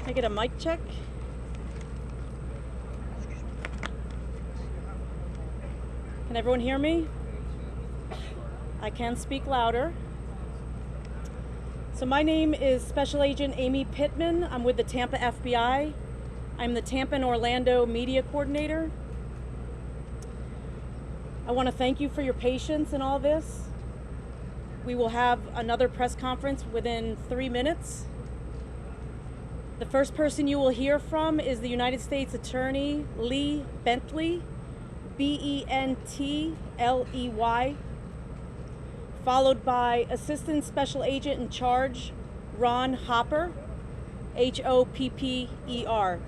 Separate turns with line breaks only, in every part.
I get a mic check? Can everyone hear me? I can speak louder. So my name is Special Agent Amy Pittman. I'm with the Tampa FBI. I'm the Tampa and Orlando Media Coordinator. I want to thank you for your patience in all this. We will have another press conference within 3 minutes. The first person you will hear from is the United States Attorney Lee Bentley, Bentley, followed by Assistant Special Agent in Charge Ron Hopper, Hopper.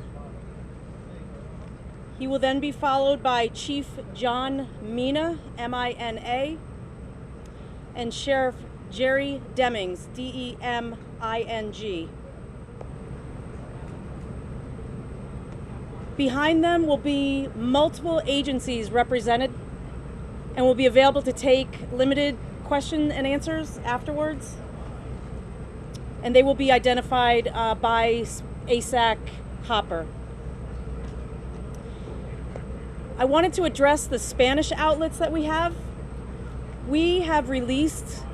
He will then be followed by Chief John Mina, Mina, and Sheriff Jerry Demings, Deming. Behind them will be multiple agencies represented and will be available to take limited question and answers afterwards. And they will be identified by ASAC Hopper. I wanted to address the Spanish outlets that we have. We have released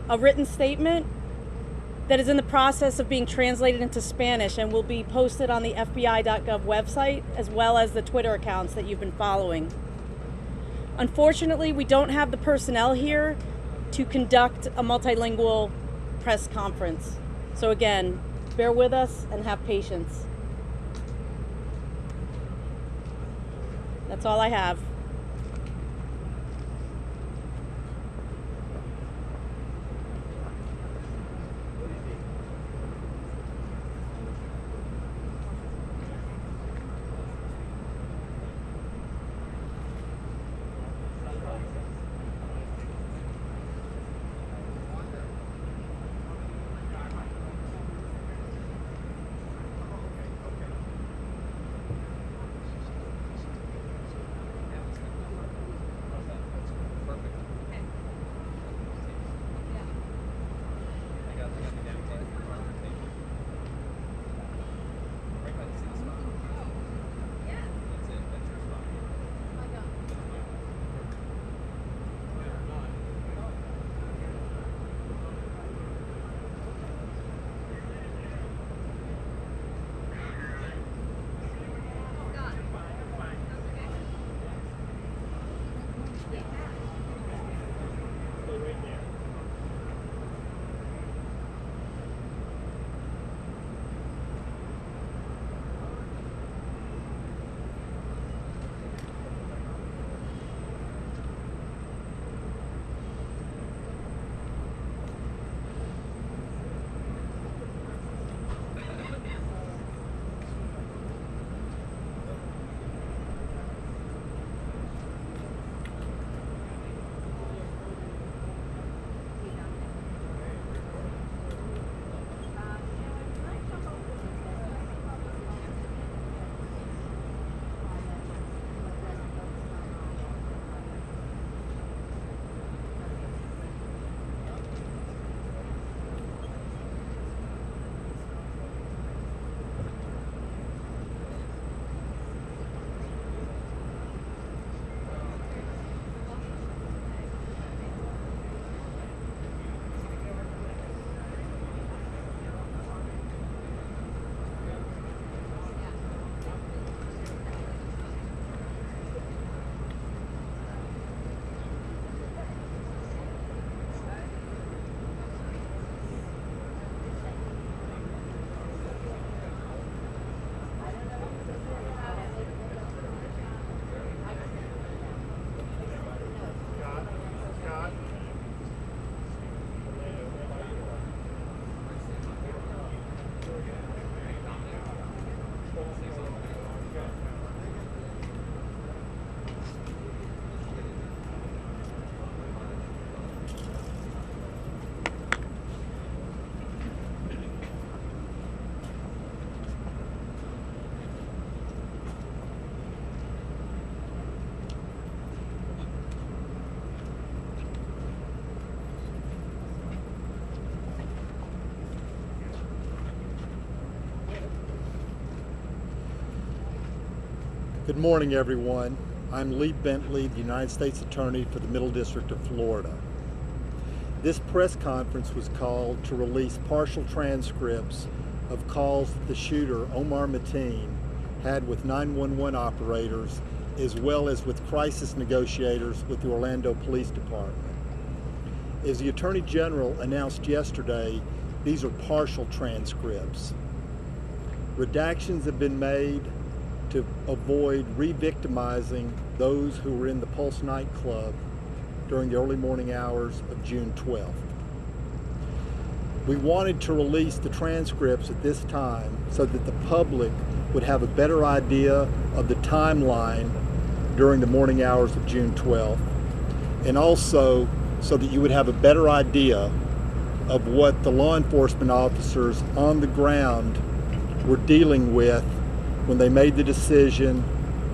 a written statement that is in the process of being translated into Spanish and will be posted on the FBI.gov website, as well as the Twitter accounts that you've been following. Unfortunately, we don't have the personnel here to conduct a multilingual press conference. So again, bear with us and have patience. That's all I have.
Good morning, everyone. I'm Lee Bentley, the United States Attorney for the Middle District of Florida. This press conference was called to release partial transcripts of calls that the shooter, Omar Mateen, had with 911 operators, as well as with crisis negotiators with the Orlando Police Department. As the Attorney General announced yesterday, these are partial transcripts. Redactions have been made to avoid re-victimizing those who were in the Pulse nightclub during the early morning hours of June 12th. We wanted to release the transcripts at this time so that the public would have a better idea of the timeline during the morning hours of June 12th, and also so that you would have a better idea of what the law enforcement officers on the ground were dealing with when they made the decision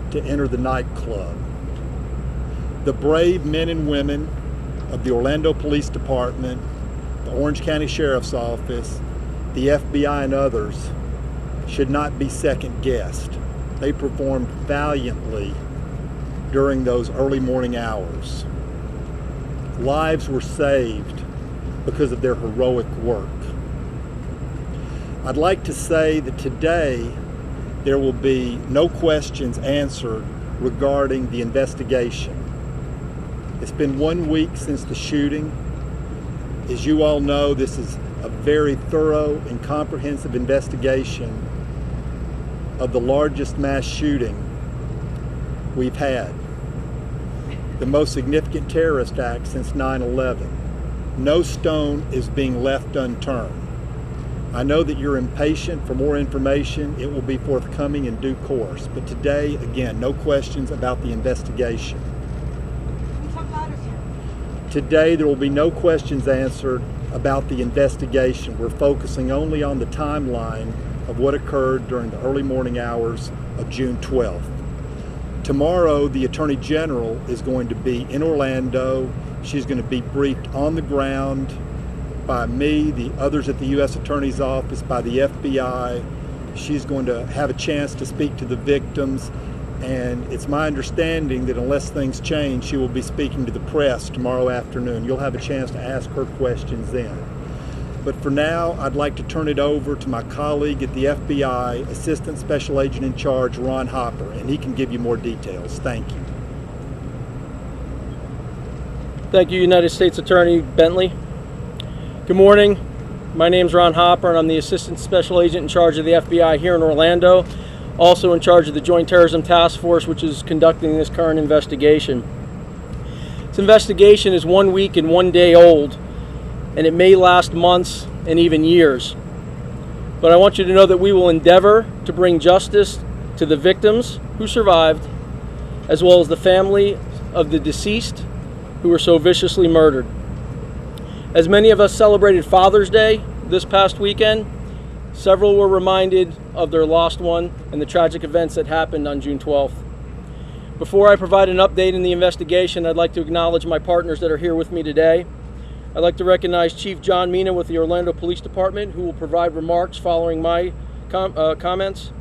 to enter the nightclub. The brave men and women of the Orlando Police Department, the Orange County Sheriff's Office, the FBI, and others should not be second-guessed. They performed valiantly during those early morning hours. Lives were saved because of their heroic work. I'd like to say that today there will be no questions answered regarding the investigation. It's been 1 week since the shooting. As you all know, this is a very thorough and comprehensive investigation of the largest mass shooting we've had, the most significant terrorist act since 9/11. No stone is being left unturned. I know that you're impatient for more information. It will be forthcoming in due course. But today, again, no questions about the investigation. Today, there will be no questions answered about the investigation. We're focusing only on the timeline of what occurred during the early morning hours of June 12th. Tomorrow, the Attorney General is going to be in Orlando. She's going to be briefed on the ground by me, the others at the U.S. Attorney's Office, by the FBI. She's going to have a chance to speak to the victims, and it's my understanding that unless things change, she will be speaking to the press tomorrow afternoon. You'll have a chance to ask her questions then. But for now, I'd like to turn it over to my colleague at the FBI, Assistant Special Agent in Charge, Ron Hopper, and he can give you more details. Thank you.
Thank you, United States Attorney Bentley. Good morning. My name is Ron Hopper, and I'm the Assistant Special Agent in charge of the FBI here in Orlando, also in charge of the Joint Terrorism Task Force, which is conducting this current investigation. This investigation is 1 week and 1 day old, and it may last months and even years. But I want you to know that we will endeavor to bring justice to the victims who survived, as well as the family of the deceased who were so viciously murdered. As many of us celebrated Father's Day this past weekend, several were reminded of their lost one and the tragic events that happened on June 12th. Before I provide an update in the investigation, I'd like to acknowledge my partners that are here with me today. I'd like to recognize Chief John Mina with the Orlando Police Department, who will provide remarks following my comments.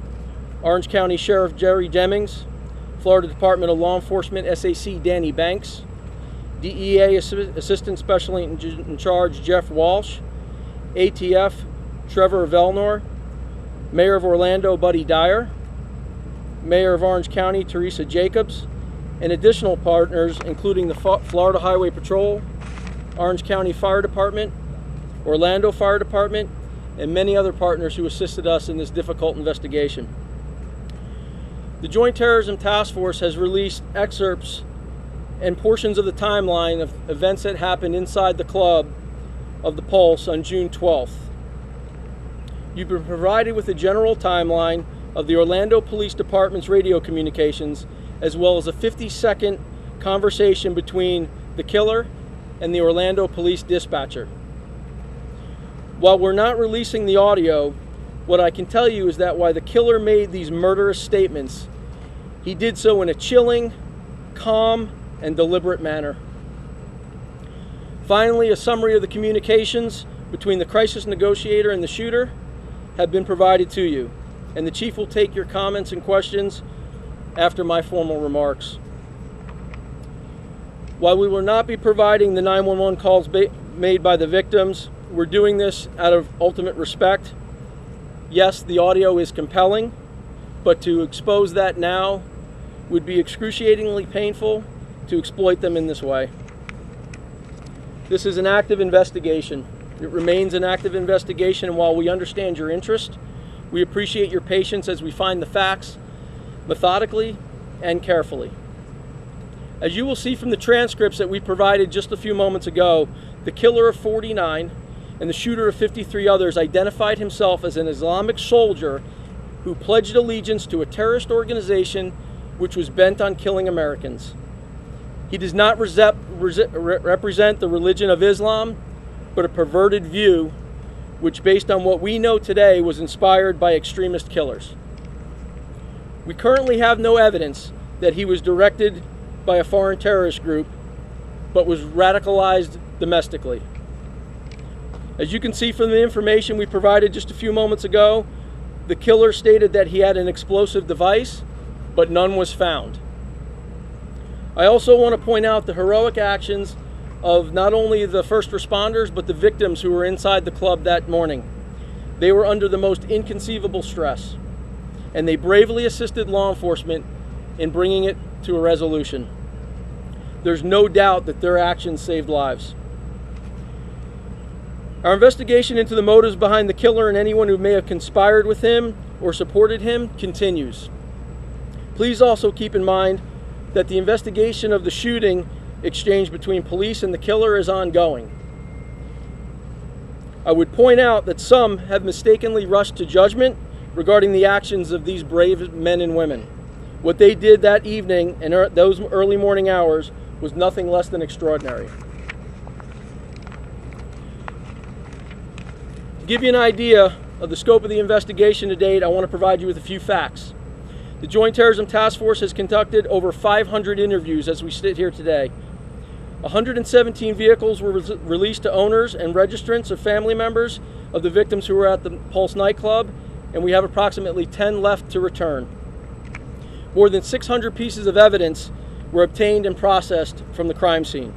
Orange County Sheriff Jerry Demings, Florida Department of Law Enforcement SAC Danny Banks, DEA Assistant Special Agent in Charge Jeff Walsh, ATF Trevor Velnor, Mayor of Orlando Buddy Dyer, Mayor of Orange County Teresa Jacobs, and additional partners including the Florida Highway Patrol, Orange County Fire Department, Orlando Fire Department, and many other partners who assisted us in this difficult investigation. The Joint Terrorism Task Force has released excerpts and portions of the timeline of events that happened inside the club of the Pulse on June 12th. You've been provided with a general timeline of the Orlando Police Department's radio communications, as well as a 50-second conversation between the killer and the Orlando police dispatcher. While we're not releasing the audio, what I can tell you is that while the killer made these murderous statements, he did so in a chilling, calm, and deliberate manner. Finally, a summary of the communications between the crisis negotiator and the shooter have been provided to you, and the Chief will take your comments and questions after my formal remarks. While we will not be providing the 911 calls made by the victims, we're doing this out of ultimate respect. Yes, the audio is compelling, but to expose that now would be excruciatingly painful to exploit them in this way. This is an active investigation. It remains an active investigation, and while we understand your interest, we appreciate your patience as we find the facts methodically and carefully. As you will see from the transcripts that we provided just a few moments ago, the killer of 49 and the shooter of 53 others identified himself as an Islamic soldier who pledged allegiance to a terrorist organization which was bent on killing Americans. He does not represent the religion of Islam, but a perverted view which, based on what we know today, was inspired by extremist killers. We currently have no evidence that he was directed by a foreign terrorist group, but was radicalized domestically. As you can see from the information we provided just a few moments ago, the killer stated that he had an explosive device, but none was found. I also want to point out the heroic actions of not only the first responders, but the victims who were inside the club that morning. They were under the most inconceivable stress, and they bravely assisted law enforcement in bringing it to a resolution. There's no doubt that their actions saved lives. Our investigation into the motives behind the killer and anyone who may have conspired with him or supported him continues. Please also keep in mind that the investigation of the shooting exchange between police and the killer is ongoing. I would point out that some have mistakenly rushed to judgment regarding the actions of these brave men and women. What they did that evening and those early morning hours was nothing less than extraordinary. To give you an idea of the scope of the investigation to date, I want to provide you with a few facts. The Joint Terrorism Task Force has conducted over 500 interviews as we sit here today. 117 vehicles were released to owners and registrants of family members of the victims who were at the Pulse nightclub, and we have approximately 10 left to return. More than 600 pieces of evidence were obtained and processed from the crime scene.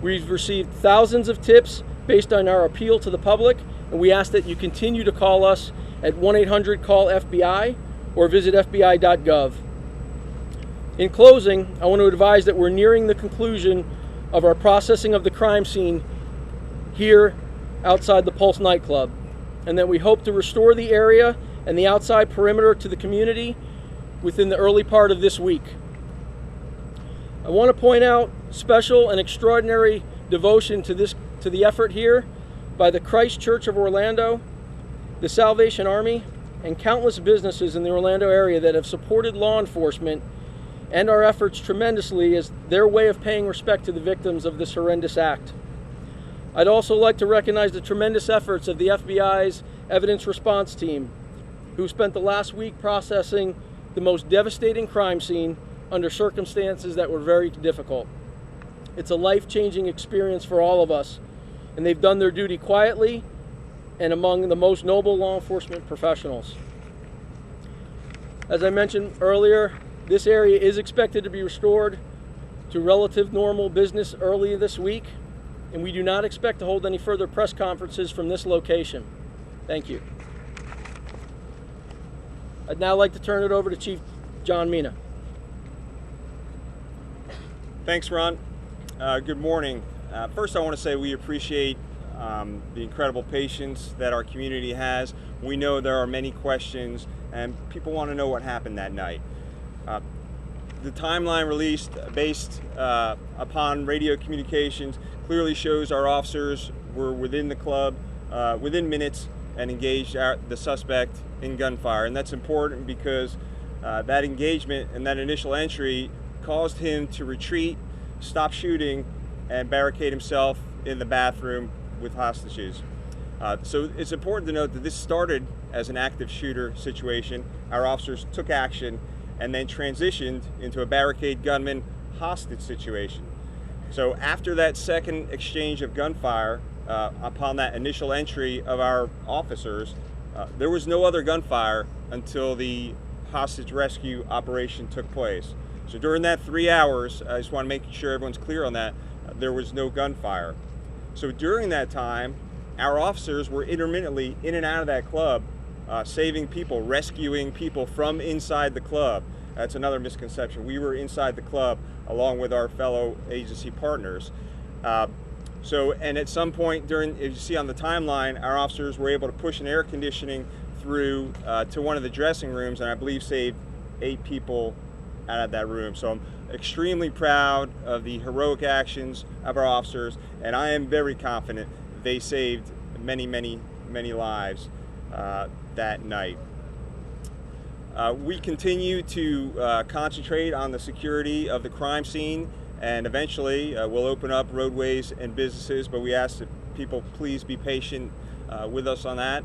We've received thousands of tips based on our appeal to the public, and we ask that you continue to call us at 1-800-CALL-FBI or visit FBI.gov. In closing, I want to advise that we're nearing the conclusion of our processing of the crime scene here outside the Pulse nightclub, and that we hope to restore the area and the outside perimeter to the community within the early part of this week. I want to point out special and extraordinary devotion to the effort here by the Christ Church of Orlando, the Salvation Army, and countless businesses in the Orlando area that have supported law enforcement and our efforts tremendously as their way of paying respect to the victims of this horrendous act. I'd also like to recognize the tremendous efforts of the FBI's evidence response team, who spent the last week processing the most devastating crime scene under circumstances that were very difficult. It's a life-changing experience for all of us, and they've done their duty quietly and among the most noble law enforcement professionals. As I mentioned earlier, this area is expected to be restored to relative normal business early this week, and we do not expect to hold any further press conferences from this location. Thank you. I'd now like to turn it over to Chief John Mina.
Thanks, Ron. Good morning. First, I want to say we appreciate the incredible patience that our community has. We know there are many questions, and people want to know what happened that night. The timeline released based upon radio communications clearly shows our officers were within the club within minutes and engaged the suspect in gunfire. And that's important because that engagement and that initial entry caused him to retreat, stop shooting, and barricade himself in the bathroom with hostages. So it's important to note that this started as an active shooter situation. Our officers took action and then transitioned into a barricade gunman hostage situation. So after that second exchange of gunfire, upon that initial entry of our officers, there was no other gunfire until the hostage rescue operation took place. So during that 3 hours, I just want to make sure everyone's clear on that, there was no gunfire. So during that time, our officers were intermittently in and out of that club, saving people, rescuing people from inside the club. That's another misconception. We were inside the club along with our fellow agency partners. And at some point during, as you see on the timeline, our officers were able to push an air conditioning through to one of the dressing rooms, and I believe saved 8 people out of that room. So I'm extremely proud of the heroic actions of our officers, and I am very confident they saved many, many, many lives that night. We continue to concentrate on the security of the crime scene, and eventually we'll open up roadways and businesses, but we ask that people please be patient with us on that.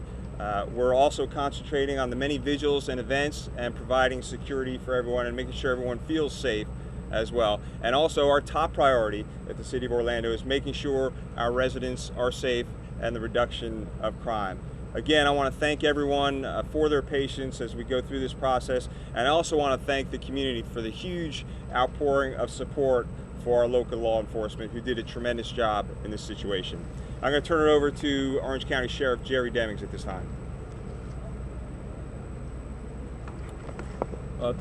We're also concentrating on the many vigils and events and providing security for everyone and making sure everyone feels safe as well. And also our top priority at the City of Orlando is making sure our residents are safe and the reduction of crime. Again, I want to thank everyone for their patience as we go through this process, and I also want to thank the community for the huge outpouring of support for our local law enforcement who did a tremendous job in this situation. I'm going to turn it over to Orange County Sheriff Jerry Demings at this time.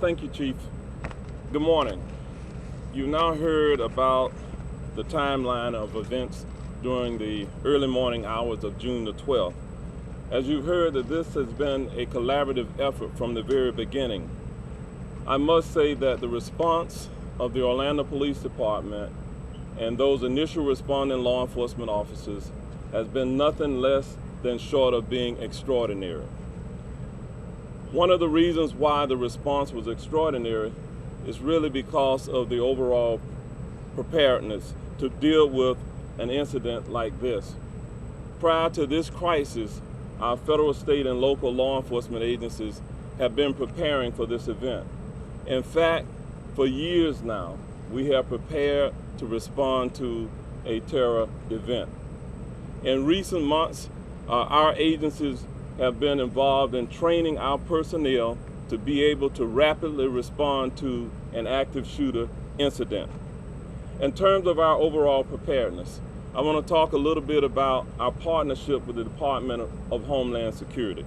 Thank you, Chief. Good morning. You've now heard about the timeline of events during the early morning hours of June the 12th. As you've heard, that this has been a collaborative effort from the very beginning. I must say that the response of the Orlando Police Department and those initial responding law enforcement officers has been nothing less than short of being extraordinary. One of the reasons why the response was extraordinary is really because of the overall preparedness to deal with an incident like this. Prior to this crisis, our federal, state, and local law enforcement agencies have been preparing for this event. In fact, for years now, we have prepared to respond to a terror event. In recent months, our agencies have been involved in training our personnel to be able to rapidly respond to an active shooter incident. In terms of our overall preparedness, I want to talk a little bit about our partnership with the Department of Homeland Security.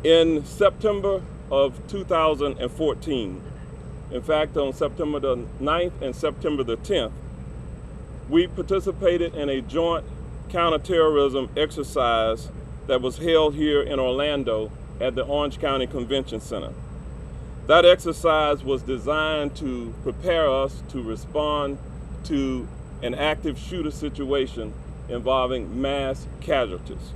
In September of 2014, in fact, on September the 9th and September the 10th, we participated in a joint counterterrorism exercise that was held here in Orlando at the Orange County Convention Center. That exercise was designed to prepare us to respond to an active shooter situation involving mass casualties.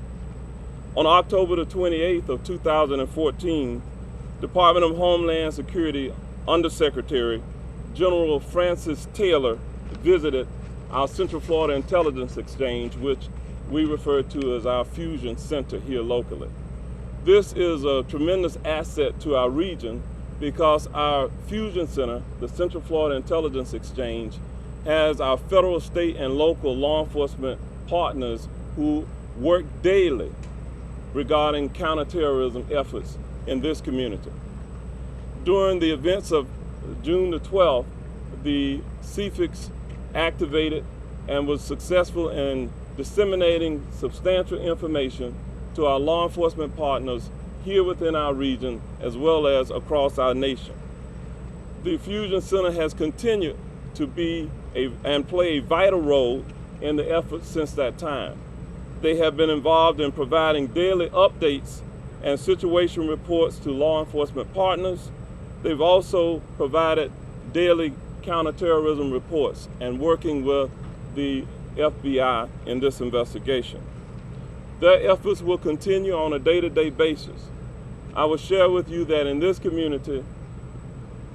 On October the 28th of 2014, Department of Homeland Security Undersecretary General Francis Taylor visited our Central Florida Intelligence Exchange, which we refer to as our Fusion Center here locally. This is a tremendous asset to our region because our Fusion Center, the Central Florida Intelligence Exchange, has our federal, state, and local law enforcement partners who work daily regarding counterterrorism efforts in this community. During the events of June the 12th, the CFIX activated and was successful in disseminating substantial information to our law enforcement partners here within our region as well as across our nation. The Fusion Center has continued to be and play a vital role in the effort since that time. They have been involved in providing daily updates and situation reports to law enforcement partners. They've also provided daily counterterrorism reports and working with the FBI in this investigation. Their efforts will continue on a day-to-day basis. I will share with you that in this community,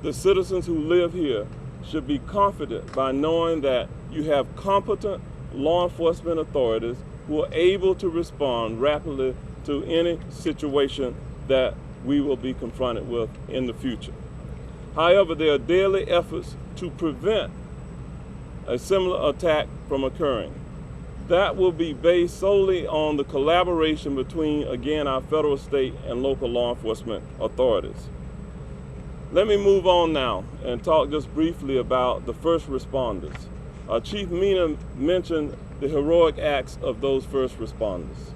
the citizens who live here should be confident by knowing that you have competent law enforcement authorities who are able to respond rapidly to any situation that we will be confronted with in the future. However, there are daily efforts to prevent a similar attack from occurring. that will be based solely on the collaboration between, again, our federal, state, and local law enforcement authorities. Let me move on now and talk just briefly about the first responders. Chief Mina mentioned the heroic acts of those first responders.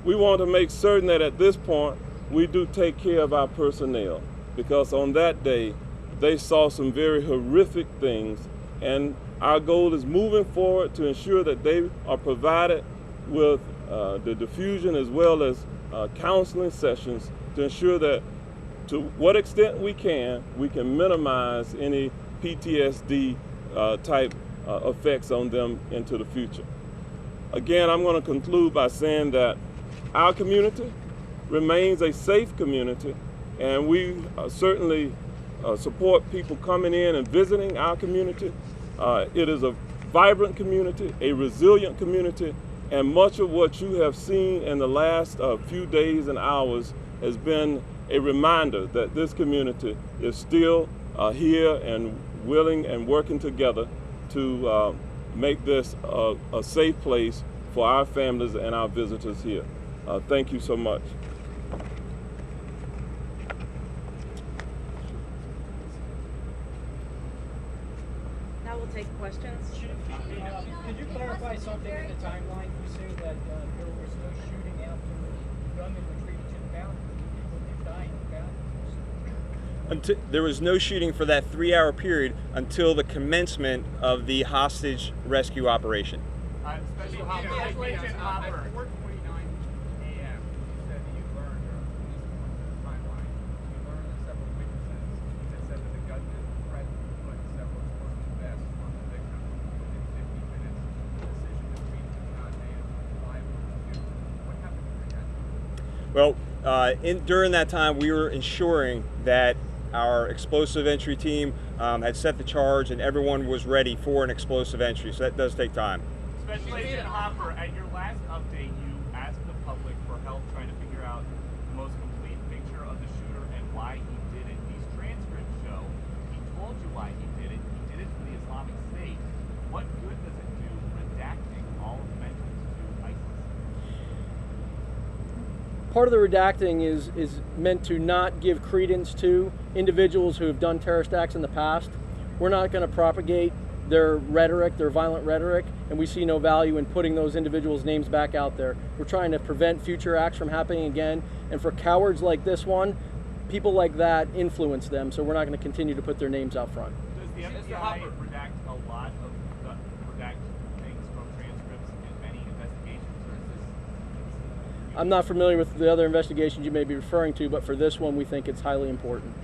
We want to make certain that at this point we do take care of our personnel, because on that day they saw some very horrific things, and our goal is moving forward to ensure that they are provided with the diffusion as well as counseling sessions to ensure that to what extent we can minimize any PTSD type effects on them into the future. Again, I'm going to conclude by saying that our community remains a safe community, and we certainly support people coming in and visiting our community. It is a vibrant community, a resilient community, and much of what you have seen in the last few days and hours has been a reminder that this community is still here and willing and working together to make this a safe place for our families and our visitors here. Thank you so much.
Now we'll take questions.
Could you clarify something in the timeline? You say that there was no shooting after the gunman retreated to the boundary. People died in the boundary.
There was no shooting for that 3-hour period until the commencement of the hostage rescue operation.
Special Agent Hopper. At 4:29 a.m., you said that you learned, or at least according to the timeline, you learned that several witnesses that said that the gunman threatened to put several explosive vests on the victim within 15 minutes. The decision to treat was not made until 5:02. What happened during that time?
Well, during that time, we were ensuring that our explosive entry team had set the charge and everyone was ready for an explosive entry, so that does take time.
Special Agent Hopper, at your last update, you asked the public for help trying to figure out the most complete picture of the shooter and why he did it. These transcripts show he told you why he did it. He did it for the Islamic State. What good does it do redacting all of the mentions to ISIL?
Part of the redacting is meant to not give credence to individuals who have done terrorist acts in the past. We're not going to propagate their rhetoric, their violent rhetoric, and we see no value in putting those individuals' names back out there. We're trying to prevent future acts from happening again, and for cowards like this one, people like that influence them, so we're not going to continue to put their names out front.
Does the FBI redact a lot of redact things from transcripts in many investigations, or is this?
I'm not familiar with the other investigations you may be referring to, but for this one, we think it's highly important.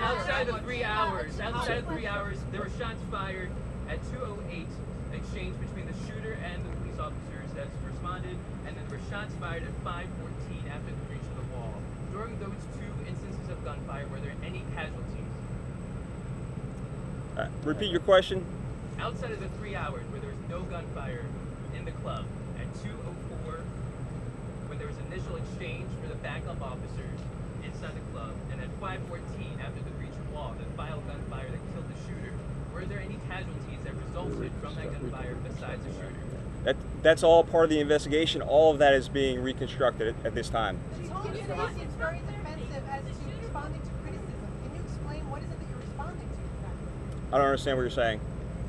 Outside of 3 hours, there were shots fired at 2:08, exchange between the shooter and the police officers that responded, and then there were shots fired at 5:14 after the breach of the wall. During those two instances of gunfire, were there any casualties?
Repeat your question.
Outside of the 3 hours where there was no gunfire in the club, at 2:04, when there was initial exchange for the backup officers inside the club, and at 5:14 after the breach of wall, the final gunfire that killed the shooter, were there any casualties that resulted from that gunfire besides the shooter?
That's all part of the investigation. All of that is being reconstructed at this time.
The tone of your voice seems very defensive as to responding to criticism. Can you explain what is it that you're responding to exactly?
I don't understand what you're saying.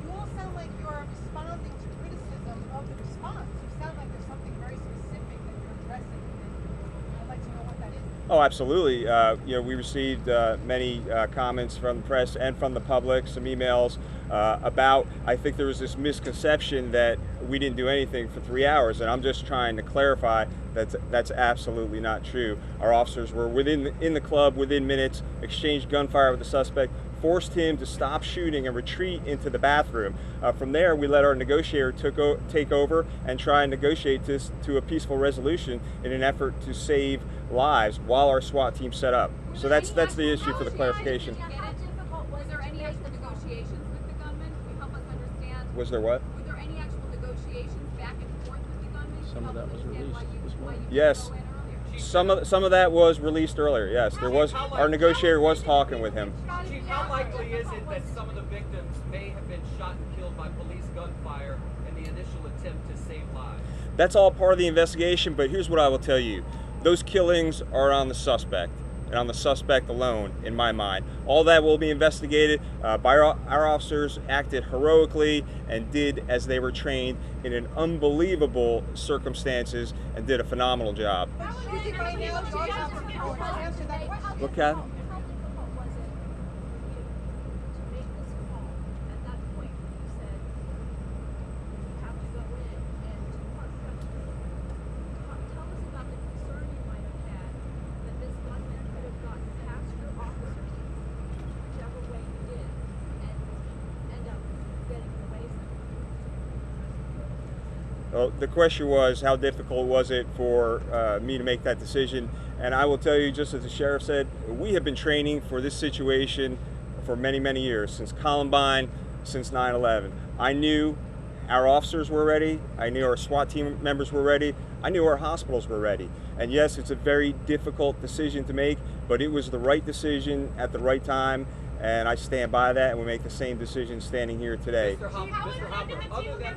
You all sound like you're responding to criticism of the response. You sound like there's something very specific that you're addressing. I'd like to know what that is.
Oh, absolutely. We received many comments from the press and from the public, some emails about, I think there was this misconception that we didn't do anything for 3 hours, and I'm just trying to clarify that's absolutely not true. Our officers were in the club within minutes, exchanged gunfire with the suspect, forced him to stop shooting and retreat into the bathroom. From there, we let our negotiator take over and try and negotiate this to a peaceful resolution in an effort to save lives while our SWAT team set up. So that's the issue for the clarification.
Was there any actual negotiations with the gunman? Can you help us understand?
Was there what?
Were there any actual negotiations back and forth with the gunman?
Some of that was released this morning.
Yes. Some of that was released earlier. Yes, there was. Our negotiator was talking with him.
Chief, how likely is it that some of the victims may have been shot and killed by police gunfire and the
the initial attempt to save lives?
That's all part of the investigation, but here's what I will tell you. Those killings are on the suspect, and on the suspect alone, in my mind. All that will be investigated. By our officers acted heroically and did as they were trained in an unbelievable circumstances and did a phenomenal job. Look at Well, the question was, how difficult was it for me to make that decision? And I will tell you, just as the sheriff said, we have been training for this situation for many, many years, since Columbine, since 9/11. I knew our officers were ready. I knew our SWAT team members were ready. I knew our hospitals were ready. And yes, it's a very difficult decision to make, but it was the right decision at the right time. And I stand by that, and we make the same decision standing here today.
Mr. Hopper, other than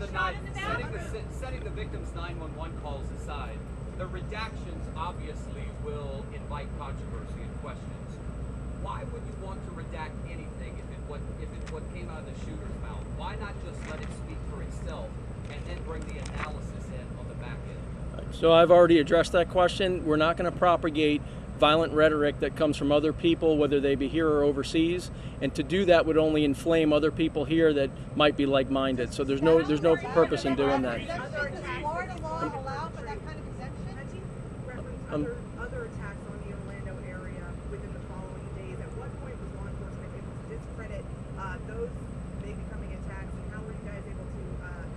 setting the victim's 911 calls aside, the redactions obviously will invite controversy and questions. Why would you want to redact anything if it's what came out of the shooter's mouth? Why not just let it speak for itself and then bring the analysis in on the back end?
So I've already addressed that question. We're not going to propagate violent rhetoric that comes from other people, whether they be here or overseas, and to do that would only inflame other people here that might be like-minded. So there's no purpose in doing that.
Florida law allow for that kind of exemption?
As you reference other attacks on the Orlando area within the following days, at what point was law enforcement able to discredit those maybe coming attacks, and how were you guys able to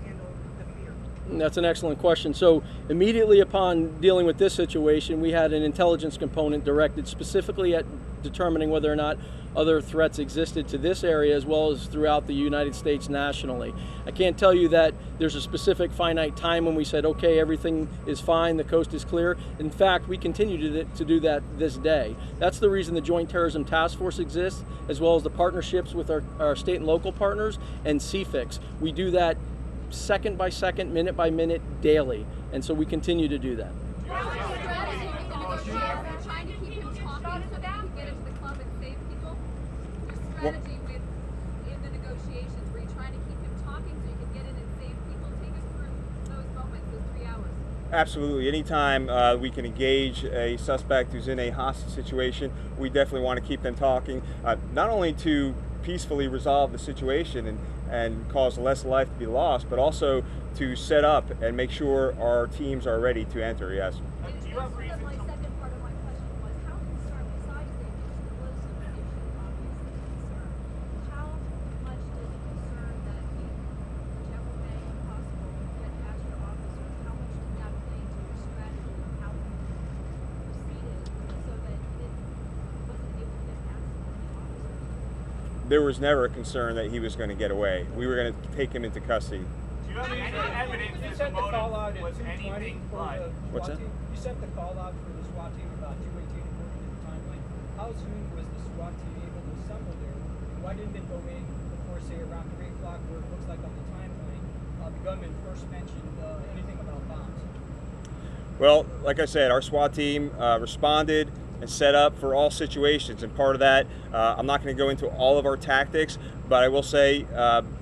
handle the fear?
That's an excellent question. So immediately upon dealing with this situation, we had an intelligence component directed specifically at determining whether or not other threats existed to this area as well as throughout the United States nationally. I can't tell you that there's a specific finite time when we said, okay, everything is fine, the coast is clear. In fact, we continue to do that this day. That's the reason the Joint Terrorism Task Force exists, as well as the partnerships with our state and local partners and CFIX. We do that second by second, minute by minute, daily. And so we continue to do that.
Trying to keep him talking so that he can get into the club and save people? Your strategy in the negotiations, were you trying to keep him talking so you can get in and save people? Take us through those moments, those 3 hours.
Absolutely. Anytime we can engage a suspect who's in a hostage situation, we definitely want to keep them talking, not only to peacefully resolve the situation and cause less life to be lost, but also to set up and make sure our teams are ready to enter, yes.
Do you have reason? My second part of my question was, how concerned, besides the explosive issue, obviously concerned, how much did it concern that whichever way possible get past your officers, how much did that play into your strategy of how you proceeded so that it wasn't able to get past the officers?
There was never a concern that he was going to get away. We were going to take him into custody.
Do you have any evidence
You
that
sent
the
the call
motive
out at
was
2:20
anything
for
but?
the
What's
SWAT
that?
team. You sent the call out for the SWAT team about 2:18 according to the timeline. How soon was the SWAT team able to assemble there? And why didn't they go in before, say, around 3 o'clock, where it looks like on the timeline, the gunman first mentioned anything about bombs?
Well, like I said, our SWAT team responded and set up for all situations, and part of that, I'm not going to go into all of our tactics, but I will say,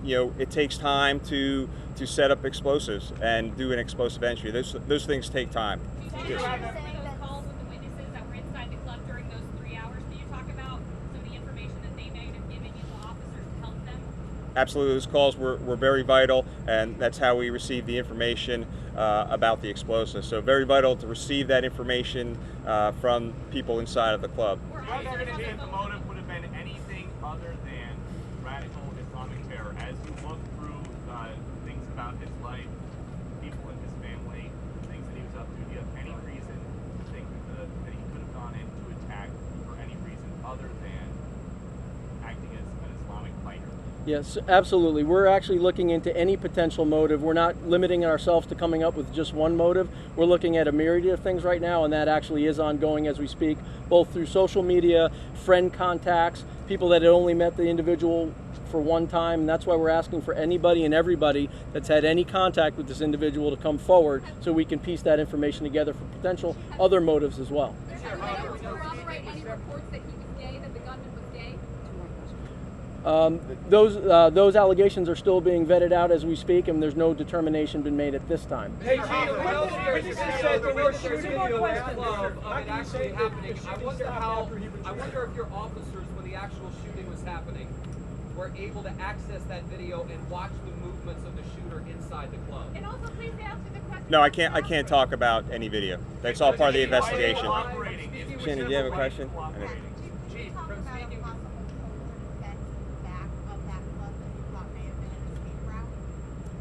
it takes time to set up explosives and do an explosive entry. Those things take time.
Those calls with the witnesses that were inside the club during those 3 hours, can you talk about some of the information that they may have given you, the officers, to help them?
Absolutely, those calls were very vital, and that's how we received the information about the explosives. So very vital to receive that information from people inside of the club.
Do you have evidence that the motive would have been anything other than radical Islamic terror? As you look through things about his life, people in his family, things that he was up to, do you have any reason to think that he could have gone in to attack for any reason other than acting as an Islamic fighter?
Yes, absolutely. We're actually looking into any potential motive. We're not limiting ourselves to coming up with just one motive. We're looking at a myriad of things right now, and that actually is ongoing as we speak, both through social media, friend contacts, people that had only met the individual for one time, and that's why we're asking for anybody and everybody that's had any contact with this individual to come forward so we can piece that information together for potential other motives as well.
Did you corroborate any reports that he was gay, that the gunman was gay?
Those allegations are still being vetted out as we speak, and there's no determination been made at this time.
Hey, Chief, witnesses said there was shooting in the club of it actually happening. I wonder if your officers, when the actual shooting was happening, were able to access that video and watch the movements of the shooter inside the club.
And also, please answer the question.
No, I can't talk about any video. That's all part of the investigation. Shannon, do you have a question?
Chief, from speaking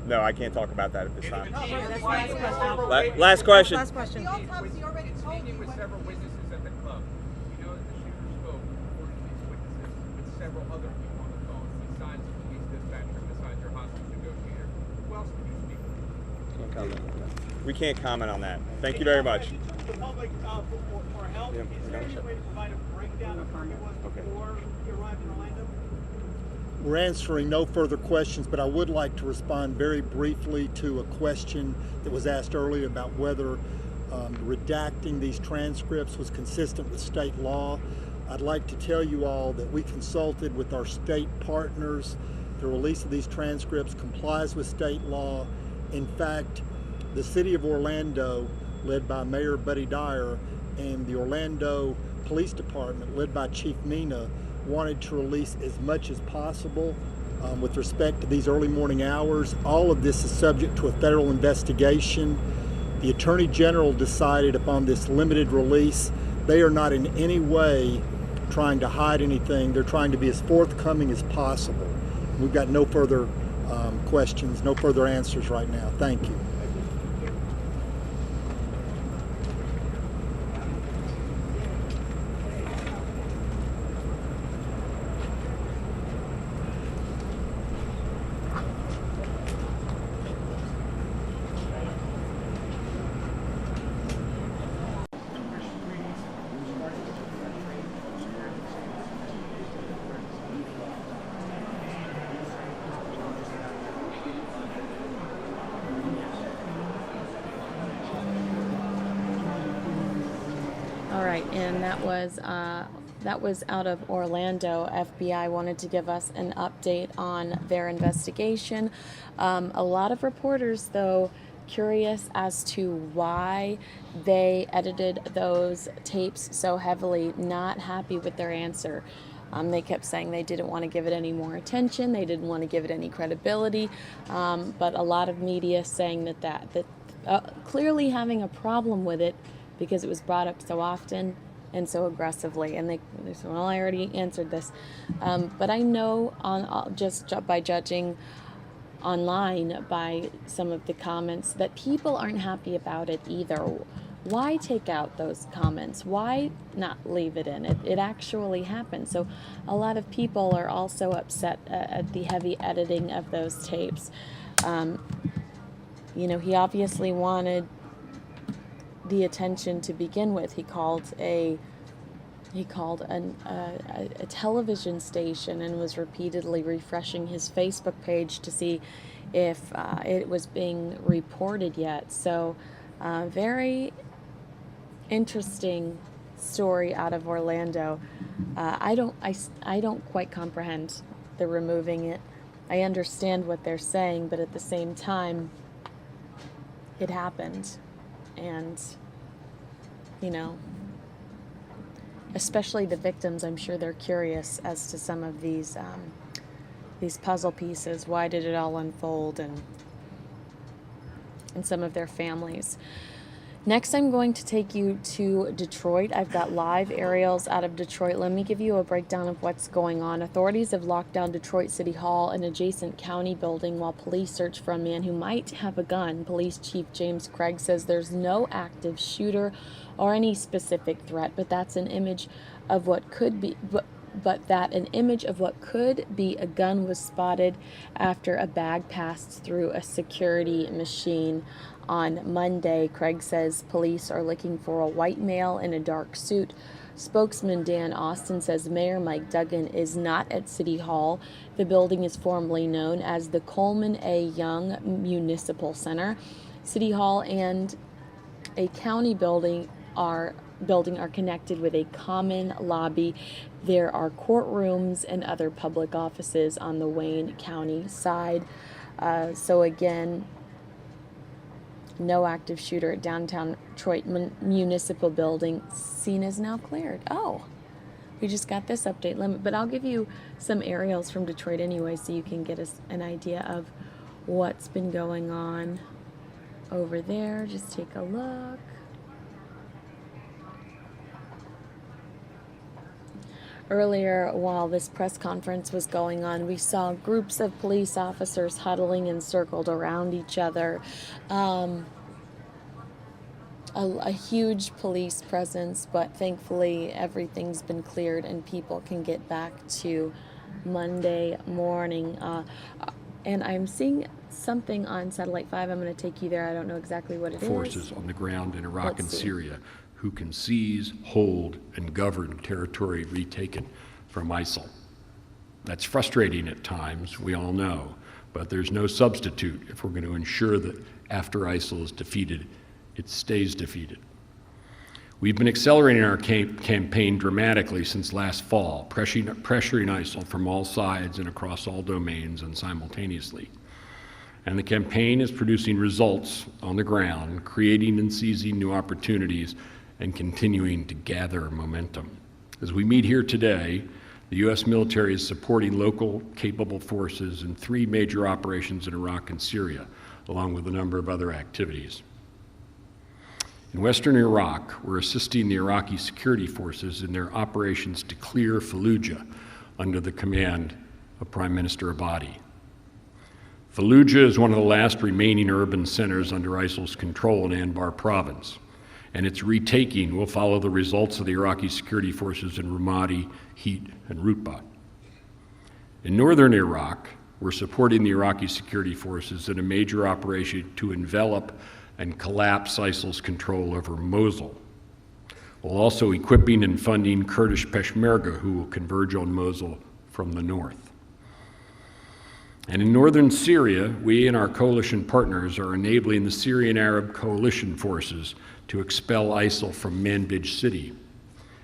No, I can't talk about that at this time.
Last question.
Last question.
The old times he already told
Speaking
you
with
what-
several witnesses at the club, you know that the shooter spoke, according to these witnesses, with several other people on the phone, besides the police dispatcher, besides your hostage negotiator. Who else did you speak with?
Can't comment on that.
We can't comment on that. Thank you very much.
In terms of the public for help,
Yeah,
is there any way to provide a breakdown of where he was before he arrived in Orlando?
We're answering no further questions, but I would like to respond very briefly to a question that was asked earlier about whether redacting these transcripts was consistent with state law. I'd like to tell you all that we consulted with our state partners. The release of these transcripts complies with state law. In fact, the city of Orlando, led by Mayor Buddy Dyer, and the Orlando Police Department, led by Chief Mina, wanted to release as much as possible with respect to these early morning hours. All of this is subject to a federal investigation. The Attorney General decided upon this limited release. They are not in any way trying to hide anything. They're trying to be as forthcoming as possible. We've got no further questions, no further answers right now. Thank you.
All right, and that was out of Orlando. FBI wanted to give us an update on their investigation. A lot of reporters, though, curious as to why they edited those tapes so heavily, not happy with their answer. They kept saying they didn't want to give it any more attention, they didn't want to give it any credibility, but a lot of media saying that clearly having a problem with it because it was brought up so often and so aggressively. And they said, well, I already answered this. But I know just by judging online by some of the comments that people aren't happy about it either. Why take out those comments? Why not leave it in? It actually happened. So a lot of people are also upset at the heavy editing of those tapes. He obviously wanted the attention to begin with. He called a television station and was repeatedly refreshing his Facebook page to see if it was being reported yet. So very interesting story out of Orlando. I don't quite comprehend the removing it. I understand what they're saying, but at the same time, it happened. And, especially the victims, I'm sure they're curious as to some of these puzzle pieces. Why did it all unfold? And some of their families. Next, I'm going to take you to Detroit. I've got live aerials out of Detroit. Let me give you a breakdown of what's going on. Authorities have locked down Detroit City Hall, an adjacent county building, while police search for a man who might have a gun. Police Chief James Craig says there's no active shooter or any specific threat, but that's an image of what could be but that an image of what could be a gun was spotted after a bag passed through a security machine on Monday. Craig says police are looking for a white male in a dark suit. Spokesman Dan Austin says Mayor Mike Duggan is not at City Hall. The building is formerly known as the Coleman A. Young Municipal Center. City Hall and a county building are connected with a common lobby. There are courtrooms and other public offices on the Wayne County side. So again, no active shooter at downtown Detroit Municipal Building. Scene is now cleared. Oh, we just got this update limit, but I'll give you some aerials from Detroit anyway so you can get an idea of what's been going on over there. Just take a look. Earlier, while this press conference was going on, we saw groups of police officers huddling and circled around each other. A huge police presence, but thankfully everything's been cleared and people can get back to Monday morning. And I'm seeing something on Satellite 5. I'm going to take you there. I don't know exactly what it is.
Forces on the ground in Iraq and Syria who can seize, hold, and govern territory retaken from ISIL. That's frustrating at times, we all know, but there's no substitute if we're going to ensure that after ISIL is defeated, it stays defeated. We've been accelerating our campaign dramatically since last fall, pressuring ISIL from all sides and across all domains and simultaneously. And the campaign is producing results on the ground, creating and seizing new opportunities, and continuing to gather momentum. As we meet here today, the U.S. military is supporting local capable forces in 3 major operations in Iraq and Syria, along with a number of other activities. In western Iraq, we're assisting the Iraqi security forces in their operations to clear Fallujah under the command of Prime Minister Abadi. Fallujah is one of the last remaining urban centers under ISIL's control in Anbar province, and its retaking will follow the results of the Iraqi security forces in Ramadi, Heat, and Rutba. In northern Iraq, we're supporting the Iraqi security forces in a major operation to envelop and collapse ISIL's control over Mosul, while also equipping and funding Kurdish Peshmerga who will converge on Mosul from the north. And in northern Syria, we and our coalition partners are enabling the Syrian Arab coalition forces to expel ISIL from Manbij city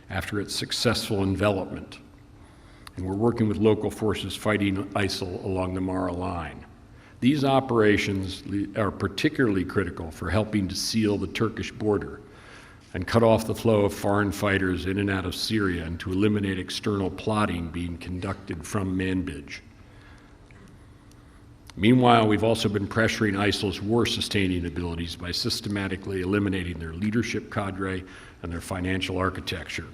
after its successful envelopment. And we're working with local forces fighting ISIL along the Mara line. These operations are particularly critical for helping to seal the Turkish border and cut off the flow of foreign fighters in and out of Syria and to eliminate external plotting being conducted from Manbij. Meanwhile, we've also been pressuring ISIL's war-sustaining abilities by systematically eliminating their leadership cadre and their financial architecture.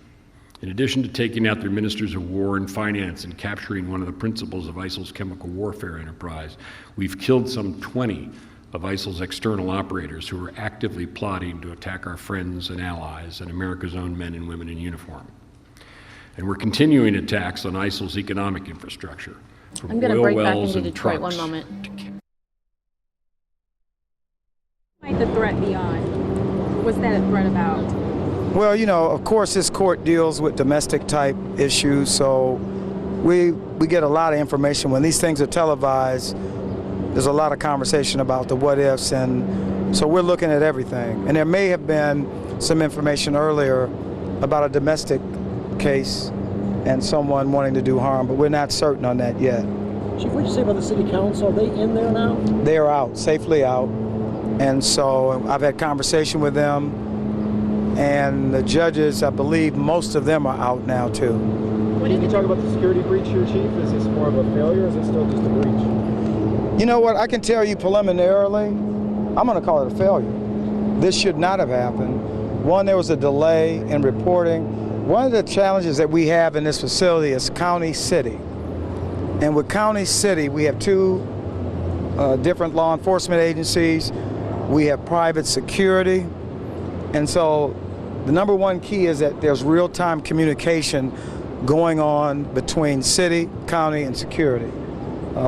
In addition to taking out their ministers of war and finance and capturing one of the principles of ISIL's chemical warfare enterprise, we've killed some 20 of ISIL's external operators who are actively plotting to attack our friends and allies and America's own men and women in uniform. And we're continuing attacks on ISIL's economic infrastructure.
I'm going to break back into Detroit one moment.
What might the threat be on? What's that a threat about?
Well, you know, of course, this court deals with domestic type issues, so we get a lot of information. When these things are televised, there's a lot of conversation about the what ifs, and so we're looking at everything. And there may have been some information earlier about a domestic case and someone wanting to do harm, but we're not certain on that yet.
Chief, what did you say about the city council? Are they in there now?
They are out, safely out. And so I've had conversation with them, and the judges, I believe most of them are out now too.
Can you talk about the security breach here, Chief? Is this more of a failure or is it still just a breach?
You know what, I can tell you preliminarily, I'm gonna call it a failure. This should not have happened. One, there was a delay in reporting. One of the challenges that we have in this facility is county city. And with county city, we have 2 different law enforcement agencies. We have private security. And so the number one key is that there's real-time communication going on between city, county, and security.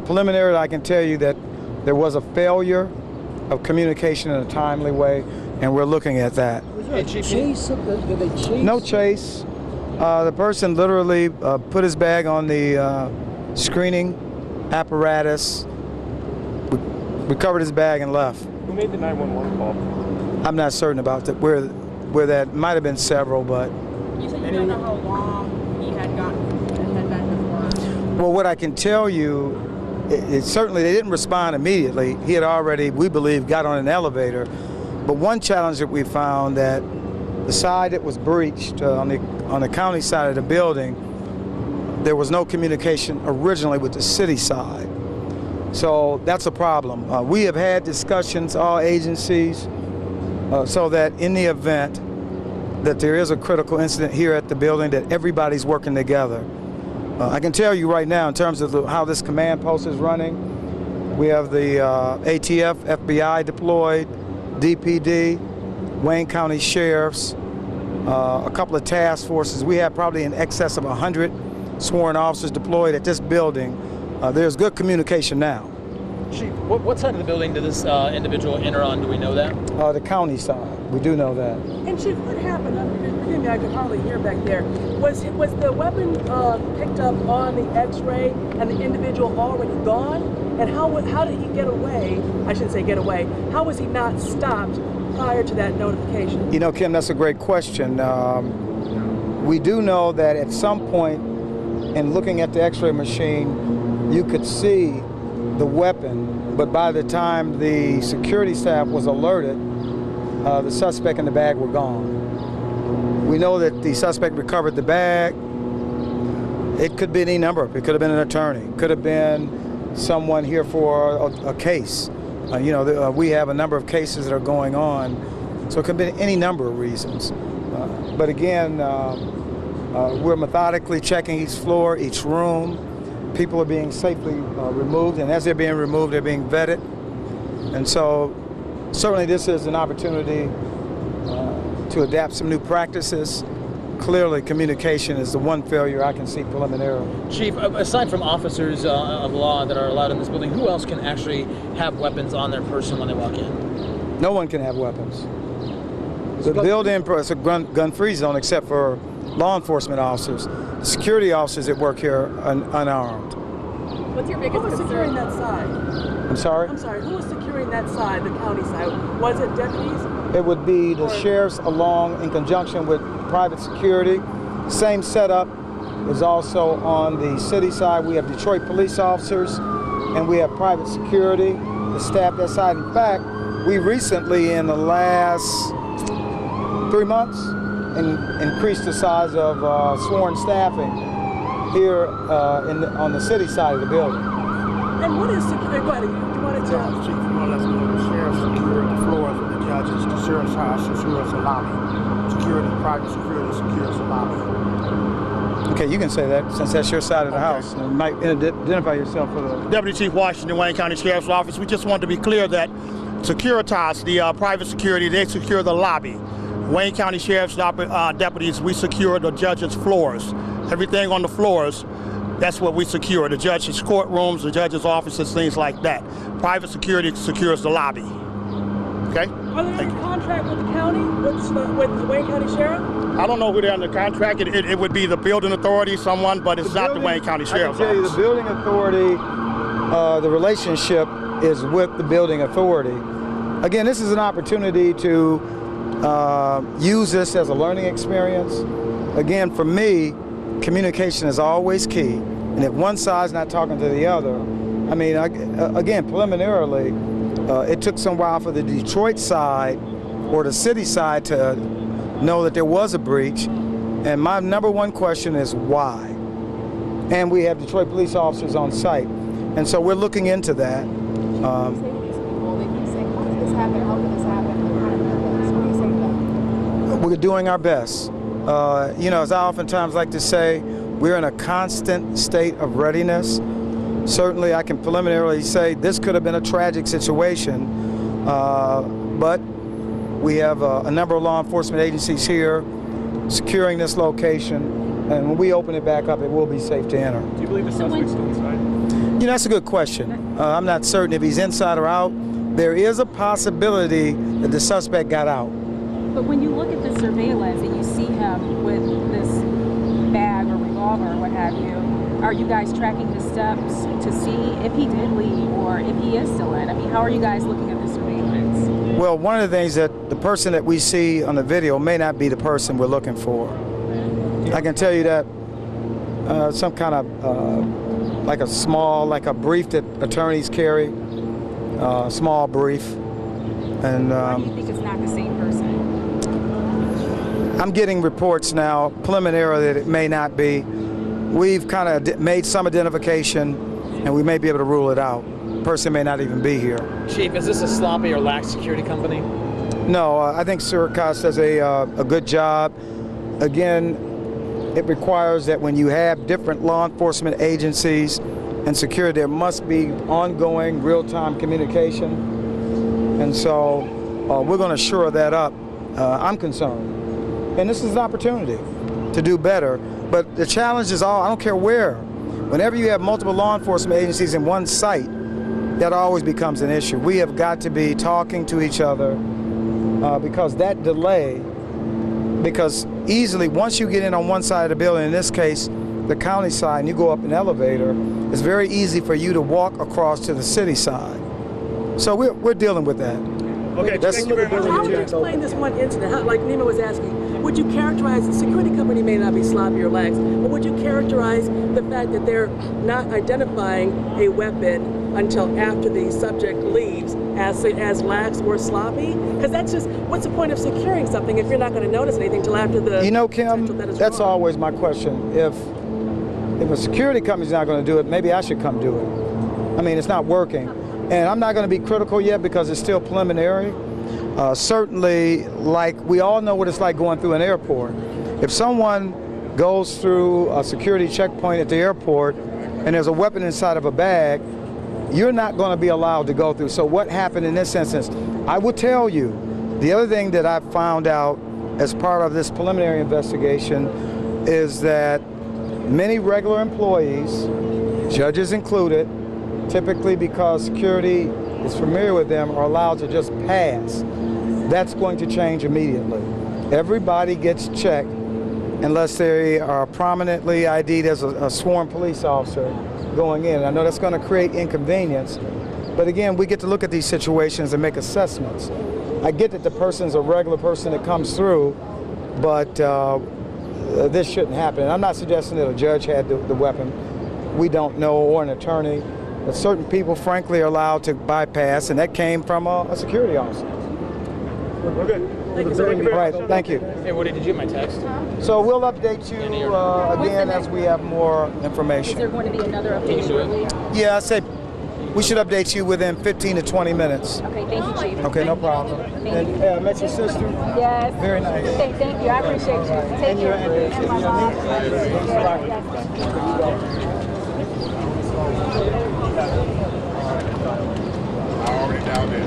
Preliminarily, I can tell you that there was a failure of communication in a timely way, and we're looking at that.
Was there a chase? Did they chase?
No chase. The person literally put his bag on the screening apparatus, recovered his bag, and left.
Who made the 911 call?
I'm not certain about that. Where that might have been several, but.
You said you don't know how long he had been before.
Well, what I can tell you, it certainly they didn't respond immediately. He had already, we believe, got on an elevator. But one challenge that we found that the side that was breached on the county side of the building, there was no communication originally with the city side. So that's a problem. We have had discussions, all agencies, so that in the event that there is a critical incident here at the building, that everybody's working together. I can tell you right now, in terms of how this command post is running, we have the ATF, FBI deployed, DPD, Wayne County Sheriffs, a couple of task forces. We have probably in excess of 100 sworn officers deployed at this building. There's good communication now.
Chief, what side of the building did this individual enter on? Do we know that?
The county side. We do know that.
And Chief, what happened? Forgive me, I could hardly hear back there. Was the weapon picked up on the X-ray and the individual already gone? And how did he get away? I shouldn't say get away. How was he not stopped prior to that notification?
You know, Kim, that's a great question. We do know that at some point in looking at the X-ray machine, you could see the weapon, but by the time the security staff was alerted, the suspect and the bag were gone. We know that the suspect recovered the bag. It could be any number. It could have been an attorney. It could have been someone here for a case. We have a number of cases that are going on, so it could be any number of reasons. But again, we're methodically checking each floor, each room. People are being safely removed, and as they're being removed, they're being vetted. And so certainly this is an opportunity to adapt some new practices. Clearly, communication is the one failure I can see preliminarily.
Chief, aside from officers of law that are allowed in this building, who else can actually have weapons on their person when they walk in? No
one can have weapons. The building is a gun-free zone except for law enforcement officers. Security officers that work here are unarmed.
What's your biggest concern? Who was securing that side?
I'm sorry?
I'm sorry, who was securing that side, the county side? Was it deputies?
It would be the sheriffs along in conjunction with private security. Same setup is also on the city side. We have Detroit police officers and we have private security to staff that side. In fact, we recently in the last 3 months increased the size of sworn staffing here on the city side of the building.
And what is security? Go ahead, you wanted to...
Chief, more or less, the sheriff secured the floors of the judges, the sheriff's house secures the lobby. Security, private security secures the lobby.
Okay, you can say that since that's your side of the house. You might identify yourself for the...
Deputy Chief Washington, Wayne County Sheriff's Office. We just wanted to be clear that Securitas, the private security, they secure the lobby. Wayne County Sheriff's deputies, we secure the judges' floors. Everything on the floors, that's what we secure. The judges' courtrooms, the judges' offices, things like that. Private security secures the lobby. Okay?
Are they under contract with the county, with the Wayne County Sheriff?
I don't know who they're under contract. It would be the building authority, someone, but it's not the Wayne County Sheriff's Office.
I can tell you the building authority, the relationship is with the building authority. Again, this is an opportunity to use this as a learning experience. Again, for me, communication is always key. And if one side's not talking to the other, I mean, again, preliminarily, it took some while for the Detroit side or the city side to know that there was a breach. And my number one question is why? And we have Detroit police officers on site. And so we're looking into that. We're doing our best. As I oftentimes like to say, we're in a constant state of readiness. Certainly, I can preliminarily say this could have been a tragic situation, but we have a number of law enforcement agencies here securing this location, And when we open it back up, it will be safe to enter.
Do you believe the suspect's still inside?
You know, that's a good question. I'm not certain if he's inside or out. There is a possibility that the suspect got out.
But when you look at the surveillance and you see him with this bag or revolver or what have you, are you guys tracking his steps to see if he did leave or if he is still in? I mean, how are you guys looking at the surveillance?
Well, one of the things that the person that we see on the video may not be the person we're looking for. I can tell you that some kind of like a brief that attorneys carry, small brief. And
why do you think it's not the same person?
I'm getting reports now, preliminary, that it may not be. We've kind of made some identification, and we may be able to rule it out. The person may not even be here.
Chief, is this a sloppy or lax security company?
No, I think Suricos does a good job. Again, it requires that when you have different law enforcement agencies and security, there must be ongoing real-time communication. And so we're going to shore that up. I'm concerned. And this is an opportunity to do better. But the challenge is I don't care where. Whenever you have multiple law enforcement agencies in one site, that always becomes an issue. We have got to be talking to each other because that delay, because easily once you get in on one side of the building, in this case, the county side, and you go up an elevator, it's very easy for you to walk across to the city side. So we're dealing with that.
Okay, thank you very much.
How would you explain this one incident? How, like Nima was asking, would you characterize the security company may not be sloppy or lax, but would you characterize the fact that they're not identifying a weapon until after the subject leaves as lax or sloppy? Because that's just, what's the point of securing something if you're not going to notice anything until after the...
You know, Kim, that's always my question. If a security company's not going to do it, maybe I should come do it. I mean, it's not working. And I'm not going to be critical yet because it's still preliminary. Certainly, like we all know what it's like going through an airport. If someone goes through a security checkpoint at the airport and there's a weapon inside of a bag, you're not going to be allowed to go through. So what happened in this instance? I will tell you, the other thing that I found out as part of this preliminary investigation is that many regular employees, judges included, typically because security is familiar with them, are allowed to just pass. That's going to change immediately. Everybody gets checked unless they are prominently ID'd as a sworn police officer going in. I know that's going to create inconvenience, but again, we get to look at these situations and make assessments. I get that the person's a regular person that comes through, but this shouldn't happen. And I'm not suggesting that a judge had the weapon. We don't know, or an attorney. But certain people, frankly, are allowed to bypass, and that came from a security officer.
We're good.
Thank you, sir.
Right, thank you.
Hey, Woody, did you get my text?
So we'll update you again as we have more information.
Is there going to be another update shortly?
Yeah, I say we should update you within 15 to 20 minutes.
Okay, thank you, Chief.
Okay, no problem. And I met your sister?
Yes.
Very nice.
Thank you. I appreciate you. Take care. And my mom.
Already down there.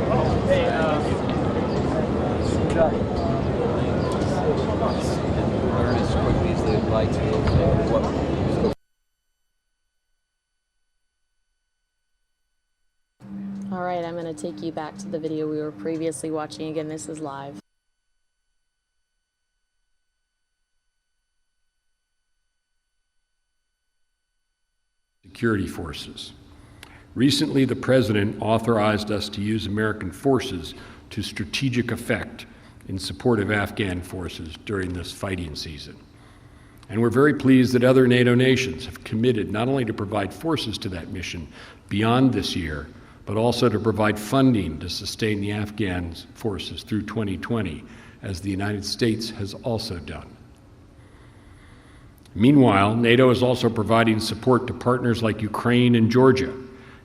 Learn as quickly as they'd like to.
All right, I'm going to take you back to the video we were previously watching. Again, this is live.
Security forces. Recently, the President authorized us to use American forces to strategic effect in support of Afghan forces during this fighting season. And we're very pleased that other NATO nations have committed not only to provide forces to that mission beyond this year, but also to provide funding to sustain the Afghan forces through 2020, as the United States has also done. Meanwhile, NATO is also providing support to partners like Ukraine and Georgia,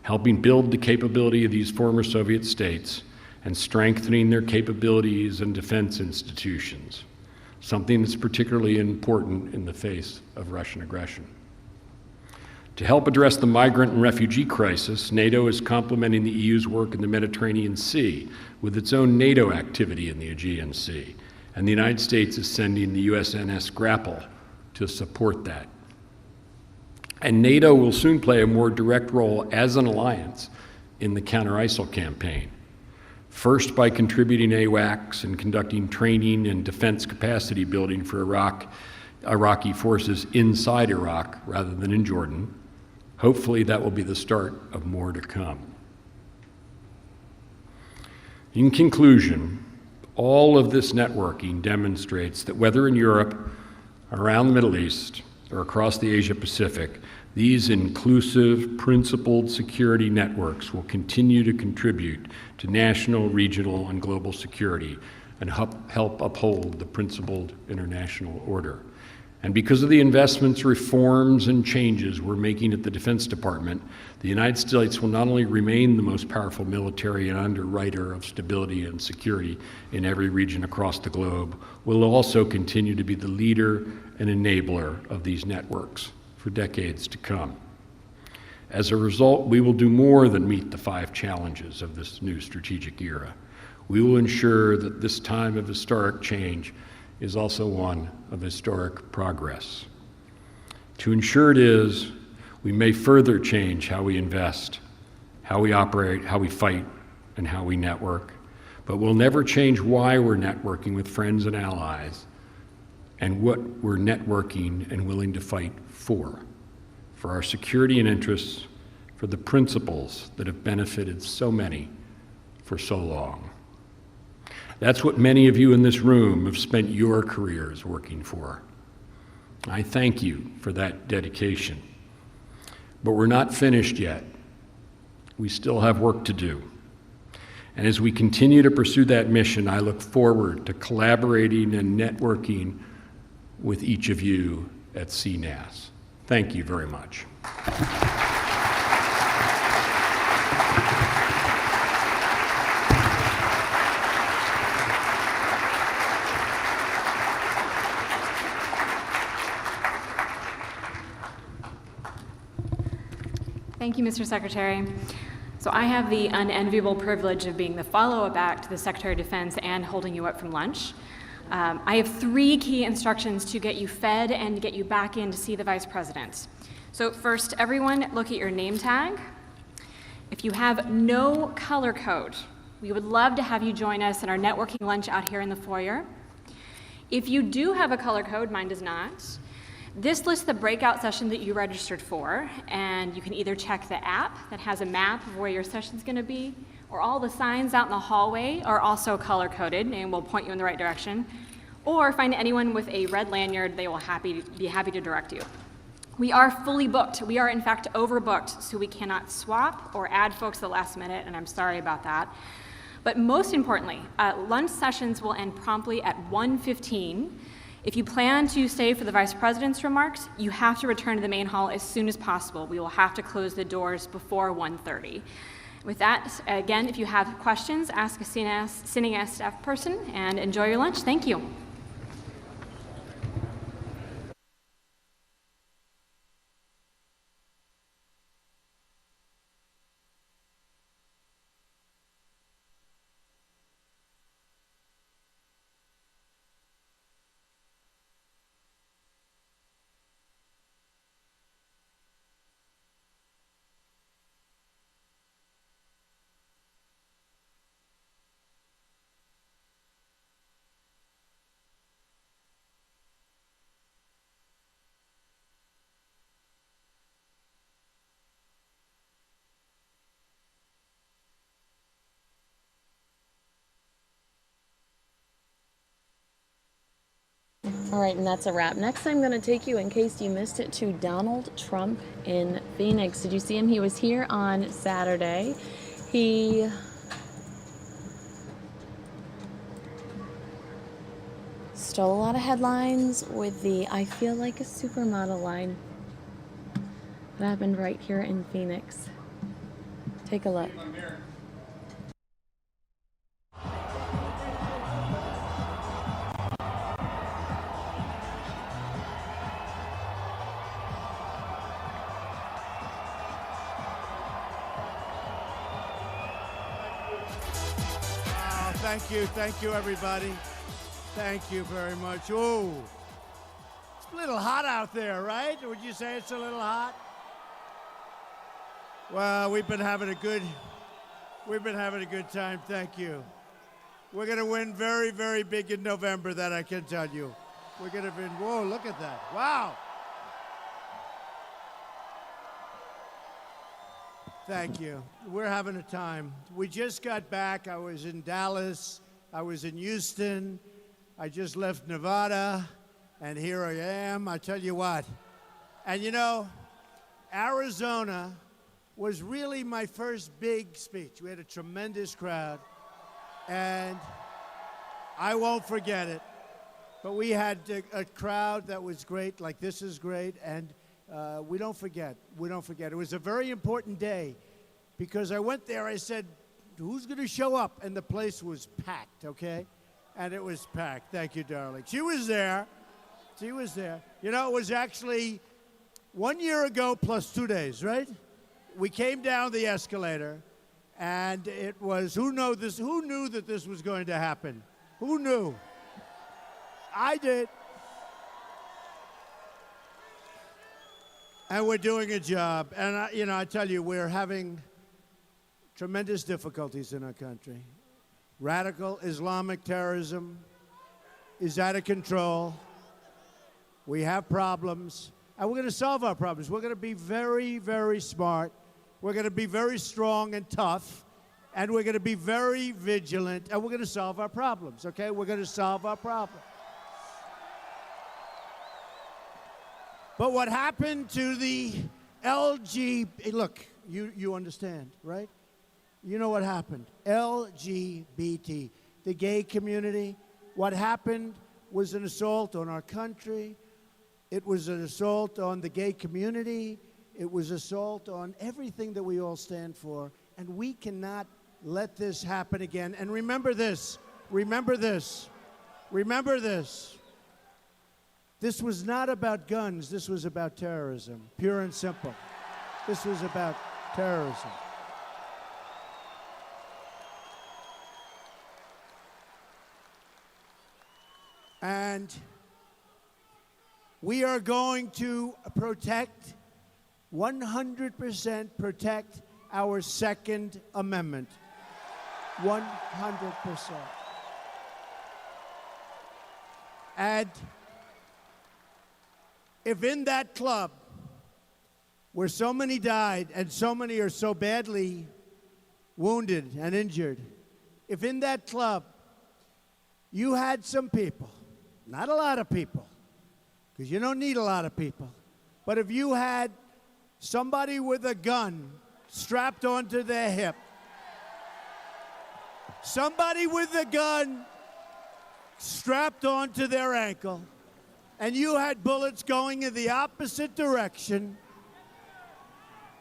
helping build the capability of these former Soviet states and strengthening their capabilities and defense institutions, something that's particularly important in the face of Russian aggression. To help address the migrant and refugee crisis, NATO is complementing the EU's work in the Mediterranean Sea with its own NATO activity in the Aegean Sea, and the United States is sending the USNS Grapple to support that. And NATO will soon play a more direct role as an alliance in the counter-ISIL campaign. First, by contributing AWACS and conducting training and defense capacity building for Iraqi forces inside Iraq rather than in Jordan. Hopefully that will be the start of more to come. In conclusion, all of this networking demonstrates that whether in Europe, around the Middle East, or across the Asia Pacific, these inclusive, principled security networks will continue to contribute to national, regional, and global security and help uphold the principled international order. And because of the investments, reforms, and changes we're making at the Defense Department, the United States will not only remain the most powerful military and underwriter of stability and security in every region across the globe, will also continue to be the leader and enabler of these networks for decades to come. As a result, we will do more than meet the 5 challenges of this new strategic era. We will ensure that this time of historic change is also one of historic progress. To ensure it is, we may further change how we invest, how we operate, how we fight, and how we network, but we'll never change why we're networking with friends and allies and what we're networking and willing to fight for our security and interests, for the principles that have benefited so many for so long. That's what many of you in this room have spent your careers working for. I thank you for that dedication. But we're not finished yet. We still have work to do. And as we continue to pursue that mission, I look forward to collaborating and networking with each of you at CNAS. Thank you very much.
Thank you, Mr. Secretary. So I have the unenviable privilege of being the follow-up act to the Secretary of Defense and holding you up from lunch. I have 3 key instructions to get you fed and get you back in to see the Vice President. So first, everyone look at your name tag. If you have no color code, we would love to have you join us in our networking lunch out here in the foyer. If you do have a color code, mine does not, this lists the breakout session that you registered for, and you can either check the app that has a map of where your session's gonna be, or all the signs out in the hallway are also color-coded and will point you in the right direction, or find anyone with a red lanyard, they will be happy to direct you. We are fully booked. We are in fact overbooked, so we cannot swap or add folks at the last minute, and I'm sorry about that. But most importantly, lunch sessions will end promptly at 1:15. If you plan to stay for the Vice President's remarks, you have to return to the main hall as soon as possible. We will have to close the doors before 1:30. With that, again, if you have questions, ask a CNAS staff person, and enjoy your lunch. Thank you.
All right, and that's a wrap. Next, I'm going to take you, in case you missed it, to Donald Trump in Phoenix. Did you see him? He was here on Saturday. He stole a lot of headlines with the "I feel like a supermodel" line. That happened right here in Phoenix. Take a look.
Thank you, everybody. Thank you very much. Oh,
little hot out there, right? Would you say it's a little hot? Well, we've been having a good time. Thank you. We're going to win very, very big in November, that I can tell you. We're going to win. Whoa, look at that. Wow. Thank you. We're having a time. We just got back. I was in Dallas. I was in Houston. I just left Nevada. And here I am. I tell you what. And you know, Arizona was really my first big speech. We had a tremendous crowd. And I won't forget it. But we had a crowd that was great, like this is great, and we don't forget. We don't forget. It was a very important day because I went there, I said, who's going to show up? And the place was packed, okay? And it was packed. Thank you, darling. She was there. She was there. You know, it was actually 1 year ago plus 2 days, right? We came down the escalator. And it was, who knew that this was going to happen? Who knew? I did. And we're doing a job. And, I tell you, we're having tremendous difficulties in our country. Radical Islamic terrorism is out of control. We have problems. And we're going to solve our problems. We're going to be very, very smart. We're going to be very strong and tough, and we're going to be very vigilant, and we're going to solve our problems, okay? We're going to solve our problems. But what happened to the look, you understand, right? You know what happened. LGBT, the gay community, what happened was an assault on our country. It was an assault on the gay community. It was assault on everything that we all stand for, and we cannot let this happen again. And remember this, remember this, remember this. This was not about guns, this was about terrorism, pure and simple. This was about terrorism. And we are going to protect 100% protect our Second Amendment. 100%. And if in that club where so many died and so many are so badly wounded and injured, if in that club you had some people, not a lot of people, because you don't need a lot of people, but if you had somebody with a gun strapped onto their hip, somebody with a gun strapped onto their ankle, and you had bullets going in the opposite direction,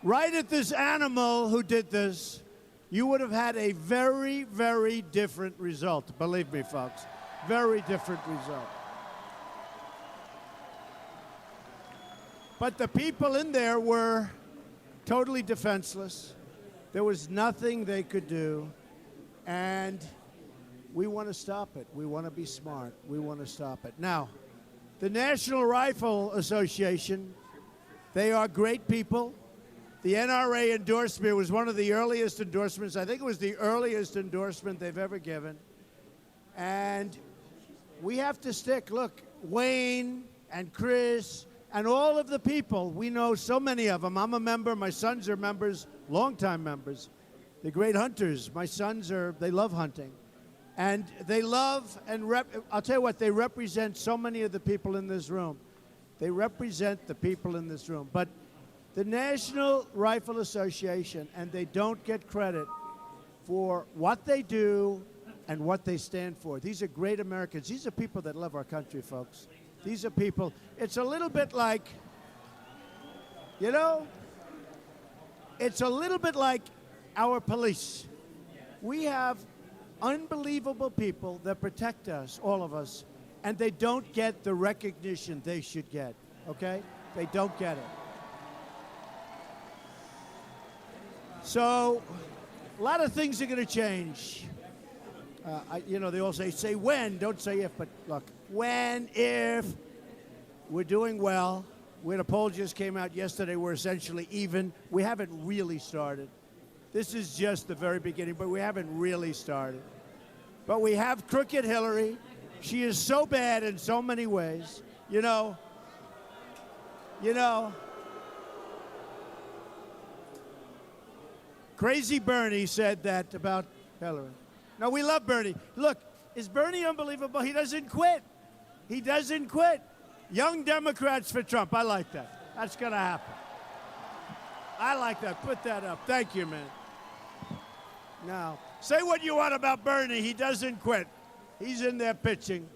right at this animal who did this, you would have had a very, very different result. Believe me, folks, very different result. But the people in there were totally defenseless. There was nothing they could do. And we want to stop it. We want to be smart. We want to stop it. Now, the National Rifle Association, they are great people. The NRA endorsement was one of the earliest endorsements. I think it was the earliest endorsement they've ever given. And we have to stick. Look, Wayne and Chris and all of the people, we know so many of them. I'm a member. My sons are members, longtime members. They're great hunters. My sons they love hunting. And they love and I'll tell you what, they represent so many of the people in this room. They represent the people in this room. But the National Rifle Association, and they don't get credit for what they do and what they stand for. These are great Americans. These are people that love our country, folks. These are people, it's a little bit like, it's a little bit like our police. We have unbelievable people that protect us, all of us, and they don't get the recognition they should get, okay? They don't get it. So, a lot of things are going to change. They all say when, don't say if, but look, when, if, We're doing well. When a poll just came out yesterday, we're essentially even. We haven't really started. This is just the very beginning, but we haven't really started. But we have Crooked Hillary. She is so bad in so many ways. You know, Crazy Bernie said that about Hillary. No, we love Bernie. Look, is Bernie unbelievable? He doesn't quit. He doesn't quit. Young Democrats for Trump. I like that. That's going to happen. I like that. Put that up. Thank you, man. Now, say what you want about Bernie. He doesn't quit. He's in there pitching.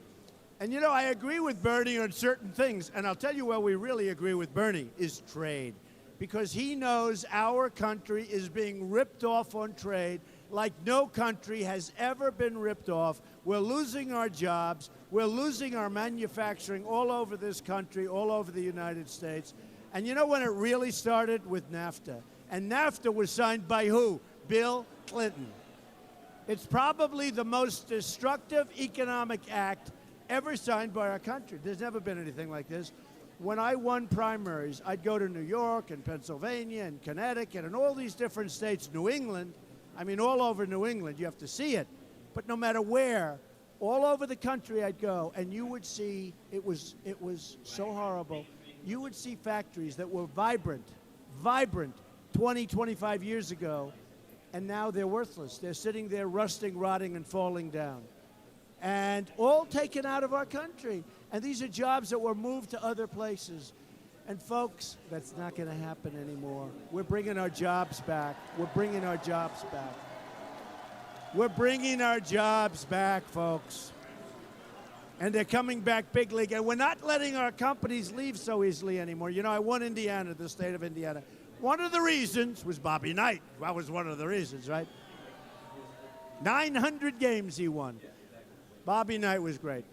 And, you know, I agree with Bernie on certain things. And I'll tell you where we really agree with Bernie is trade. Because he knows our country is being ripped off on trade like no country has ever been ripped off. We're losing our jobs. We're losing our manufacturing all over this country, all over the United States. And you know when it really started? With NAFTA. And NAFTA was signed by who? Bill Clinton. It's probably the most destructive economic act ever signed by our country. There's never been anything like this. When I won primaries, I'd go to New York and Pennsylvania and Connecticut and all these different states, New England. I mean, all over New England, you have to see it. But no matter where, all over the country I'd go, and you would see, it was so horrible. You would see factories that were vibrant 20, 25 years ago, and now they're worthless. They're sitting there rusting, rotting, and falling down. And all taken out of our country. And these are jobs that were moved to other places. And folks, that's not going to happen anymore. We're bringing our jobs back. We're bringing our jobs back. We're bringing our jobs back, folks. And they're coming back big league. And we're not letting our companies leave so easily anymore. You know, I won Indiana, the state of Indiana. One of the reasons was Bobby Knight. That was one of the reasons, right? 900 games he won. Bobby Knight was great,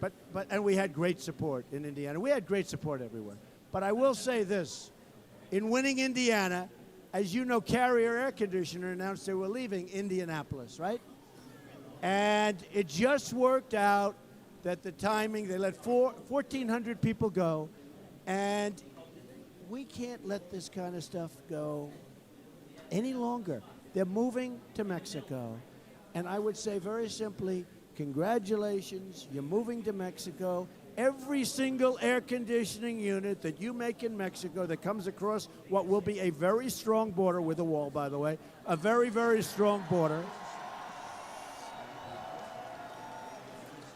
and we had great support in Indiana. We had great support everywhere. But I will say this, in winning Indiana, as you know, Carrier Air Conditioner announced they were leaving Indianapolis, right? And it just worked out that the timing, they let 1,400 people go, and we can't let this kind of stuff go any longer. They're moving to Mexico. And I would say very simply, congratulations, you're moving to Mexico. Every single air conditioning unit that you make in Mexico that comes across what will be a very strong border with a wall, by the way, a very, very strong border.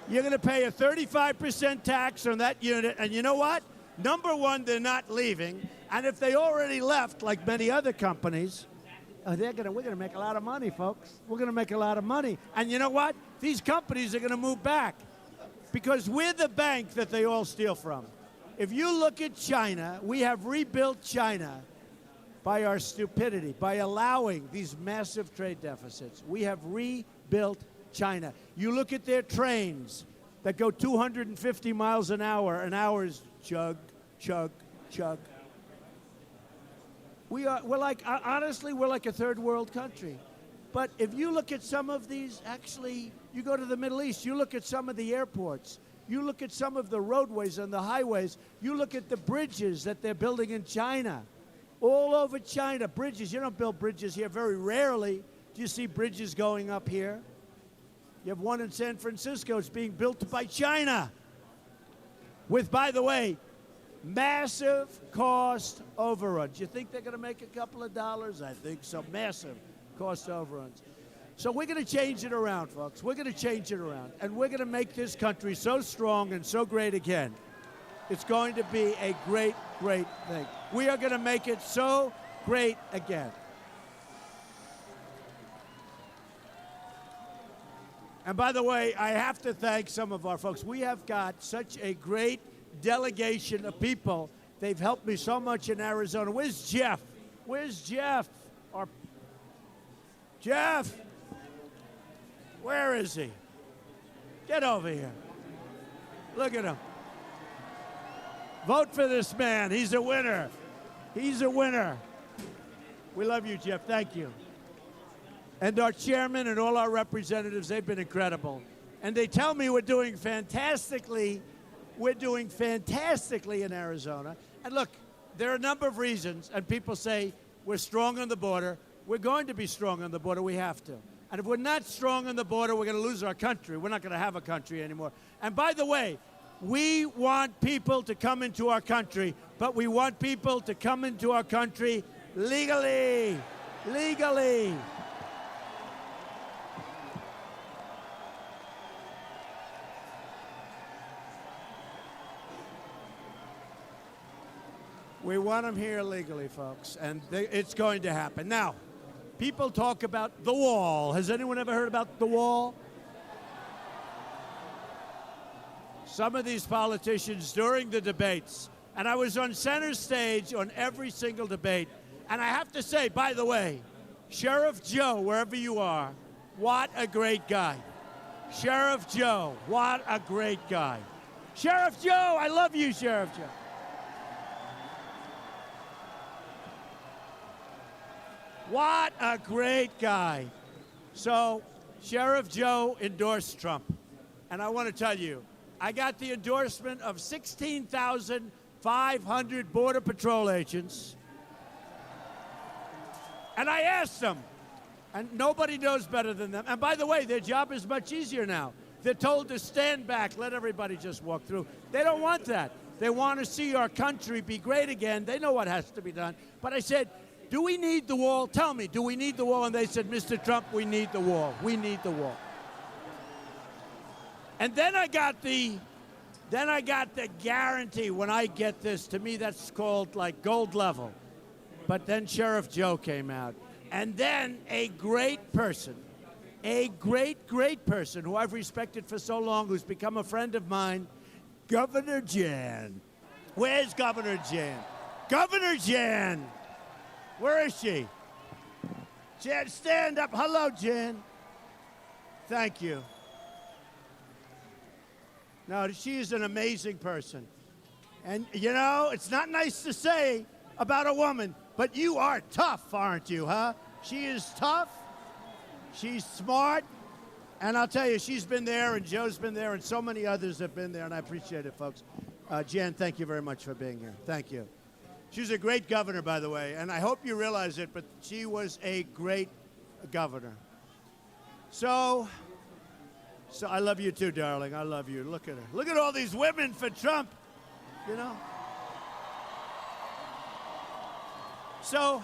You're going to pay a 35% tax on that unit. And you know what? Number one, they're not leaving. And if they already left, like many other companies, we're going to make a lot of money, folks. We're going to make a lot of money. And you know what? These companies are going to move back because we're the bank that they all steal from. If you look at China, we have rebuilt China by our stupidity, by allowing these massive trade deficits. We have rebuilt China. You look at their trains that go 250 miles an hour is chug, chug, chug. Honestly, we're like a third world country. But if you look at some of these, actually, you go to the Middle East, you look at some of the airports, you look at some of the roadways and the highways, you look at the bridges that they're building in China. All over China, bridges. You don't build bridges here. Very rarely do you see bridges going up here. You have one in San Francisco. It's being built by China. With, by the way, massive cost overruns. You think they're going to make a couple of dollars? I think so. Massive cost overruns. So we're going to change it around, folks. We're going to change it around. And we're going to make this country so strong and so great again. It's going to be a great, great thing. We are going to make it so great again. And by the way, I have to thank some of our folks. We have got such a great delegation of people. They've helped me so much in Arizona. Where's Jeff? Where's Jeff? Jeff? Where is he? Get over here. Look at him. Vote for this man. He's a winner. He's a winner. We love you, Jeff. Thank you. And our chairman and all our representatives, they've been incredible. And they tell me we're doing fantastically We're doing fantastically in Arizona. And look, there are a number of reasons, and people say we're strong on the border. We're going to be strong on the border. We have to. And if we're not strong on the border, we're going to lose our country. We're not going to have a country anymore. And by the way, we want people to come into our country, but we want people to come into our country legally. Legally. We want them here legally, folks, and it's going to happen. Now, people talk about the wall. Has anyone ever heard about the wall? Some of these politicians during the debates, and I was on center stage on every single debate, and I have to say, by the way, Sheriff Joe, wherever you are, what a great guy. Sheriff Joe, what a great guy. Sheriff Joe, I love you, Sheriff Joe. What a great guy. So, Sheriff Joe endorsed Trump. And I want to tell you, I got the endorsement of 16,500 Border Patrol agents. And I asked them, and nobody knows better than them. And by the way, their job is much easier now. They're told to stand back, let everybody just walk through. They don't want that. They want to see our country be great again. They know what has to be done. But I said, do we need the wall? Tell me, do we need the wall? And they said, Mr. Trump, we need the wall. We need the wall. And then I got the guarantee when I get this. To me, that's called like gold level. But then Sheriff Joe came out. And then a great person, a great, great person who I've respected for so long, who's become a friend of mine, Governor Jan. Where's Governor Jan? Governor Jan! Where is she? Jan, stand up. Hello, Jan. Thank you. No, she is an amazing person. And, you know, it's not nice to say about a woman, but you are tough, aren't you, huh? She is tough. She's smart. And I'll tell you, she's been there, and Joe's been there, and so many others have been there, and I appreciate it, folks. Jan, thank you very much for being here. Thank you. She was a great governor, by the way, and I hope you realize it, but she was a great governor. So I love you too, darling. I love you. Look at her. Look at all these women for Trump, you know? So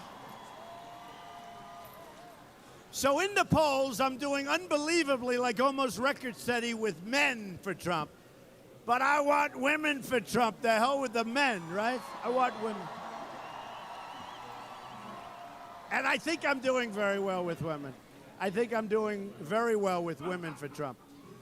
in the polls, I'm doing unbelievably, like almost record steady with men for Trump. But I want women for Trump. The hell with the men, right? I want women. And I think I'm doing very well with women. I think I'm doing very well with women for Trump.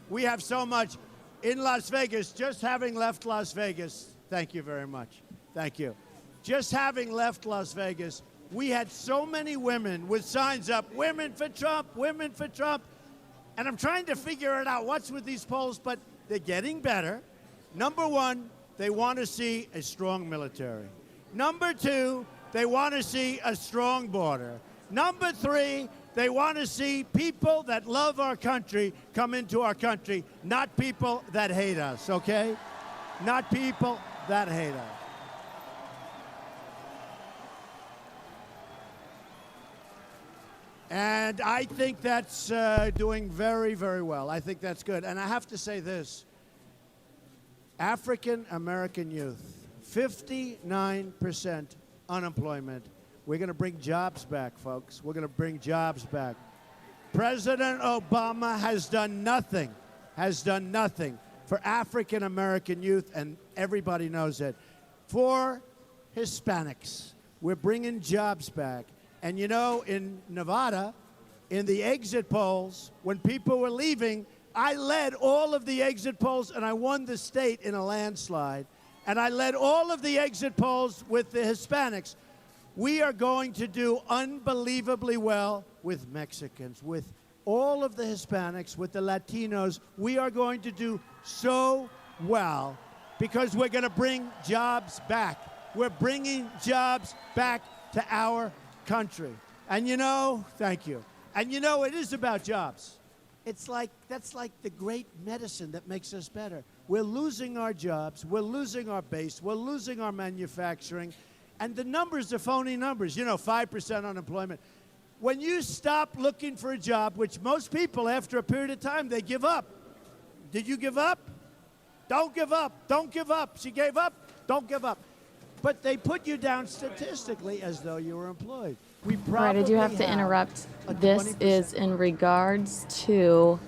We have so much in Las Vegas, just having left Las Vegas. Thank you very much. Thank you. Just having left Las Vegas, we had so many women with signs up, women for Trump, women for Trump. And I'm trying to figure it out, what's with these polls, but they're getting better. Number one, they want to see a strong military. Number two, they want to see a strong border. Number three, they want to see people that love our country come into our country, not people that hate us, okay? Not people that hate us. And I think that's doing very, very well. I think that's good. And I have to say this. African American youth, 59% unemployment. We're going to bring jobs back, folks. We're going to bring jobs back. President Obama has done nothing for African American youth, and everybody knows it. For Hispanics, we're bringing jobs back. And you know, in Nevada, in the exit polls, when people were leaving, I led all of the exit polls, and I won the state in a landslide. And I led all of the exit polls with the Hispanics. We are going to do unbelievably well with Mexicans, with all of the Hispanics, with the Latinos. We are going to do so well because we're going to bring jobs back. We're bringing jobs back to our country. And you know, thank you. And you know, it is about jobs. That's like the great medicine that makes us better. we're losing our jobs, we're losing our base, we're losing our manufacturing, and the numbers are phony numbers. You know, 5% unemployment. When you stop looking for a job, which most people, after a period of time, they give up. Did you give up? Don't give up. Don't give up. She gave up. Don't give up. But they put you down statistically as though you were employed. We
All right, I do have to interrupt. This is in regards to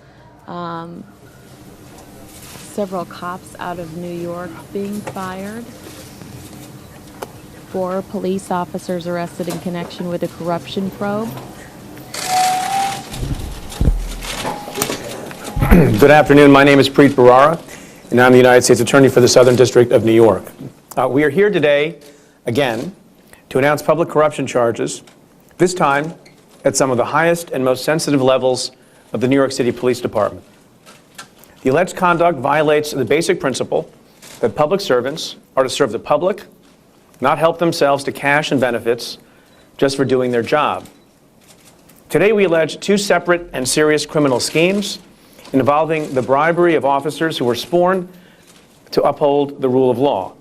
several cops out of New York being fired. 4 police officers arrested in connection with a corruption probe.
Good afternoon. My name is Preet Bharara, and I'm the United States Attorney for the Southern District of New York. We are here today, again, to announce public corruption charges, this time at some of the highest and most sensitive levels of the New York City Police Department. The alleged conduct violates the basic principle that public servants are to serve the public, not help themselves to cash and benefits just for doing their job. Today we allege 2 separate and serious criminal schemes involving the bribery of officers who were sworn to uphold the rule of law.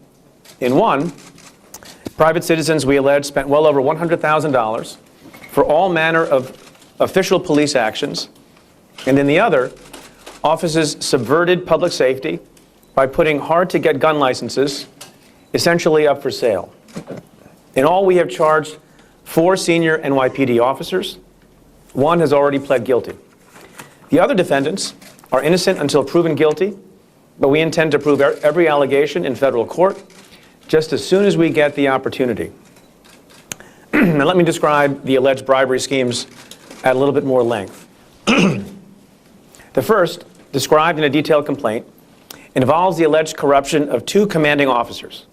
In one, private citizens, we allege, spent well over $100,000 for all manner of official police actions, and in the other, officers subverted public safety by putting hard-to-get gun licenses essentially up for sale. In all, we have charged 4 senior NYPD officers. 1 has already pled guilty. The other defendants are innocent until proven guilty, but we intend to prove every allegation in federal court just as soon as we get the opportunity. Now let me describe the alleged bribery schemes at a little bit more length. The first, described in a detailed complaint, involves the alleged corruption of 2 commanding officers.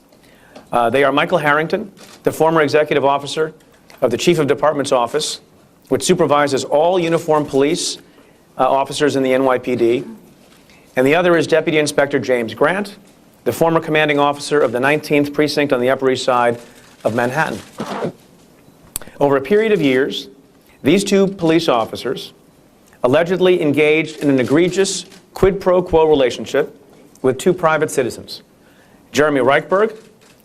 They are Michael Harrington, the former executive officer of the Chief of Department's office, which supervises all uniformed police officers in the NYPD, and the other is Deputy Inspector James Grant, the former commanding officer of the 19th Precinct on the Upper East Side of Manhattan. Over a period of years, these 2 police officers allegedly engaged in an egregious quid pro quo relationship with 2 private citizens, Jeremy Reichberg,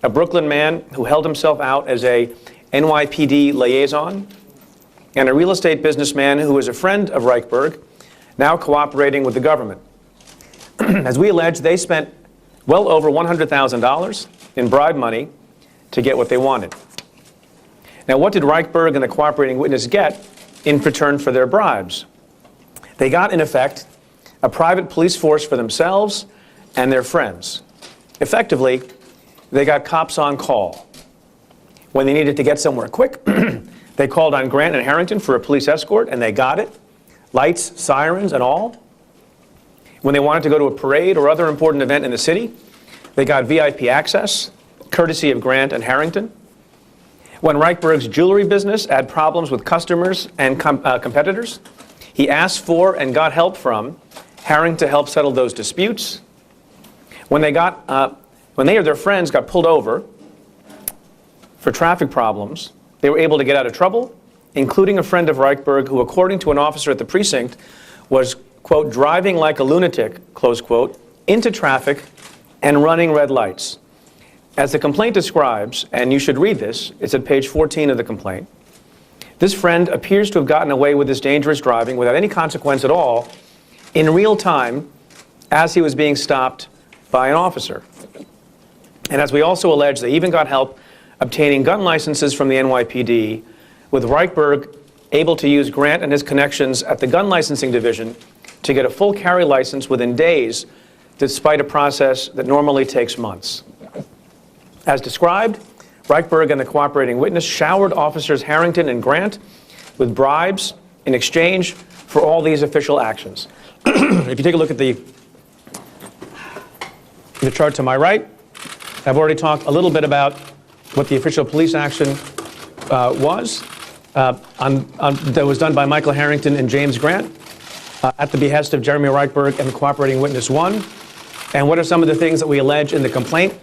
a Brooklyn man who held himself out as a NYPD liaison, and a real estate businessman who is a friend of Reichberg, now cooperating with the government. As we allege, they spent well over $100,000 in bribe money to get what they wanted. Now, what did Reichberg and the cooperating witness get in return for their bribes? They got, in effect, a private police force for themselves and their friends. Effectively, they got cops on call. When they needed to get somewhere quick, they called on Grant and Harrington for a police escort, and they got it. Lights, sirens, and all. When they wanted to go to a parade or other important event in the city, they got VIP access, courtesy of Grant and Harrington. When Reichberg's jewelry business had problems with customers and competitors, he asked for and got help from Harrington to help settle those disputes. When they or their friends got pulled over for traffic problems, they were able to get out of trouble, including a friend of Reichberg who, according to an officer at the precinct, was, quote, driving like a lunatic, close quote, into traffic and running red lights. As the complaint describes, and you should read this, it's at page 14 of the complaint, this friend appears to have gotten away with this dangerous driving without any consequence at all in real time as he was being stopped by an officer. And as we also allege, they even got help obtaining gun licenses from the NYPD, with Reichberg able to use Grant and his connections at the gun licensing division to get a full carry license within days, despite a process that normally takes months. As described, Reichberg and the cooperating witness showered officers Harrington and Grant with bribes in exchange for all these official actions. If you take a look at the chart to my right, I've already talked a little bit about what the official police action was that was done by Michael Harrington and James Grant at the behest of Jeremy Reichberg and the cooperating witness 1. And what are some of the things that we allege in the complaint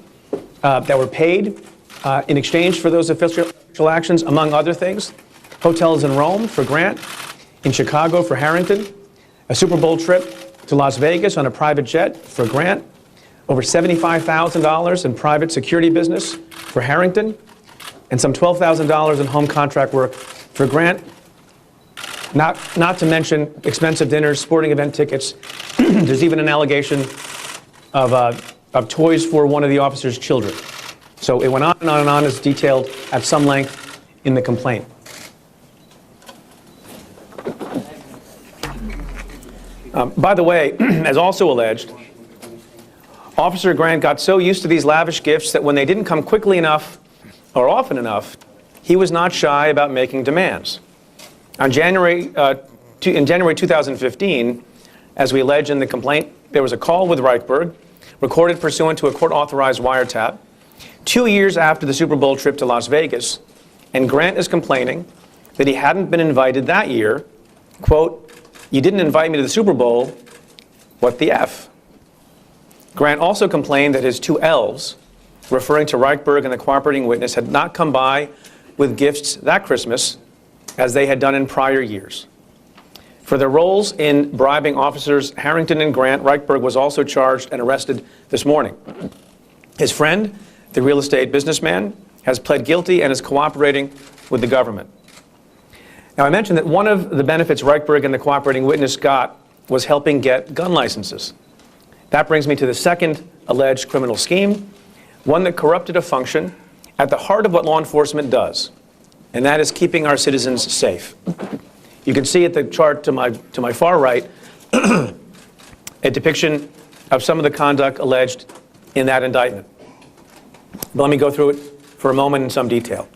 that were paid in exchange for those official actions, among other things? Hotels in Rome for Grant, in Chicago for Harrington, a Super Bowl trip to Las Vegas on a private jet for Grant, over $75,000 in private security business for Harrington, and some $12,000 in home contract work for Grant, not to mention expensive dinners, sporting event tickets. There's even an allegation of toys for one of the officer's children. So it went on and on and on, as detailed at some length in the complaint. By the way, as also alleged, Officer Grant got so used to these lavish gifts that when they didn't come quickly enough or often enough, he was not shy about making demands. In January 2015, as we allege in the complaint, there was a call with Reichberg, recorded pursuant to a court-authorized wiretap, 2 years after the Super Bowl trip to Las Vegas, and Grant is complaining that he hadn't been invited that year. Quote, "You didn't invite me to the Super Bowl, what the F?" Grant also complained that his two elves, referring to Reichberg and the cooperating witness, had not come by with gifts that Christmas as they had done in prior years. For their roles in bribing officers Harrington and Grant, Reichberg was also charged and arrested this morning. His friend, the real estate businessman, has pled guilty and is cooperating with the government. Now, I mentioned that one of the benefits Reichberg and the cooperating witness got was helping get gun licenses. That brings me to the second alleged criminal scheme, one that corrupted a function at the heart of what law enforcement does, and that is keeping our citizens safe. You can see at the chart to my far right a depiction of some of the conduct alleged in that indictment. But let me go through it for a moment in some detail.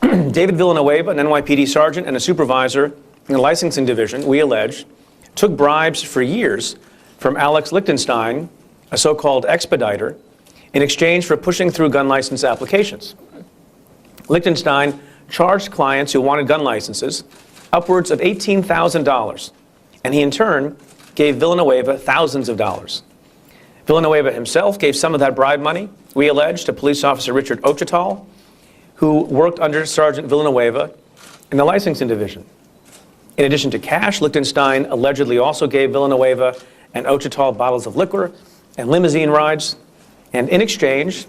David Villanueva, an NYPD sergeant and a supervisor in the licensing division, we allege, took bribes for years from Alex Lichtenstein, a so-called expediter, in exchange for pushing through gun license applications. Lichtenstein charged clients who wanted gun licenses upwards of $18,000, and he in turn gave Villanueva thousands of dollars. Villanueva himself gave some of that bribe money, we allege, to police officer Richard Ochetal, who worked under Sergeant Villanueva in the licensing division. In addition to cash, Lichtenstein allegedly also gave Villanueva and Ochetal bottles of liquor and limousine rides, and in exchange,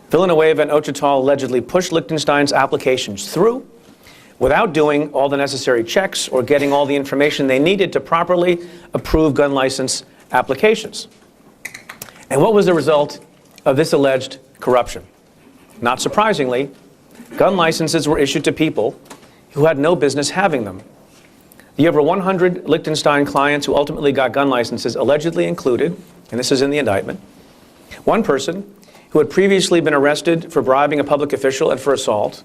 Villanueva and Ochetal allegedly pushed Lichtenstein's applications through without doing all the necessary checks or getting all the information they needed to properly approve gun license applications. And what was the result of this alleged corruption? Not surprisingly, gun licenses were issued to people who had no business having them. The over 100 Lichtenstein clients who ultimately got gun licenses allegedly included, and this is in the indictment, one person who had previously been arrested for bribing a public official and for assault,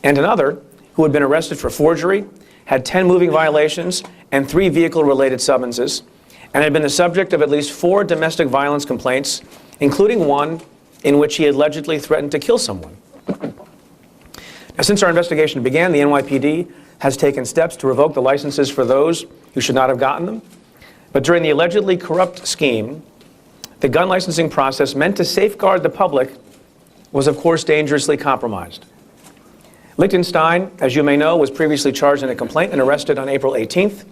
and another who had been arrested for forgery, had 10 moving violations and 3 vehicle-related summonses, and had been the subject of at least 4 domestic violence complaints, including one in which he allegedly threatened to kill someone. Now, since our investigation began, the NYPD has taken steps to revoke the licenses for those who should not have gotten them. But during the allegedly corrupt scheme, the gun licensing process meant to safeguard the public was, of course, dangerously compromised. Lichtenstein, as you may know, was previously charged in a complaint and arrested on April 18th.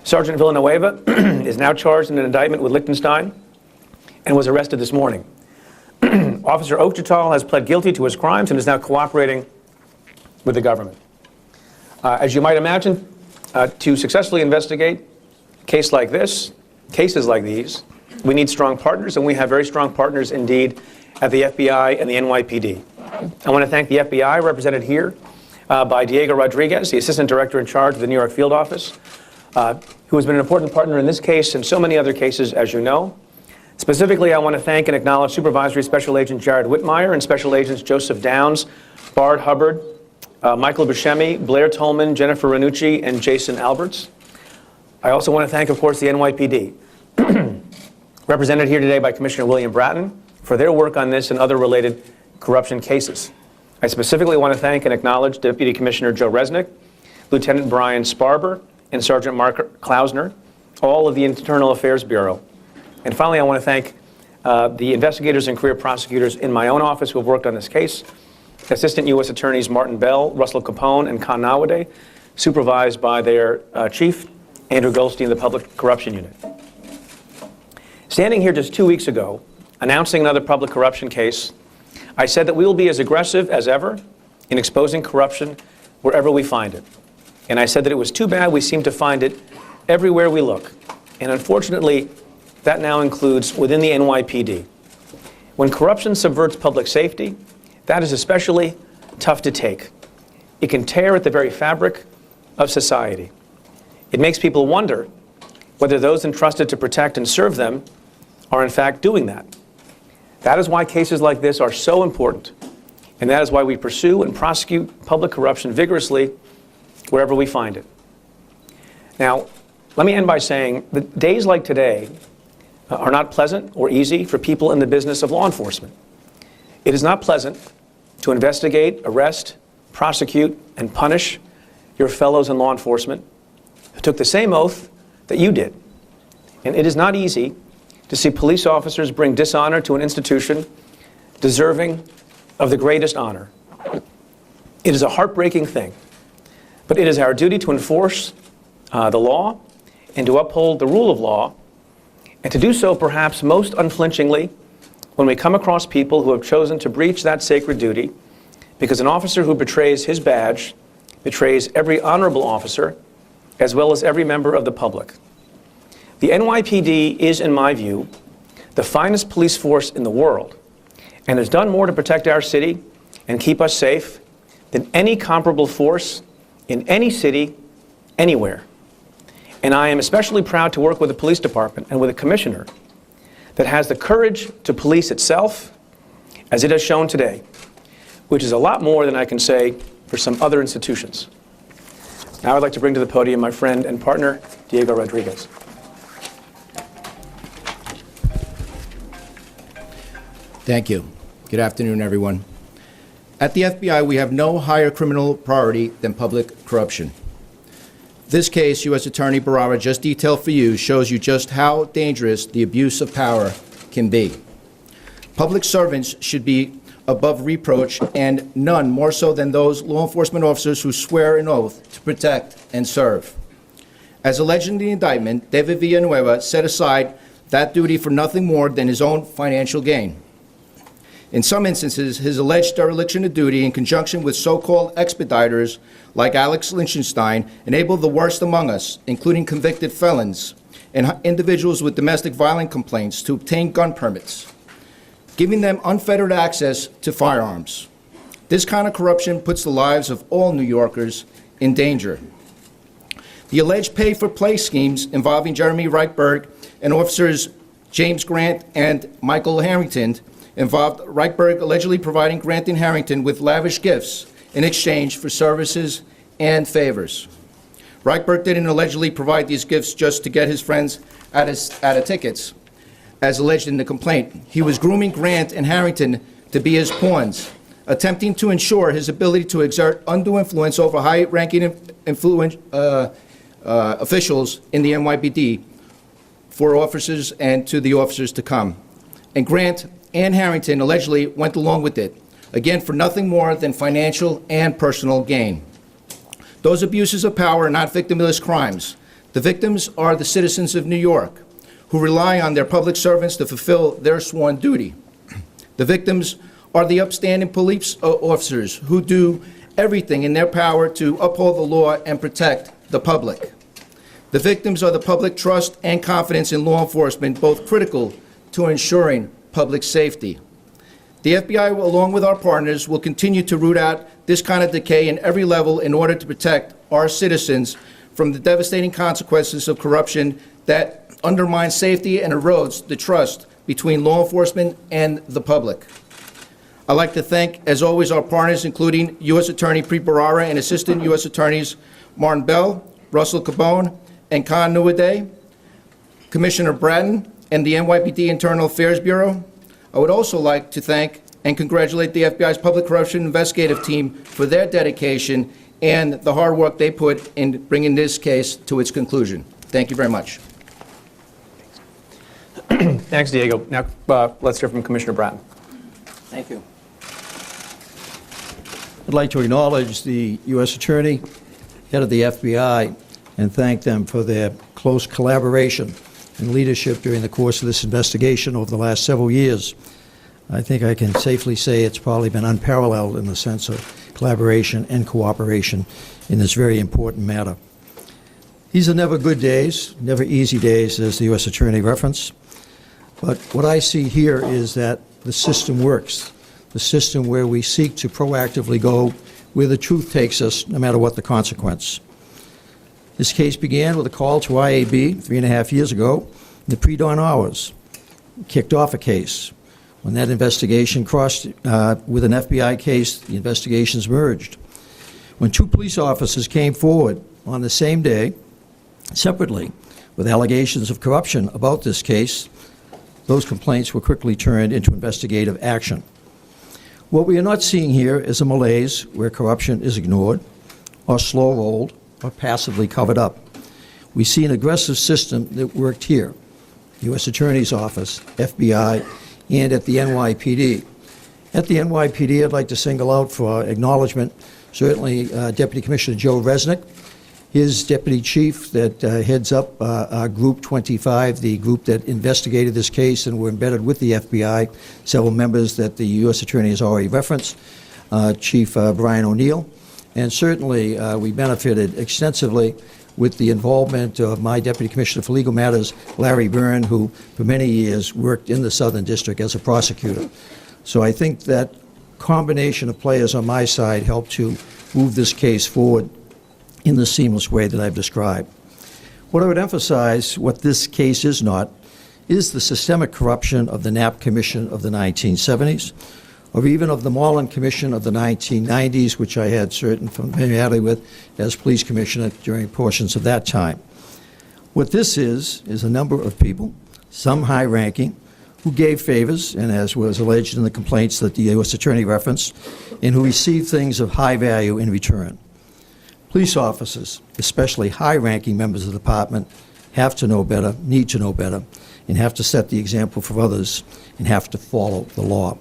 Sergeant Villanueva is now charged in an indictment with Lichtenstein and was arrested this morning. Officer Ochetal has pled guilty to his crimes and is now cooperating with the government. As you might imagine, to successfully investigate a case like this, cases like these, we need strong partners, and we have very strong partners indeed at the FBI and the NYPD. I want to thank the FBI, represented here by Diego Rodriguez, the Assistant Director in charge of the New York Field Office, who has been an important partner in this case and so many other cases, as you know. Specifically, I want to thank and acknowledge Supervisory Special Agent Jared Whitmire and Special Agents Joseph Downs, Bard Hubbard, Michael Buscemi, Blair Tolman, Jennifer Ranucci, and Jason Alberts. I also want to thank, of course, the NYPD, represented here today by Commissioner William Bratton, for their work on this and other related corruption cases. I specifically want to thank and acknowledge Deputy Commissioner Joe Resnick, Lieutenant Brian Sparber, and Sergeant Mark Klausner, all of the Internal Affairs Bureau. And finally, I want to thank the investigators and career prosecutors in my own office who have worked on this case, Assistant U.S. Attorneys Martin Bell, Russell Capone, and Con Nawade, supervised by their chief, Andrew Goldstein, of the Public Corruption Unit. Standing here just 2 weeks ago, announcing another public corruption case, I said that we will be as aggressive as ever in exposing corruption wherever we find it. And I said that it was too bad we seem to find it everywhere we look. And unfortunately, that now includes within the NYPD. When corruption subverts public safety, that is especially tough to take. It can tear at the very fabric of society. It makes people wonder whether those entrusted to protect and serve them are in fact doing that. That is why cases like this are so important, and that is why we pursue and prosecute public corruption vigorously wherever we find it. Now, let me end by saying that days like today are not pleasant or easy for people in the business of law enforcement. It is not pleasant to investigate, arrest, prosecute, and punish your fellows in law enforcement who took the same oath that you did. And it is not easy to see police officers bring dishonor to an institution deserving of the greatest honor. It is a heartbreaking thing, but it is our duty to enforce the law and to uphold the rule of law, and to do so perhaps most unflinchingly when we come across people who have chosen to breach that sacred duty, because an officer who betrays his badge betrays every honorable officer as well as every member of the public. The NYPD is, in my view, the finest police force in the world and has done more to protect our city and keep us safe than any comparable force in any city, anywhere. And I am especially proud to work with a police department and with a commissioner that has the courage to police itself, as it has shown today, which is a lot more than I can say for some other institutions. Now I'd like to bring to the podium my friend and partner, Diego Rodriguez.
Thank you. Good afternoon, everyone. At the FBI, we have no higher criminal priority than public corruption. This case, U.S. Attorney Barara just detailed for you, shows you just how dangerous the abuse of power can be. Public servants should be above reproach, and none more so than those law enforcement officers who swear an oath to protect and serve. As alleged in the indictment, David Villanueva set aside that duty for nothing more than his own financial gain. In some instances, his alleged dereliction of duty in conjunction with so-called expediters like Alex Lichtenstein enabled the worst among us, including convicted felons and individuals with domestic violence complaints, to obtain gun permits, giving them unfettered access to firearms. This kind of corruption puts the lives of all New Yorkers in danger. The alleged pay-for-play schemes involving Jeremy Reichberg and officers James Grant and Michael Harrington involved Reichberg allegedly providing Grant and Harrington with lavish gifts in exchange for services and favors. Reichberg didn't allegedly provide these gifts just to get his friends out of tickets, as alleged in the complaint. He was grooming Grant and Harrington to be his pawns, attempting to ensure his ability to exert undue influence over high-ranking officials in the NYPD for officers and to the officers to come. And Grant and Harrington allegedly went along with it, again for nothing more than financial and personal gain. Those abuses of power are not victimless crimes. The victims are the citizens of New York, who rely on their public servants to fulfill their sworn duty. The victims are the upstanding police officers who do everything in their power to uphold the law and protect the public. The victims are the public trust and confidence in law enforcement, both critical to ensuring public safety. The FBI, along with our partners, will continue to root out this kind of decay in every level in order to protect our citizens from the devastating consequences of corruption that undermines safety and erodes the trust between law enforcement and the public. I'd like to thank, as always, our partners, including U.S. Attorney Preet Bharara and Assistant U.S. Attorneys Martin Bell, Russell Cabone, and Khan Nuaday, Commissioner Bratton, and the NYPD Internal Affairs Bureau. I would also like to thank and congratulate the FBI's Public Corruption Investigative Team for their dedication and the hard work they put in bringing this case to its conclusion. Thank you very much.
Thanks, Diego. Now, let's hear from Commissioner Bratton.
Thank you. I'd like to acknowledge the U.S. Attorney, head of the FBI, and thank them for their close collaboration and leadership during the course of this investigation over the last several years. I think I can safely say it's probably been unparalleled in the sense of collaboration and cooperation in this very important matter. These are never good days, never easy days, as the U.S. Attorney referenced. But what I see here is that the system works, the system where we seek to proactively go where the truth takes us, no matter what the consequence. This case began with a call to IAB 3.5 years ago in the pre-dawn hours. Kicked off a case. When that investigation crossed with an FBI case, the investigations merged. When 2 police officers came forward on the same day, separately, with allegations of corruption about this case, those complaints were quickly turned into investigative action. What we are not seeing here is a malaise where corruption is ignored, or slow-rolled, or passively covered up. We see an aggressive system that worked here, U.S. Attorney's Office, FBI, and at the NYPD. At the NYPD, I'd like to single out for acknowledgement, certainly Deputy Commissioner Joe Resnick, his deputy chief that heads up Group 25, the group that investigated this case and were embedded with the FBI, several members that the U.S. Attorney has already referenced, Chief Brian O'Neill, and certainly we benefited extensively with the involvement of my Deputy Commissioner for Legal Matters, Larry Byrne, who for many years worked in the Southern District as a prosecutor. So I think that combination of players on my side helped to move this case forward in the seamless way that I've described. What I would emphasize, what this case is not, is the systemic corruption of the Knapp Commission of the 1970s, or even of the Marlin Commission of the 1990s, which I had certain familiarity with as police commissioner during portions of that time. What this is a number of people, some high-ranking, who gave favors, and as was alleged in the complaints that the U.S. Attorney referenced, and who received things of high value in return. Police officers, especially high-ranking members of the department, have to know better, need to know better, and have to set the example for others, and have to follow the law.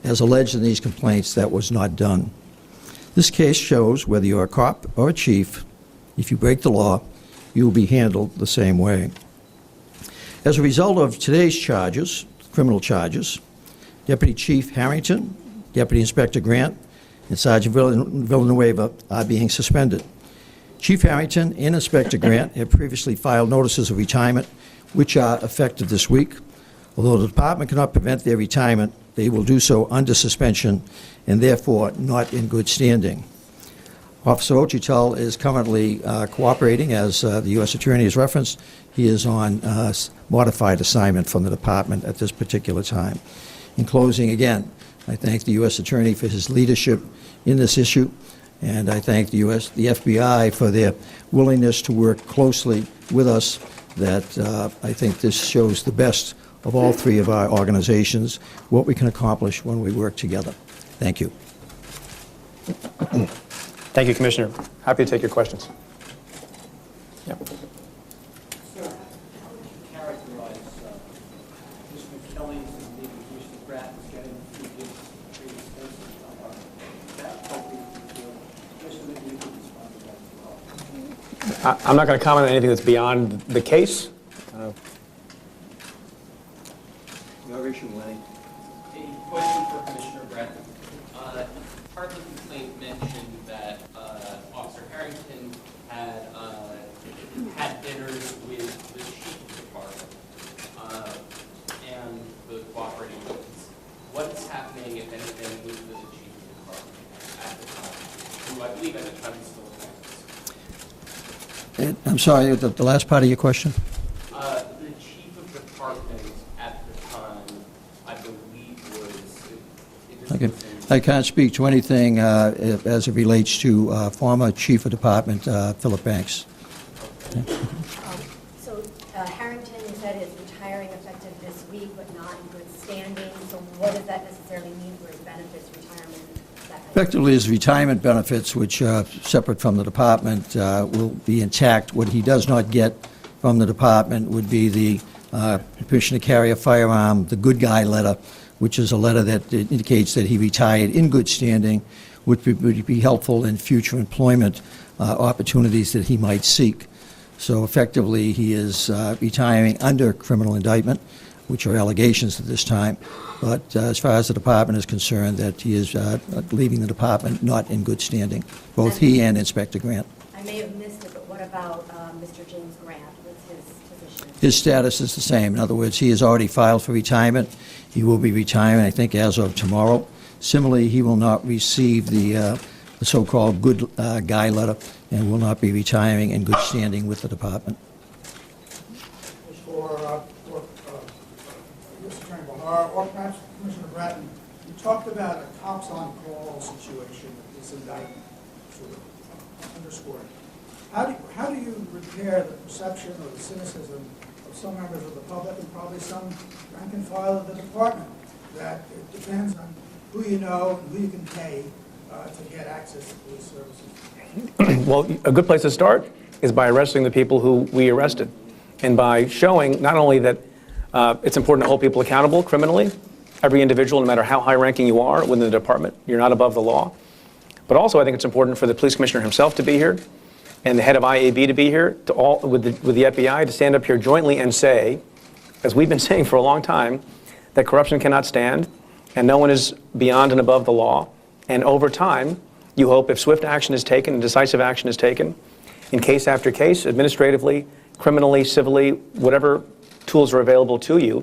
As alleged in these complaints, that was not done. This case shows whether you're a cop or a chief, if you break the law, you will be handled the same way. As a result of today's charges, criminal charges, Deputy Chief Harrington, Deputy Inspector Grant, and Sergeant Villanueva are being suspended. Chief Harrington and Inspector Grant have previously filed notices of retirement, which are effective this week. Although the department cannot prevent their retirement, they will do so under suspension and therefore not in good standing. Officer Ochitel is currently cooperating, as the U.S. Attorney has referenced. He is on modified assignment from the department at this particular time. In closing, again, I thank the U.S. Attorney for his leadership in this issue, and I thank the FBI for their willingness to work closely with us. That I think this shows the best of all 3 of our organizations, what we can accomplish when we work together. Thank you.
Thank you, Commissioner. Happy to take your questions. Yep. I'm not going to comment on anything that's beyond the case.
A question for Commissioner Brett. Part of the complaint mentioned that Officer Harrington had dinners with the chief of the department and the cooperating witness. What is happening, if anything, with the chief of the department at the time, who I believe at the time is still practicing?
I'm sorry, the last part of your question?
The chief of department at the time, I believe, was...
Okay. I can't speak to anything as it relates to former Chief of Department Philip Banks.
So Harrington, you said, is retiring effective this week, but not in good standing. So what does that necessarily mean for his benefits, retirement?
Effectively, his retirement benefits, which are separate from the department, will be intact. What he does not get from the department would be the permission to carry a firearm, the good guy letter, which is a letter that indicates that he retired in good standing, which would be helpful in future employment opportunities that he might seek. So effectively, he is retiring under criminal indictment, which are allegations at this time. But as far as the department is concerned, that he is leaving the department not in good standing, both he and Inspector Grant.
I may have missed it, but what about Mr. James Grant? What's his position?
His status is the same. In other words, he has already filed for retirement. He will be retiring, I think, as of tomorrow. Similarly, he will not receive the so-called good guy letter and will not be retiring in good standing with the department.
For U.S. Attorney Bahar, or perhaps Commissioner Bratton, you talked about a cops on call situation that this indictment sort of underscored. How do you repair the perception or the cynicism of some members of the public and probably some rank and file of the department that it depends on who you know and who you can pay to get access to police services?
Well, a good place to start is by arresting the people who we arrested, and by showing not only that it's important to hold people accountable criminally, every individual, no matter how high-ranking you are within the department, you're not above the law, but also I think it's important for the police commissioner himself to be here, and the head of IAB to be here, with the FBI, to stand up here jointly and say, as we've been saying for a long time, that corruption cannot stand, and no one is beyond and above the law. And over time, you hope if swift action is taken and decisive action is taken, in case after case, administratively, criminally, civilly, whatever tools are available to you,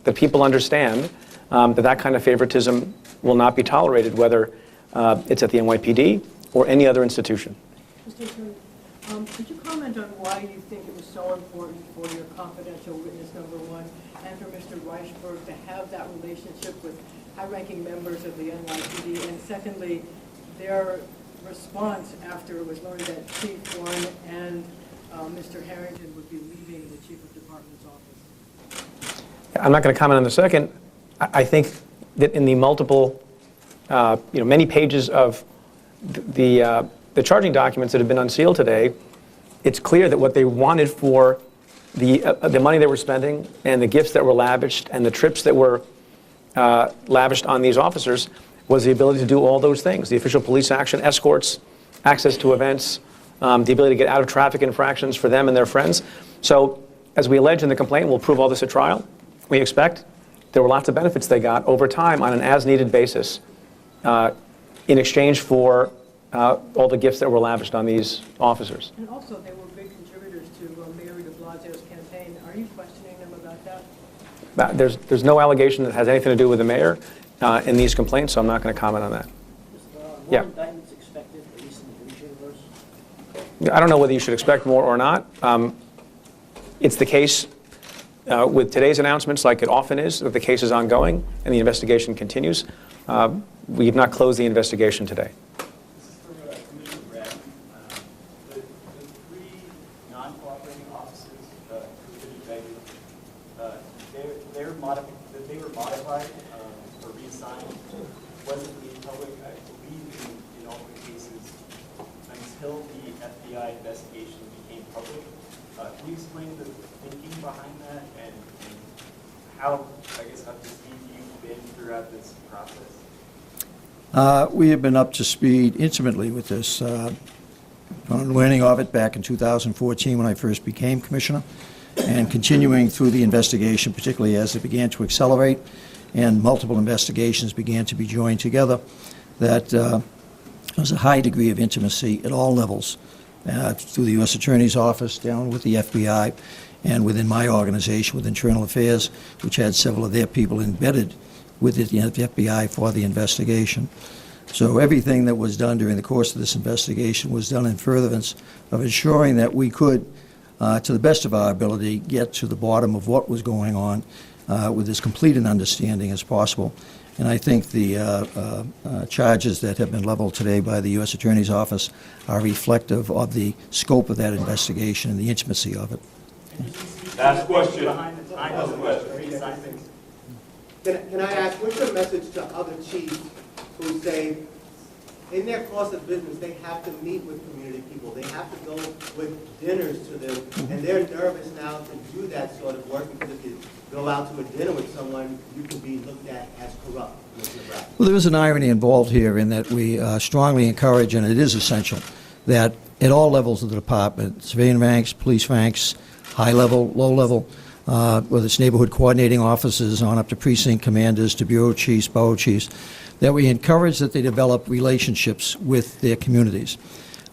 that people understand that kind of favoritism will not be tolerated, whether it's at the NYPD or any other institution.
Mr. Attorney, could you comment on why you think it was so important for your confidential witness, number one, and for Mr. Reichberg to have that relationship with high-ranking members of the NYPD, and secondly, their response after it was learned that Chief Warren and Mr. Harrington would be leaving the Chief of Department's office?
I'm not going to comment on the second. I think that in the multiple, many pages of the charging documents that have been unsealed today, it's clear that what they wanted for the money they were spending and the gifts that were lavished and the trips that were lavished on these officers was the ability to do all those things: the official police action, escorts, access to events, the ability to get out of traffic infractions for them and their friends. So, as we allege in the complaint, we'll prove all this at trial. We expect there were lots of benefits they got over time on an as-needed basis in exchange for all the gifts that were lavished on these officers.
And also, they were big contributors to Mayor de Blasio's campaign. Are you questioning them about that?
There's no allegation that has anything to do with the mayor in these complaints, so I'm not going to comment on that.
More indictments expected, at least in the breach universe?
I don't know whether you should expect more or not. It's the case with today's announcements, like it often is, that the case is ongoing and the investigation continues. We have not closed the investigation today.
This is for Commissioner Bratton. The three non-cooperating officers who've been indicted, they were modified or reassigned. Wasn't made public, I believe, in all the cases until the FBI investigation became public. Can you explain the thinking behind that and how, I guess, up to speed you've been throughout this process?
We have been up to speed intimately with this, on learning of it back in 2014 when I first became commissioner, and continuing through the investigation, particularly as it began to accelerate and multiple investigations began to be joined together, that there was a high degree of intimacy at all levels, through the U.S. Attorney's Office, down with the FBI, and within my organization, with Internal Affairs, which had several of their people embedded with the FBI for the investigation. So everything that was done during the course of this investigation was done in furtherance of ensuring that we could, to the best of our ability, get to the bottom of what was going on with as complete an understanding as possible. And I think the charges that have been leveled today by the U.S. Attorney's Office are reflective of the scope of that investigation and the intimacy of it.
Last question.
Can I ask, what's your message to other chiefs who say, in their course of business, they have to meet with community people, they have to go with dinners to them, and they're nervous now to do that sort of work because if you go out to a dinner with someone, you can be looked at as corrupt?
Well, there is an irony involved here in that we strongly encourage, and it is essential, that at all levels of the department, civilian ranks, police ranks, high level, low level, whether it's neighborhood coordinating officers on up to precinct commanders to bureau chiefs, borough chiefs, that we encourage that they develop relationships with their communities.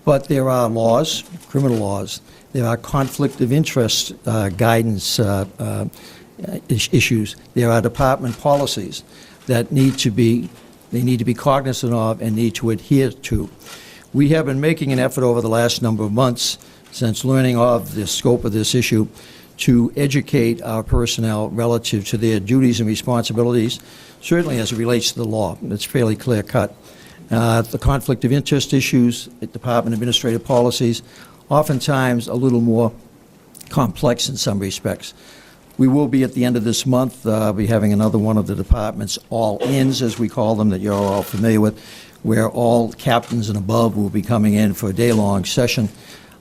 But there are laws, criminal laws, there are conflict of interest guidance issues, there are department policies that need to be cognizant of and need to adhere to. We have been making an effort over the last number of months since learning of the scope of this issue to educate our personnel relative to their duties and responsibilities, certainly as it relates to the law. It's fairly clear cut. The conflict of interest issues, department administrative policies, oftentimes a little more complex in some respects. We will be at the end of this month, be having another one of the department's all-ins, as we call them, that you're all familiar with, where all captains and above will be coming in for a day-long session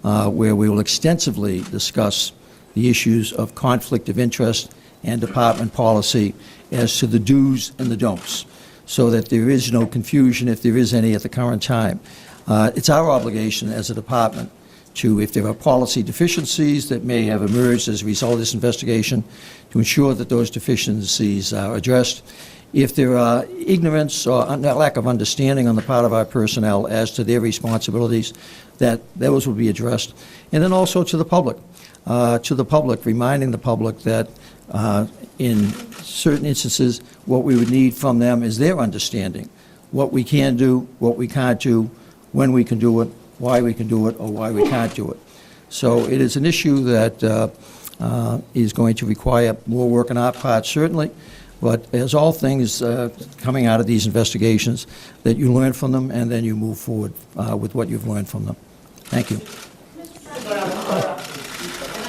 where we will extensively discuss the issues of conflict of interest and department policy as to the do's and the don'ts, so that there is no confusion, if there is any at the current time. It's our obligation as a department to, if there are policy deficiencies that may have emerged as a result of this investigation, to ensure that those deficiencies are addressed. If there are ignorance or lack of understanding on the part of our personnel as to their responsibilities, that those will be addressed. And then also to the public, reminding the public that in certain instances, what we would need from them is their understanding, what we can do, what we can't do, when we can do it, why we can do it, or why we can't do it. So it is an issue that is going to require more work on our part, certainly, but as all things coming out of these investigations, that you learn from them and then you move forward with what you've learned from them. Thank you.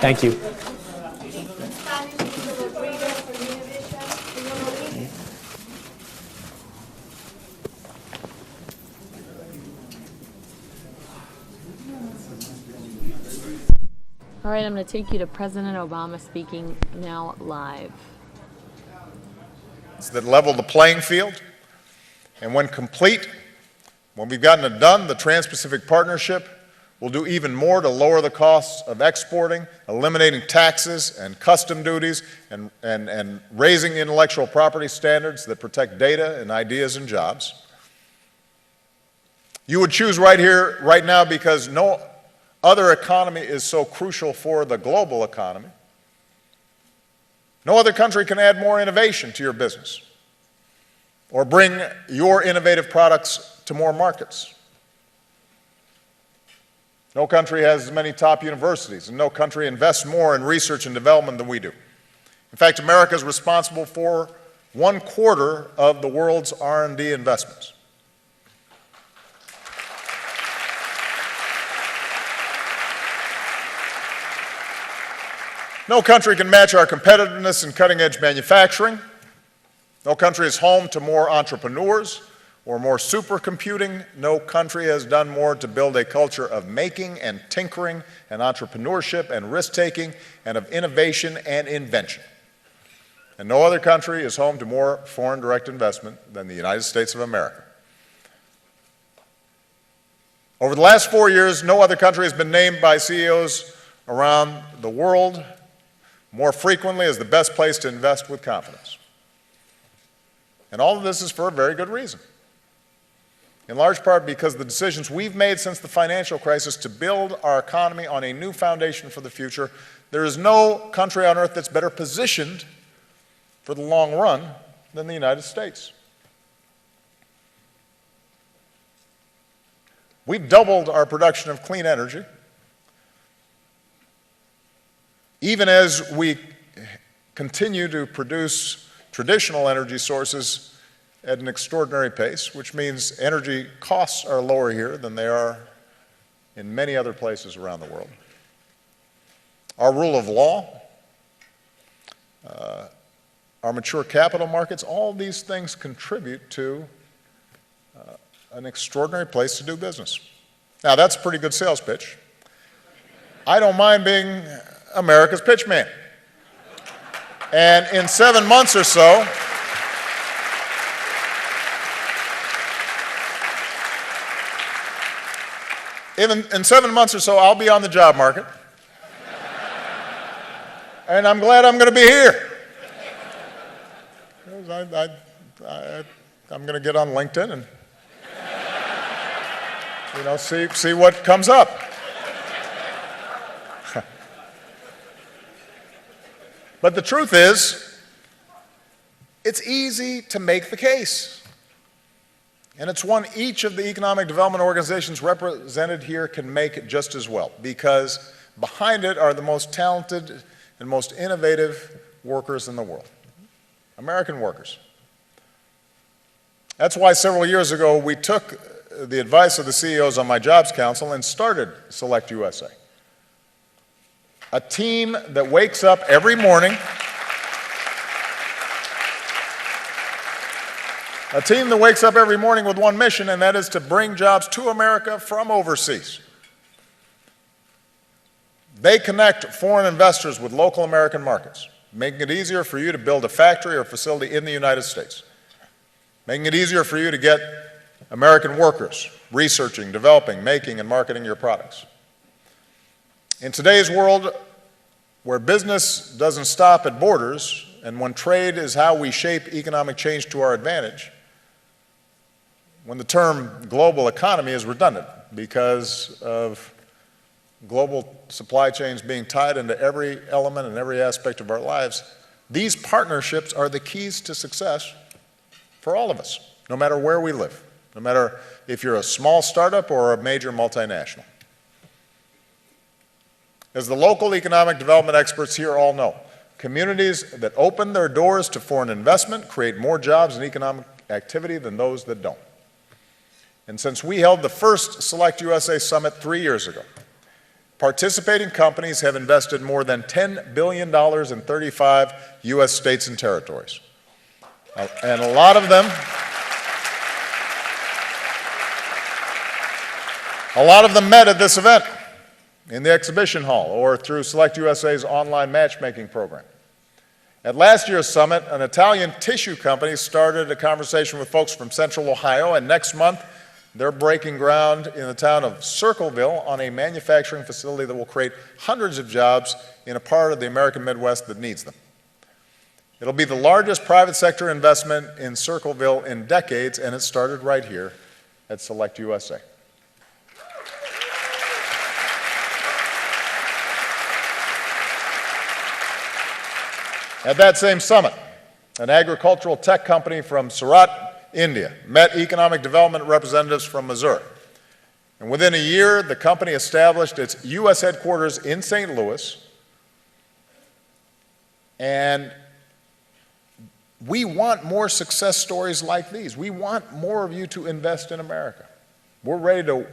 Thank you.
All right, I'm going to take you to President Obama speaking now live.
That level the playing field, and when complete, when we've gotten it done, the Trans-Pacific Partnership will do even more to lower the costs of exporting, eliminating taxes and custom duties, and raising intellectual property standards that protect data and ideas and jobs. You would choose right here, right now, because no other economy is so crucial for the global economy. No other country can add more innovation to your business or bring your innovative products to more markets. No country has as many top universities, and no country invests more in research and development than we do. In fact, America is responsible for 1/4 of the world's R&D investments. No country can match our competitiveness in cutting-edge manufacturing. No country is home to more entrepreneurs or more supercomputing. No country has done more to build a culture of making and tinkering and entrepreneurship and risk-taking and of innovation and invention. And no other country is home to more foreign direct investment than the United States of America. Over the last 4 years, no other country has been named by CEOs around the world more frequently as the best place to invest with confidence. And all of this is for a very good reason. In large part because the decisions we've made since the financial crisis to build our economy on a new foundation for the future, there is no country on earth that's better positioned for the long run than the United States. We've doubled our production of clean energy, even as we continue to produce traditional energy sources at an extraordinary pace, which means energy costs are lower here than they are in many other places around the world. Our rule of law, our mature capital markets, all these things contribute to an extraordinary place to do business. Now, that's a pretty good sales pitch. I don't mind being America's pitch man. And in 7 months or so, In 7 months or so, I'll be on the job market. And I'm glad I'm going to be here. I'm going to get on LinkedIn and, see what comes up. But the truth is, it's easy to make the case. And it's one each of the economic development organizations represented here can make just as well, because behind it are the most talented and most innovative workers in the world, American workers. That's why several years ago we took the advice of the CEOs on my Jobs Council and started SelectUSA, a team that wakes up every morning with one mission, and that is to bring jobs to America from overseas. They connect foreign investors with local American markets, making it easier for you to build a factory or facility in the United States, making it easier for you to get American workers researching, developing, making, and marketing your products. In today's world, where business doesn't stop at borders, and when trade is how we shape economic change to our advantage, when the term global economy is redundant because of global supply chains being tied into every element and every aspect of our lives, these partnerships are the keys to success for all of us, no matter where we live, no matter if you're a small startup or a major multinational. As the local economic development experts here all know, communities that open their doors to foreign investment create more jobs and economic activity than those that don't. And since we held the first SelectUSA Summit 3 years ago, participating companies have invested more than $10 billion in 35 U.S. states and territories. And a lot of them met at this event, in the exhibition hall, or through SelectUSA's online matchmaking program. At last year's summit, an Italian tissue company started a conversation with folks from Central Ohio, and next month, they're breaking ground in the town of Circleville on a manufacturing facility that will create hundreds of jobs in a part of the American Midwest that needs them. It'll be the largest private sector investment in Circleville in decades, and it started right here at SelectUSA. At that same summit, an agricultural tech company from Surat, India, met economic development representatives from Missouri. And within a year, the company established its U.S. headquarters in St. Louis. And we want more success stories like these. We want more of you to invest in America. We're ready to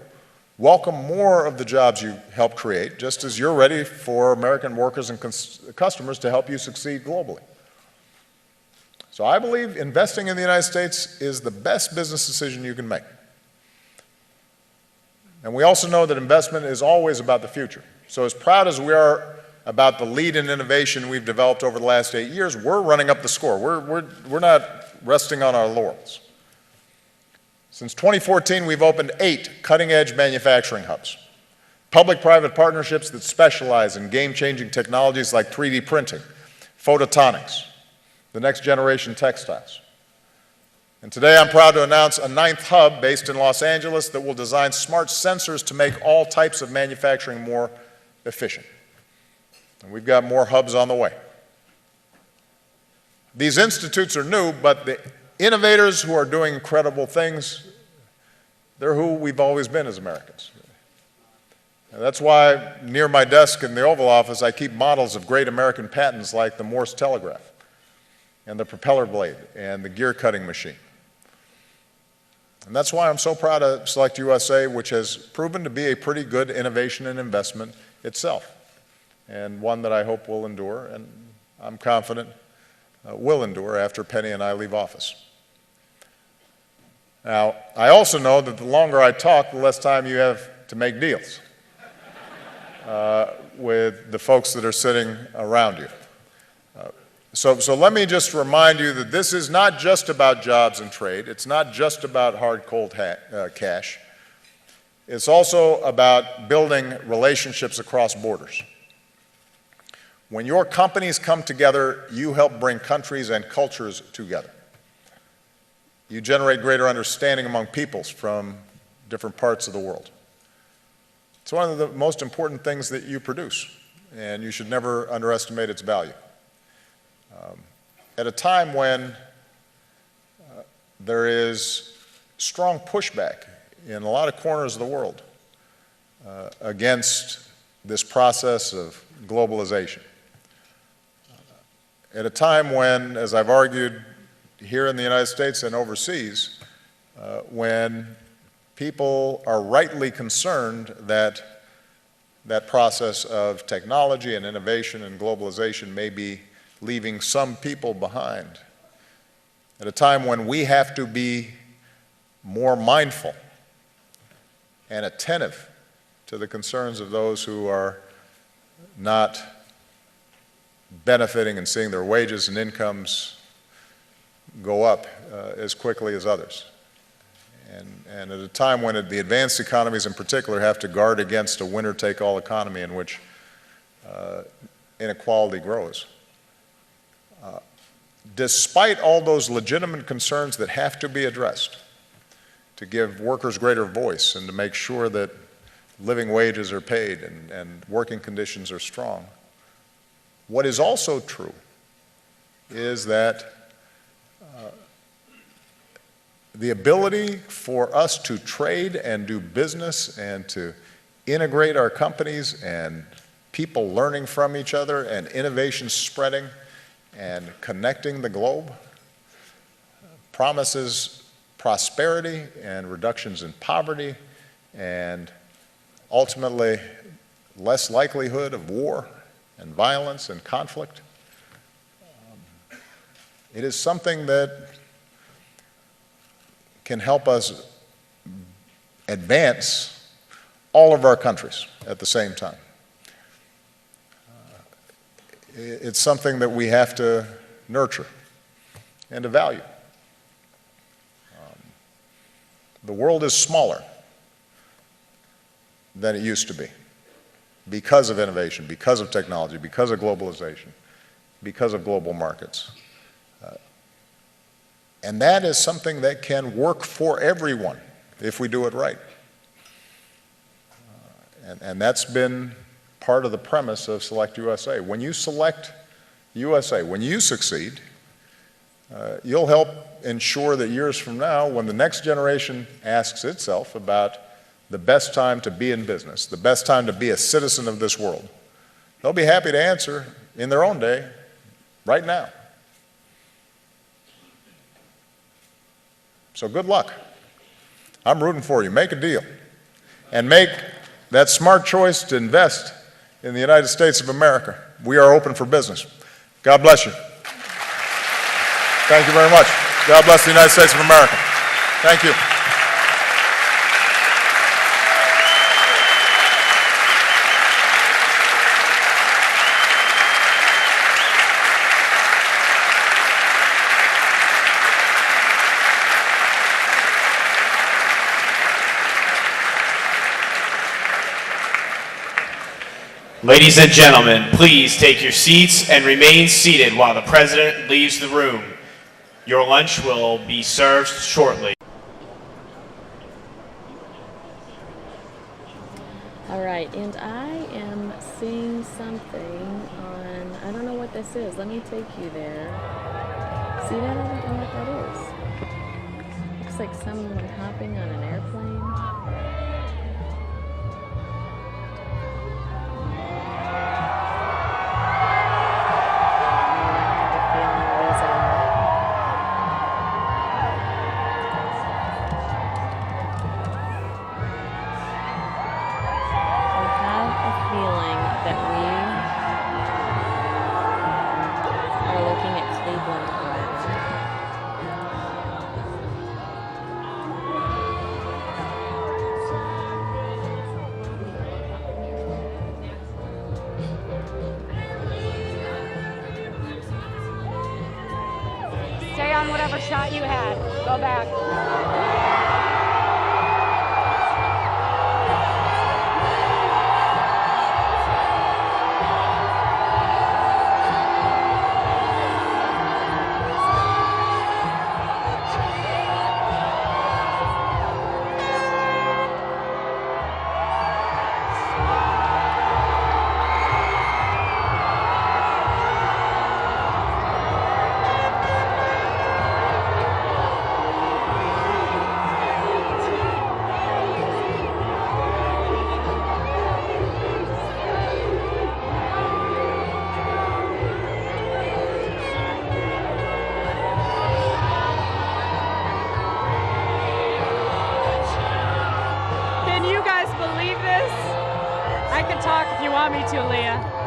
welcome more of the jobs you help create, just as you're ready for American workers and customers to help you succeed globally. So I believe investing in the United States is the best business decision you can make. And we also know that investment is always about the future. So as proud as we are about the lead in innovation we've developed over the last 8 years, we're running up the score. We're not resting on our laurels. Since 2014, we've opened 8 cutting-edge manufacturing hubs, public-private partnerships that specialize in game-changing technologies like 3D printing, photonics, the next generation textiles. And today I'm proud to announce a 9th hub based in Los Angeles that will design smart sensors to make all types of manufacturing more efficient. And we've got more hubs on the way. These institutes are new, but the innovators who are doing incredible things, they're who we've always been as Americans. And that's why near my desk in the Oval Office I keep models of great American patents like the Morse telegraph, and the propeller blade, and the gear cutting machine. And that's why I'm so proud of SelectUSA, which has proven to be a pretty good innovation and investment itself, and one that I hope will endure, and I'm confident will endure after Penny and I leave office. Now, I also know that the longer I talk, the less time you have to make deals with the folks that are sitting around you. So let me just remind you that this is not just about jobs and trade. It's not just about hard, cold cash. It's also about building relationships across borders. When your companies come together, you help bring countries and cultures together. You generate greater understanding among peoples from different parts of the world. It's one of the most important things that you produce, and you should never underestimate its value. At a time when there is strong pushback in a lot of corners of the world against this process of globalization. At a time when, as I've argued here in the United States and overseas, when people are rightly concerned that that process of technology and innovation and globalization may be leaving some people behind. At a time when we have to be more mindful and attentive to the concerns of those who are not benefiting and seeing their wages and incomes go up as quickly as others. And at a time when the advanced economies in particular have to guard against a winner-take-all economy in which inequality grows. Despite all those legitimate concerns that have to be addressed to give workers greater voice and to make sure that living wages are paid and working conditions are strong, what is also true is that the ability for us to trade and do business and to integrate our companies and people learning from each other and innovation spreading and connecting the globe promises prosperity and reductions in poverty and ultimately less likelihood of war and violence and conflict. It is something that can help us advance all of our countries at the same time. It's something that we have to nurture and to value. The world is smaller than it used to be because of innovation, because of technology, because of globalization, because of global markets. And that is something that can work for everyone if we do it right. And that's been part of the premise of SelectUSA. When you select USA, when you succeed, you'll help ensure that years from now, when the next generation asks itself about the best time to be in business, the best time to be a citizen of this world, they'll be happy to answer in their own day, right now. So good luck. I'm rooting for you. Make a deal. And make that smart choice to invest in the United States of America. We are open for business. God bless you. Thank you very much. God bless the United States of America. Thank you.
Ladies and gentlemen, please take your seats and remain seated while the President leaves the room. Your lunch will be served shortly.
All right, and I am seeing something on, I don't know what this is. Let me take you there. See that? I don't know what that is. Looks like someone hopping on an airplane.
Stay on whatever shot you had. Go back. can talk if you want me to, Leah.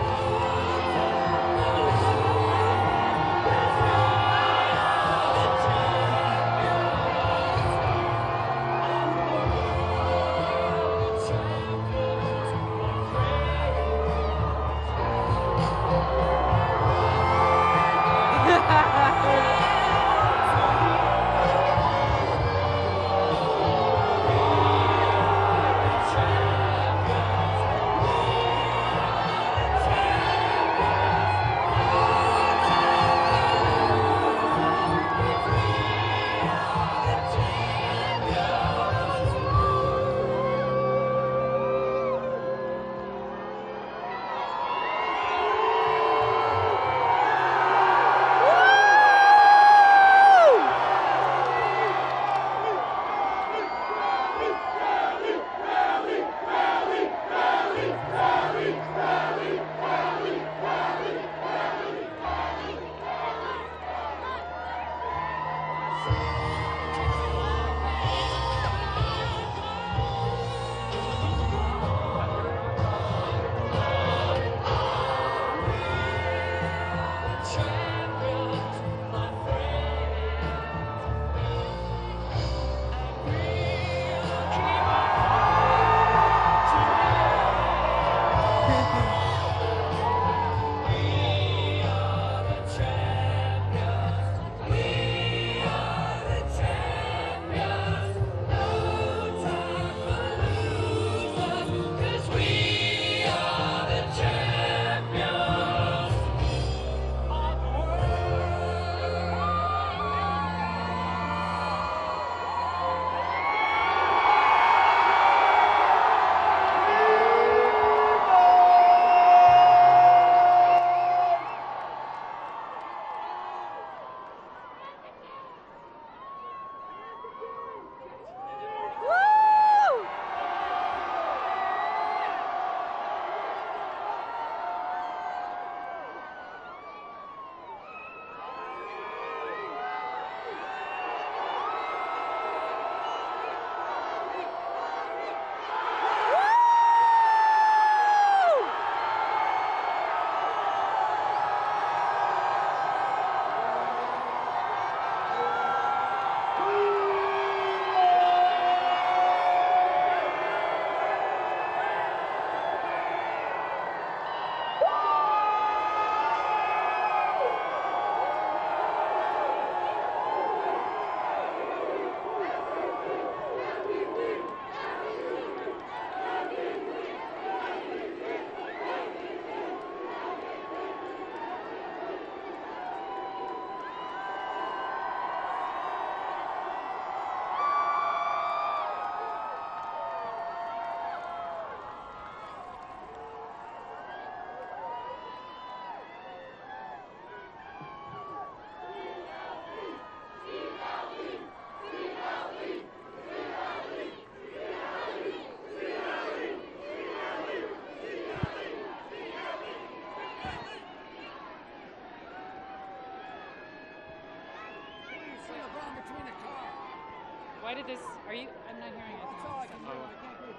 Why did this? Are you? I'm not hearing anything. That's all I can hear. I can't hear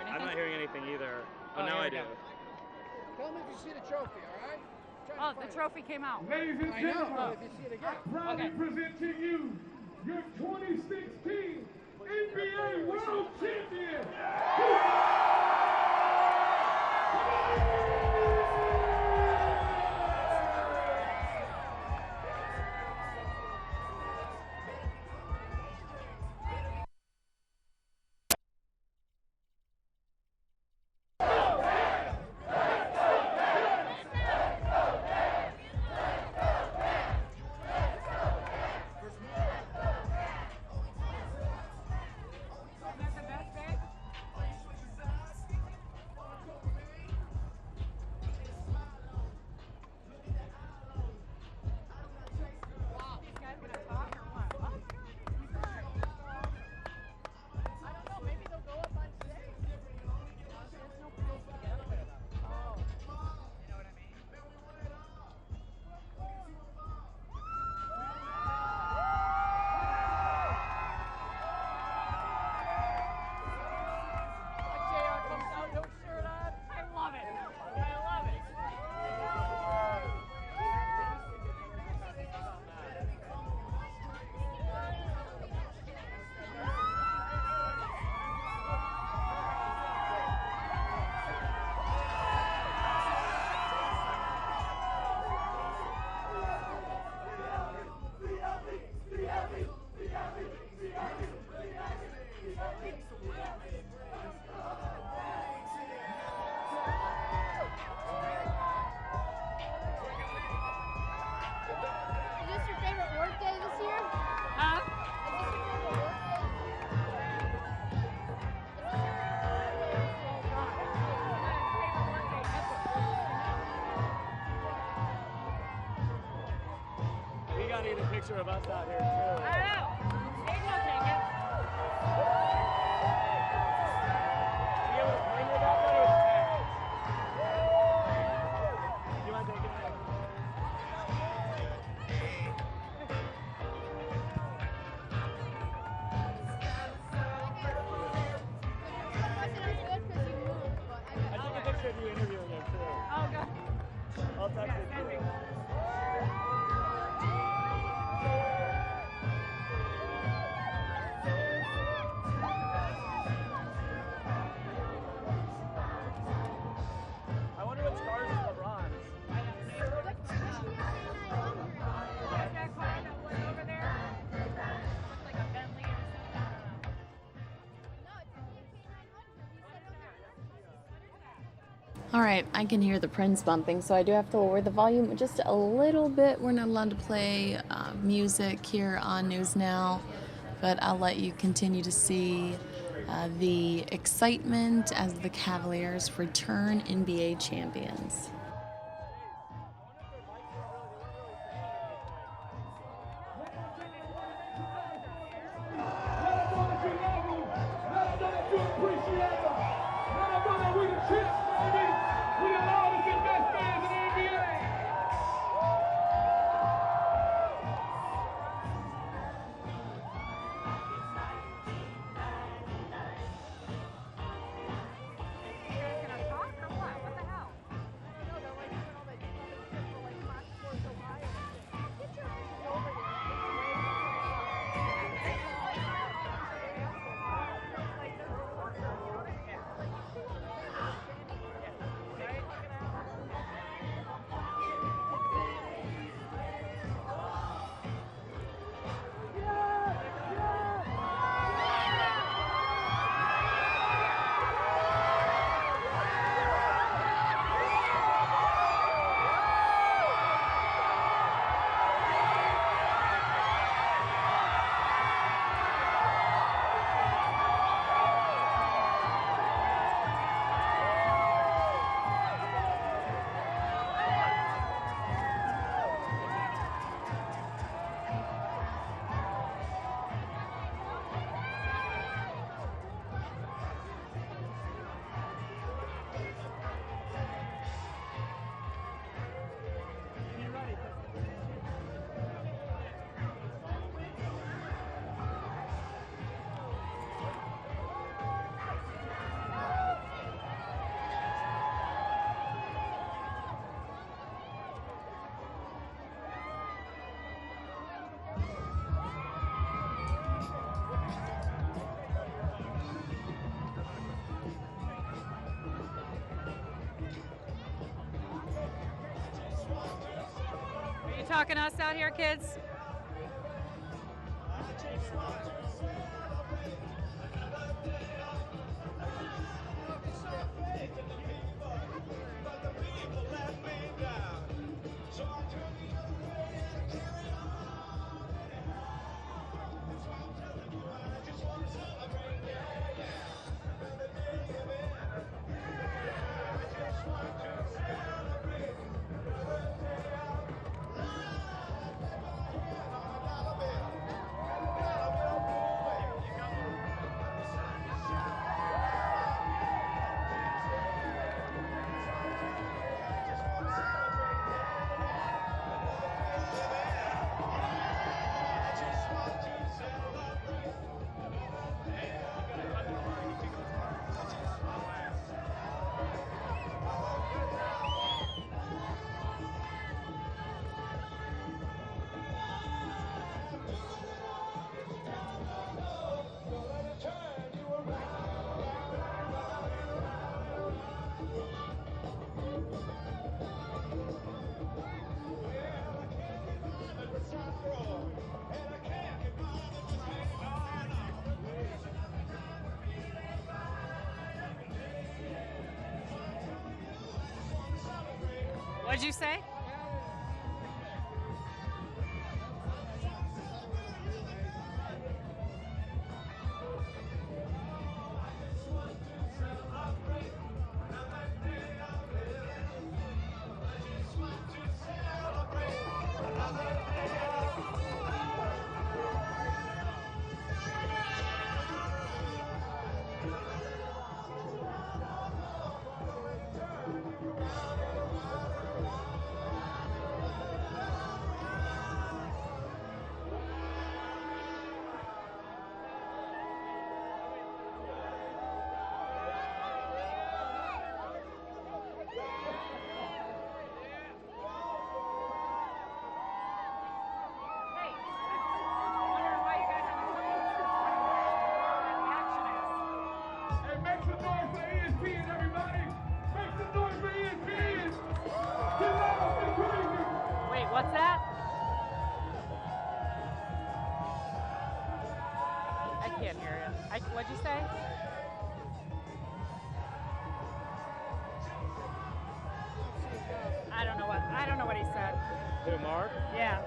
anything. I'm not hearing anything either. Oh, now I do.
Tell me if you see the trophy, all right?
Oh, the trophy came out.
Ladies and gentlemen, if you see it again. I proudly present to you your 2016 NBA World Champion. need a picture of us out here too.
I know. Steve will take it.
You able to claim it about that or is it you want to take it? I took a picture of you interviewing him too.
Oh, good.
I'll text it to you. I wonder what scars is LeBron's.
That car that was over there looks like a Bentley or something.
All right, I can hear the Prince bumping, so I do have to lower the volume just a little bit. We're not allowed to play music here on News Now, but I'll let you continue to see the excitement as the Cavaliers return NBA champions.
Talking to us out here, kids? What'd you say? What's that? I can't hear you. What'd you say? I don't know what he said.
Who, Mark?
Yeah.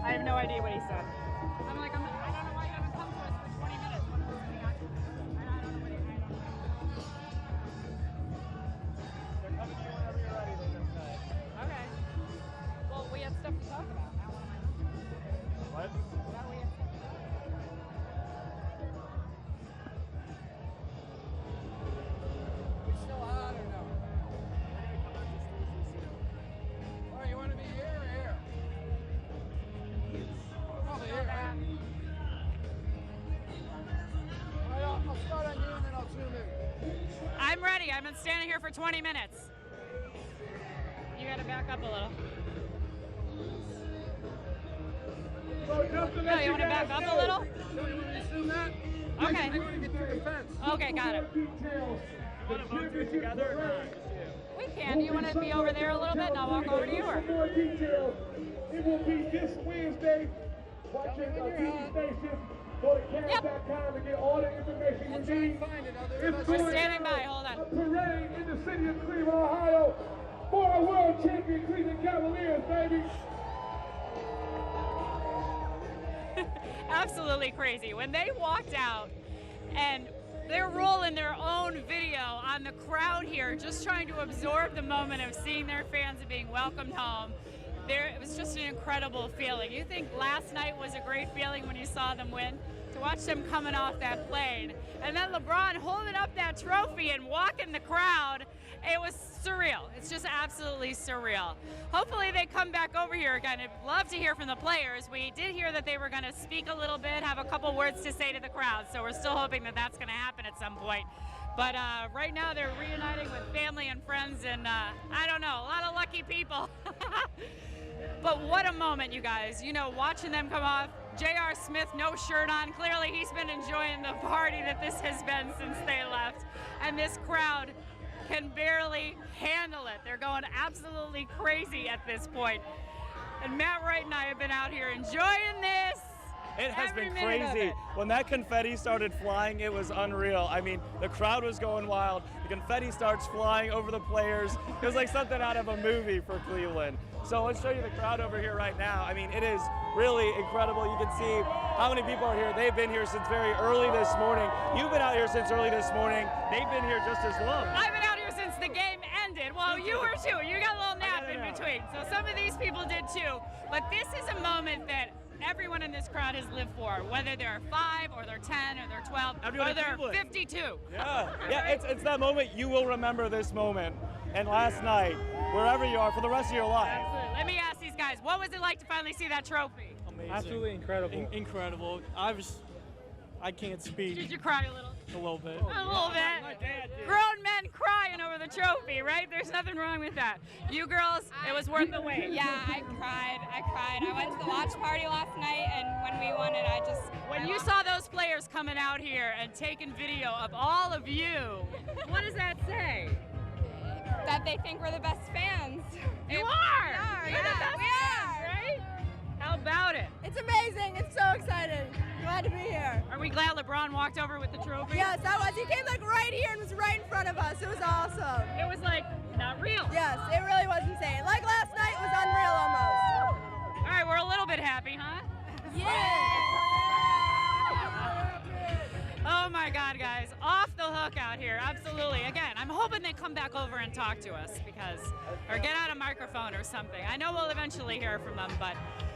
I have no idea what he said. I'm like, I don't know why you haven't come to us for 20 minutes. What else we got? I don't know what he said.
They're coming to you whenever you're ready, they just said.
Okay. Well, we have stuff to talk about. Now what am I doing?
What?
Now we have stuff to talk about.
We still on or no? We're gonna come out to Stacy soon. All right, you want to be here or here? Probably here, right? All right, I'll start on you and then I'll zoom in.
I'm ready. I've been standing here for 20 minutes. You gotta back up a little.
So just to
No, you wanna back up a little?
No, you want to zoom that?
Okay.
I want to get through the fence.
Okay, got it.
You want to both do it together or not?
We can. Do you want to be over there a little bit and I'll walk over to you? Or?
More details. It will be this Wednesday. Watch your TV station. Go to cam.com to get all the information you need.
We're standing by. Hold on.
A parade in the city of Cleveland, Ohio for our world champion Cleveland Cavaliers, baby.
Absolutely crazy. When they walked out and they're rolling their own video on the crowd here, just trying to absorb the moment of seeing their fans and being welcomed home. It was just an incredible feeling. You think last night was a great feeling when you saw them win? To watch them coming off that plane. And then LeBron holding up that trophy and walking the crowd. It was surreal. It's just absolutely surreal. Hopefully they come back over here again. I'd love to hear from the players. We did hear that they were going to speak a little bit, have a couple words to say to the crowd. So we're still hoping that that's going to happen at some point. But right now they're reuniting with family and friends and I don't know, a lot of lucky people. But what a moment, you guys. You know, watching them come off. J.R. Smith, no shirt on. Clearly he's been enjoying the party that this has been since they left. And this crowd can barely handle it. They're going absolutely crazy at this point. And Matt Wright and I have been out here enjoying this.
It has
Every
been
minute of
crazy.
it.
When that confetti started flying, it was unreal. I mean, the crowd was going wild. The confetti starts flying over the players. It was like something out of a movie for Cleveland. So let's show you the crowd over here right now. I mean, it is really incredible. You can see how many people are here. They've been here since very early this morning. You've been out here since early this morning. They've been here just as long.
I've been out here since the game ended. Well, you were too. You got a little nap in between. So some of these people did too. But this is a moment that everyone in this crowd has lived for, whether they're 5 or they're 10 or they're 12
Everyone
or
in
they're
Cleveland.
52.
Yeah, it's that moment you will remember this moment. And last night, wherever you are, for the rest of your life.
Absolutely. Let me ask these guys, what was it like to finally see that trophy?
Amazing.
Absolutely incredible. Incredible. I can't speak.
Did you cry a little?
A little bit.
A little bit. Grown men crying over the trophy, right? There's nothing wrong with that. You girls, it was worth the wait.
Yeah, I cried. I went to the watch party last night, and when we won it,
When you saw those players coming out here and taking video of all of you, what does that say?
that they think we're the best fans.
You are!
We are,
You're the best fans, right? How about it?
It's amazing. It's so exciting. Glad to be here.
Are we glad LeBron walked over with the trophy?
Yes, I was. He came like right here and was right in front of us. It was awesome.
It was like not real.
Yes, it really was insane. Like last night was unreal almost.
All right, we're a little bit happy, huh?
Yeah.
Oh my God, guys, off the hook out here, absolutely. Again, I'm hoping they come back over and talk to us or get out a microphone or something. I know we'll eventually hear from them, but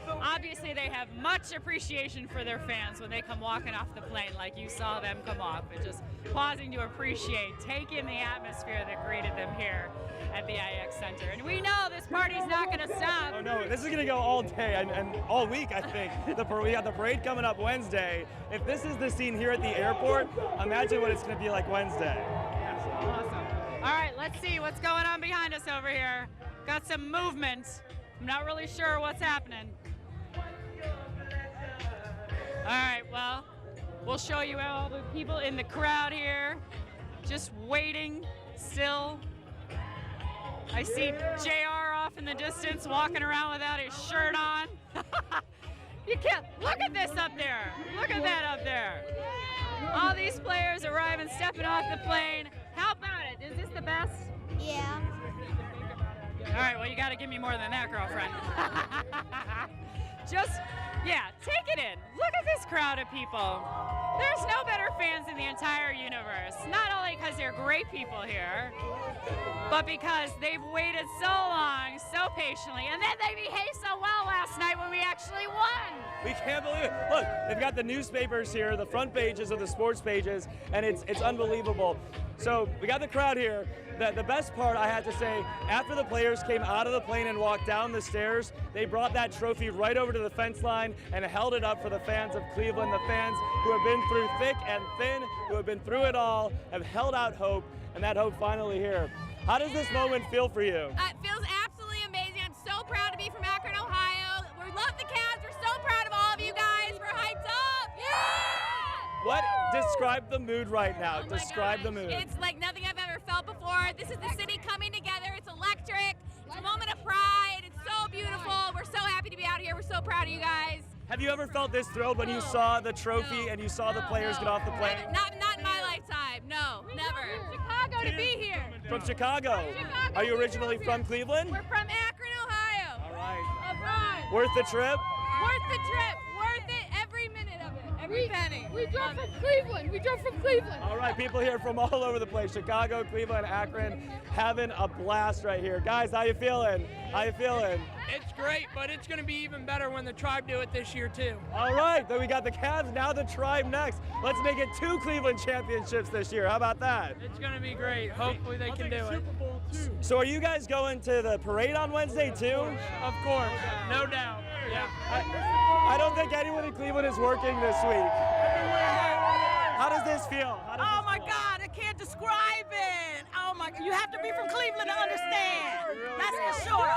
obviously they have much appreciation for their fans when they come walking off the plane like you saw them come off, and just pausing to appreciate, take in the atmosphere that greeted them here at the IX Center. And we know this party's not going to stop.
Oh no, this is going to go all day and all week, I think. We have the parade coming up Wednesday. If this is the scene here at the airport, imagine what it's going to be like Wednesday.
Awesome. All right, let's see what's going on behind us over here. Got some movement. I'm not really sure what's happening. All right, well, we'll show you all the people in the crowd here, just waiting still. I see JR off in the distance, walking around without his shirt on. You can't, look at this up there. Look at that up there. All these players arriving, stepping off the plane. How about it? Is this the best?
Yeah.
All right, well, you got to give me more than that, girlfriend. Just, yeah, take it in. Look at this crowd of people. There's no better fans in the entire universe. Not only because they're great people here, but because they've waited so long, so patiently, and then they behaved so well last night when we actually won.
We can't believe it. Look, they've got the newspapers here, the front pages of the sports pages, and it's unbelievable. So we got the crowd here. The best part, I had to say, after the players came out of the plane and walked down the stairs, they brought that trophy right over to the fence line and held it up for the fans of Cleveland, the fans who have been through thick and thin, who have been through it all, have held out hope, and that hope finally here. How does this moment feel for you?
It feels absolutely amazing. I'm so proud to be from Akron, Ohio. We love the Cavs. We're so proud of all of you guys. We're hyped up. Yeah!
What? Describe the mood right now.
Oh
Describe the mood.
It's like nothing I've ever felt before. This is the city coming together. It's electric. It's a moment of pride. It's so beautiful. We're so happy to be out here. We're so proud of you guys.
Have you ever felt this thrilled when you saw the trophy and you saw the players get off the plane?
Not in my lifetime. No, never. From Chicago to be here.
From Chicago. Are you originally from Cleveland?
We're from Akron, Ohio.
All right.
Abroad.
Worth the trip?
Worth the trip. Worth it. Every minute of it. Every penny.
We drove from Cleveland. We drove from Cleveland.
All right, people here from all over the place. Chicago, Cleveland, Akron, having a blast right here. Guys, how you feeling? How you feeling?
It's great, but it's going to be even better when the Tribe do it this year, too.
All right, then we got the Cavs, now the Tribe next. Let's make it 2 Cleveland championships this year. How about that?
It's going to be great. Hopefully they can do it.
So are you guys going to the parade on Wednesday, too?
Of course, no doubt. Yeah.
I don't think anyone in Cleveland is working this week. How does this feel?
Oh my God, I can't describe it. Oh my God, you have to be from Cleveland to understand. That's for sure.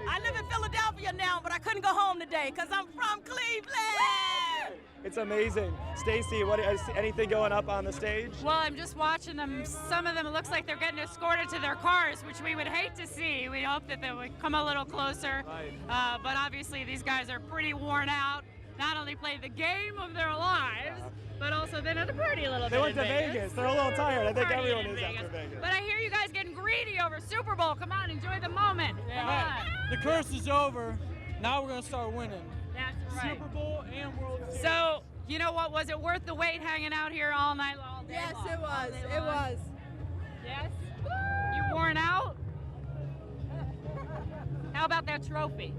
I live in Philadelphia now, but I couldn't go home today because I'm from Cleveland.
It's amazing. Stacy, what is anything going up on the stage?
Well, I'm just watching them. Some of them, it looks like they're getting escorted to their cars, which we would hate to see. We hope that they would come a little closer.
Right.
But obviously, these guys are pretty worn out. Not only played the game of their lives, but also been at the party a little bit.
They went to
in
Vegas. They're a little tired. I think
Partying
everyone
in
is after Vegas.
But I hear you guys getting greedy over Super Bowl. Come on, enjoy the moment. Come on.
The curse is over. Now we're going to start winning.
That's right.
Super Bowl and World Series.
So, you know what? Was it worth the wait hanging out here all night long?
Yes, it was. It was.
Yes? You worn out? How about that trophy?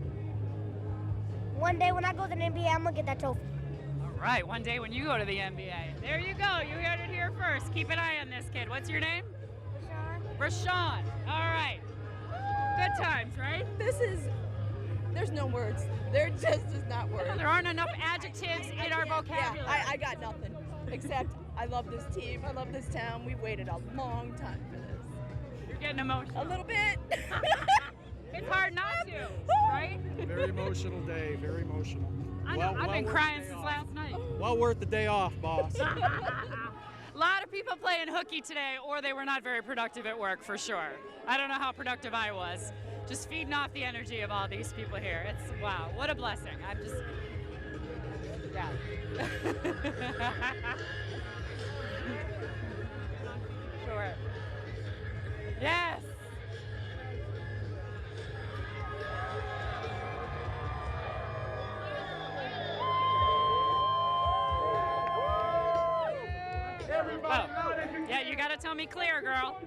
One day when I go to the NBA, I'm going to get that trophy.
All right, one day when you go to the NBA. There you go. You heard it here first. Keep an eye on this kid. What's your name? Rashawn. All right. Good times, right?
There's no words. There just is not words.
There aren't enough adjectives in our vocabulary.
Yeah, I got nothing. Except I love this team. I love this town. We've waited a long time for this.
You're getting emotional.
A little bit.
It's hard not to, right?
Very emotional day, very emotional.
I know, I've been crying since last night.
Well worth the day off, boss.
A lot of people playing hooky today, or they were not very productive at work, for sure. I don't know how productive I was. Just feeding off the energy of all these people here. It's, wow, what a blessing. I'm just, yeah. Sure. Yes. Oh. Yeah, you gotta tell me clear, girl.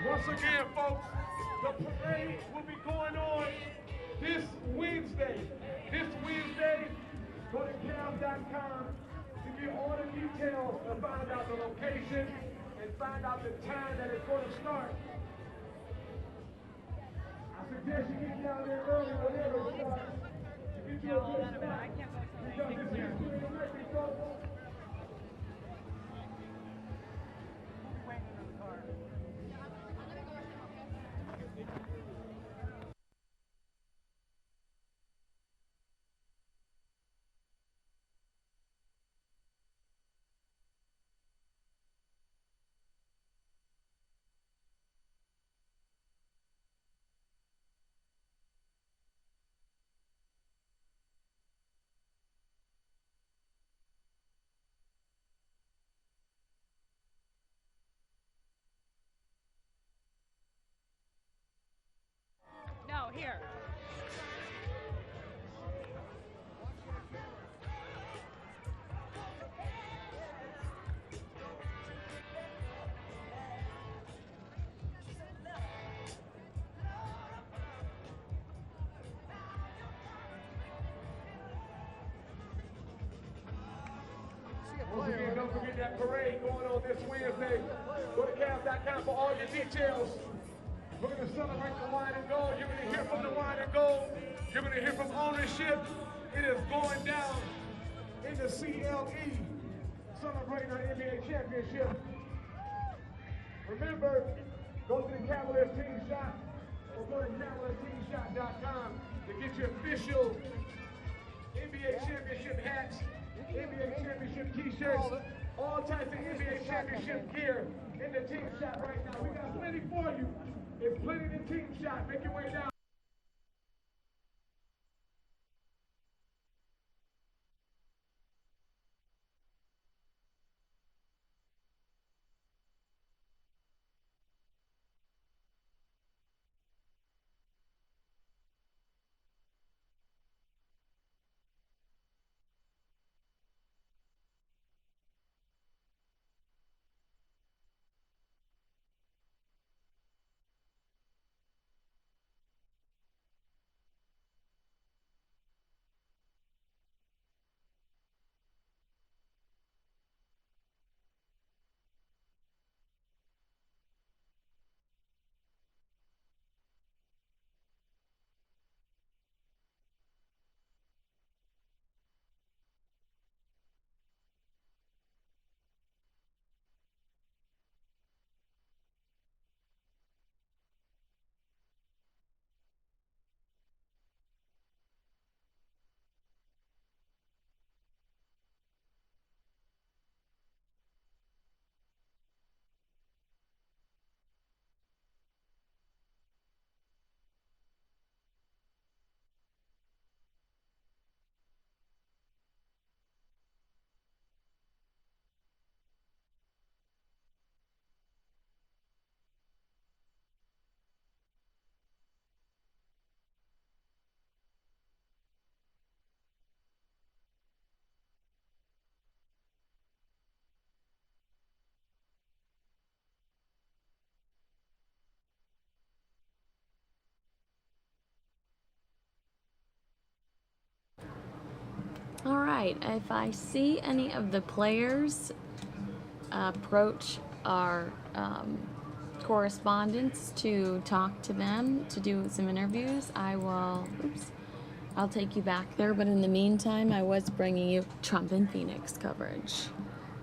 Once again, folks, the parade will be going on this Wednesday. This Wednesday, go to Cavs.com to get all the details and find out the location and find out the time that it's going to start. I suggest you get down there early whenever it starts to get you a good spot. Because this is electric, folks. don't forget that parade going on this Wednesday. Go to Cavs.com for all your details. We're going to celebrate the wine and gold. You're going to hear from the wine and gold. You're going to hear from ownership. It is going down in the CLE, celebrating our NBA championship. Remember, go to the Cavaliers Team Shop or go to CavaliersTeamShop.com to get your official NBA championship hats, NBA championship t-shirts, all types of NBA championship gear in the Team Shop right now. We got plenty for you. It's plenty in the Team Shop. Make your way down.
All right, if I see any of the players approach our correspondents to talk to them, to do some interviews, I'll take you back there. But in the meantime, I was bringing you Trump in Phoenix coverage.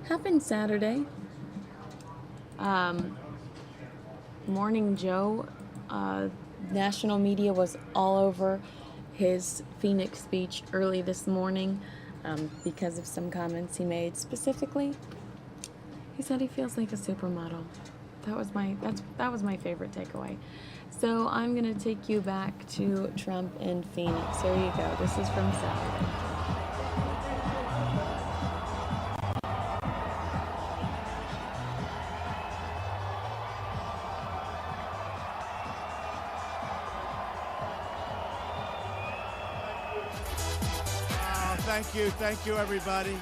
Happened Saturday. Morning Joe, national media was all over his Phoenix speech early this morning because of some comments he made. Specifically, he said he feels like a supermodel. That was my favorite takeaway. So I'm gonna take you back to Trump in Phoenix. Here you go. This is from Saturday.
Thank you, everybody.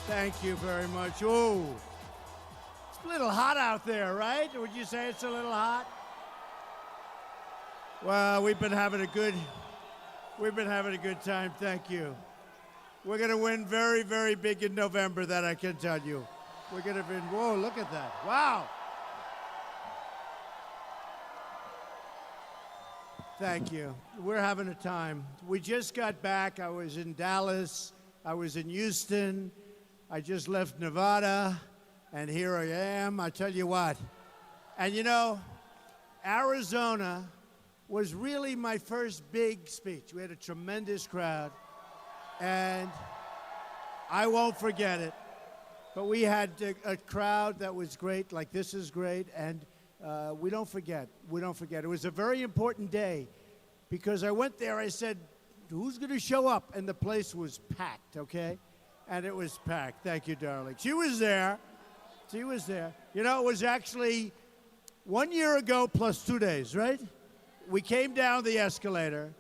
Thank you very much. Oh, it's a little hot out there, right? Would you say it's a little hot? Well, we've been having a good time. Thank you. We're going to win very, very big in November, that I can tell you. We're going to win. Whoa, look at that. Wow. Thank you. We're having a time. We just got back. I was in Dallas. I was in Houston. I just left Nevada. And here I am. I tell you what. And you know, Arizona was really my first big speech. We had a tremendous crowd. And I won't forget it. But we had a crowd that was great, like this is great. And we don't forget. We don't forget. It was a very important day because I went there. I said, who's going to show up? And the place was packed, okay? And it was packed. Thank you, darling. She was there. She was there. You know, it was actually 1 year ago plus 2 days, right? We came down the escalator,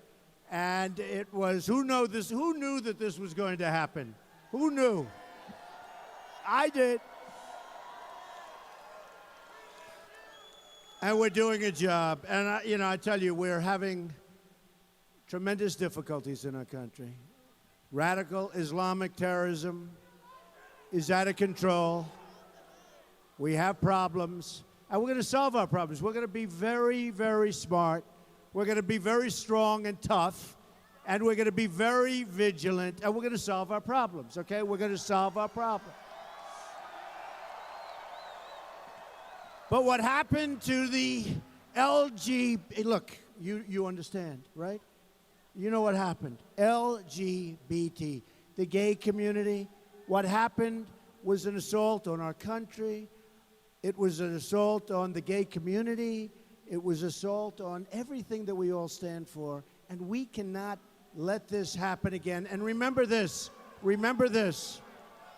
and it was, who knew that this was going to happen? Who knew? I did. And we're doing a job. And, I tell you, we're having tremendous difficulties in our country. Radical Islamic terrorism is out of control. We have problems, and we're going to solve our problems. We're going to be very, very smart. We're going to be very strong and tough, and we're going to be very vigilant, and we're going to solve our problems, okay? We're going to solve our problems. But what happened to the look, you understand, right? You know what happened. LGBT, the gay community. What happened was an assault on our country. It was an assault on the gay community. It was assault on everything that we all stand for. And we cannot let this happen again. And remember this. Remember this.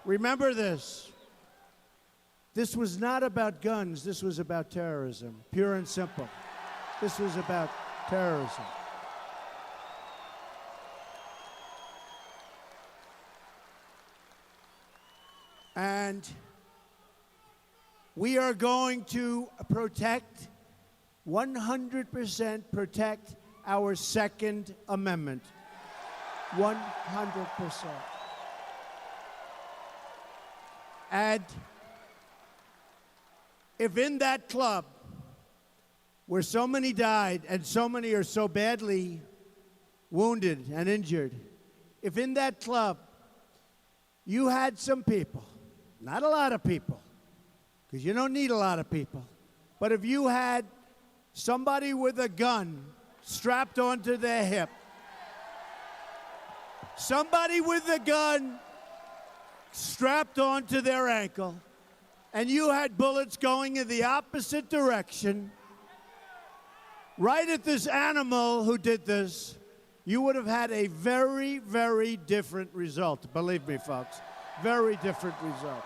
Remember this. This was not about guns. This was about terrorism. Pure and simple. This was about terrorism. And we are going to protect, 100% protect our Second Amendment. 100%. And if in that club where so many died and so many are so badly wounded and injured, if in that club you had some people, not a lot of people, because you don't need a lot of people, but if you had somebody with a gun strapped onto their hip, somebody with a gun strapped onto their ankle, and you had bullets going in the opposite direction, right at this animal who did this, you would have had a very, very different result. Believe me, folks. Very different result.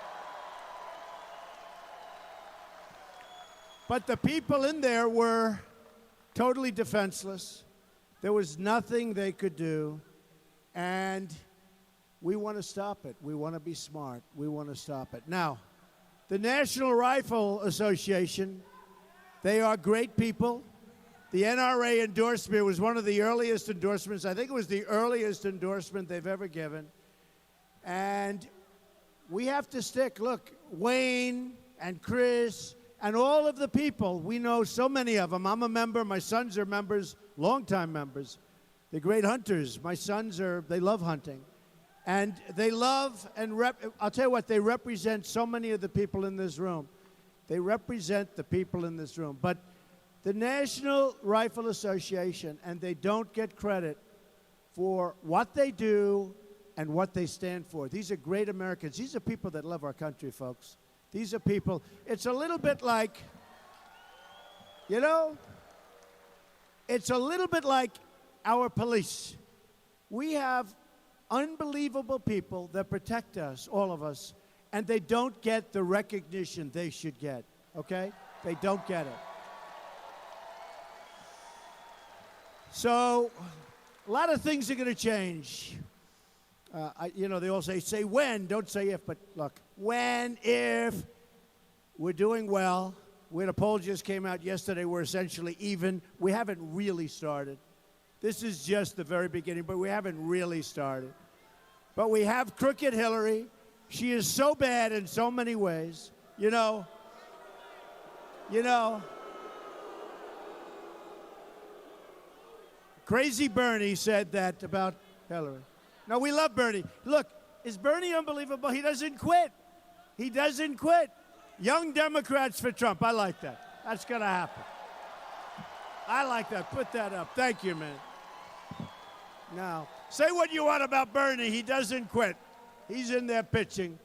But the people in there were totally defenseless. There was nothing they could do. And we want to stop it. We want to be smart. We want to stop it. Now, the National Rifle Association, they are great people. The NRA endorsement was one of the earliest endorsements. I think it was the earliest endorsement they've ever given. And we have to stick. Look, Wayne and Chris and all of the people, we know so many of them. I'm a member. My sons are members, longtime members. They're great hunters. My sons they love hunting. And they love and I'll tell you what, they represent so many of the people in this room. They represent the people in this room. But the National Rifle Association, and they don't get credit for what they do and what they stand for. These are great Americans. These are people that love our country, folks. These are people, it's a little bit like, you know, it's a little bit like our police. We have unbelievable people that protect us, all of us, and they don't get the recognition they should get, okay? They don't get it. So, a lot of things are going to change. You know, they all say when, don't say if, but look, when, if, we're doing well. We had a poll just came out yesterday, we're essentially even. We haven't really started. This is just the very beginning, but we haven't really started. But we have crooked Hillary. She is so bad in so many ways. You know, Crazy Bernie said that about Hillary. No, we love Bernie. Look, is Bernie unbelievable? He doesn't quit. He doesn't quit. Young Democrats for Trump. I like that. That's going to happen. I like that. Put that up. Thank you, man. Now, say what you want about Bernie. He doesn't quit. He's in there pitching.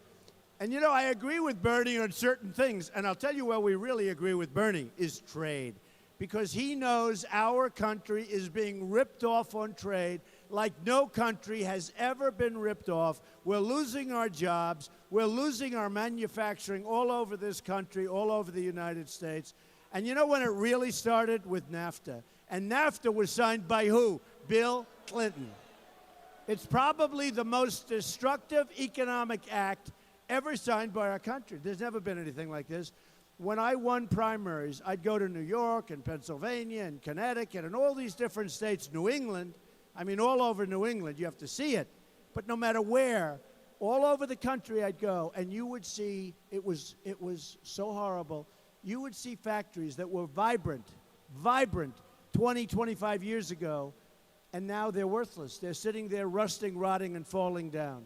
And, you know, I agree with Bernie on certain things. And I'll tell you where we really agree with Bernie is trade. Because he knows our country is being ripped off on trade like no country has ever been ripped off. We're losing our jobs. We're losing our manufacturing all over this country, all over the United States. And you know when it really started? With NAFTA. And NAFTA was signed by who? Bill Clinton. It's probably the most destructive economic act ever signed by our country. There's never been anything like this. When I won primaries, I'd go to New York and Pennsylvania and Connecticut and all these different states, New England. I mean, all over New England, you have to see it. But no matter where, all over the country I'd go, and you would see, it was so horrible. You would see factories that were vibrant 20, 25 years ago, and now they're worthless. They're sitting there rusting, rotting, and falling down.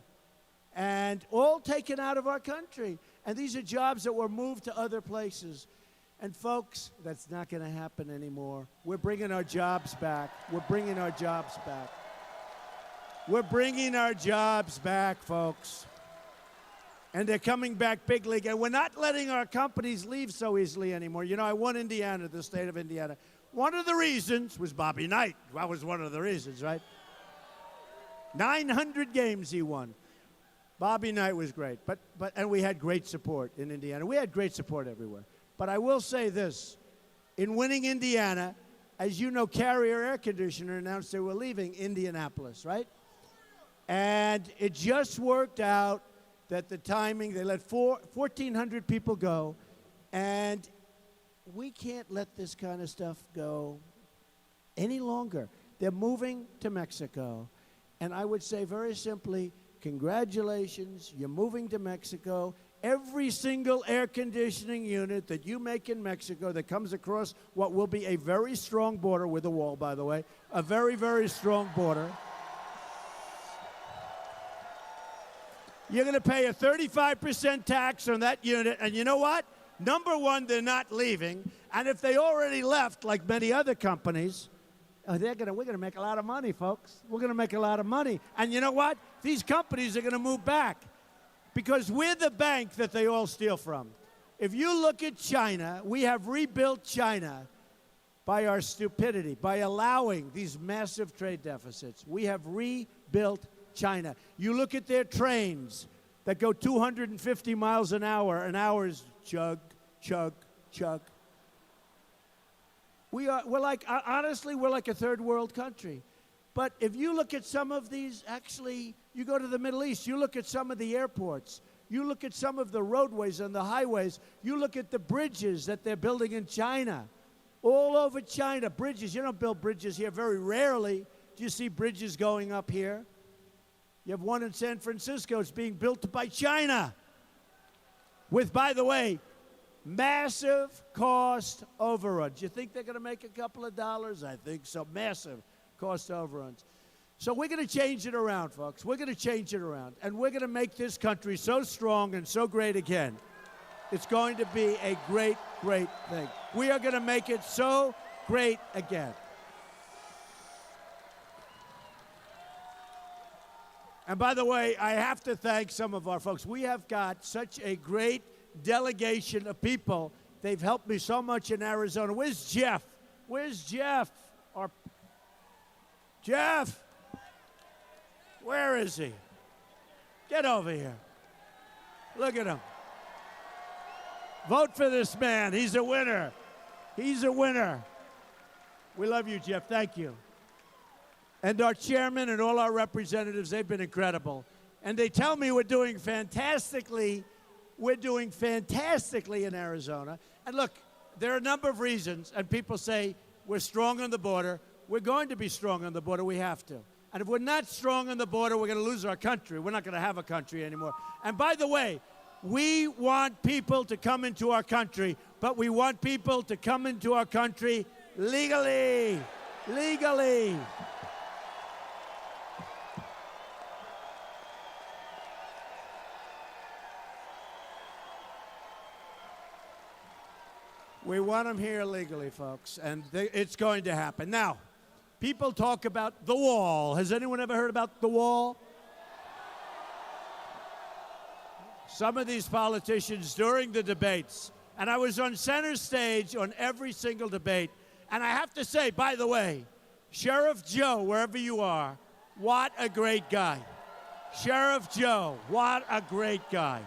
And all taken out of our country. And these are jobs that were moved to other places. And folks, that's not going to happen anymore. We're bringing our jobs back. We're bringing our jobs back. We're bringing our jobs back, folks. And they're coming back big league. And we're not letting our companies leave so easily anymore. You know, I won Indiana, the state of Indiana. One of the reasons was Bobby Knight. That was one of the reasons, right? 900 games he won. Bobby Knight was great. And we had great support in Indiana. We had great support everywhere. But I will say this. In winning Indiana, as you know, Carrier Air Conditioner announced they were leaving Indianapolis, right? And it just worked out that the timing, they let 1,400 people go, and we can't let this kind of stuff go any longer. They're moving to Mexico. And I would say very simply, congratulations, you're moving to Mexico. Every single air conditioning unit that you make in Mexico that comes across what will be a very strong border, with a wall, by the way, a very, very strong border, you're going to pay a 35% tax on that unit. And you know what? Number one, they're not leaving. And if they already left, like many other companies, we're going to make a lot of money, folks. We're going to make a lot of money. And you know what? These companies are going to move back because we're the bank that they all steal from. If you look at China, we have rebuilt China by our stupidity, by allowing these massive trade deficits. We have rebuilt China. You look at their trains that go 250 miles an hour, an hour's chug, chug, chug. Honestly, we're like a third world country. But if you look at some of these, actually, you go to the Middle East, you look at some of the airports, you look at some of the roadways and the highways, you look at the bridges that they're building in China. All over China, bridges. You don't build bridges here very rarely. Do you see bridges going up here? You have one in San Francisco. It's being built by China with, by the way, massive cost overruns. You think they're going to make a couple of dollars? I think so. Massive cost overruns. So we're going to change it around, folks. We're going to change it around. And we're going to make this country so strong and so great again. It's going to be a great, great thing. We are going to make it so great again. And by the way, I have to thank some of our folks. We have got such a great delegation of people. They've helped me so much in Arizona. Where's Jeff? Where's Jeff? Jeff? Where is he? Get over here. Look at him. Vote for this man. He's a winner. He's a winner. We love you, Jeff. Thank you. And our chairman and all our representatives, they've been incredible. And they tell me we're doing fantastically. We're doing fantastically in Arizona. And look, there are a number of reasons, and people say we're strong on the border. We're going to be strong on the border. We have to. And if we're not strong on the border, we're going to lose our country. We're not going to have a country anymore. And by the way, we want people to come into our country, but we want people to come into our country legally. Legally. We want them here legally, folks, and it's going to happen. Now, people talk about the wall. Has anyone ever heard about the wall? Some of these politicians during the debates, and I was on center stage on every single debate, and I have to say, by the way, Sheriff Joe, wherever you are, what a great guy. Sheriff Joe, what a great guy.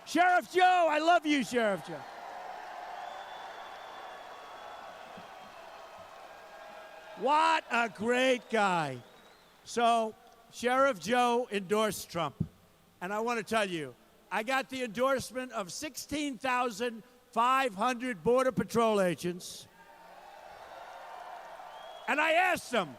Sheriff Joe, I love you, Sheriff Joe. What a great guy. So, Sheriff Joe endorsed Trump. And I want to tell you, I got the endorsement of 16,500 Border Patrol agents. And I asked them,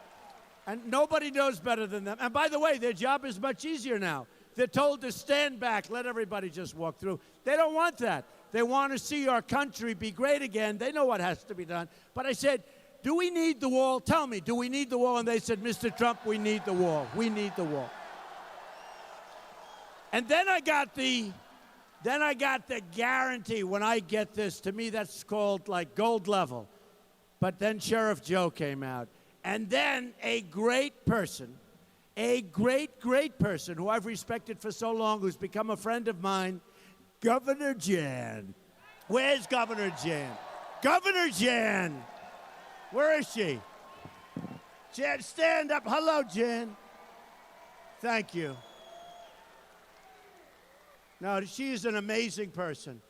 and nobody knows better than them. And by the way, their job is much easier now They're told to stand back, let everybody just walk through. They don't want that. They want to see our country be great again. They know what has to be done. But I said, do we need the wall? Tell me, do we need the wall? And they said, Mr. Trump, we need the wall. We need the wall. And then I got the guarantee when I get this. To me, that's called like gold level. But then Sheriff Joe came out. And then a great person, a great person who I've respected for so long, who's become a friend of mine, Governor Jan. Where's Governor Jan? Governor Jan! Where is she? Jan, stand up. Hello, Jan. Thank you. No, she is an amazing person.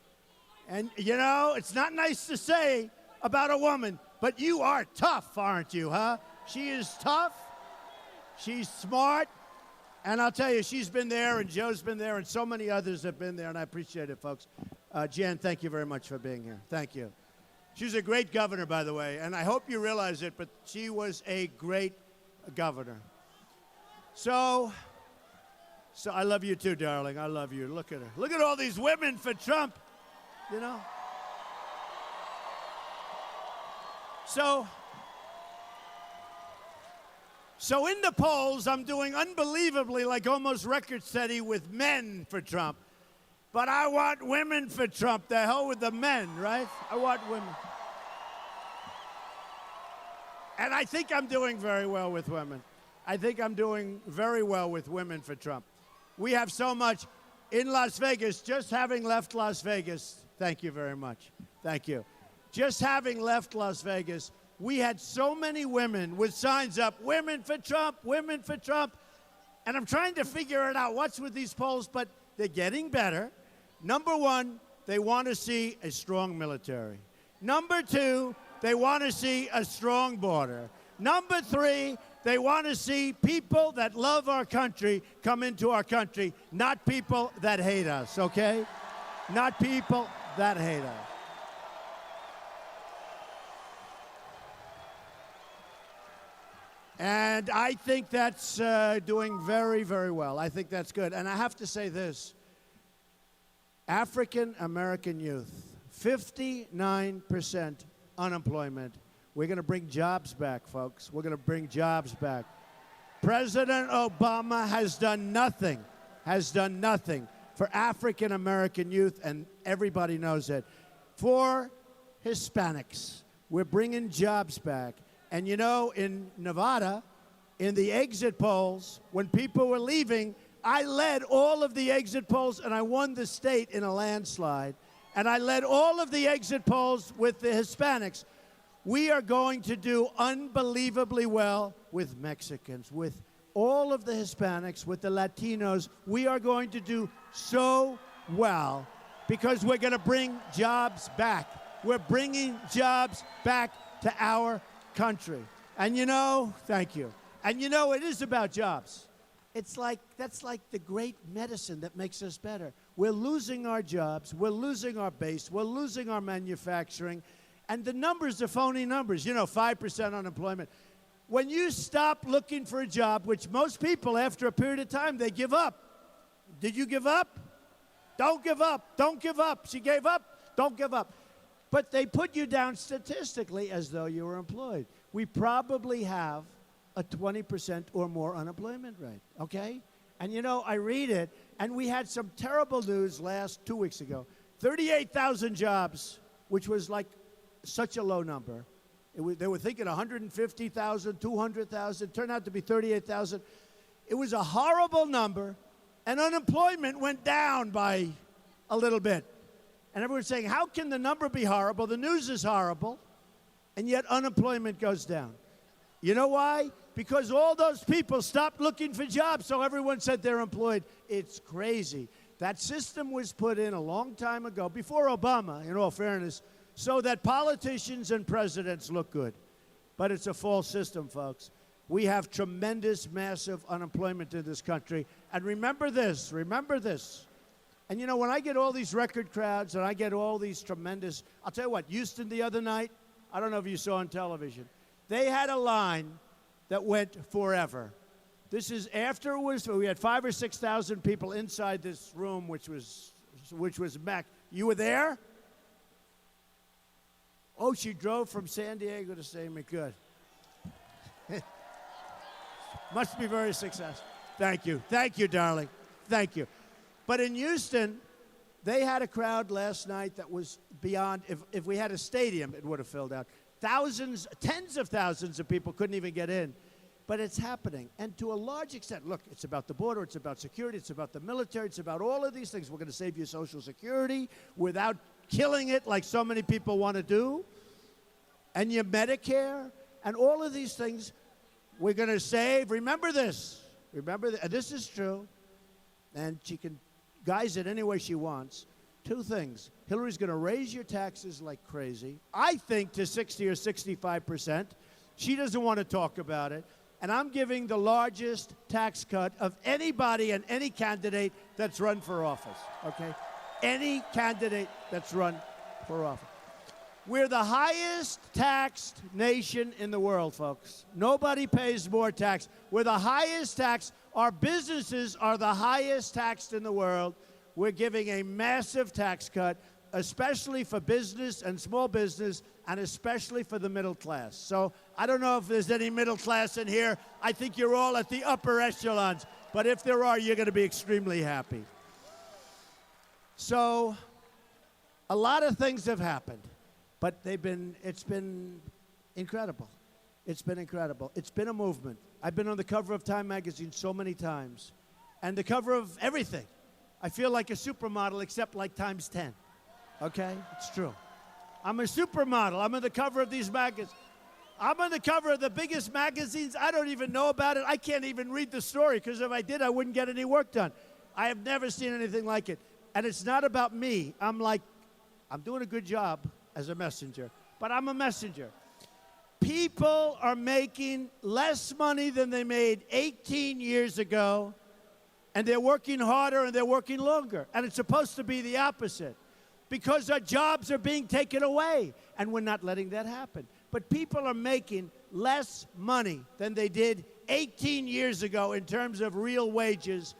And, you know, it's not nice to say about a woman, but you are tough, aren't you, huh? She is tough. She's smart. And I'll tell you, she's been there, and Joe's been there, and so many others have been there, and I appreciate it, folks. Jan, thank you very much for being here. Thank you. She was a great governor, by the way, and I hope you realize it, but she was a great governor. So I love you too, darling. I love you. Look at her. Look at all these women for Trump, you know? So in the polls, I'm doing unbelievably, like almost record-setting with men for Trump. But I want women for Trump. The hell with the men, right? I want women. And I think I'm doing very well with women. I think I'm doing very well with women for Trump. We have so much in Las Vegas, just having left Las Vegas. Thank you very much. Thank you. Just having left Las Vegas, we had so many women with signs up, women for Trump, women for Trump. And I'm trying to figure it out, what's with these polls, but they're getting better. Number one, they want to see a strong military. Number two, they want to see a strong border. Number three, they want to see people that love our country come into our country, not people that hate us, okay? Not people that hate us. And I think that's doing very, very well. I think that's good. And I have to say this. African American youth, 59% unemployment. We're going to bring jobs back, folks. We're going to bring jobs back. President Obama has done nothing for African American youth, and everybody knows it. For Hispanics, we're bringing jobs back. And you know, in Nevada, in the exit polls, when people were leaving, I led all of the exit polls, and I won the state in a landslide. And I led all of the exit polls with the Hispanics. We are going to do unbelievably well with Mexicans, with all of the Hispanics, with the Latinos. We are going to do so well because we're going to bring jobs back. We're bringing jobs back to our country. And you know, thank you. And you know, it is about jobs. It's like, that's like the great medicine that makes us better. We're losing our jobs. We're losing our base. We're losing our manufacturing. And the numbers are phony numbers. You know, 5% unemployment. When you stop looking for a job, which most people, after a period of time, they give up. Did you give up? Don't give up. Don't give up. She gave up. Don't give up. But they put you down statistically as though you were employed. We probably have a 20% or more unemployment rate, okay? And you know, I read it, and we had some terrible news 2 weeks ago. 38,000 jobs, which was like such a low number. They were thinking 150,000, 200,000, turned out to be 38,000. It was a horrible number, and unemployment went down by a little bit. And everyone's saying, how can the number be horrible? The news is horrible, and yet unemployment goes down. You know why? Because all those people stopped looking for jobs, so everyone said they're employed. It's crazy. That system was put in a long time ago, before Obama, in all fairness, so that politicians and presidents look good. But it's a false system, folks. We have tremendous, massive unemployment in this country. And remember this. And you know, when I get all these record crowds and I get all these tremendous, I'll tell you what, Houston the other night, I don't know if you saw on television, they had a line that went forever. This is after we had 5,000 or 6,000 people inside this room, which was Mac. You were there? Oh, she drove from San Diego to St. Good. Must be very successful. Thank you. Thank you, darling. Thank you. But in Houston, they had a crowd last night that was beyond, if we had a stadium, it would have filled out. Thousands, tens of thousands of people couldn't even get in. But it's happening. And to a large extent, look, it's about the border, it's about security, it's about the military, it's about all of these things. We're going to save you Social Security without killing it like so many people want to do. And your Medicare, and all of these things we're going to save. Remember this. Remember, and this is true. And she can guise it any way she wants. Two things. Hillary's going to raise your taxes like crazy. I think to 60 or 65%. She doesn't want to talk about it. And I'm giving the largest tax cut of anybody and any candidate that's run for office, okay? Any candidate that's run for office. We're the highest taxed nation in the world, folks. Nobody pays more tax. We're the highest tax. Our businesses are the highest taxed in the world. We're giving a massive tax cut, especially for business and small business, and especially for the middle class. So I don't know if there's any middle class in here. I think you're all at the upper echelons. But if there are, you're going to be extremely happy. So a lot of things have happened, but it's been incredible. It's been incredible. It's been a movement. I've been on the cover of Time magazine so many times, and the cover of everything. I feel like a supermodel, except like times 10. Okay? It's true. I'm a supermodel. I'm on the cover of these magazines. I'm on the cover of the biggest magazines. I don't even know about it. I can't even read the story, because if I did, I wouldn't get any work done. I have never seen anything like it. And it's not about me. I'm doing a good job as a messenger, but I'm a messenger. People are making less money than they made 18 years ago, and they're working harder and they're working longer. And it's supposed to be the opposite, because our jobs are being taken away, and we're not letting that happen. But people are making less money than they did 18 years ago in terms of real wages.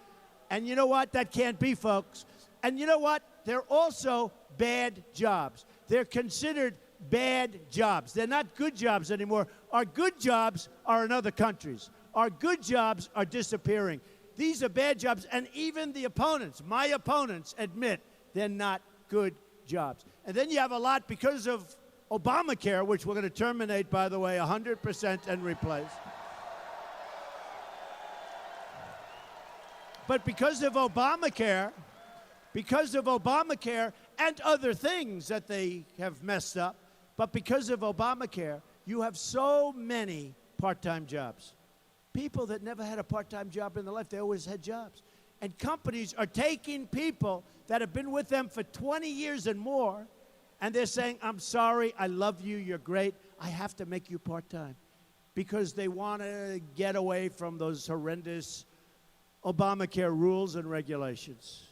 And you know what? That can't be, folks. And you know what? They're also bad jobs. They're considered bad jobs. They're not good jobs anymore. Our good jobs are in other countries. Our good jobs are disappearing. These are bad jobs, and even the opponents, my opponents, admit they're not good jobs. And then you have a lot because of Obamacare, which we're going to terminate, by the way, 100% and replace. But because of Obamacare and other things that they have messed up, but because of Obamacare, you have so many part-time jobs. People that never had a part-time job in their life, they always had jobs. And companies are taking people that have been with them for 20 years and more, and they're saying, I'm sorry, I love you, you're great, I have to make you part-time. Because they want to get away from those horrendous Obamacare rules and regulations.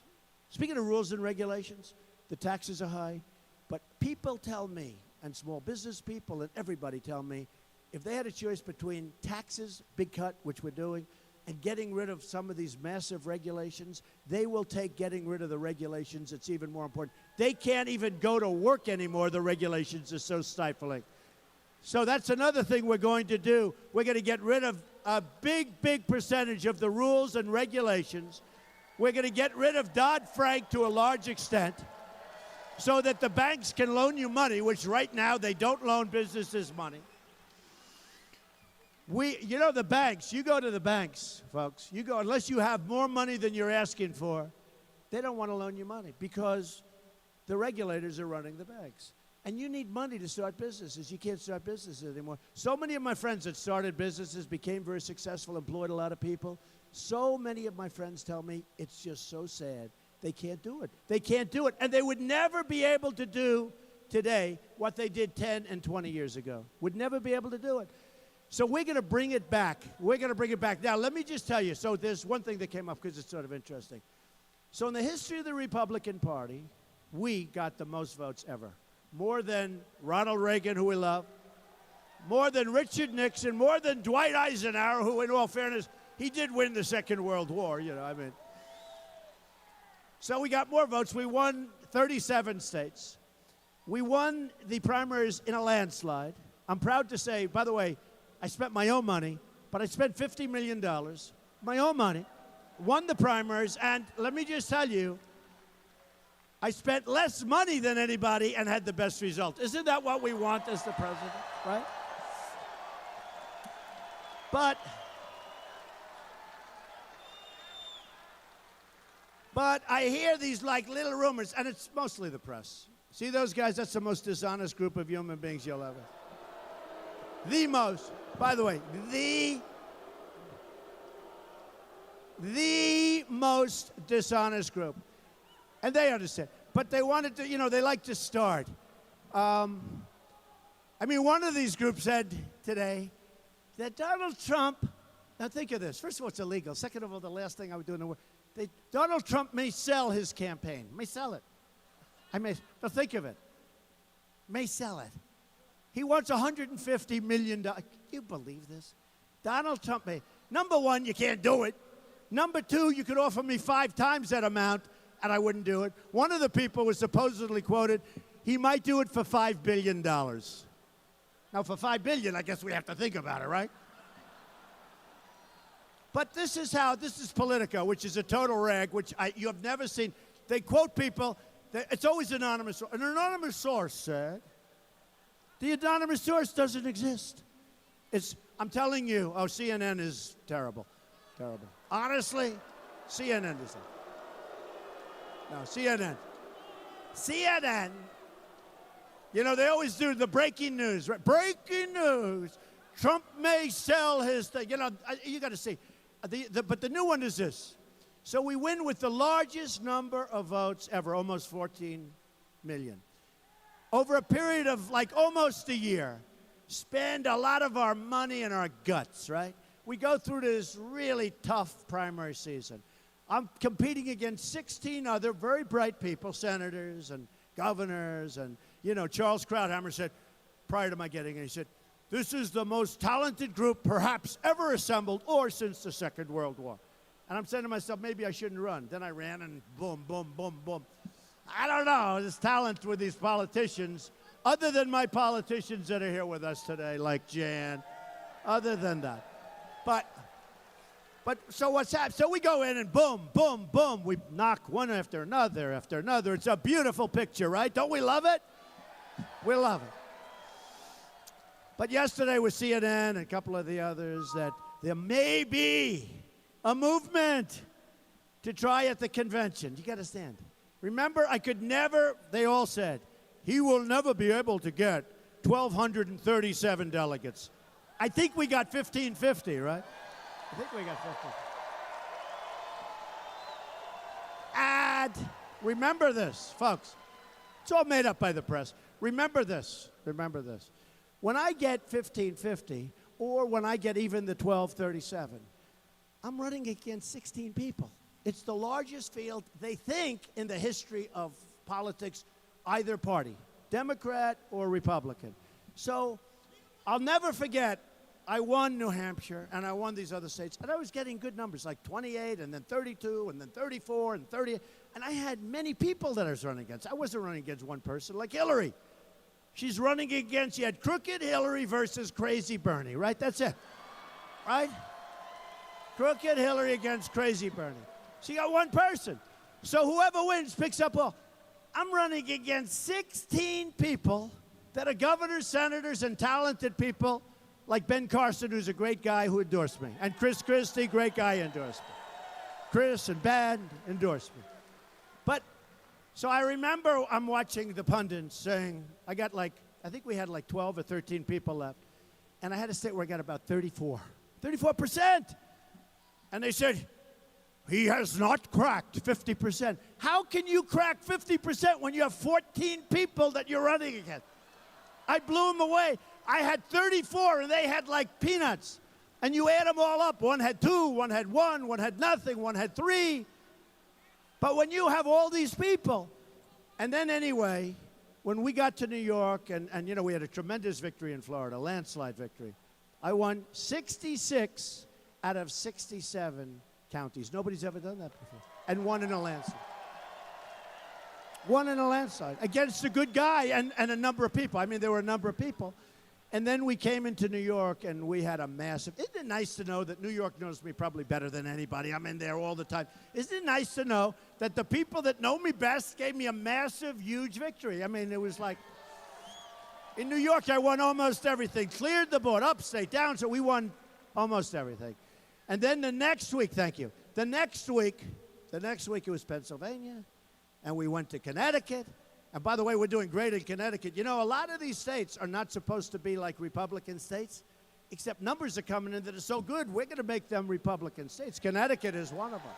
Speaking of rules and regulations, the taxes are high, but people tell me, and small business people and everybody tell me, if they had a choice between taxes, big cut, which we're doing, and getting rid of some of these massive regulations, they will take getting rid of the regulations. It's even more important. They can't even go to work anymore. The regulations are so stifling. So that's another thing we're going to do. We're going to get rid of a big, big percentage of the rules and regulations. We're going to get rid of Dodd-Frank to a large extent so that the banks can loan you money, which right now they don't loan businesses money. You know, the banks, you go to the banks, folks, you go, unless you have more money than you're asking for, they don't want to loan you money because the regulators are running the banks. And you need money to start businesses. You can't start businesses anymore. So many of my friends that started businesses, became very successful, employed a lot of people. So many of my friends tell me it's just so sad. They can't do it. They can't do it. And they would never be able to do today what they did 10 and 20 years ago. Would never be able to do it. So we're going to bring it back. We're going to bring it back. Now, let me just tell you. So there's one thing that came up because it's sort of interesting. So in the history of the Republican Party, we got the most votes ever. More than Ronald Reagan, who we love. More than Richard Nixon. More than Dwight Eisenhower, who, in all fairness, he did win the Second World War, you know, I mean. So we got more votes. We won 37 states. We won the primaries in a landslide. I'm proud to say, by the way, I spent my own money, but I spent $50 million, my own money, won the primaries, and let me just tell you, I spent less money than anybody and had the best result. Isn't that what we want as the president, right? But I hear these like little rumors, and it's mostly the press. See those guys? That's the most dishonest group of human beings you'll ever. The most, by the way, the most dishonest group. And they understand. But they wanted to, you know, they like to start. I mean, one of these groups said today that Donald Trump, now think of this. First of all, it's illegal. Second of all, the last thing I would do in the world, Donald Trump may sell his campaign, may sell it. Now think of it. May sell it. He wants $150 million. Can you believe this? Donald Trump may. Number one, you can't do it. Number two, you could offer me 5 times that amount, and I wouldn't do it. One of the people was supposedly quoted, he might do it for $5 billion. Now, for $5 billion, I guess we have to think about it, right? But this is Politico, which is a total rag, which you have never seen. They quote people. It's always anonymous. An anonymous source said. The anonymous source doesn't exist. I'm telling you, CNN is terrible. Terrible. Honestly, CNN is no, CNN. CNN, you know, they always do the breaking news, right? Breaking news. Trump may sell his thing. You know, you got to see. But the new one is this. So we win with the largest number of votes ever, almost 14 million. Over a period of like almost a year, spend a lot of our money and our guts, right? We go through this really tough primary season. I'm competing against 16 other very bright people, senators and governors, and, you know, Charles Krauthammer said, prior to my getting it, he said, this is the most talented group perhaps ever assembled or since the Second World War. And I'm saying to myself, maybe I shouldn't run. Then I ran and boom, boom, boom, boom. I don't know, this talent with these politicians, other than my politicians that are here with us today, like Jan, other than that. But so what's happened? So we go in and boom, boom, boom. We knock one after another after another. It's a beautiful picture, right? Don't we love it? We love it. But yesterday with CNN and a couple of the others that there may be a movement to try at the convention. You got to stand. Remember, I could never, they all said, he will never be able to get 1,237 delegates. I think we got 1,550, right? I think we got 50. And remember this, folks. It's all made up by the press. Remember this. Remember this. When I get 1,550, or when I get even the 1,237, I'm running against 16 people. It's the largest field, they think, in the history of politics, either party, Democrat or Republican. So I'll never forget, I won New Hampshire, and I won these other states, and I was getting good numbers, like 28, and then 32, and then 34, and 30, and I had many people that I was running against. I wasn't running against one person, like Hillary. She's running against, you had crooked Hillary versus crazy Bernie, right? That's it, right? Crooked Hillary against crazy Bernie. So you got one person. So whoever wins picks up all. I'm running against 16 people that are governors, senators, and talented people, like Ben Carson, who's a great guy who endorsed me, and Chris Christie, great guy, endorsed me. Chris and Ben endorsed me. But, so I remember I'm watching the pundits saying, I think we had like 12 or 13 people left, and I had a state where I got about 34%. And they said, he has not cracked 50%. How can you crack 50% when you have 14 people that you're running against? I blew them away. I had 34, and they had like peanuts. And you add them all up. One had 2, one had 1, one had nothing, one had 3. But when you have all these people, and then anyway, when we got to New York, and you know, we had a tremendous victory in Florida, landslide victory. I won 66 out of 67 counties. Nobody's ever done that before. And won in a landslide. Won in a landslide against a good guy and a number of people. I mean, there were a number of people. And then we came into New York, and we had a massive... Isn't it nice to know that New York knows me probably better than anybody? I'm in there all the time. Isn't it nice to know that the people that know me best gave me a massive, huge victory? I mean, it was like... In New York, I won almost everything. Cleared the board, upstate, down, so we won almost everything. And then the next week, thank you, the next week it was Pennsylvania, and we went to Connecticut. And by the way, we're doing great in Connecticut. You know, a lot of these states are not supposed to be like Republican states, except numbers are coming in that are so good, we're going to make them Republican states. Connecticut is one of them.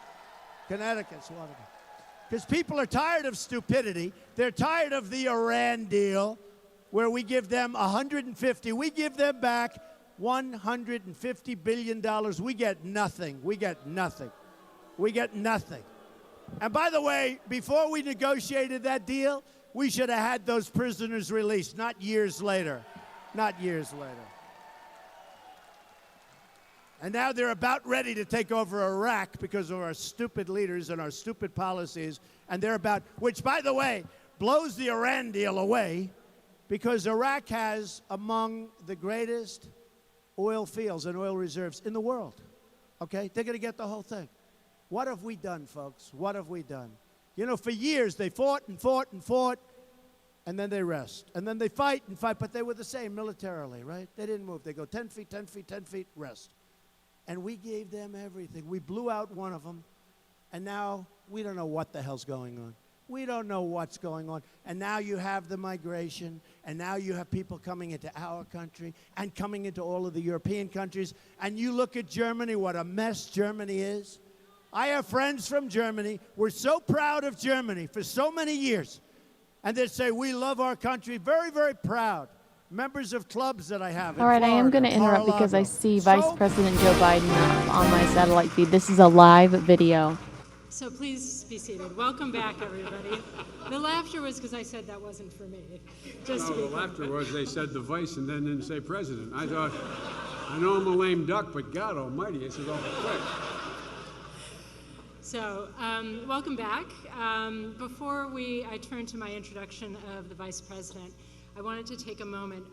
Connecticut's one of them. Because people are tired of stupidity. They're tired of the Iran deal, where we give them we give them back $150 billion. We get nothing. We get nothing. We get nothing. And by the way, before we negotiated that deal, we should have had those prisoners released, not years later. Not years later. And now they're about ready to take over Iraq because of our stupid leaders and our stupid policies. And they're about, which, by the way, blows the Iran deal away, because Iraq has among the greatest oil fields and oil reserves in the world. Okay? They're going to get the whole thing. What have we done, folks? What have we done? You know, for years they fought and fought and fought, and then they rest. And then they fight and fight, but they were the same militarily, right? They didn't move. They go 10 feet, 10 feet, 10 feet, rest. And we gave them everything. We blew out one of them, and now we don't know what the hell's going on. We don't know what's going on. And now you have the migration, and now you have people coming into our country and coming into all of the European countries. And you look at Germany, what a mess Germany is. I have friends from Germany. We're so proud of Germany for so many years. And they say, we love our country. Very, very proud. Members of clubs that I have.
All right,
Florida,
I am going to interrupt
Mar-a-Lago.
because I see Vice President Joe Biden on my satellite feed. This is a live video.
So please be seated. Welcome back, everybody. The laughter was because I said that wasn't for me. Just
no, the laughter was they said the vice and then didn't say president. I thought, I know I'm a lame duck, but God almighty, I said, oh, quick.
So, welcome back. Before I turn to my introduction of the Vice President, I wanted to take a moment.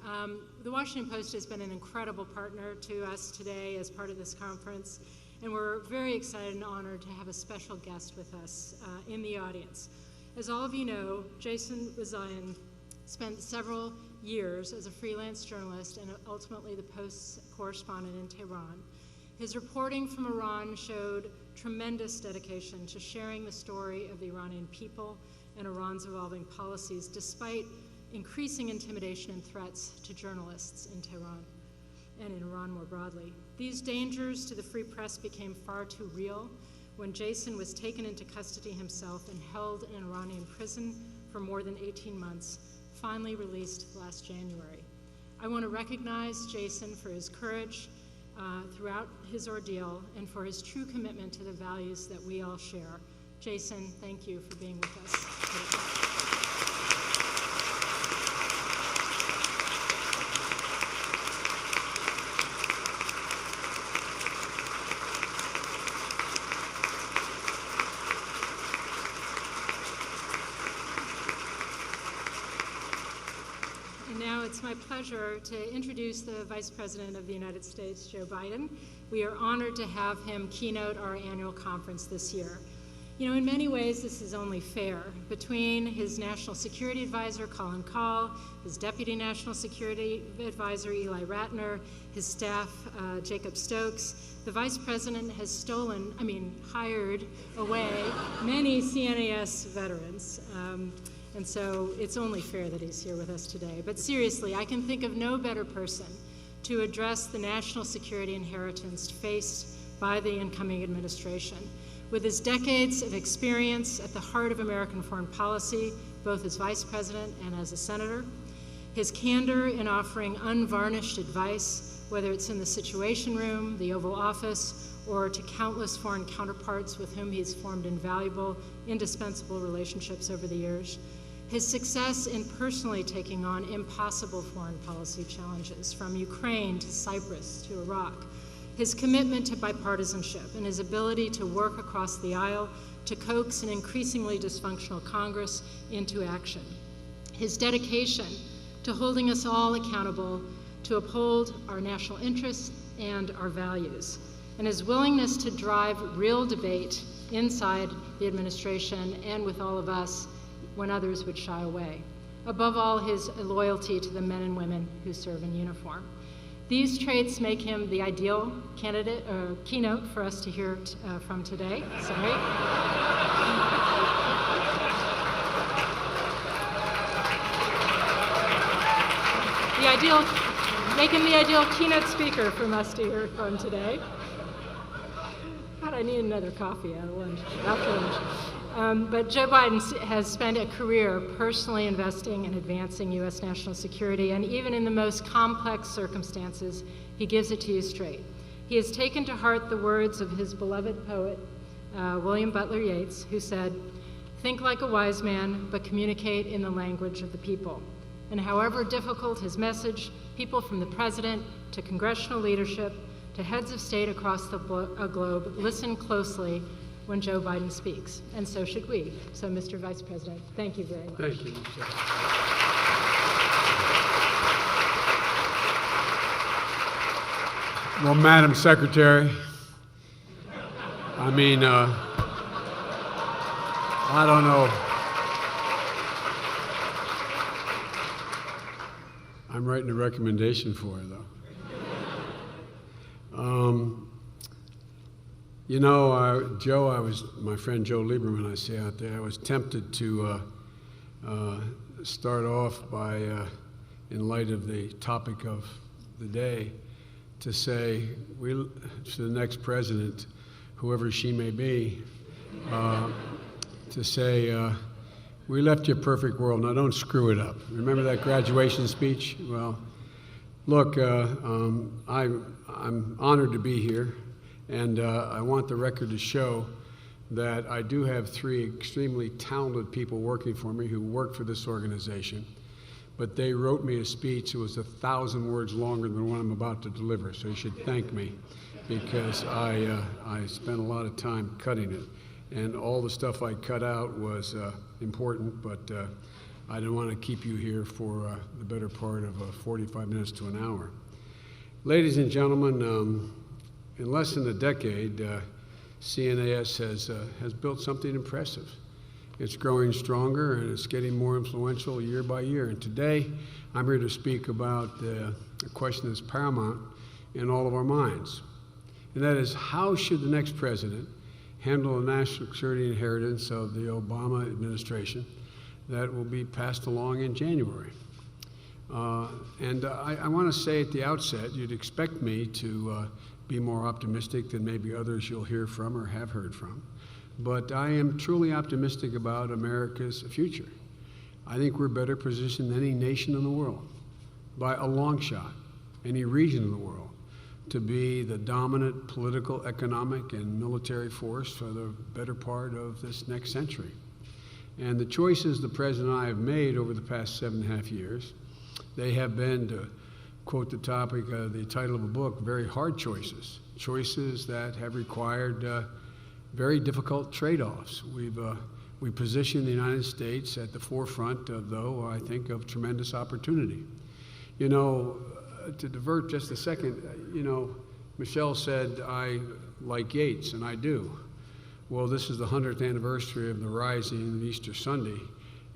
The Washington Post has been an incredible partner to us today as part of this conference, and we're very excited and honored to have a special guest with us in the audience. As all of you know, Jason Rezaian spent several years as a freelance journalist and ultimately the Post's correspondent in Tehran. His reporting from Iran showed tremendous dedication to sharing the story of the Iranian people and Iran's evolving policies, despite increasing intimidation and threats to journalists in Tehran and in Iran more broadly. These dangers to the free press became far too real when Jason was taken into custody himself and held in an Iranian prison for more than 18 months, finally released last January. I want to recognize Jason for his courage throughout his ordeal and for his true commitment to the values that we all share. Jason, thank you for being with us today. It's my pleasure to introduce the Vice President of the United States, Joe Biden. We are honored to have him keynote our annual conference this year. You know, in many ways, this is only fair. Between his National Security Advisor, Colin Kahl, his Deputy National Security Advisor, Eli Ratner, his staff, Jacob Stokes, the Vice President has hired away many CNAS veterans. And so it's only fair that he's here with us today. But seriously, I can think of no better person to address the national security inheritance faced by the incoming administration. With his decades of experience at the heart of American foreign policy, both as Vice President and as a Senator, his candor in offering unvarnished advice, whether it's in the Situation Room, the Oval Office, or to countless foreign counterparts with whom he's formed invaluable, indispensable relationships over the years, his success in personally taking on impossible foreign policy challenges, from Ukraine to Cyprus to Iraq, his commitment to bipartisanship, and his ability to work across the aisle to coax an increasingly dysfunctional Congress into action. His dedication to holding us all accountable to uphold our national interests and our values, and his willingness to drive real debate inside the administration and with all of us when others would shy away. Above all, his loyalty to the men and women who serve in uniform. These traits make him the ideal keynote for us to hear from today. Sorry. Make him the ideal keynote speaker for us to hear from today. God, I need another coffee after lunch. But Joe Biden has spent a career personally investing and advancing U.S. national security, and even in the most complex circumstances, he gives it to you straight. He has taken to heart the words of his beloved poet, William Butler Yeats, who said, "Think like a wise man, but communicate in the language of the people." And however difficult his message, people from the president to congressional leadership to heads of state across the globe listen closely when Joe Biden speaks, and so should we. So, Mr. Vice President, thank you very much.
Thank you, Michelle. Well, Madam Secretary, I mean, I don't know. I'm writing a recommendation for her, though. You know, Joe, my friend Joe Lieberman, I see out there, I was tempted to start off by, in light of the topic of the day, to say to the next president, whoever she may be, to say, we left you a perfect world, now don't screw it up. Remember that graduation speech? Well, look, I'm honored to be here, and I want the record to show that I do have 3 extremely talented people working for me who work for this organization, but they wrote me a speech that was 1,000 words longer than the one I'm about to deliver, so you should thank me, because I spent a lot of time cutting it, and all the stuff I cut out was important, but I didn't want to keep you here for the better part of 45 minutes to an hour. Ladies and gentlemen, in less than a decade, CNAS has built something impressive. It's growing stronger and it's getting more influential year by year. And today, I'm here to speak about a question that's paramount in all of our minds. And that is, how should the next president handle the national security inheritance of the Obama administration that will be passed along in January? I want to say at the outset, you'd expect me to be more optimistic than maybe others you'll hear from or have heard from. But I am truly optimistic about America's future. I think we're better positioned than any nation in the world, by a long shot, any region in the world, to be the dominant political, economic, and military force for the better part of this next century. And the choices the President and I have made over the past 7.5 years, they have been, to quote the topic, the title of a book, very hard choices. Choices that have required very difficult trade-offs. We positioned the United States at the forefront of, though, I think, of tremendous opportunity. You know, to divert just a second, you know, Michelle said I like Yeats, and I do. Well, this is the 100th anniversary of the Rising of Easter Sunday,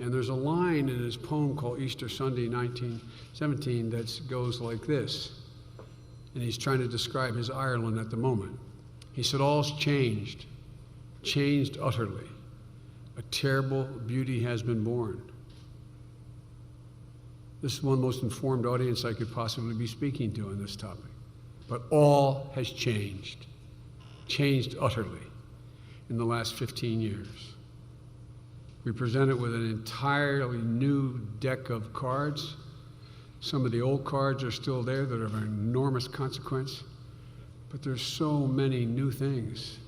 and there's a line in his poem called Easter Sunday 1917 that goes like this, and he's trying to describe his Ireland at the moment. He said, all's changed, changed utterly. A terrible beauty has been born. This is one of the most informed audience I could possibly be speaking to on this topic. But all has changed, changed utterly in the last 15 years. We presented with an entirely new deck of cards. Some of the old cards are still there that are of enormous consequence, but there's so many new things.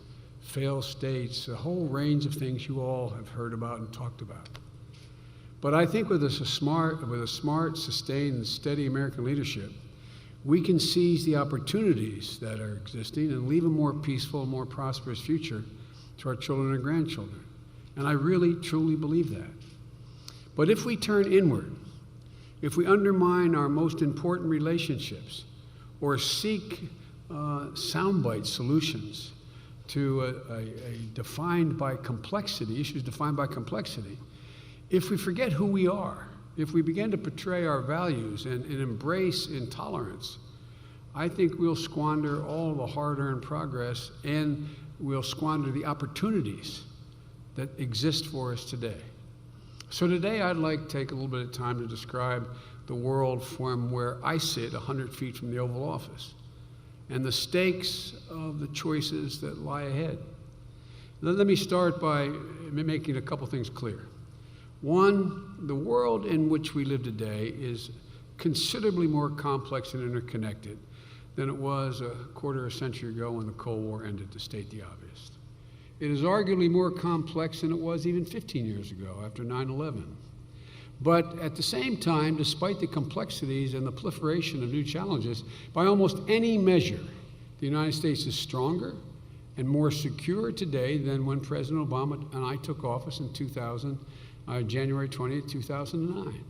Failed states, a whole range of things you all have heard about and talked about. But I think with a smart, sustained, and steady American leadership, we can seize the opportunities that are existing and leave a more peaceful, more prosperous future to our children and grandchildren. And I really, truly believe that. But if we turn inward, if we undermine our most important relationships or seek soundbite solutions to defined by complexity, issues defined by complexity, if we forget who we are, if we begin to portray our values and embrace intolerance, I think we'll squander all the hard-earned progress and we'll squander the opportunities that exist for us today. So today I'd like to take a little bit of time to describe the world from where I sit 100 feet from the Oval Office and the stakes of the choices that lie ahead. Let me start by making a couple things clear. One, the world in which we live today is considerably more complex and interconnected than it was a quarter of a century ago when the Cold War ended, to state the obvious. It is arguably more complex than it was even 15 years ago after 9/11. But at the same time, despite the complexities and the proliferation of new challenges, by almost any measure, the United States is stronger and more secure today than when President Obama and I took office in January 20th, 2009.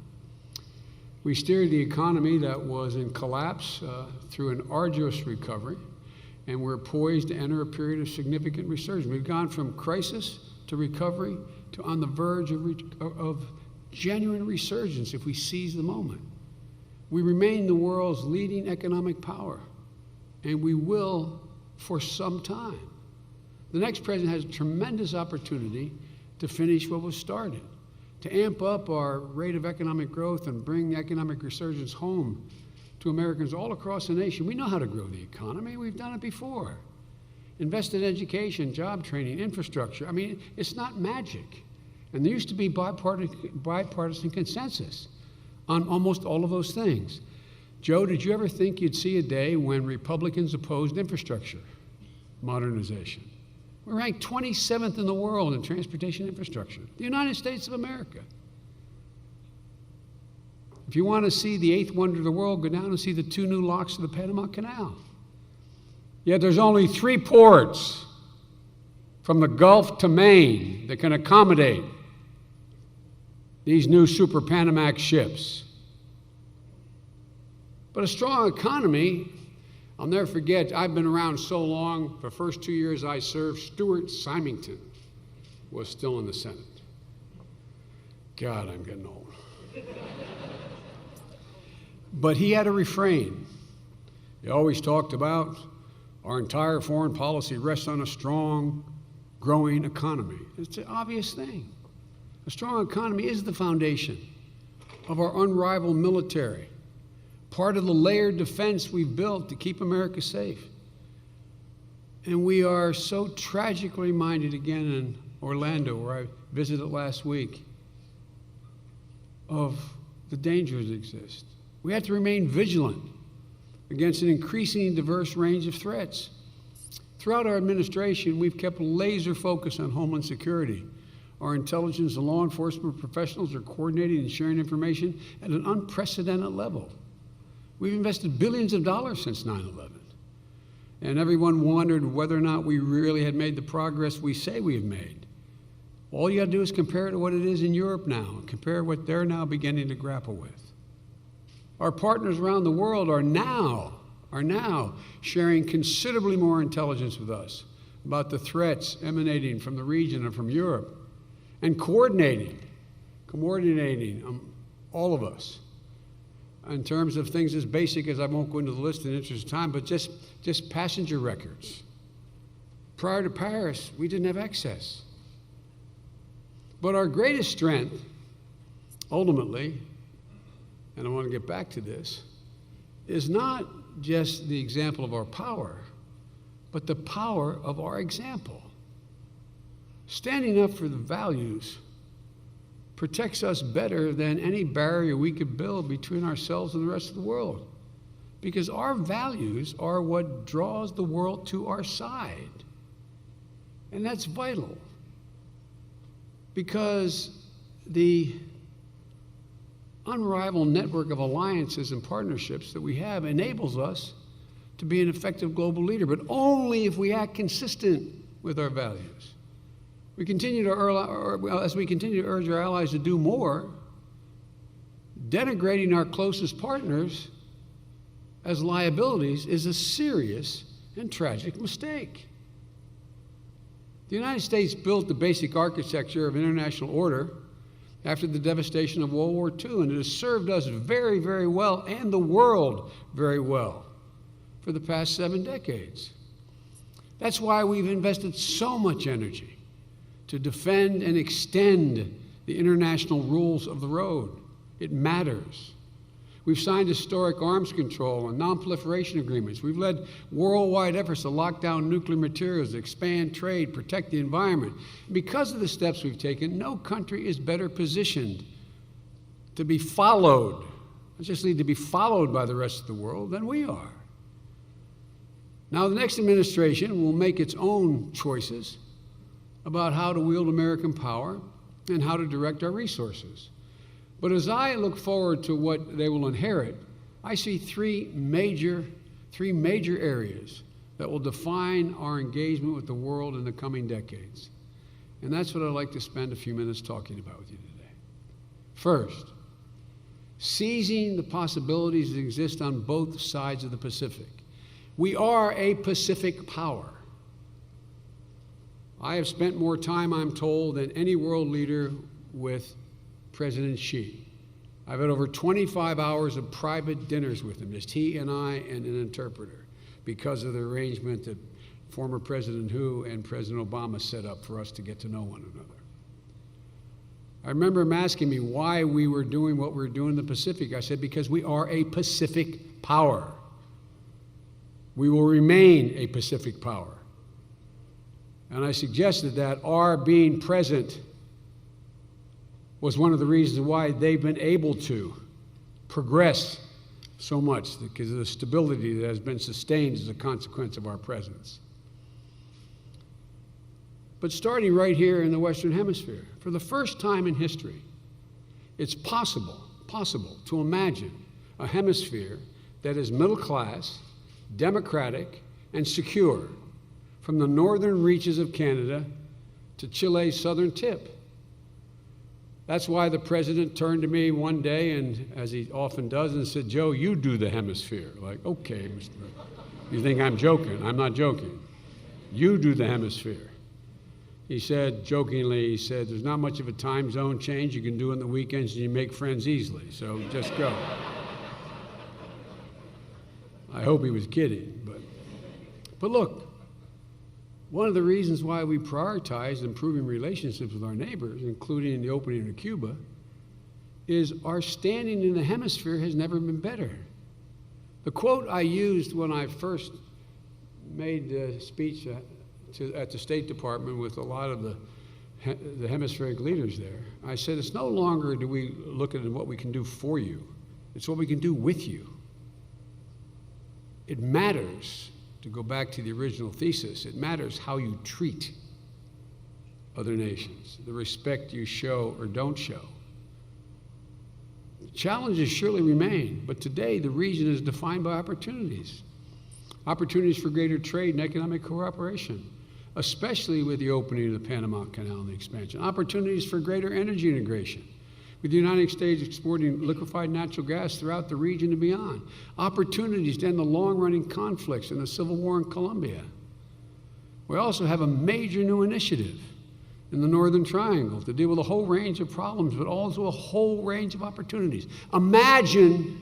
We steered the economy that was in collapse through an arduous recovery, and we're poised to enter a period of significant resurgence. We've gone from crisis to recovery to on the verge of genuine resurgence if we seize the moment. We remain the world's leading economic power, and we will for some time. The next president has a tremendous opportunity to finish what was started, to amp up our rate of economic growth and bring economic resurgence home to Americans all across the nation. We know how to grow the economy. We've done it before. Invest in education, job training, infrastructure. I mean, it's not magic. And there used to be bipartisan consensus on almost all of those things. Joe, did you ever think you'd see a day when Republicans opposed infrastructure modernization? We're ranked 27th in the world in transportation infrastructure, the United States of America. If you want to see the eighth wonder of the world, go down and see the 2 new locks of the Panama Canal. Yet there's only 3 ports from the Gulf to Maine that can accommodate these new Super Panamax ships. But a strong economy, I'll never forget, I've been around so long, the first 2 years I served, Stuart Symington was still in the Senate. God, I'm getting old. But he had a refrain. He always talked about our entire foreign policy rests on a strong, growing economy. It's an obvious thing. A strong economy is the foundation of our unrivaled military, part of the layered defense we've built to keep America safe. And we are so tragically reminded again in Orlando, where I visited last week, of the dangers that exist. We have to remain vigilant against an increasingly diverse range of threats. Throughout our administration, we've kept laser focus on Homeland Security. Our intelligence and law enforcement professionals are coordinating and sharing information at an unprecedented level. We've invested billions of dollars since 9/11. And everyone wondered whether or not we really had made the progress we say we have made. All you got to do is compare it to what it is in Europe now, and compare what they're now beginning to grapple with. Our partners around the world are now sharing considerably more intelligence with us about the threats emanating from the region and from Europe, and coordinating all of us in terms of things as basic as, I won't go into the list in the interest of time, but just passenger records. Prior to Paris, we didn't have access. But our greatest strength, ultimately, and I want to get back to this, is not just the example of our power, but the power of our example. Standing up for the values protects us better than any barrier we could build between ourselves and the rest of the world, because our values are what draws the world to our side. And that's vital, because the unrivaled network of alliances and partnerships that we have enables us to be an effective global leader, but only if we act consistent with our values. As we continue to urge our allies to do more, denigrating our closest partners as liabilities is a serious and tragic mistake. The United States built the basic architecture of international order after the devastation of World War II, and it has served us very, very well, and the world very well, for the past 7 decades. That's why we've invested so much energy to defend and extend the international rules of the road. It matters. We've signed historic arms control and non-proliferation agreements. We've led worldwide efforts to lock down nuclear materials, expand trade, protect the environment. Because of the steps we've taken, no country is better positioned to be followed, not just need to be followed by the rest of the world, than we are. Now, the next administration will make its own choices about how to wield American power and how to direct our resources. But as I look forward to what they will inherit, I see three major areas that will define our engagement with the world in the coming decades. And that's what I'd like to spend a few minutes talking about with you today. First, seizing the possibilities that exist on both sides of the Pacific. We are a Pacific power. I have spent more time, I'm told, than any world leader with President Xi. I've had over 25 hours of private dinners with him, just he and I and an interpreter, because of the arrangement that former President Hu and President Obama set up for us to get to know one another. I remember him asking me why we were doing what we were doing in the Pacific. I said, because we are a Pacific power. We will remain a Pacific power. And I suggested that our being present was one of the reasons why they've been able to progress so much, because of the stability that has been sustained as a consequence of our presence. But starting right here in the Western Hemisphere, for the first time in history, it's possible to imagine a hemisphere that is middle class, democratic, and secure, from the northern reaches of Canada to Chile's southern tip. That's why the president turned to me one day, and as he often does, and said, "Joe, you do the hemisphere." Like, okay, Mr. You think I'm joking? I'm not joking. You do the hemisphere. He said, jokingly, he said, "There's not much of a time zone change. You can do it on the weekends and you make friends easily, so just go." I hope he was kidding, but look, one of the reasons why we prioritize improving relationships with our neighbors, including the opening of Cuba, is our standing in the hemisphere has never been better. The quote I used when I first made the speech at the State Department with a lot of the hemispheric leaders there, I said, it's no longer do we look at what we can do for you, it's what we can do with you. It matters, to go back to the original thesis, it matters how you treat other nations, the respect you show or don't show. Challenges surely remain, but today the region is defined by opportunities. Opportunities for greater trade and economic cooperation, especially with the opening of the Panama Canal and the expansion. Opportunities for greater energy integration, with the United States exporting liquefied natural gas throughout the region and beyond. Opportunities to end the long-running conflicts in the Civil War in Colombia. We also have a major new initiative in the Northern Triangle to deal with a whole range of problems, but also a whole range of opportunities. Imagine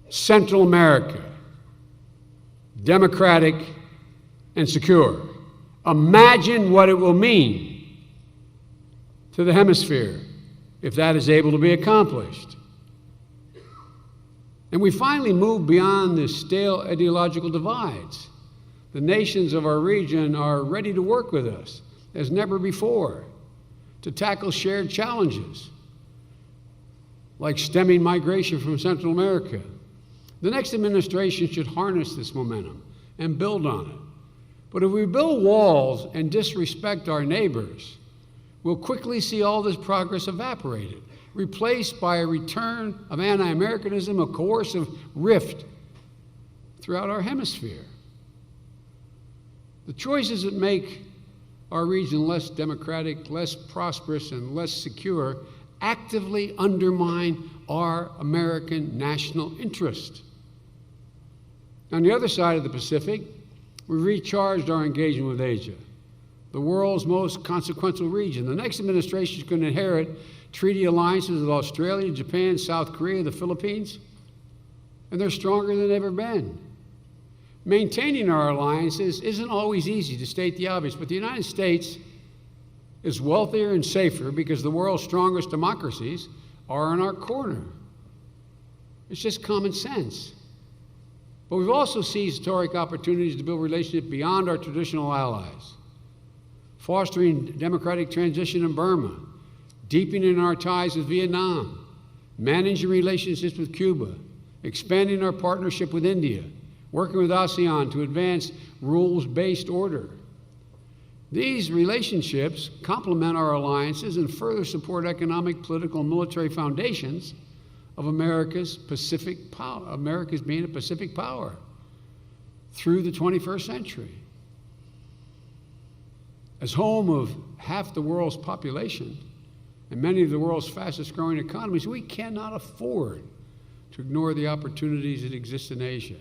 Central America, democratic and secure. Imagine what it will mean to the hemisphere if that is able to be accomplished. And we finally move beyond the stale ideological divides. The nations of our region are ready to work with us as never before to tackle shared challenges like stemming migration from Central America. The next administration should harness this momentum and build on it. But if we build walls and disrespect our neighbors, we'll quickly see all this progress evaporated, replaced by a return of anti-Americanism, a coercive rift throughout our hemisphere. The choices that make our region less democratic, less prosperous, and less secure actively undermine our American national interest. On the other side of the Pacific, we recharged our engagement with Asia, the world's most consequential region. The next administration is going to inherit treaty alliances with Australia, Japan, South Korea, the Philippines, and they're stronger than they've ever been. Maintaining our alliances isn't always easy, to state the obvious, but the United States is wealthier and safer because the world's strongest democracies are in our corner. It's just common sense. But we've also seized historic opportunities to build relationships beyond our traditional allies, fostering democratic transition in Burma, deepening our ties with Vietnam, managing relationships with Cuba, expanding our partnership with India, working with ASEAN to advance rules-based order. These relationships complement our alliances and further support economic, political, and military foundations of America's Pacific power, America's being a Pacific power through the 21st century. As home of half the world's population and many of the world's fastest growing economies, we cannot afford to ignore the opportunities that exist in Asia.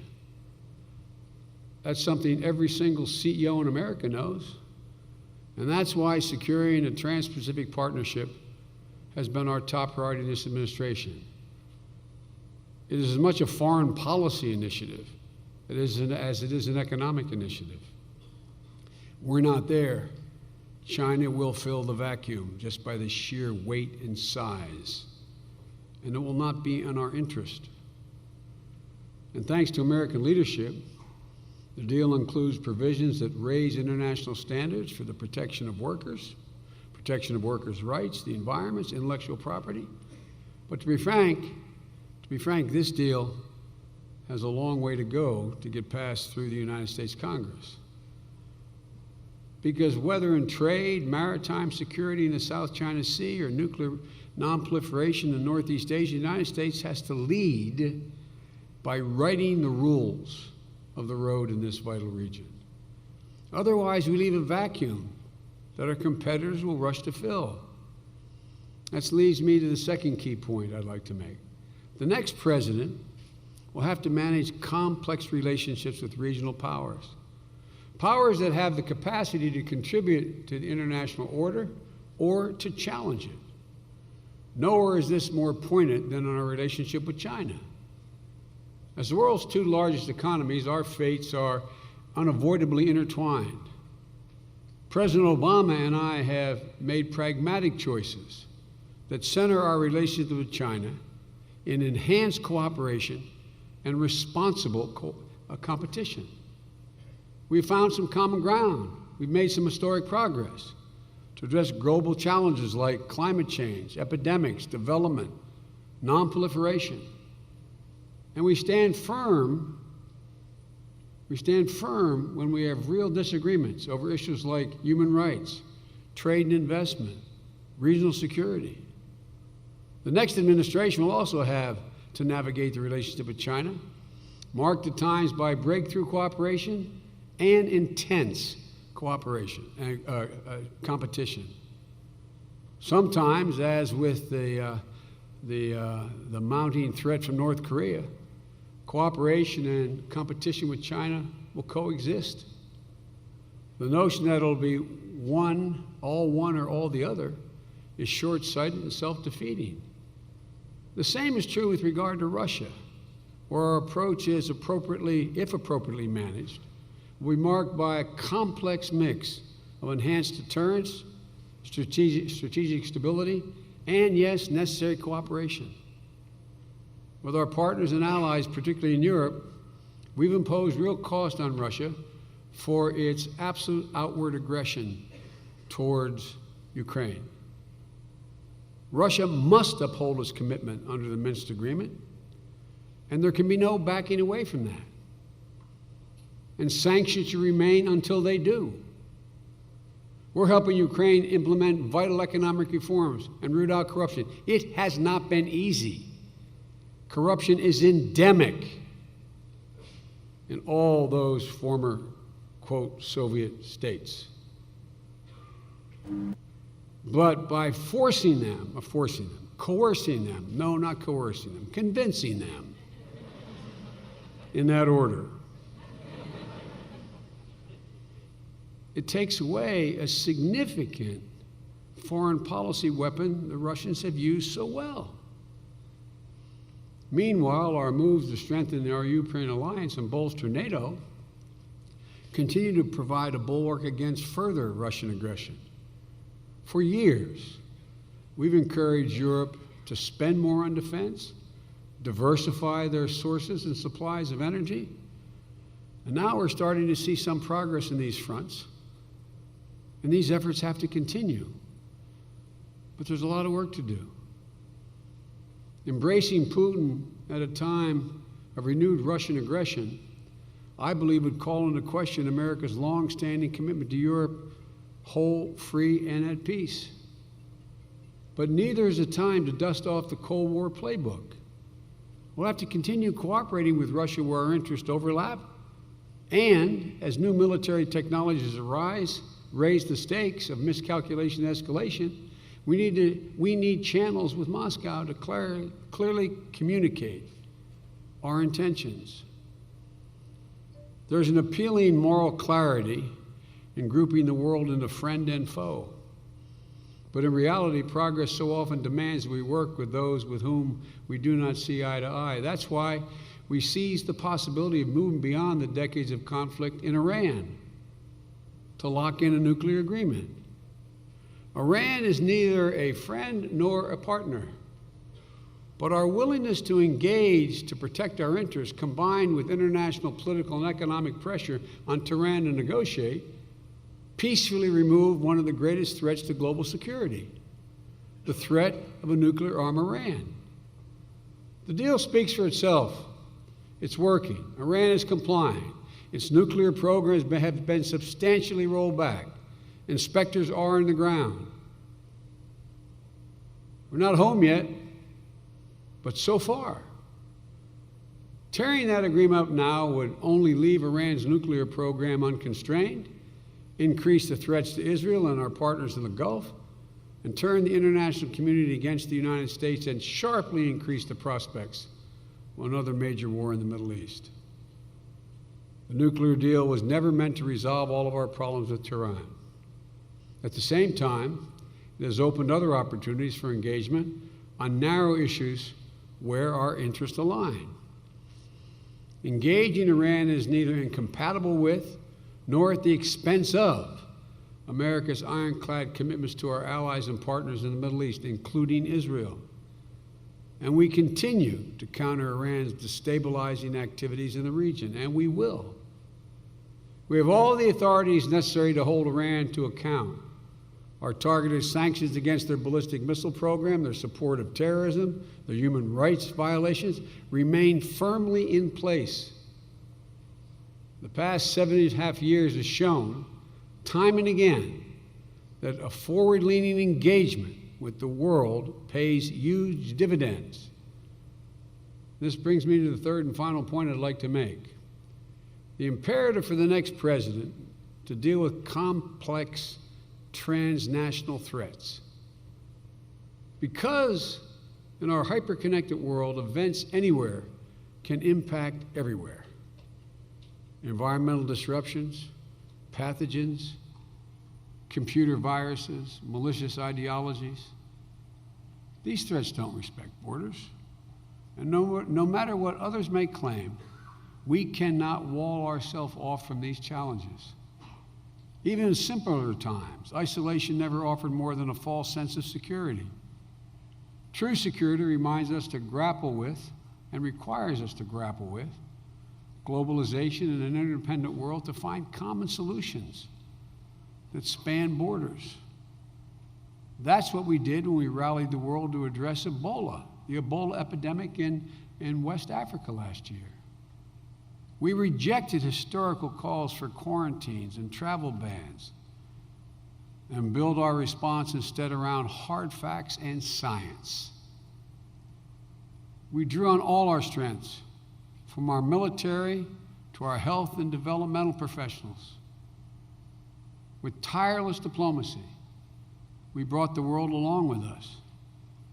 That's something every single CEO in America knows. And that's why securing a Trans-Pacific Partnership has been our top priority in this administration. It is as much a foreign policy initiative as it is an economic initiative. We're not there. China will fill the vacuum just by the sheer weight and size, and it will not be in our interest. And thanks to American leadership, the deal includes provisions that raise international standards for the protection of workers' rights, the environment, intellectual property. But to be frank, this deal has a long way to go to get passed through the United States Congress. Because whether in trade, maritime security in the South China Sea, or nuclear nonproliferation in Northeast Asia, the United States has to lead by writing the rules of the road in this vital region. Otherwise, we leave a vacuum that our competitors will rush to fill. That leads me to the second key point I'd like to make. The next president will have to manage complex relationships with regional powers. Powers that have the capacity to contribute to the international order or to challenge it. Nowhere is this more poignant than in our relationship with China. As the world's two largest economies, our fates are unavoidably intertwined. President Obama and I have made pragmatic choices that center our relationship with China in enhanced cooperation and responsible competition. We've found some common ground. We've made some historic progress to address global challenges like climate change, epidemics, development, nonproliferation. And we stand firm when we have real disagreements over issues like human rights, trade and investment, regional security. The next administration will also have to navigate the relationship with China, marked at times by breakthrough cooperation and intense cooperation and competition. Sometimes, as with the mounting threat from North Korea, cooperation and competition with China will coexist. The notion that it'll be all one or all the other is short-sighted and self-defeating. The same is true with regard to Russia, where our approach is if appropriately managed, will be marked by a complex mix of enhanced deterrence, strategic stability, and yes, necessary cooperation. With our partners and allies, particularly in Europe, we've imposed real cost on Russia for its absolute outward aggression towards Ukraine. Russia must uphold its commitment under the Minsk Agreement, and there can be no backing away from that. And sanctions should remain until they do. We're helping Ukraine implement vital economic reforms and root out corruption. It has not been easy. Corruption is endemic in all those former, quote, Soviet states. But by coercing them, no, not coercing them, convincing them, in that order, it takes away a significant foreign policy weapon the Russians have used so well. Meanwhile, our moves to strengthen our Ukraine alliance and bolster NATO continue to provide a bulwark against further Russian aggression. For years, we've encouraged Europe to spend more on defense, diversify their sources and supplies of energy, and now we're starting to see some progress in these fronts. And these efforts have to continue. But there's a lot of work to do. Embracing Putin at a time of renewed Russian aggression, I believe would call into question America's long-standing commitment to Europe, whole, free, and at peace. But neither is it time to dust off the Cold War playbook. We'll have to continue cooperating with Russia where our interests overlap, and as new military technologies raise the stakes of miscalculation and escalation, we need channels with Moscow to clearly communicate our intentions. There's an appealing moral clarity in grouping the world into friend and foe. But in reality, progress so often demands we work with those with whom we do not see eye to eye. That's why we seize the possibility of moving beyond the decades of conflict in Iran to lock in a nuclear agreement. Iran is neither a friend nor a partner, but our willingness to engage to protect our interests, combined with international political and economic pressure on Tehran to negotiate, peacefully remove one of the greatest threats to global security, the threat of a nuclear-armed Iran. The deal speaks for itself. It's working. Iran is complying. Its nuclear programs have been substantially rolled back. Inspectors are on the ground. We're not home yet, but so far. Tearing that agreement up now would only leave Iran's nuclear program unconstrained, increase the threats to Israel and our partners in the Gulf, and turn the international community against the United States and sharply increase the prospects of another major war in the Middle East. The nuclear deal was never meant to resolve all of our problems with Tehran. At the same time, it has opened other opportunities for engagement on narrow issues where our interests align. Engaging Iran is neither incompatible with nor at the expense of America's ironclad commitments to our allies and partners in the Middle East, including Israel. And we continue to counter Iran's destabilizing activities in the region, and we will. We have all the authorities necessary to hold Iran to account. Our targeted sanctions against their ballistic missile program, their support of terrorism, their human rights violations remain firmly in place. The past 7.5 years has shown, time and again, that a forward-leaning engagement with the world pays huge dividends. This brings me to the third and final point I'd like to make. The imperative for the next president to deal with complex transnational threats. Because in our hyper-connected world, events anywhere can impact everywhere. Environmental disruptions, pathogens, computer viruses, malicious ideologies. These threats don't respect borders. And no matter what others may claim, we cannot wall ourselves off from these challenges. Even in simpler times, isolation never offered more than a false sense of security. True security reminds us to grapple with, and requires us to grapple with, globalization in an interdependent world to find common solutions that span borders. That's what we did when we rallied the world to address Ebola, the Ebola epidemic in West Africa last year. We rejected historical calls for quarantines and travel bans and build our response instead around hard facts and science. We drew on all our strengths, from our military to our health and developmental professionals. With tireless diplomacy, we brought the world along with us,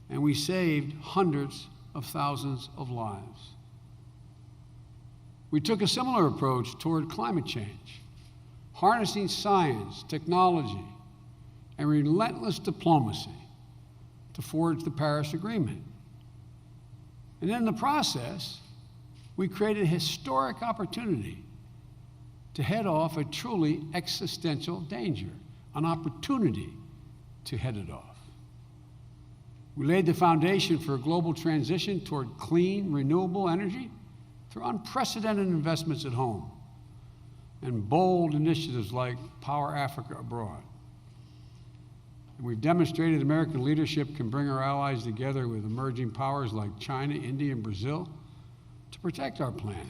and we saved hundreds of thousands of lives. We took a similar approach toward climate change, harnessing science, technology, and relentless diplomacy to forge the Paris Agreement. And in the process, we created a historic opportunity to head off a truly existential danger, an opportunity to head it off. We laid the foundation for a global transition toward clean, renewable energy through unprecedented investments at home and bold initiatives like Power Africa Abroad. And we've demonstrated American leadership can bring our allies together with emerging powers like China, India, and Brazil to protect our planet.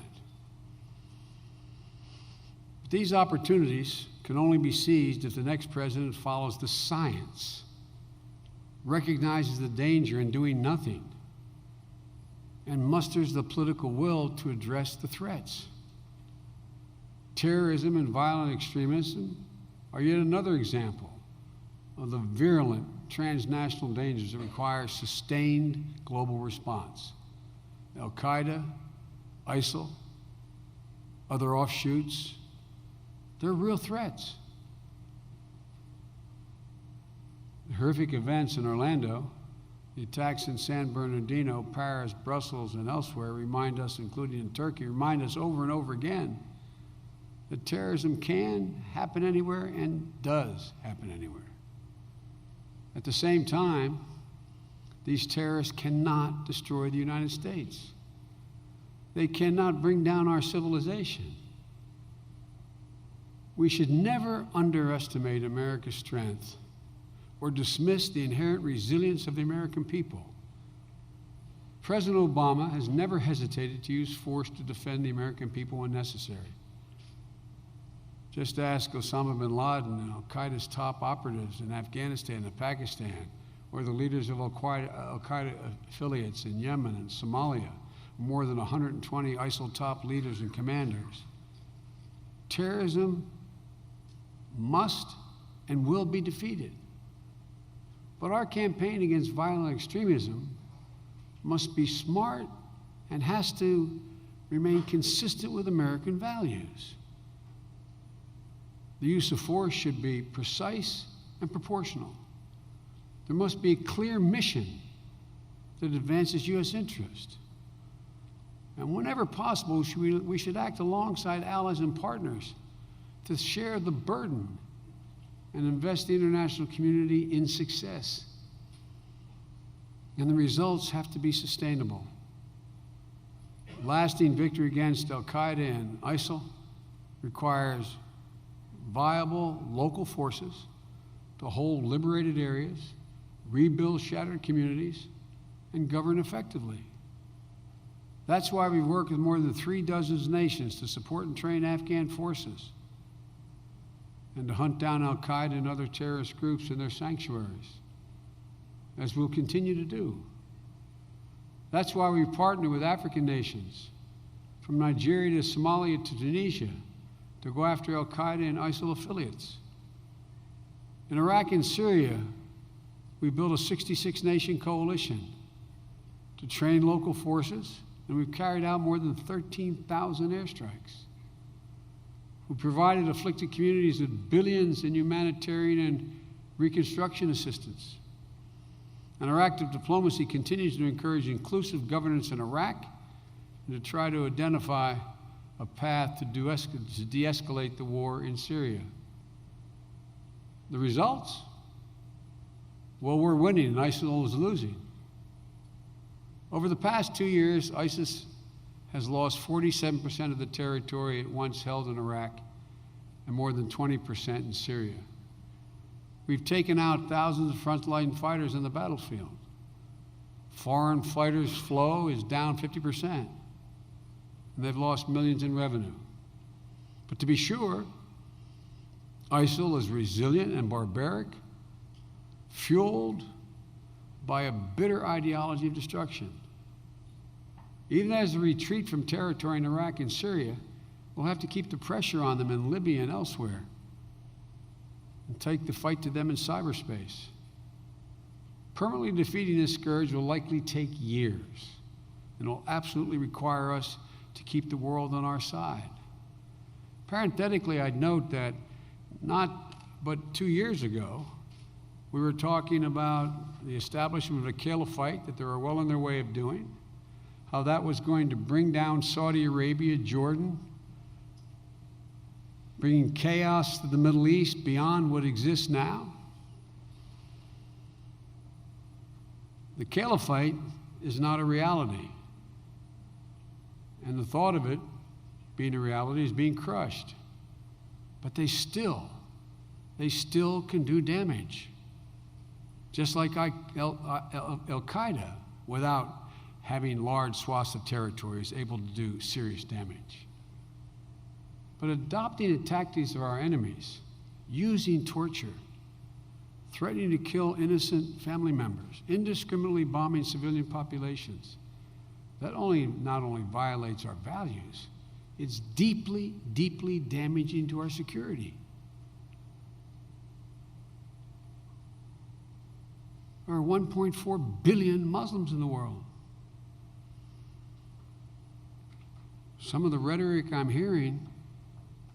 But these opportunities can only be seized if the next president follows the science, recognizes the danger in doing nothing, and musters the political will to address the threats. Terrorism and violent extremism are yet another example of the virulent transnational dangers that require sustained global response. Al-Qaeda, ISIL, other offshoots, they're real threats. The horrific events in Orlando, the attacks in San Bernardino, Paris, Brussels, and elsewhere remind us, including in Turkey, remind us over and over again that terrorism can happen anywhere and does happen anywhere. At the same time, these terrorists cannot destroy the United States. They cannot bring down our civilization. We should never underestimate America's strength or dismiss the inherent resilience of the American people. President Obama has never hesitated to use force to defend the American people when necessary. Just ask Osama bin Laden and Al-Qaeda's top operatives in Afghanistan and Pakistan, or the leaders of Al-Qaeda affiliates in Yemen and Somalia, more than 120 ISIL top leaders and commanders. Terrorism must and will be defeated. But our campaign against violent extremism must be smart and has to remain consistent with American values. The use of force should be precise and proportional. There must be a clear mission that advances U.S. interest. And whenever possible, we should act alongside allies and partners to share the burden and invest the international community in success. And the results have to be sustainable. Lasting victory against Al-Qaeda and ISIL requires viable local forces to hold liberated areas, rebuild shattered communities, and govern effectively. That's why we work with more than 36 nations to support and train Afghan forces and to hunt down Al-Qaeda and other terrorist groups in their sanctuaries, as we'll continue to do. That's why we partner with African nations, from Nigeria to Somalia to Tunisia, to go after Al-Qaeda and ISIL affiliates. In Iraq and Syria, we built a 66-nation coalition to train local forces, and we've carried out more than 13,000 airstrikes. We provided afflicted communities with billions in humanitarian and reconstruction assistance. And our active diplomacy continues to encourage inclusive governance in Iraq and to try to identify a path to de-escalate the war in Syria. The results? Well, we're winning and ISIL is losing. Over the past 2 years, ISIS has lost 47% of the territory it once held in Iraq and more than 20% in Syria. We've taken out thousands of frontline fighters on the battlefield. Foreign fighters' flow is down 50%, and they've lost millions in revenue. But to be sure, ISIL is resilient and barbaric, fueled by a bitter ideology of destruction. Even as they retreat from territory in Iraq and Syria, we'll have to keep the pressure on them in Libya and elsewhere, and take the fight to them in cyberspace. Permanently defeating this scourge will likely take years, and will absolutely require us to keep the world on our side. Parenthetically, I'd note that not but 2 years ago, we were talking about the establishment of a caliphate that they were well on their way of doing, how that was going to bring down Saudi Arabia, Jordan, bringing chaos to the Middle East beyond what exists now. The caliphate is not a reality, and the thought of it being a reality is being crushed. But they still can do damage, just like Al-Qaeda, without having large swaths of territory, is able to do serious damage. But adopting the tactics of our enemies, using torture, threatening to kill innocent family members, indiscriminately bombing civilian populations, that not only violates our values, it's deeply, deeply damaging to our security. There are 1.4 billion Muslims in the world. Some of the rhetoric I'm hearing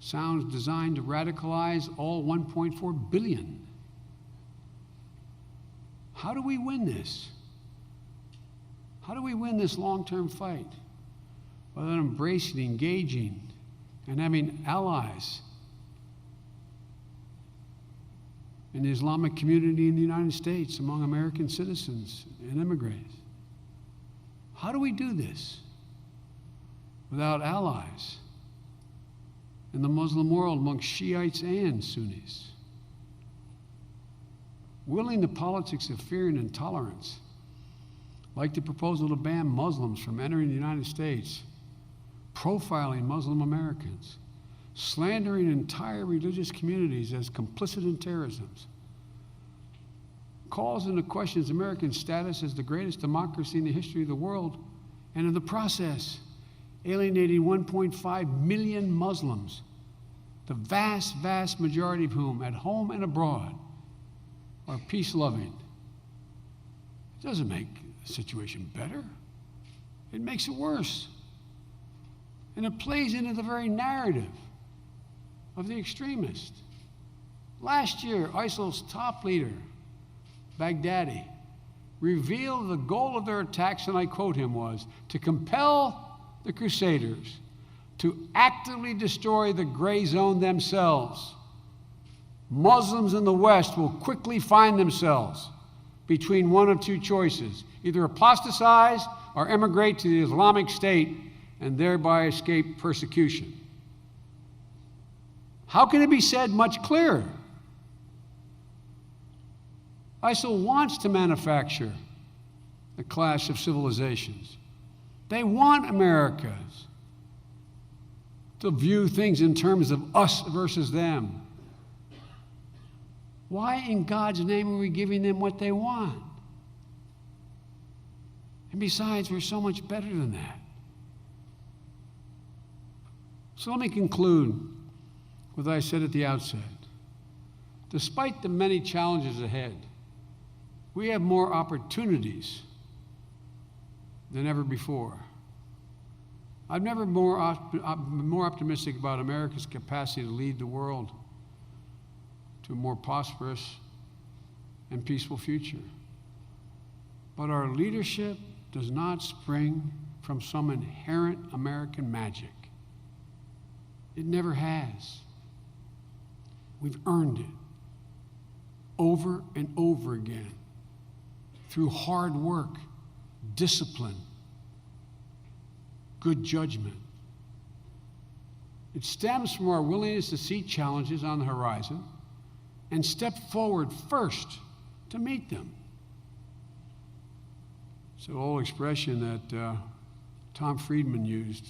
sounds designed to radicalize all 1.4 billion. How do we win this? How do we win this long-term fight? Without embracing, engaging, and having allies in the Islamic community in the United States, among American citizens and immigrants. How do we do this without allies in the Muslim world among Shiites and Sunnis? Willing the politics of fear and intolerance, like the proposal to ban Muslims from entering the United States, profiling Muslim Americans, slandering entire religious communities as complicit in terrorism, calls into question American status as the greatest democracy in the history of the world, and in the process, alienating 1.5 million Muslims, the vast, vast majority of whom, at home and abroad, are peace-loving. It doesn't make the situation better. It makes it worse. And it plays into the very narrative of the extremist. Last year, ISIL's top leader, Baghdadi, revealed the goal of their attacks, and I quote him, was to compel the Crusaders to actively destroy the gray zone themselves. Muslims in the West will quickly find themselves between one of two choices: either apostatize or emigrate to the Islamic State and thereby escape persecution. How can it be said much clearer? ISIL wants to manufacture a clash of civilizations. They want Americans to view things in terms of us versus them. Why in God's name are we giving them what they want? And besides, we're so much better than that. So let me conclude with what I said at the outset. Despite the many challenges ahead, we have more opportunities than ever before. I've never been more optimistic about America's capacity to lead the world to a more prosperous and peaceful future. But our leadership does not spring from some inherent American magic. It never has. We've earned it over and over again through hard work, discipline, good judgment. It stems from our willingness to see challenges on the horizon and step forward first to meet them. It's an old expression that Tom Friedman used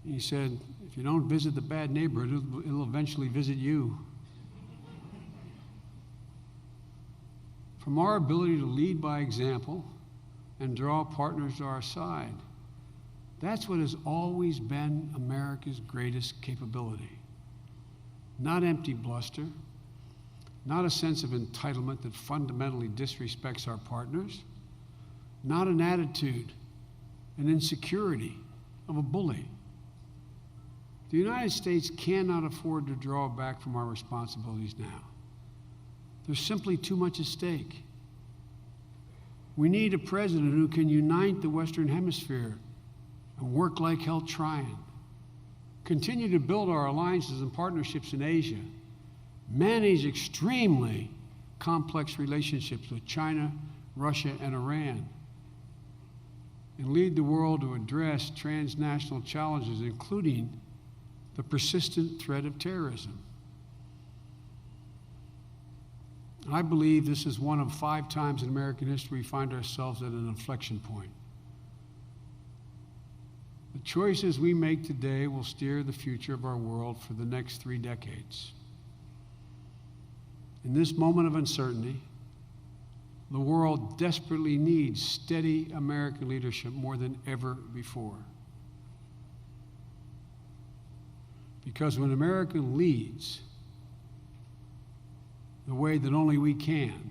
He said, if you don't visit the bad neighborhood, it'll eventually visit you. From our ability to lead by example and draw partners to our side, that's what has always been America's greatest capability. Not empty bluster, not a sense of entitlement that fundamentally disrespects our partners, not an attitude, an insecurity of a bully. The United States cannot afford to draw back from our responsibilities now. There's simply too much at stake. We need a president who can unite the Western Hemisphere and work like hell trying. Continue to build our alliances and partnerships in Asia. Manage extremely complex relationships with China, Russia, and Iran. And lead the world to address transnational challenges, including the persistent threat of terrorism. I believe this is one of 5 times in American history we find ourselves at an inflection point. The choices we make today will steer the future of our world for the next 3 decades. In this moment of uncertainty, the world desperately needs steady American leadership more than ever before. Because when America leads the way that only we can,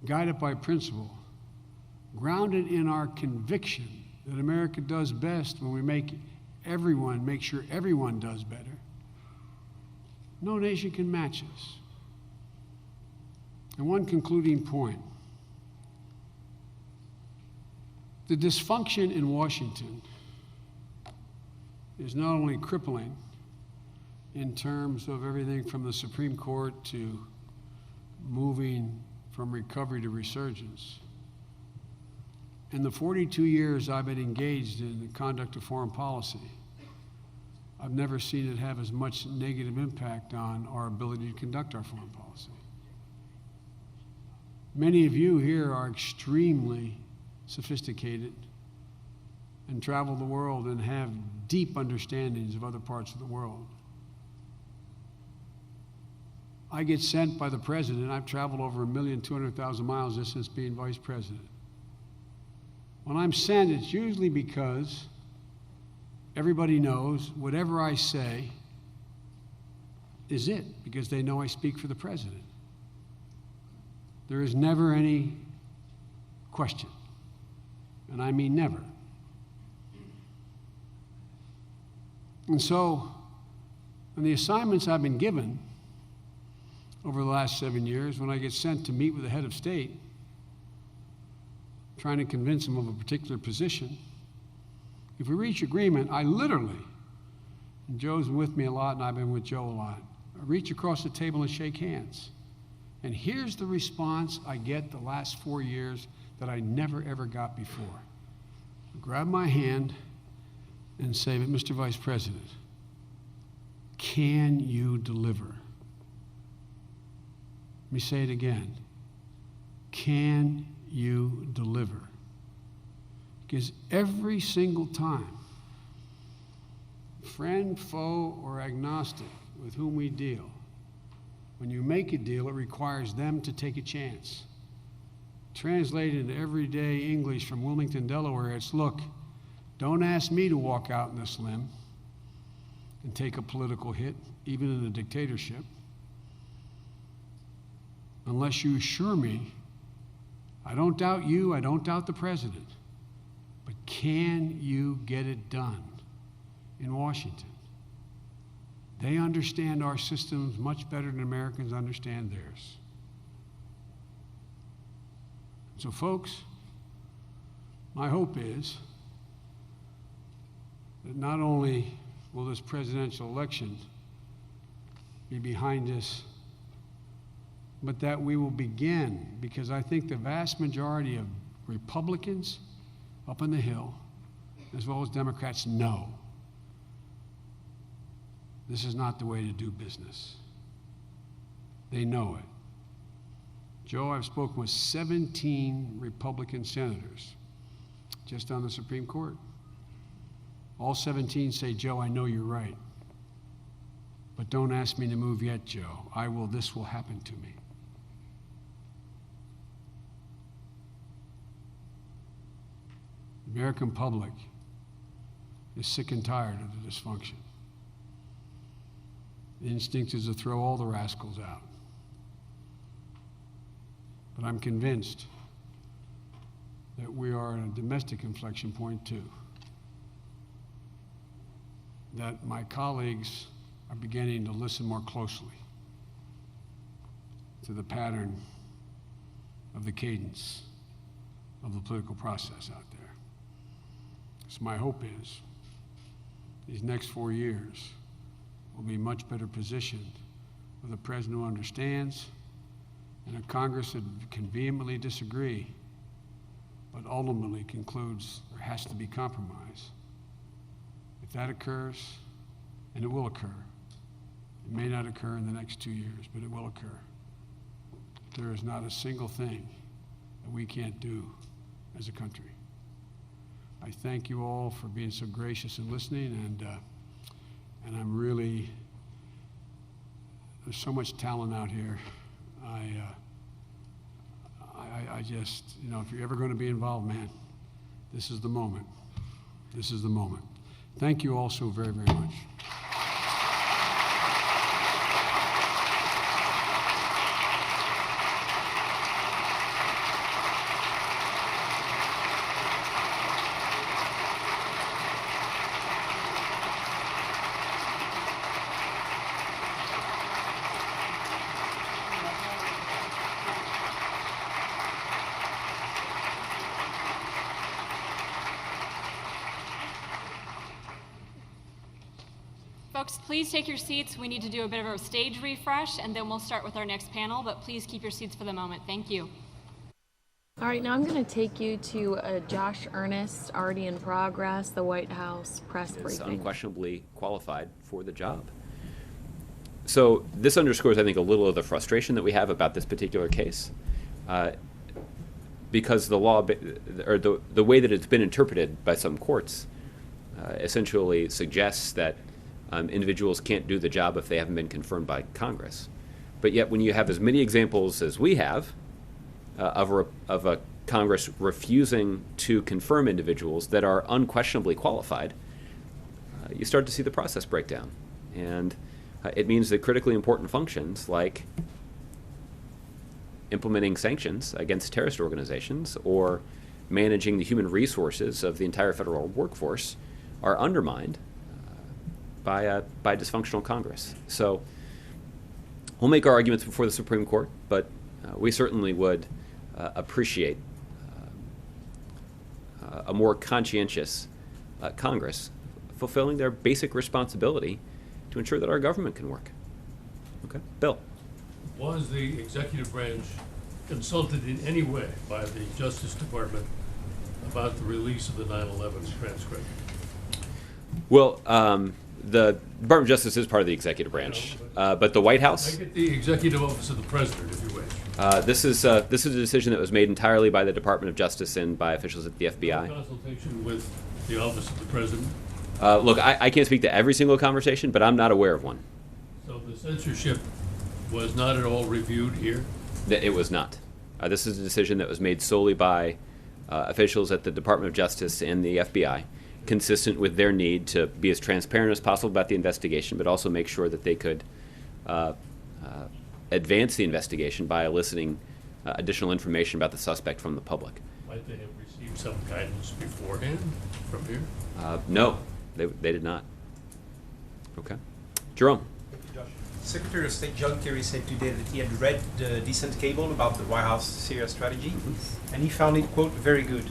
guided by principle, grounded in our conviction that America does best when we make sure everyone does better, no nation can match us. And one concluding point. The dysfunction in Washington is not only crippling in terms of everything from the Supreme Court to moving from recovery to resurgence. In the 42 years I've been engaged in the conduct of foreign policy, I've never seen it have as much negative impact on our ability to conduct our foreign policy. Many of you here are extremely sophisticated and travel the world and have deep understandings of other parts of the world. I get sent by the president. I've traveled over 1,200,000 miles just since being vice president. When I'm sent, it's usually because everybody knows whatever I say is it, because they know I speak for the president. There is never any question, and I mean never. And so, on the assignments I've been given over the last 7 years, when I get sent to meet with the head of state, trying to convince him of a particular position, if we reach agreement, I literally, and Joe's with me a lot and I've been with Joe a lot, I reach across the table and shake hands. And here's the response I get the last 4 years that I never ever got before. I grab my hand and say, Mr. Vice President, can you deliver? Let me say it again. Can you deliver? Because every single time, friend, foe, or agnostic with whom we deal, when you make a deal, it requires them to take a chance. Translated into everyday English from Wilmington, Delaware, it's, look, don't ask me to walk out on this limb and take a political hit, even in a dictatorship, unless you assure me, I don't doubt you, I don't doubt the president, but can you get it done in Washington? They understand our systems much better than Americans understand theirs. So folks, my hope is that not only will this presidential election be behind us, but that we will begin, because I think the vast majority of Republicans up on the Hill, as well as Democrats, know this is not the way to do business. They know it. Joe, I've spoken with 17 Republican senators just on the Supreme Court. All 17 say, Joe, I know you're right. But don't ask me to move yet, Joe. This will happen to me. The American public is sick and tired of the dysfunction. The instinct is to throw all the rascals out. But I'm convinced that we are at a domestic inflection point too. That my colleagues are beginning to listen more closely to the pattern of the cadence of the political process out there. So my hope is these next 4 years will be much better positioned with a president who understands and a Congress that can vehemently disagree, but ultimately concludes there has to be compromise. If that occurs, and it will occur, it may not occur in the next 2 years, but it will occur. There is not a single thing that we can't do as a country. I thank you all for being so gracious and listening, and I'm really, there's so much talent out here. I just, if you're ever going to be involved, man, this is the moment. This is the moment. Thank you all so very, very much.
Folks, please take your seats. We need to do a bit of a stage refresh, and then we'll start with our next panel, but please keep your seats for the moment. Thank you.
All right, now I'm going to take you to Josh Earnest, already in progress, the White House press
Is
briefing.
unquestionably qualified for the job. So this underscores, I think, a little of the frustration that we have about this particular case, because the law, or the way that it's been interpreted by some courts, essentially suggests that individuals can't do the job if they haven't been confirmed by Congress. But yet, when you have as many examples as we have of a Congress refusing to confirm individuals that are unquestionably qualified, you start to see the process break down. And it means that critically important functions like implementing sanctions against terrorist organizations or managing the human resources of the entire federal workforce are undermined by dysfunctional Congress. So we'll make our arguments before the Supreme Court, but we certainly would appreciate a more conscientious Congress fulfilling their basic responsibility to ensure that our government can work. Okay, Bill.
Was the executive branch consulted in any way by the Justice Department about the release of the 9/11 transcript?
Well, the Department of Justice is part of the executive branch, but the White House.
Make it the executive office of the president, if you wish.
This is a decision that was made entirely by the Department of Justice and by officials at the FBI.
Consultation with the office of the president.
Look, I can't speak to every single conversation, but I'm not aware of one.
So the censorship was not at all reviewed here?
It was not. This is a decision that was made solely by officials at the Department of Justice and the FBI, consistent with their need to be as transparent as possible about the investigation, but also make sure that they could advance the investigation by eliciting additional information about the suspect from the public.
Might they have received some guidance beforehand from here?
No, they did not. Okay. Jerome.
Secretary of State John Kerry said today that he had read the decent cable about the White House Syria strategy, and he found it, quote, very good.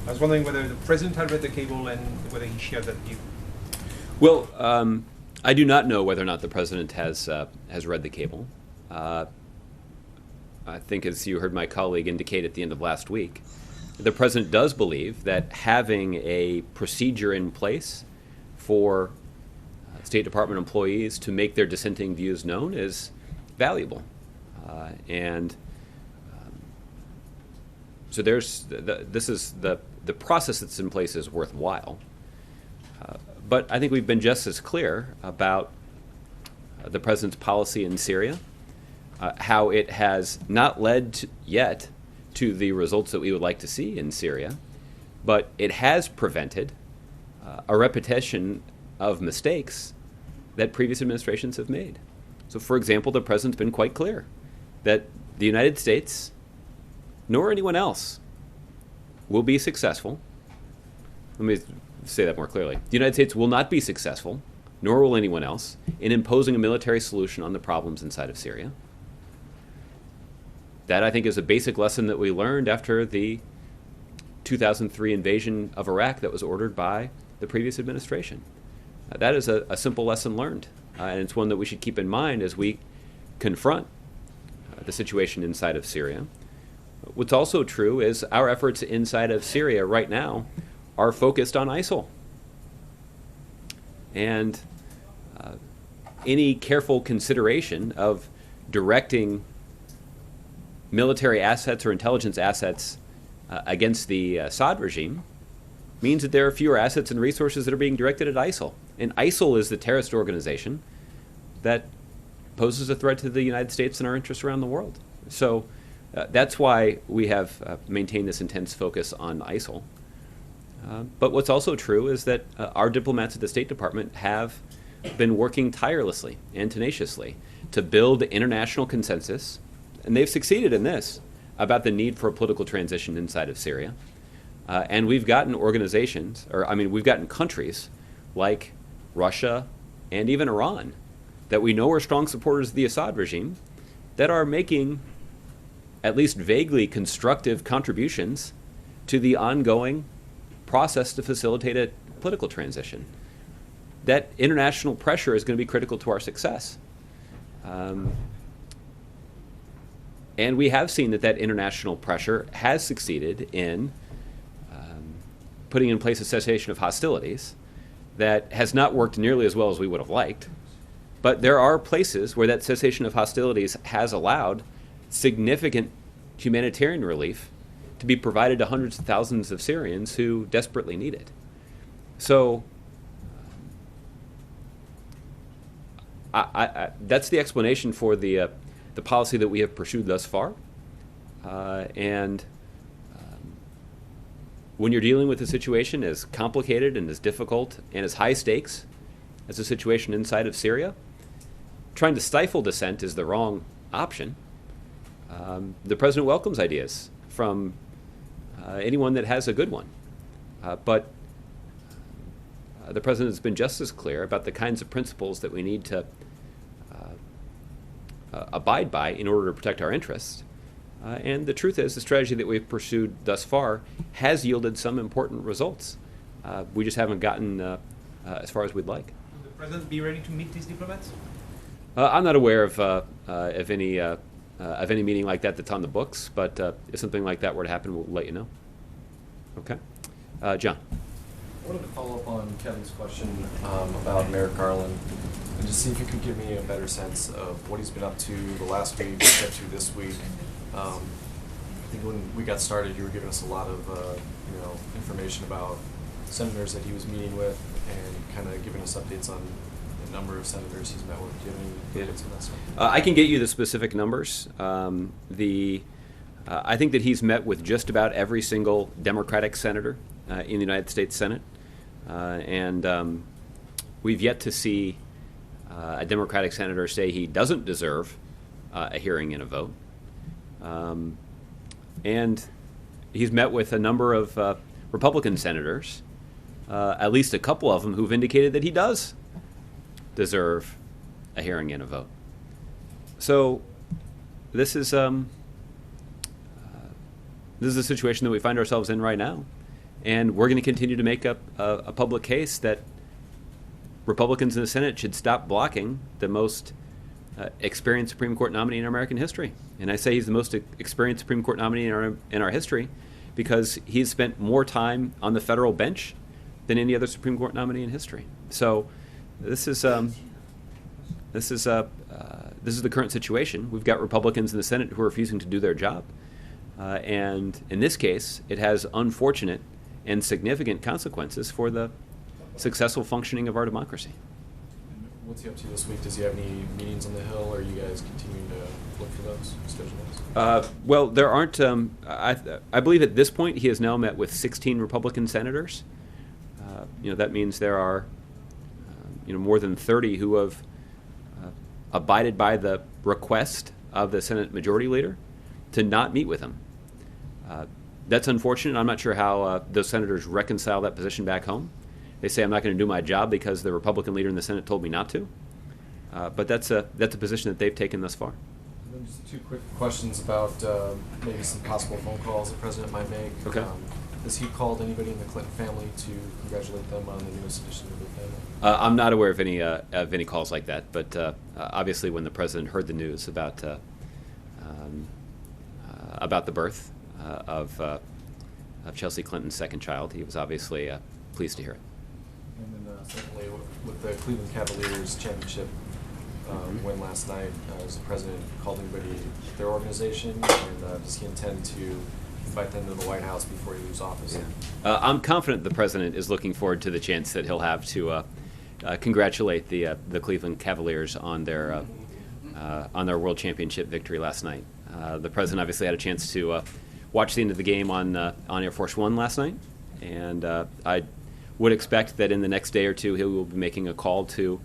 I was wondering whether the president had read the cable and whether he shared that view.
Well, I do not know whether or not the president has read the cable. I think, as you heard my colleague indicate at the end of last week, the president does believe that having a procedure in place for State Department employees to make their dissenting views known is valuable. So there's this is the process that's in place is worthwhile. But I think we've been just as clear about the President's policy in Syria, how it has not led yet to the results that we would like to see in Syria, but it has prevented a repetition of mistakes that previous administrations have made. So, for example, the President's been quite clear that the United States, nor anyone else, will be successful. Let me say that more clearly. The United States will not be successful, nor will anyone else, in imposing a military solution on the problems inside of Syria. That, I think, is a basic lesson that we learned after the 2003 invasion of Iraq that was ordered by the previous administration. That is a simple lesson learned, and it's one that we should keep in mind as we confront the situation inside of Syria. What's also true is our efforts inside of Syria right now are focused on ISIL. And any careful consideration of directing military assets or intelligence assets against the Assad regime means that there are fewer assets and resources that are being directed at ISIL. And ISIL is the terrorist organization that poses a threat to the United States and our interests around the world. So that's why we have maintained this intense focus on ISIL. But what's also true is that our diplomats at the State Department have been working tirelessly and tenaciously to build international consensus, and they've succeeded in this, about the need for a political transition inside of Syria. And we've gotten we've gotten countries like Russia and even Iran that we know are strong supporters of the Assad regime that are making at least vaguely constructive contributions to the ongoing process to facilitate a political transition. That international pressure is going to be critical to our success. And we have seen that international pressure has succeeded in putting in place a cessation of hostilities that has not worked nearly as well as we would have liked. But there are places where that cessation of hostilities has allowed significant humanitarian relief to be provided to hundreds of thousands of Syrians who desperately need it. So that's the explanation for the policy that we have pursued thus far. And when you're dealing with a situation as complicated and as difficult and as high stakes as the situation inside of Syria, trying to stifle dissent is the wrong option. The President welcomes ideas from anyone that has a good one. But the President has been just as clear about the kinds of principles that we need to abide by in order to protect our interests. And the truth is, the strategy that we've pursued thus far has yielded some important results. We just haven't gotten as far as we'd like.
Will the President be ready to meet these diplomats?
I'm not aware of any meeting like that that's on the books, but if something like that were to happen, we'll let you know. Okay. John.
I wanted to follow up on Kevin's question about Merrick Garland and just see if you could give me a better sense of what he's been up to the last week, up to this week. I think when we got started, you were giving us a lot of information about senators that he was meeting with and kind of giving us updates on the number of senators he's met with. Do you have any updates on that stuff?
I can get you the specific numbers. I think that he's met with just about every single Democratic senator in the United States Senate. And we've yet to see a Democratic senator say he doesn't deserve a hearing and a vote. And he's met with a number of Republican senators, at least a couple of them, who've indicated that he does deserve a hearing and a vote. So this is a situation that we find ourselves in right now. And we're going to continue to make up a public case that Republicans in the Senate should stop blocking the most experienced Supreme Court nominee in American history. And I say he's the most experienced Supreme Court nominee in our history because he's spent more time on the federal bench than any other Supreme Court nominee in history. So this is the current situation. We've got Republicans in the Senate who are refusing to do their job. And in this case, it has unfortunate and significant consequences for the successful functioning of our democracy.
What's he up to this week? Does he have any meetings on the Hill, or are you guys continuing to look for those, schedule those?
Well, there aren't. I believe at this point he has now met with 16 Republican senators. That means there are more than 30 who have abided by the request of the Senate Majority Leader to not meet with him. That's unfortunate. I'm not sure how those senators reconcile that position back home. They say, I'm not going to do my job because the Republican leader in the Senate told me not to. But that's a position that they've taken thus far.
And then just two quick questions about maybe some possible phone calls the president might make.
Okay.
Has he called anybody in the Clinton family to congratulate them on the newest addition to the family?
I'm not aware of any calls like that, but obviously when the president heard the news about the birth of Chelsea Clinton's second child, he was obviously pleased to hear it.
And then secondly, with the Cleveland Cavaliers Championship win last night, has the president called anybody at their organization, and does he intend to invite them to the White House before he leaves office?
Yeah. I'm confident the president is looking forward to the chance that he'll have to congratulate the Cleveland Cavaliers on their World Championship victory last night. The president obviously had a chance to watch the end of the game on Air Force One last night, and I would expect that in the next day or two he will be making a call to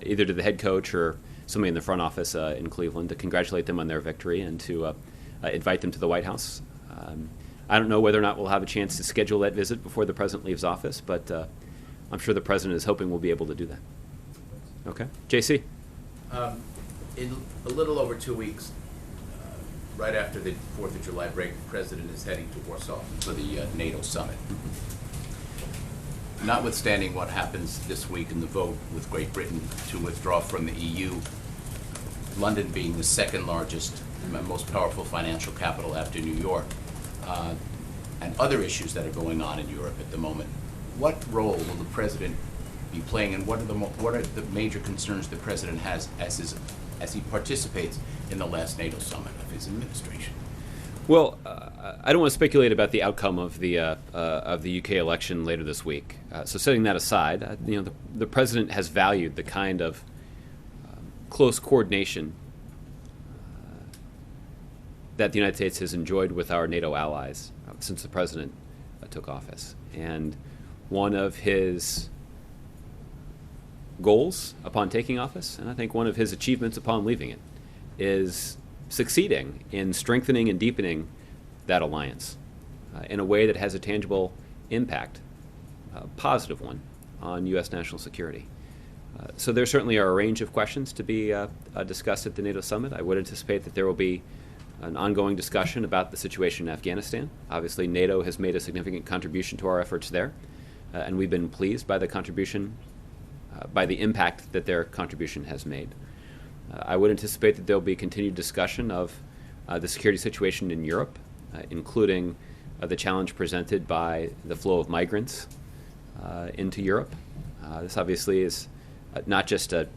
either to the head coach or somebody in the front office in Cleveland to congratulate them on their victory and to invite them to the White House. I don't know whether or not we'll have a chance to schedule that visit before the president leaves office, but I'm sure the president is hoping we'll be able to do that. Okay. JC?
In a little over 2 weeks, right after the 4th of July break, the president is heading to Warsaw for the NATO summit. Notwithstanding what happens this week in the vote with Great Britain to withdraw from the EU, London being the second largest, most powerful financial capital after New York, and other issues that are going on in Europe at the moment, what role will the president be playing, and what are the major concerns the president has as he participates in the last NATO summit of his administration?
Well, I don't want to speculate about the outcome of the UK election later this week. So setting that aside, the president has valued the kind of close coordination that the United States has enjoyed with our NATO allies since the president took office. And one of his goals upon taking office, and I think one of his achievements upon leaving it, is succeeding in strengthening and deepening that alliance in a way that has a tangible impact, a positive one, on U.S. national security. So there certainly are a range of questions to be discussed at the NATO summit. I would anticipate that there will be an ongoing discussion about the situation in Afghanistan. Obviously, NATO has made a significant contribution to our efforts there, and we've been pleased by the contribution, by the impact that their contribution has made. I would anticipate that there will be continued discussion of the security situation in Europe, including the challenge presented by the flow of migrants into Europe. This obviously is not just a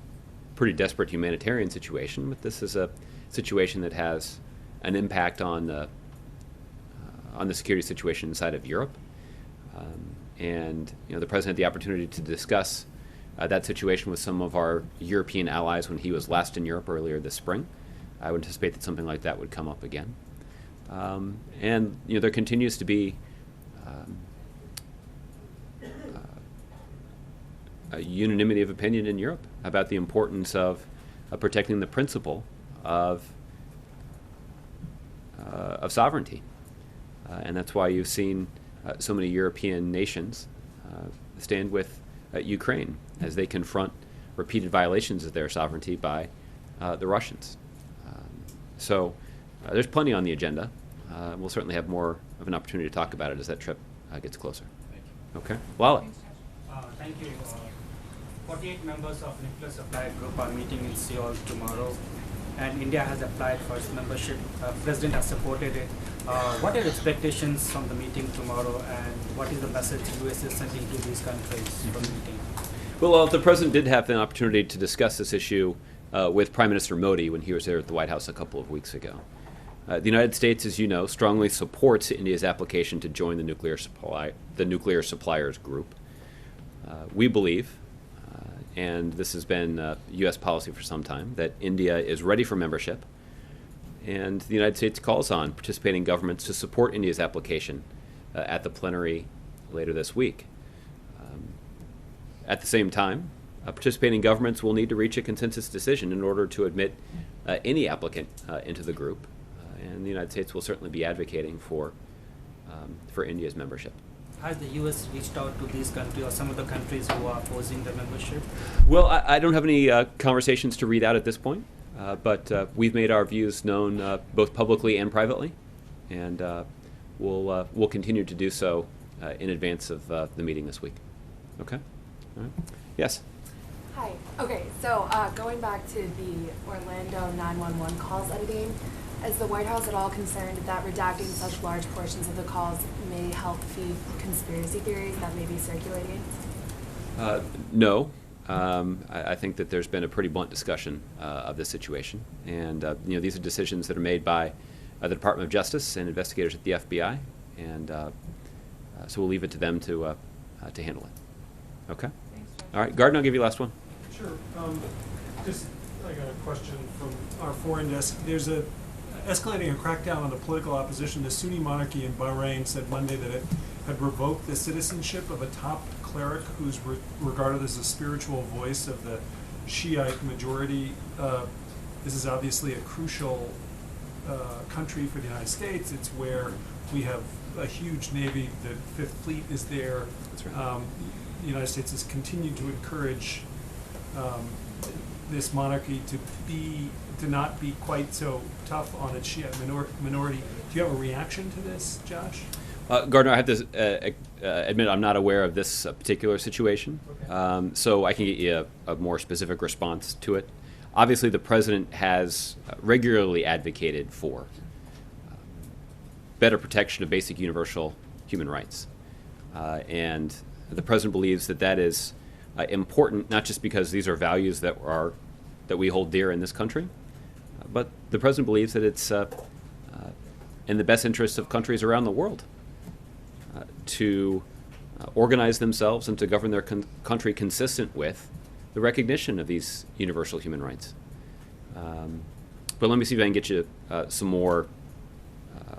pretty desperate humanitarian situation, but this is a situation that has an impact on the security situation inside of Europe. And the president had the opportunity to discuss that situation with some of our European allies when he was last in Europe earlier this spring. I would anticipate that something like that would come up again. And there continues to be a unanimity of opinion in Europe about the importance of protecting the principle of sovereignty. And that's why you've seen so many European nations stand with Ukraine as they confront repeated violations of their sovereignty by the Russians. So there's plenty on the agenda. We'll certainly have more of an opportunity to talk about it as that trip gets closer.
Thank you.
Okay. Lala.
Thank you. 48 members of Nuclear Supply Group are meeting in Seoul tomorrow, and India has applied for its membership. President has supported it. What are your expectations from the meeting tomorrow, and what is the message the U.S. is sending to these countries from the meeting?
Well, the president did have an opportunity to discuss this issue with Prime Minister Modi when he was there at the White House a couple of weeks ago. The United States, as you know, strongly supports India's application to join the nuclear suppliers group. We believe, and this has been U.S. policy for some time, that India is ready for membership, and the United States calls on participating governments to support India's application at the plenary later this week. At the same time, participating governments will need to reach a consensus decision in order to admit any applicant into the group, and the United States will certainly be advocating for India's membership.
Has the U.S. reached out to these countries or some of the countries who are opposing the membership?
Well, I don't have any conversations to read out at this point, but we've made our views known both publicly and privately, and we'll continue to do so in advance of the meeting this week. Okay? All right. Yes?
Hi. Okay, so going back to the Orlando 911 calls editing, is the White House at all concerned that redacting such large portions of the calls may help feed conspiracy theories that may be circulating?
No. I think that there's been a pretty blunt discussion of this situation, and these are decisions that are made by the Department of Justice and investigators at the FBI, and so we'll leave it to them to handle it. Okay.
Thanks,
All right, Gardner, I'll give you the last one.
Sure. Just I got a question from our foreign desk. There's a escalating a crackdown on the political opposition. The Sunni monarchy in Bahrain said Monday that it had revoked the citizenship of a top cleric who's regarded as a spiritual voice of the Shiite majority. This is obviously a crucial country for the United States. It's where we have a huge navy. The Fifth Fleet is there.
That's right.
The United States has continued to encourage this monarchy to not be quite so tough on its Shiite minority. Do you have a reaction to this, Josh?
Gardner, I have to admit I'm not aware of this particular situation, okay. So I can get you a more specific response to it. Obviously, the president has regularly advocated for better protection of basic universal human rights, and the president believes that is important, not just because these are values that we hold dear in this country, but the president believes that it's in the best interest of countries around the world to organize themselves and to govern their country consistent with the recognition of these universal human rights. But let me see if I can get you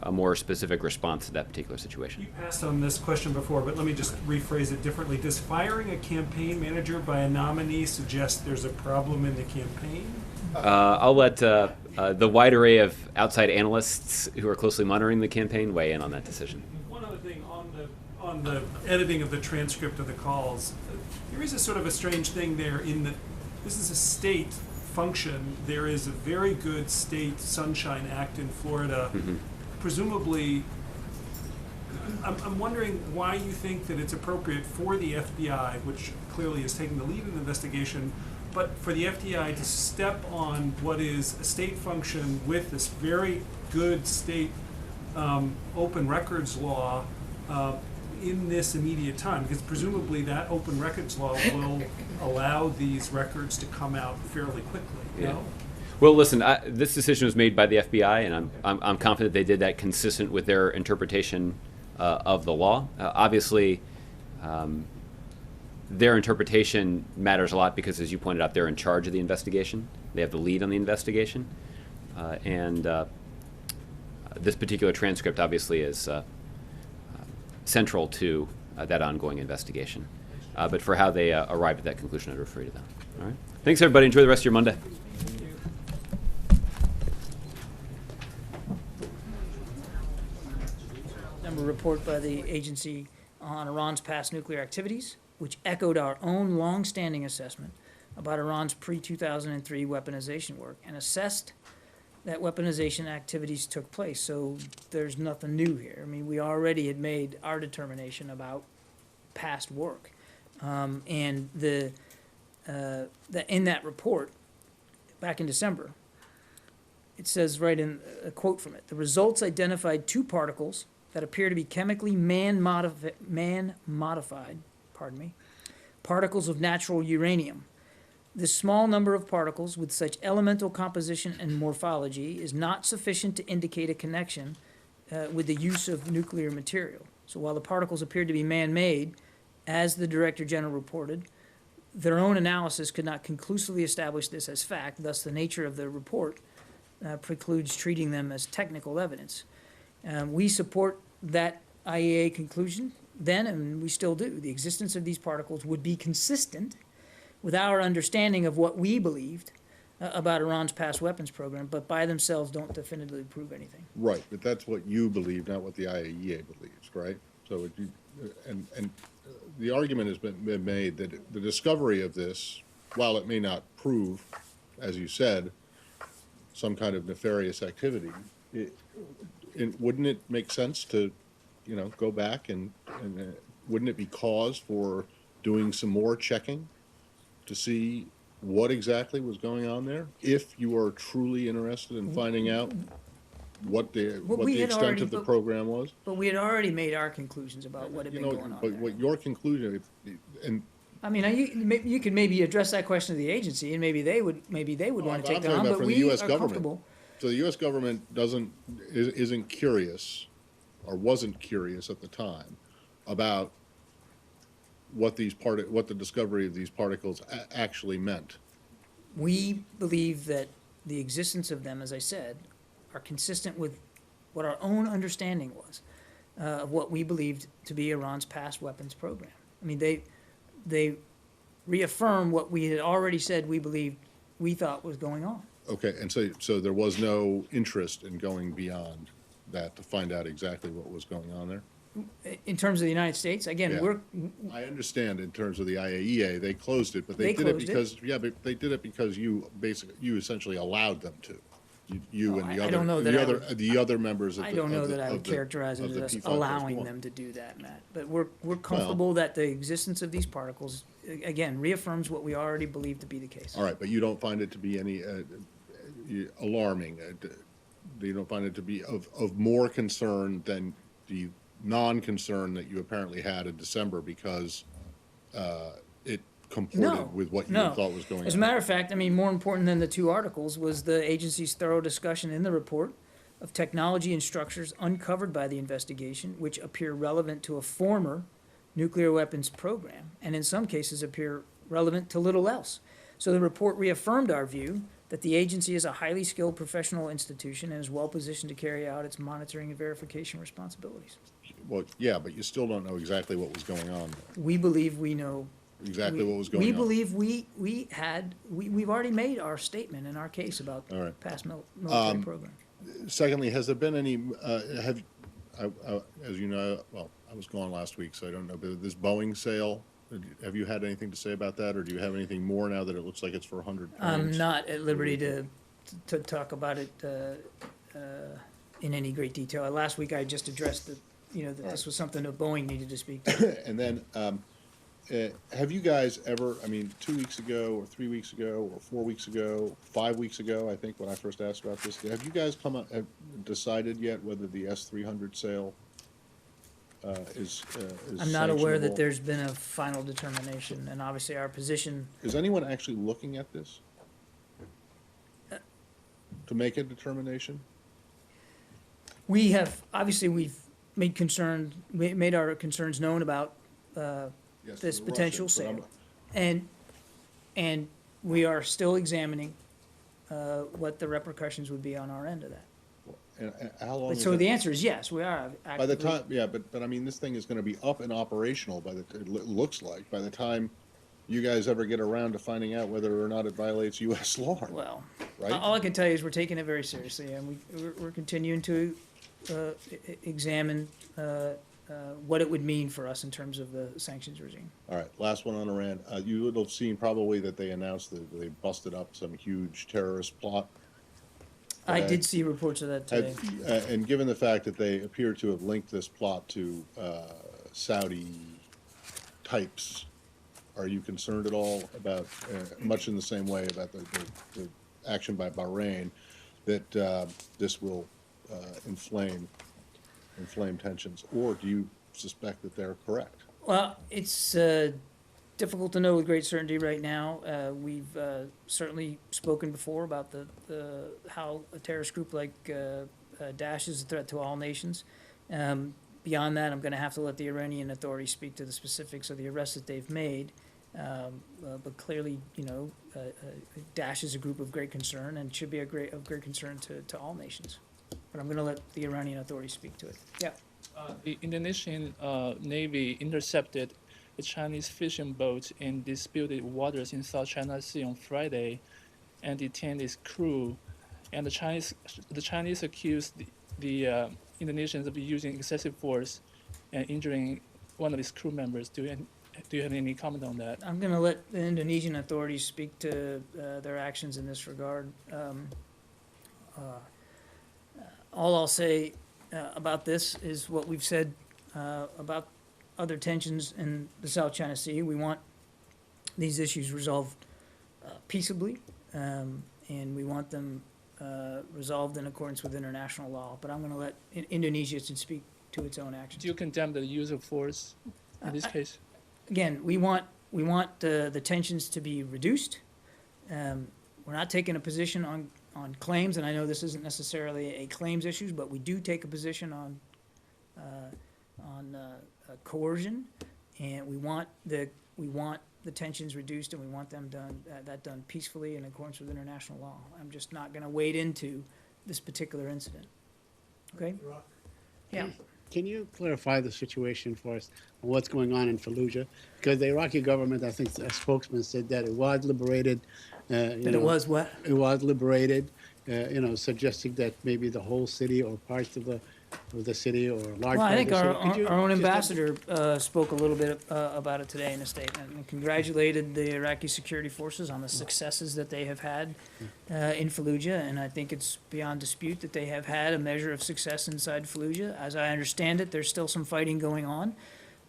a more specific response to that particular situation.
You passed on this question before, but let me just rephrase it differently. Does firing a campaign manager by a nominee suggest there's a problem in the campaign?
I'll let the wide array of outside analysts who are closely monitoring the campaign weigh in on that decision.
One other thing on the editing of the transcript of the calls, there is a sort of a strange thing there in that this is a state function. There is a very good state Sunshine Act in Florida. Mm-hmm. Presumably, I'm wondering why you think that it's appropriate for the FBI, which clearly is taking the lead in the investigation, but for the FBI to step on what is a state function with this very good state open records law in this immediate time, because presumably that open records law will allow these records to come out fairly quickly. You know?
Well, listen, this decision was made by the FBI, and I'm confident they did that consistent with their interpretation of the law. Obviously, their interpretation matters a lot because, as you pointed out, they're in charge of the investigation. They have the lead on the investigation. And this particular transcript obviously is central to that ongoing investigation. But for how they arrived at that conclusion, I'd refer you to them. All right. Thanks, everybody. Enjoy the rest of your Monday.
A report by the agency on Iran's past nuclear activities, which echoed our own long-standing assessment about Iran's pre-2003 weaponization work and assessed that weaponization activities took place. So there's nothing new here. I mean, we already had made our determination about past work. And in that report, back in December, it says right in a quote from it, the results identified 2 particles that appear to be chemically man-modified, particles of natural uranium This small number of particles with such elemental composition and morphology is not sufficient to indicate a connection with the use of nuclear material. So while the particles appeared to be man-made, as the Director General reported, their own analysis could not conclusively establish this as fact. Thus, the nature of the report precludes treating them as technical evidence. We support that IAEA conclusion then, and we still do. The existence of these particles would be consistent with our understanding of what we believed about Iran's past weapons program, but by themselves don't definitively prove anything.
Right, but that's what you believe, not what the IAEA believes, right? So, the argument has been made that the discovery of this, while it may not prove, as you said, some kind of nefarious activity, wouldn't it make sense to, go back and wouldn't it be cause for doing some more checking to see what exactly was going on there? If you are truly interested in finding out what the extent of the program was.
But we had already made our conclusions about what had been going on.
But what your conclusion, and
I mean, you could maybe address that question to the agency, and maybe they would want to take that on. But we are comfortable.
So the U.S. government isn't curious, or wasn't curious at the time, about what the discovery of these particles actually meant.
We believe that the existence of them, as I said, are consistent with what our own understanding was of what we believed to be Iran's past weapons program. I mean, they reaffirm what we had already said we thought was going on.
Okay, and so there was no interest in going beyond that to find out exactly what was going on there?
In terms of the United States, again,
yeah. I understand in terms of the IAEA, they closed it, but they did it because but they did it because you essentially allowed them to. You and the other members of the
I don't know that I would characterize it as allowing them to do that, Matt. But we're comfortable that the existence of these particles, again, reaffirms what we already believed to be the case.
All right, but you don't find it to be any alarming. You don't find it to be of more concern than the non-concern that you apparently had in December because it comported with what you thought was going on.
As a matter of fact, I mean, more important than the two articles was the agency's thorough discussion in the report of technology and structures uncovered by the investigation, which appear relevant to a former nuclear weapons program, and in some cases appear relevant to little else. So the report reaffirmed our view that the agency is a highly skilled professional institution and is well positioned to carry out its monitoring and verification responsibilities.
Well, yeah, but you still don't know exactly what was going on there.
We believe we know
exactly what was going on.
We believe we've already made our statement in our case about past military program.
Secondly, has there been any, as you know, well, I was gone last week, so I don't know, but this Boeing sale, have you had anything to say about that, or do you have anything more now that it looks like it's for 100 planes?
I'm not at liberty to talk about it in any great detail. Last week I just addressed that this was something that Boeing needed to speak to.
And then, have you guys ever, I mean, 2 weeks ago, or 3 weeks ago, or 4 weeks ago, 5 weeks ago, I think, when I first asked about this, have you guys decided yet whether the S-300 sale is
I'm not aware that
sanctionable?
there's been a final determination, and obviously our position.
Is anyone actually looking at this to make a determination?
We have, obviously, we've made our concerns known about this potential sale, and we are still examining what the repercussions would be on our end of that.
And how long?
So the answer is yes, we are actively.
By the time, yeah, but I mean, this thing is going to be up and operational it looks like by the time you guys ever get around to finding out whether or not it violates U.S. law.
Well,
right?
All I can tell you is we're taking it very seriously, and we're continuing to examine what it would mean for us in terms of the sanctions regime.
All right, last one on Iran. You would have seen probably that they announced that they busted up some huge terrorist plot.
I did see reports of that today.
And given the fact that they appear to have linked this plot to Saudi types, are you concerned at all about, much in the same way about the action by Bahrain, that this will inflame tensions, or do you suspect that they're correct?
Well, it's difficult to know with great certainty right now. We've certainly spoken before about how a terrorist group like Daesh is a threat to all nations. Beyond that, I'm going to have to let the Iranian authorities speak to the specifics of the arrests that they've made. But clearly, Daesh is a group of great concern and should be of great concern to all nations. But I'm going to let the Iranian authorities speak to it. Yeah.
The Indonesian Navy intercepted a Chinese fishing boat in disputed waters in South China Sea on Friday and detained its crew. And the Chinese accused the Indonesians of using excessive force and injuring one of its crew members. Do you have any comment on that?
I'm going to let the Indonesian authorities speak to their actions in this regard. All I'll say about this is what we've said about other tensions in the South China Sea. We want these issues resolved peaceably, and we want them resolved in accordance with international law. But I'm going to let Indonesia speak to its own actions.
Do you condemn the use of force in this case?
Again, we want the tensions to be reduced. We're not taking a position on claims, and I know this isn't necessarily a claims issue, but we do take a position on coercion, and we want the tensions reduced, and we want them done peacefully in accordance with international law. I'm just not going to wade into this particular incident. Okay? Yeah.
Can you clarify the situation for us on what's going on in Fallujah? Because the Iraqi government, I think a spokesman said that it was liberated.
It was what?
It was liberated, suggesting that maybe the whole city or parts of the city or a large part
I
of
think
the city.
our own ambassador spoke a little bit about it today in a statement and congratulated the Iraqi security forces on the successes that they have had in Fallujah, and I think it's beyond dispute that they have had a measure of success inside Fallujah. As I understand it, there's still some fighting going on.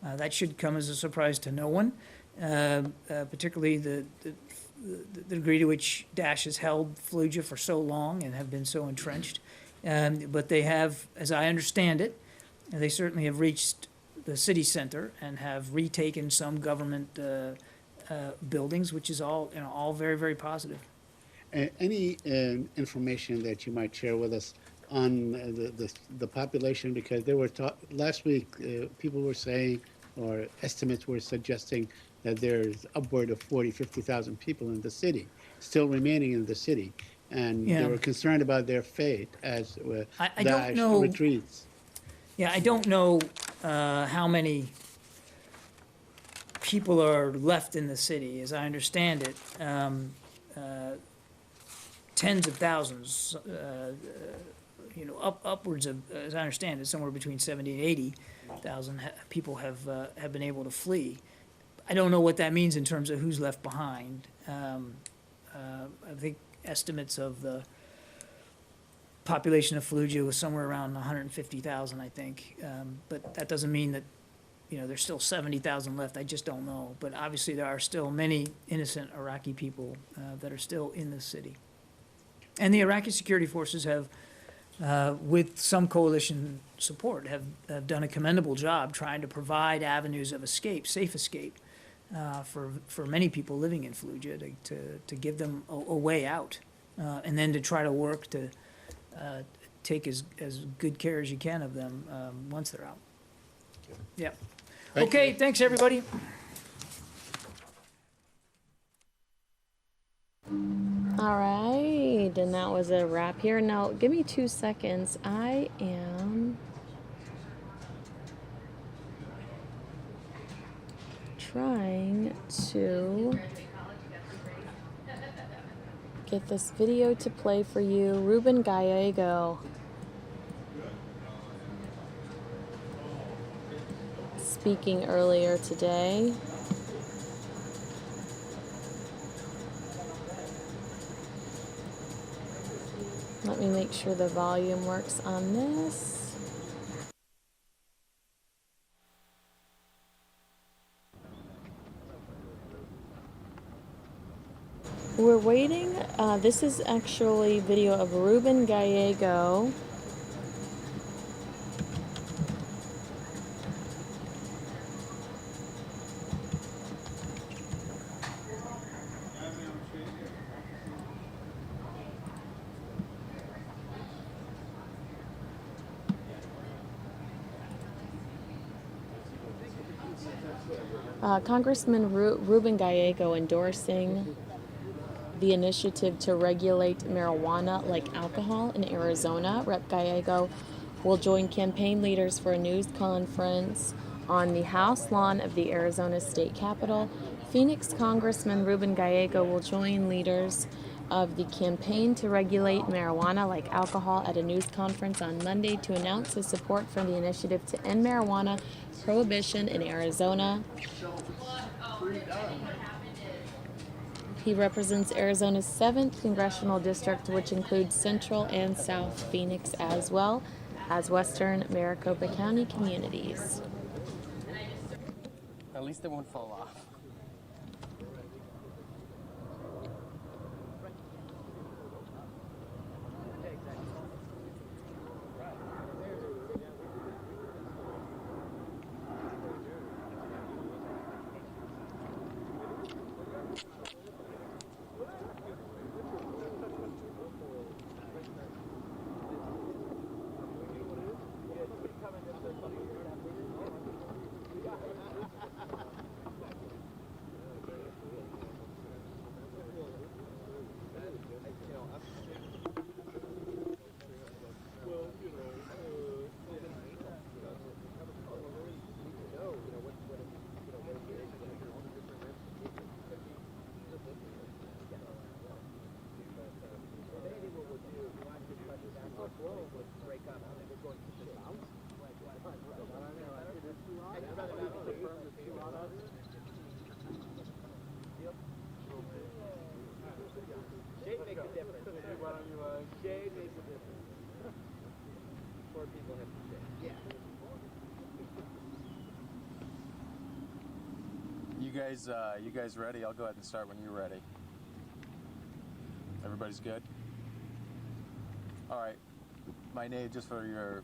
That should come as a surprise to no one, particularly the degree to which Daesh has held Fallujah for so long and have been so entrenched. But they have, as I understand it, they certainly have reached the city center and have retaken some government buildings, which is all very, very positive.
Any information that you might share with us on the population? Because there were last week people were saying, or estimates were suggesting, that there's upward of 50,000 people in the city, still remaining in the city. And they were concerned about their fate as Daesh retreats.
Yeah, I don't know how many people are left in the city. As I understand it, tens of thousands, upwards of, as I understand it, somewhere between 70 and 80,000 people have been able to flee. I don't know what that means in terms of who's left behind. I think estimates of the population of Fallujah was somewhere around 150,000, I think. But that doesn't mean that, there's still 70,000 left. I just don't know. But obviously there are still many innocent Iraqi people that are still in the city. And the Iraqi security forces have, with some coalition support, have done a commendable job trying to provide avenues of escape, safe escape, for many people living in Fallujah to give them a way out, and then to try to work to take as good care as you can of them once they're out. Yeah. Okay, thanks everybody.
All right, and that was a wrap here. Now, give me 2 seconds. I am trying to get this video to play for you. Ruben Gallego speaking earlier today. Let me make sure the volume works on this. We're waiting. This is actually video of Ruben Gallego. Congressman Ruben Gallego endorsing the initiative to regulate marijuana like alcohol in Arizona. Rep. Gallego will join campaign leaders for a news conference on the House lawn of the Arizona State Capitol. Phoenix Congressman Ruben Gallego will join leaders of the campaign to regulate marijuana like alcohol at a news conference on Monday to announce his support for the initiative to end marijuana prohibition in Arizona. He represents Arizona's 7th congressional district, which includes Central and South Phoenix, as well as Western Maricopa County communities.
At least it won't fall off.
You guys ready? I'll go ahead and start when you're ready. Everybody's good? All right. My name, just for your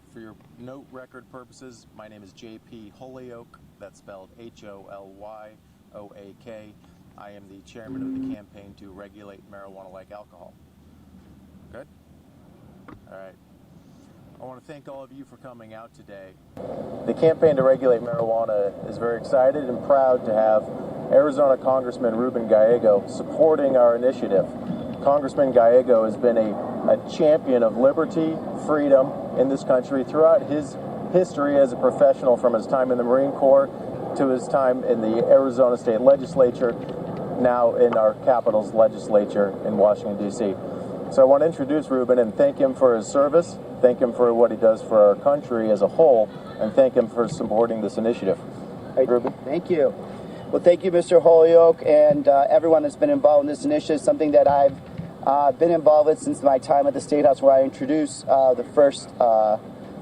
note record purposes, my name is J.P. Holyoke. That's spelled Holyoak. I am the chairman of the campaign to regulate marijuana like alcohol. Good? All right. I want to thank all of you for coming out today. The campaign to regulate marijuana is very excited and proud to have Arizona Congressman Ruben Gallego supporting our initiative. Congressman Gallego has been a champion of liberty, freedom in this country throughout his history as a professional, from his time in the Marine Corps to his time in the Arizona State Legislature, now in our capital's legislature in Washington, D.C. So I want to introduce Ruben and thank him for his service, thank him for what he does for our country as a whole, and thank him for supporting this initiative.
Hey, Ruben. Thank you. Well, thank you, Mr. Holyoke, and everyone that's been involved in this initiative, something that I've been involved with since my time at the State House, where I introduced the first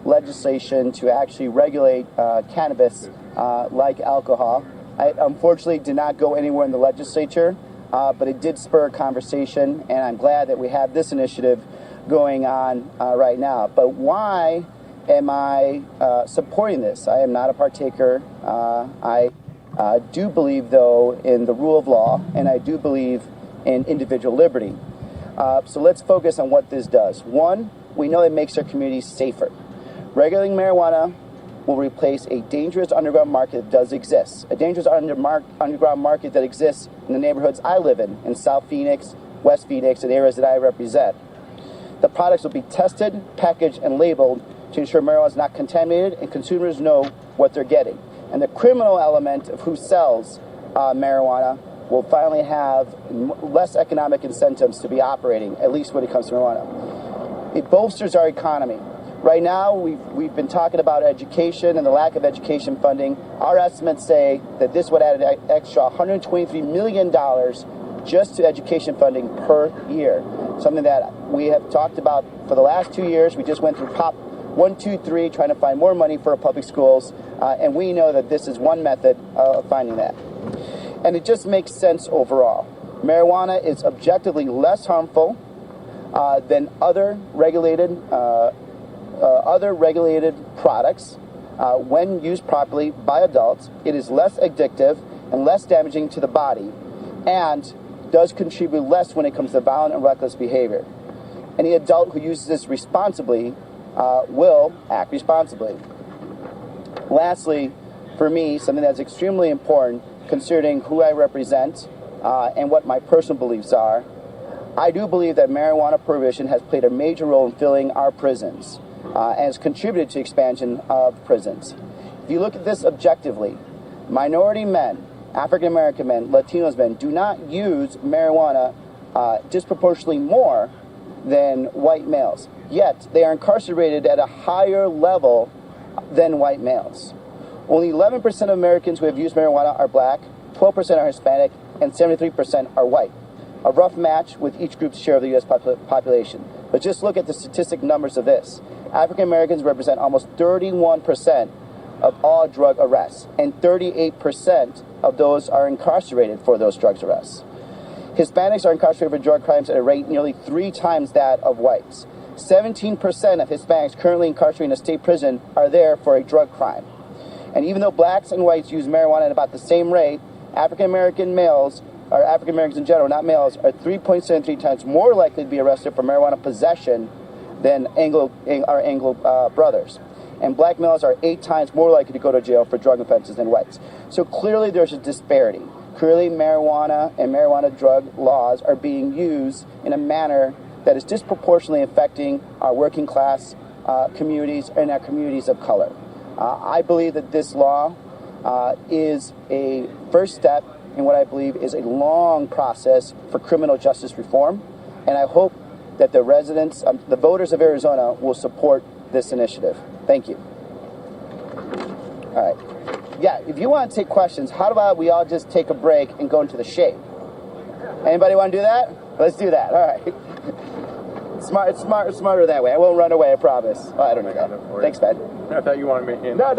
legislation to actually regulate cannabis like alcohol. I unfortunately did not go anywhere in the legislature, but it did spur a conversation, and I'm glad that we have this initiative going on right now. But why am I supporting this? I am not a partaker. I do believe, though, in the rule of law, and I do believe in individual liberty. So let's focus on what this does. One, we know it makes our communities safer. Regulating marijuana will replace a dangerous underground market that does exist. A dangerous underground market that exists in the neighborhoods I live in South Phoenix, West Phoenix, and areas that I represent. The products will be tested, packaged, and labeled to ensure marijuana is not contaminated and consumers know what they're getting. And the criminal element of who sells marijuana will finally have less economic incentives to be operating, at least when it comes to marijuana. It bolsters our economy. Right now, we've been talking about education and the lack of education funding. Our estimates say that this would add an extra $123 million just to education funding per year. Something that we have talked about for the last 2 years. We just went through Prop 123 trying to find more money for our public schools, and we know that this is one method of finding that. And it just makes sense overall. Marijuana is objectively less harmful than other regulated products. When used properly by adults, it is less addictive and less damaging to the body, and does contribute less when it comes to violent and reckless behavior. Any adult who uses this responsibly will act responsibly. Lastly, for me, something that's extremely important considering who I represent and what my personal beliefs are. I do believe that marijuana prohibition has played a major role in filling our prisons and has contributed to expansion of prisons. If you look at this objectively, minority men, African American men, Latinos men do not use marijuana disproportionately more than white males. Yet they are incarcerated at a higher level than white males. Only 11% of Americans who have used marijuana are black, 12% are Hispanic, and 73% are white. A rough match with each group's share of the U.S. population. But just look at the statistic numbers of this. African Americans represent almost 31% of all drug arrests, and 38% of those are incarcerated for those drug arrests. Hispanics are incarcerated for drug crimes at a rate nearly 3 times that of whites. 17% of Hispanics currently incarcerated in a state prison are there for a drug crime. And even though blacks and whites use marijuana at about the same rate, African American males, or African Americans in general, not males, are 3.73 times more likely to be arrested for marijuana possession than our Anglo brothers. And black males are 8 times more likely to go to jail for drug offenses than whites. So clearly there's a disparity. Clearly marijuana and marijuana drug laws are being used in a manner that is disproportionately affecting our working class communities and our communities of color. I believe that this law is a first step in what I believe is a long process for criminal justice reform, and I hope that the residents, the voters of Arizona will support this initiative. Thank you. All right. Yeah, if you want to take questions, how about we all just take a break and go into the shade? Anybody want to do that? Let's do that. All right. It's smarter that way. I won't run away, I promise. Oh, I don't know. Thanks, Ben.
I thought you wanted me in.
No.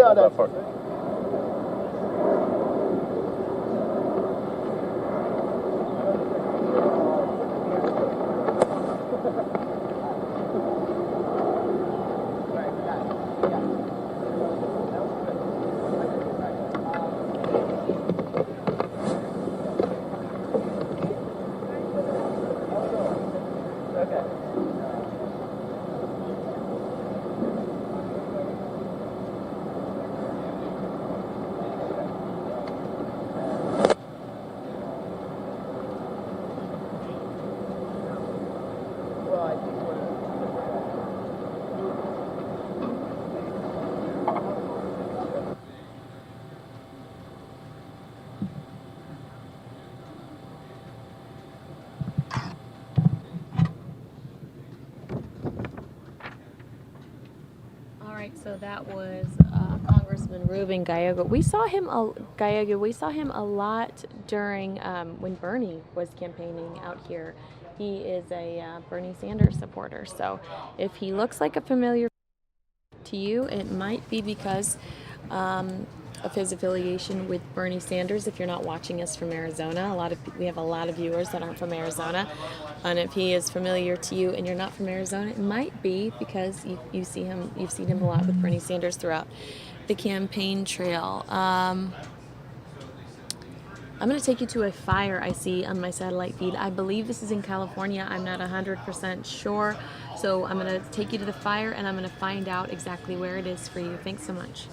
So that was Congressman Ruben Gallego. We saw him a lot during when Bernie was campaigning out here. He is a Bernie Sanders supporter. So if he looks like a familiar to you, it might be because of his affiliation with Bernie Sanders. If you're not watching us from Arizona, we have a lot of viewers that aren't from Arizona. And if he is familiar to you and you're not from Arizona, it might be because you've seen him a lot with Bernie Sanders throughout the campaign trail. I'm going to take you to a fire I see on my satellite feed. I believe this is in California. I'm not 100% sure. So I'm going to take you to the fire and I'm going to find out exactly where it is for you. Thanks so much.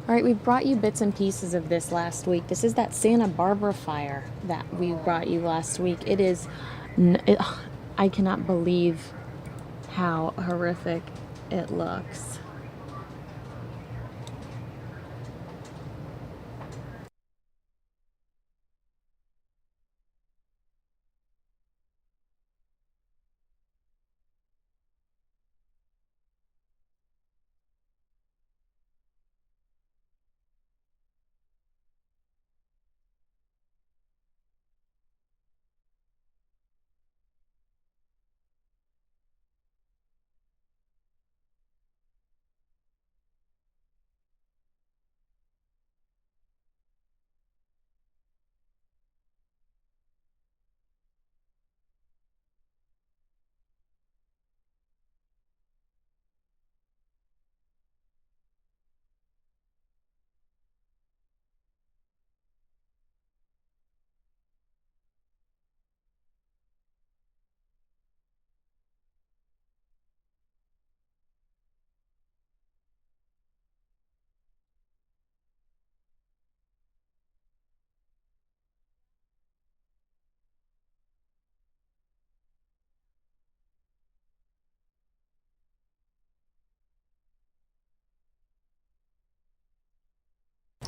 All right, we brought you bits and pieces of this last week. This is that Santa Barbara fire that we brought you last week. It is, I cannot believe how horrific it looks.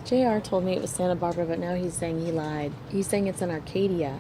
JR told me it was Santa Barbara, but now he's saying he lied. He's saying it's in Arcadia.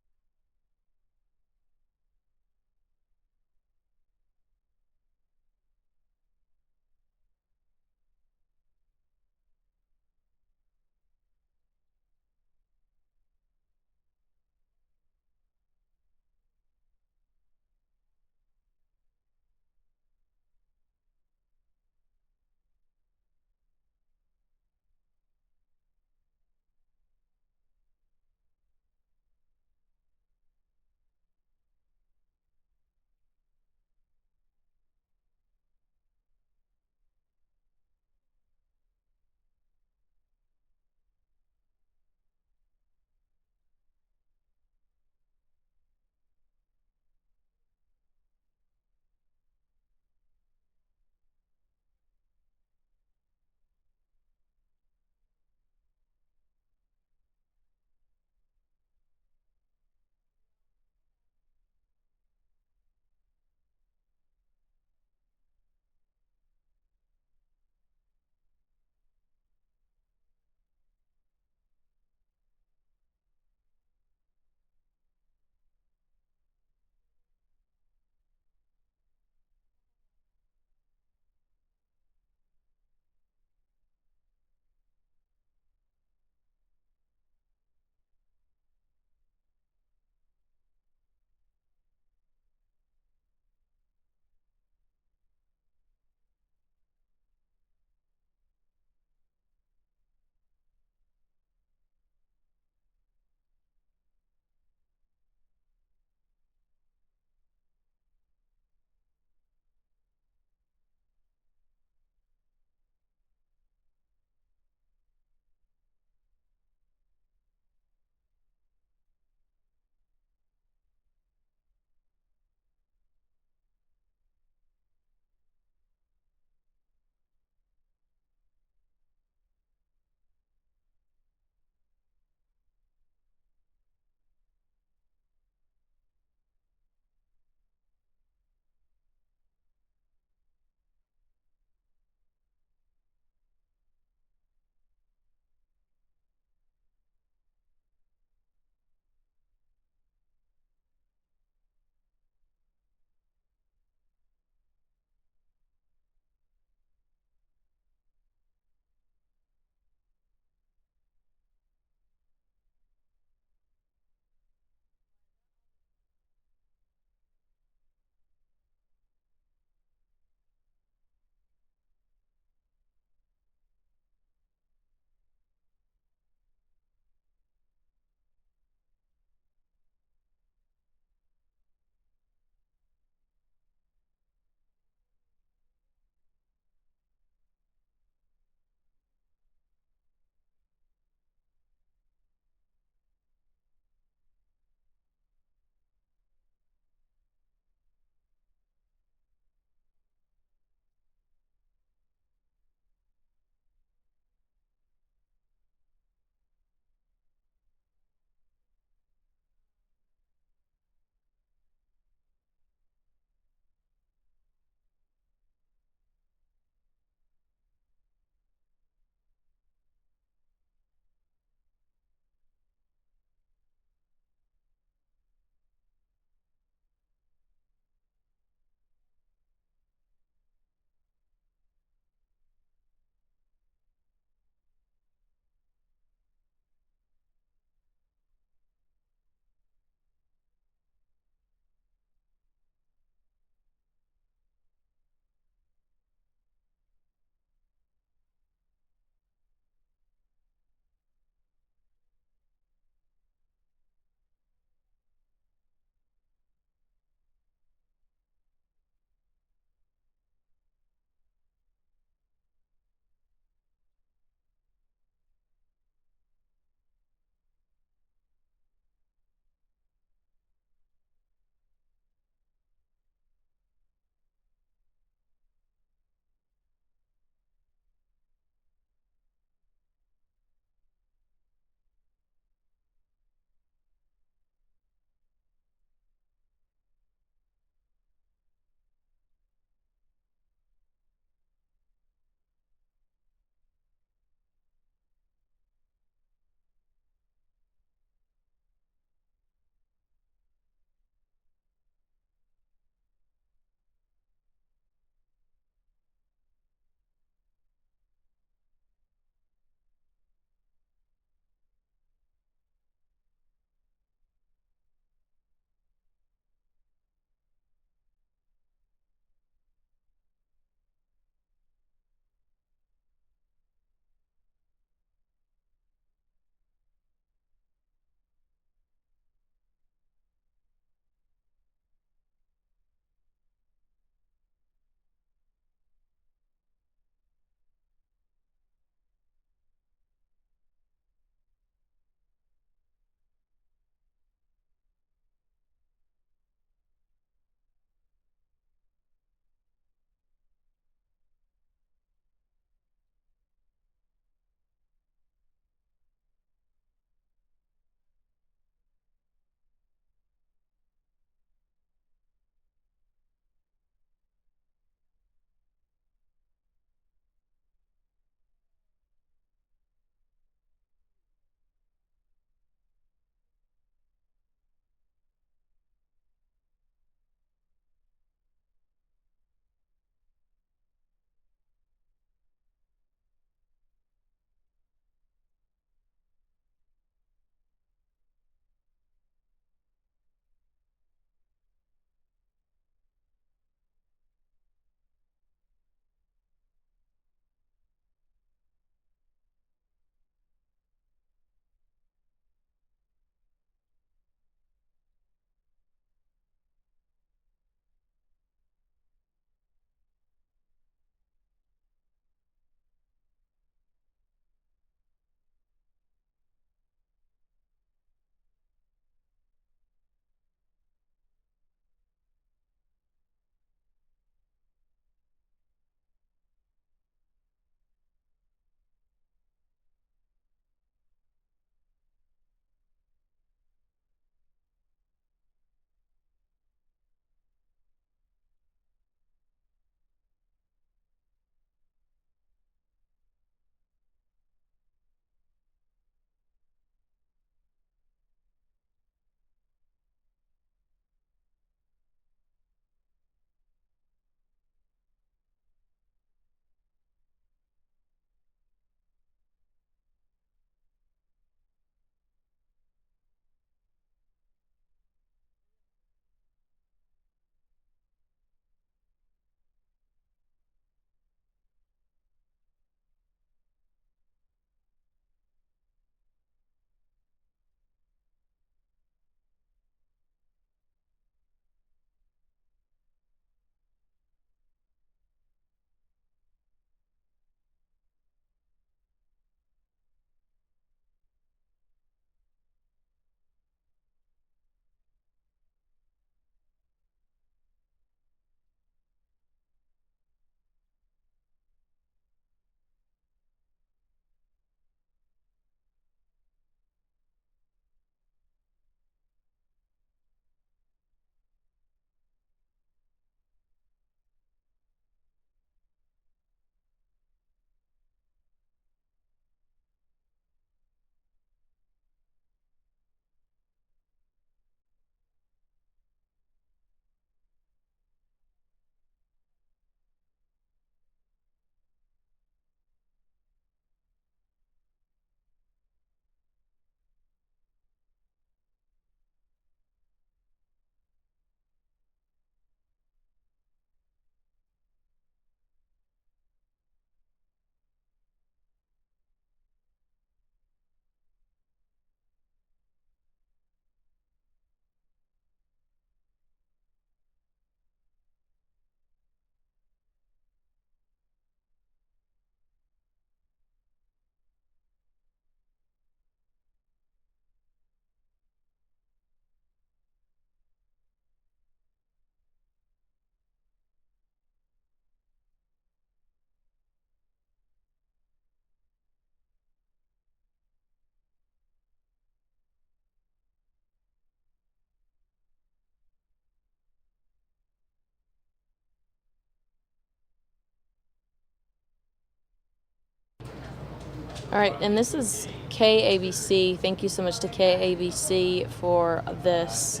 All right, and this is KABC. Thank you so much to KABC for this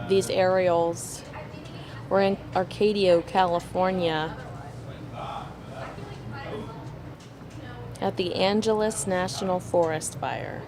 these aerials. We're in Arcadia, California, at the Angeles National Forest Fire.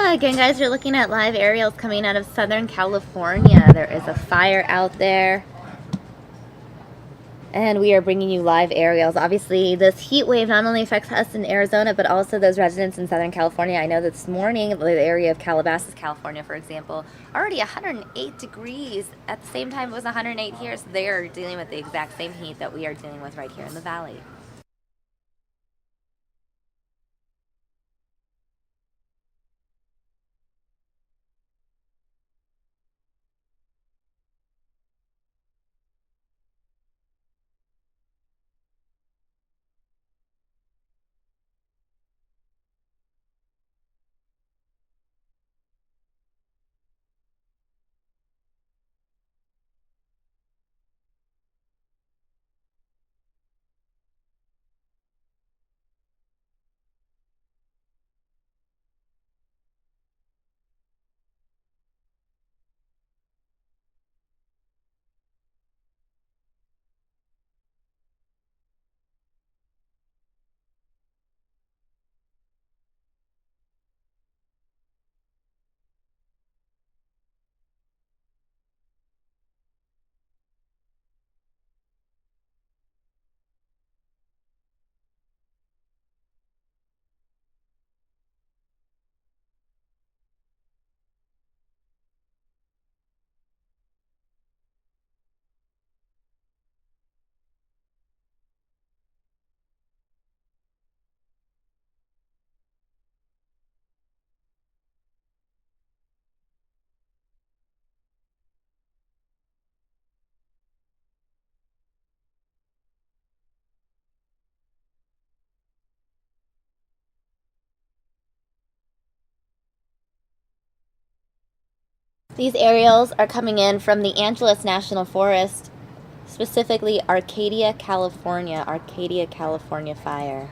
Again, guys, you're looking at live aerials coming out of Southern California. There is a fire out there. And we are bringing you live aerials. Obviously, this heat wave not only affects us in Arizona, but also those residents in Southern California. I know this morning, the area of Calabasas, California, for example, already 108 degrees. At the same time, it was 108 here, so they are dealing with the exact same heat that we are dealing with right here in the valley. These aerials are coming in from the Angeles National Forest, specifically Arcadia, California fire.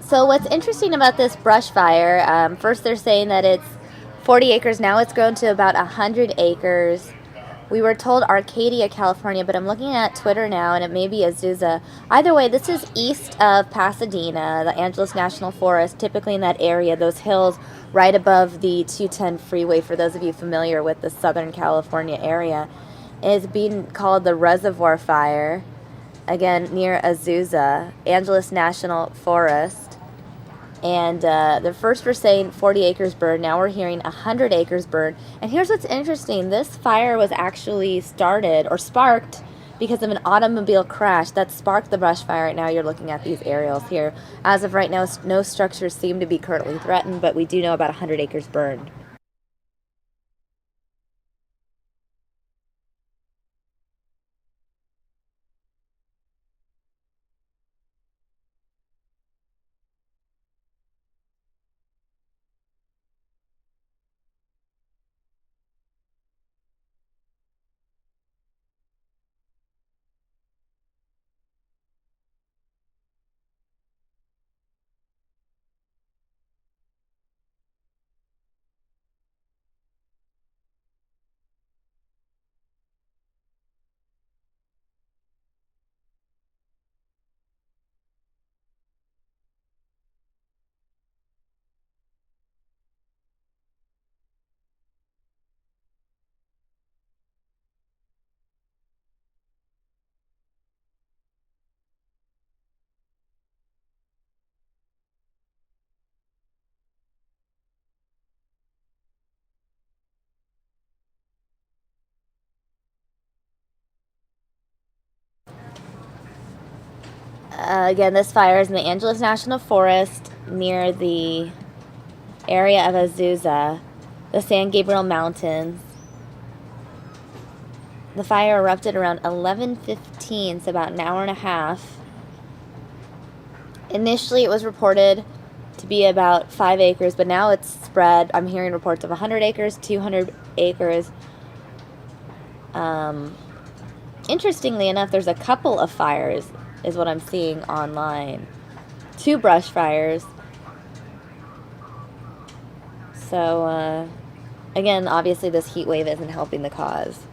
So what's interesting about this brush fire, first they're saying that it's 40 acres. Now it's grown to about 100 acres. We were told Arcadia, California, but I'm looking at Twitter now, and it may be Azusa. Either way, this is east of Pasadena, the Angeles National Forest, typically in that area, those hills right above the 210 freeway, for those of you familiar with the Southern California area. It is being called the Reservoir Fire, again, near Azusa, Angeles National Forest. And the first we're saying 40 acres burned. Now we're hearing 100 acres burned. And here's what's interesting. This fire was actually started or sparked because of an automobile crash that sparked the brush fire. Right now you're looking at these aerials here. As of right now, no structures seem to be currently threatened, but we do know about 100 acres burned. Again, this fire is in the Angeles National Forest near the area of Azusa, the San Gabriel Mountains. The fire erupted around 11:15, so about an hour and a half. Initially, it was reported to be about 5 acres, but now it's spread. I'm hearing reports of 100 acres, 200 acres. Interestingly enough, there's a couple of fires, is what I'm seeing online. 2 brush fires. So, again, obviously this heat wave isn't helping the cause.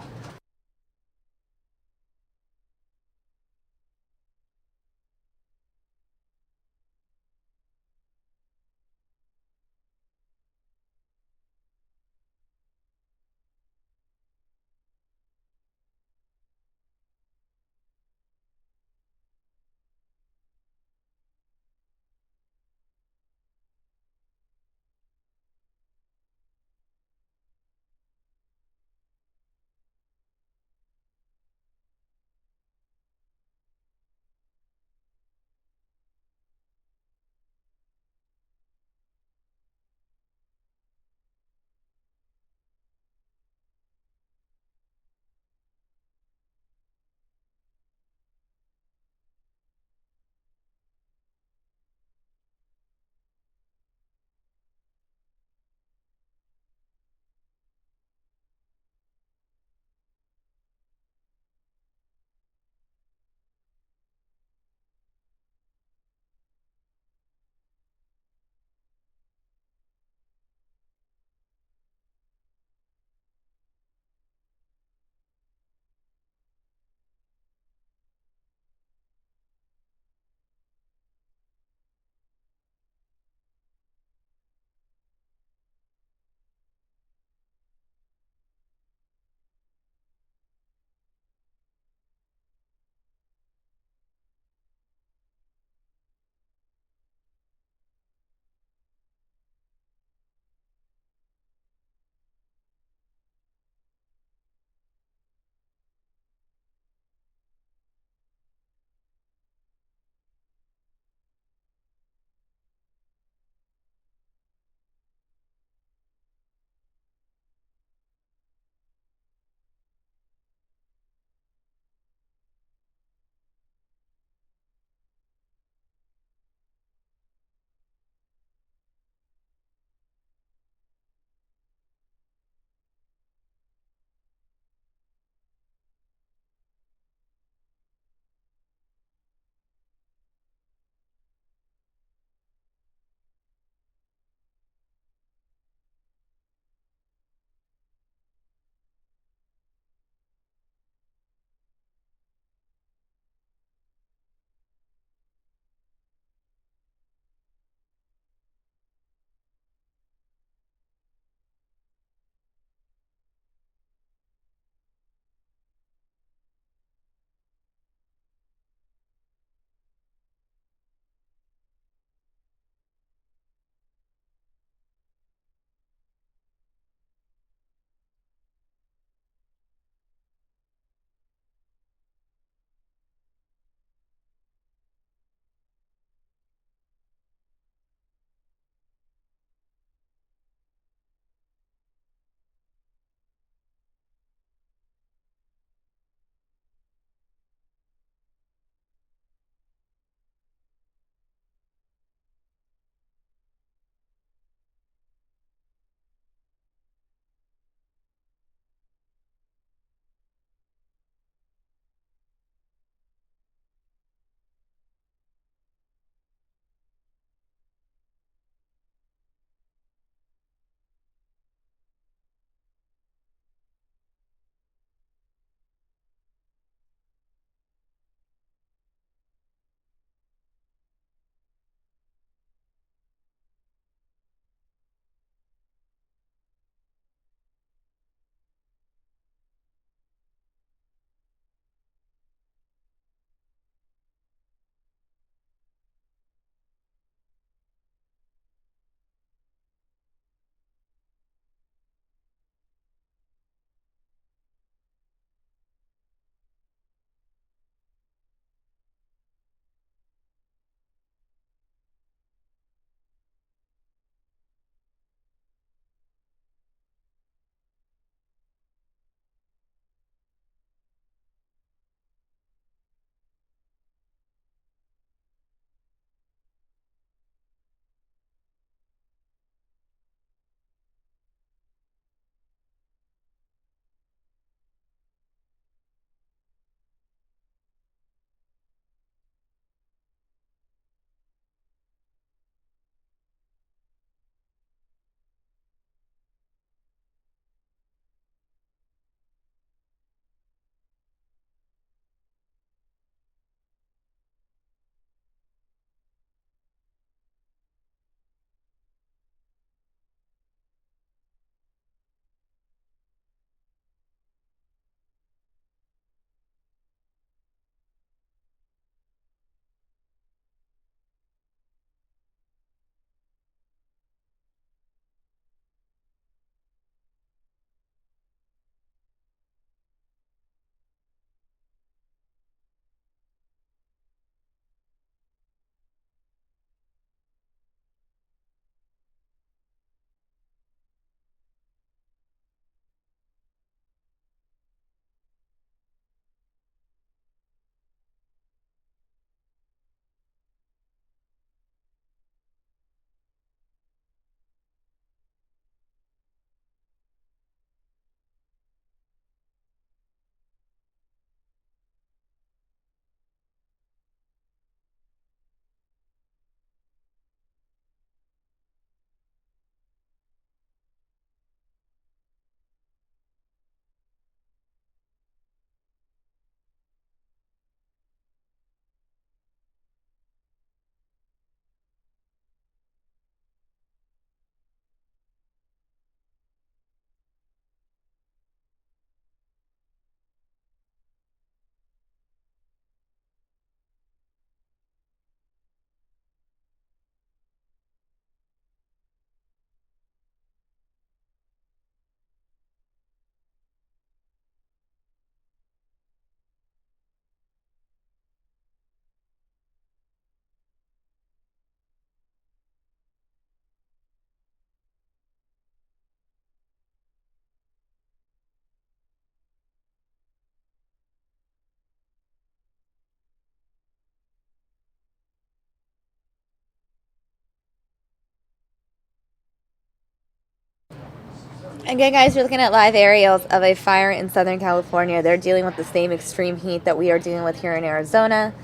Again, guys, you're looking at live aerials of a fire in Southern California. They're dealing with the same extreme heat that we are dealing with here in Arizona.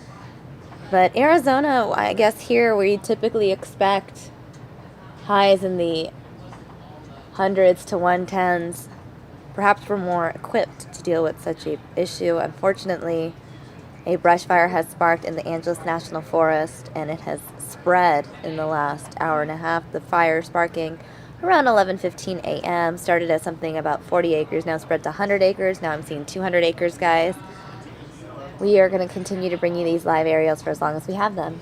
But Arizona, I guess here we typically expect highs in the hundreds to 110s. Perhaps we're more equipped to deal with such an issue. Unfortunately, a brush fire has sparked in the Angeles National Forest, and it has spread in the last hour and a half. The fire sparking around 11:15 a.m. started as something about 40 acres, now spread to 100 acres. Now I'm seeing 200 acres, guys. We are going to continue to bring you these live aerials for as long as we have them.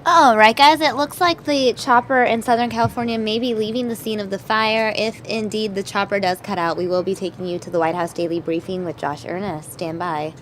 All right, guys, it looks like the chopper in Southern California may be leaving the scene of the fire. If indeed the chopper does cut out, we will be taking you to the White House Daily Briefing with Josh Earnest. Stand by.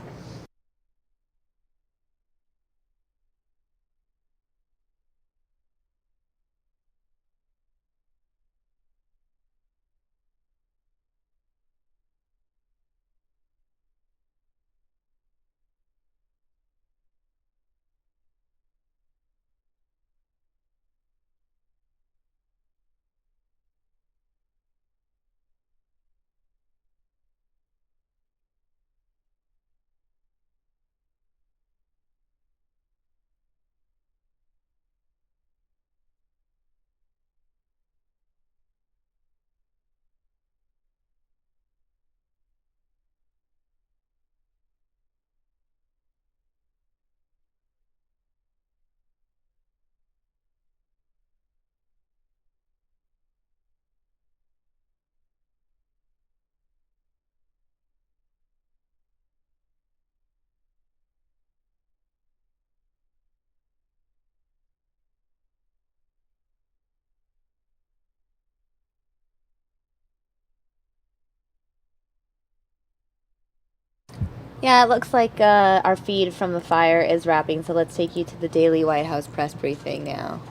Yeah, it looks like our feed from the fire is wrapping, so let's take you to the daily White House press briefing now.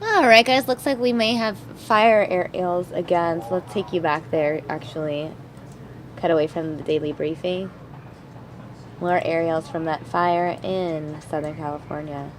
Alright guys, looks like we may have fire aerials again, so let's take you back there actually. Cut away from the daily briefing. More aerials from that fire in Southern California.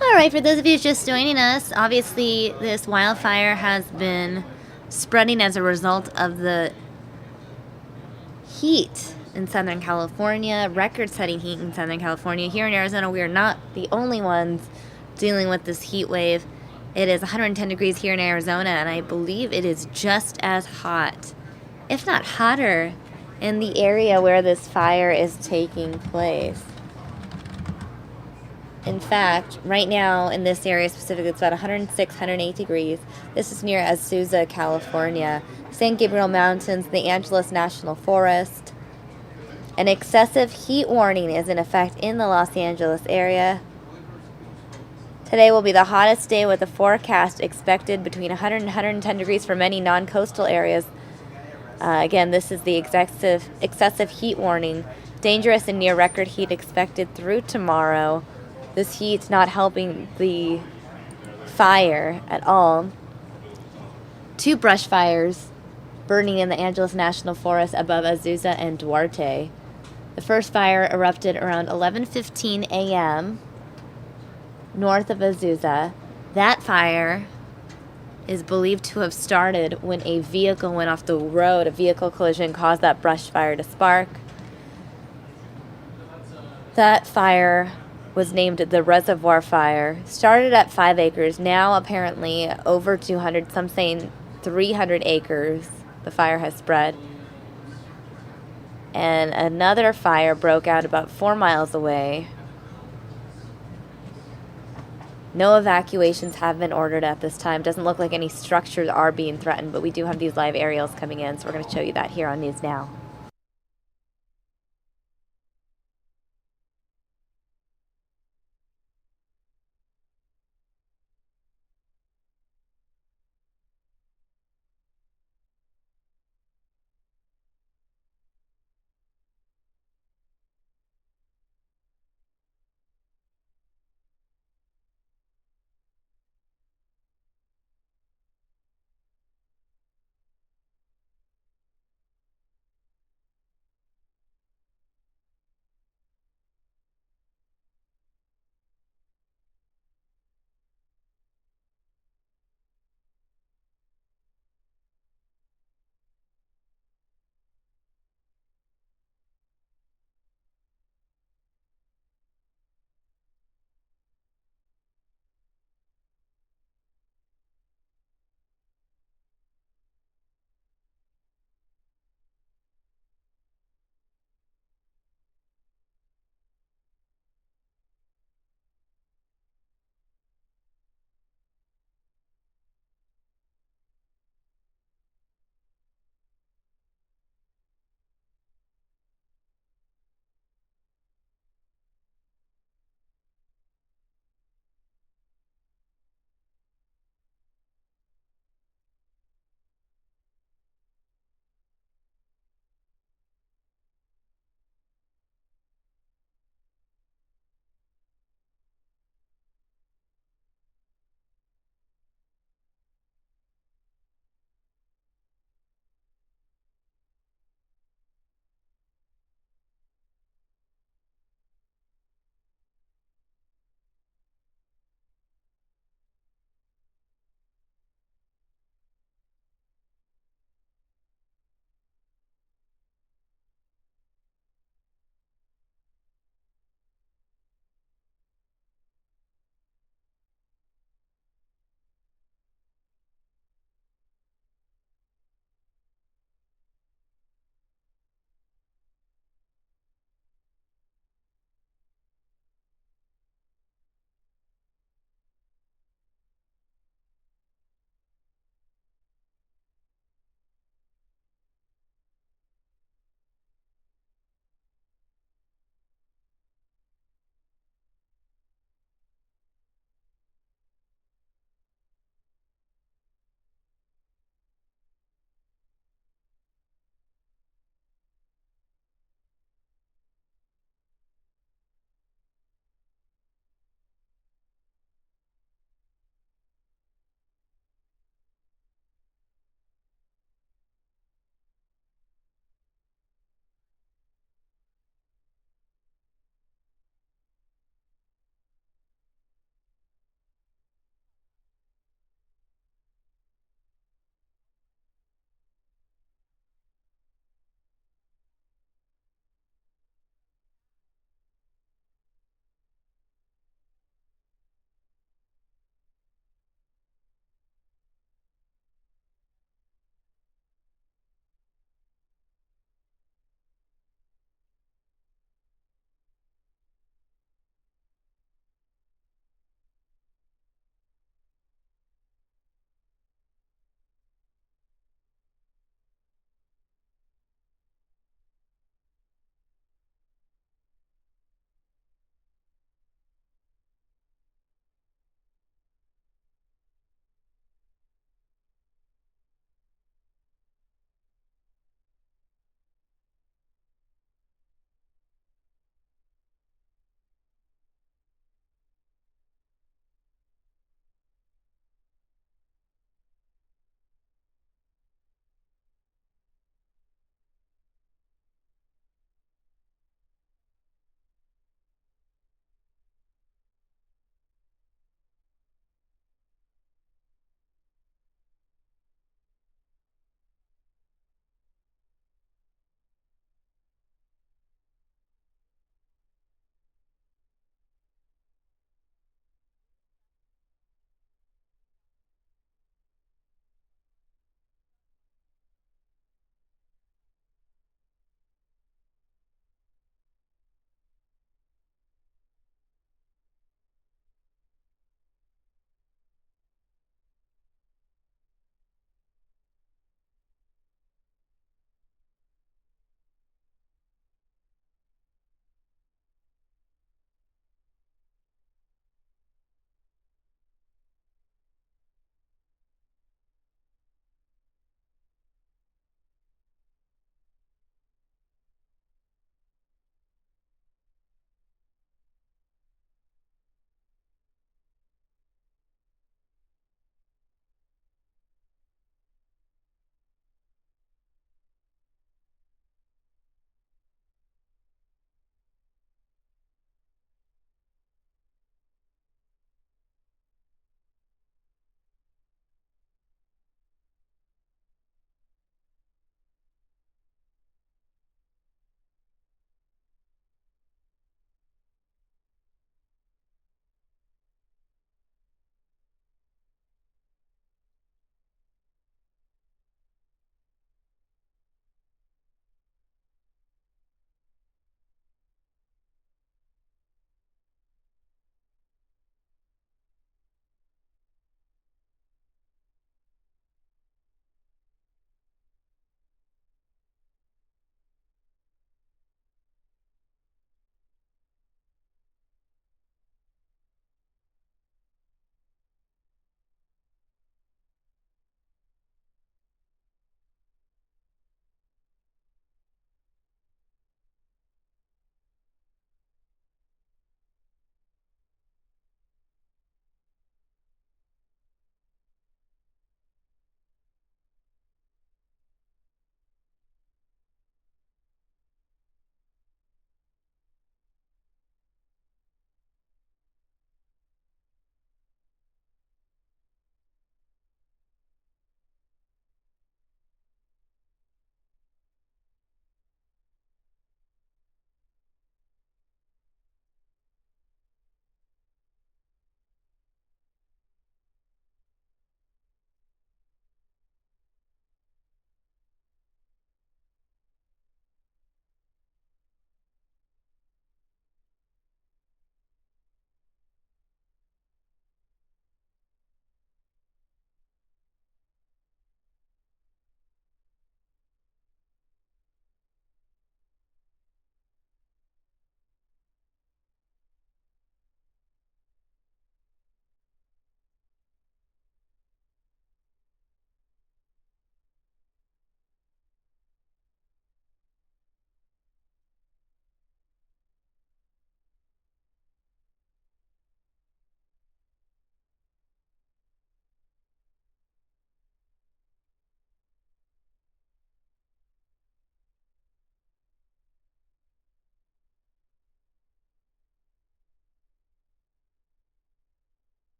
All right, for those of you just joining us, obviously this wildfire has been spreading as a result of the heat in Southern California, record-setting heat in Southern California. Here in Arizona, we are not the only ones dealing with this heat wave. It is 110 degrees here in Arizona, and I believe it is just as hot, if not hotter, in the area where this fire is taking place. In fact, right now in this area specifically, it's about 106, 108 degrees. This is near Azusa, California. San Gabriel Mountains, the Angeles National Forest. An excessive heat warning is in effect in the Los Angeles area. Today will be the hottest day with a forecast expected between 100 and 110 degrees for many non-coastal areas. Again, this is the excessive heat warning. Dangerous and near record heat expected through tomorrow. This heat's not helping the fire at all. 2 brush fires burning in the Angeles National Forest above Azusa and Duarte. The first fire erupted around 11:15 a.m. north of Azusa. That fire is believed to have started when a vehicle went off the road. A vehicle collision caused that brush fire to spark. That fire was named the Reservoir Fire. Started at 5 acres, now apparently over 200, some saying 300 acres. The fire has spread. And another fire broke out about 4 miles away. No evacuations have been ordered at this time. Doesn't look like any structures are being threatened, but we do have these live aerials coming in, so we're going to show you that here on News Now.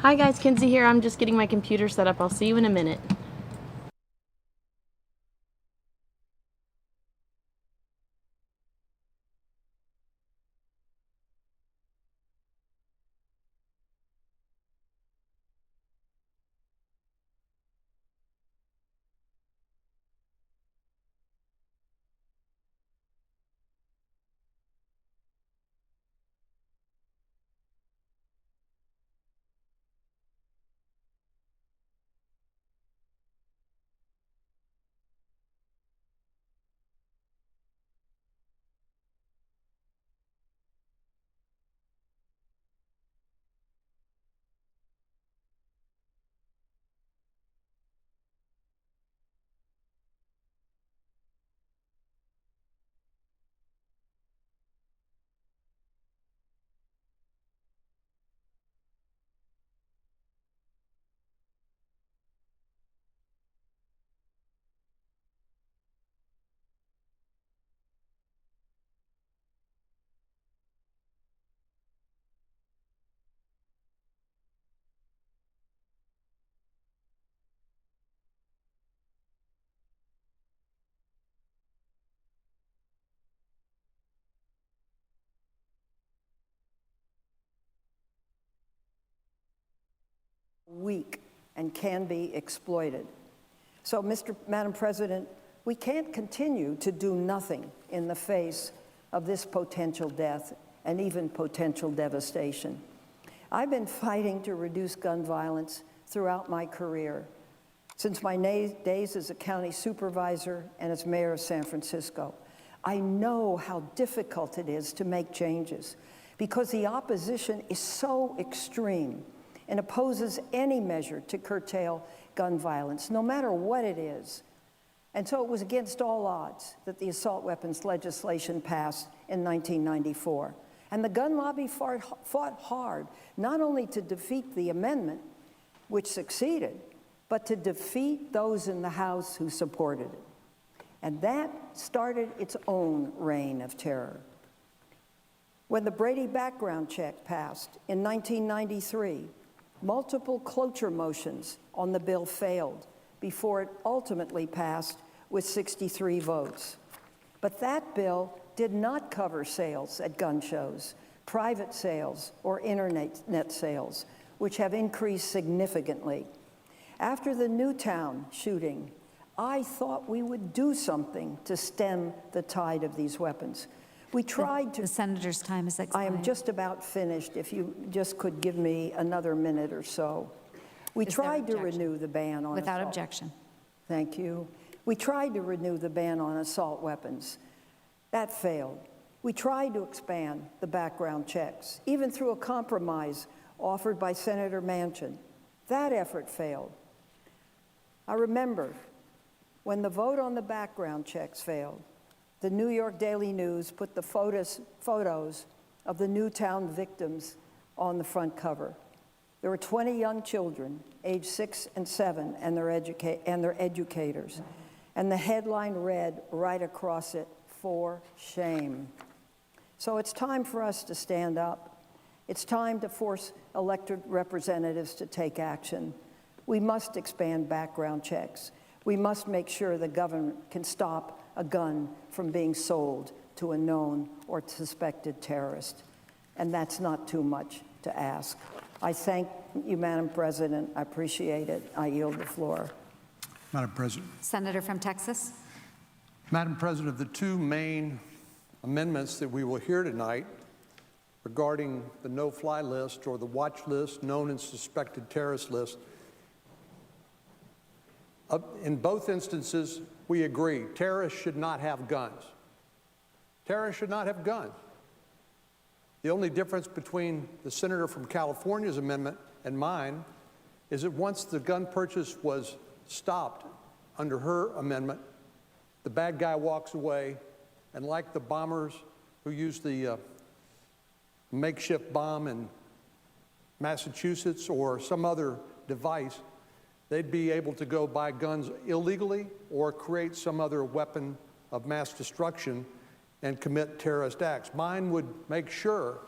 Hi guys, Kinsey here. I'm just getting my computer set up. I'll see you in a minute.
Weak and can be exploited. So, Madam President, we can't continue to do nothing in the face of this potential death and even potential devastation. I've been fighting to reduce gun violence throughout my career, since my days as a county supervisor and as mayor of San Francisco. I know how difficult it is to make changes because the opposition is so extreme and opposes any measure to curtail gun violence, no matter what it is. And so it was against all odds that the assault weapons legislation passed in 1994. And the gun lobby fought hard, not only to defeat the amendment, which succeeded, but to defeat those in the House who supported it. And that started its own reign of terror. When the Brady background check passed in 1993, multiple cloture motions on the bill failed before it ultimately passed with 63 votes. But that bill did not cover sales at gun shows, private sales, or internet sales, which have increased significantly. After the Newtown shooting, I thought we would do something to stem the tide of these weapons. We tried to.
The senator's time is expired.
I am just about finished. If you just could give me another minute or so. We tried to renew the ban on
Without
assault.
objection.
Thank you. We tried to renew the ban on assault weapons. That failed. We tried to expand the background checks, even through a compromise offered by Senator Manchin. That effort failed. I remember when the vote on the background checks failed, the New York Daily News put the photos of the Newtown victims on the front cover. There were 20 young children, aged 6 and 7, and their educators. And the headline read right across it, "For shame." So it's time for us to stand up. It's time to force elected representatives to take action. We must expand background checks. We must make sure the government can stop a gun from being sold to a known or suspected terrorist. And that's not too much to ask. I thank you, Madam President. I appreciate it. I yield the floor.
Madam President.
Senator from Texas.
Madam President, the two main amendments that we will hear tonight regarding the no-fly list or the watch list, known as suspected terrorist list, in both instances, we agree, terrorists should not have guns. Terrorists should not have guns. The only difference between the senator from California's amendment and mine is that once the gun purchase was stopped under her amendment, the bad guy walks away, and like the bombers who used the makeshift bomb in Massachusetts or some other device, they'd be able to go buy guns illegally or create some other weapon of mass destruction and commit terrorist acts. Mine would make sure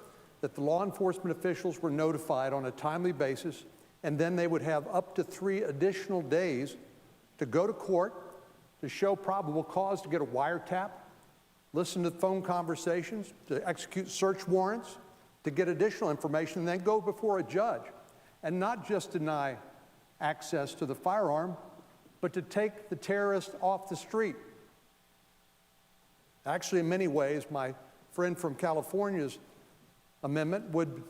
that the law enforcement officials were notified on a timely basis and then they would have up to 3 additional days to go to court to show probable cause to get a wiretap, listen to phone conversations, to execute search warrants, to get additional information, and then go before a judge, and not just deny access to the firearm, but to take the terrorist off the street. Actually, in many ways, my friend from California's amendment would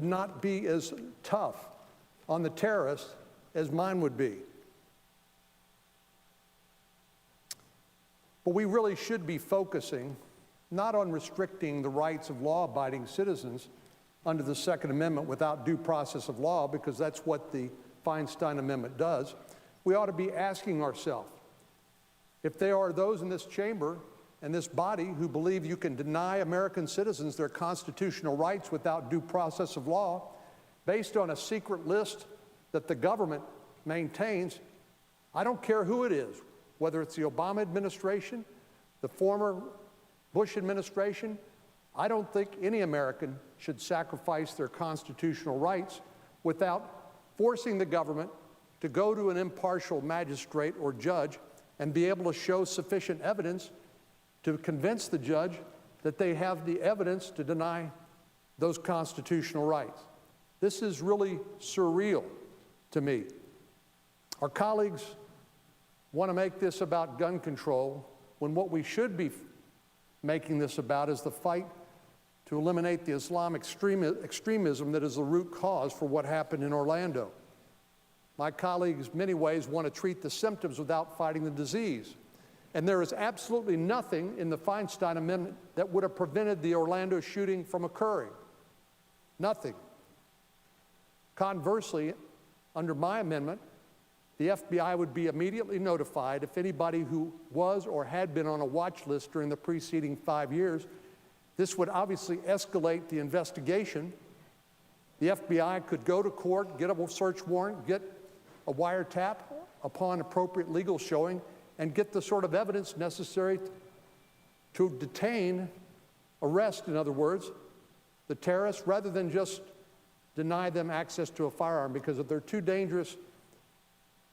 not be as tough on the terrorists as mine would be. But we really should be focusing not on restricting the rights of law-abiding citizens under the Second Amendment without due process of law, because that's what the Feinstein Amendment does. We ought to be asking ourselves, if there are those in this chamber and this body who believe you can deny American citizens their constitutional rights without due process of law, based on a secret list that the government maintains, I don't care who it is, whether it's the Obama administration, the former Bush administration, I don't think any American should sacrifice their constitutional rights without forcing the government to go to an impartial magistrate or judge and be able to show sufficient evidence to convince the judge that they have the evidence to deny those constitutional rights. This is really surreal to me. Our colleagues want to make this about gun control when what we should be making this about is the fight to eliminate the Islamic extremism that is the root cause for what happened in Orlando. My colleagues, in many ways, want to treat the symptoms without fighting the disease. And there is absolutely nothing in the Feinstein Amendment that would have prevented the Orlando shooting from occurring. Nothing. Conversely, under my amendment, the FBI would be immediately notified if anybody who was or had been on a watch list during the preceding 5 years. This would obviously escalate the investigation. The FBI could go to court, get a search warrant, get a wiretap upon appropriate legal showing, and get the sort of evidence necessary to detain, arrest, in other words, the terrorists, rather than just deny them access to a firearm, because if they're too dangerous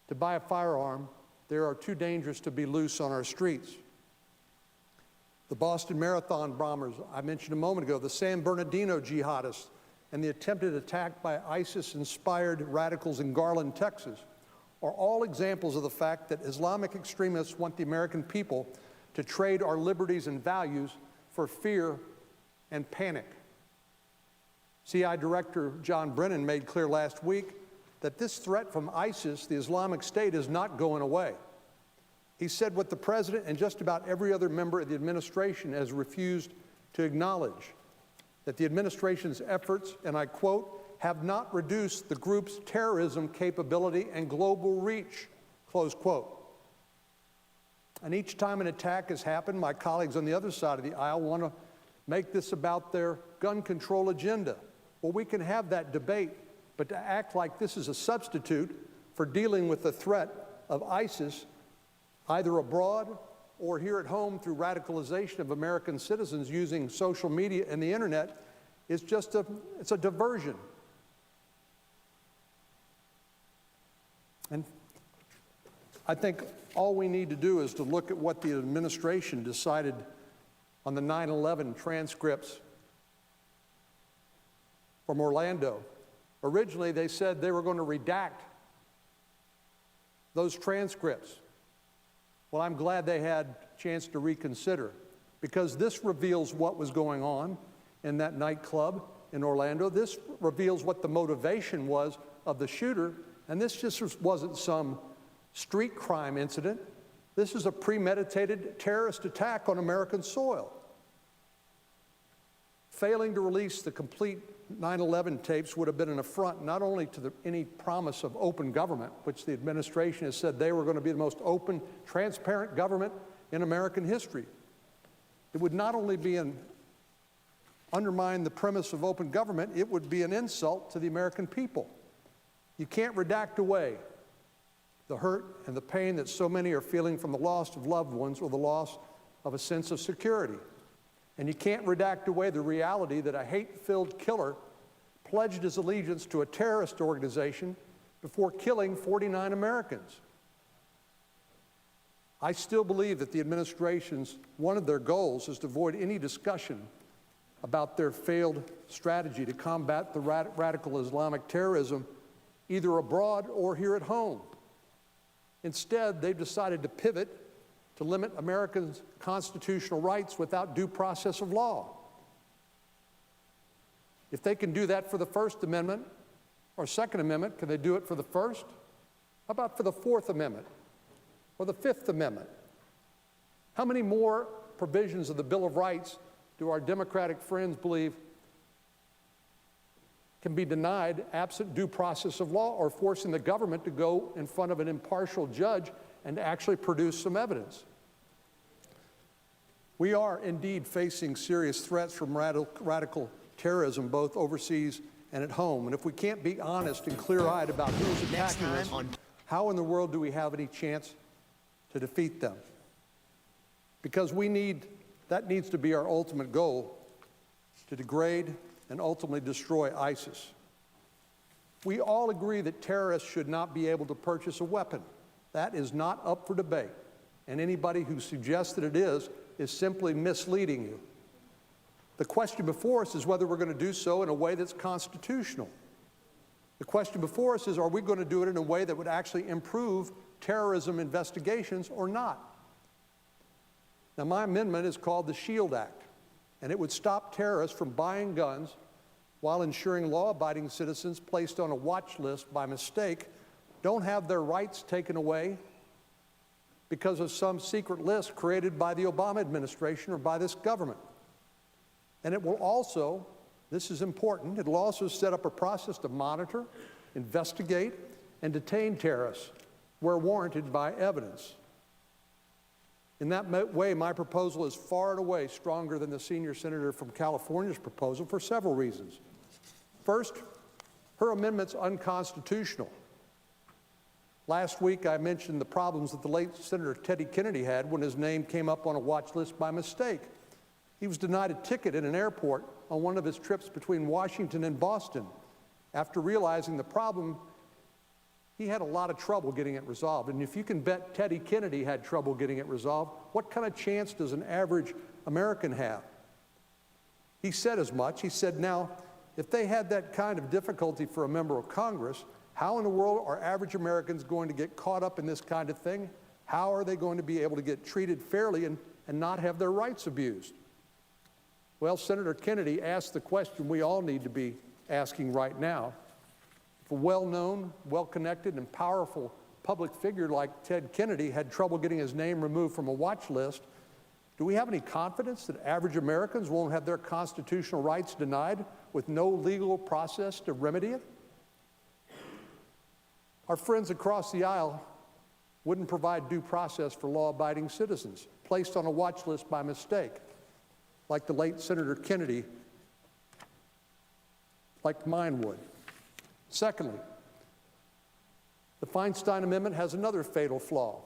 to buy a firearm, they are too dangerous to be loose on our streets. The Boston Marathon bombers I mentioned a moment ago, the San Bernardino jihadists, and the attempted attack by ISIS-inspired radicals in Garland, Texas, are all examples of the fact that Islamic extremists want the American people to trade our liberties and values for fear and panic. CI Director John Brennan made clear last week that this threat from ISIS, the Islamic State, is not going away. He said what the President and just about every other member of the administration has refused to acknowledge, that the administration's efforts, and I quote, have not reduced the group's terrorism capability and global reach, close quote. And each time an attack has happened, my colleagues on the other side of the aisle want to make this about their gun control agenda. Well, we can have that debate, but to act like this is a substitute for dealing with the threat of ISIS, either abroad or here at home through radicalization of American citizens using social media and the internet, is just it's a diversion. And I think all we need to do is to look at what the administration decided on the 9/11 transcripts from Orlando. Originally, they said they were going to redact those transcripts. Well, I'm glad they had a chance to reconsider, because this reveals what was going on in that nightclub in Orlando. This reveals what the motivation was of the shooter, and this just wasn't some street crime incident. This is a premeditated terrorist attack on American soil. Failing to release the complete 9/11 tapes would have been an affront not only to any promise of open government, which the administration has said they were going to be the most open, transparent government in American history. It would not only be undermine the premise of open government, it would be an insult to the American people. You can't redact away the hurt and the pain that so many are feeling from the loss of loved ones or the loss of a sense of security. And you can't redact away the reality that a hate-filled killer pledged his allegiance to a terrorist organization before killing 49 Americans. I still believe that the administration's, one of their goals is to avoid any discussion about their failed strategy to combat the radical Islamic terrorism, either abroad or here at home. Instead, they've decided to pivot to limit Americans' constitutional rights without due process of law. If they can do that for the First Amendment or Second Amendment, can they do it for the First? How about for the Fourth Amendment or the Fifth Amendment? How many more provisions of the Bill of Rights do our Democratic friends believe can be denied absent due process of law or forcing the government to go in front of an impartial judge and actually produce some evidence? We are indeed facing serious threats from radical terrorism, both overseas and at home. And if we can't be honest and clear-eyed about who's attacking us, how in the world do we have any chance to defeat them? Because that needs to be our ultimate goal, to degrade and ultimately destroy ISIS. We all agree that terrorists should not be able to purchase a weapon. That is not up for debate. And anybody who suggests that it is simply misleading you. The question before us is whether we're going to do so in a way that's constitutional. The question before us is, are we going to do it in a way that would actually improve terrorism investigations or not? Now, my amendment is called the SHIELD Act, and it would stop terrorists from buying guns while ensuring law-abiding citizens placed on a watch list by mistake don't have their rights taken away because of some secret list created by the Obama administration or by this government. And it will also, this is important, it will also set up a process to monitor, investigate, and detain terrorists where warranted by evidence. In that way, my proposal is far and away stronger than the senior senator from California's proposal for several reasons. First, her amendment's unconstitutional. Last week, I mentioned the problems that the late Senator Teddy Kennedy had when his name came up on a watch list by mistake. He was denied a ticket in an airport on one of his trips between Washington and Boston. After realizing the problem, he had a lot of trouble getting it resolved. And if you can bet Teddy Kennedy had trouble getting it resolved, what kind of chance does an average American have? He said as much. He said, now, if they had that kind of difficulty for a member of Congress, how in the world are average Americans going to get caught up in this kind of thing? How are they going to be able to get treated fairly and not have their rights abused? Well, Senator Kennedy asked the question we all need to be asking right now. If a well-known, well-connected, and powerful public figure like Ted Kennedy had trouble getting his name removed from a watch list, do we have any confidence that average Americans won't have their constitutional rights denied with no legal process to remedy it? Our friends across the aisle wouldn't provide due process for law-abiding citizens placed on a watch list by mistake, like the late Senator Kennedy, like mine would. Secondly, the Feinstein Amendment has another fatal flaw.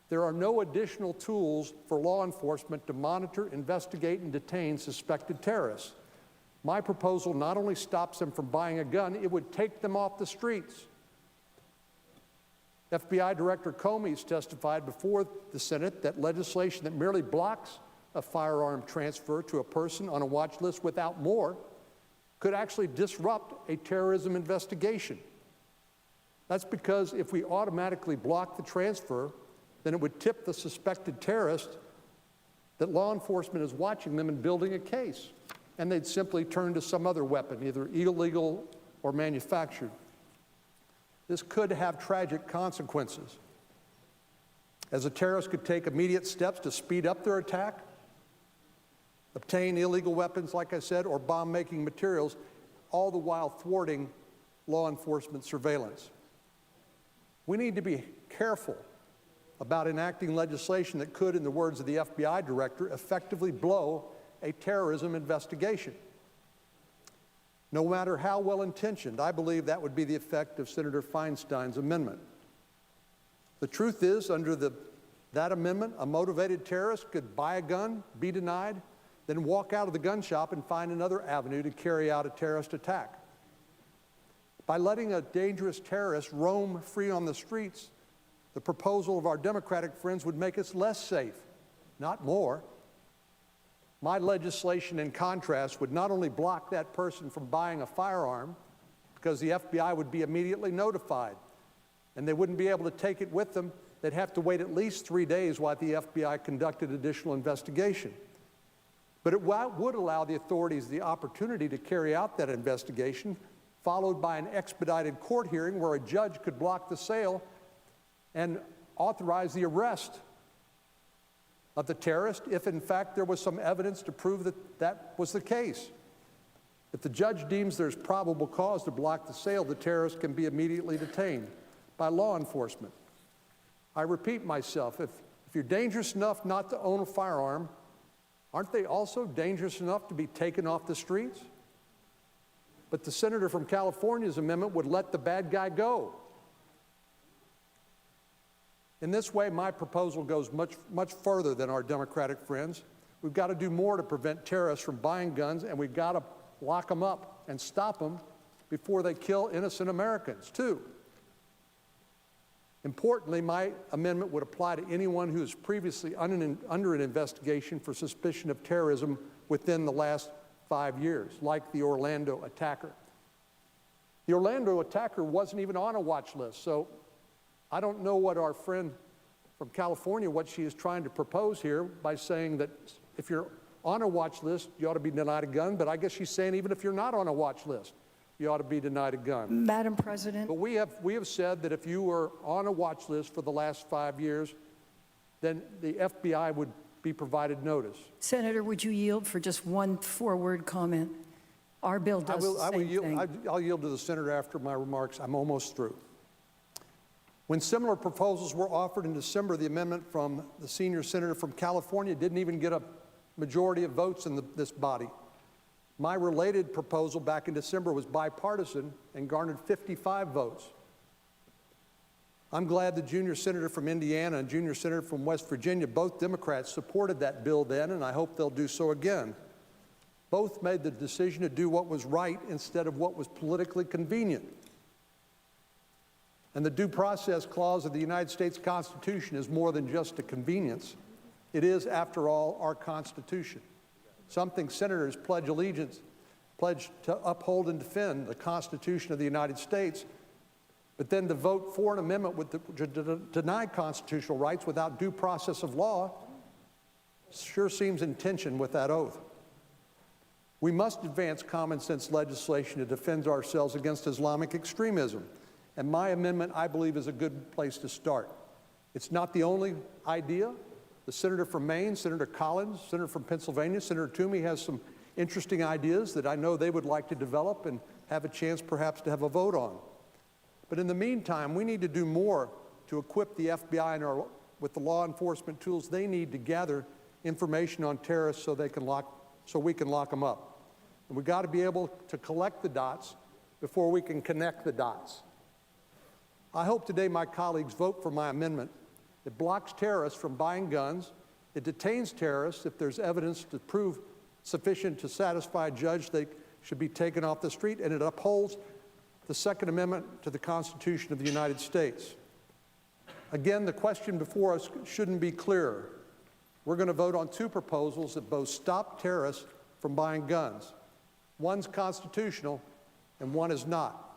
There are no additional tools for law enforcement to monitor, investigate, and detain suspected terrorists. My proposal not only stops them from buying a gun, it would take them off the streets. FBI Director Comey has testified before the Senate that legislation that merely blocks a firearm transfer to a person on a watch list without more could actually disrupt a terrorism investigation. That's because if we automatically block the transfer, then it would tip the suspected terrorist that law enforcement is watching them and building a case, and they'd simply turn to some other weapon, either illegal or manufactured. This could have tragic consequences, as a terrorist could take immediate steps to speed up their attack, obtain illegal weapons, like I said, or bomb-making materials, all the while thwarting law enforcement surveillance. We need to be careful about enacting legislation that could, in the words of the FBI director, effectively blow a terrorism investigation. No matter how well-intentioned, I believe that would be the effect of Senator Feinstein's amendment. The truth is, under that amendment, a motivated terrorist could buy a gun, be denied, then walk out of the gun shop and find another avenue to carry out a terrorist attack. By letting a dangerous terrorist roam free on the streets, the proposal of our Democratic friends would make us less safe, not more. My legislation, in contrast, would not only block that person from buying a firearm, because the FBI would be immediately notified, and they wouldn't be able to take it with them. They'd have to wait at least 3 days while the FBI conducted additional investigation. But it would allow the authorities the opportunity to carry out that investigation, followed by an expedited court hearing where a judge could block the sale and authorize the arrest of the terrorist if, in fact, there was some evidence to prove that that was the case. If the judge deems there's probable cause to block the sale, the terrorist can be immediately detained by law enforcement. I repeat myself, if you're dangerous enough not to own a firearm, aren't they also dangerous enough to be taken off the streets? But the senator from California's amendment would let the bad guy go. In this way, my proposal goes much further than our Democratic friends. We've got to do more to prevent terrorists from buying guns, and we've got to lock them up and stop them before they kill innocent Americans, too. Importantly, my amendment would apply to anyone who is previously under an investigation for suspicion of terrorism within the last 5 years, like the Orlando attacker. The Orlando attacker wasn't even on a watch list, so I don't know what our friend from California, what she is trying to propose here by saying that if you're on a watch list, you ought to be denied a gun, but I guess she's saying even if you're not on a watch list, you ought to be denied a gun.
Madam President.
But we have said that if you were on a watch list for the last 5 years, then the FBI would be provided notice.
Senator, would you yield for just one four-word comment? Our bill does the same thing.
I'll yield to the senator after my remarks. I'm almost through. When similar proposals were offered in December, the amendment from the senior senator from California didn't even get a majority of votes in this body. My related proposal back in December was bipartisan and garnered 55 votes. I'm glad the junior senator from Indiana and junior senator from West Virginia, both Democrats, supported that bill then, and I hope they'll do so again. Both made the decision to do what was right instead of what was politically convenient. And the Due Process Clause of the United States Constitution is more than just a convenience. It is, after all, our Constitution. Something senators pledge to uphold and defend, the Constitution of the United States, but then to vote for an amendment to deny constitutional rights without due process of law sure seems in tension with that oath. We must advance common sense legislation to defend ourselves against Islamic extremism. And my amendment, I believe, is a good place to start. It's not the only idea. The senator from Maine, Senator Collins, senator from Pennsylvania, Senator Toomey has some interesting ideas that I know they would like to develop and have a chance perhaps to have a vote on. But in the meantime, we need to do more to equip the FBI with the law enforcement tools they need to gather information on terrorists so we can lock them up. And we've got to be able to collect the dots before we can connect the dots. I hope today my colleagues vote for my amendment. It blocks terrorists from buying guns. It detains terrorists if there's evidence to prove sufficient to satisfy a judge they should be taken off the street, and it upholds the Second Amendment to the Constitution of the United States. Again, the question before us shouldn't be clearer. We're going to vote on two proposals that both stop terrorists from buying guns. One's constitutional and one is not.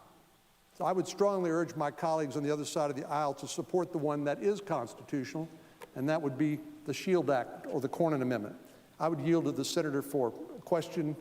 So I would strongly urge my colleagues on the other side of the aisle to support the one that is constitutional, and that would be the SHIELD Act or the Cornyn Amendment. I would yield to the senator for a question.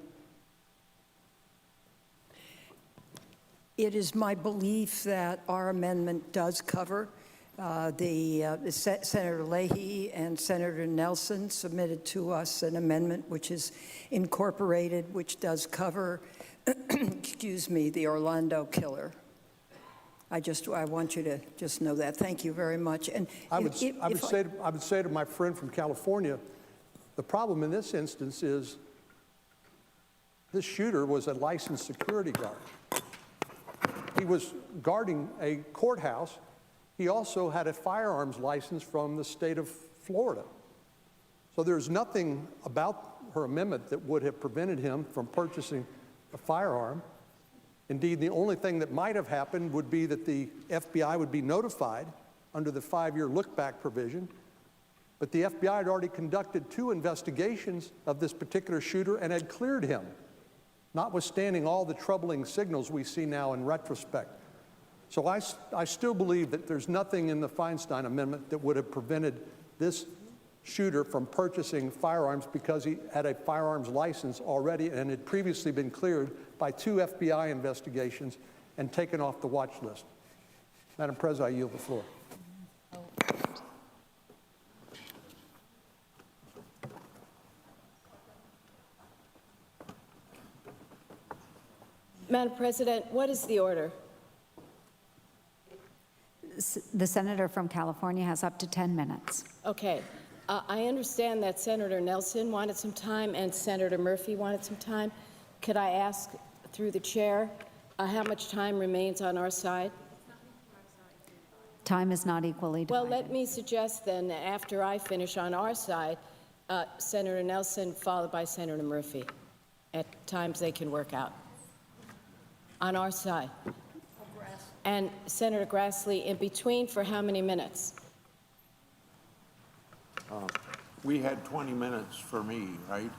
It is my belief that our amendment does cover Senator Leahy and Senator Nelson submitted to us an amendment which is incorporated, which does cover, excuse me, the Orlando killer. I want you to just know that. Thank you very much. And
I would say to my friend from California, the problem in this instance is this shooter was a licensed security guard. He was guarding a courthouse. He also had a firearms license from the state of Florida. So there's nothing about her amendment that would have prevented him from purchasing a firearm. Indeed, the only thing that might have happened would be that the FBI would be notified under the 5-year look-back provision, but the FBI had already conducted 2 investigations of this particular shooter and had cleared him, notwithstanding all the troubling signals we see now in retrospect. So I still believe that there's nothing in the Feinstein Amendment that would have prevented this shooter from purchasing firearms because he had a firearms license already and had previously been cleared by 2 FBI investigations and taken off the watch list. Madam President, I yield the floor.
Madam President, what is the order?
The senator from California has up to 10 minutes.
Okay. I understand that Senator Nelson wanted some time and Senator Murphy wanted some time. Could I ask, through the chair, how much time remains on our side?
Time is not equally divided.
Well, let me suggest then, after I finish on our side, Senator Nelson followed by Senator Murphy. At times they can work out. On our side. And Senator Grassley in between for how many minutes?
We had 20 minutes for me, right?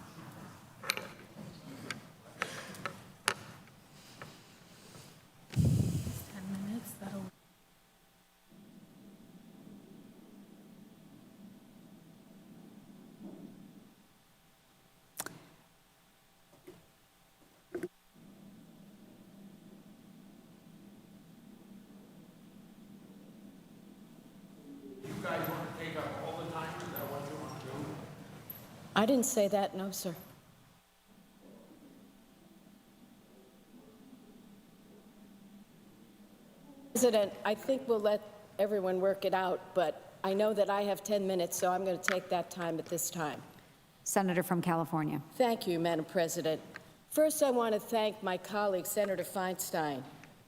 I didn't say that, no, sir. President, I think we'll let everyone work it out, but I know that I have 10 minutes, so I'm going to take that time at this time.
Senator from California.
Thank you, Madam President. First, I want to thank my colleague, Senator Feinstein,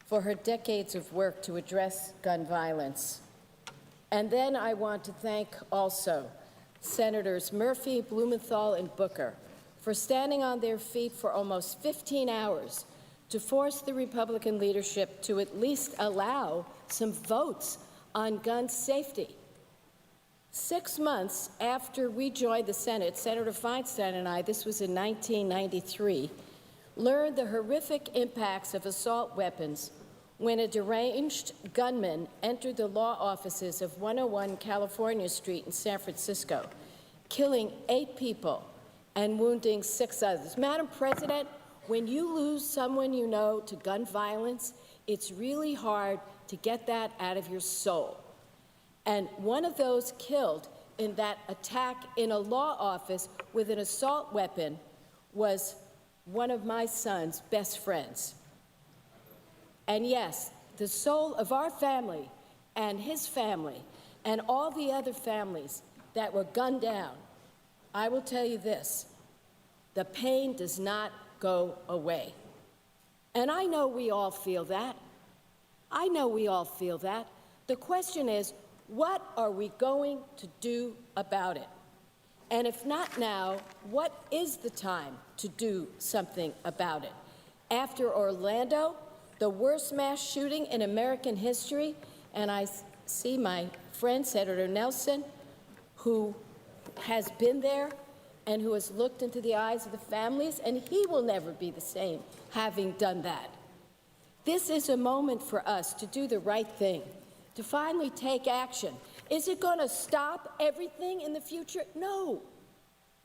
for her decades of work to address gun violence. And then I want to thank also Senators Murphy, Blumenthal, and Booker for standing on their feet for almost 15 hours to force the Republican leadership to at least allow some votes on gun safety. 6 months after we joined the Senate, Senator Feinstein and I, this was in 1993, learned the horrific impacts of assault weapons when a deranged gunman entered the law offices of 101 California Street in San Francisco, killing 8 people and wounding 6 others. Madam President, when you lose someone you know to gun violence, it's really hard to get that out of your soul. And one of those killed in that attack in a law office with an assault weapon was one of my son's best friends. And yes, the soul of our family and his family and all the other families that were gunned down, I will tell you this, the pain does not go away. And I know we all feel that. I know we all feel that. The question is, what are we going to do about it? And if not now, what is the time to do something about it? After Orlando, the worst mass shooting in American history, and I see my friend, Senator Nelson, who has been there and who has looked into the eyes of the families, and he will never be the same having done that. This is a moment for us to do the right thing, to finally take action. Is it going to stop everything in the future? No.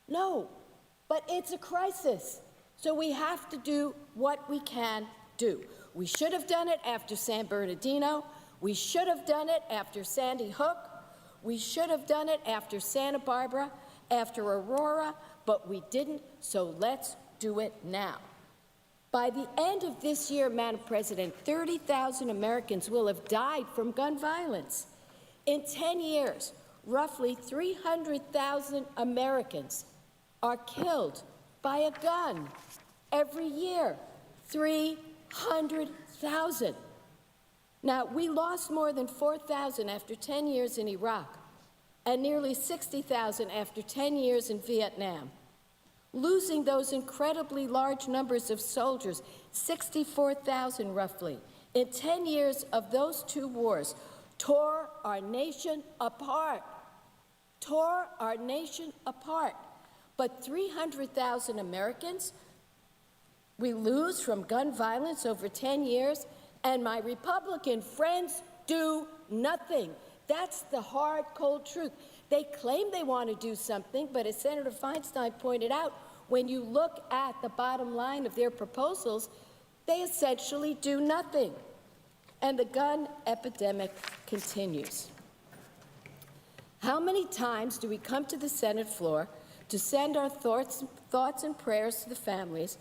No. But it's a crisis. So we have to do what we can do. We should have done it after San Bernardino. We should have done it after Sandy Hook. We should have done it after Santa Barbara, after Aurora, but we didn't, so let's do it now. By the end of this year, Madam President, 30,000 Americans will have died from gun violence. In 10 years, roughly 300,000 Americans are killed by a gun every year. 300,000. Now, we lost more than 4,000 after 10 years in Iraq and nearly 60,000 after 10 years in Vietnam. losing those incredibly large numbers of soldiers, 64,000 roughly, in 10 years of those two wars, tore our nation apart. Tore our nation apart. But 300,000 Americans we lose from gun violence over 10 years, and my Republican friends do nothing. That's the hard, cold truth. They claim they want to do something, but as Senator Feinstein pointed out, when you look at the bottom line of their proposals, they essentially do nothing. And the gun epidemic continues. How many times do we come to the Senate floor to send our thoughts and prayers to the families,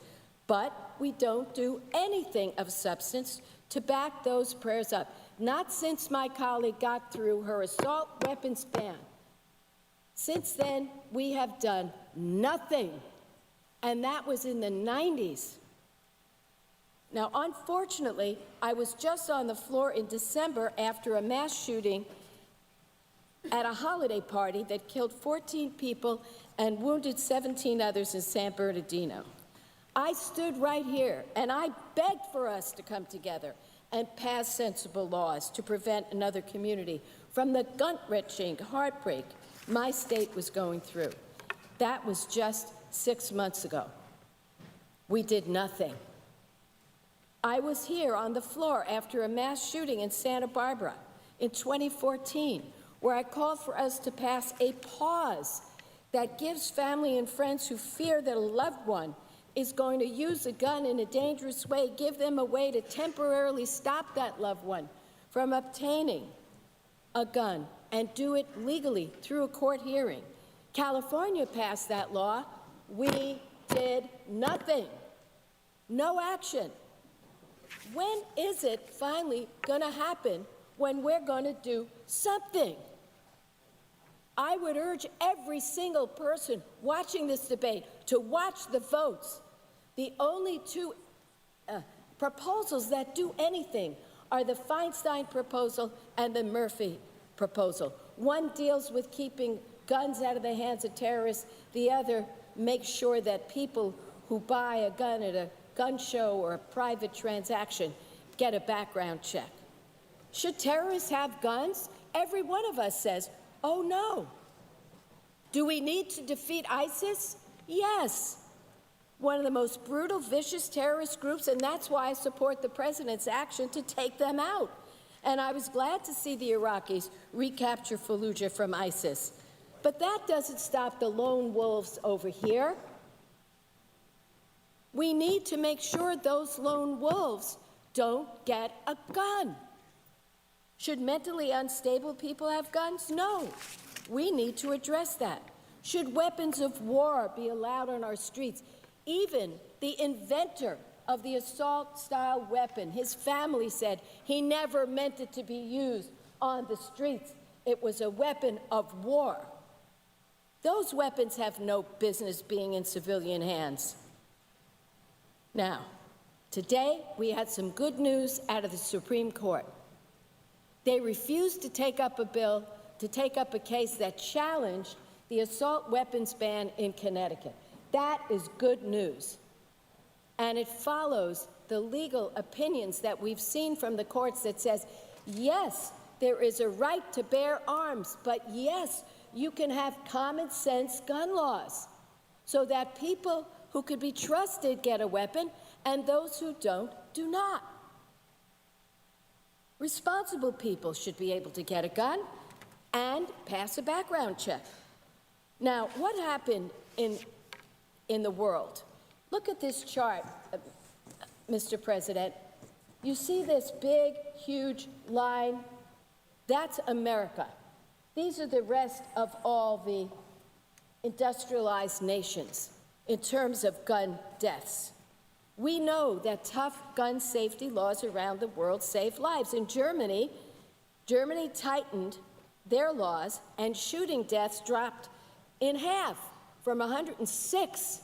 but we don't do anything of substance to back those prayers up? Not since my colleague got through her assault weapons ban. Since then, we have done nothing, and that was in the 90s. Now, unfortunately, I was just on the floor in December after a mass shooting at a holiday party that killed 14 people and wounded 17 others in San Bernardino. I stood right here, and I begged for us to come together and pass sensible laws to prevent another community from the gut-wrenching heartbreak my state was going through. That was just 6 months ago. We did nothing. I was here on the floor after a mass shooting in Santa Barbara in 2014, where I called for us to pass a pause that gives family and friends who fear that a loved one is going to use a gun in a dangerous way, give them a way to temporarily stop that loved one from obtaining a gun and do it legally through a court hearing. California passed that law. We did nothing. No action. When is it finally going to happen when we're going to do something? I would urge every single person watching this debate to watch the votes. The only two proposals that do anything are the Feinstein proposal and the Murphy proposal. One deals with keeping guns out of the hands of terrorists. The other makes sure that people who buy a gun at a gun show or a private transaction get a background check. Should terrorists have guns? Every one of us says, oh no. Do we need to defeat ISIS? Yes. One of the most brutal, vicious terrorist groups, and that's why I support the president's action to take them out. And I was glad to see the Iraqis recapture Fallujah from ISIS. But that doesn't stop the lone wolves over here. We need to make sure those lone wolves don't get a gun. Should mentally unstable people have guns? No. We need to address that. Should weapons of war be allowed on our streets? Even the inventor of the assault-style weapon, his family said he never meant it to be used on the streets. It was a weapon of war. Those weapons have no business being in civilian hands. Now, today we had some good news out of the Supreme Court. They refused to take up a case that challenged the assault weapons ban in Connecticut. That is good news. And it follows the legal opinions that we've seen from the courts that says, yes, there is a right to bear arms, but yes, you can have common sense gun laws so that people who could be trusted get a weapon and those who don't do not. Responsible people should be able to get a gun and pass a background check. Now, what happened in the world? Look at this chart, Mr. President. You see this big, huge line? That's America. These are the rest of all the industrialized nations in terms of gun deaths. We know that tough gun safety laws around the world save lives. In Germany tightened their laws, and shooting deaths dropped in half from 106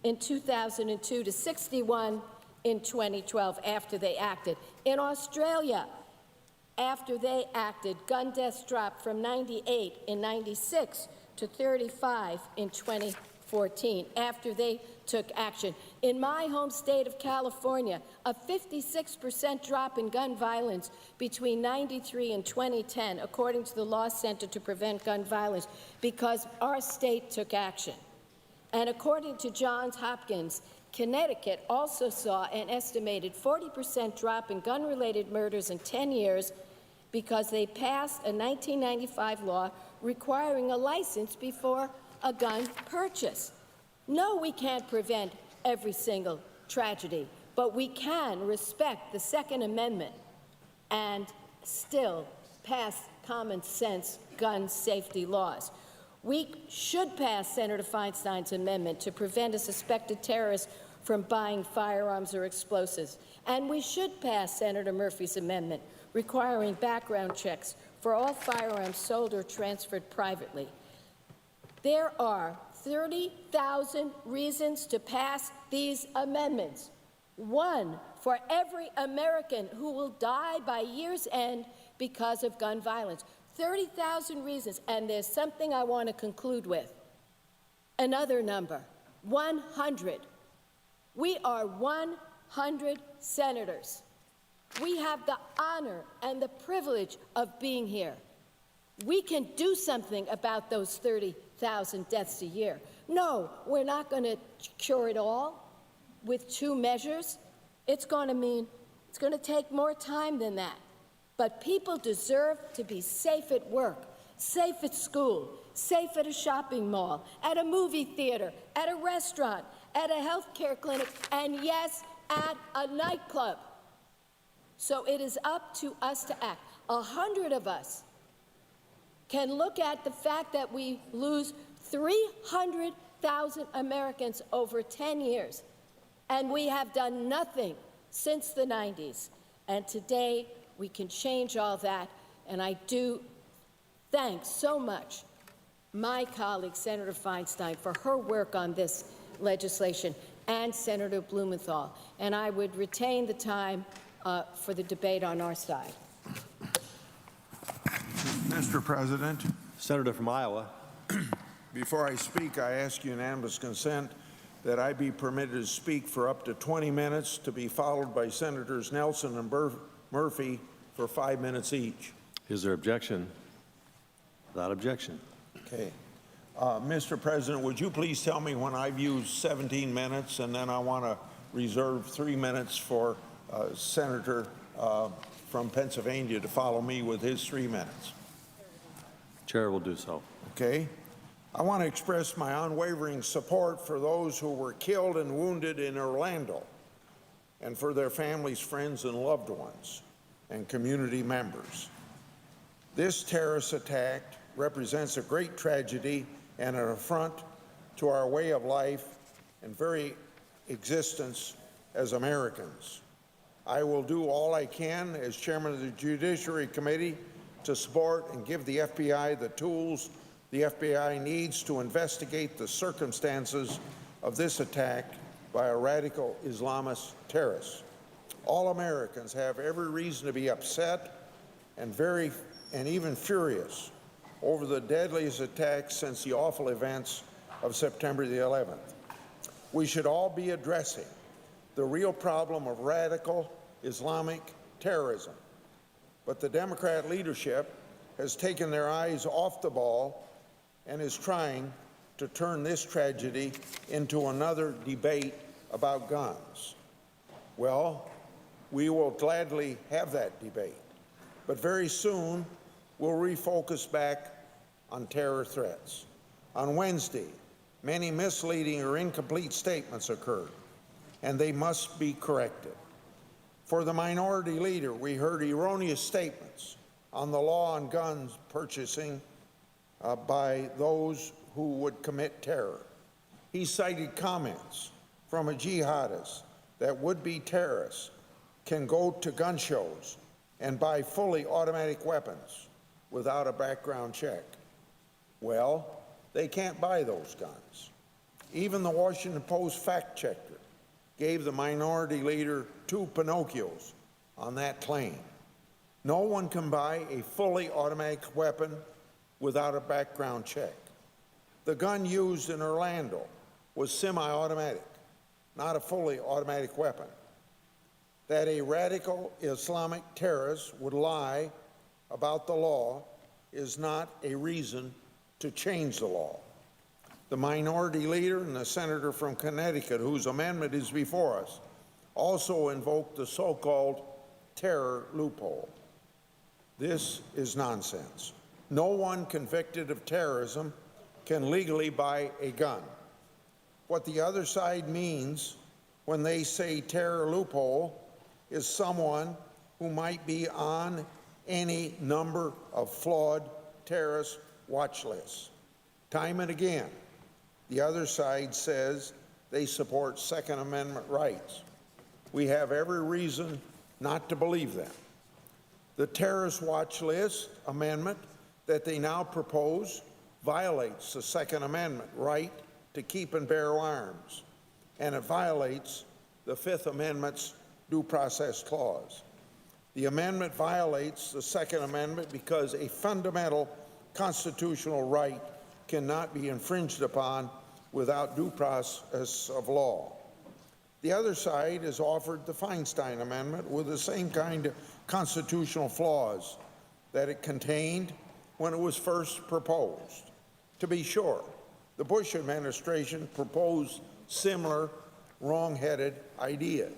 in 2002 to 61 in 2012 after they acted. In Australia, after they acted, gun deaths dropped from 98 in 96 to 35 in 2014. 2014, after they took action. In my home state of California, a 56% drop in gun violence between 93 and 2010, according to the Law Center to Prevent Gun Violence, because our state took action. And according to Johns Hopkins, Connecticut also saw an estimated 40% drop in gun-related murders in 10 years because they passed a 1995 law requiring a license before a gun purchase. No, we can't prevent every single tragedy, but we can respect the Second Amendment and still pass common sense gun safety laws. We should pass Senator Feinstein's amendment to prevent a suspected terrorist from buying firearms or explosives. And we should pass Senator Murphy's amendment requiring background checks for all firearms sold or transferred privately. There are 30,000 reasons to pass these amendments. One for every American who will die by year's end because of gun violence. 30,000 reasons, and there's something I want to conclude with. Another number, 100. We are 100 senators. We have the honor and the privilege of being here. We can do something about those 30,000 deaths a year. No, we're not going to cure it all with 2 measures. It's going to take more time than that. But people deserve to be safe at work, safe at school, safe at a shopping mall, at a movie theater, at a restaurant, at a health care clinic, and yes, at a nightclub. So it is up to us to act. 100 of us can look at the fact that we lose 300,000 Americans over 10 years, and we have done nothing since the 90s. And today, we can change all that, and I do thank so much my colleague, Senator Feinstein, for her work on this legislation, and Senator Blumenthal. And I would retain the time for the debate on our side.
Mr. President,
Senator from Iowa.
before I speak, I ask unanimous consent that I be permitted to speak for up to 20 minutes, to be followed by Senators Nelson and Murphy for 5 minutes each.
Is there objection? Without objection.
Okay. Mr. President, would you please tell me when I've used 17 minutes, and then I want to reserve 3 minutes for Senator from Pennsylvania to follow me with his 3 minutes.
Chair will do so.
Okay. I want to express my unwavering support for those who were killed and wounded in Orlando, and for their families, friends, and loved ones, and community members. This terrorist attack represents a great tragedy and an affront to our way of life and very existence as Americans. I will do all I can as chairman of the Judiciary Committee to support and give the FBI the tools the FBI needs to investigate the circumstances of this attack by a radical Islamist terrorist. All Americans have every reason to be upset and even furious over the deadliest attacks since the awful events of September the 11th. We should all be addressing the real problem of radical Islamic terrorism. But the Democrat leadership has taken their eyes off the ball and is trying to turn this tragedy into another debate about guns. Well, we will gladly have that debate, but very soon we'll refocus back on terror threats. On Wednesday, many misleading or incomplete statements occurred, and they must be corrected. For the minority leader, we heard erroneous statements on the law on guns purchasing by those who would commit terror. He cited comments from a jihadist that would-be terrorists can go to gun shows and buy fully automatic weapons without a background check. Well, they can't buy those guns. Even the Washington Post fact-checker gave the minority leader 2 Pinocchios on that claim. No one can buy a fully automatic weapon without a background check. The gun used in Orlando was semi-automatic, not a fully automatic weapon. That a radical Islamic terrorist would lie about the law is not a reason to change the law. The minority leader and the senator from Connecticut, whose amendment is before us, also invoked the so-called terror loophole. This is nonsense. No one convicted of terrorism can legally buy a gun. What the other side means when they say terror loophole is someone who might be on any number of flawed terrorist watch lists. Time and again, the other side says they support Second Amendment rights. We have every reason not to believe them. The terrorist watch list amendment that they now propose violates the Second Amendment right to keep and bear arms, and it violates the Fifth Amendment's due process clause. The amendment violates the Second Amendment because a fundamental constitutional right cannot be infringed upon without due process of law. The other side has offered the Feinstein Amendment with the same kind of constitutional flaws that it contained when it was first proposed. To be sure, the Bush administration proposed similar wrong-headed ideas,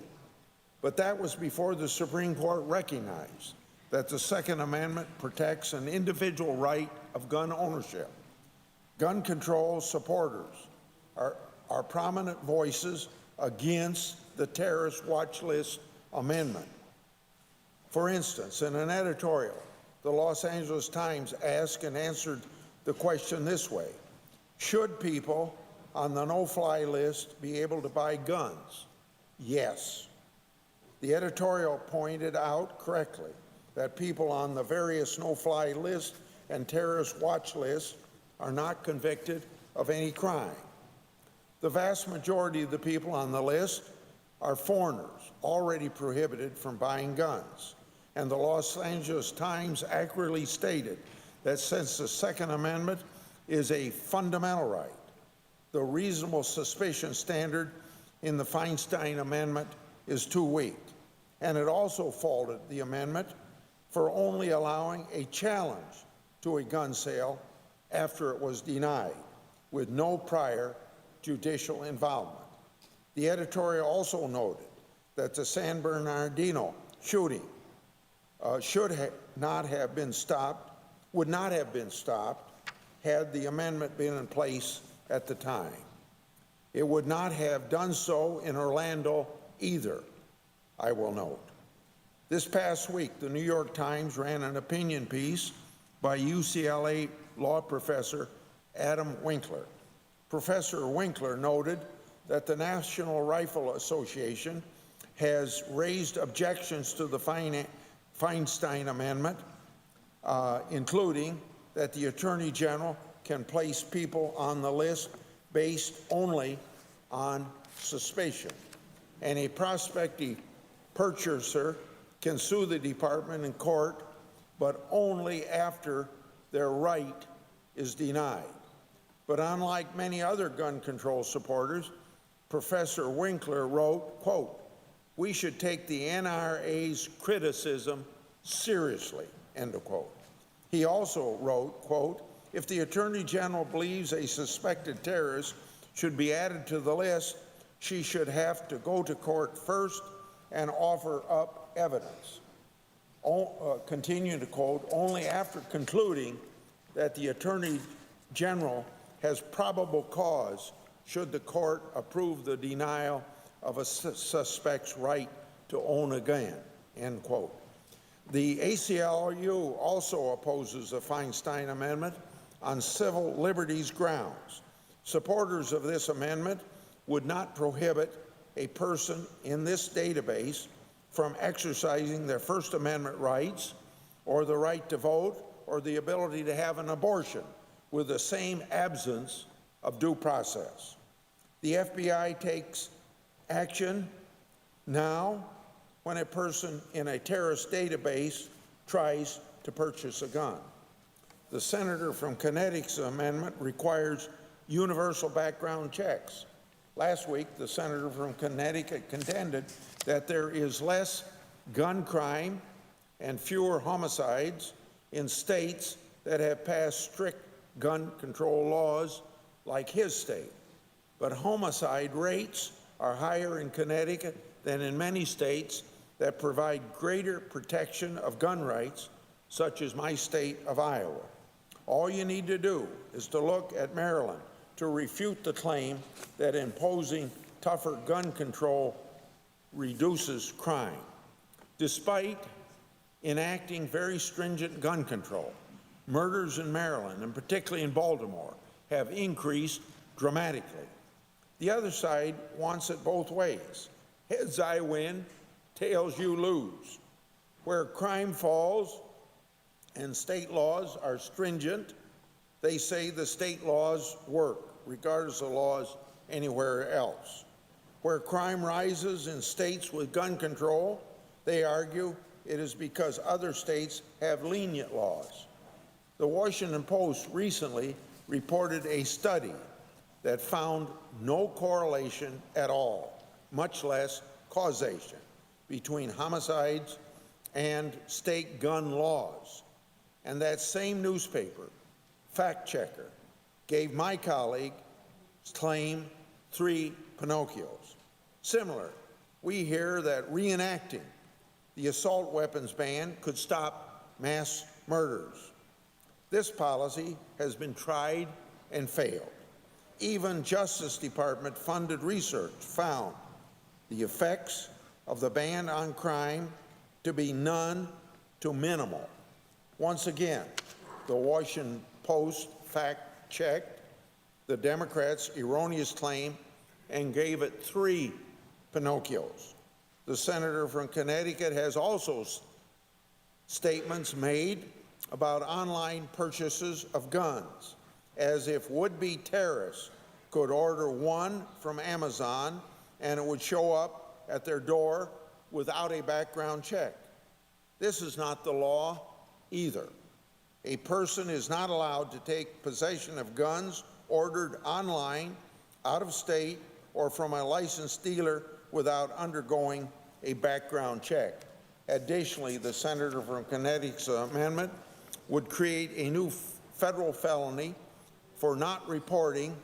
but that was before the Supreme Court recognized that the Second Amendment protects an individual right of gun ownership. Gun control supporters are prominent voices against the terrorist watch list amendment. For instance, in an editorial, the Los Angeles Times asked and answered the question this way: should people on the no-fly list be able to buy guns? Yes. The editorial pointed out correctly that people on the various no-fly lists and terrorist watch lists are not convicted of any crime. The vast majority of the people on the list are foreigners already prohibited from buying guns. And the Los Angeles Times accurately stated that since the Second Amendment is a fundamental right, the reasonable suspicion standard in the Feinstein Amendment is too weak. And it also faulted the amendment for only allowing a challenge to a gun sale after it was denied, with no prior judicial involvement. The editorial also noted that the San Bernardino shooting would not have been stopped had the amendment been in place at the time. It would not have done so in Orlando either, I will note. This past week, the New York Times ran an opinion piece by UCLA law professor Adam Winkler. Professor Winkler noted that the National Rifle Association has raised objections to the Feinstein Amendment, including that the Attorney General can place people on the list based only on suspicion, and a prospective purchaser can sue the department in court, but only after their right is denied. But unlike many other gun control supporters, Professor Winkler wrote, quote, "We should take the NRA's criticism seriously," end of quote. He also wrote, quote, "If the Attorney General believes a suspected terrorist should be added to the list, she should have to go to court first and offer up evidence." Continue to quote, "Only after concluding that the Attorney General has probable cause should the court approve the denial of a suspect's right to own a gun," end quote. The ACLU also opposes the Feinstein Amendment on civil liberties grounds. Supporters of this amendment would not prohibit a person in this database from exercising their First Amendment rights or the right to vote or the ability to have an abortion with the same absence of due process. The FBI takes action now when a person in a terrorist database tries to purchase a gun. The senator from Connecticut's amendment requires universal background checks Last week, the senator from Connecticut contended that there is less gun crime and fewer homicides in states that have passed strict gun control laws like his state. But homicide rates are higher in Connecticut than in many states that provide greater protection of gun rights, such as my state of Iowa. All you need to do is to look at Maryland to refute the claim that imposing tougher gun control reduces crime. Despite enacting very stringent gun control, murders in Maryland, and particularly in Baltimore, have increased dramatically. The other side wants it both ways. Heads I win, tails you lose. Where crime falls and state laws are stringent, they say the state laws work, regardless of laws anywhere else. Where crime rises in states with gun control, they argue it is because other states have lenient laws. The Washington Post recently reported a study that found no correlation at all, much less causation, between homicides and state gun laws. And that same newspaper, fact checker, gave my colleague's claim 3 Pinocchios. Similar, we hear that reenacting the assault weapons ban could stop mass murders. This policy has been tried and failed. Even Justice Department funded research found the effects of the ban on crime to be none to minimal. Once again, the Washington Post fact-checked the Democrats' erroneous claim and gave it 3 Pinocchios. The senator from Connecticut has also statements made about online purchases of guns, as if would-be terrorists could order one from Amazon and it would show up at their door without a background check. This is not the law either. A person is not allowed to take possession of guns ordered online, out of state, or from a licensed dealer without undergoing a background check. Additionally, the senator from Connecticut's amendment would create a new federal felony for not reporting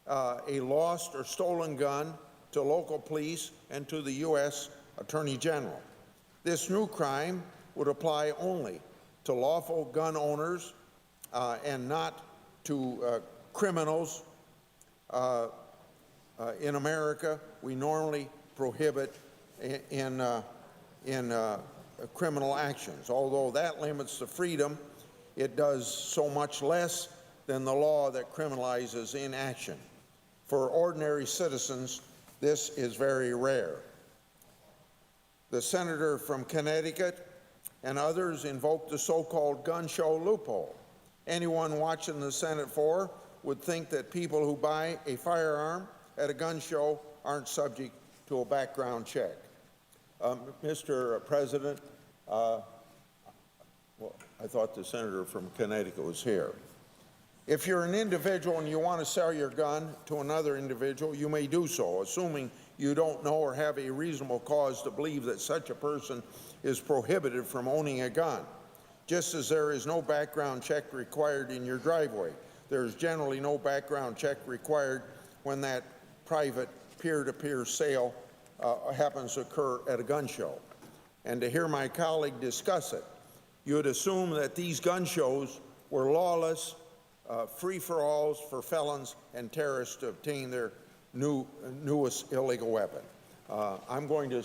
a lost or stolen gun to local police and to the U.S. Attorney General. This new crime would apply only to lawful gun owners and not to criminals. In America, we normally prohibit in criminal actions. Although that limits the freedom, it does so much less than the law that criminalizes inaction. For ordinary citizens, this is very rare. The senator from Connecticut and others invoked the so-called gun show loophole. Anyone watching the Senate floor would think that people who buy a firearm at a gun show aren't subject to a background check. Mr. President, well, I thought the senator from Connecticut was here. If you're an individual and you want to sell your gun to another individual, you may do so, assuming you don't know or have a reasonable cause to believe that such a person is prohibited from owning a gun. Just as there is no background check required in your driveway, there is generally no background check required when that private peer-to-peer sale happens to occur at a gun show. And to hear my colleague discuss it, you would assume that these gun shows were lawless free-for-alls for felons and terrorists to obtain their newest illegal weapon. I'm going to,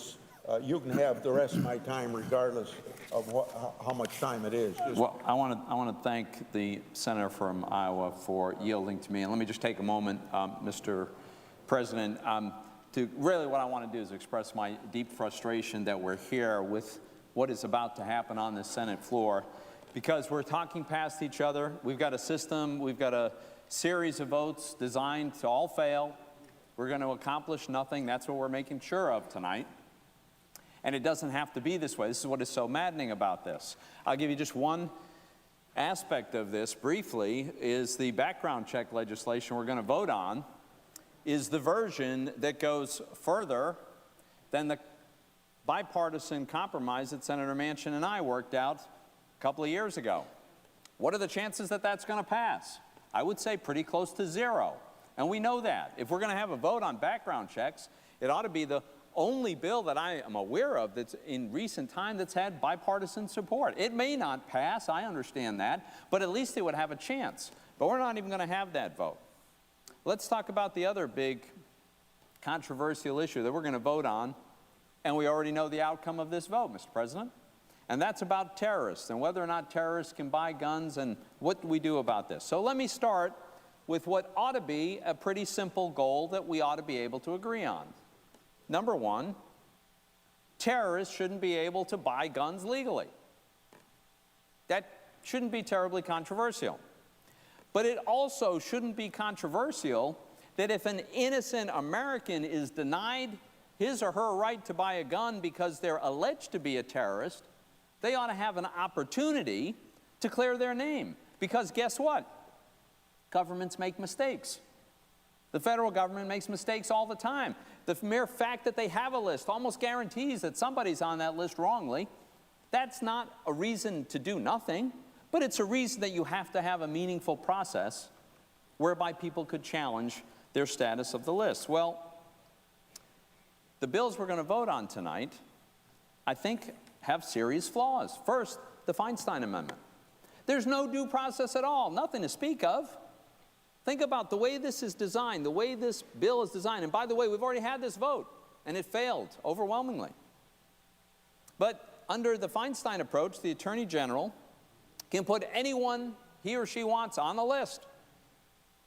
you can have the rest of my time regardless of how much time it is.
Well, I want to thank the senator from Iowa for yielding to me. And let me just take a moment, Mr. President, to really what I want to do is express my deep frustration that we're here with what is about to happen on the Senate floor, because we're talking past each other. We've got a system, we've got a series of votes designed to all fail. We're going to accomplish nothing. That's what we're making sure of tonight. And it doesn't have to be this way. This is what is so maddening about this. I'll give you just one aspect of this briefly, is the background check legislation we're going to vote on. is the version that goes further than the bipartisan compromise that Senator Manchin and I worked out a couple of years ago. What are the chances that that's going to pass? I would say pretty close to zero. And we know that. If we're going to have a vote on background checks, it ought to be the only bill that I am aware of that's in recent time that's had bipartisan support. It may not pass, I understand that, but at least it would have a chance. But we're not even going to have that vote. Let's talk about the other big controversial issue that we're going to vote on, and we already know the outcome of this vote, Mr. President. And that's about terrorists and whether or not terrorists can buy guns and what do we do about this. So let me start with what ought to be a pretty simple goal that we ought to be able to agree on. Number one, terrorists shouldn't be able to buy guns legally. That shouldn't be terribly controversial. But it also shouldn't be controversial that if an innocent American is denied his or her right to buy a gun because they're alleged to be a terrorist, they ought to have an opportunity to clear their name. Because guess what? Governments make mistakes. The federal government makes mistakes all the time. The mere fact that they have a list almost guarantees that somebody's on that list wrongly. That's not a reason to do nothing, but it's a reason that you have to have a meaningful process whereby people could challenge their status of the list. Well, the bills we're going to vote on tonight, I think, have serious flaws. First, the Feinstein Amendment. There's no due process at all, nothing to speak of. Think about the way this is designed, the way this bill is designed. And by the way, we've already had this vote, and it failed overwhelmingly. But under the Feinstein approach, the Attorney General can put anyone he or she wants on the list.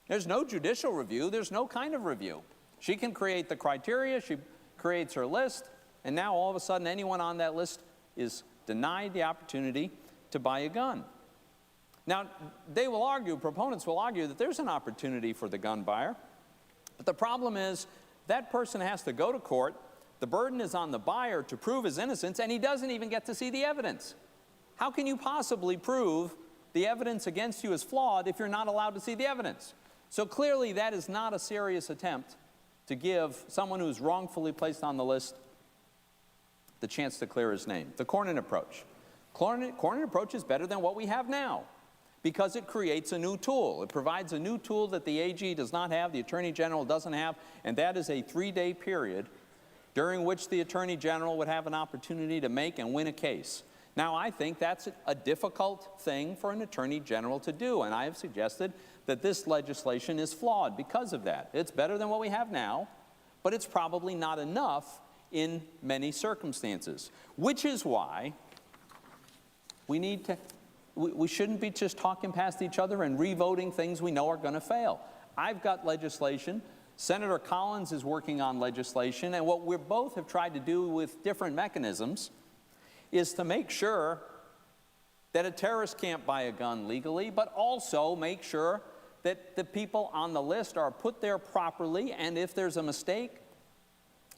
There's no judicial review. There's no kind of review. She can create the criteria. She creates her list. And now all of a sudden anyone on that list is denied the opportunity to buy a gun. Now, they will argue, proponents will argue that there's an opportunity for the gun buyer. But the problem is that person has to go to court. The burden is on the buyer to prove his innocence, and he doesn't even get to see the evidence. How can you possibly prove the evidence against you is flawed if you're not allowed to see the evidence? So clearly that is not a serious attempt to give someone who's wrongfully placed on the list the chance to clear his name. The Cornyn approach. Cornyn approach is better than what we have now because it creates a new tool. It provides a new tool that the AG does not have, the Attorney General doesn't have, and that is a 3-day period during which the Attorney General would have an opportunity to make and win a case. Now, I think that's a difficult thing for an Attorney General to do, and I have suggested that this legislation is flawed because of that. It's better than what we have now, but it's probably not enough in many circumstances, which is why we shouldn't be just talking past each other and re-voting things we know are going to fail. I've got legislation. Senator Collins is working on legislation, and what we both have tried to do with different mechanisms is to make sure that a terrorist can't buy a gun legally, but also make sure that the people on the list are put there properly, and if there's a mistake,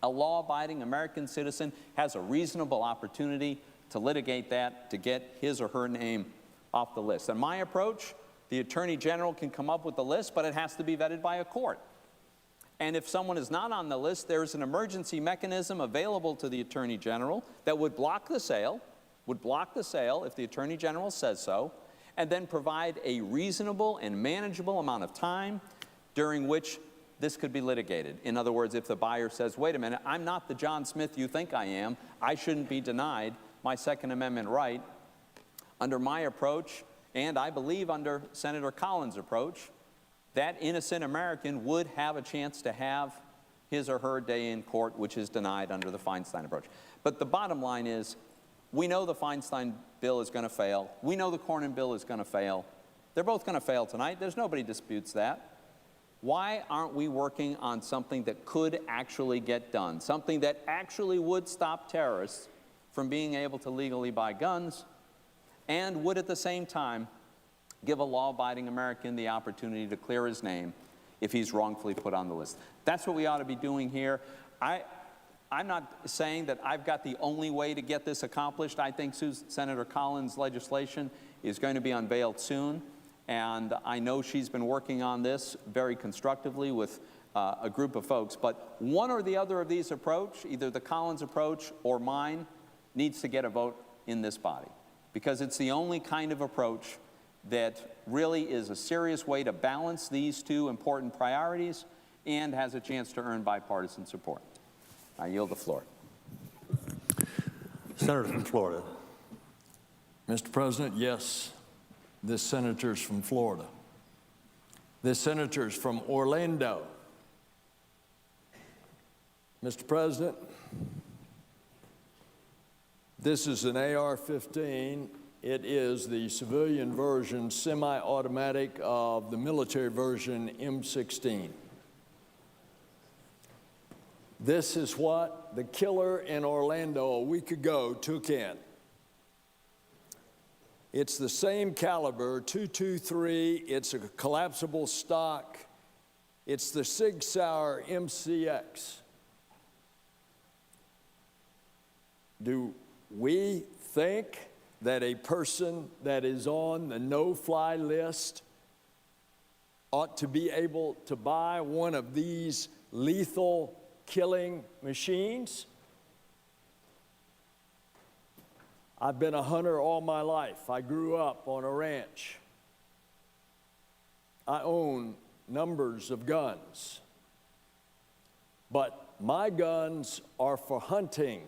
a law-abiding American citizen has a reasonable opportunity to litigate that, to get his or her name off the list. And my approach, the Attorney General can come up with the list, but it has to be vetted by a court. And if someone is not on the list, there's an emergency mechanism available to the Attorney General that would block the sale if the Attorney General says so, and then provide a reasonable and manageable amount of time during which this could be litigated. In other words, if the buyer says, wait a minute, I'm not the John Smith you think I am, I shouldn't be denied my Second Amendment right. Under my approach, and I believe under Senator Collins' approach, that innocent American would have a chance to have his or her day in court, which is denied under the Feinstein approach. But the bottom line is, we know the Feinstein bill is going to fail. We know the Cornyn bill is going to fail. They're both going to fail tonight. There's nobody disputes that. Why aren't we working on something that could actually get done, something that actually would stop terrorists from being able to legally buy guns and would at the same time give a law-abiding American the opportunity to clear his name if he's wrongfully put on the list? That's what we ought to be doing here. I'm not saying that I've got the only way to get this accomplished. I think Senator Collins' legislation is going to be unveiled soon, and I know she's been working on this very constructively with a group of folks. But one or the other of these approach, either the Collins approach or mine, needs to get a vote in this body, because it's the only kind of approach that really is a serious way to balance these two important priorities and has a chance to earn bipartisan support. I yield the floor.
Senator from Florida. Mr. President, yes, this senator's from Florida. This senator's from Orlando. Mr. President, this is an AR-15. It is the civilian version, semi-automatic of the military version M16. This is what the killer in Orlando a week ago took in. It's the same caliber, .223. It's a collapsible stock. It's the Sig Sauer MCX. Do we think that a person that is on the no-fly list ought to be able to buy one of these lethal killing machines? I've been a hunter all my life. I grew up on a ranch. I own numbers of guns. But my guns are for hunting.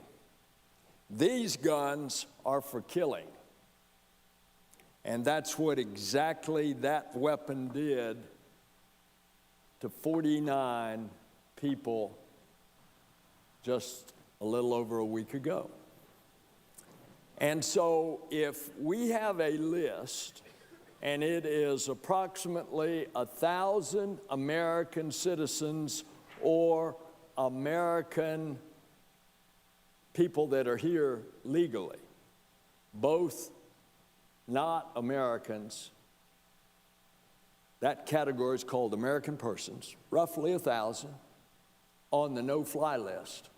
These guns are for killing. And that's what exactly that weapon did to 49 people just a little over a week ago. And so if we have a list, and it is approximately 1,000 American citizens or American people that are here legally, both not Americans, that category is called American persons, roughly 1,000 on the no-fly list.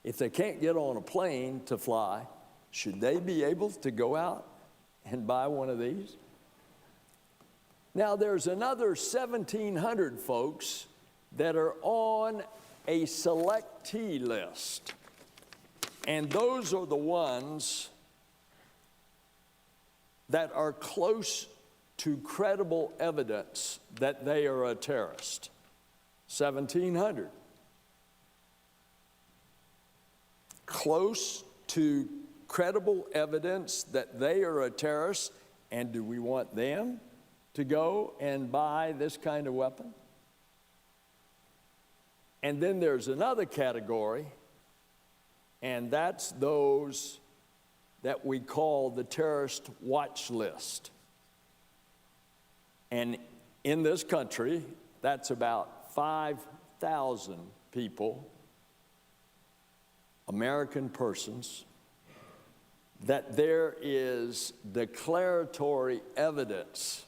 If they can't get on a plane to fly, should they be able to go out and buy one of these? Now, there's another 1,700 folks that are on a selectee list. And those are the ones that are close to credible evidence that they are a terrorist. 1,700. Close to credible evidence that they are a terrorist, and do we want them to go and buy this kind of weapon? And then there's another category, and that's those that we call the terrorist watch list. And in this country, that's about 5,000 people, American persons, that there is declaratory evidence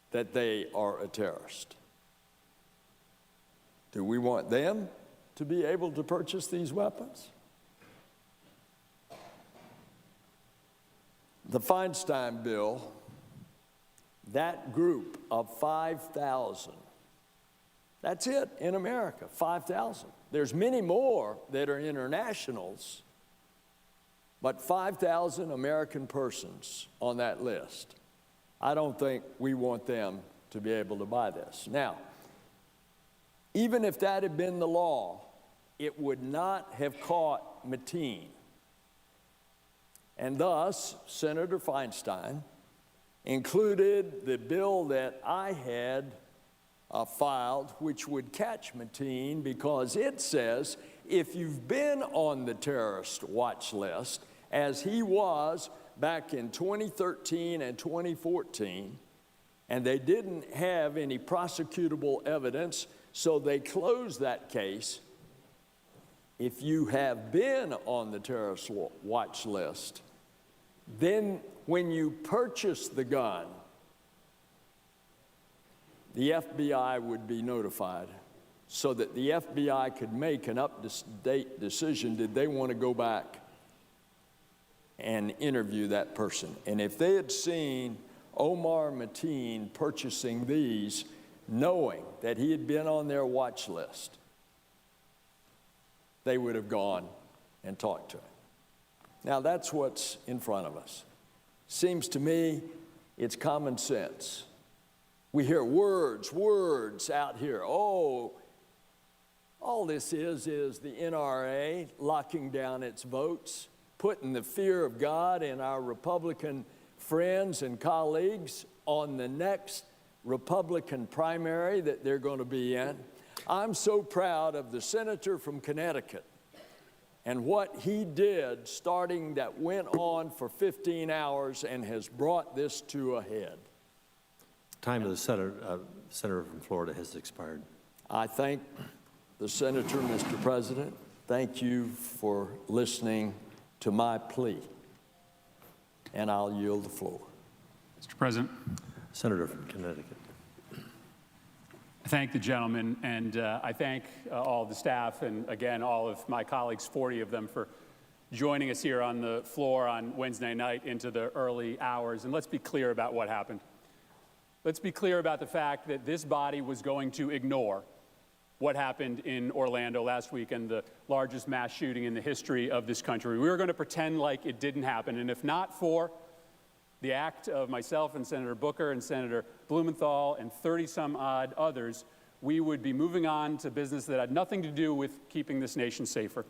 that they are a terrorist. Do we want them to be able to purchase these weapons? The Feinstein bill, that group of 5,000, that's it in America, 5,000. There's many more that are internationals, but 5,000 American persons on that list. I don't think we want them to be able to buy this. Now, even if that had been the law, it would not have caught Mateen. And thus, Senator Feinstein included the bill that I had filed, which would catch Mateen, because it says if you've been on the terrorist watch list, as he was back in 2013 and 2014, and they didn't have any prosecutable evidence, so they closed that case. If you have been on the terrorist watch list, then when you purchase the gun, the FBI would be notified so that the FBI could make an up-to-date decision. Did they want to go back and interview that person? And if they had seen Omar Mateen purchasing these, knowing that he had been on their watch list, they would have gone and talked to him. Now, that's what's in front of us. Seems to me it's common sense. We hear words out here. Oh, all this is the NRA locking down its votes, putting the fear of God in our Republican friends and colleagues on the next Republican primary that they're going to be in. I'm so proud of the senator from Connecticut and what he did, starting that went on for 15 hours and has brought this to a head.
Time of the senator from Florida has expired.
I thank the senator, Mr. President. Thank you for listening to my plea, and I'll yield the floor.
Mr. President.
Senator from Connecticut.
I thank the gentleman, and I thank all the staff, and again, all of my colleagues, 40 of them, for joining us here on the floor on Wednesday night into the early hours. And let's be clear about what happened. Let's be clear about the fact that this body was going to ignore what happened in Orlando last week and the largest mass shooting in the history of this country. We were going to pretend like it didn't happen, and if not for the act of myself and Senator Booker and Senator Blumenthal and 30-some-odd others, we would be moving on to business that had nothing to do with keeping this nation safer.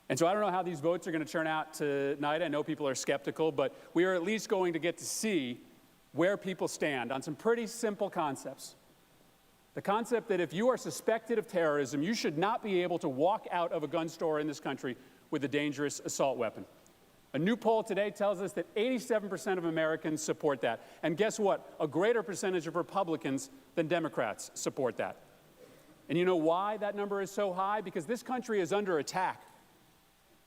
And so I don't know how these votes are going to turn out tonight. I know people are skeptical, but we are at least going to get to see where people stand on some pretty simple concepts. The concept that if you are suspected of terrorism, you should not be able to walk out of a gun store in this country with a dangerous assault weapon. A new poll today tells us that 87% of Americans support that. And guess what? A greater percentage of Republicans than Democrats support that. And you know why that number is so high? Because this country is under attack.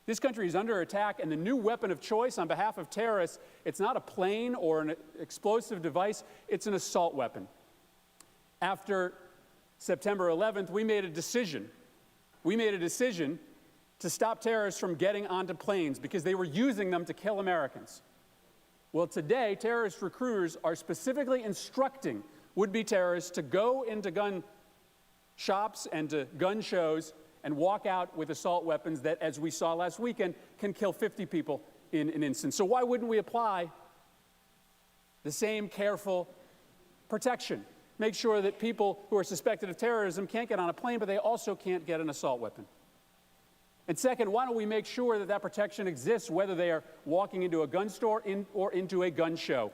This country is under attack, and the new weapon of choice on behalf of terrorists, it's not a plane or an explosive device, it's an assault weapon. After September 11th, we made a decision. We made a decision to stop terrorists from getting onto planes because they were using them to kill Americans. Well, today, terrorist recruiters are specifically instructing would-be terrorists to go into gun shops and to gun shows and walk out with assault weapons that, as we saw last weekend, can kill 50 people in an instant. So why wouldn't we apply the same careful protection? Make sure that people who are suspected of terrorism can't get on a plane, but they also can't get an assault weapon. And second, why don't we make sure that that protection exists whether they are walking into a gun store or into a gun show?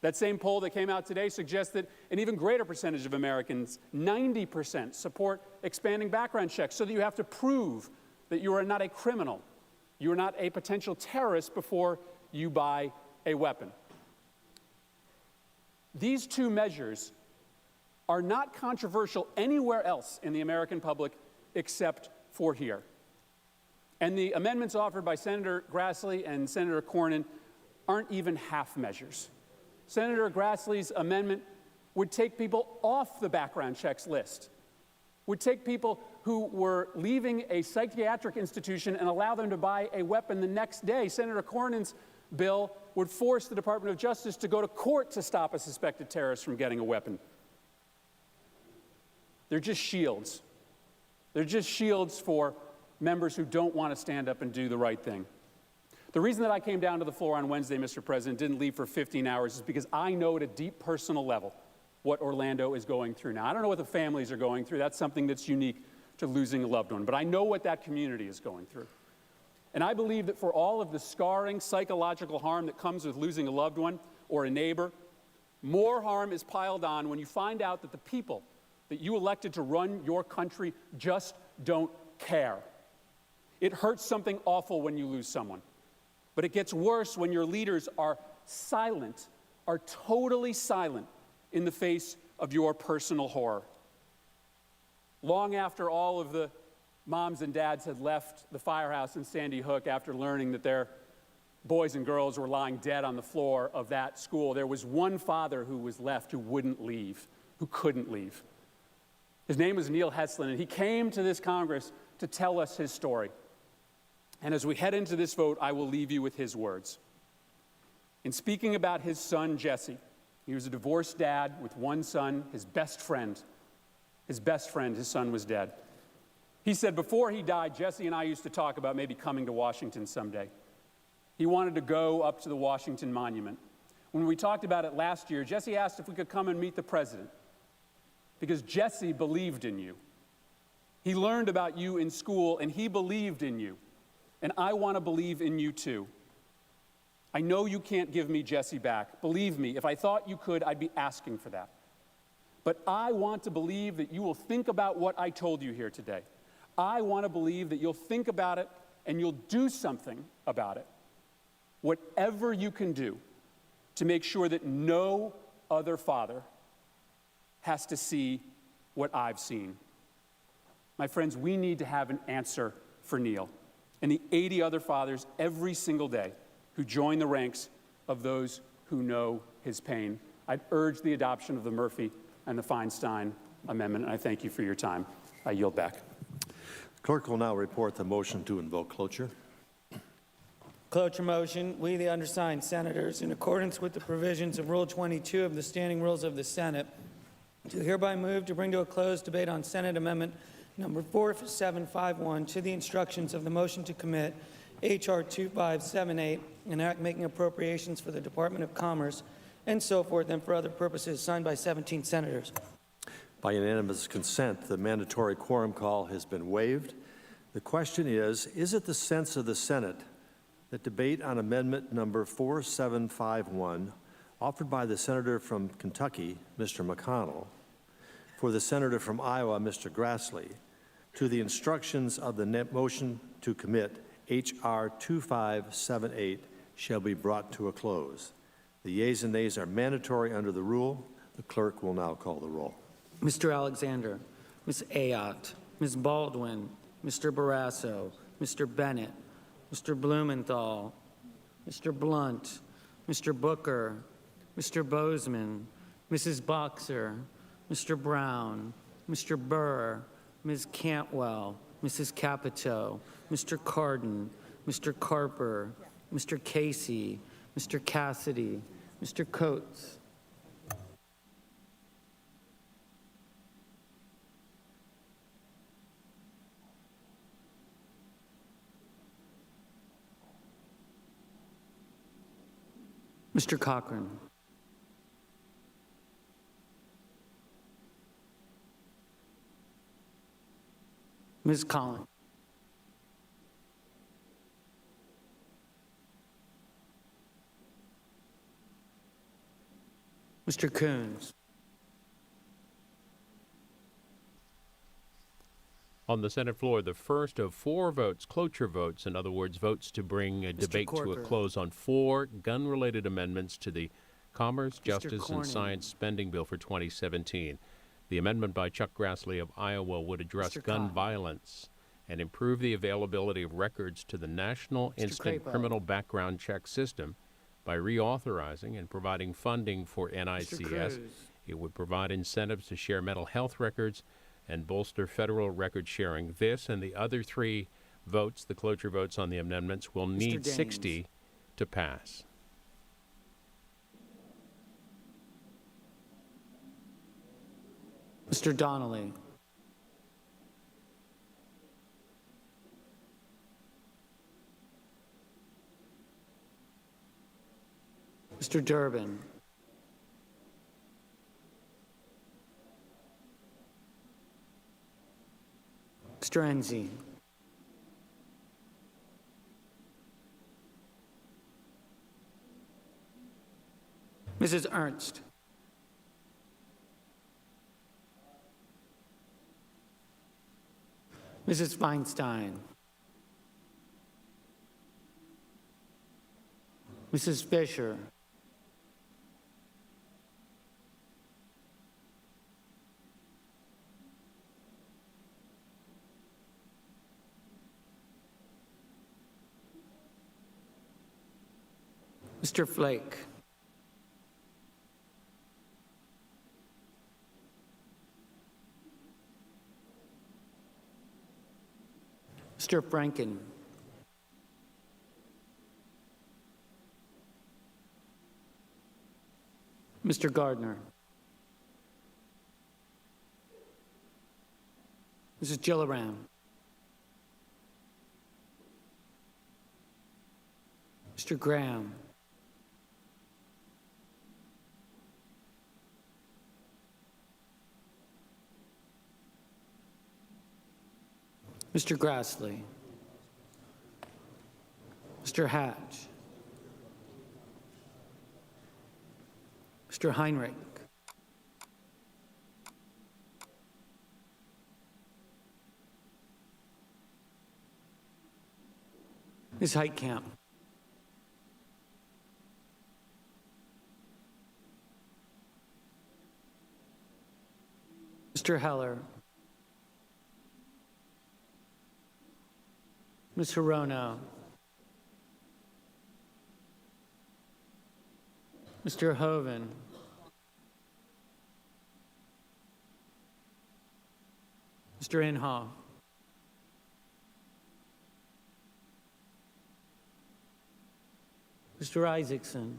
That same poll that came out today suggests that an even greater percentage of Americans, 90%, support expanding background checks so that you have to prove that you are not a criminal, you are not a potential terrorist before you buy a weapon. These two measures are not controversial anywhere else in the American public except for here. And the amendments offered by Senator Grassley and Senator Cornyn aren't even half measures. Senator Grassley's amendment would take people off the background checks list, would take people who were leaving a psychiatric institution and allow them to buy a weapon the next day. Senator Cornyn's bill would force the Department of Justice to go to court to stop a suspected terrorist from getting a weapon. They're just shields. They're just shields for members who don't want to stand up and do the right thing. The reason that I came down to the floor on Wednesday, Mr. President, didn't leave for 15 hours is because I know at a deep personal level what Orlando is going through now. I don't know what the families are going through. That's something that's unique to losing a loved one. But I know what that community is going through. And I believe that for all of the scarring psychological harm that comes with losing a loved one or a neighbor, more harm is piled on when you find out that the people that you elected to run your country just don't care. It hurts something awful when you lose someone. But it gets worse when your leaders are silent, are totally silent in the face of your personal horror. Long after all of the moms and dads had left the firehouse in Sandy Hook after learning that their boys and girls were lying dead on the floor of that school, there was one father who was left who wouldn't leave, who couldn't leave. His name was Neil Heslin, and he came to this Congress to tell us his story. And as we head into this vote, I will leave you with his words. In speaking about his son, Jesse, He was a divorced dad with one son, his best friend, his son was dead. He said before he died, Jesse and I used to talk about maybe coming to Washington someday. He wanted to go up to the Washington Monument. When we talked about it last year, Jesse asked if we could come and meet the president because Jesse believed in you. He learned about you in school and he believed in you. And I want to believe in you too. I know you can't give me Jesse back. Believe me, if I thought you could, I'd be asking for that. But I want to believe that you will think about what I told you here today. I want to believe that you'll think about it and you'll do something about it. Whatever you can do to make sure that no other father has to see what I've seen. My friends, we need to have an answer for Neil and the 80 other fathers every single day who join the ranks of those who know his pain. I'd urge the adoption of the Murphy and the Feinstein Amendment, and I thank you for your time. I yield back.
Clerk will now report the motion to invoke cloture.
Cloture motion. We, the undersigned senators, in accordance with the provisions of Rule 22 of the Standing Rules of the Senate, do hereby move to bring to a close debate on Senate Amendment Number 4751 to the instructions of the motion to commit H.R. 2578, an act making appropriations for the Department of Commerce and so forth and for other purposes, signed by 17 senators.
By unanimous consent, the mandatory quorum call has been waived. The question is it the sense of the Senate that debate on Amendment Number 4751, offered by the Senator from Kentucky, Mr. McConnell, for the Senator from Iowa, Mr. Grassley, to the instructions of the motion to commit H.R. 2578 shall be brought to a close. The yeas and nays are mandatory under the rule. The clerk will now call the roll.
Mr. Alexander, Ms. Ayotte, Ms. Baldwin, Mr. Barrasso, Mr. Bennett, Mr. Blumenthal, Mr. Blunt, Mr. Booker, Mr. Bozeman, Mrs. Boxer, Mr. Brown, Mr. Burr, Ms. Cantwell, Mrs. Capito, Mr. Cardin, Mr. Carper, Mr. Casey, Mr. Cassidy, Mr. Coates. Mr. Cochran. Ms. Collins. Mr. Coons.
On the Senate floor, the first of 4 votes, cloture votes, in other words, votes to bring a debate to a close on 4 gun-related amendments to the Commerce, Justice, and Science Spending Bill for 2017. The amendment by Chuck Grassley of Iowa would address gun violence and improve the availability of records to the National Instant Criminal Background Check System by reauthorizing and providing funding for NICS. It would provide incentives to share mental health records and bolster federal record sharing. This and the other 3 votes, the cloture votes on the amendments, will need 60 to pass.
Mr. Donnelly. Mr. Durbin. Mr. Enzi. Mrs. Ernst. Mrs. Feinstein. Mrs. Fisher. Mr. Flake. Mr. Franken.
Mr. Gardner. Mrs. Gilliram. Mr. Graham. Mr. Grassley. Mr. Hatch. Mr. Heinrich. Ms. Heitkamp. Mr. Heller. Ms. Hirono. Mr. Hoven. Mr. Inhofe. Mr. Isaacson.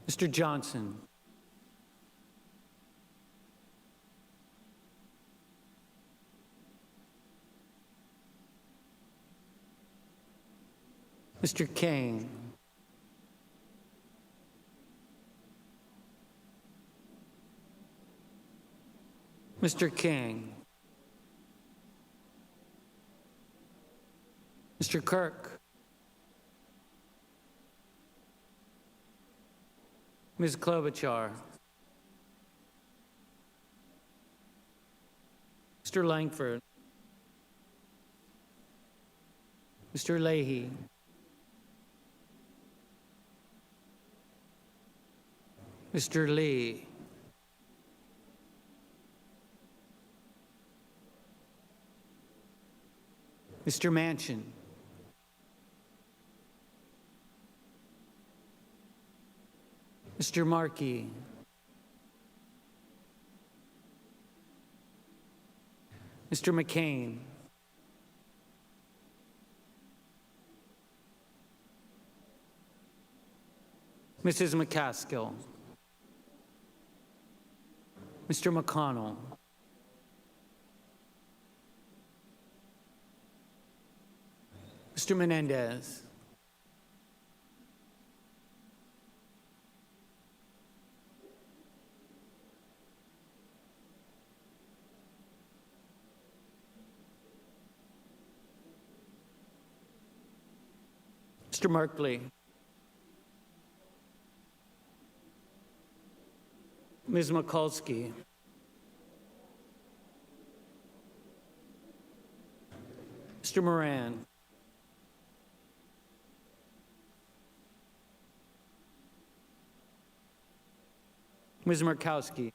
Mr. Johnson. Mr. King. Mr. King. Mr. Kirk. Ms. Klobuchar. Mr. Langford. Mr. Leahy. Mr. Lee. Mr. Manchin. Mr. Markey. Mr. McCain. Mrs. McCaskill. Mr. McConnell. Mr. Menendez. Mr. Merkley. Ms. Mikulski. Mr. Moran. Ms. Murkowski.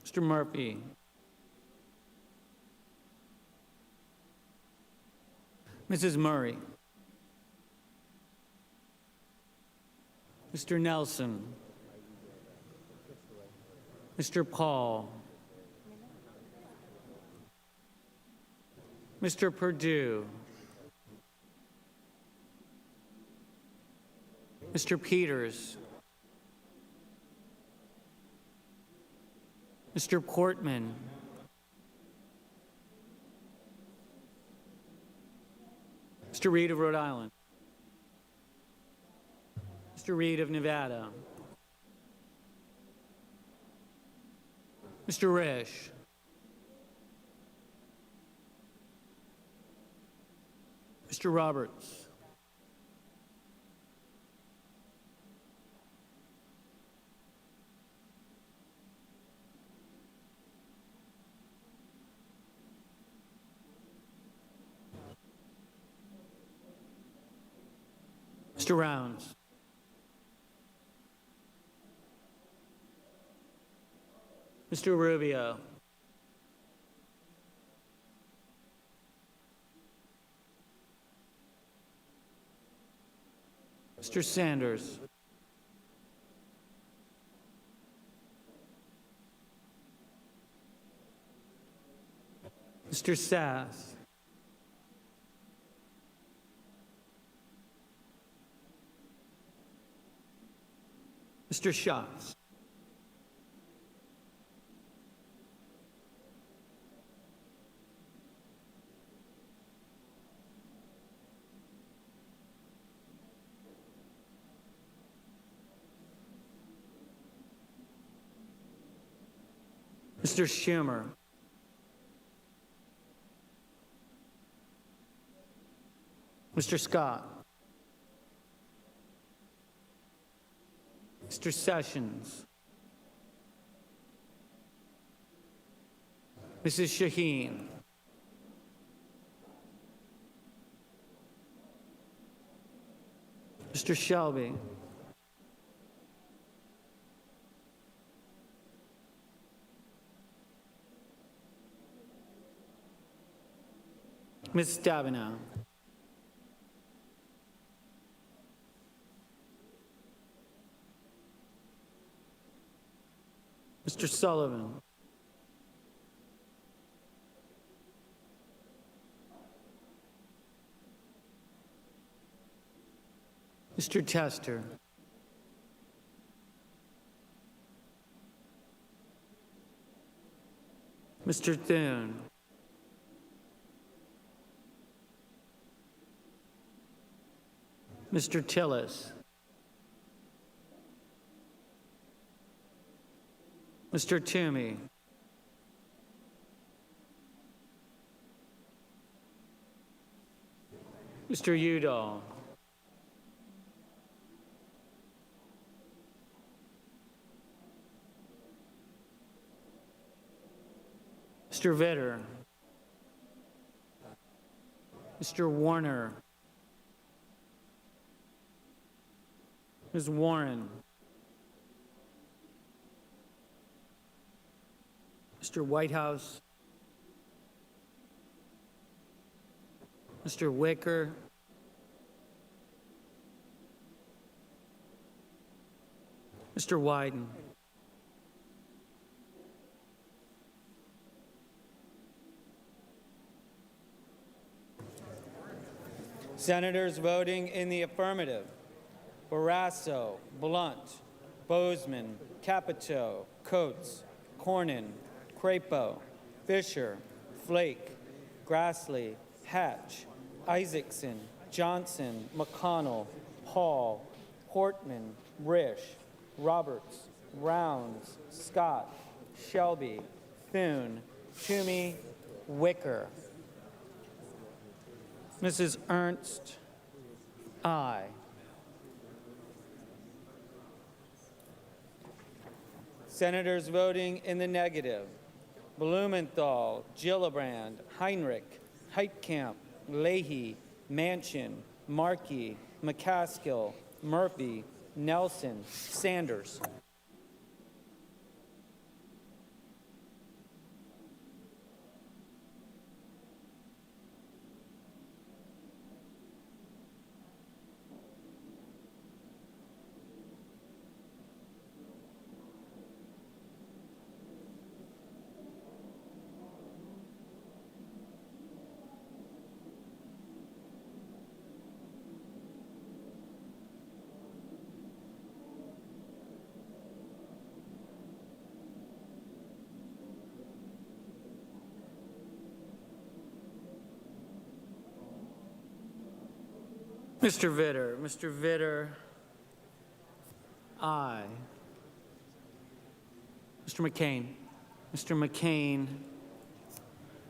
Mr. Murphy. Mrs. Murray. Mr. Nelson. Mr. Paul. Mr. Perdue. Mr. Peters. Mr. Portman. Mr. Reed of Rhode Island. Mr. Reed of Nevada. Mr. Risch. Mr. Roberts. Mr. Rounds. Mr. Rubio. Mr. Sanders. Mr. Sass.
Mr. Schatz. Mr. Schumer. Mr. Scott. Mr. Sessions. Mrs. Shaheen. Mr. Shelby. Ms. Stabenow. Mr. Sullivan. Mr. Tester. Mr. Thune. Mr. Tillis. Mr. Toomey. Mr. Udall. Mr. Vitter. Mr. Warner. Ms. Warren. Mr. Whitehouse. Mr. Wicker. Mr. Wyden. Senators voting in the affirmative: Barrasso, Blunt, Bozeman, Capito, Coates, Cornyn, Crapo, Fisher, Flake, Grassley, Hatch, Isaacson, Johnson, McConnell, Hall, Portman, Risch, Roberts, Rounds, Scott, Shelby, Thune, Toomey, Wicker. Mrs. Ernst, aye. Senators voting in the negative: Blumenthal, Gillibrand, Heinrich, Heitkamp, Leahy, Manchin, Markey, McCaskill, Murphy, Nelson, Sanders. Mr. Vitter, aye. Mr. McCain,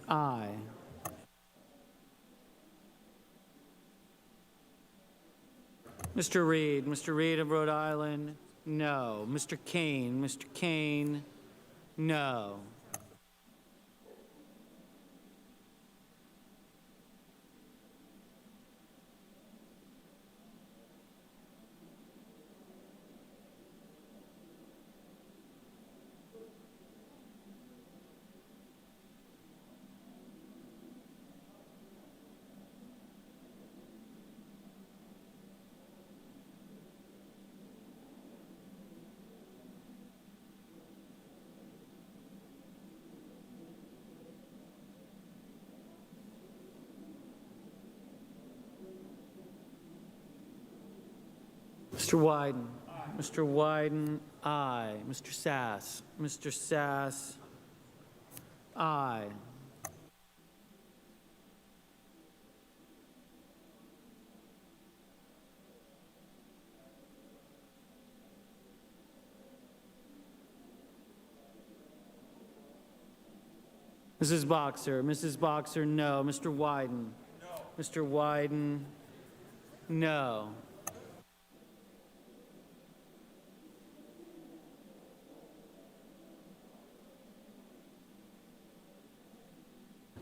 aye. Mr. Reed of Rhode Island, no. Mr. Kane, no. Mr. Mr. Wyden, aye. Mr. Sass. Mr. Sass, aye. Mrs. Boxer, no. Mr. Wyden? No. Mr. Wyden, no.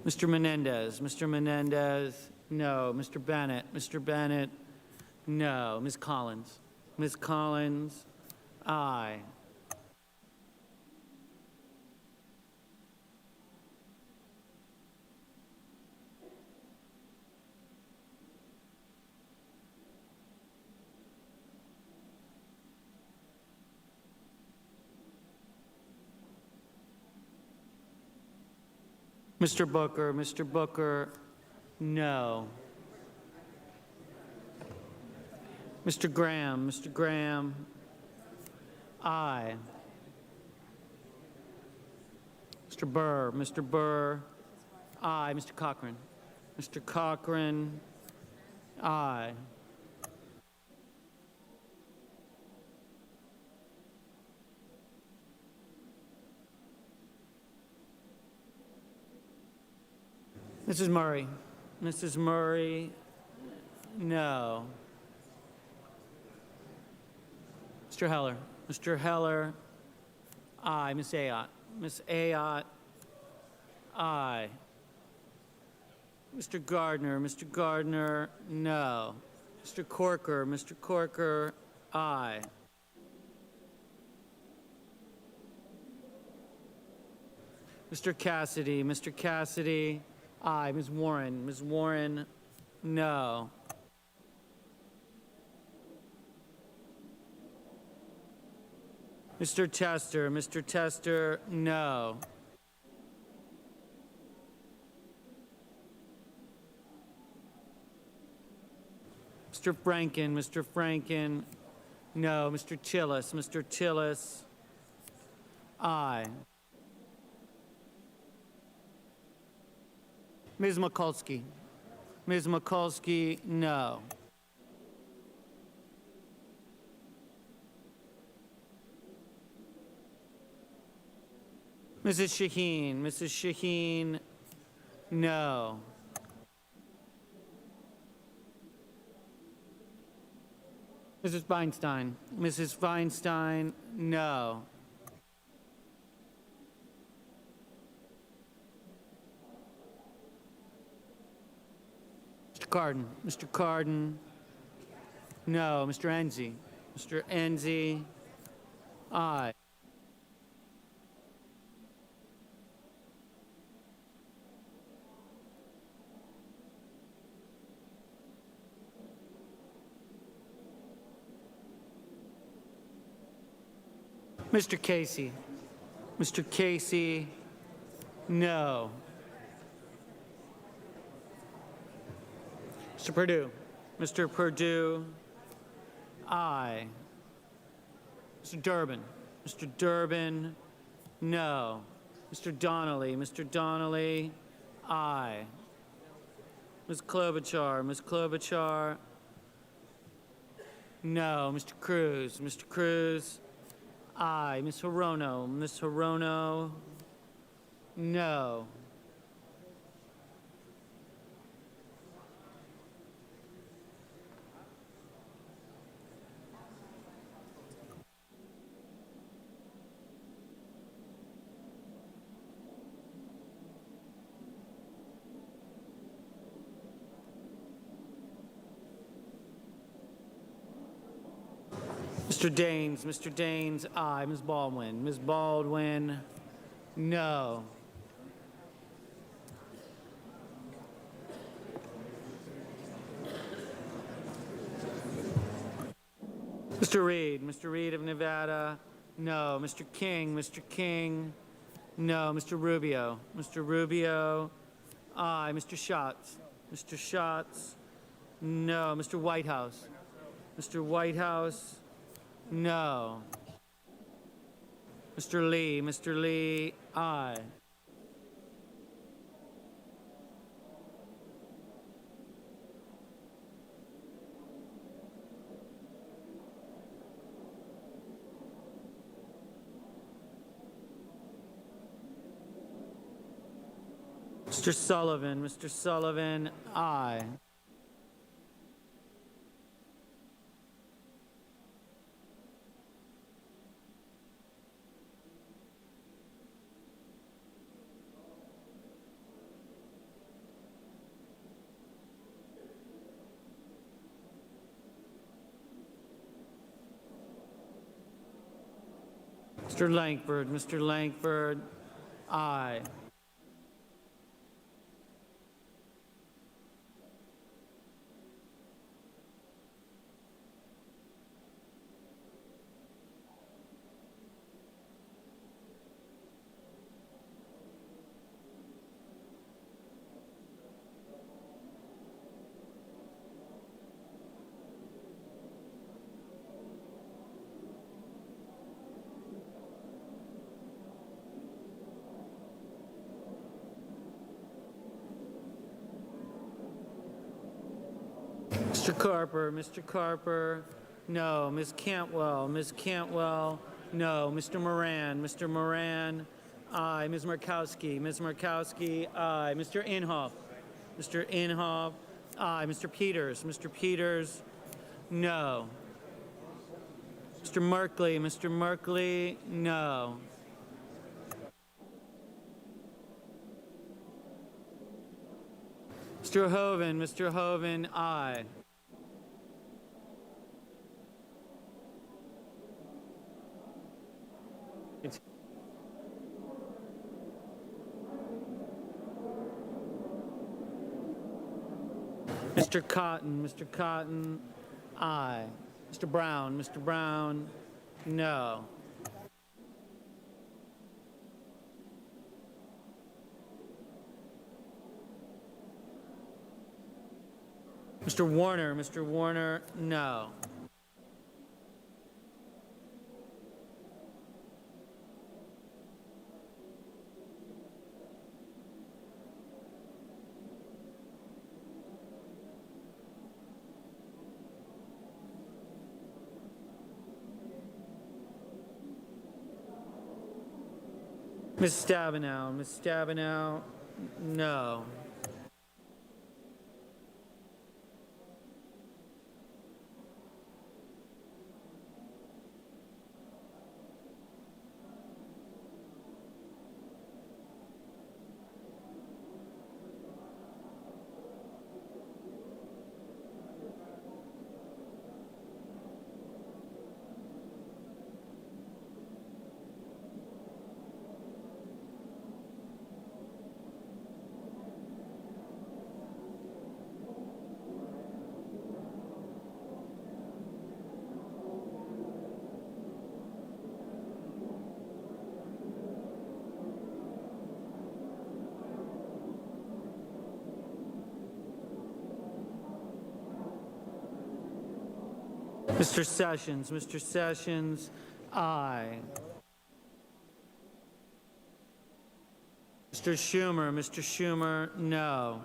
Mr. Menendez, no. Mr. Bennett, no. Ms. Collins, aye. Mr. Booker, no. Mr. Graham, aye. Mr. Burr, aye. Mr. Cochran, aye. Mrs. Murray, no. Mr. Heller, aye. Ms. Ayotte, aye. Mr. Gardner, no. Mr. Corker, aye. Mr. Cassidy, aye. Ms. Warren, no. Mr. Tester, no. Mr. Franken, no. Mr. Tillis, aye. Ms. Mikulski, no. Mrs. Shaheen, no. Mrs. Feinstein, no. Mr. Cardin, no. Mr. Enzi, aye. Mr. Casey, no. Mr. Perdue, aye. Mr. Durbin, no. Mr. Donnelly, aye. Ms. Klobuchar, no. Mr. Cruz, aye. Ms. Hirono, no. Mr. Daines, aye. Ms. Baldwin, no. Mr. Reed of Nevada, no. Mr. King, no. Mr. Rubio, aye. Mr. Schatz, no. Mr. Whitehouse, No. Mr. Lee, aye. Mr. Sullivan, aye. Mr. Langford, aye. Mr. Carper, no. Ms. Cantwell, no. Mr. Moran, aye. Ms. Murkowski, aye. Mr. Inhofe, aye. Mr. Peters, no. Mr. Merkley, no. Mr. Hoven, aye. Mr. Cotton, aye. Mr. Brown, no. Mr. Warner, no. Ms. Stabenow, no. Mr. Sessions, aye. Mr. Schumer, no.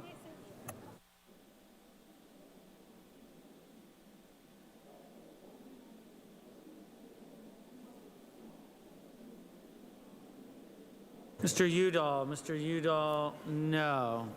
Mr. Udall, no.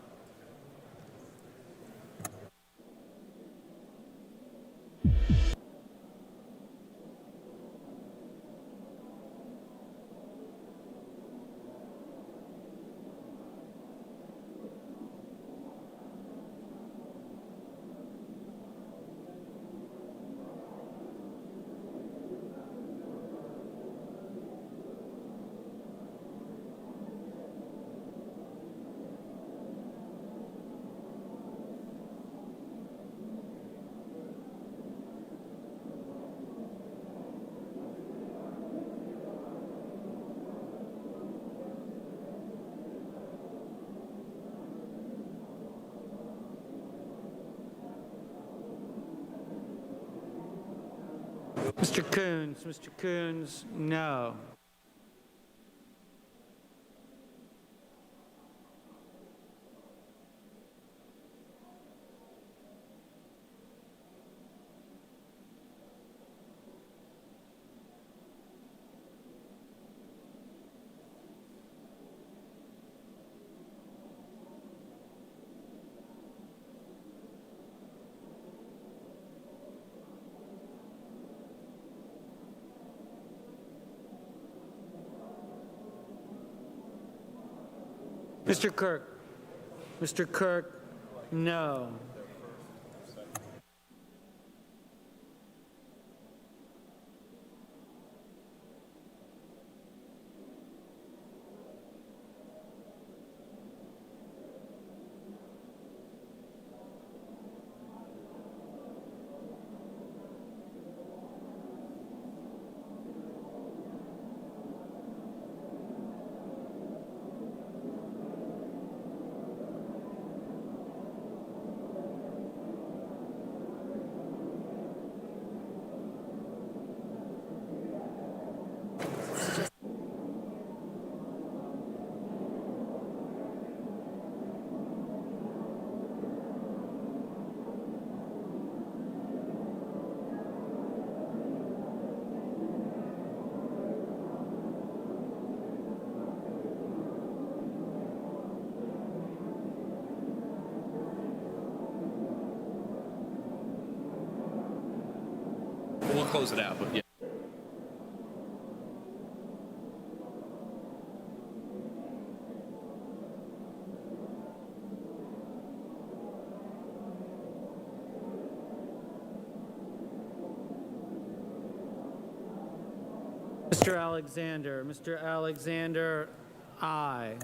Mr. Coons, no. Mr. Kirk, no.
We'll close it out, but yeah.
Mr. Alexander, aye.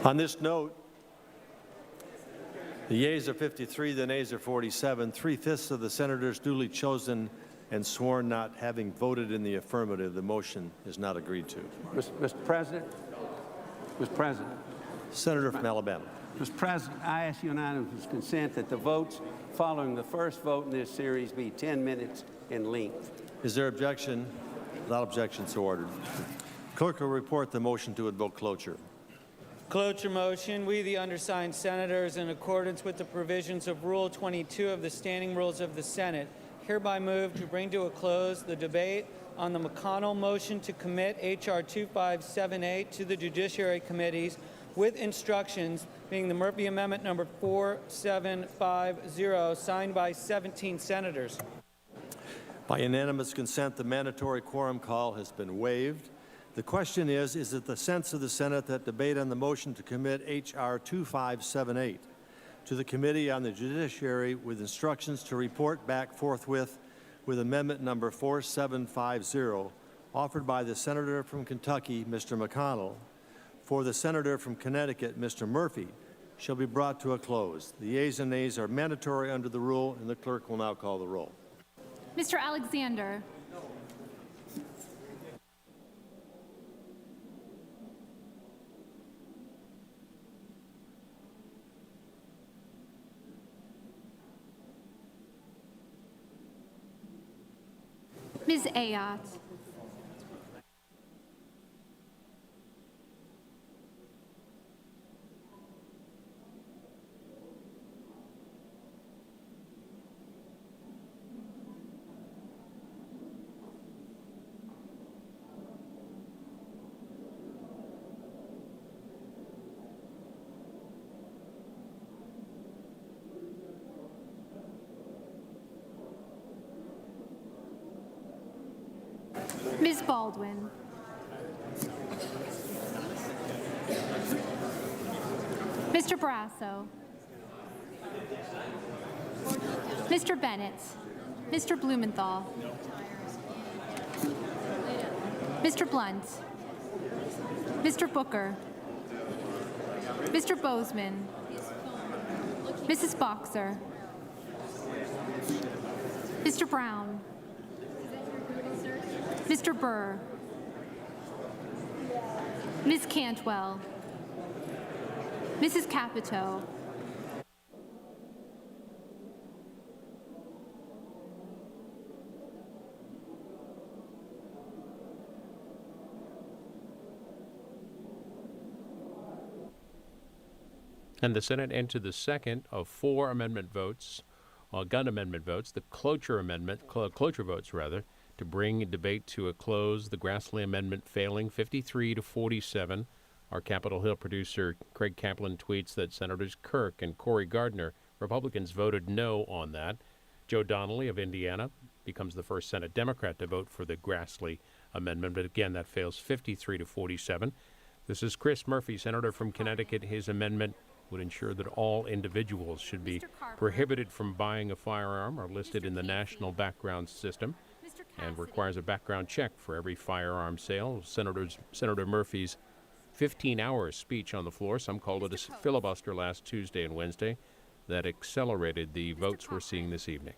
On this note, the yeas are 53, the nays are 47. 3/5 of the senators duly chosen and sworn not having voted in the affirmative. The motion is not agreed to.
Mr. President. Mr. President.
Senator from Alabama.
Mr. President, I ask unanimous consent that the votes following the first vote in this series be 10 minutes in length.
Is there objection? Without objection, so ordered. Clerk will report the motion to invoke cloture.
Cloture motion. We, the undersigned senators, in accordance with the provisions of Rule 22 of the Standing Rules of the Senate, hereby move to bring to a close the debate on the McConnell motion to commit H.R. 2578 to the Judiciary Committees with instructions being the Murphy Amendment number 4750, signed by 17 senators.
By unanimous consent, the mandatory quorum call has been waived. The question is it the sense of the Senate that debate on the motion to commit H.R. 2578 to the Committee on the Judiciary with instructions to report back forthwith with amendment number 4750 offered by the Senator from Kentucky, Mr. McConnell, for the Senator from Connecticut, Mr. Murphy, shall be brought to a close. The yeas and nays are mandatory under the rule, and the clerk will now call the roll.
Mr. Alexander. Ms. Ayotte. Baldwin. Mr. Barrasso. Mr. Bennett. Mr. Blumenthal. Mr. Blunt. Mr. Booker. Mr. Bozeman. Mrs. Boxer. Mr. Brown. Mr. Burr. Ms. Cantwell. Mrs. Capito.
And the Senate entered the second of 4 amendment votes, gun amendment votes, the cloture votes rather, to bring debate to a close. The Grassley amendment failing 53 to 47. Our Capitol Hill producer Craig Kaplan tweets that Senators Kirk and Cory Gardner, Republicans, voted no on that. Joe Donnelly of Indiana becomes the first Senate Democrat to vote for the Grassley amendment, but again, that fails 53 to 47. This is Chris Murphy, senator from Connecticut. His amendment would ensure that all individuals should be prohibited from buying a firearm or listed in the National Background System and requires a background check for every firearm sale. Senator Murphy's 15-hour speech on the floor, some called it a filibuster last Tuesday and Wednesday, that accelerated the votes we're seeing this evening.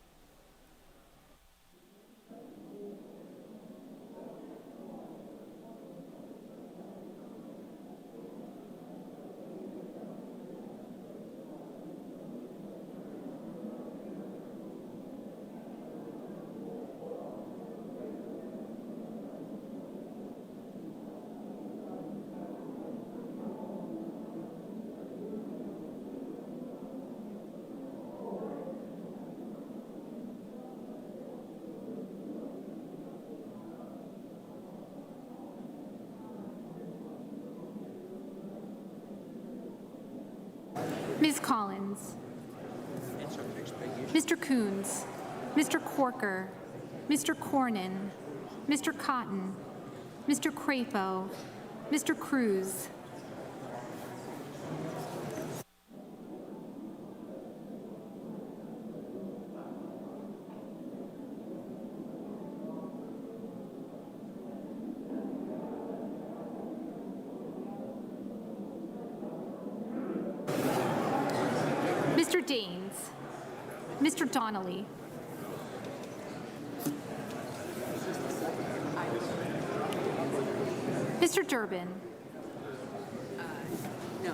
Ms. Collins. Mr. Coons. Mr. Corker. Mr. Cornyn. Mr. Cotton. Mr. Crapo. Mr. Cruz. Mr. Daines. Mr. Donnelly. Mr. Durbin.
No.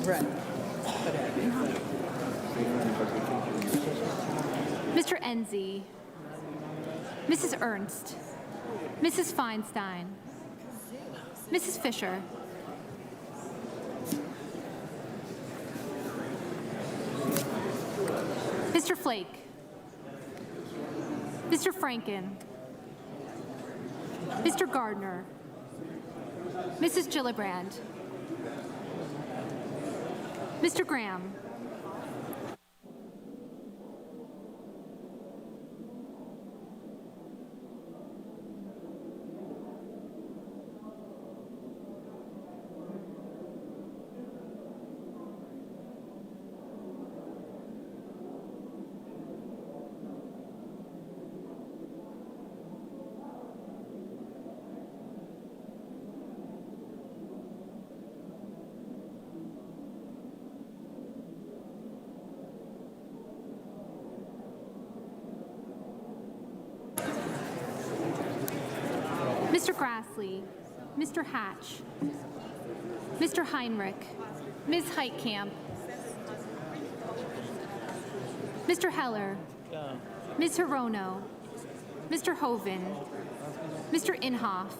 Right.
Mr. Enzi. Mrs. Ernst. Mrs. Feinstein. Mrs. Fisher. Mr. Flake. Mr. Franken. Mr. Gardner. Mrs. Gillibrand. Mr. Graham. Mr. Grassley, Mr. Hatch, Mr. Heinrich, Ms. Heitkamp, Mr. Heller, Ms. Hirono, Mr. Hoven, Mr. Inhofe,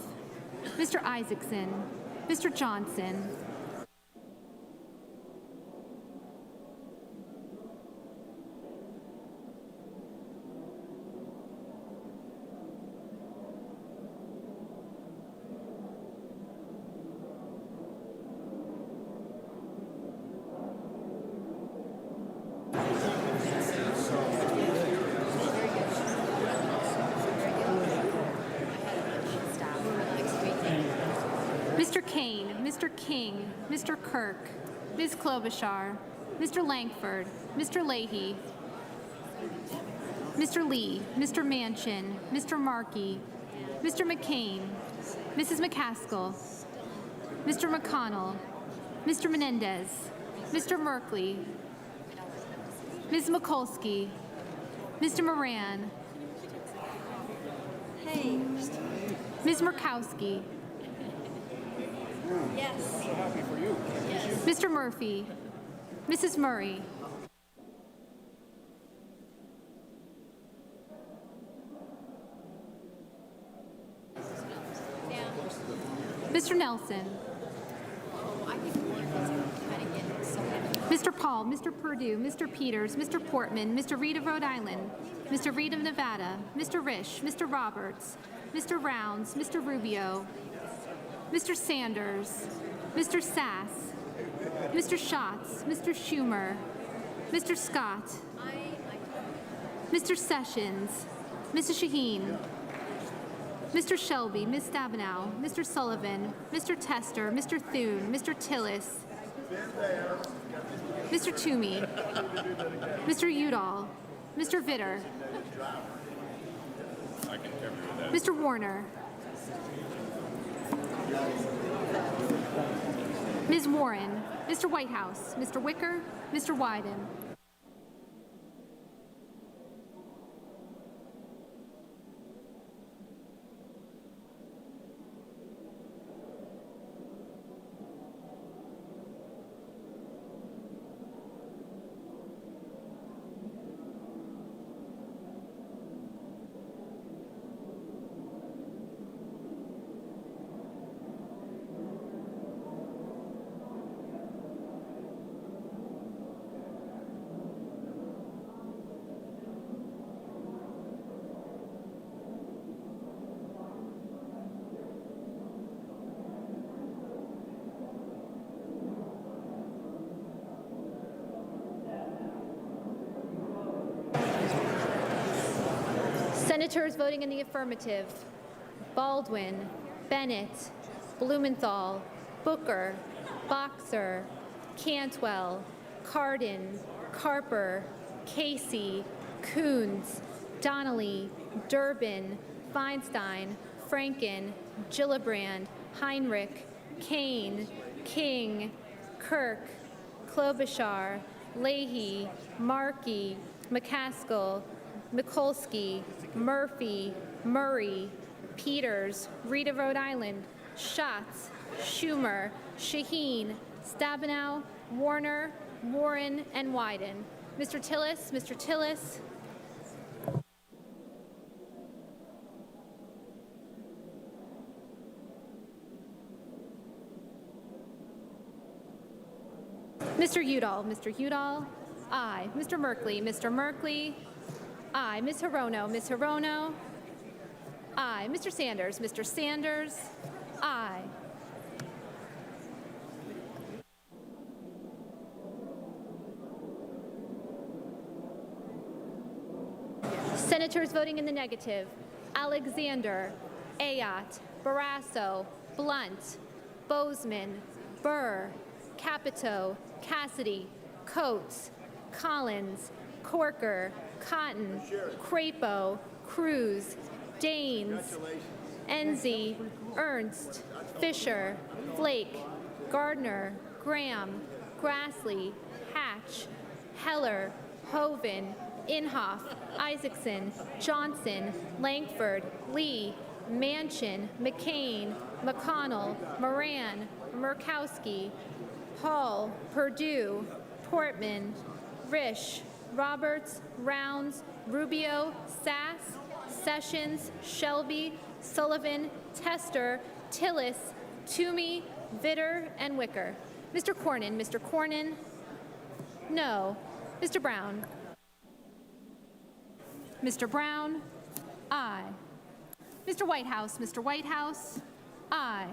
Mr. Isaacson, Mr. Johnson, Mr. King, Mr. Kirk, Ms. Klobuchar, Mr. Langford, Mr. Leahy, Mr. Lee, Mr. Manchin, Mr. Markey, Mr. McCain, Mrs. McCaskill, Mr. McConnell, Mr. Menendez, Mr. Merkley, Ms. Mikulski, Mr. Moran, Ms. Murkowski, Mr. Murphy, Mrs. Murray, Mr. Nelson, Mr. Paul, Mr. Perdue, Mr. Peters, Mr. Portman, Mr. Reed of Rhode Island, Mr. Reed of Nevada, Mr. Risch, Mr. Roberts, Mr. Rounds, Mr. Rubio, Mr. Sanders, Mr. Sass, Mr. Schatz, Mr. Schumer, Mr. Scott, Mr. Sessions, Mrs. Shaheen, Mr. Shelby, Ms. Stabenow, Mr. Sullivan, Mr. Tester, Mr. Thune, Mr. Tillis, Mr. Toomey, Mr. Udall, Mr. Vitter, Mr. Warner, Ms. Warren, Mr. Whitehouse, Mr. Wicker, Mr. Wyden. Senators voting in the affirmative: Baldwin, Bennett, Blumenthal, Booker, Boxer, Cantwell, Cardin, Carper, Casey, Coons, Donnelly, Durbin, Feinstein, Franken, Gillibrand, Heinrich, Kane, King, Kirk, Klobuchar, Leahy, Markey, McCaskill, Mikulski, Murphy, Murray, Peters, Reed of Rhode Island, Schatz, Schumer, Shaheen, Stabenow, Warner, Warren, and Wyden. Mr. Tillis, Mr. Tillis. Mr. Udall, Mr. Udall. Aye. Mr. Merkley, Mr. Merkley. Aye. Ms. Hirono, Ms. Hirono. Aye. Mr. Sanders, Mr. Sanders. Aye. Senators voting in the negative: Alexander, Ayotte, Barrasso, Blunt, Bozeman, Burr, Capito, Cassidy, Coates, Collins, Corker, Cotton, Crapo, Cruz, Daines, Enzi, Ernst, Fisher, Flake, Gardner, Graham, Grassley, Hatch, Heller, Hoeven, Inhofe, Isaacson, Johnson, Langford, Lee, Manchin, McCain, McConnell, Moran, Murkowski, Paul, Perdue, Portman, Risch, Roberts, Rounds, Rubio, Sass, Sessions, Shelby, Sullivan, Tester, Tillis, Toomey, Vitter, and Wicker. Mr. Cornyn, Mr. Cornyn. No. Mr. Brown. Mr. Brown. Aye. Mr. Whitehouse, Mr. Whitehouse. Aye.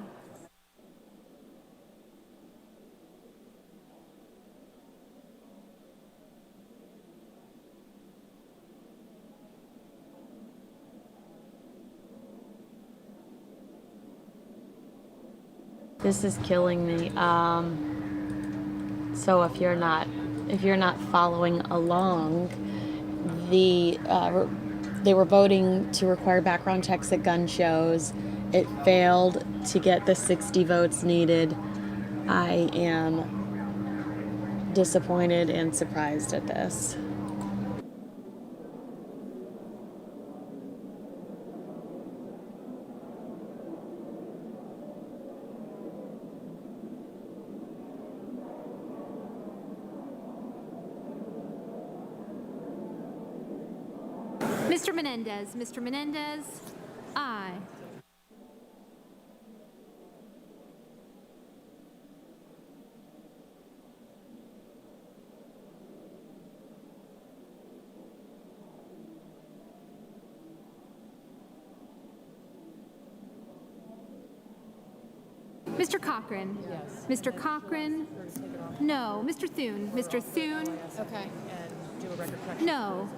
This is killing me. So if you're not following along, they were voting to require background checks at gun shows. It failed to get the 60 votes needed. I am disappointed and surprised at this.
Mr. Menendez. Mr. Menendez, aye. Mr. Cochran. Yes. Mr. Cochran. No. Mr. Thune. Mr. Thune. Okay. And do a record correction. No.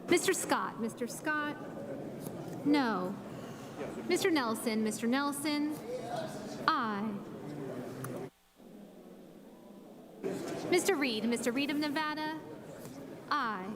Mr. Scott. Mr. Scott. No. Mr. Nelson. Mr. Nelson. Aye. Mr. Reed. Mr. Reed of Nevada. Aye.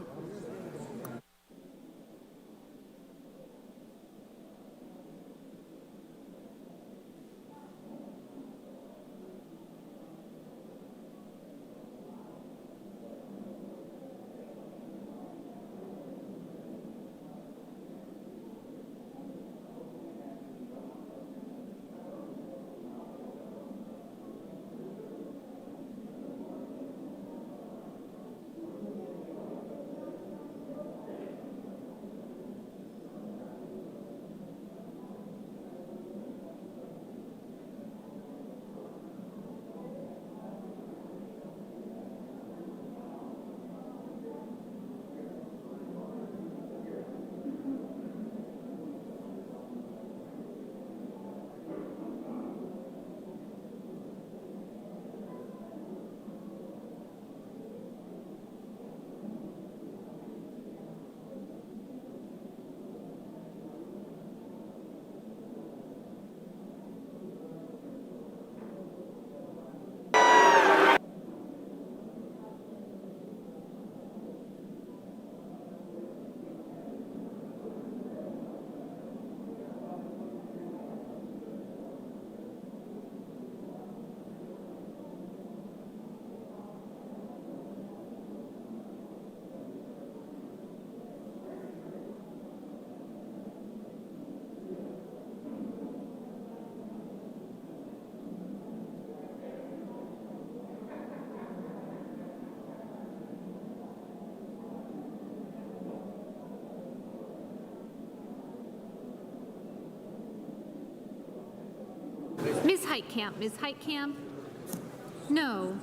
Ms. Heitkamp. Ms. Heitkamp. No.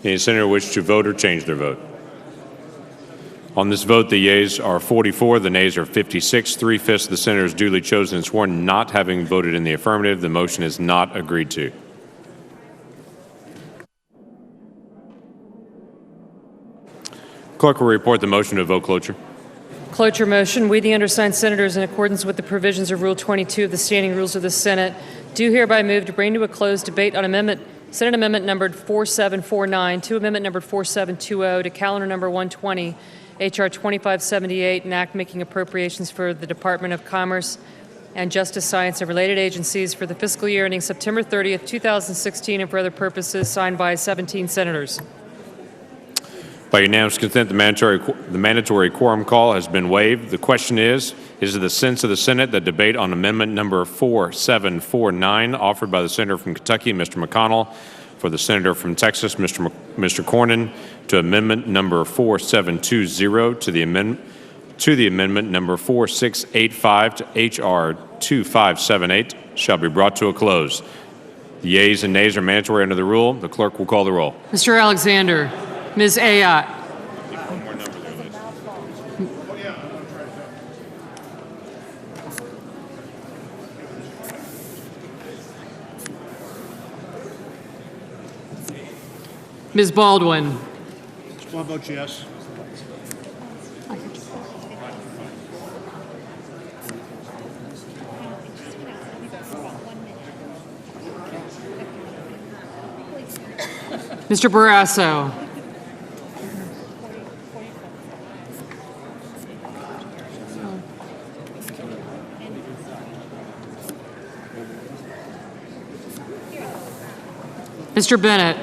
Any senator wish to vote or change their vote? On this vote, the yeas are 44, the nays are 56. 3/5 of the senators duly chosen and sworn not having voted in the affirmative. The motion is not agreed to. Clerk will report the motion to vote cloture.
Cloture motion. We, the undersigned senators, in accordance with the provisions of Rule 22 of the Standing Rules of the Senate, do hereby move to bring to a close debate on Senate Amendment numbered 4749 to Amendment numbered 4720 to Calendar number 120, H.R. 2578, an act making appropriations for the Department of Commerce and Justice, Science, and related agencies for the fiscal year ending September 30th, 2016, and for other purposes, signed by 17 senators.
By unanimous consent, the mandatory quorum call has been waived. The question is it the sense of the Senate that debate on amendment number 4749 offered by the senator from Kentucky, Mr. McConnell, for the senator from Texas, Mr. Cornyn, to amendment number 4720 to the amendment number 4685 to H.R. 2578 shall be brought to a close. The yeas and nays are mandatory under the rule. The clerk will call the roll.
Mr. Alexander, Ms. Ayotte, Ms. Baldwin,
One vote yes.
Mr. Barrasso, Mr. Bennett,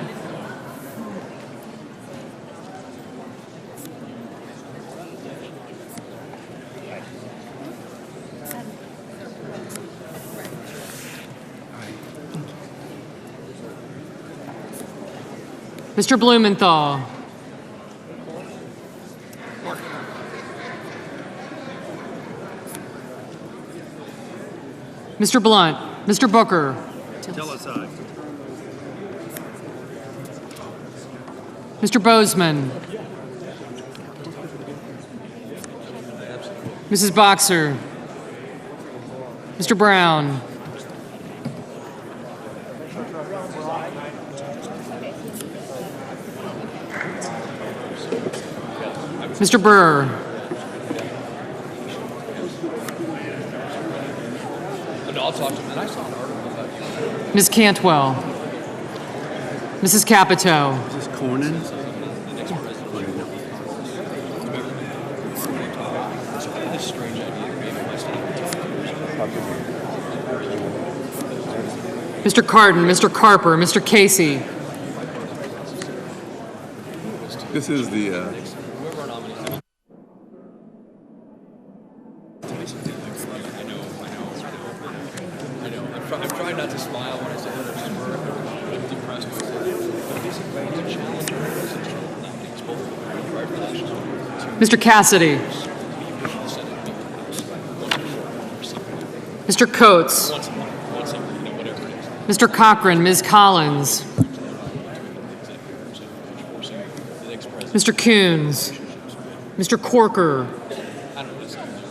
Mr. Blumenthal, Mr. Blunt, Mr. Booker, Mr. Bozeman, Mrs. Boxer, Mr. Brown, Mr. Burr, Ms. Cantwell, Mrs. Capito,
Is this Cornyn?
Mr. Cardin, Mr. Carper, Mr. Casey,
This is the
I'm trying not to smile when I say that. I'm depressed with it.
Mr. Cassidy, Mr. Coates, Mr. Cochran, Ms. Collins, Mr. Coons, Mr. Corker,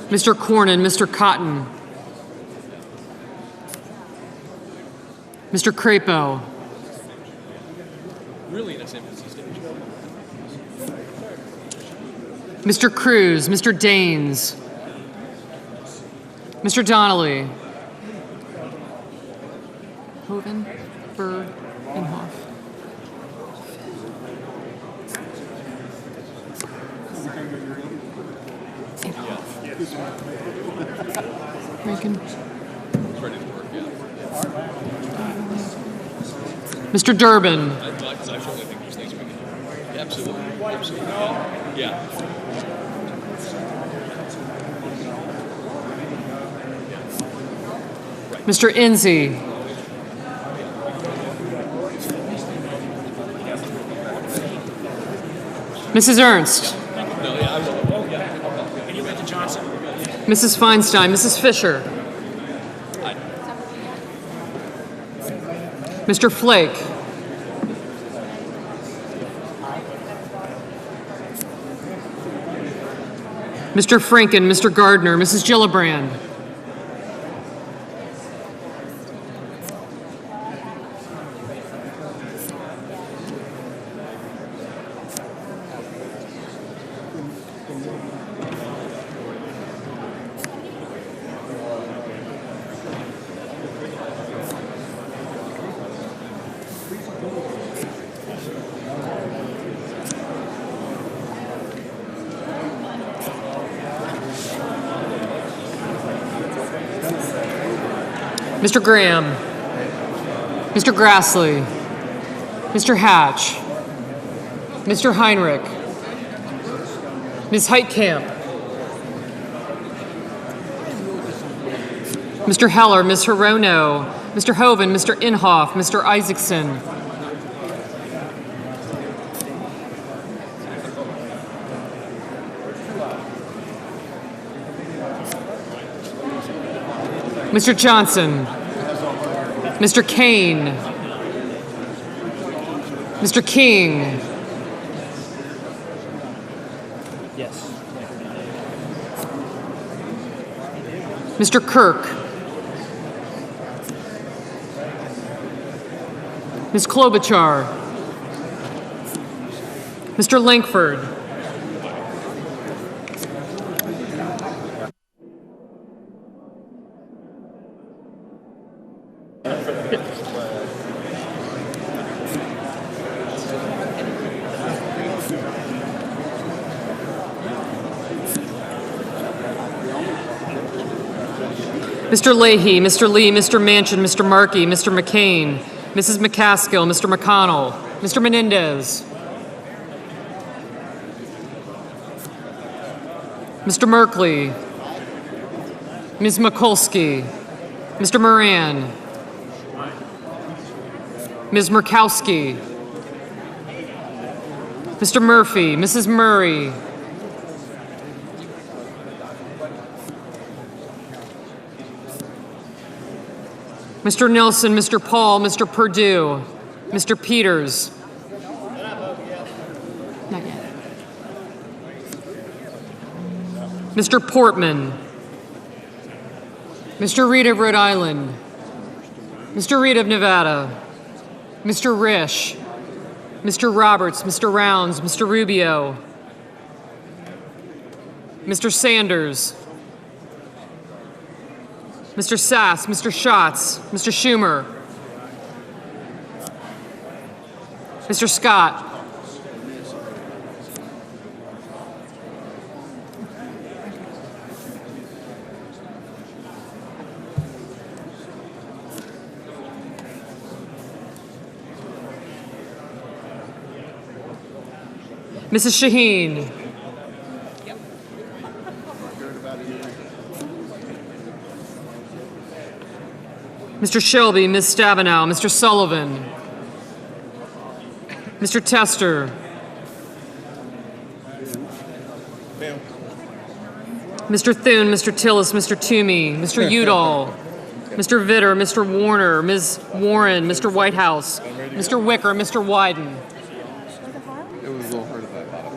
Mr. Cornyn, Mr. Cotton, Mr. Crapo,
Really in a San Francisco stage.
Mr. Cruz, Mr. Daines, Mr. Donnelly, Hoven, Burr, Inhofe. Rankin. Mr. Durbin.
I certainly think these things we can. Absolutely. Absolutely. Yeah.
Mr. Enzi. Mrs. Ernst. Mrs. Feinstein, Mrs. Fisher. Mr. Flake. Mr. Franken, Mr. Gardner, Mrs. Gillibrand. Mr. Graham, Mr. Grassley, Mr. Hatch, Mr. Heinrich, Ms. Heitkamp, Mr. Heller, Ms. Hirono, Mr. Hoven, Mr. Inhofe, Mr. Isaacson, Mr. Johnson, Mr. Kane, Mr. King,
Yes.
Mr. Kirk, Ms. Klobuchar, Mr. Langford, Mr. Leahy, Mr. Lee, Mr. Manchin, Mr. Markey, Mr. McCain, Mrs. McCaskill, Mr. McConnell, Mr. Menendez, Mr. Merkley, Ms. Mikulski, Mr. Moran, Ms. Murkowski, Mr. Murphy, Mrs. Murray, Mr. Nelson, Mr. Paul, Mr. Perdue, Mr. Peters. Not yet. Mr. Portman, Mr. Reed of Rhode Island, Mr. Reed of Nevada, Mr. Risch, Mr. Roberts, Mr. Rounds, Mr. Rubio, Mr. Sanders, Mr. Sass, Mr. Schatz, Mr. Schumer, Mr. Scott, Mrs. Shaheen, Mr. Shelby, Ms. Stabenow, Mr. Sullivan, Mr. Tester, Mr. Thune, Mr. Tillis, Mr. Toomey, Mr. Udall, Mr. Vitter, Mr. Warner, Ms. Warren, Mr. Whitehouse, Mr. Wicker, Mr. Wyden.
It was a little hard if I thought.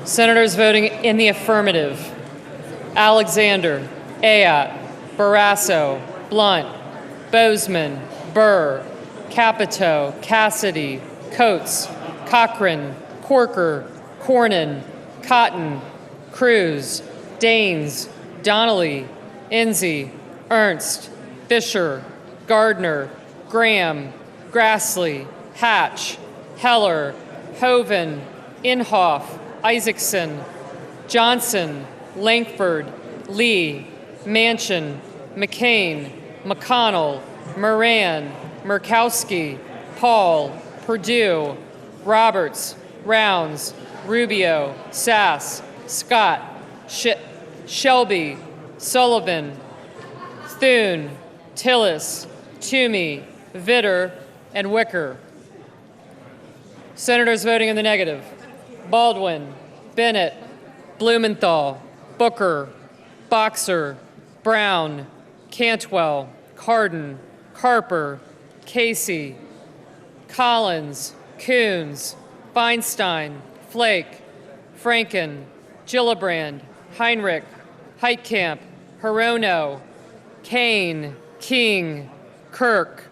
Senators voting in the affirmative: Alexander, Ayotte, Barrasso, Blunt, Bozeman, Burr, Capito, Cassidy, Coates, Cochran, Corker, Cornyn, Cotton, Cruz, Daines, Donnelly, Enzi, Ernst, Fisher, Gardner, Graham, Grassley, Hatch, Heller, Hoeven, Inhofe, Isaacson, Johnson, Lankford, Lee, Manchin, McCain, McConnell, Moran, Murkowski, Paul, Perdue, Roberts, Rounds, Rubio, Sass, Scott, Shelby, Sullivan, Thune, Tillis, Toomey, Vitter, and Wicker. Senators voting in the negative: Baldwin, Bennett, Blumenthal, Booker, Boxer, Brown, Cantwell, Cardin, Carper, Casey, Collins, Coons, Feinstein, Flake, Franken, Gillibrand, Heinrich, Heitkamp, Hirono, Kane, King, Kirk,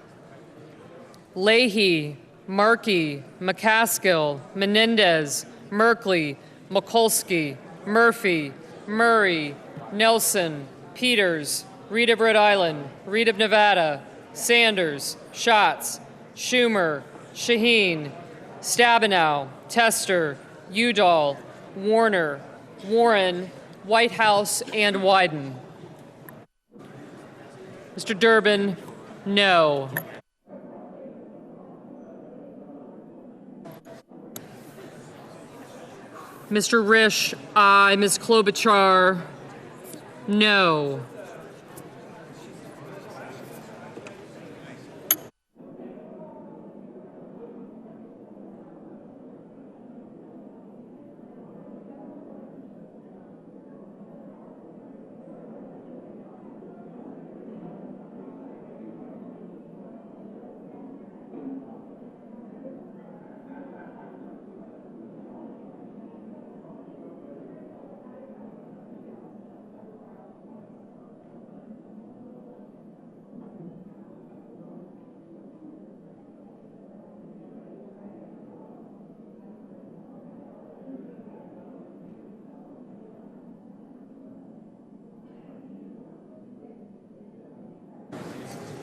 Leahy, Markey, McCaskill, Menendez, Merkley, Mikulski, Murphy, Murray, Nelson, Peters, Reed of Rhode Island, Reed of Nevada, Sanders, Schatz, Schumer, Shaheen, Stabenow, Tester, Udall, Warner, Warren, Whitehouse, and Wyden. Mr. Durbin, no. Mr. Risch, aye. Ms. Klobuchar, no.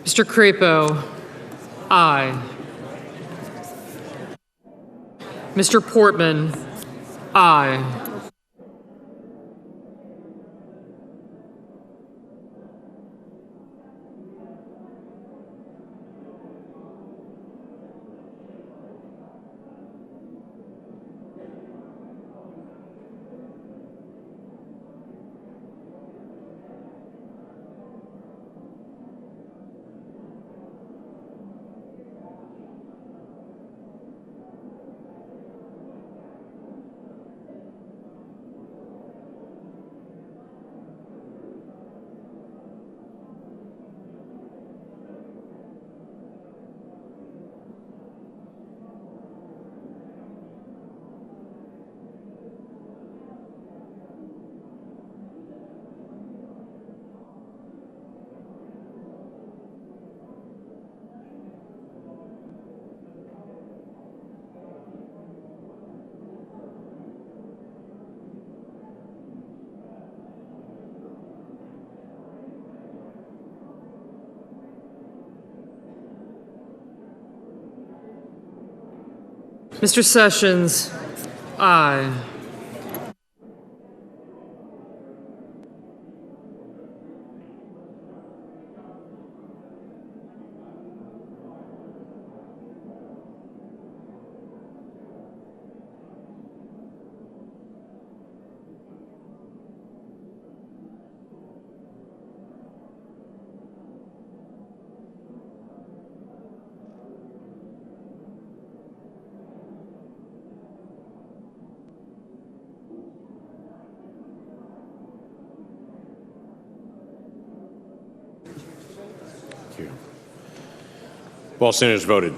Mr. Crapo, aye. Mr. Portman, aye. Mr. Sessions, aye.
All senators voted.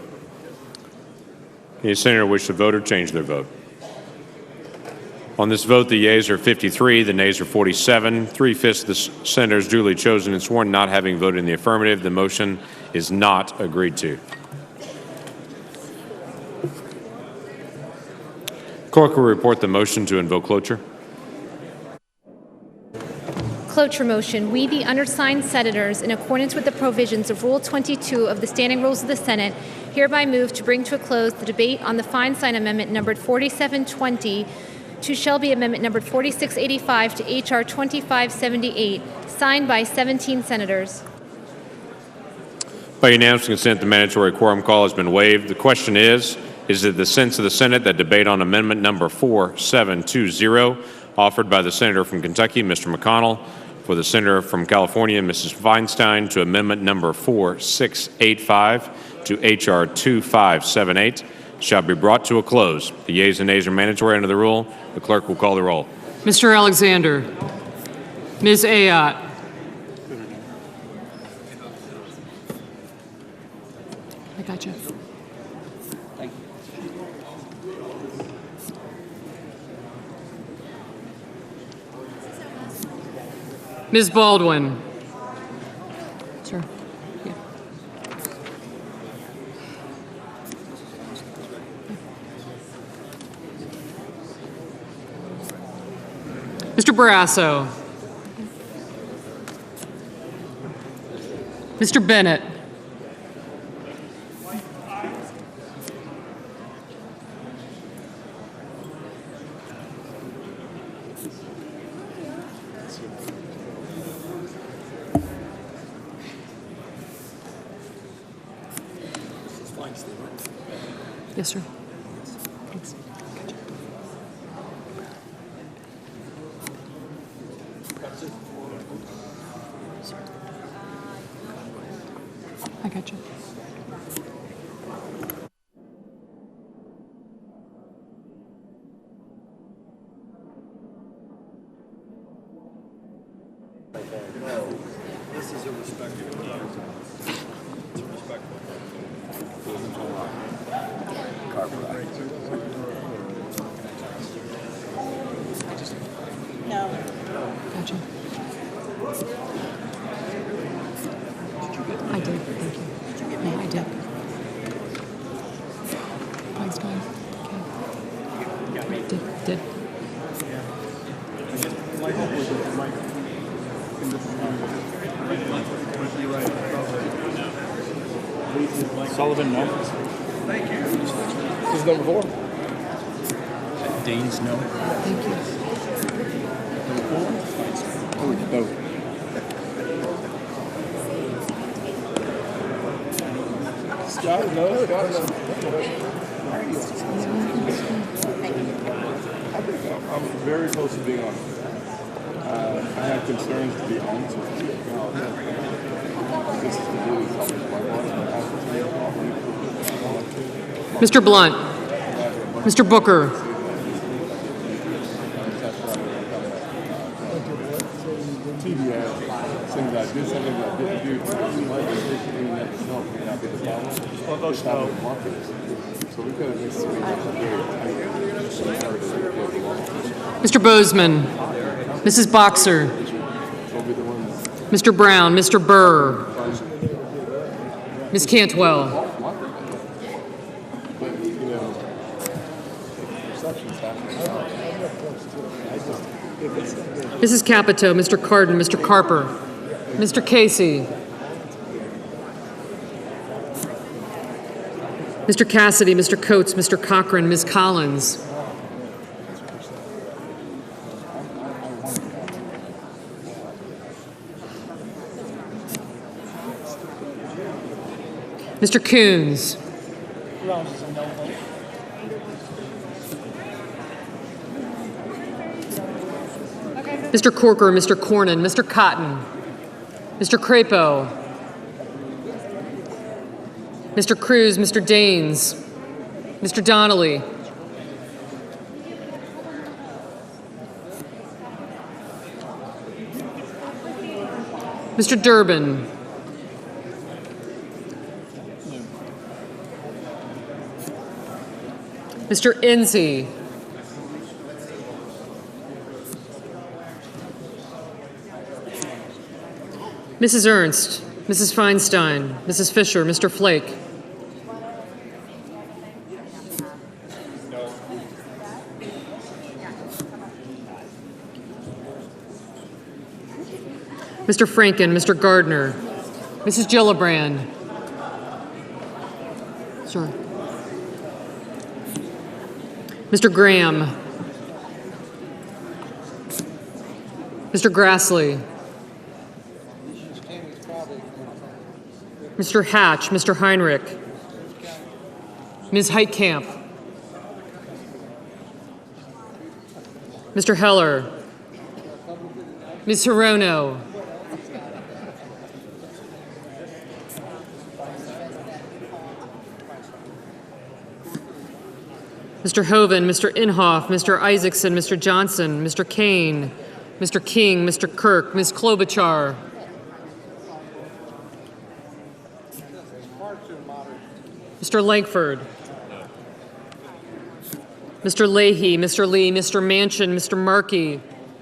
Any senator wish to vote or change their vote? On this vote, the yeas are 53, the nays are 47. 3/5 of the senators duly chosen and sworn not having voted in the affirmative. The motion is not agreed to. Clerk will report the motion to invoke cloture.
Cloture motion. We, the undersigned senators, in accordance with the provisions of Rule 22 of the Standing Rules of the Senate, hereby move to bring to a close the debate on the Feinstein Amendment numbered 4720 to Shelby Amendment numbered 4685 to H.R. 2578, signed by 17 senators.
By unanimous consent, the mandatory quorum call has been waived. The question is it the sense of the Senate that debate on amendment number 4720, offered by the senator from Kentucky, Mr. McConnell, for the senator from California, Mrs. Feinstein, to amendment number 4685 to H.R. 2578, shall be brought to a close. The yeas and nays are mandatory under the rule. The clerk will call the roll.
Mr. Alexander. Ms. Ayotte. I got you.
Thank you.
Ms. Baldwin. Sir. Yeah. Mr. Barrasso. Mr. Bennett. Yes, sir. Thanks. I got you.
This is a respectful. It's a respectful.
No.
Gotcha. I did. Thank you. Yeah, I did. Thanks, Glenn. Okay. Did.
My hope was that Mike Sullivan, no. Thank you. This is number 4. Danes, no.
Thank you.
No. Scott, no. Scott, no. I'm very close to being honest. I have concerns, to be honest with you. This is really something my
Mr. Blunt. Mr. Booker.
TBS, things I did, something I didn't do. So we could have missed
Mr. Bozeman. Mrs. Boxer. Mr. Brown. Mr. Burr. Ms. Cantwell. Mrs. Capito, Mr. Cardin, Mr. Carper, Mr. Casey, Mr. Cassidy, Mr. Coates, Mr. Cochran, Ms. Collins, Mr. Coons, Mr. Corker, Mr. Cornyn, Mr. Cotton, Mr. Crapo, Mr. Cruz, Mr. Daines, Mr. Donnelly, Mr. Durbin, Mr. Enzi, Mrs. Ernst, Mrs. Feinstein, Mrs. Fisher, Mr. Flake. Mr. Franken, Mr. Gardner, Mrs. Gillibrand. Sorry. Mr. Graham, Mr. Grassley, Mr. Hatch, Mr. Heinrich, Ms. Heitkamp, Mr. Heller, Ms. Hirono, Mr. Hoven, Mr. Inhofe, Mr. Isaacson, Mr. Johnson, Mr. Kane, Mr. King, Mr. Kirk, Ms. Klobuchar, Mr. Langford, Mr. Leahy, Mr. Lee, Mr. Manchin, Mr. Markey,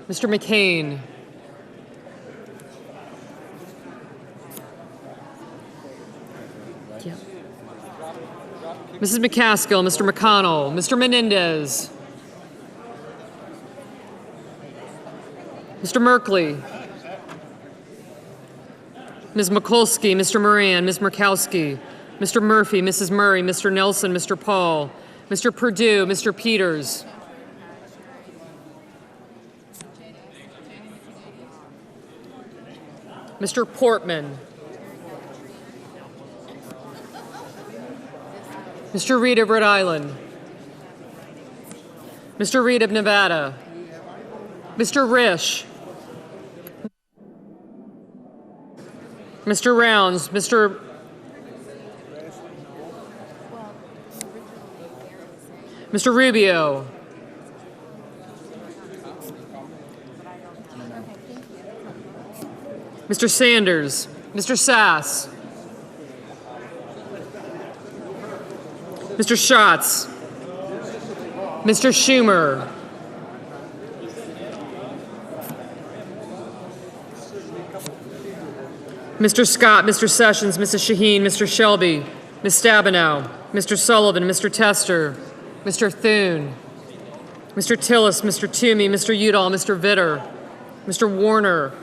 Mr. McCain, Mrs. McCaskill, Mr. McConnell, Mr. Menendez, Mr. Merkley, Ms. Mikulski, Mr. Moran, Ms. Murkowski, Mr. Murphy, Mrs. Murray, Mr. Nelson, Mr. Paul, Mr. Perdue, Mr. Peters, Mr. Portman, Mr. Reid of Rhode Island, Mr. Reid of Nevada, Mr. Risch, Mr. Rounds, Mr. Rubio, Mr. Sanders, Mr. Sass, Mr. Schatz, Mr. Schumer, Mr. Scott, Mr. Sessions, Mrs. Shaheen, Mr. Shelby, Ms. Stabenow, Mr. Sullivan, Mr. Tester, Mr. Thune, Mr. Tillis, Mr. Toomey, Mr. Udall, Mr. Vitter, Mr. Warner,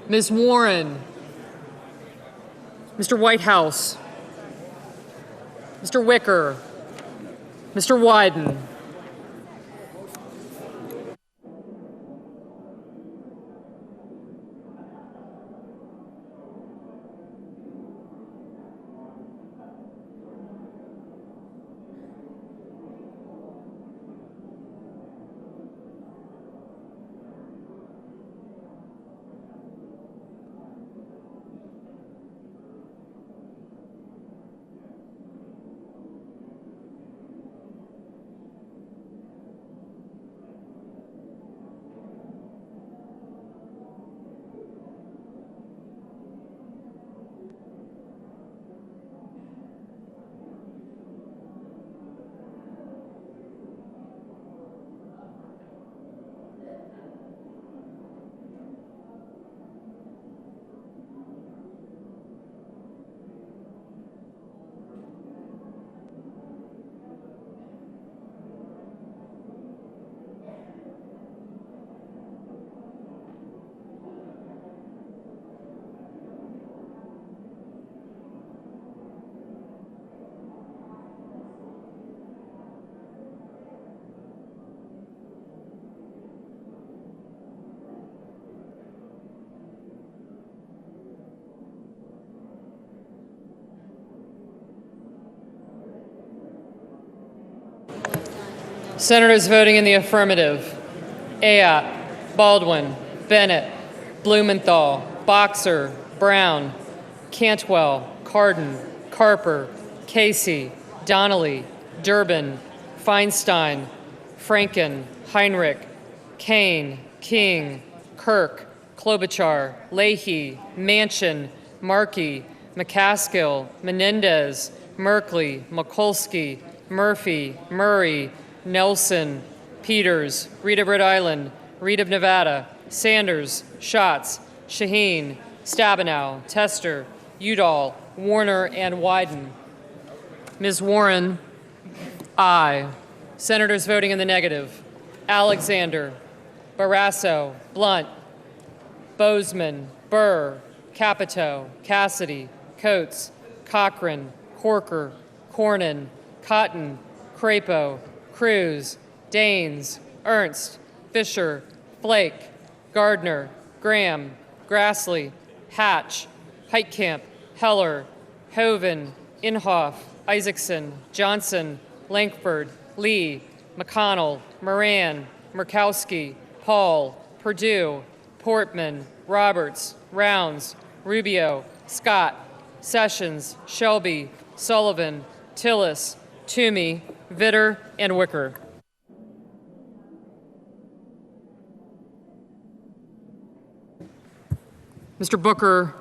Ms. Warren, Mr. Whitehouse, Mr. Wicker, Mr. Wyden, Senators voting in the affirmative: Ayotte, Baldwin, Bennett, Blumenthal, Boxer, Brown, Cantwell, Cardin, Carper, Casey, Donnelly, Durbin, Feinstein, Franken, Heinrich, Kane, King, Kirk, Klobuchar, Leahy, Manchin, Markey, McCaskill, Menendez, Merkley, Mikulski, Murphy, Murray, Nelson, Peters, Reid of Rhode Island, Reid of Nevada, Sanders, Schatz, Shaheen, Stabenow, Tester, Udall, Warner, and Wyden. Ms. Warren, aye. Senators voting in the negative: Alexander, Barrasso, Blunt, Bozeman, Burr, Capito, Cassidy, Coates, Cochran, Corker, Cornyn, Cotton, Crapo, Cruz, Daines, Ernst, Fisher, Flake, Gardner, Graham, Grassley, Hatch, Heitkamp, Heller, Hoeven, Inhofe, Isaacson, Johnson, Lankford, Lee, McConnell, Moran, Murkowski, Paul, Perdue, Portman, Roberts, Rounds, Rubio, Scott, Sessions, Shelby, Sullivan, Tillis, Toomey, Vitter, and Wicker. Mr. Booker,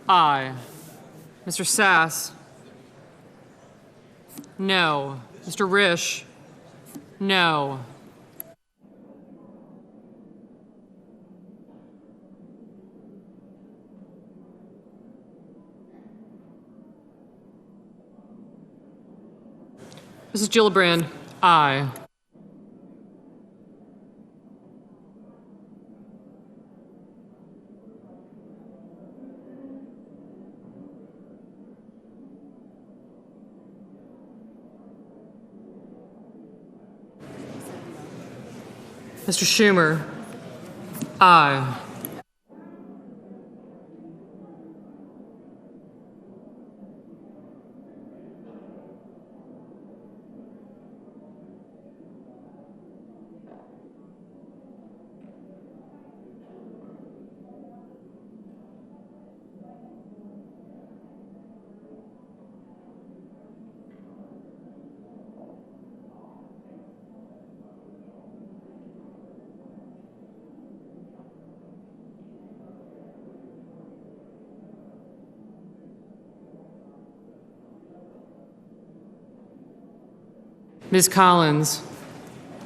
aye. Mr. Sass, no. Mr. Risch, no. Mrs. Gillibrand, aye. Mr. Schumer, aye. Ms. Collins,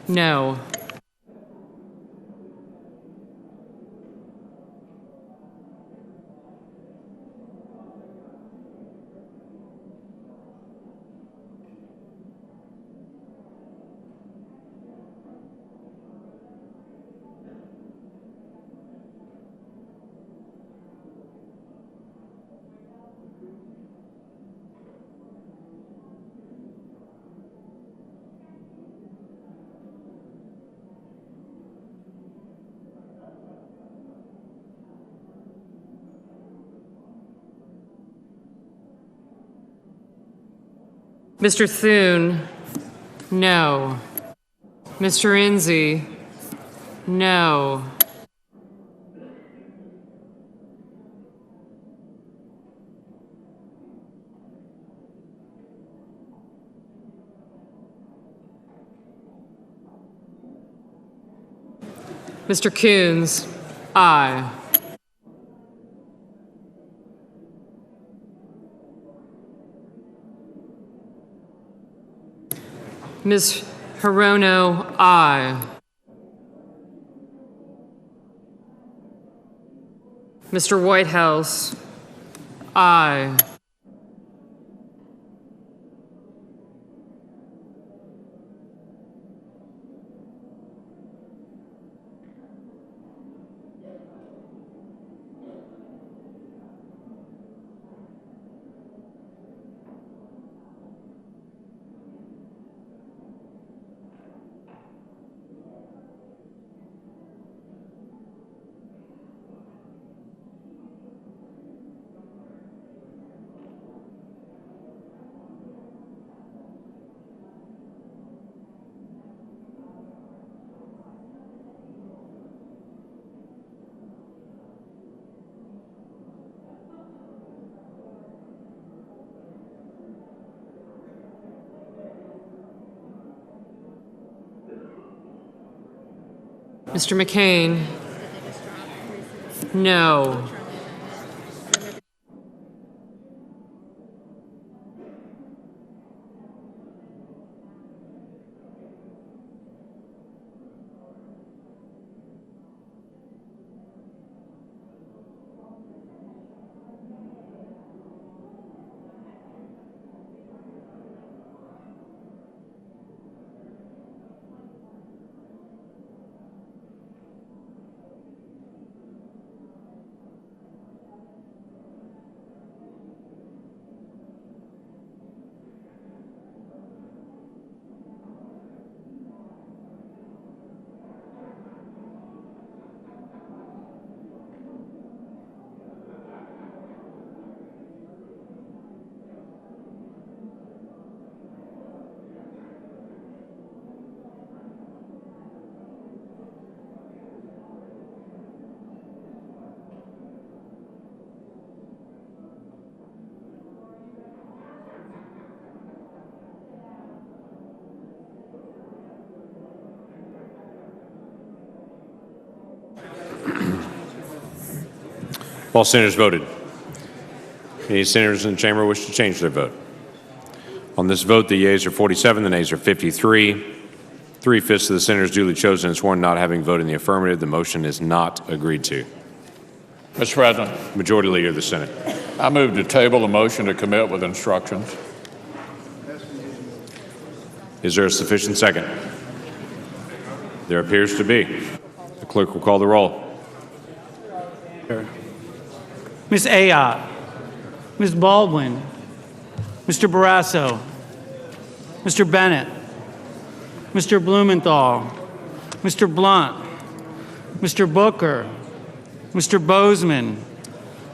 no. Mr. Thune, no. Mr. Enzi, no. Mr. Coons, aye. Ms. Hirono, aye. Mr. Whitehouse, aye. Mr. McCain, no.
All senators voted. Any senators in the chamber wish to change their vote? On this vote, the yeas are 47, the nays are 53. 3/5 of the senators duly chosen and sworn not having voted in the affirmative, the motion is not agreed to.
Mr. President,
Majority Leader of the Senate.
I move to table the motion to commit with instructions.
Is there a sufficient second? There appears to be. The clerk will call the roll.
Ms. Ayotte, Ms. Baldwin, Mr. Barrasso, Mr. Bennett, Mr. Blumenthal, Mr. Blunt, Mr. Booker, Mr. Bozeman,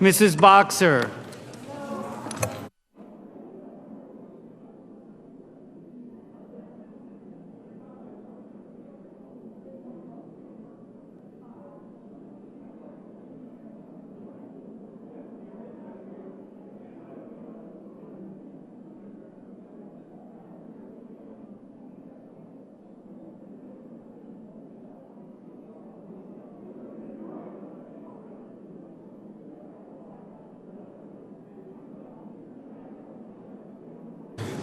Mrs. Boxer,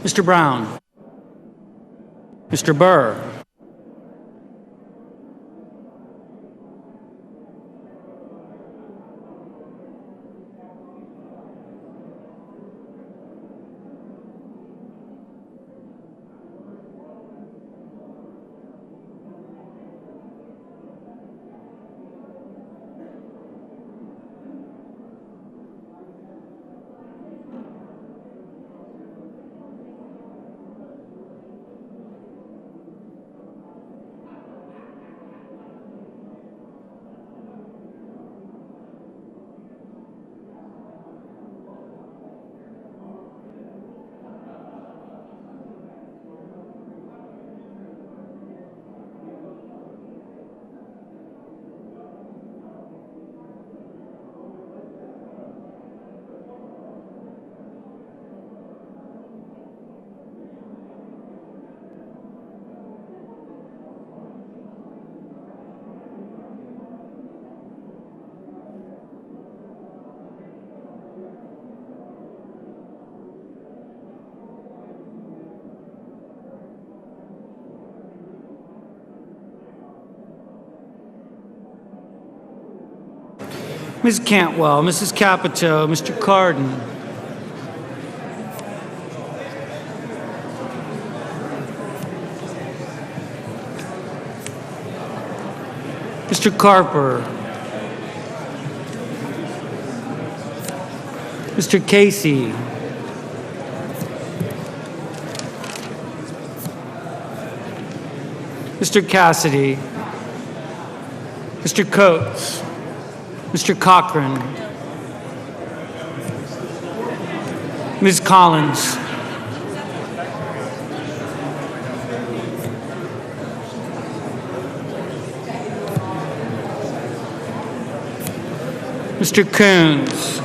Mr. Brown, Mr. Burr, Ms. Cantwell, Mrs. Capito, Mr. Cardin, Mr. Carper, Mr. Casey, Mr. Cassidy, Mr. Coates, Mr. Cochran, Ms. Collins, Mr. Coons,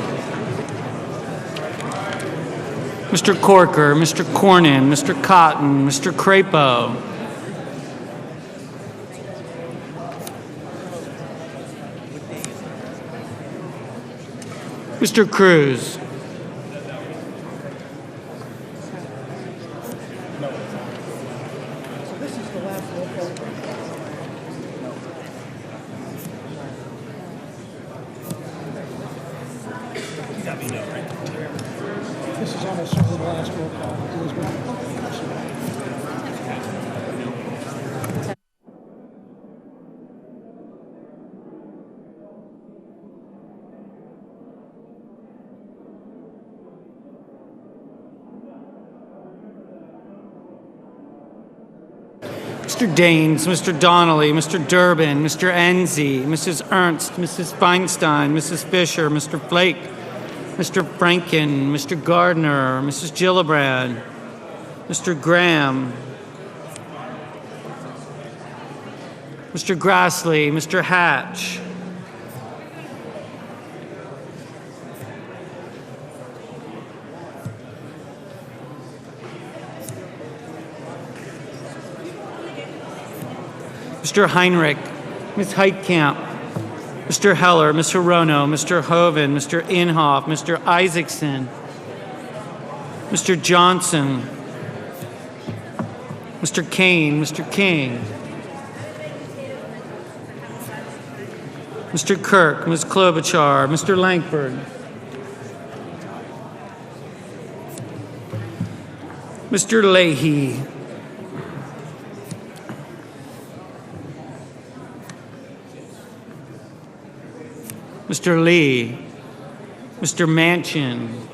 Mr. Corker, Mr. Cornyn, Mr. Cotton, Mr. Crapo, Mr. Cruz,
This is almost the last roll call.
Mr. Daines, Mr. Donnelly, Mr. Durbin, Mr. Enzi, Mrs. Ernst, Mrs. Feinstein, Mrs. Fisher, Mr. Flake, Mr. Franken, Mr. Gardner, Mrs. Gillibrand, Mr. Graham, Mr. Grassley, Mr. Hatch, Mr. Heinrich, Ms. Heitkamp, Mr. Heller, Mr. Rono, Mr. Hoven, Mr. Inhofe, Mr. Isaacson, Mr. Johnson, Mr. Kane, Mr. King, Mr. Kirk, Ms. Klobuchar, Mr. Lankford, Mr. Leahy, Mr. Lee, Mr. Manchin,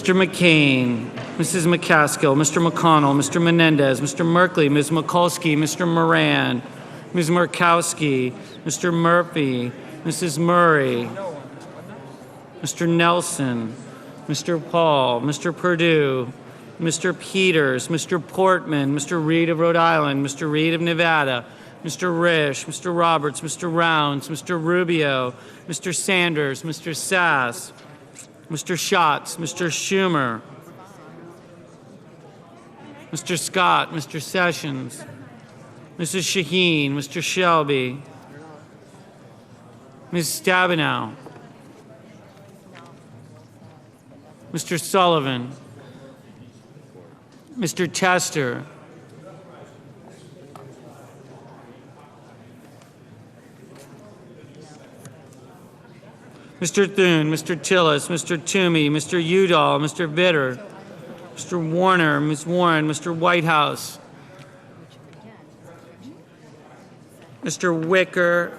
Mr. McCain, Mrs. McCaskill, Mr. McConnell, Mr. Menendez, Mr. Merkley, Ms. Mikulski, Mr. Moran, Ms. Murkowski, Mr. Murphy, Mrs. Murray, Mr. Nelson, Mr. Paul, Mr. Perdue, Mr. Peters, Mr. Portman, Mr. Reed of Rhode Island, Mr. Reed of Nevada, Mr. Risch, Mr. Roberts, Mr. Rounds, Mr. Rubio, Mr. Sanders, Mr. Sass, Mr. Schatz, Mr. Schumer, Mr. Scott, Mr. Sessions, Mrs. Shaheen, Mr. Shelby, Ms. Stabenow, Mr. Sullivan, Mr. Tester, Mr. Thune, Mr. Tillis, Mr. Toomey, Mr. Udall, Mr. Vitter, Mr. Warner, Ms. Warren, Mr. Whitehouse, Mr. Wicker,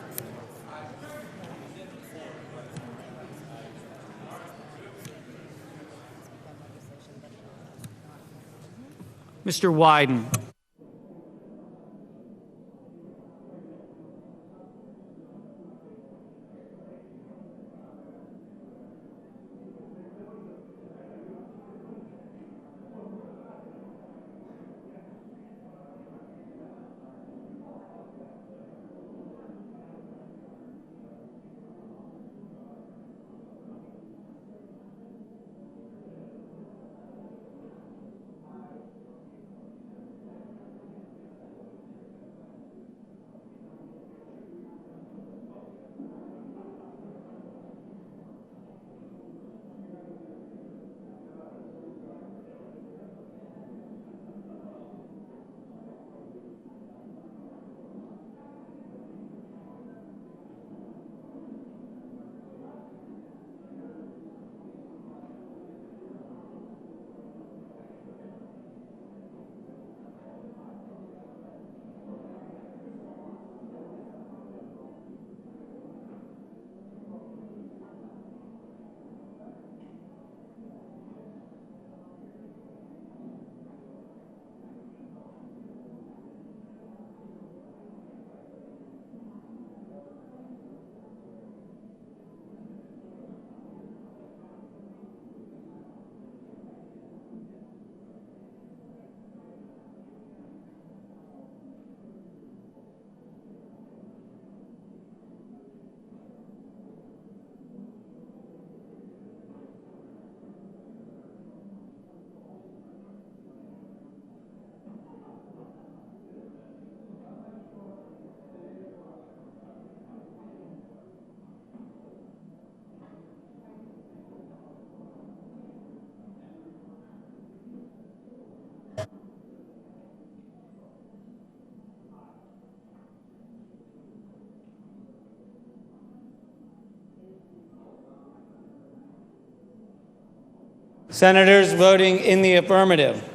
Mr. Wyden. Senators voting in the affirmative: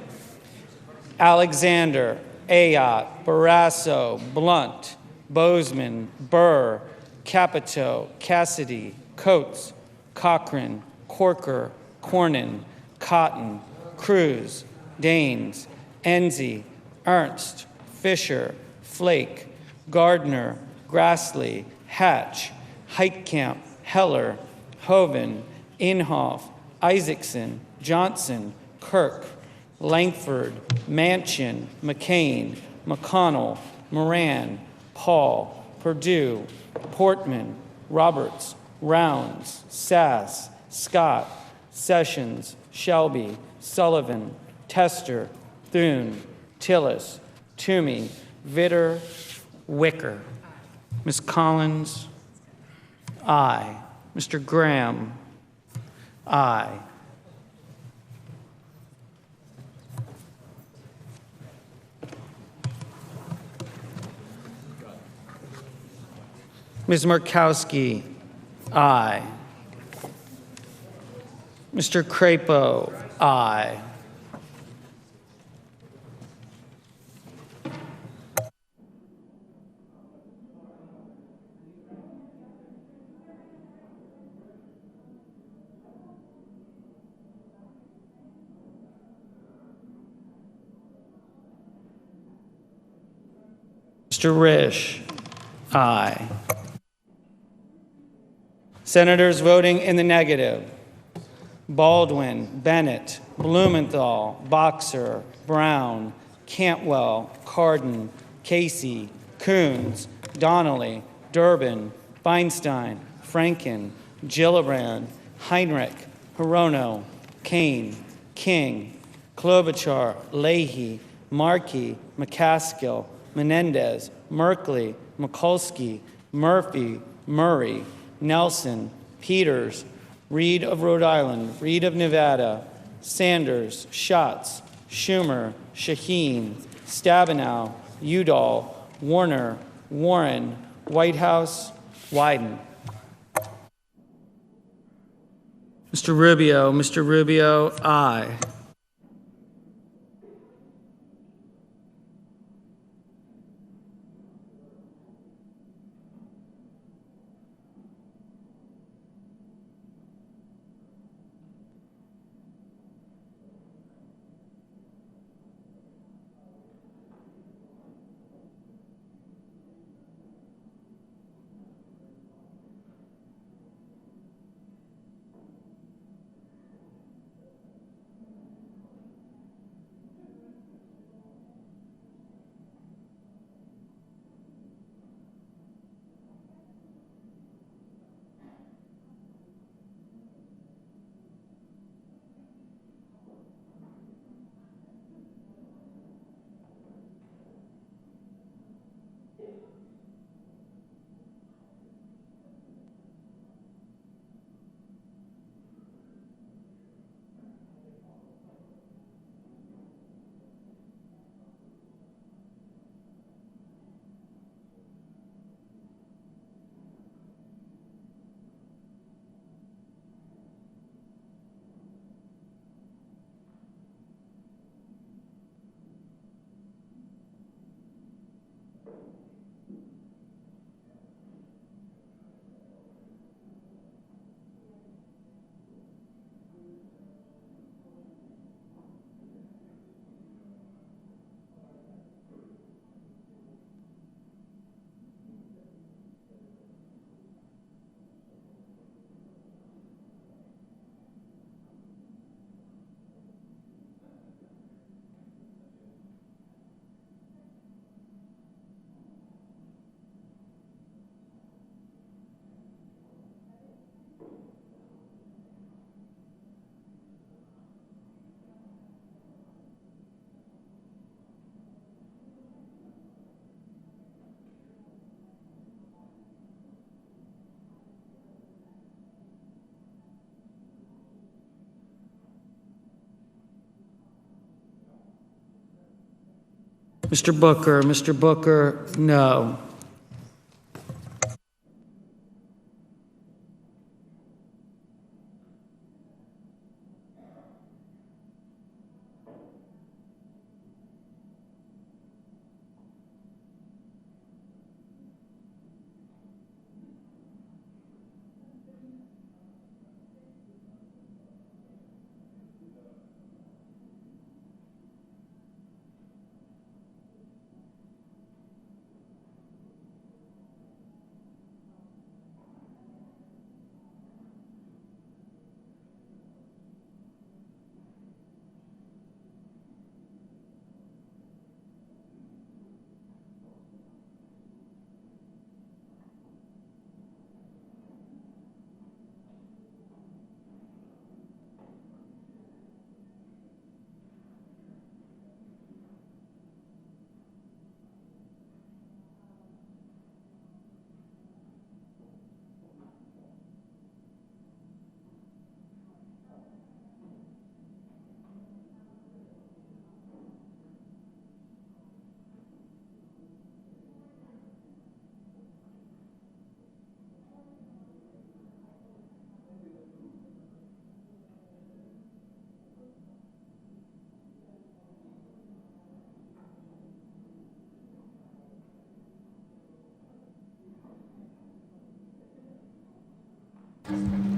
Alexander, Ayotte, Barrasso, Blunt, Bozeman, Burr, Capito, Cassidy, Coates, Cochran, Corker, Cornyn, Cotton, Cruz, Daines, Enzi, Ernst, Fisher, Flake, Gardner, Grassley, Hatch, Heitkamp, Heller, Hoven, Inhofe, Isaacson, Johnson, Kirk, Langford, Manchin, McCain, McConnell, Moran, Paul, Perdue, Portman, Roberts, Rounds, Sass, Scott, Sessions, Shelby, Sullivan, Tester, Thune, Tillis, Toomey, Vitter, Wicker. Ms. Collins, aye. Mr. Graham, aye. Ms. Murkowski, aye. Mr. Crapo, aye. Mr. Risch, aye. Senators voting in the negative: Baldwin, Bennett, Blumenthal, Boxer, Brown, Cantwell, Cardin, Casey, Coons, Donnelly, Durbin, Feinstein, Franken, Gillibrand, Heinrich, Hirono, Kane, King, Klobuchar, Leahy, Markey, McCaskill, Menendez, Merkley, Mikulski, Murphy, Murray, Nelson, Peters, Reed of Rhode Island, Reed of Nevada, Sanders, Schatz, Schumer, Shaheen, Stabenow, Udall, Warner, Warren, Whitehouse, Wyden. Mr. Rubio, aye. Mr. Booker, no.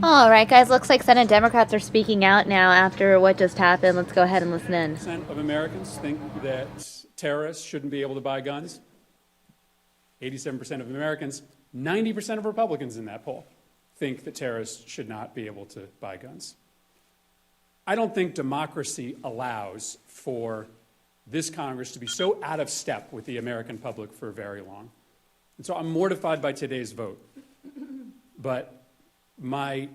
All right, guys, looks like Senate Democrats are speaking out now after what just happened. Let's go ahead and listen in.
80% of Americans think that terrorists shouldn't be able to buy guns. 87% of Americans, 90% of Republicans in that poll think that terrorists should not be able to buy guns. I don't think democracy allows for this Congress to be so out of step with the American public for very long. And so I'm mortified by today's vote. But my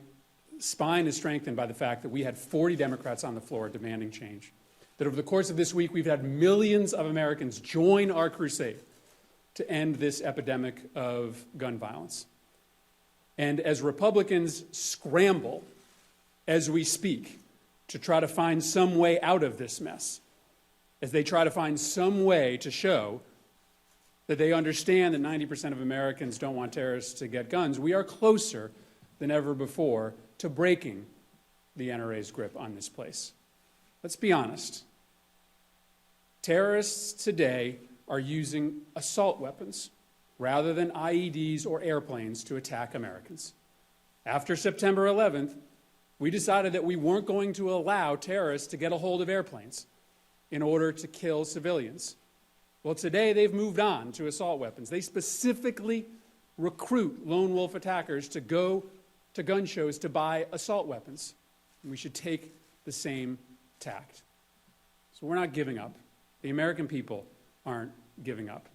spine is strengthened by the fact that we had 40 Democrats on the floor demanding change. That over the course of this week, we've had millions of Americans join our crusade to end this epidemic of gun violence. And as Republicans scramble as we speak to try to find some way out of this mess, as they try to find some way to show that they understand that 90% of Americans don't want terrorists to get guns, we are closer than ever before to breaking the NRA's grip on this place. Let's be honest. Terrorists today are using assault weapons rather than IEDs or airplanes to attack Americans. After September 11th, we decided that we weren't going to allow terrorists to get a hold of airplanes in order to kill civilians. Well, today they've moved on to assault weapons. They specifically recruit lone wolf attackers to go to gun shows to buy assault weapons. And we should take the same tact. So we're not giving up. The American people aren't giving up.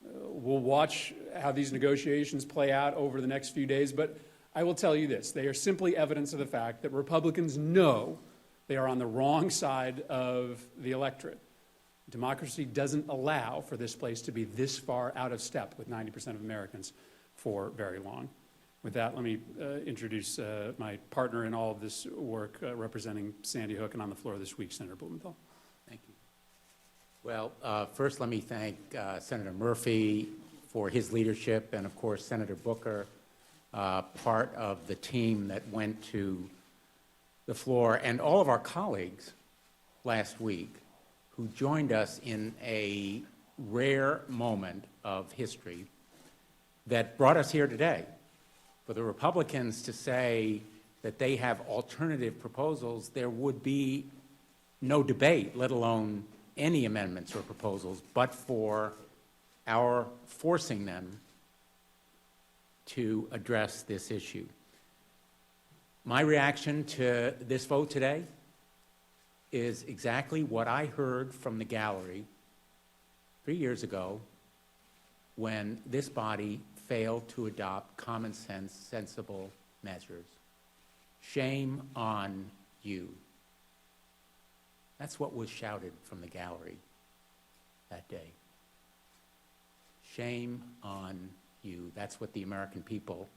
We'll watch how these negotiations play out over the next few days, but I will tell you this. They are simply evidence of the fact that Republicans know they are on the wrong side of the electorate. Democracy doesn't allow for this place to be this far out of step with 90% of Americans for very long. With that, let me introduce my partner in all of this work, representing Sandy Hook, and on the floor this week, Senator Blumenthal.
Thank you. Well, first let me thank Senator Murphy for his leadership, and of course Senator Booker, part of the team that went to the floor, and all of our colleagues last week who joined us in a rare moment of history that brought us here today. For the Republicans to say that they have alternative proposals, there would be no debate, let alone any amendments or proposals, but for our forcing them to address this issue. My reaction to this vote today is exactly what I heard from the gallery 3 years ago when this body failed to adopt common sense, sensible measures. Shame on you. That's what was shouted from the gallery that day. Shame on you. That's what the American people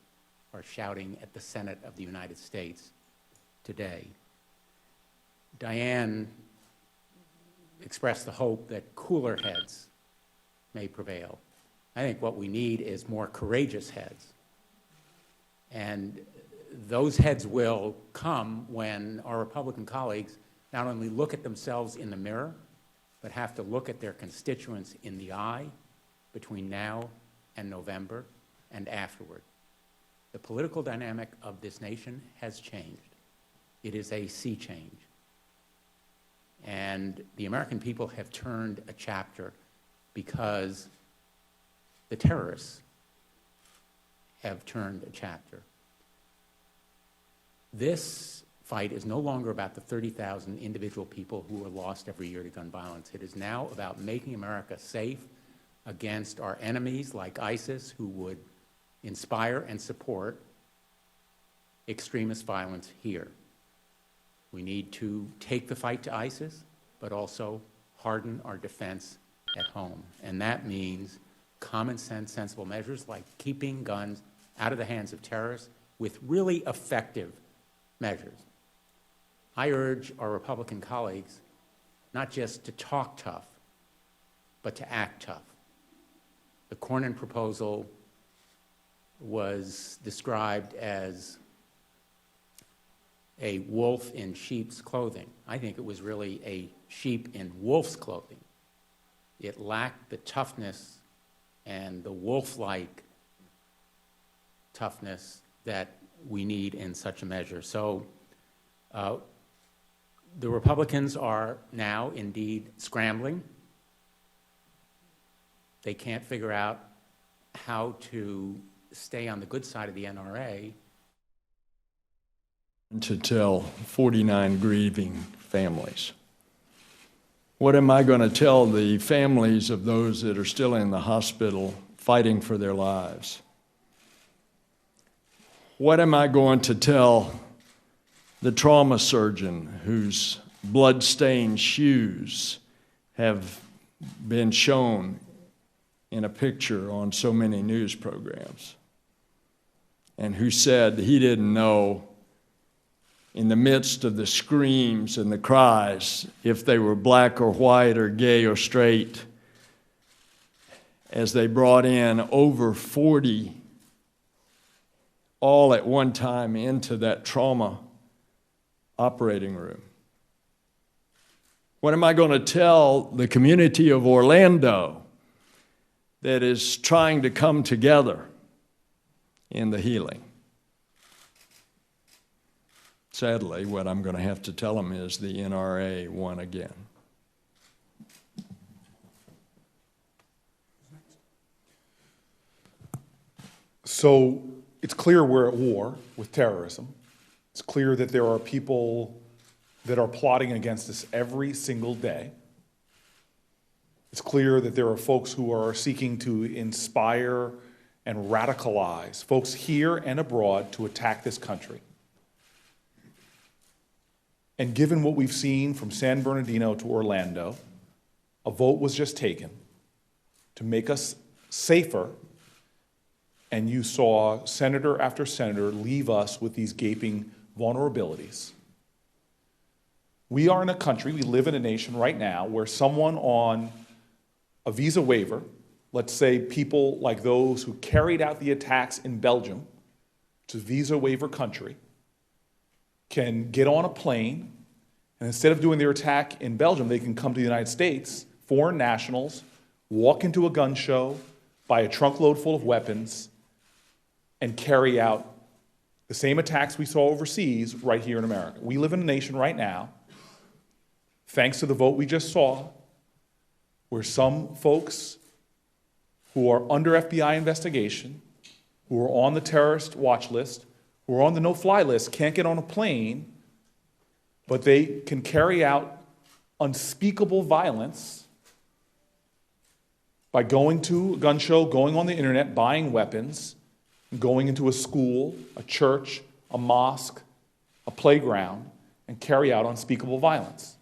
are shouting at the Senate of the United States today. Diane expressed the hope that cooler heads may prevail. I think what we need is more courageous heads. And those heads will come when our Republican colleagues not only look at themselves in the mirror, but have to look at their constituents in the eye between now and November and afterward. The political dynamic of this nation has changed. It is a sea change. And the American people have turned a chapter because the terrorists have turned a chapter. This fight is no longer about the 30,000 individual people who are lost every year to gun violence. It is now about making America safe against our enemies like ISIS, who would inspire and support extremist violence here. We need to take the fight to ISIS, but also harden our defense at home. And that means common sense, sensible measures like keeping guns out of the hands of terrorists with really effective measures. I urge our Republican colleagues not just to talk tough, but to act tough. The Cornyn proposal was described as a wolf in sheep's clothing. I think it was really a sheep in wolf's clothing. It lacked the toughness and the wolf-like toughness that we need in such a measure. So the Republicans are now indeed scrambling. They can't figure out how to stay on the good side of the NRA.
To tell 49 grieving families. What am I going to tell the families of those that are still in the hospital fighting for their lives? What am I going to tell the trauma surgeon whose blood-stained shoes have been shown in a picture on so many news programs, and who said he didn't know in the midst of the screams and the cries if they were black or white or gay or straight, as they brought in over 40 all at one time into that trauma operating room? What am I going to tell the community of Orlando that is trying to come together in the healing? Sadly, what I'm going to have to tell them is the NRA won again.
So it's clear we're at war with terrorism. It's clear that there are people that are plotting against us every single day. It's clear that there are folks who are seeking to inspire and radicalize folks here and abroad to attack this country. And given what we've seen from San Bernardino to Orlando, a vote was just taken to make us safer, and you saw senator after senator leave us with these gaping vulnerabilities. We are in a country, we live in a nation right now where someone on a visa waiver, let's say people like those who carried out the attacks in Belgium, which is a visa waiver country, can get on a plane, and instead of doing their attack in Belgium, they can come to the United States, foreign nationals, walk into a gun show, buy a trunkload full of weapons, and carry out the same attacks we saw overseas right here in America. We live in a nation right now, thanks to the vote we just saw, where some folks who are under FBI investigation, who are on the terrorist watch list, who are on the no-fly list, can't get on a plane, but they can carry out unspeakable violence by going to a gun show, going on the internet, buying weapons, going into a school, a church, a mosque, a playground, and carry out unspeakable violence.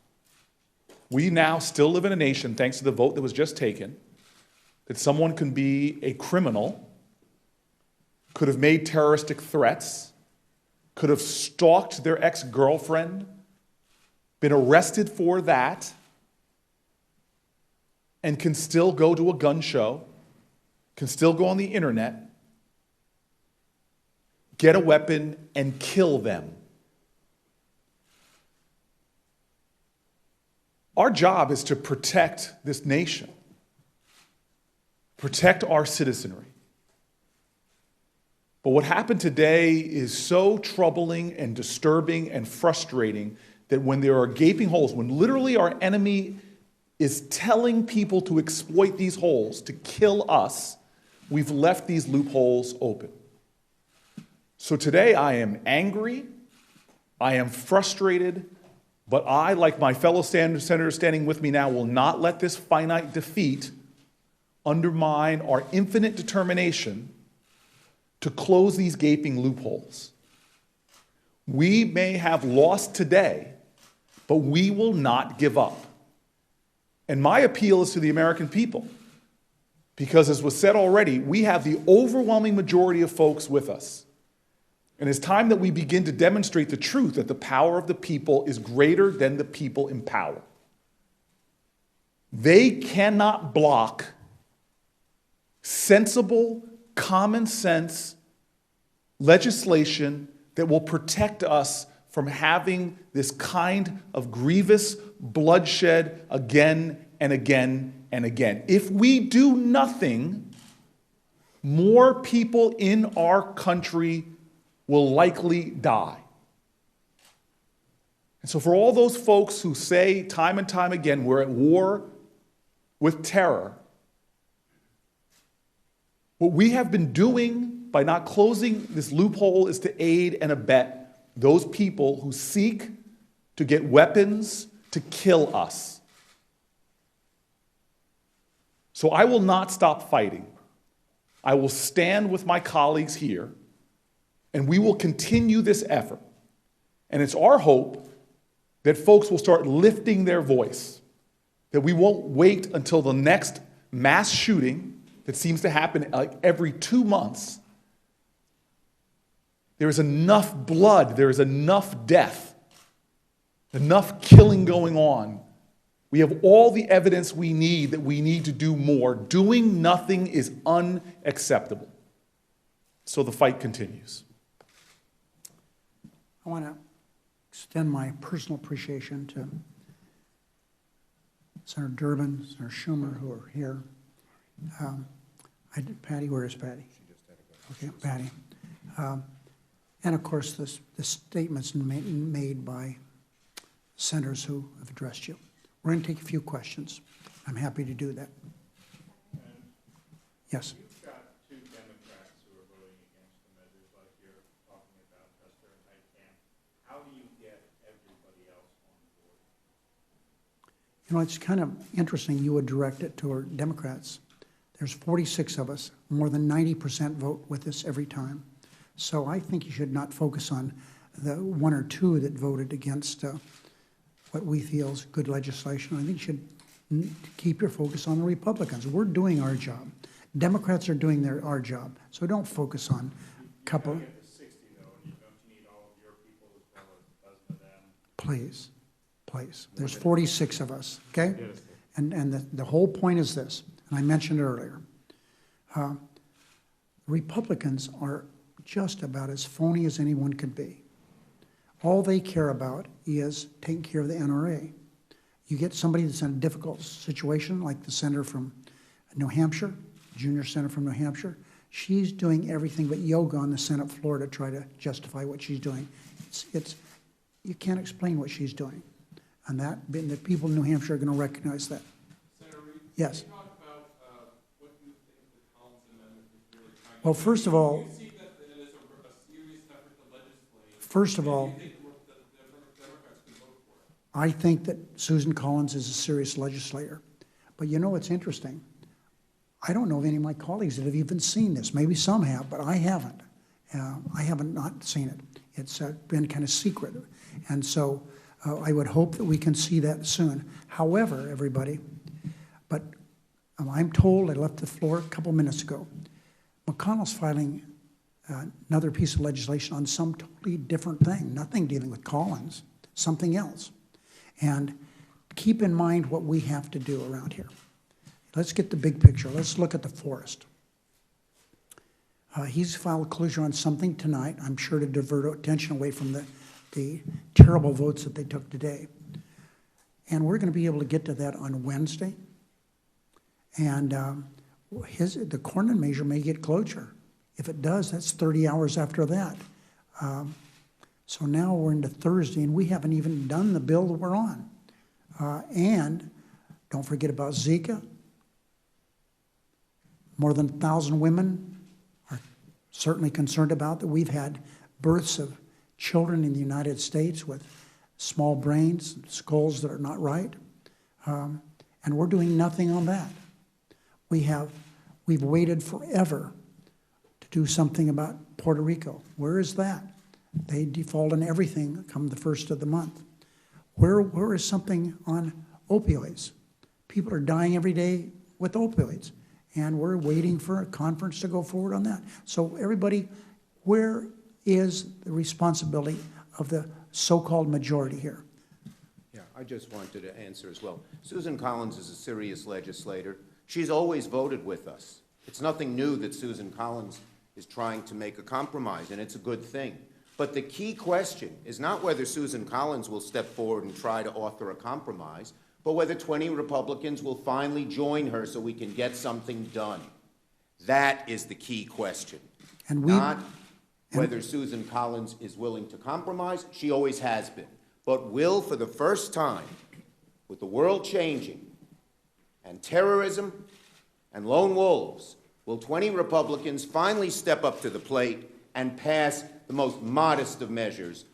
We now still live in a nation, thanks to the vote that was just taken, that someone can be a criminal, could have made terroristic threats, could have stalked their ex-girlfriend, been arrested for that, and can still go to a gun show, can still go on the internet, get a weapon, and kill them. Our job is to protect this nation, protect our citizenry. But what happened today is so troubling and disturbing and frustrating that when there are gaping holes, when literally our enemy is telling people to exploit these holes, to kill us, we've left these loopholes open. So today I am angry, I am frustrated, but I, like my fellow senators standing with me now, will not let this finite defeat undermine our infinite determination to close these gaping loopholes. We may have lost today, but we will not give up. And my appeal is to the American people, because as was said already, we have the overwhelming majority of folks with us. And it's time that we begin to demonstrate the truth that the power of the people is greater than the people in power. They cannot block sensible, common sense legislation that will protect us from having this kind of grievous bloodshed again and again and again. If we do nothing, more people in our country will likely die. And so for all those folks who say time and time again, we're at war with terror, what we have been doing by not closing this loophole is to aid and abet those people who seek to get weapons to kill us. So I will not stop fighting. I will stand with my colleagues here, and we will continue this effort. And it's our hope that folks will start lifting their voice, that we won't wait until the next mass shooting that seems to happen like every 2 months. There is enough blood, there is enough death, enough killing going on. We have all the evidence we need that we need to do more. Doing nothing is unacceptable. So the fight continues.
I want to extend my personal appreciation to Senator Durbin, Senator Schumer, who are here. Patty, where is Patty? Okay, Patty. And of course, the statements made by senators who have addressed you. We're going to take a few questions. I'm happy to do that. Yes.
You've got 2 Democrats who are voting against the measures like you're talking about, Custer and Heitkamp. How do you get everybody else on board?
You know, it's kind of interesting you would direct it toward Democrats. There's 46 of us. More than 90% vote with us every time. So I think you should not focus on the 1 or 2 that voted against what we feel is good legislation. I think you should keep your focus on the Republicans. We're doing our job. Democrats are doing our job. So don't focus on a couple.
You get to 60, though, and don't you need all of your people as well as a dozen of them?
Please, please. There's 46 of us, okay? And the whole point is this, and I mentioned earlier. Republicans are just about as phony as anyone could be. All they care about is taking care of the NRA. You get somebody that's in a difficult situation, like the senator from New Hampshire, junior senator from New Hampshire. She's doing everything but yoga on the Senate floor to try to justify what she's doing. You can't explain what she's doing. And the people in New Hampshire are going to recognize that.
Senator Reid,
yes.
Can you talk about what you think the Collins Amendment is really trying to do?
Well, first of all,
Do you see that it is a serious effort to legislate?
first of all,
Do you think the Democrats can vote for it?
I think that Susan Collins is a serious legislator. But you know what's interesting? I don't know of any of my colleagues that have even seen this. Maybe some have, but I haven't. I haven't not seen it. It's been kind of secret. And so I would hope that we can see that soon. However, everybody, but I'm told, I left the floor a couple minutes ago, McConnell's filing another piece of legislation on some totally different thing, nothing dealing with Collins, something else. And keep in mind what we have to do around here. Let's get the big picture. Let's look at the forest. He's filed closure on something tonight, I'm sure to divert attention away from the terrible votes that they took today. And we're going to be able to get to that on Wednesday. And the Cornyn measure may get closure. If it does, that's 30 hours after that. So now we're into Thursday, and we haven't even done the bill that we're on. And don't forget about Zika. More than 1,000 women are certainly concerned about that. We've had births of children in the United States with small brains, skulls that are not right. And we're doing nothing on that. We've waited forever to do something about Puerto Rico. Where is that? They default on everything come the first of the month. Where is something on opioids? People are dying every day with opioids, and we're waiting for a conference to go forward on that. So everybody, where is the responsibility of the so-called majority here?
Yeah, I just wanted to answer as well. Susan Collins is a serious legislator. She's always voted with us. It's nothing new that Susan Collins is trying to make a compromise, and it's a good thing. But the key question is not whether Susan Collins will step forward and try to author a compromise, but whether 20 Republicans will finally join her so we can get something done. That is the key question.
And
whether Susan Collins is willing to compromise. She always has been. But will, for the first time, with the world changing and terrorism and lone wolves, will 20 Republicans finally step up to the plate and pass the most modest of measures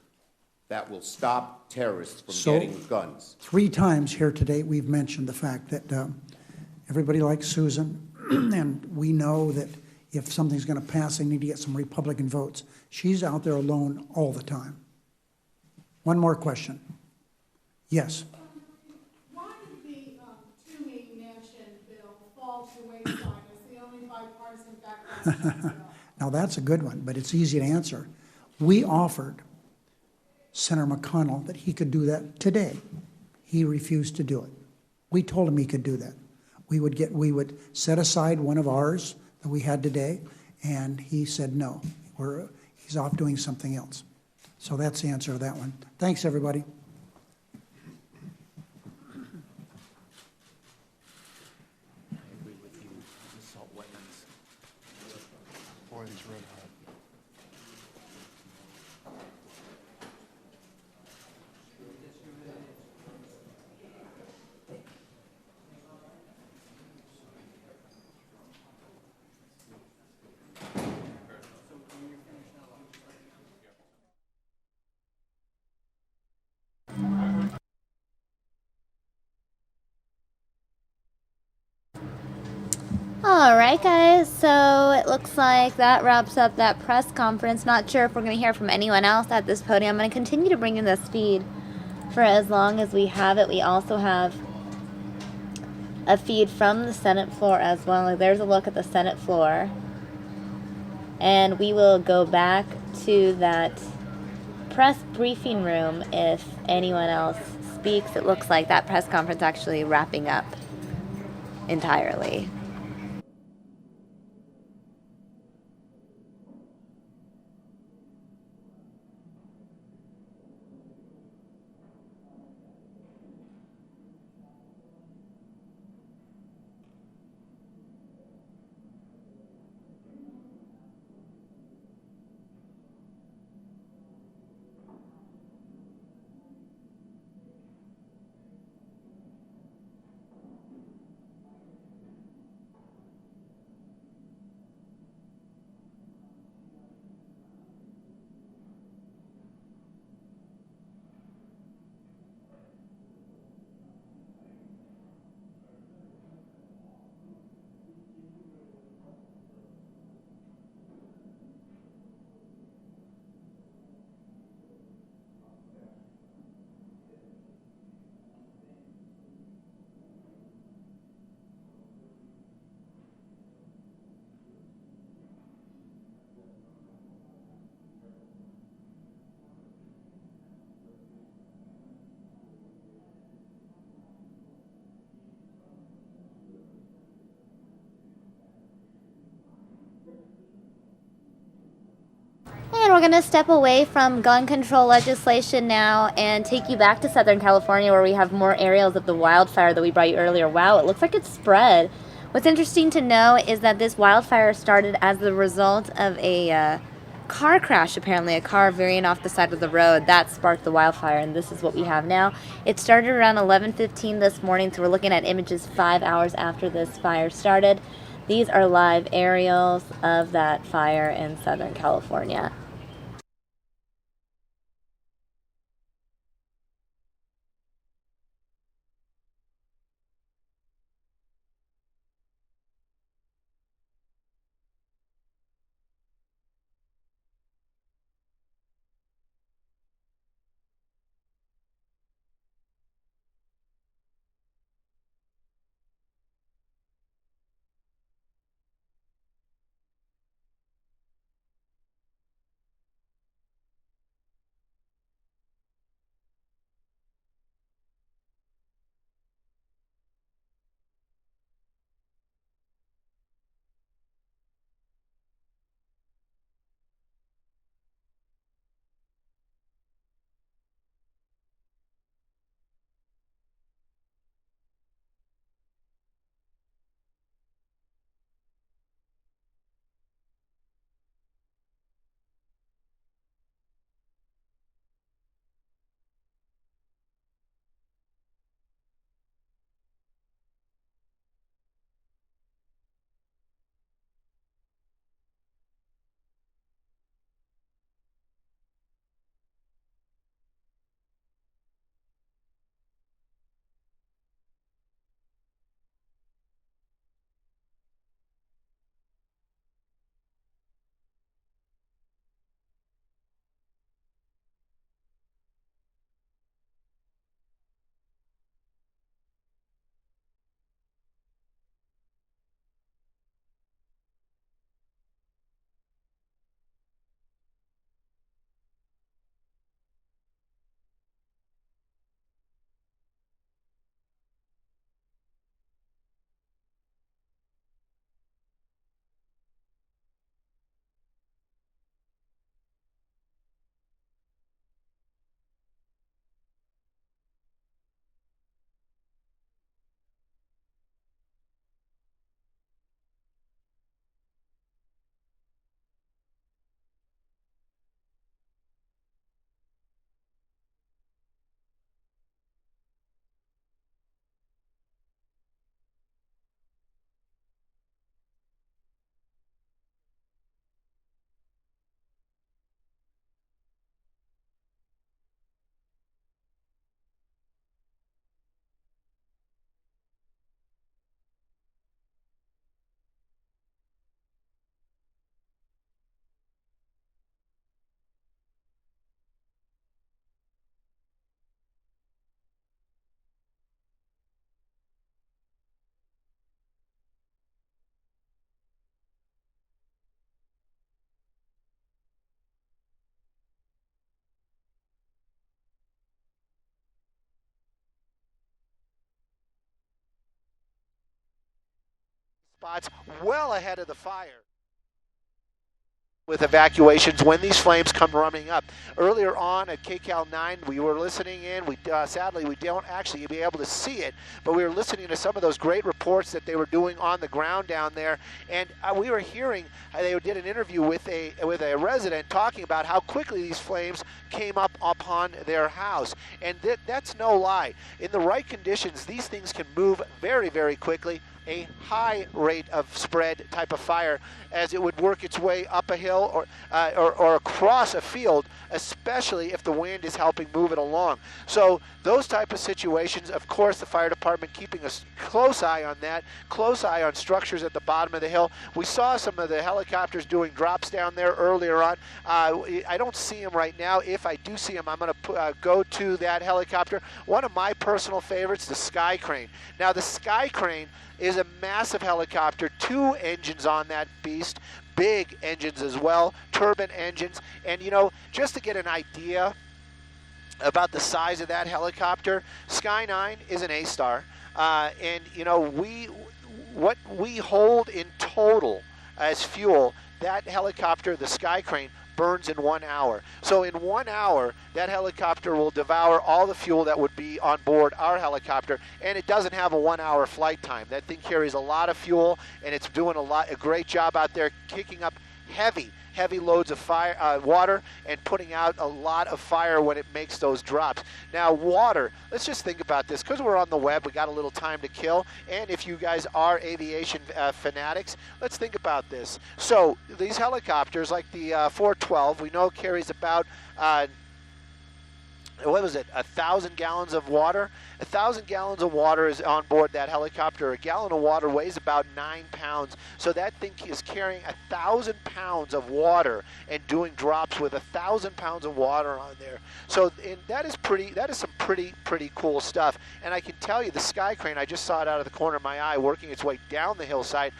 that will stop terrorists from getting guns?
3 times here today we've mentioned the fact that everybody likes Susan, and we know that if something's going to pass, they need to get some Republican votes. She's out there alone all the time. One more question. Yes.
Why did the Toomey Mansion bill fall to the wayside as the only bipartisan background bill?
Now that's a good one, but it's easy to answer. We offered Senator McConnell that he could do that today. He refused to do it. We told him he could do that. We would set aside one of ours that we had today, and he said no. He's off doing something else. So that's the answer to that one. Thanks, everybody.
All right, guys, so it looks like that wraps up that press conference. Not sure if we're going to hear from anyone else at this podium. I'm going to continue to bring in this feed for as long as we have it. We also have a feed from the Senate floor as well. There's a look at the Senate floor. And we will go back to that press briefing room if anyone else speaks. It looks like that press conference actually wrapping up entirely. And we're going to step away from gun control legislation now and take you back to Southern California, where we have more aerials of the wildfire that we brought you earlier. Wow, it looks like it's spread. What's interesting to know is that this wildfire started as the result of a car crash, apparently. A car veering off the side of the road. That sparked the wildfire, and this is what we have now. It started around 11:15 this morning, so we're looking at images 5 hours after this fire started. These are live aerials of that fire in Southern California.
spots well ahead of the fire with evacuations when these flames come running up. Earlier on at KCAL 9, we were listening in. Sadly, we don't actually be able to see it, but we were listening to some of those great reports that they were doing on the ground down there, and we were hearing, they did an interview with a resident talking about how quickly these flames came up upon their house, and that's no lie. In the right conditions, these things can move very, very quickly. A high rate of spread type of fire, as it would work its way up a hill or across a field, especially if the wind is helping move it along. So those type of situations, of course, the fire department keeping a close eye on that, close eye on structures at the bottom of the hill. We saw some of the helicopters doing drops down there earlier on. I don't see them right now. If I do see them, I'm going to go to that helicopter. One of my personal favorites, the Sky Crane. Now, the Sky Crane is a massive helicopter, 2 engines on that beast, big engines as well, turbine engines. And, you know, just to get an idea about the size of that helicopter, Sky 9 is an A-star. And, you know, what we hold in total as fuel, that helicopter, the Sky Crane, burns in 1 hour. So in 1 hour, that helicopter will devour all the fuel that would be on board our helicopter, and it doesn't have a 1 hour flight time. That thing carries a lot of fuel, and it's doing a great job out there kicking up heavy loads of water and putting out a lot of fire when it makes those drops. Now, water, let's just think about this. Because we're on the web, we got a little time to kill, and if you guys are aviation fanatics, let's think about this. So these helicopters, like the 412, we know carries about 1,000 gallons of water. 1,000 gallons of water is on board that helicopter. A gallon of water weighs about 9 pounds. So that thing is carrying 1,000 pounds of water and doing drops with 1,000 pounds of water on there. So that is some pretty cool stuff. And I can tell you, the Sky Crane, I just saw it out of the corner of my eye, working its way down the hillside,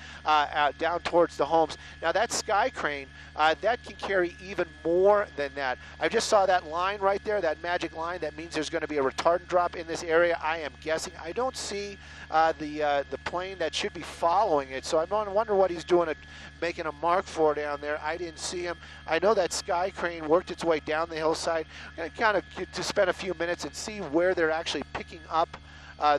down towards the homes. Now that Sky Crane, that can carry even more than that. I just saw that line right there, that magic line. That means there's going to be a retardant drop in this area, I am guessing. I don't see the plane that should be following it, so I wonder what he's doing, making a mark for down there. I didn't see him. I know that Sky Crane worked its way down the hillside. I'm going to kind of to spend a few minutes and see where they're actually picking up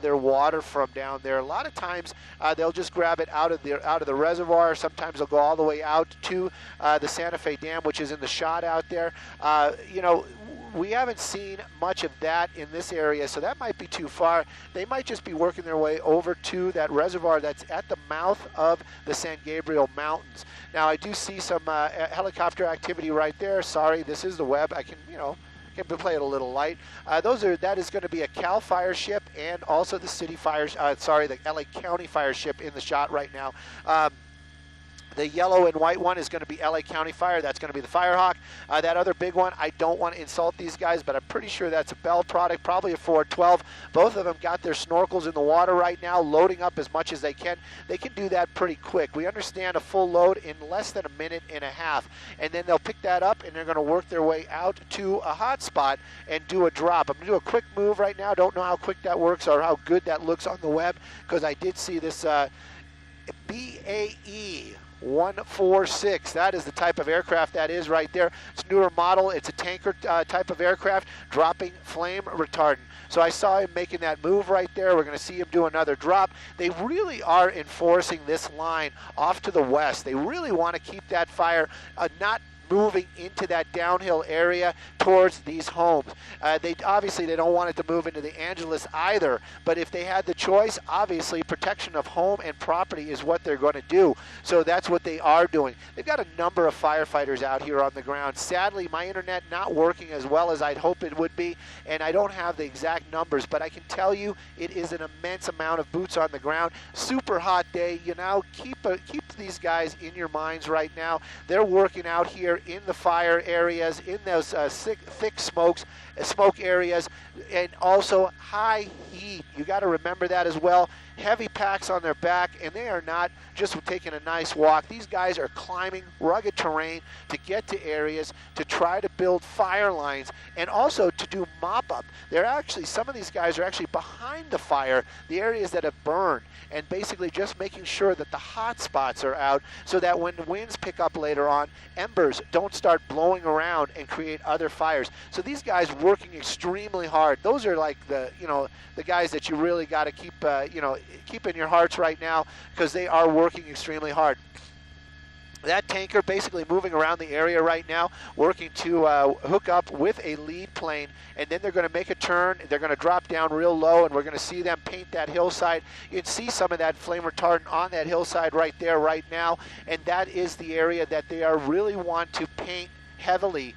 their water from down there. A lot of times they'll just grab it out of the reservoir. Sometimes they'll go all the way out to the Santa Fe Dam, which is in the shot out there. You know, we haven't seen much of that in this area, so that might be too far. They might just be working their way over to that reservoir that's at the mouth of the San Gabriel Mountains. Now, I do see some helicopter activity right there. Sorry, this is the web. I can, play it a little light. That is going to be a Cal Fire ship and also the city fire, the LA County fire ship in the shot right now. The yellow and white one is going to be LA County Fire. That's going to be the Firehawk. That other big one, I don't want to insult these guys, but I'm pretty sure that's a Bell product, probably a 412. Both of them got their snorkels in the water right now, loading up as much as they can. They can do that pretty quick. We understand a full load in less than a minute and a half, and then they'll pick that up, and they're going to work their way out to a hot spot and do a drop. I'm going to do a quick move right now. Don't know how quick that works or how good that looks on the web, because I did see this BAE 146. That is the type of aircraft that is right there. It's a newer model. It's a tanker type of aircraft, dropping flame retardant. So I saw him making that move right there. We're going to see him do another drop. They really are enforcing this line off to the west. They really want to keep that fire not moving into that downhill area towards these homes. They don't want it to move into the Angeles either, but if they had the choice, obviously protection of home and property is what they're going to do. So that's what they are doing. They've got a number of firefighters out here on the ground. Sadly, my internet not working as well as I'd hope it would be, and I don't have the exact numbers, but I can tell you it is an immense amount of boots on the ground. Super hot day. Keep these guys in your minds right now. They're working out here in the fire areas, in those thick smoke areas, and also high heat. You got to remember that as well. heavy packs on their back, and they are not just taking a nice walk. These guys are climbing rugged terrain to get to areas to try to build fire lines and also to do mop-up. They're actually, some of these guys are actually behind the fire, the areas that have burned, and basically just making sure that the hot spots are out so that when the winds pick up later on, embers don't start blowing around and create other fires. So these guys working extremely hard. Those are like the, you know, the guys that you really got to keep, you know, keep in your hearts right now, because they are working extremely hard. That tanker basically moving around the area right now, working to hook up with a lead plane, and then they're going to make a turn. They're going to drop down real low, and we're going to see them paint that hillside. You can see some of that flame retardant on that hillside right there right now, and that is the area that they are really want to paint heavily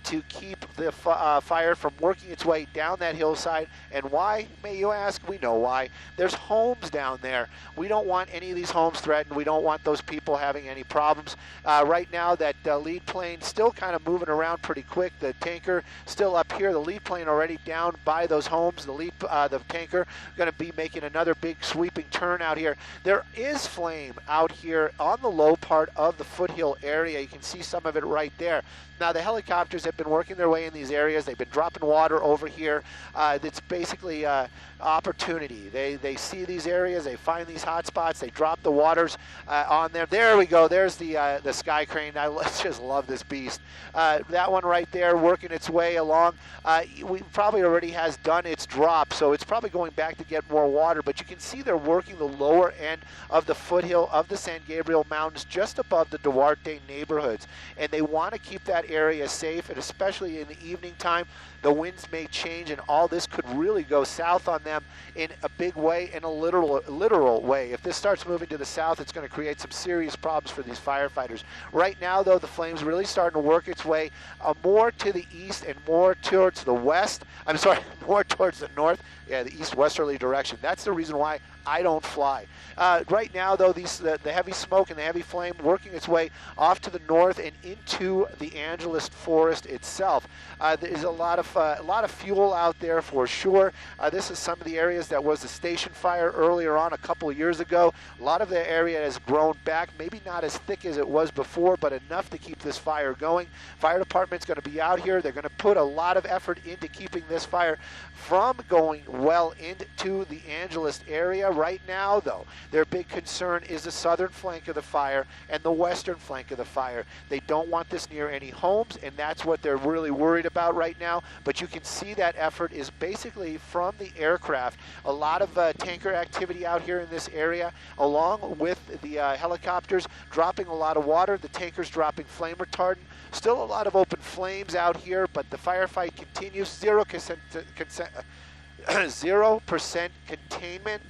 to keep the fire from working its way down that hillside. And why, may you ask? We know why. There's homes down there. We don't want any of these homes threatened. We don't want those people having any problems. Right now, that lead plane still kind of moving around pretty quick. The tanker still up here. The lead plane already down by those homes. The tanker going to be making another big sweeping turn out here. There is flame out here on the low part of the foothill area. You can see some of it right there. Now, the helicopters have been working their way in these areas. They've been dropping water over here. It's basically opportunity. They see these areas. They find these hot spots. They drop the waters on there. There we go. There's the sky crane. I just love this beast. That one right there working its way along. We probably already has done its drop, so it's probably going back to get more water. But you can see they're working the lower end of the foothill of the San Gabriel Mountains, just above the Duarte neighborhoods. And they want to keep that area safe, and especially in the evening time, the winds may change, and all this could really go south on them in a big way, in a literal way. If this starts moving to the south, it's going to create some serious problems for these firefighters. Right now, though, the flame's really starting to work its way more to the east and more towards the west. I'm sorry, more towards the north. Yeah, the east-westerly direction. That's the reason why I don't fly. Right now, though, the heavy smoke and the heavy flame working its way off to the north and into the Angeles forest itself. There's a lot of fuel out there for sure. This is some of the areas that was the station fire earlier on a couple of years ago. A lot of the area has grown back, maybe not as thick as it was before, but enough to keep this fire going. Fire department's going to be out here. They're going to put a lot of effort into keeping this fire from going well into the Angeles area. Right now, though, their big concern is the southern flank of the fire and the western flank of the fire. They don't want this near any homes, and that's what they're really worried about right now. But you can see that effort is basically from the aircraft. A lot of tanker activity out here in this area, along with the helicopters dropping a lot of water, the tankers dropping flame retardant. Still a lot of open flames out here, but the firefight continues. 0% containment.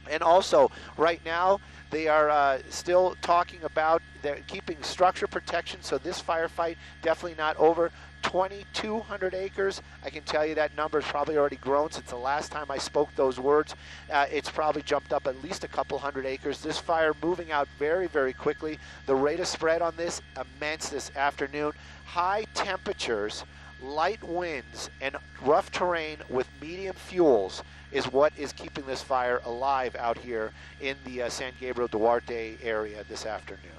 And also, right now, they are still talking about keeping structure protection, so this firefight definitely not over. 2,200 acres. I can tell you that number has probably already grown since the last time I spoke those words. It's probably jumped up at least a couple hundred acres. This fire moving out very, very quickly. The rate of spread on this, immense this afternoon. High temperatures, light winds, and rough terrain with medium fuels is what is keeping this fire alive out here in the San Gabriel Duarte area this afternoon.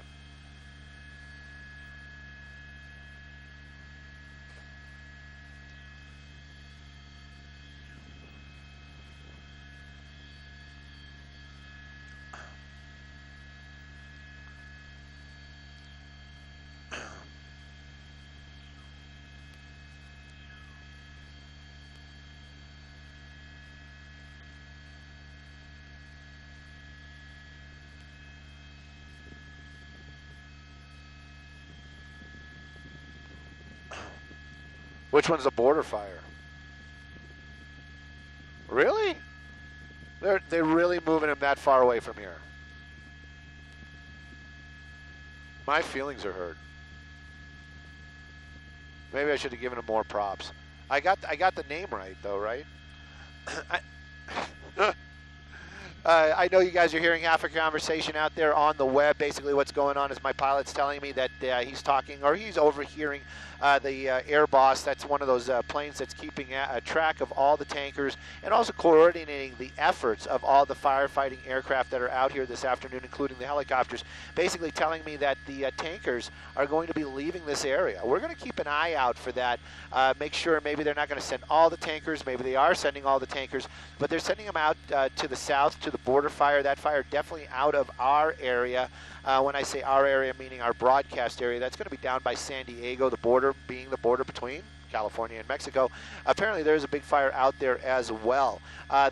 Which one's a border fire? Really? They're really moving him that far away from here. My feelings are hurt. Maybe I should have given him more props. I got the name right though, right? I know you guys are hearing half a conversation out there on the web. Basically what's going on is my pilot's telling me that he's talking, or he's overhearing the air boss. That's one of those planes that's keeping track of all the tankers and also coordinating the efforts of all the firefighting aircraft that are out here this afternoon, including the helicopters, basically telling me that the tankers are going to be leaving this area. We're going to keep an eye out for that, make sure maybe they're not going to send all the tankers, maybe they are sending all the tankers, but they're sending them out to the south, to the border fire. That fire definitely out of our area. When I say our area, meaning our broadcast area, that's going to be down by San Diego, the border being the border between California and Mexico. Apparently there's a big fire out there as well.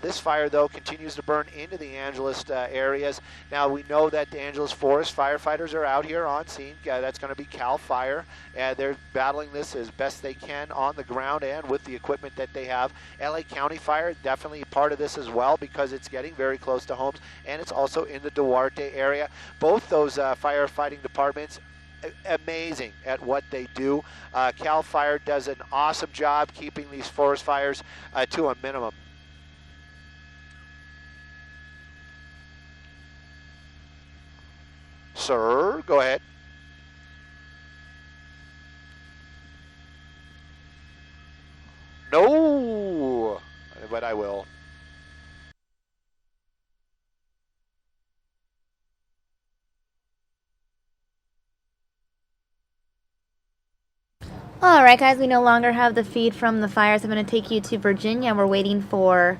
This fire, though, continues to burn into the Angeles areas. Now, we know that the Angeles Forest firefighters are out here on scene. That's going to be CAL FIRE. They're battling this as best they can on the ground and with the equipment that they have. LA County Fire, definitely part of this as well, because it's getting very close to homes, and it's also in the Duarte area. Both those firefighting departments, amazing at what they do. CAL FIRE does an awesome job keeping these forest fires to a minimum. Sir, go ahead. No, but I will.
All right, guys, we no longer have the feed from the fires. I'm going to take you to Virginia. We're waiting for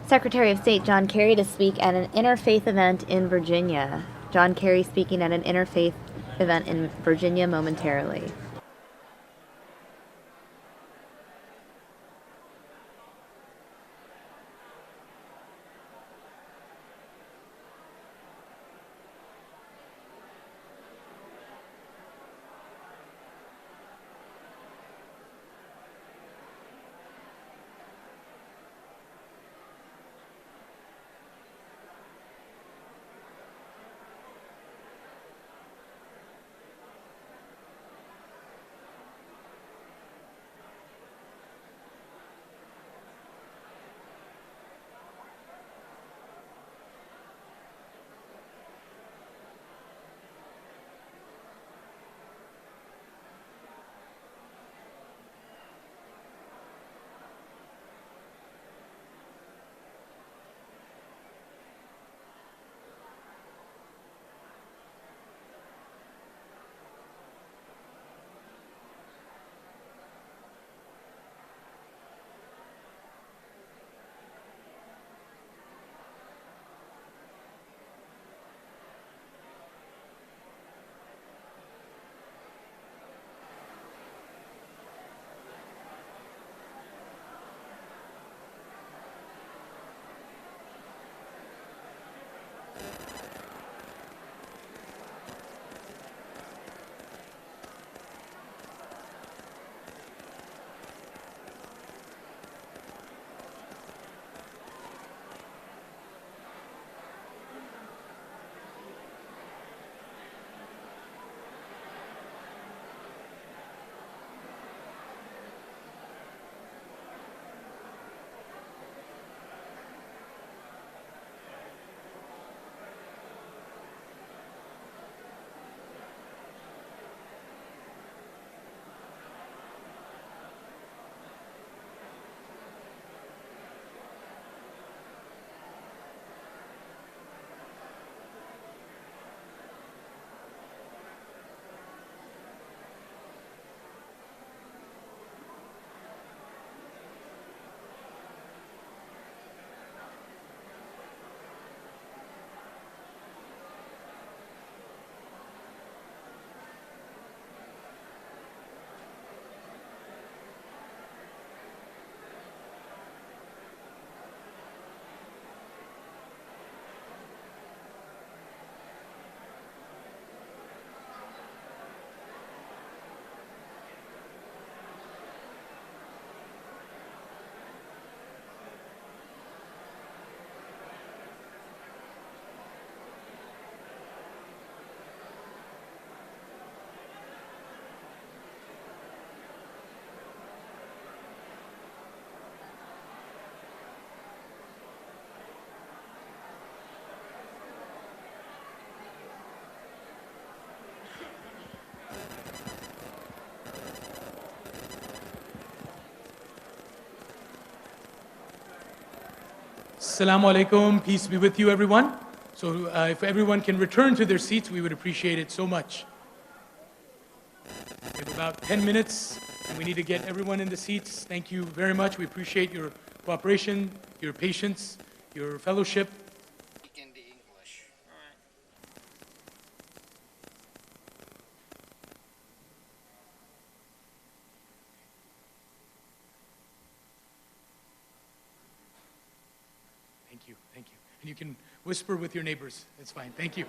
Secretary of State John Kerry to speak at an interfaith event in Virginia. John Kerry speaking at an interfaith event in Virginia momentarily.
Assalamu alaikum, peace be with you, everyone. So if everyone can return to their seats, we would appreciate it so much. We have about 10 minutes, and we need to get everyone in the seats. Thank you very much. We appreciate your cooperation, your patience, your fellowship. Thank you. And you can whisper with your neighbors. It's fine. Thank you.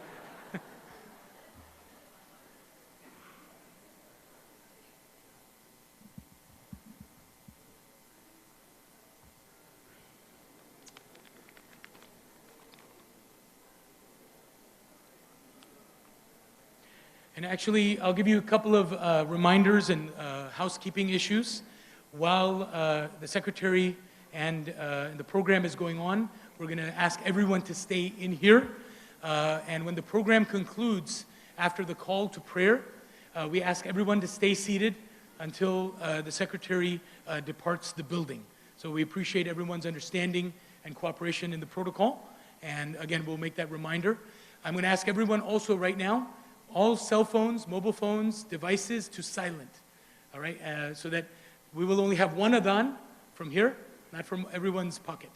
And actually, I'll give you a couple of reminders and housekeeping issues. While the Secretary and the program is going on, we're going to ask everyone to stay in here. And when the program concludes, after the call to prayer, we ask everyone to stay seated until the Secretary departs the building. So we appreciate everyone's understanding and cooperation in the protocol. And again, we'll make that reminder. I'm going to ask everyone also right now, all cell phones, mobile phones, devices to silent, all right? So that we will only have one adhan from here, not from everyone's pocket.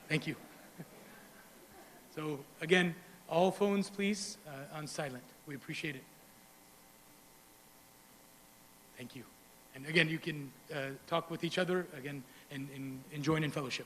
Thank you. So again, all phones, please, on silent. We appreciate it. Thank you. And again, you can talk with each other, again, and join in fellowship.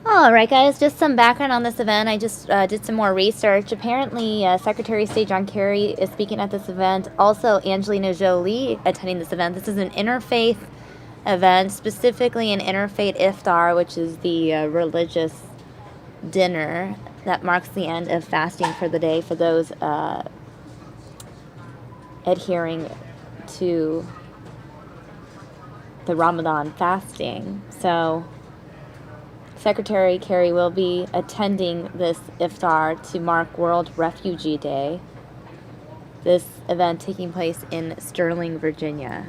All right, guys, just some background on this event. I just did some more research. Apparently, Secretary of State John Kerry is speaking at this event. Also, Angelina Jolie attending this event. This is an interfaith event, specifically an interfaith iftar, which is the religious dinner that marks the end of fasting for the day for those adhering to the Ramadan fasting. So Secretary Kerry will be attending this iftar to mark World Refugee Day. This event taking place in Sterling, Virginia.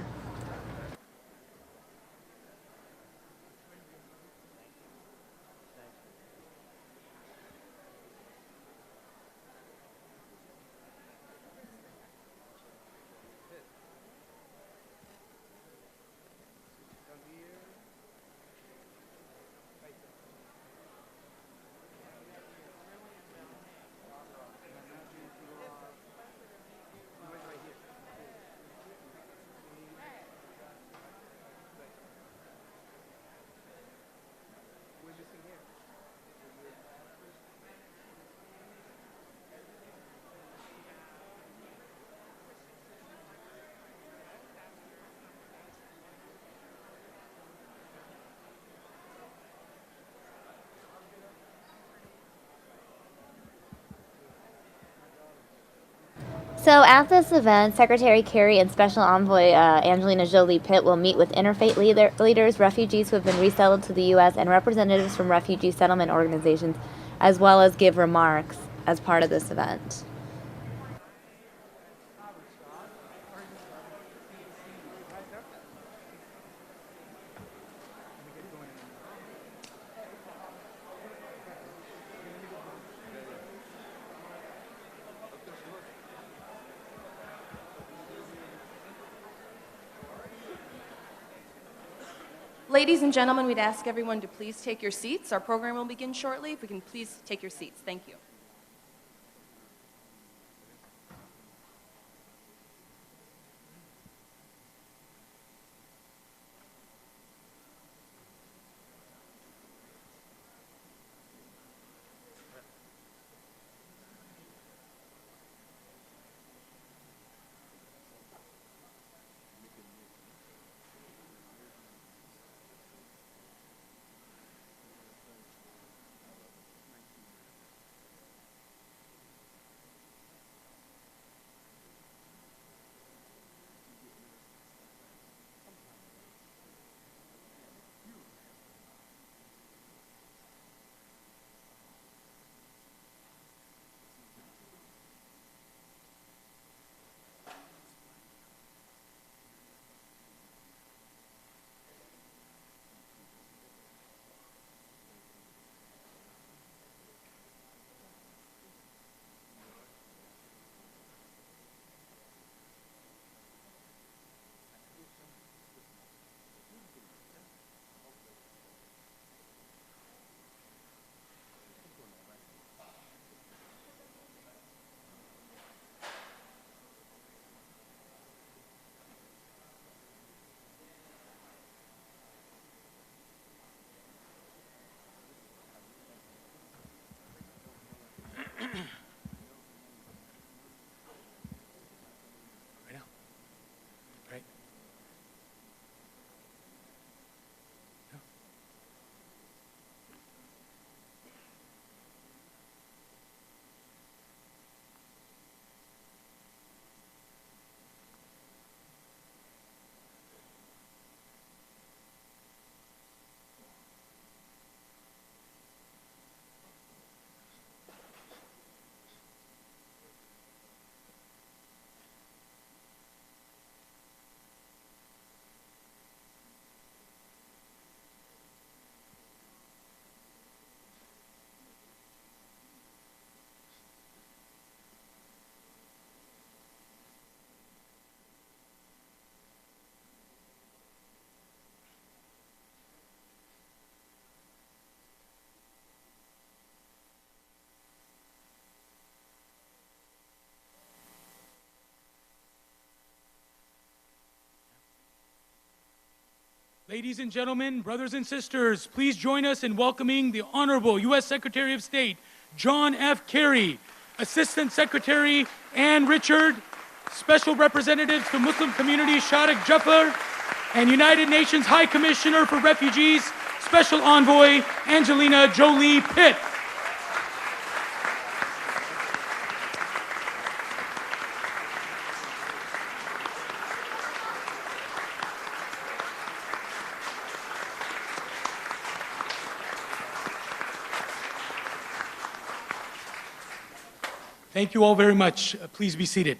So at this event, Secretary Kerry and Special Envoy Angelina Jolie Pitt will meet with interfaith leaders, refugees who have been resettled to the U.S., and representatives from refugee settlement organizations, as well as give remarks as part of this event.
Ladies and gentlemen, we'd ask everyone to please take your seats. Our program will begin shortly. If we can please take your seats. Thank you.
Ladies and gentlemen, brothers and sisters, please join us in welcoming the Honorable U.S. Secretary of State, John F. Kerry, Assistant Secretary Ann Richard, Special Representatives to Muslim Community Shadiq Jafar, and United Nations High Commissioner for Refugees, Special Envoy Angelina Jolie Pitt. Thank you all very much. Please be seated.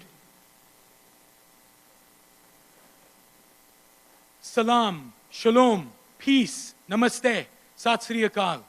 Salam, shalom, peace, namaste, sat sri akal.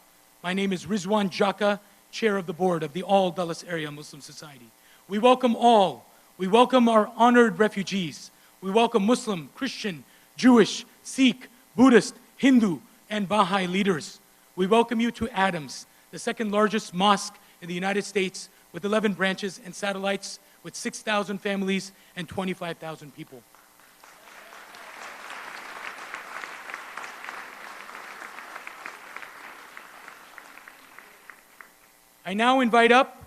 My name is Rizwan Jaka, Chair of the Board of the All Dulles Area Muslim Society. We welcome all. We welcome our honored refugees. We welcome Muslim, Christian, Jewish, Sikh, Buddhist, Hindu, and Baha'i leaders. We welcome you to Adams, the second largest mosque in the United States, with 11 branches and satellites, with 6,000 families and 25,000 people. I now invite up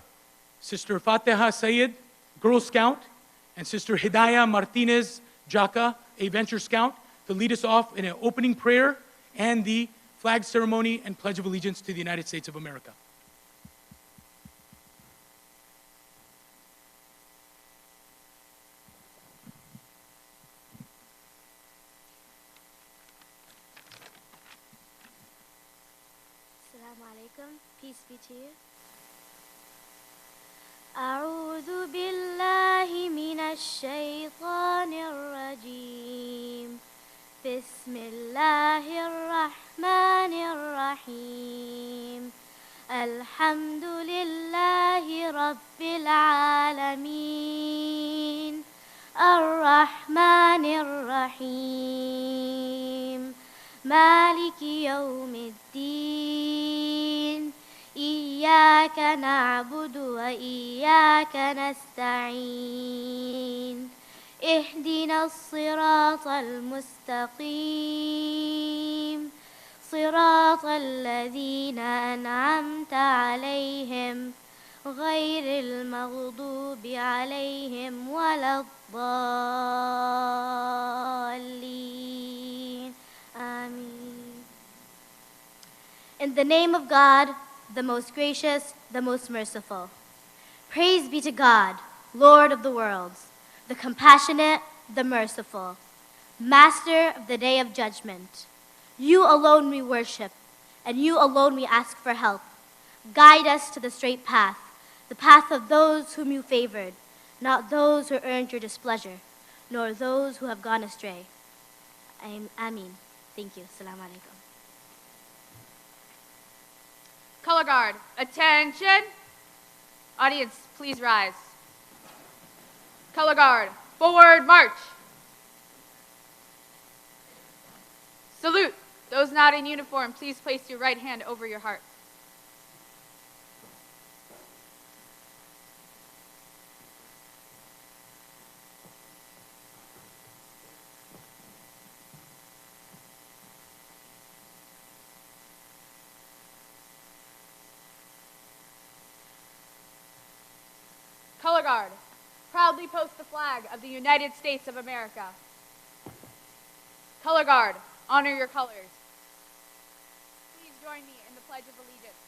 Sister Fatiha Sayed, Girl Scout, and Sister Hidayah Martinez Jaka, a Venture Scout, to lead us off in an opening prayer and the flag ceremony and Pledge of Allegiance to the United States of America.
alaikum. Peace be to you. أعوذ بالله من الشيطان الرجيم. بسم الله الرحمن الرحيم. الحمد لله رب العالمين. الرحمن الرحيم. مالك يوم الدين. إياك نعبد وإياك نستعين. اهدنا الصراط المستقيم. صراط الذين أنعمت عليهم غير المغضوب عليهم ولا الضالين. Amen. In the name of God, the most gracious, the most merciful. Praise be to God, Lord of the worlds, the compassionate, the merciful, Master of the day of judgment. You alone we worship, and you alone we ask for help. Guide us to the straight path, the path of those whom you favored, not those who earned your displeasure, nor those who have gone astray. Ameen. Thank you. Assalamu alaikum.
Color guard, attention. Audience, please rise. Color guard, forward march. Salute. Those not in uniform, please place your right hand over your heart. Color guard, proudly post the flag of the United States of America. Color guard, honor your colors. Please join me in the Pledge of Allegiance.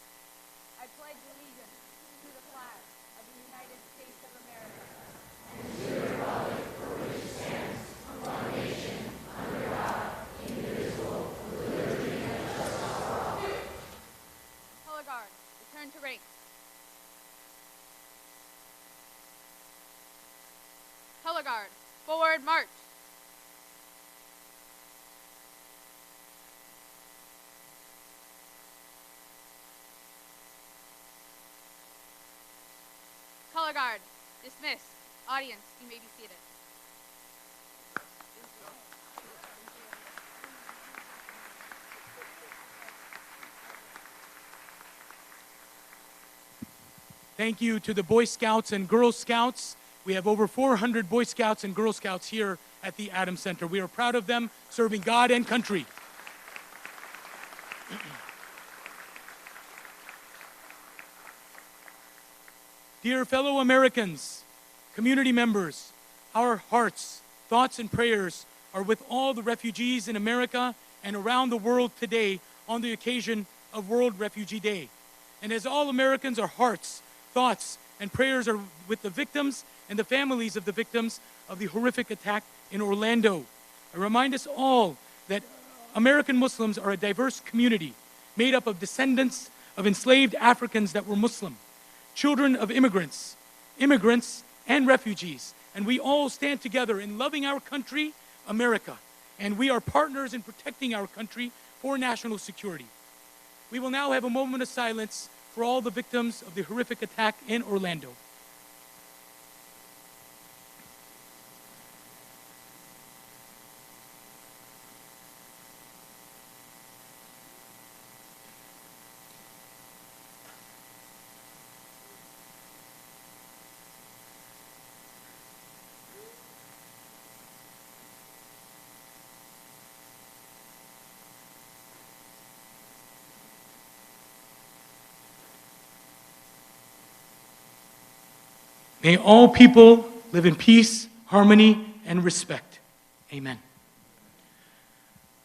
I pledge allegiance to the flag of the United States of America and to the republic for which it stands, one nation, under God, indivisible, with liberty and justice for all. Color guard, return to ranks. Color guard, forward march. Color guard, dismissed. Audience, you may be seated.
Thank you to the Boy Scouts and Girl Scouts. We have over 400 Boy Scouts and Girl Scouts here at the Adams Center. We are proud of them serving God and country. Dear fellow Americans, community members, our hearts, thoughts, and prayers are with all the refugees in America and around the world today on the occasion of World Refugee Day. And as all Americans, our hearts, thoughts, and prayers are with the victims and the families of the victims of the horrific attack in Orlando. I remind us all that American Muslims are a diverse community made up of descendants of enslaved Africans that were Muslim, children of immigrants, and refugees. And we all stand together in loving our country, America. And we are partners in protecting our country for national security. We will now have a moment of silence for all the victims of the horrific attack in Orlando. May all people live in peace, harmony, and respect. Amen.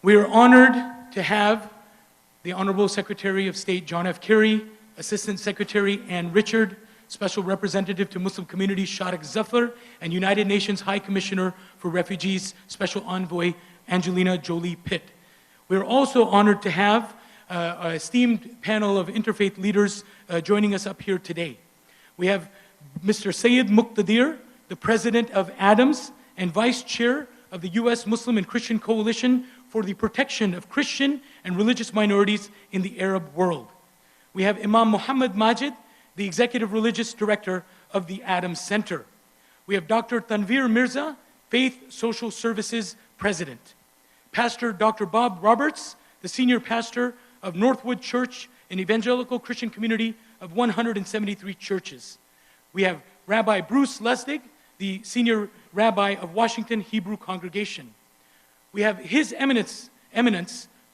We are honored to have the Honorable Secretary of State John F. Kerry, Assistant Secretary Ann Richard, Special Representative to Muslim Communities Shadiq Zafar, and United Nations High Commissioner for Refugees, Special Envoy Angelina Jolie Pitt. We are also honored to have an esteemed panel of interfaith leaders joining us up here today. We have Mr. Syed Muqtadir, the president of ADAMS and vice chair of the U.S. Muslim and Christian Coalition for the Protection of Christian and Religious Minorities in the Arab World. We have Imam Muhammad Majid, the executive religious director of the ADAMS Center. We have Dr. Tanveer Mirza, Faith Social Services president. Pastor Dr. Bob Roberts, the senior pastor of Northwood Church, an evangelical Christian community of 173 churches. We have Rabbi Bruce Lustig, the senior rabbi of Washington Hebrew Congregation. We have His Eminence,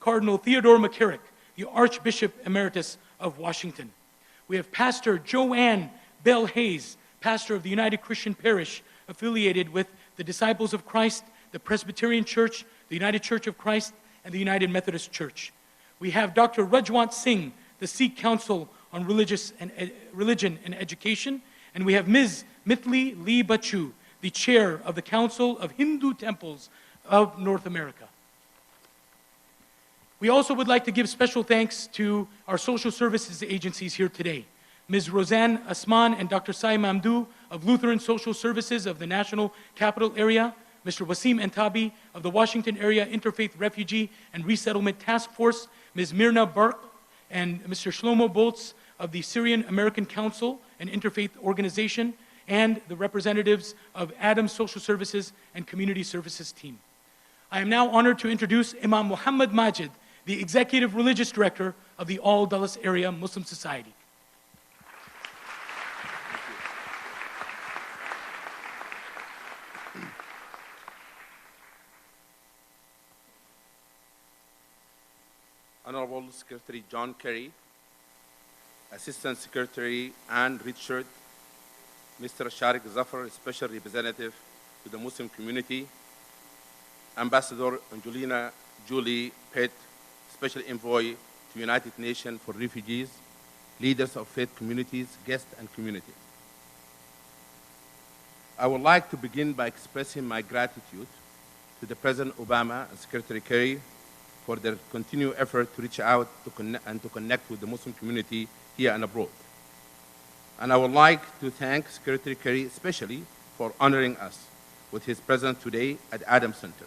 Cardinal Theodore McCarrick, the Archbishop Emeritus of Washington. We have Pastor Joanne Bell Hayes, pastor of the United Christian Parish, affiliated with the Disciples of Christ, the Presbyterian Church, the United Church of Christ, and the United Methodist Church. We have Dr. Rajwant Singh, the Sikh Council on Religion and Education, and we have Ms. Mithli Lee Bachu, the chair of the Council of Hindu Temples of North America. We also would like to give special thanks to our social services agencies here today. Ms. Roseanne Asman and Dr. Sai Mamdou of Lutheran Social Services of the National Capital Area, Mr. Wasim Entabi of the Washington Area Interfaith Refugee and Resettlement Task Force, Ms. Mirna Burke and Mr. Shlomo Boltz of the Syrian American Council, an interfaith organization, and the representatives of ADAMS Social Services and Community Services team. I am now honored to introduce Imam Muhammad Majid, the Executive Religious Director of the All Dulles Area Muslim Society.
Honorable Secretary John Kerry, Assistant Secretary Ann Richard, Mr. Sharik Zafar, Special Representative to the Muslim Community, Ambassador Angelina Julie Pitt, Special Envoy to United Nations for Refugees, leaders of faith communities, guests, and community. I would like to begin by expressing my gratitude to the President Obama and Secretary Kerry for their continued effort to reach out to connect with the Muslim community here and abroad. And I would like to thank Secretary Kerry especially for honoring us with his presence today at ADAMS Center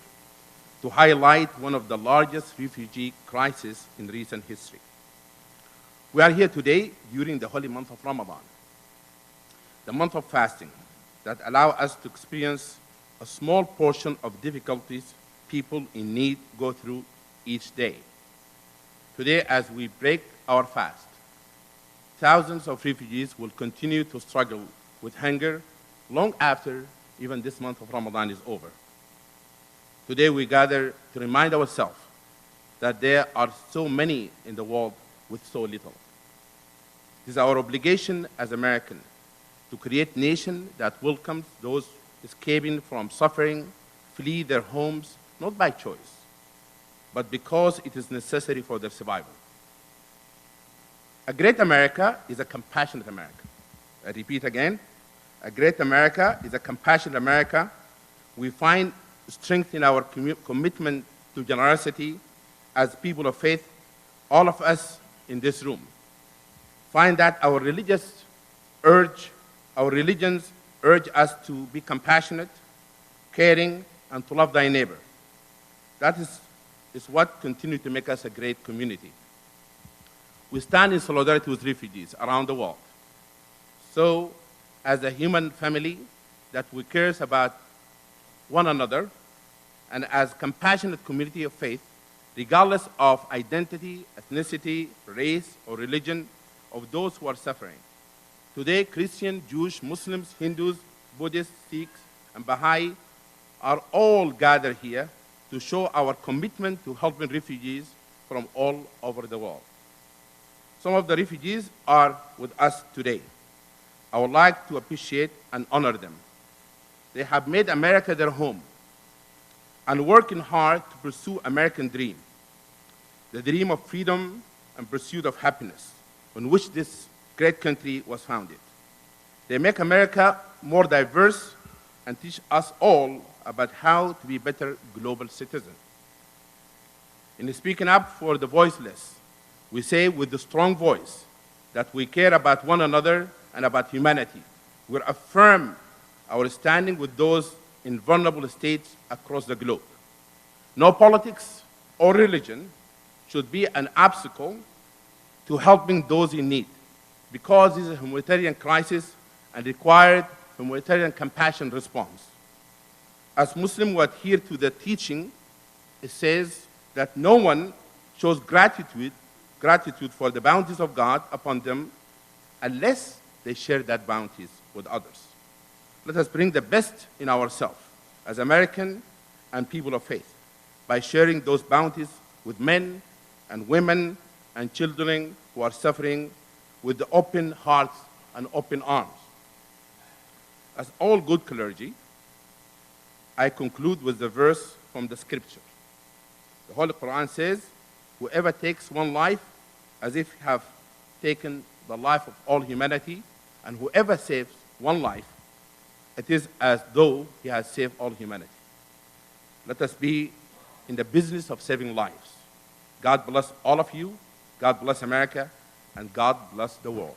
to highlight one of the largest refugee crises in recent history. We are here today during the holy month of Ramadan, the month of fasting that allow us to experience a small portion of difficulties people in need go through each day. Today, as we break our fast, thousands of refugees will continue to struggle with hunger long after even this month of Ramadan is over. Today, we gather to remind ourselves that there are so many in the world with so little. It is our obligation as Americans to create a nation that welcomes those escaping from suffering, flee their homes, not by choice, but because it is necessary for their survival. A great America is a compassionate America. I repeat again, a great America is a compassionate America. We find strength in our commitment to generosity as people of faith. All of us in this room find that our religions urge us to be compassionate, caring, and to love thy neighbor. That is what continues to make us a great community. We stand in solidarity with refugees around the world. So, as a human family, that we care about one another, and as a compassionate community of faith, regardless of identity, ethnicity, race, or religion of those who are suffering. Today, Christian, Jewish, Muslims, Hindus, Buddhists, Sikhs, and Baha'i are all gathered here to show our commitment to helping refugees from all over the world. Some of the refugees are with us today. I would like to appreciate and honor them. They have made America their home and working hard to pursue American dream, the dream of freedom and pursuit of happiness, on which this great country was founded. They make America more diverse and teach us all about how to be better global citizens. In speaking up for the voiceless, we say with a strong voice that we care about one another and about humanity. We affirm our standing with those in vulnerable states across the globe. No politics or religion should be an obstacle to helping those in need, because this is a humanitarian crisis and required humanitarian compassion response. As Muslims who adhere to the teaching, it says that no one shows gratitude for the bounties of God upon them unless they share that bounties with others. Let us bring the best in ourselves as American and people of faith by sharing those bounties with men and women and children who are suffering with the open hearts and open arms. As all good clergy, I conclude with the verse from the scripture. The Holy Quran says, whoever takes one life as if he have taken the life of all humanity, and whoever saves one life, it is as though he has saved all humanity. Let us be in the business of saving lives. God bless all of you, God bless America, and God bless the world.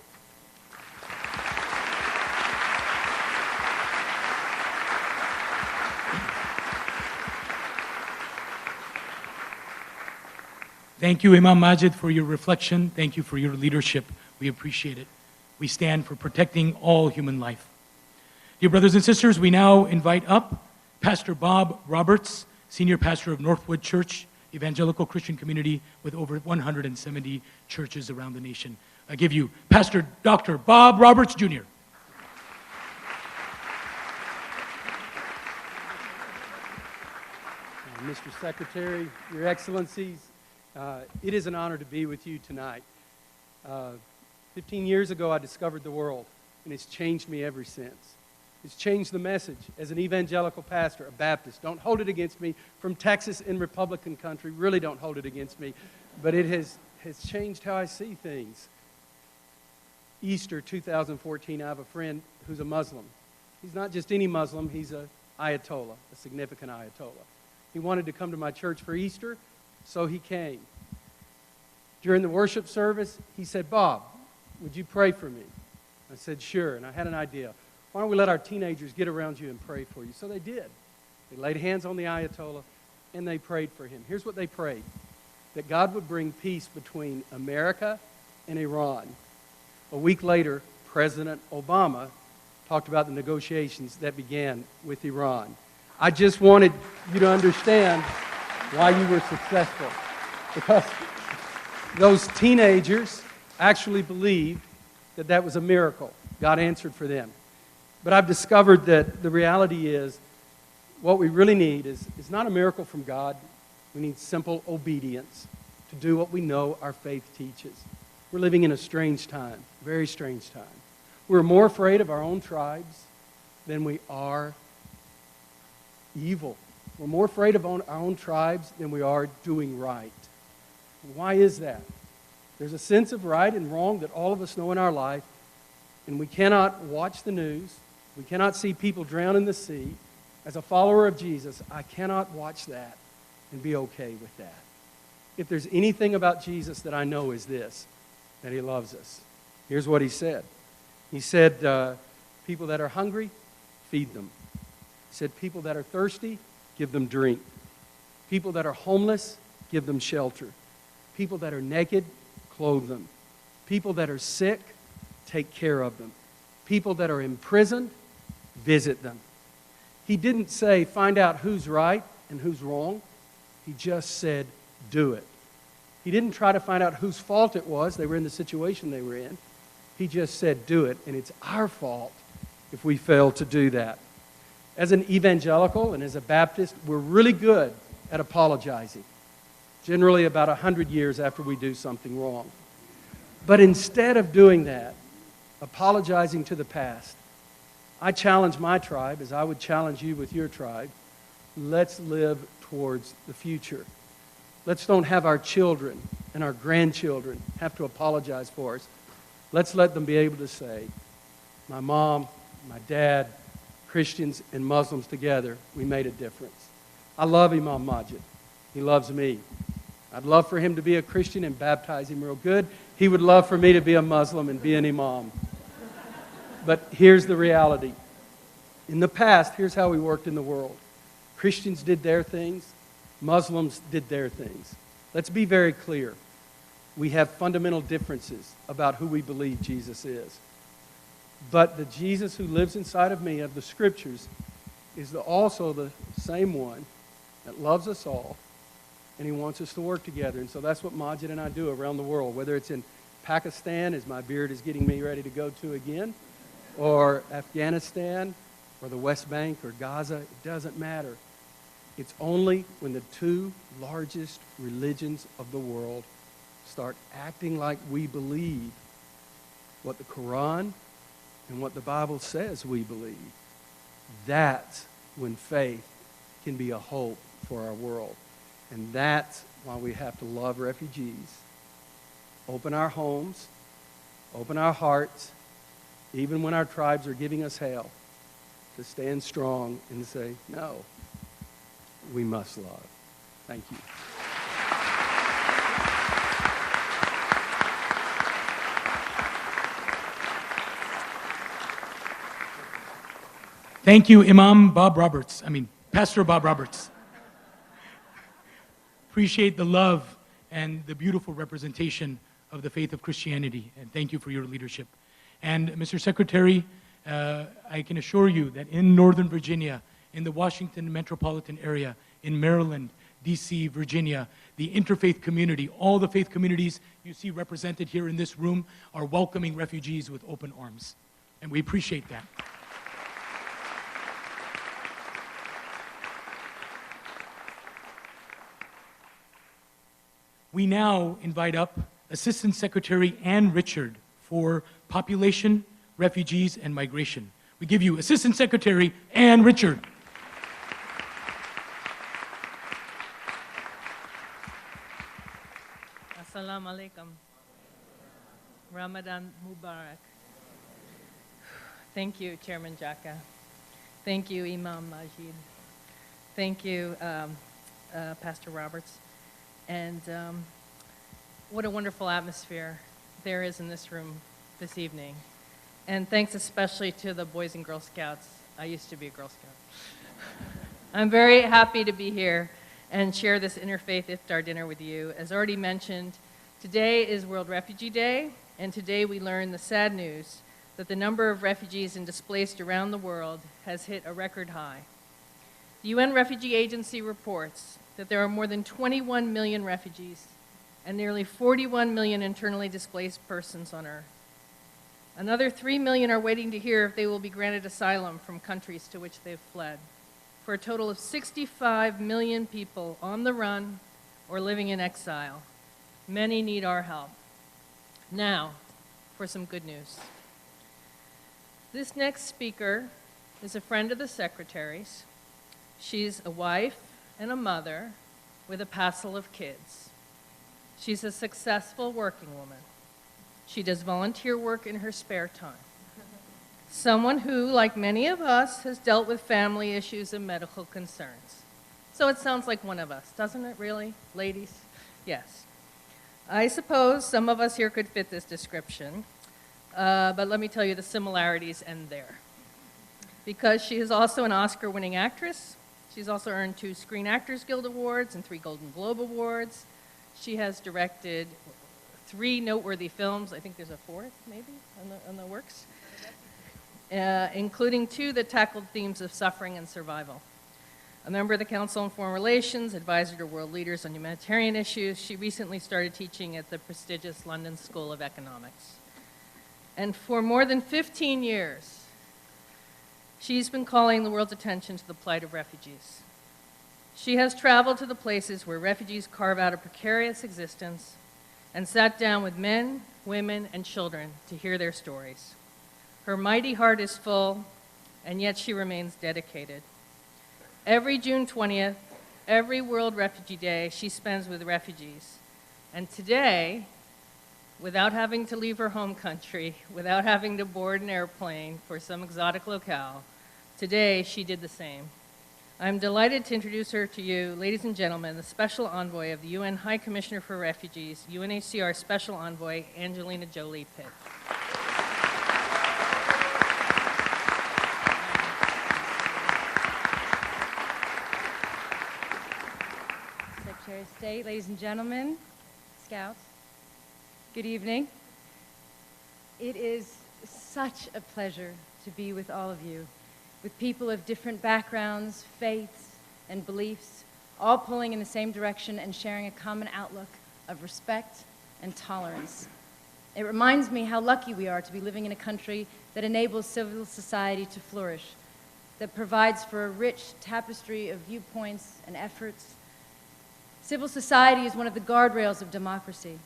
Thank you, Imam Majid, for your reflection. Thank you for your leadership. We appreciate it. We stand for protecting all human life. Dear brothers and sisters, we now invite up Pastor Bob Roberts, Senior Pastor of Northwood Church, Evangelical Christian Community with over 170 churches around the nation. I give you Pastor Dr. Bob Roberts, Jr.
Mr. Secretary, Your Excellencies, it is an honor to be with you tonight. 15 years ago, I discovered the world, and it's changed me ever since. It's changed the message as an evangelical pastor, a Baptist. Don't hold it against me. From Texas in Republican country, really don't hold it against me. But it has changed how I see things. Easter 2014, I have a friend who's a Muslim. He's not just any Muslim, he's an Ayatollah, a significant Ayatollah. He wanted to come to my church for Easter, so he came. During the worship service, he said, Bob, would you pray for me? I said, sure, and I had an idea. Why don't we let our teenagers get around you and pray for you? So they did. They laid hands on the Ayatollah, and they prayed for him. Here's what they prayed: that God would bring peace between America and Iran. A week later, President Obama talked about the negotiations that began with Iran. I just wanted you to understand why you were successful, because those teenagers actually believed that that was a miracle. God answered for them. But I've discovered that the reality is what we really need is not a miracle from God. We need simple obedience to do what we know our faith teaches. We're living in a strange time, very strange time. We're more afraid of our own tribes than we are evil. We're more afraid of our own tribes than we are doing right. And why is that? There's a sense of right and wrong that all of us know in our life, and we cannot watch the news. We cannot see people drown in the sea. As a follower of Jesus, I cannot watch that and be okay with that. If there's anything about Jesus that I know is this, that he loves us. Here's what he said. He said, people that are hungry, feed them. He said, people that are thirsty, give them drink. People that are homeless, give them shelter. People that are naked, clothe them. People that are sick, take care of them. People that are imprisoned, visit them. He didn't say, find out who's right and who's wrong. He just said, do it. He didn't try to find out whose fault it was. They were in the situation they were in. He just said, do it. And it's our fault if we fail to do that. As an evangelical and as a Baptist, we're really good at apologizing. Generally about 100 years after we do something wrong. But instead of doing that, apologizing to the past, I challenge my tribe, as I would challenge you with your tribe, let's live towards the future. Let's don't have our children and our grandchildren have to apologize for us. Let's let them be able to say, my mom, my dad, Christians and Muslims together, we made a difference. I love Imam Majid. He loves me. I'd love for him to be a Christian and baptize him real good. He would love for me to be a Muslim and be an imam. But here's the reality. In the past, here's how we worked in the world. Christians did their things. Muslims did their things. Let's be very clear. We have fundamental differences about who we believe Jesus is. But the Jesus who lives inside of me, of the Scriptures, is also the same one that loves us all, and he wants us to work together. And so that's what Majid and I do around the world, whether it's in Pakistan, as my beard is getting me ready to go to again, or Afghanistan, or the West Bank, or Gaza. It doesn't matter. It's only when the two largest religions of the world start acting like we believe what the Quran and what the Bible says we believe, that's when faith can be a hope for our world. And that's why we have to love refugees, open our homes, open our hearts, even when our tribes are giving us hell, to stand strong and say, no, we must love. Thank you.
Thank you, Pastor Bob Roberts. Appreciate the love and the beautiful representation of the faith of Christianity, and thank you for your leadership. And Mr. Secretary, I can assure you that in Northern Virginia, in the Washington metropolitan area, in Maryland, DC, Virginia, the interfaith community, all the faith communities you see represented here in this room are welcoming refugees with open arms. And we appreciate that. We now invite up Assistant Secretary Ann Richard for Population, Refugees, and Migration. We give you Assistant Secretary Ann Richard.
Assalamu alaikum. Ramadan Mubarak. Thank you, Chairman Jaka. Thank you, Imam Majid. Thank you, Pastor Roberts. And what a wonderful atmosphere there is in this room this evening. And thanks especially to the Boys and Girl Scouts. I used to be a Girl Scout. I'm very happy to be here and share this interfaith iftar dinner with you. As already mentioned, today is World Refugee Day, and today we learn the sad news that the number of refugees and displaced around the world has hit a record high. The UN Refugee Agency reports that there are more than 21 million refugees and nearly 41 million internally displaced persons on Earth. Another 3 million are waiting to hear if they will be granted asylum from countries to which they've fled, for a total of 65 million people on the run or living in exile. Many need our help. Now, for some good news. This next speaker is a friend of the Secretary's. She's a wife and a mother with a passel of kids. She's a successful working woman. She does volunteer work in her spare time. Someone who, like many of us, has dealt with family issues and medical concerns. So it sounds like one of us, doesn't it really, ladies? Yes. I suppose some of us here could fit this description, but let me tell you the similarities end there. Because she is also an Oscar-winning actress, she's also earned 2 Screen Actors Guild Awards and 3 Golden Globe Awards. She has directed 3 noteworthy films. I think there's a 4th, maybe, on the works, including 2 that tackled themes of suffering and survival. A member of the Council on Foreign Relations, advisor to world leaders on humanitarian issues, she recently started teaching at the prestigious London School of Economics. And for more than 15 years, she's been calling the world's attention to the plight of refugees. She has traveled to the places where refugees carve out a precarious existence and sat down with men, women, and children to hear their stories. Her mighty heart is full, and yet she remains dedicated. Every June 20th, every World Refugee Day, she spends with refugees. And today, without having to leave her home country, without having to board an airplane for some exotic locale, today she did the same. I'm delighted to introduce her to you, ladies and gentlemen, the Special Envoy of the UN High Commissioner for Refugees, UNHCR Special Envoy, Angelina Jolie Pitt.
Secretary of State, ladies and gentlemen, Scouts, good evening. It is such a pleasure to be with all of you, with people of different backgrounds, faiths, and beliefs, all pulling in the same direction and sharing a common outlook of respect and tolerance. It reminds me how lucky we are to be living in a country that enables civil society to flourish, that provides for a rich tapestry of viewpoints and efforts. Civil society is one of the guardrails of democracy.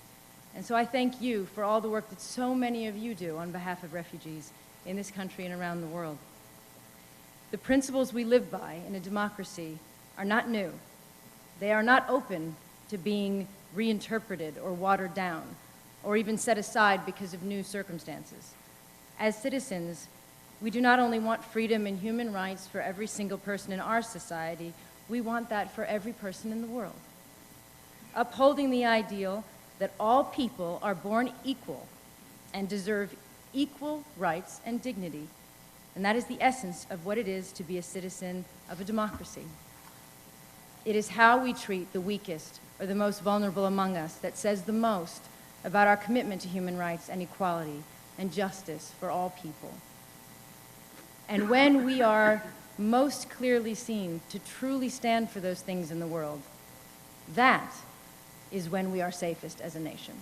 And so I thank you for all the work that so many of you do on behalf of refugees in this country and around the world. The principles we live by in a democracy are not new. They are not open to being reinterpreted or watered down, or even set aside because of new circumstances. As citizens, we do not only want freedom and human rights for every single person in our society, we want that for every person in the world. Upholding the ideal that all people are born equal and deserve equal rights and dignity. And that is the essence of what it is to be a citizen of a democracy. It is how we treat the weakest or the most vulnerable among us that says the most about our commitment to human rights and equality and justice for all people. And when we are most clearly seen to truly stand for those things in the world, that is when we are safest as a nation.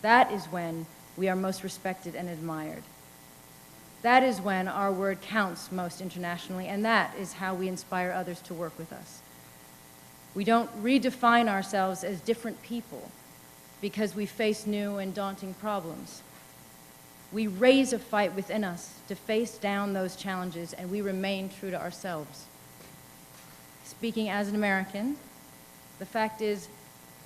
That is when we are most respected and admired. That is when our word counts most internationally, and that is how we inspire others to work with us. We don't redefine ourselves as different people because we face new and daunting problems. We raise a fight within us to face down those challenges, and we remain true to ourselves. Speaking as an American, the fact is,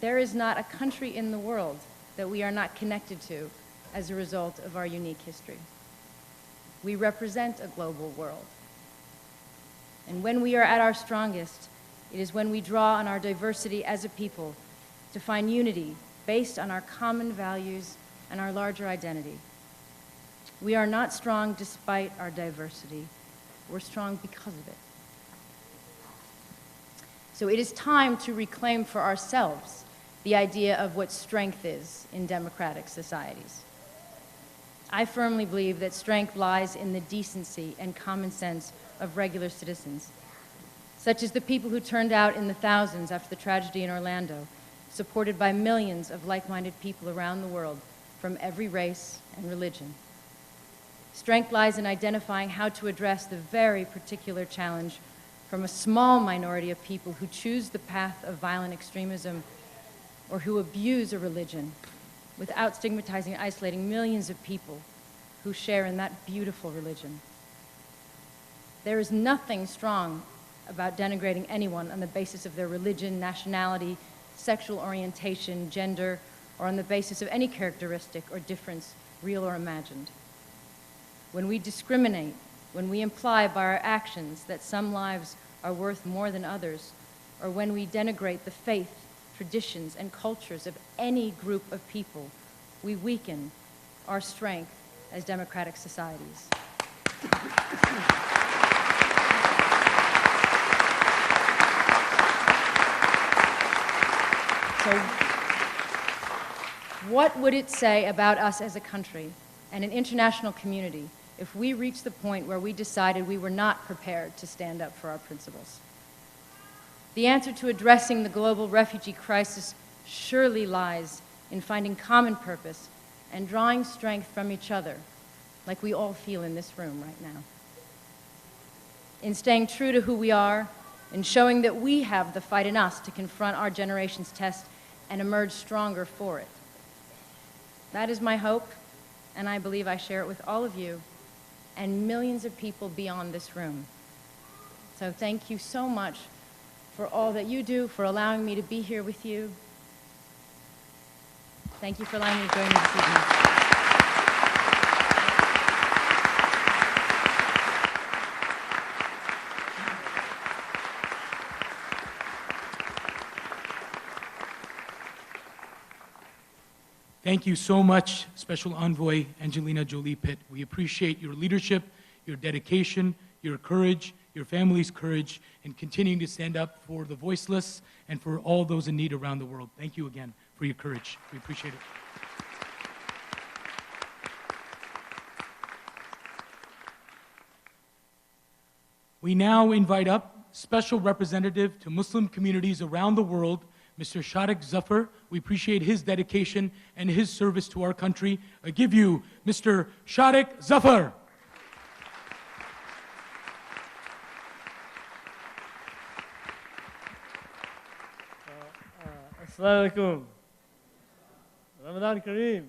there is not a country in the world that we are not connected to as a result of our unique history. We represent a global world. And when we are at our strongest, it is when we draw on our diversity as a people to find unity based on our common values and our larger identity. We are not strong despite our diversity. We're strong because of it. So it is time to reclaim for ourselves the idea of what strength is in democratic societies. I firmly believe that strength lies in the decency and common sense of regular citizens, such as the people who turned out in the thousands after the tragedy in Orlando, supported by millions of like-minded people around the world from every race and religion. Strength lies in identifying how to address the very particular challenge from a small minority of people who choose the path of violent extremism or who abuse a religion without stigmatizing and isolating millions of people who share in that beautiful religion. There is nothing strong about denigrating anyone on the basis of their religion, nationality, sexual orientation, gender, or on the basis of any characteristic or difference, real or imagined. When we discriminate, when we imply by our actions that some lives are worth more than others, or when we denigrate the faith, traditions, and cultures of any group of people, we weaken our strength as democratic societies. So, what would it say about us as a country and an international community if we reached the point where we decided we were not prepared to stand up for our principles? The answer to addressing the global refugee crisis surely lies in finding common purpose and drawing strength from each other, like we all feel in this room right now. In staying true to who we are, in showing that we have the fight in us to confront our generation's test and emerge stronger for it. That is my hope, and I believe I share it with all of you and millions of people beyond this room. So thank you so much for all that you do, for allowing me to be here with you. Thank you for allowing me to join you this evening.
Thank you so much, Special Envoy Angelina Jolie Pitt. We appreciate your leadership, your dedication, your courage, your family's courage, in continuing to stand up for the voiceless and for all those in need around the world. Thank you again for your courage. We appreciate it. We now invite up Special Representative to Muslim communities around the world, Mr. Shadiq Zafar. We appreciate his dedication and his service to our country. I give you Mr. Shadiq Zafar.
Assalamu alaikum. Ramadan Kareem.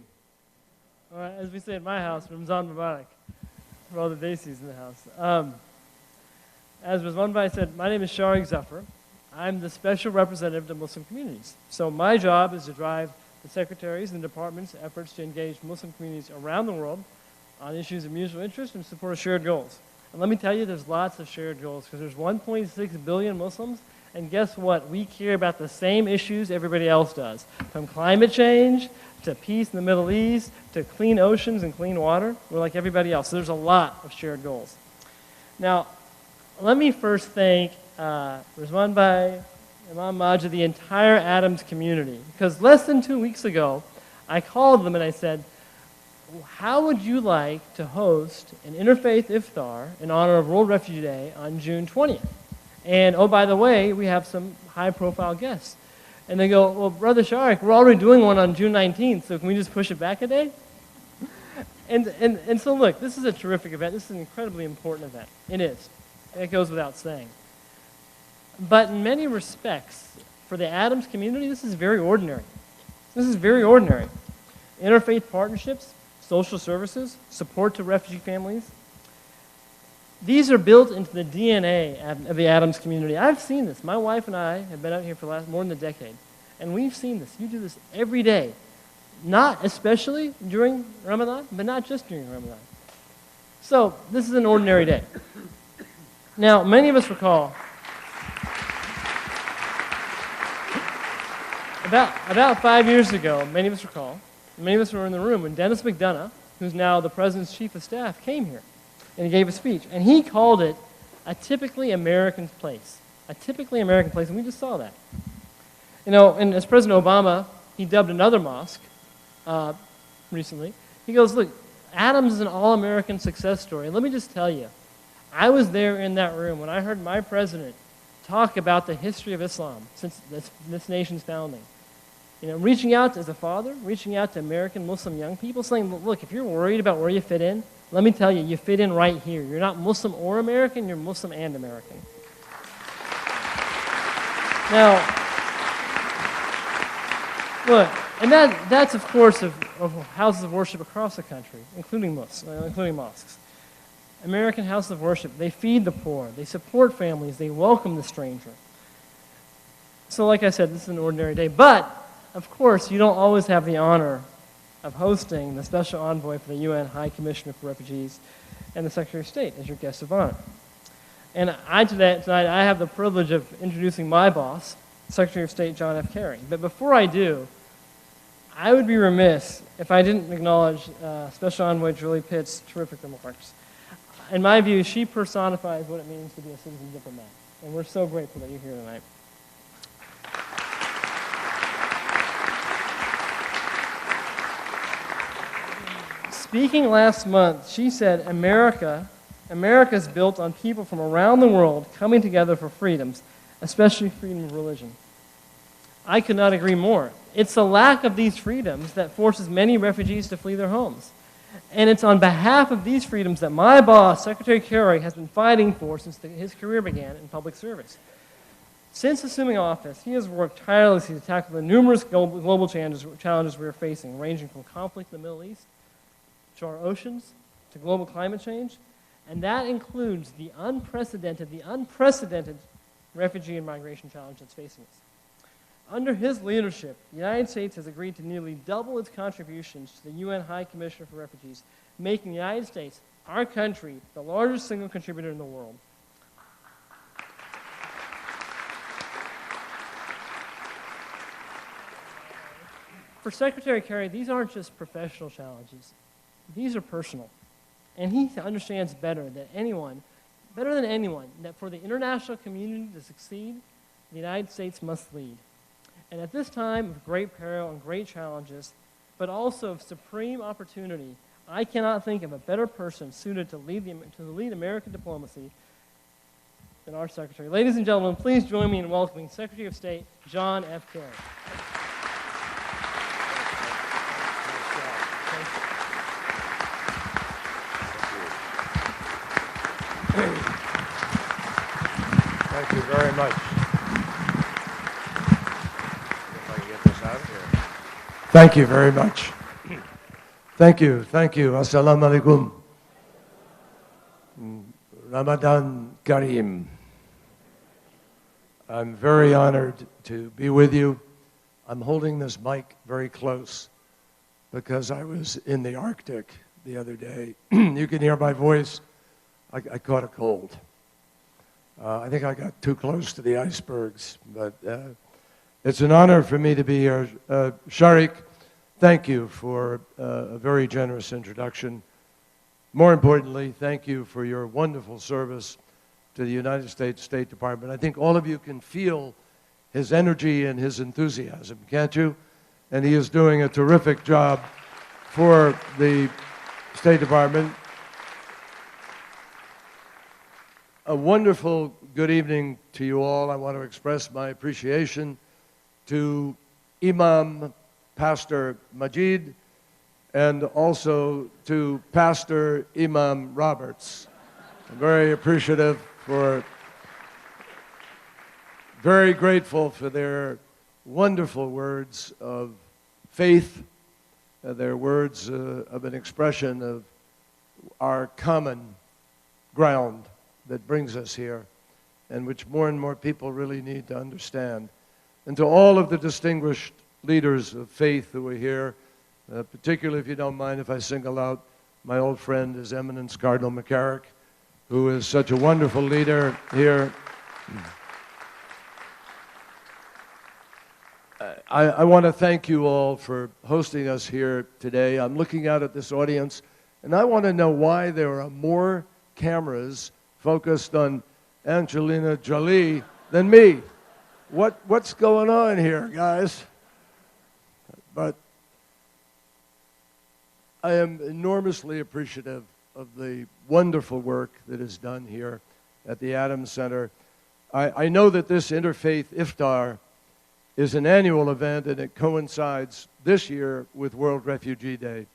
All right, as we say at my house, Ramzan Mubarak, for all the Desis in the house. As Rizwan Bhai said, my name is Shadiq Zafar. I'm the special representative to Muslim communities. So my job is to drive the secretaries and departments' efforts to engage Muslim communities around the world on issues of mutual interest and support of shared goals. And let me tell you, there's lots of shared goals because there's 1.6 billion Muslims, and guess what? We care about the same issues everybody else does, from climate change to peace in the Middle East to clean oceans and clean water. We're like everybody else. So there's a lot of shared goals. Now, let me first thank Rizwan Bhai, Imam Majid, the entire Adams community, because less than 2 weeks ago, I called them and I said, how would you like to host an interfaith iftar in honor of World Refugee Day on June 20th? And oh, by the way, we have some high-profile guests. And they go, well, Brother Shariq, we're already doing one on June 19th, so can we just push it back a day? And so look, this is a terrific event. This is an incredibly important event. It is. It goes without saying. But in many respects, for the Adams community, this is very ordinary. This is very ordinary. Interfaith partnerships, social services, support to refugee families, these are built into the DNA of the Adams community. I've seen this. My wife and I have been out here for more than a decade, and we've seen this. You do this every day, not especially during Ramadan, but not just during Ramadan. So this is an ordinary day. Now, many of us recall, about 5 years ago, many of us were in the room when Dennis McDonough, who's now the President's Chief of Staff, came here. And he gave a speech. And he called it a typically American place. A typically American place, and we just saw that. You know, and as President Obama, he dubbed another mosque recently. He goes, look, Adams is an all-American success story. And let me just tell you, I was there in that room when I heard my president talk about the history of Islam since this nation's founding. You know, reaching out as a father, reaching out to American Muslim young people, saying, look, if you're worried about where you fit in, let me tell you, you fit in right here. You're not Muslim or American, you're Muslim and American. Now, look, and that's of course of houses of worship across the country, including mosques. American houses of worship, they feed the poor, they support families, they welcome the stranger. So like I said, this is an ordinary day, but of course you don't always have the honor of hosting the Special Envoy for the UN High Commissioner for Refugees and the Secretary of State as your guest of honor. And tonight I have the privilege of introducing my boss, Secretary of State John F. Kerry. But before I do, I would be remiss if I didn't acknowledge Special Envoy Julie Pitt's terrific remarks. In my view, she personifies what it means to be a citizen diplomat. And we're so grateful that you're here tonight. Speaking last month, she said, America's built on people from around the world coming together for freedoms, especially freedom of religion. I could not agree more. It's the lack of these freedoms that forces many refugees to flee their homes. And it's on behalf of these freedoms that my boss, Secretary Kerry, has been fighting for since his career began in public service. Since assuming office, he has worked tirelessly to tackle the numerous global challenges we are facing, ranging from conflict in the Middle East to our oceans, to global climate change, and that includes the unprecedented refugee and migration challenge that's facing us. Under his leadership, the United States has agreed to nearly double its contributions to the UN High Commissioner for Refugees, making the United States, our country, the largest single contributor in the world. for Secretary Kerry, these aren't just professional challenges. These are personal. And he understands better than anyone, that for the international community to succeed, the United States must lead. And at this time of great peril and great challenges, but also of supreme opportunity, I cannot think of a better person suited to lead American diplomacy than our Secretary. Ladies and gentlemen, please join me in welcoming Secretary of State John F. Kerry.
Thank you very much. If I can get this out of here. Thank you very much. Thank you. Assalamu alaikum. Ramadan Kareem. I'm very honored to be with you. I'm holding this mic very close because I was in the Arctic the other day. You can hear my voice. I caught a cold. I think I got too close to the icebergs, but it's an honor for me to be here. Sharik, thank you for a very generous introduction. More importantly, thank you for your wonderful service to the United States State Department. I think all of you can feel his energy and his enthusiasm, can't you? And he is doing a terrific job for the State Department. A wonderful good evening to you all. I want to express my appreciation to Imam Pastor Majid and also to Pastor Imam Roberts. I'm very appreciative very grateful for their wonderful words of faith, their words of an expression of our common ground that brings us here, and which more and more people really need to understand. And to all of the distinguished leaders of faith who are here, particularly if you don't mind if I single out my old friend, His Eminence Cardinal McCarrick, who is such a wonderful leader here. I want to thank you all for hosting us here today. I'm looking out at this audience, and I want to know why there are more cameras focused on Angelina Jolie than me. What's going on here, guys? But I am enormously appreciative of the wonderful work that is done here at the Adams Center. I know that this Interfaith Iftar is an annual event, and it coincides this year with World Refugee Day.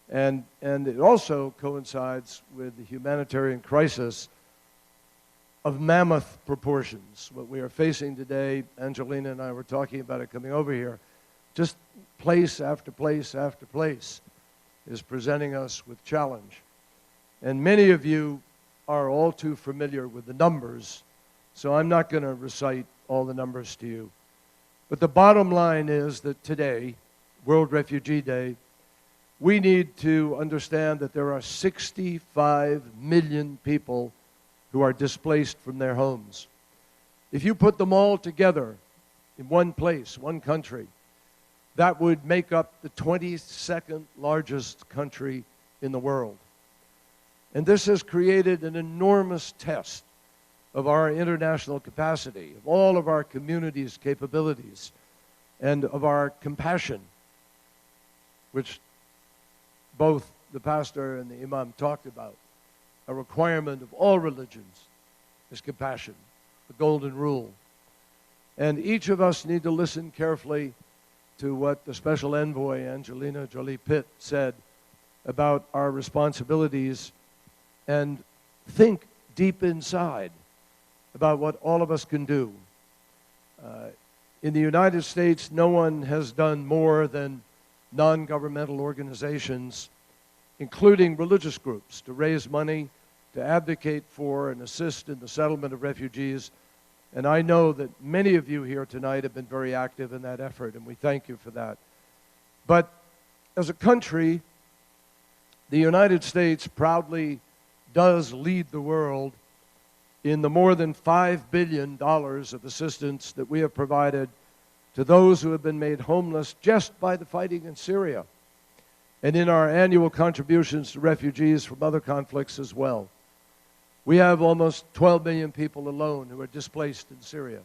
And it also coincides with the humanitarian crisis of mammoth proportions. What we are facing today, Angelina and I were talking about it coming over here, just place after place after place is presenting us with challenge. And many of you are all too familiar with the numbers, so I'm not going to recite all the numbers to you. But the bottom line is that today, World Refugee Day, we need to understand that there are 65 million people who are displaced from their homes. If you put them all together in one place, one country, that would make up the 22nd largest country in the world. And this has created an enormous test of our international capacity, of all of our community's capabilities, and of our compassion, which both the pastor and the imam talked about. A requirement of all religions is compassion, the golden rule. And each of us need to listen carefully to what the Special Envoy, Angelina Jolie Pitt, said about our responsibilities and think deep inside about what all of us can do. In the United States, no one has done more than non-governmental organizations, including religious groups, to raise money, to advocate for and assist in the settlement of refugees. And I know that many of you here tonight have been very active in that effort, and we thank you for that. But as a country, the United States proudly does lead the world in the more than $5 billion of assistance that we have provided to to those who have been made homeless just by the fighting in Syria, and in our annual contributions to refugees from other conflicts as well. We have almost 12 million people alone who are displaced in Syria,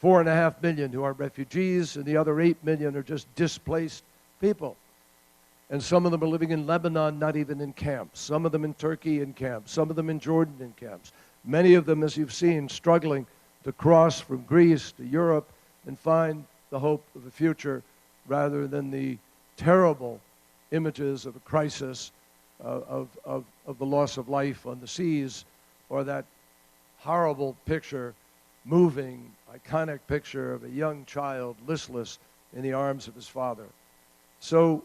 4.5 million who are refugees, and the other 8 million are just displaced people. And some of them are living in Lebanon, not even in camps. Some of them in Turkey in camps. Some of them in Jordan in camps. Many of them, as you've seen, struggling to cross from Greece to Europe and find the hope of a future rather than the terrible images of a crisis, of the loss of life on the seas, or that horrible picture, moving, iconic picture of a young child listless in the arms of his father. So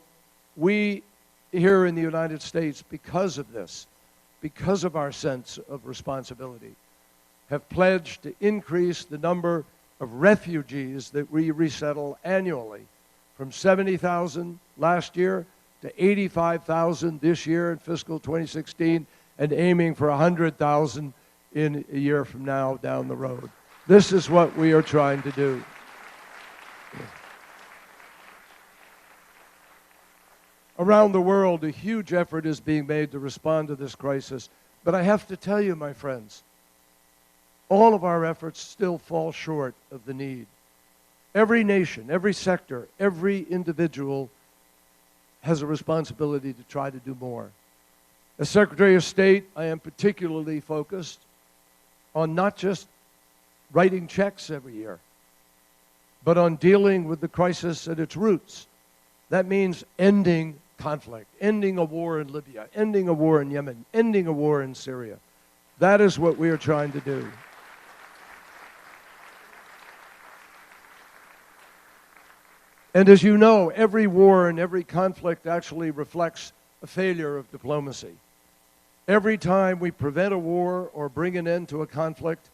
we here in the United States, because of this, because of our sense of responsibility, have pledged to increase the number of refugees that we resettle annually from 70,000 last year to 85,000 this year in fiscal 2016, and aiming for 100,000 in a year from now down the road. This is what we are trying to do. Around the world, a huge effort is being made to respond to this crisis. But I have to tell you, my friends, all of our efforts still fall short of the need. Every nation, every sector, every individual has a responsibility to try to do more. As Secretary of State, I am particularly focused on not just writing checks every year, but on dealing with the crisis at its roots. That means ending conflict, ending a war in Libya, ending a war in Yemen, ending a war in Syria. That is what we are trying to do. And as you know, every war and every conflict actually reflects a failure of diplomacy. Every time we prevent a war or bring an end to a conflict,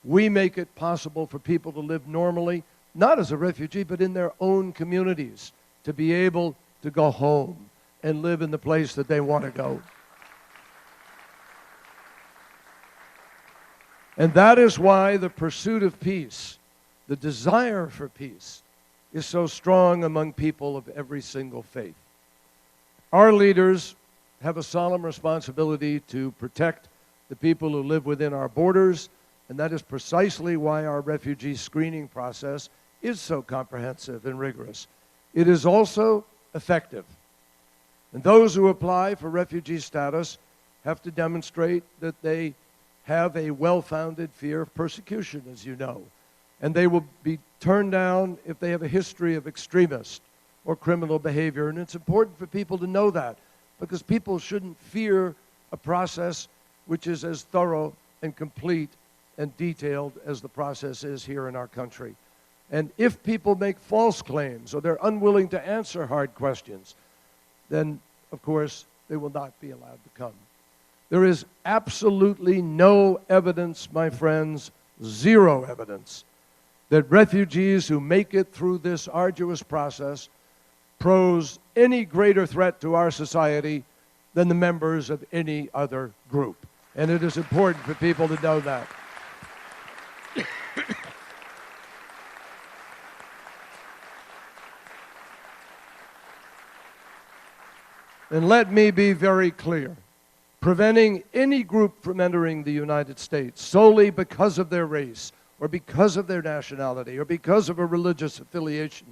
we make it possible for people to live normally, not as a refugee, but in their own communities, to be able to go home and live in the place that they want to go. And that is why the pursuit of peace, the desire for peace, is so strong among people of every single faith. Our leaders have a solemn responsibility to protect the people who live within our borders, and that is precisely why our refugee screening process is so comprehensive and rigorous. It is also effective. And those who apply for refugee status have to demonstrate that they have a well-founded fear of persecution, as you know. And they will be turned down if they have a history of extremist or criminal behavior. And it's important for people to know that, because people shouldn't fear a process which is as thorough and complete and detailed as the process is here in our country. And if people make false claims or they're unwilling to answer hard questions, then, of course, they will not be allowed to come. There is absolutely no evidence, my friends, zero evidence, that refugees who make it through this arduous process pose any greater threat to our society than the members of any other group. And it is important for people to know that. And let me be very clear. Preventing any group from entering the United States solely because of their race or because of their nationality or because of a religious affiliation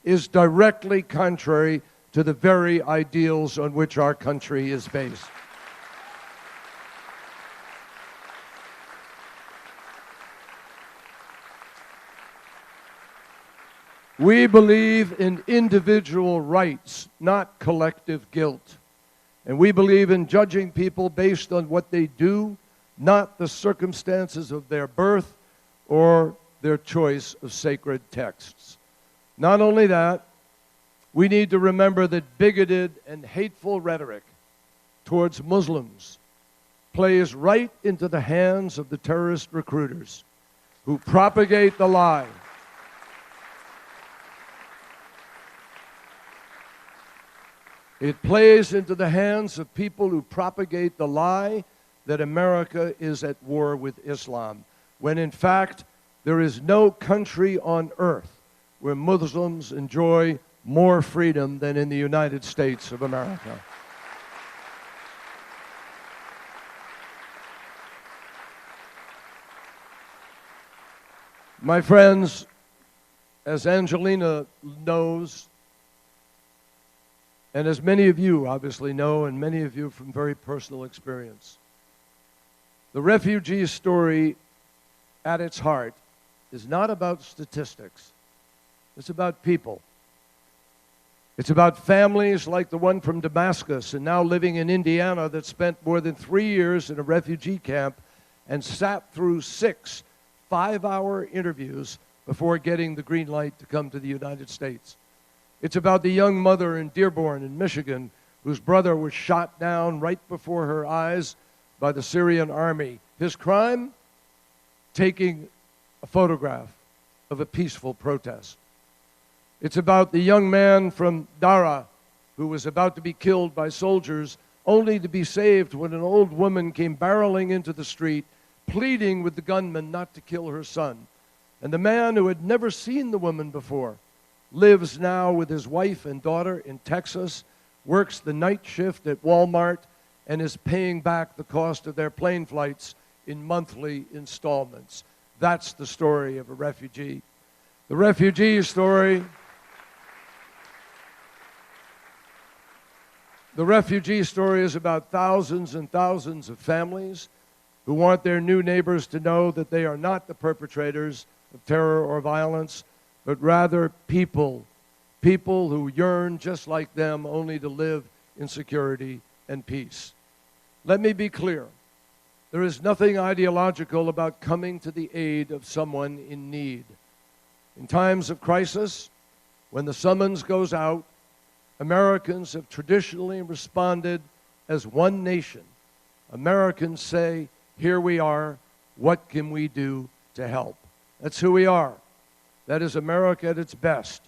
is directly contrary to the very ideals on which our country is based. We believe in individual rights, not collective guilt. And we believe in judging people based on what they do, not the circumstances of their birth or their choice of sacred texts. Not only that, we need to remember that bigoted and hateful rhetoric towards Muslims plays right into the hands of the terrorist recruiters who propagate the lie. It plays into the hands of people who propagate the lie that America is at war with Islam, when in fact there is no country on earth where Muslims enjoy more freedom than in the United States of America. My friends, as Angelina knows, and as many of you obviously know, and many of you from very personal experience, the refugee story at its heart is not about statistics. It's about people. It's about families like the one from Damascus and now living in Indiana that spent more than 3 years in a refugee camp and sat through 6 5-hour interviews before getting the green light to come to the United States. It's about the young mother in Dearborn in Michigan whose brother was shot down right before her eyes by the Syrian army. His crime? Taking a photograph of a peaceful protest. It's about the young man from Dara who was about to be killed by soldiers only to be saved when an old woman came barreling into the street pleading with the gunman not to kill her son. And the man who had never seen the woman before lives now with his wife and daughter in Texas, works the night shift at Walmart, and is paying back the cost of their plane flights in monthly installments. That's the story of a refugee. The refugee story... The refugee story is about thousands and thousands of families who want their new neighbors to know that they are not the perpetrators of terror or violence, but rather people who yearn just like them only to live in security and peace. Let me be clear. There is nothing ideological about coming to the aid of someone in need. In times of crisis, when the summons goes out, Americans have traditionally responded as one nation. Americans say, here we are, what can we do to help? That's who we are. That is America at its best.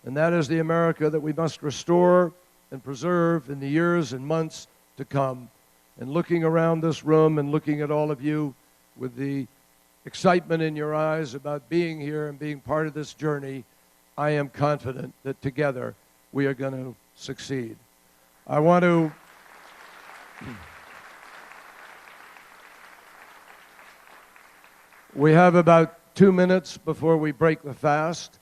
And that is the America that we must restore and preserve in the years and months to come. And looking around this room and looking at all of you with the excitement in your eyes about being here and being part of this journey, I am confident that together we are going to succeed. I want to we have about 2 minutes before we break the fast,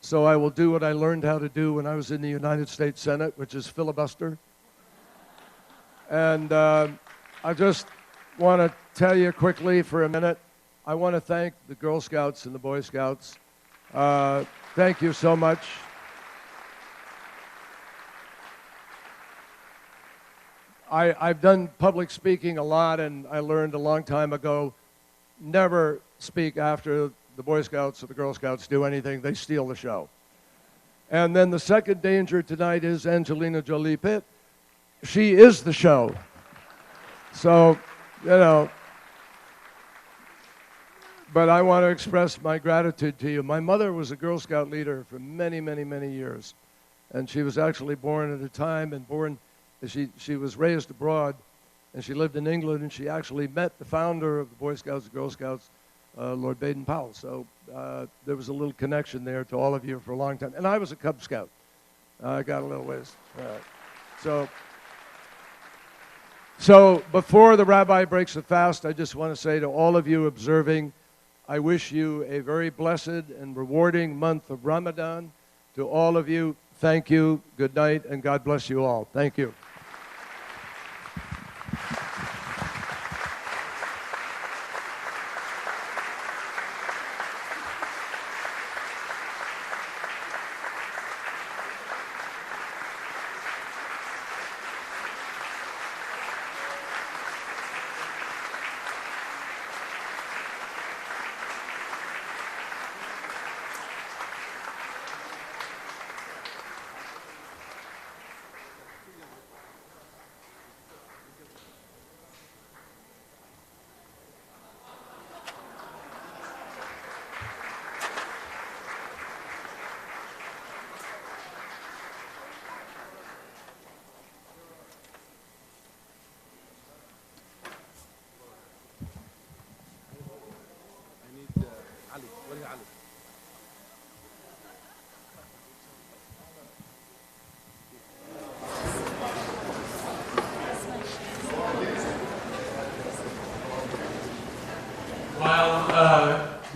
so I will do what I learned how to do when I was in the United States Senate, which is filibuster. And I just want to tell you quickly for a minute, I want to thank the Girl Scouts and the Boy Scouts. Thank you so much. I've done public speaking a lot, and I learned a long time ago, never speak after the Boy Scouts or the Girl Scouts do anything. They steal the show. And then the second danger tonight is Angelina Jolie Pitt. She is the show. So, you know, but I want to express my gratitude to you. My mother was a Girl Scout leader for many, many, many years. And she was actually born at a time and she was raised abroad, and she lived in England, and she actually met the founder of the Boy Scouts and Girl Scouts, Lord Baden-Powell. So there was a little connection there to all of you for a long time. And I was a Cub Scout. I got a little ways. So before the rabbi breaks the fast, I just want to say to all of you observing, I wish you a very blessed and rewarding month of Ramadan. To all of you, thank you, good night, and God bless you all. Thank you.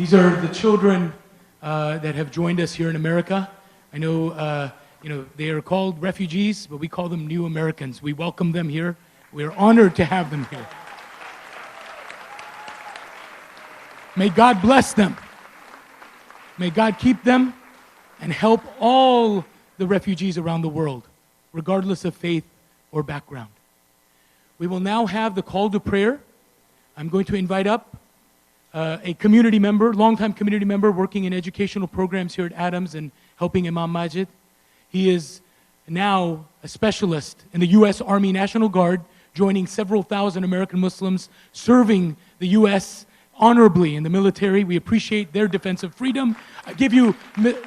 These are the children that have joined us here in America. I know, they are called refugees, but we call them new Americans. We welcome them here. We are honored to have them here. May God bless them. May God keep them and help all the refugees around the world, regardless of faith or background. We will now have the call to prayer. I'm going to invite up a community member, longtime community member working in educational programs here at Adams and helping Imam Majid. He is now a specialist in the U.S. Army National Guard, joining several thousand American Muslims, serving the U.S. honorably in the military. We appreciate their defense of freedom. I give you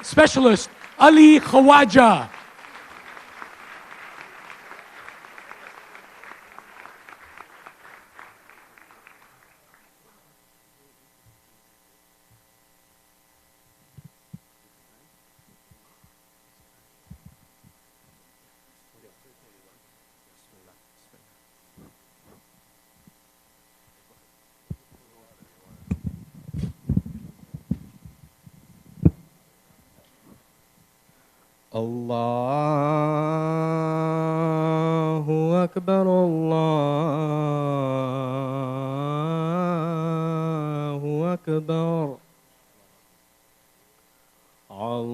Specialist Ali Khawaja.
Allahu Akbar, Allahu Akbar. Allahu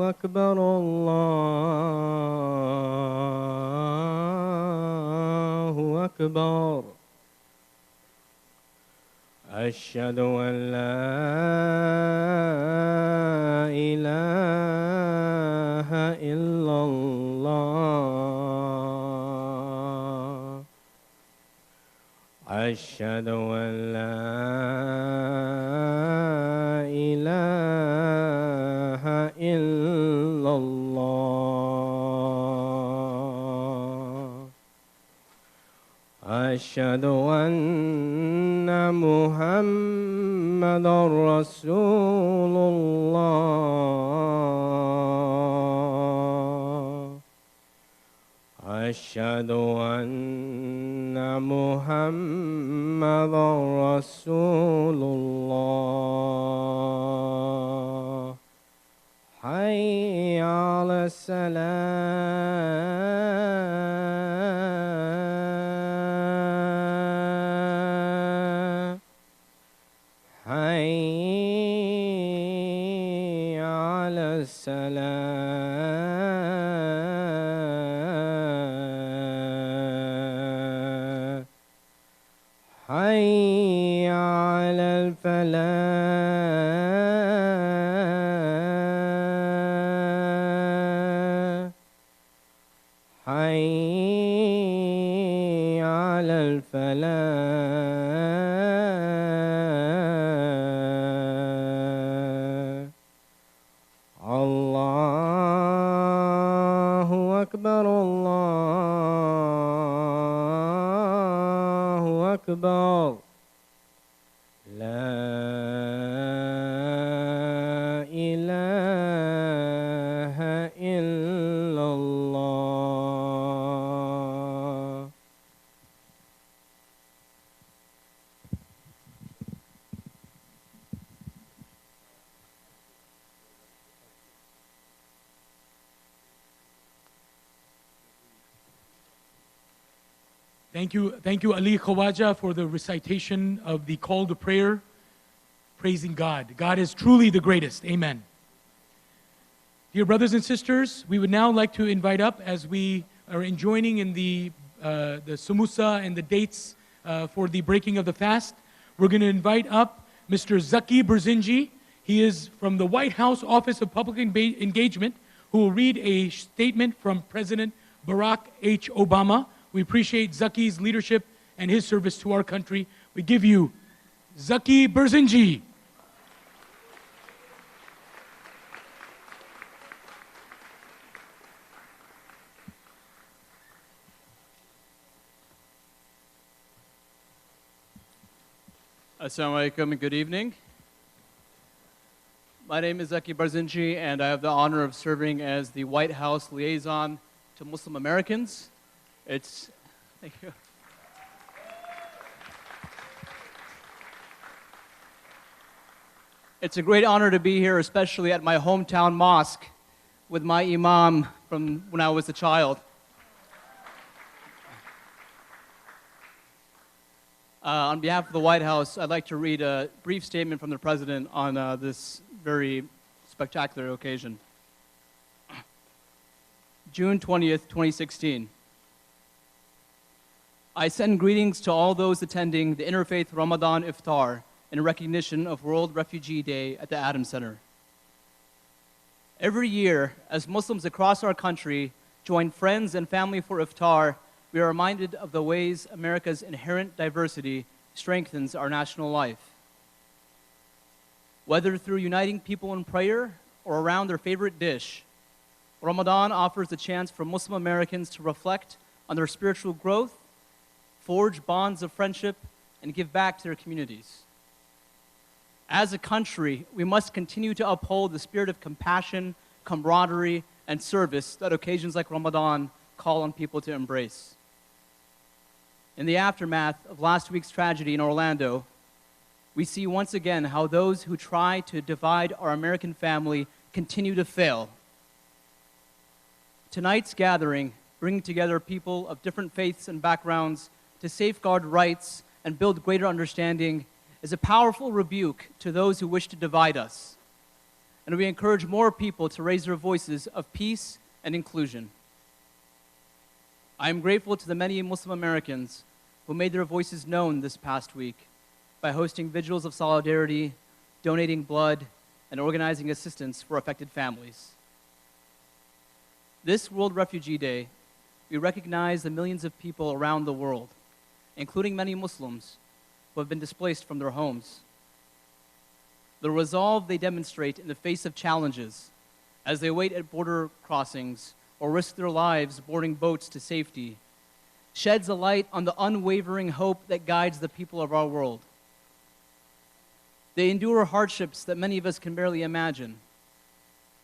Akbar, Allahu Akbar. Ashhadu an la ilaha illallah. Ashhadu an la ilaha illallah. Ashhadu anna Muhammadan Rasulullah. Ashhadu anna Muhammadan Rasulullah. Hayya ala salam. Hayya ala salam. Hayya ala al-falah. Hayya ala al-falah. Allahu Akbar, Allahu Akbar. La ilaha illallah.
Thank you, Ali Khawaja, for the recitation of the call to prayer, praising God. God is truly the greatest. Amen. Dear brothers and sisters, we would now like to invite up, as we are joining in the samosa and the dates for the breaking of the fast, we're going to invite up Mr. Zaki Berzinji. He is from the White House Office of Public Engagement, who will read a statement from President Barack H. Obama. We appreciate Zaki's leadership and his service to our country. We give you Zaki Berzinji.
Assalamu alaikum and good evening. My name is Zaki Berzinji, and I have the honor of serving as the White House liaison to Muslim It's a great honor to be here, especially at my hometown mosque with my imam from when I was a child. On behalf of the White House, I'd like to read a brief statement from the President on this very spectacular occasion. June 20th, 2016. I send greetings to all those attending the Interfaith Ramadan Iftar in recognition of World Refugee Day at the Adams Center. Every year, as Muslims across our country join friends and family for Iftar, we are reminded of the ways America's inherent diversity strengthens our national life. Whether through uniting people in prayer or around their favorite dish, Ramadan offers a chance for Muslim Americans to reflect on their spiritual growth, forge bonds of friendship, and give back to their communities. As a country, we must continue to uphold the spirit of compassion, camaraderie, and service that occasions like Ramadan call on people to embrace. In the aftermath of last week's tragedy in Orlando, we see once again how those who try to divide our American family continue to fail. Tonight's gathering, bringing together people of different faiths and backgrounds to safeguard rights and build greater understanding, is a powerful rebuke to those who wish to divide us. And we encourage more people to raise their voices of peace and inclusion. I am grateful to the many Muslim Americans who made their voices known this past week by hosting vigils of solidarity, donating blood, and organizing assistance for affected families. This World Refugee Day, we recognize the millions of people around the world, including many Muslims, who have been displaced from their homes. The resolve they demonstrate in the face of challenges as they wait at border crossings or risk their lives boarding boats to safety sheds a light on the unwavering hope that guides the people of our world. They endure hardships that many of us can barely imagine,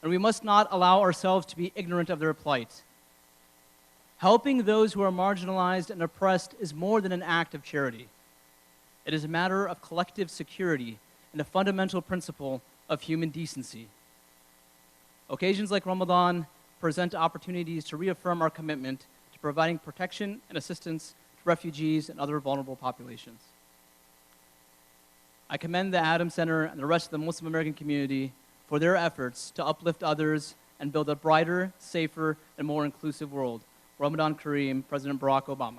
and we must not allow ourselves to be ignorant of their plight. Helping those who are marginalized and oppressed is more than an act of charity. It is a matter of collective security and a fundamental principle of human decency. Occasions like Ramadan present opportunities to reaffirm our commitment to providing protection and assistance to refugees and other vulnerable populations. I commend the Adams Center and the rest of the Muslim American community for their efforts to uplift others and build a brighter, safer, and more inclusive world. Ramadan Kareem, President Barack Obama.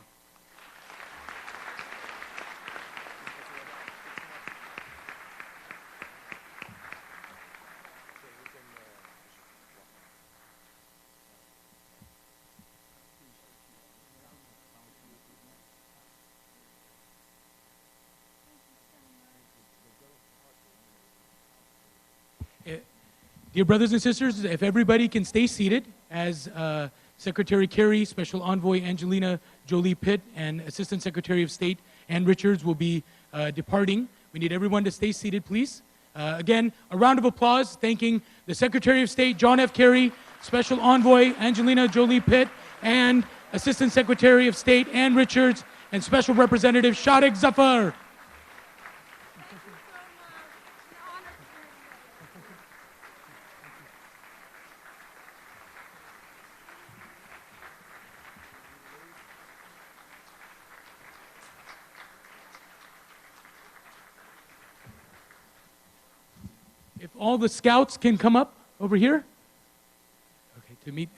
Dear brothers and sisters, if everybody can stay seated as Secretary Kerry, Special Envoy Angelina Jolie Pitt, and Assistant Secretary of State Ann Richards will be departing. We need everyone to stay seated, please. Again, a round of applause thanking the Secretary of State John F. Kerry, Special Envoy Angelina Jolie Pitt, and Assistant Secretary of State Ann Richards, and Special Representative Shadiq Zafar. If all the scouts can come up over here. Okay, to meet.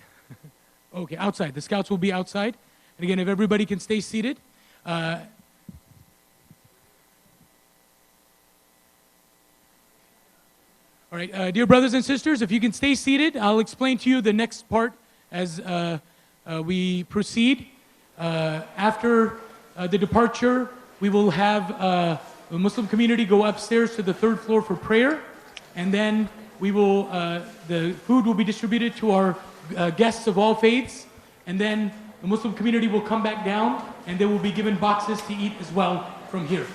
Okay, outside. The scouts will be outside. And again, if everybody can stay seated. All right, dear brothers and sisters, if you can stay seated, I'll explain to you the next part as we proceed. After the departure, we will have the Muslim community go upstairs to the third floor for prayer. And then we will, the food will be distributed to our guests of all faiths. And then the Muslim community will come back down and they will be given boxes to eat as well from here.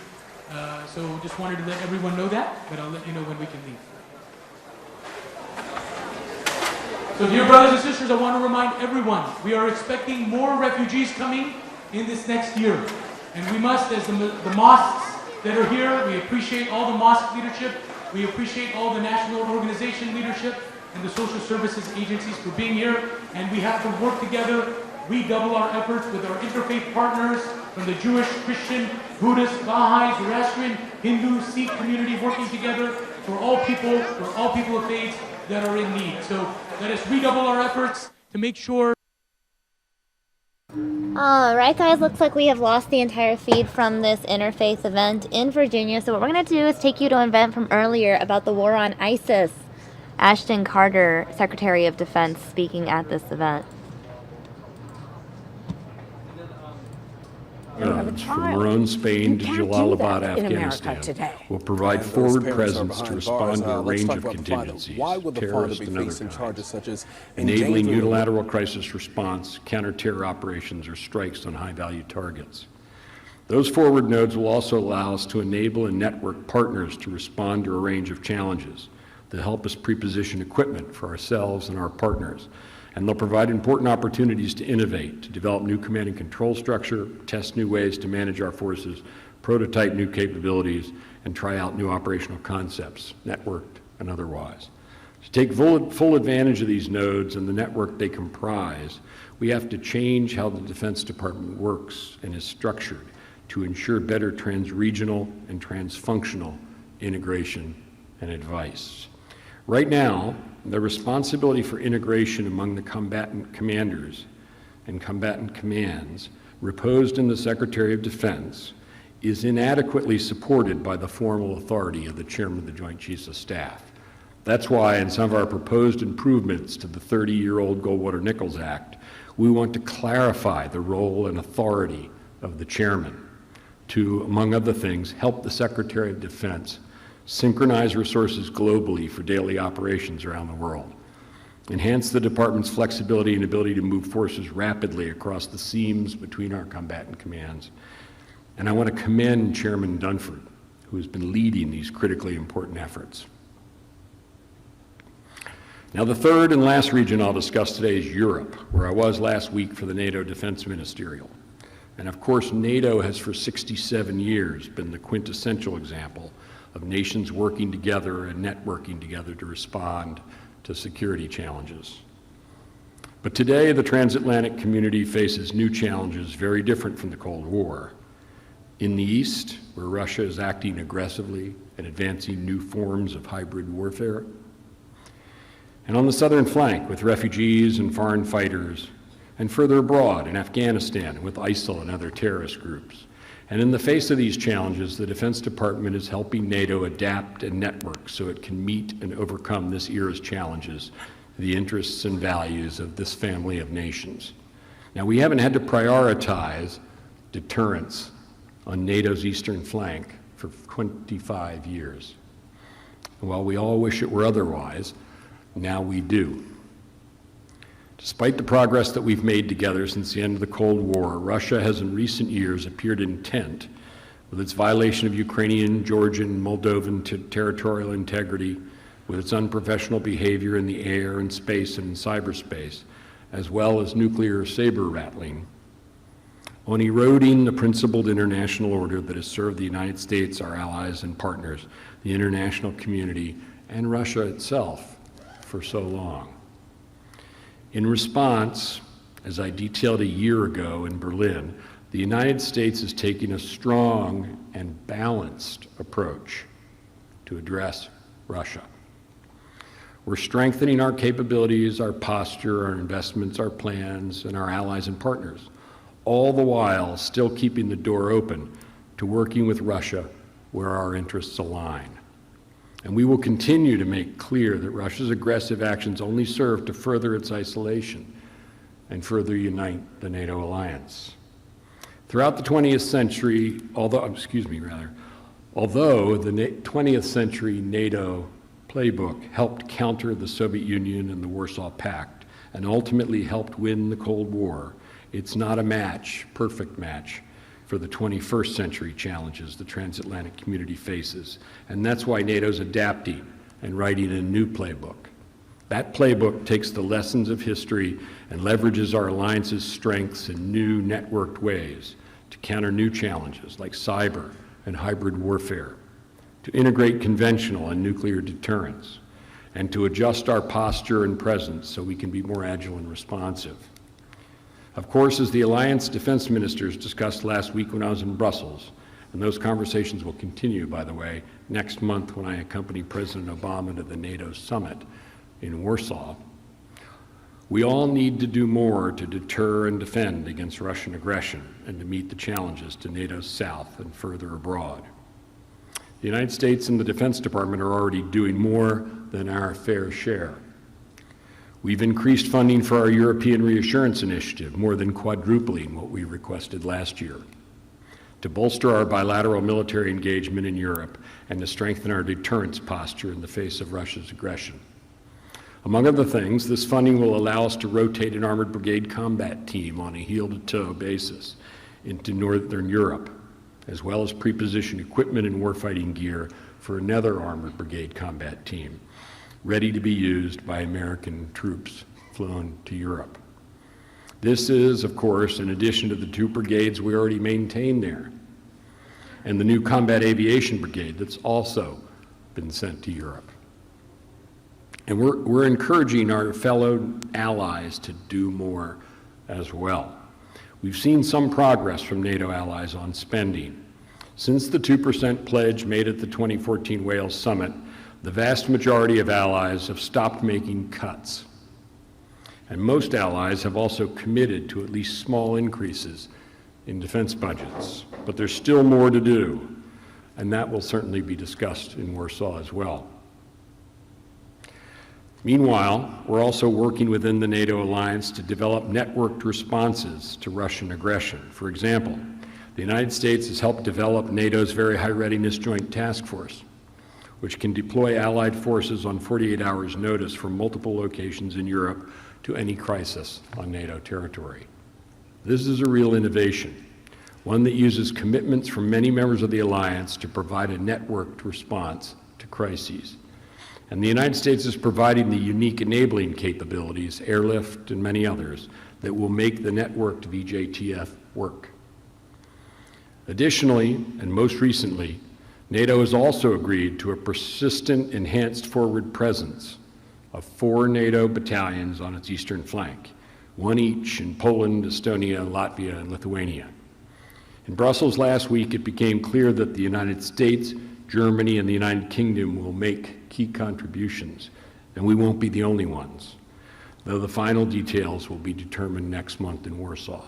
So just wanted to let everyone know that, but I'll let you know when we can leave. So dear brothers and sisters, I want to remind everyone, we are expecting more refugees coming in this next year. And we must, as the mosques that are here, we appreciate all the mosque leadership We appreciate all the national organization leadership and the social services agencies for being here, and we have to work together. We double our efforts with our interfaith partners from the Jewish, Christian, Buddhist, Baha'i, Zoroastrian, Hindu, Sikh community, working together for all people of faith that are in need. So let us redouble our efforts to make sure.
Alright guys, looks like we have lost the entire feed from this interfaith event in Virginia. So what we're going to do is take you to an event from earlier about the war on ISIS. Ashton Carter, Secretary of Defense, speaking at this event.
From Maroon, Spain to Jalalabad, Afghanistan will provide forward presence to respond to a range of contingencies, terrorist and other kinds, enabling unilateral crisis response, counter-terror operations, or strikes on high-value targets. Those forward nodes will also allow us to enable and network partners to respond to a range of challenges, to help us pre-position equipment for ourselves and our partners. And they'll provide important opportunities to innovate, to develop new command and control structure, test new ways to manage our forces, prototype new capabilities, and try out new operational concepts, networked and otherwise. To take full advantage of these nodes and the network they comprise, we have to change how the Defense Department works and is structured to ensure better trans-regional and trans-functional integration and advice. Right now, the responsibility for integration among the combatant commanders and combatant commands reposed in the Secretary of Defense is inadequately supported by the formal authority of the Chairman of the Joint Chiefs of Staff. That's why in some of our proposed improvements to the 30-year-old Goldwater-Nichols Act, we want to clarify the role and authority of the Chairman to, among other things, help the Secretary of Defense synchronize resources globally for daily operations around the world, enhance the department's flexibility and ability to move forces rapidly across the seams between our combatant commands. And I want to commend Chairman Dunford, who has been leading these critically important efforts. Now, the third and last region I'll discuss today is Europe, where I was last week for the NATO Defense Ministerial. And of course, NATO has for 67 years been the quintessential example of nations working together and networking together to respond to security challenges. But today, the transatlantic community faces new challenges very different from the Cold War. In the East, where Russia is acting aggressively and advancing new forms of hybrid warfare, and on the southern flank with refugees and foreign fighters, and further abroad in Afghanistan with ISIL and other terrorist groups. And in the face of these challenges, the Defense Department is helping NATO adapt and network so it can meet and overcome this era's challenges, the interests and values of this family of nations. Now, we haven't had to prioritize deterrence on NATO's eastern flank for 25 years. And while we all wish it were otherwise, now we do. Despite the progress that we've made together since the end of the Cold War, Russia has in recent years appeared intent with its violation of Ukrainian, Georgian, Moldovan territorial integrity, with its unprofessional behavior in the air and space and in cyberspace, as well as nuclear saber-rattling, on eroding the principled international order that has served the United States, our allies and partners, the international community, and Russia itself for so long. In response, as I detailed a year ago in Berlin, the United States is taking a strong and balanced approach to address Russia. We're strengthening our capabilities, our posture, our investments, our plans, and our allies and partners, all the while still keeping the door open to working with Russia where our interests align. And we will continue to make clear that Russia's aggressive actions only serve to further its isolation and further unite the NATO alliance. Throughout the 20th century, although the 20th century NATO playbook helped counter the Soviet Union and the Warsaw Pact and ultimately helped win the Cold War, it's not a perfect match, for the 21st century challenges the transatlantic community faces. And that's why NATO's adapting and writing a new playbook. That playbook takes the lessons of history and leverages our alliance's strengths in new networked ways to counter new challenges like cyber and hybrid warfare, to integrate conventional and nuclear deterrence, and to adjust our posture and presence so we can be more agile and responsive. Of course, as the Alliance defense ministers discussed last week when I was in Brussels, and those conversations will continue, by the way, next month when I accompany President Obama to the NATO summit in Warsaw, we all need to do more to deter and defend against Russian aggression and to meet the challenges to NATO's south and further abroad. The United States and the Defense Department are already doing more than our fair share. We've increased funding for our European Reassurance Initiative, more than quadrupling what we requested last year, to bolster our bilateral military engagement in Europe and to strengthen our deterrence posture in the face of Russia's aggression. Among other things, this funding will allow us to rotate an armored brigade combat team on a heel-to-toe basis into Northern Europe, as well as pre-position equipment and warfighting gear for another armored brigade combat team, ready to be used by American troops flown to Europe. This is, of course, in addition to the 2 brigades we already maintain there, and the new combat aviation brigade that's also been sent to Europe. And we're encouraging our fellow allies to do more as well. We've seen some progress from NATO allies on spending. Since the 2% pledge made at the 2014 Wales summit, the vast majority of allies have stopped making cuts. And most allies have also committed to at least small increases in defense budgets. But there's still more to do, and that will certainly be discussed in Warsaw as well. Meanwhile, we're also working within the NATO alliance to develop networked responses to Russian aggression. For example, the United States has helped develop NATO's Very High Readiness Joint Task Force, which can deploy Allied forces on 48 hours' notice from multiple locations in Europe to any crisis on NATO territory. This is a real innovation, one that uses commitments from many members of the alliance to provide a networked response to crises. And the United States is providing the unique enabling capabilities, airlift and many others, that will make the networked VJTF work. Additionally, and most recently, NATO has also agreed to a persistent enhanced forward presence of 4 NATO battalions on its eastern flank, 1 each in Poland, Estonia, Latvia, and Lithuania. In Brussels last week, it became clear that the United States, Germany, and the United Kingdom will make key contributions, and we won't be the only ones, though the final details will be determined next month in Warsaw.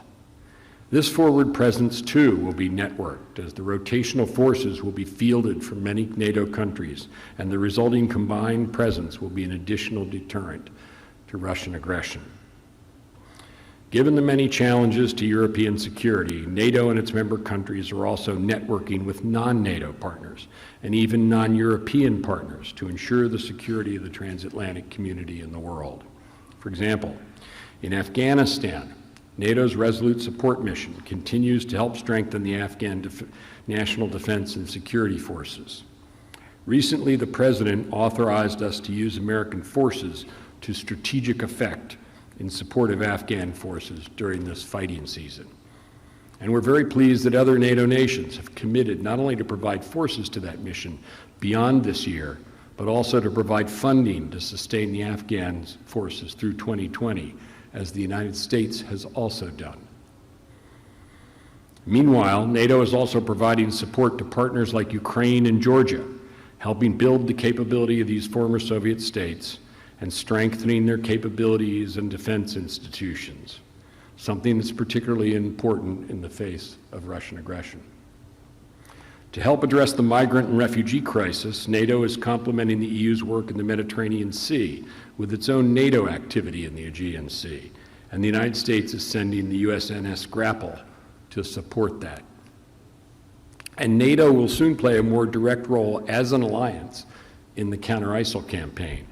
This forward presence, too, will be networked, as the rotational forces will be fielded from many NATO countries, and the resulting combined presence will be an additional deterrent to Russian aggression. Given the many challenges to European security, NATO and its member countries are also networking with non-NATO partners and even non-European partners to ensure the security of the transatlantic community in the world. For example, in Afghanistan, NATO's Resolute Support Mission continues to help strengthen the Afghan national defense and security forces. Recently, the President authorized us to use American forces to strategic effect in support of Afghan forces during this fighting season. And we're very pleased that other NATO nations have committed not only to provide forces to that mission beyond this year, but also to provide funding to sustain the Afghan forces through 2020, as the United States has also done. Meanwhile, NATO is also providing support to partners like Ukraine and Georgia, helping build the capability of these former Soviet states and strengthening their capabilities and defense institutions, something that's particularly important in the face of Russian aggression. To help address the migrant and refugee crisis, NATO is complementing the EU's work in the Mediterranean Sea with its own NATO activity in the Aegean Sea, and the United States is sending the USNS Grapple to support that. And NATO will soon play a more direct role as an alliance in the counter-ISIL campaign,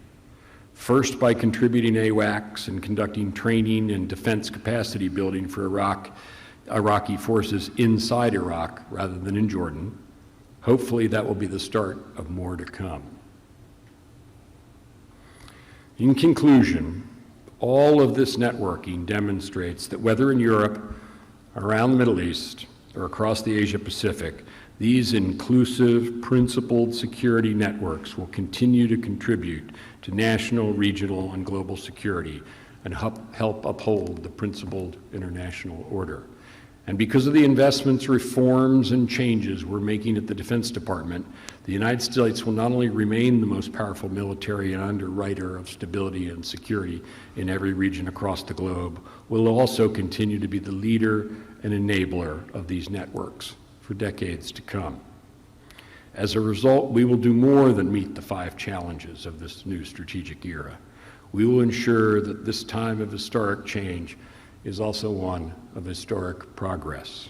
first by contributing AWACS and conducting training and defense capacity building for Iraqi forces inside Iraq rather than in Jordan. Hopefully that will be the start of more to come. In conclusion, all of this networking demonstrates that whether in Europe, around the Middle East, or across the Asia Pacific, These inclusive, principled security networks will continue to contribute to national, regional, and global security and help uphold the principled international order. And because of the investments, reforms, and changes we're making at the Defense Department, the United States will not only remain the most powerful military and underwriter of stability and security in every region across the globe, will also continue to be the leader and enabler of these networks for decades to come. As a result, we will do more than meet the 5 challenges of this new strategic era. We will ensure that this time of historic change is also one of historic progress.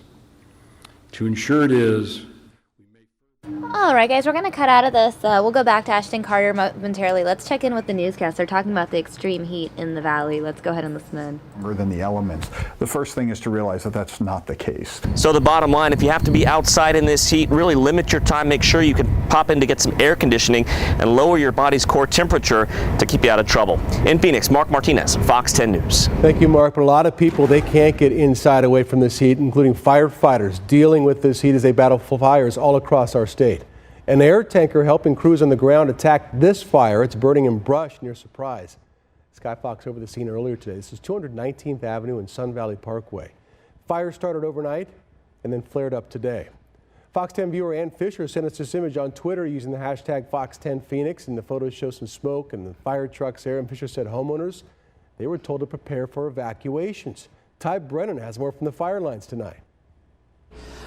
To ensure it is,
All right, guys, we're going to cut out of this. We'll go back to Ashton Carter momentarily. Let's check in with the newscast. They're talking about the extreme heat in the valley. Let's go ahead and listen in.
More than the elements. The first thing is to realize that that's not the case.
So the bottom line, if you have to be outside in this heat, really limit your time. Make sure you can pop in to get some air conditioning and lower your body's core temperature to keep you out of trouble. In Phoenix, Mark Martinez, Fox 10 News.
Thank you, Mark. But a lot of people, they can't get inside away from this heat, including firefighters dealing with this heat as they battle fires all across our state. An air tanker helping crews on the ground attack this fire. It's burning in brush near Surprise. Sky Fox over the scene earlier today. This is 219th Avenue and Sun Valley Parkway. Fire started overnight and then flared up today. Fox 10 viewer Ann Fisher sent us this image on Twitter using the hashtag Fox10Phoenix, and the photos show some smoke and the fire trucks there. And Fisher said homeowners, they were told to prepare for evacuations. Ty Brennan has more from the fire lines tonight.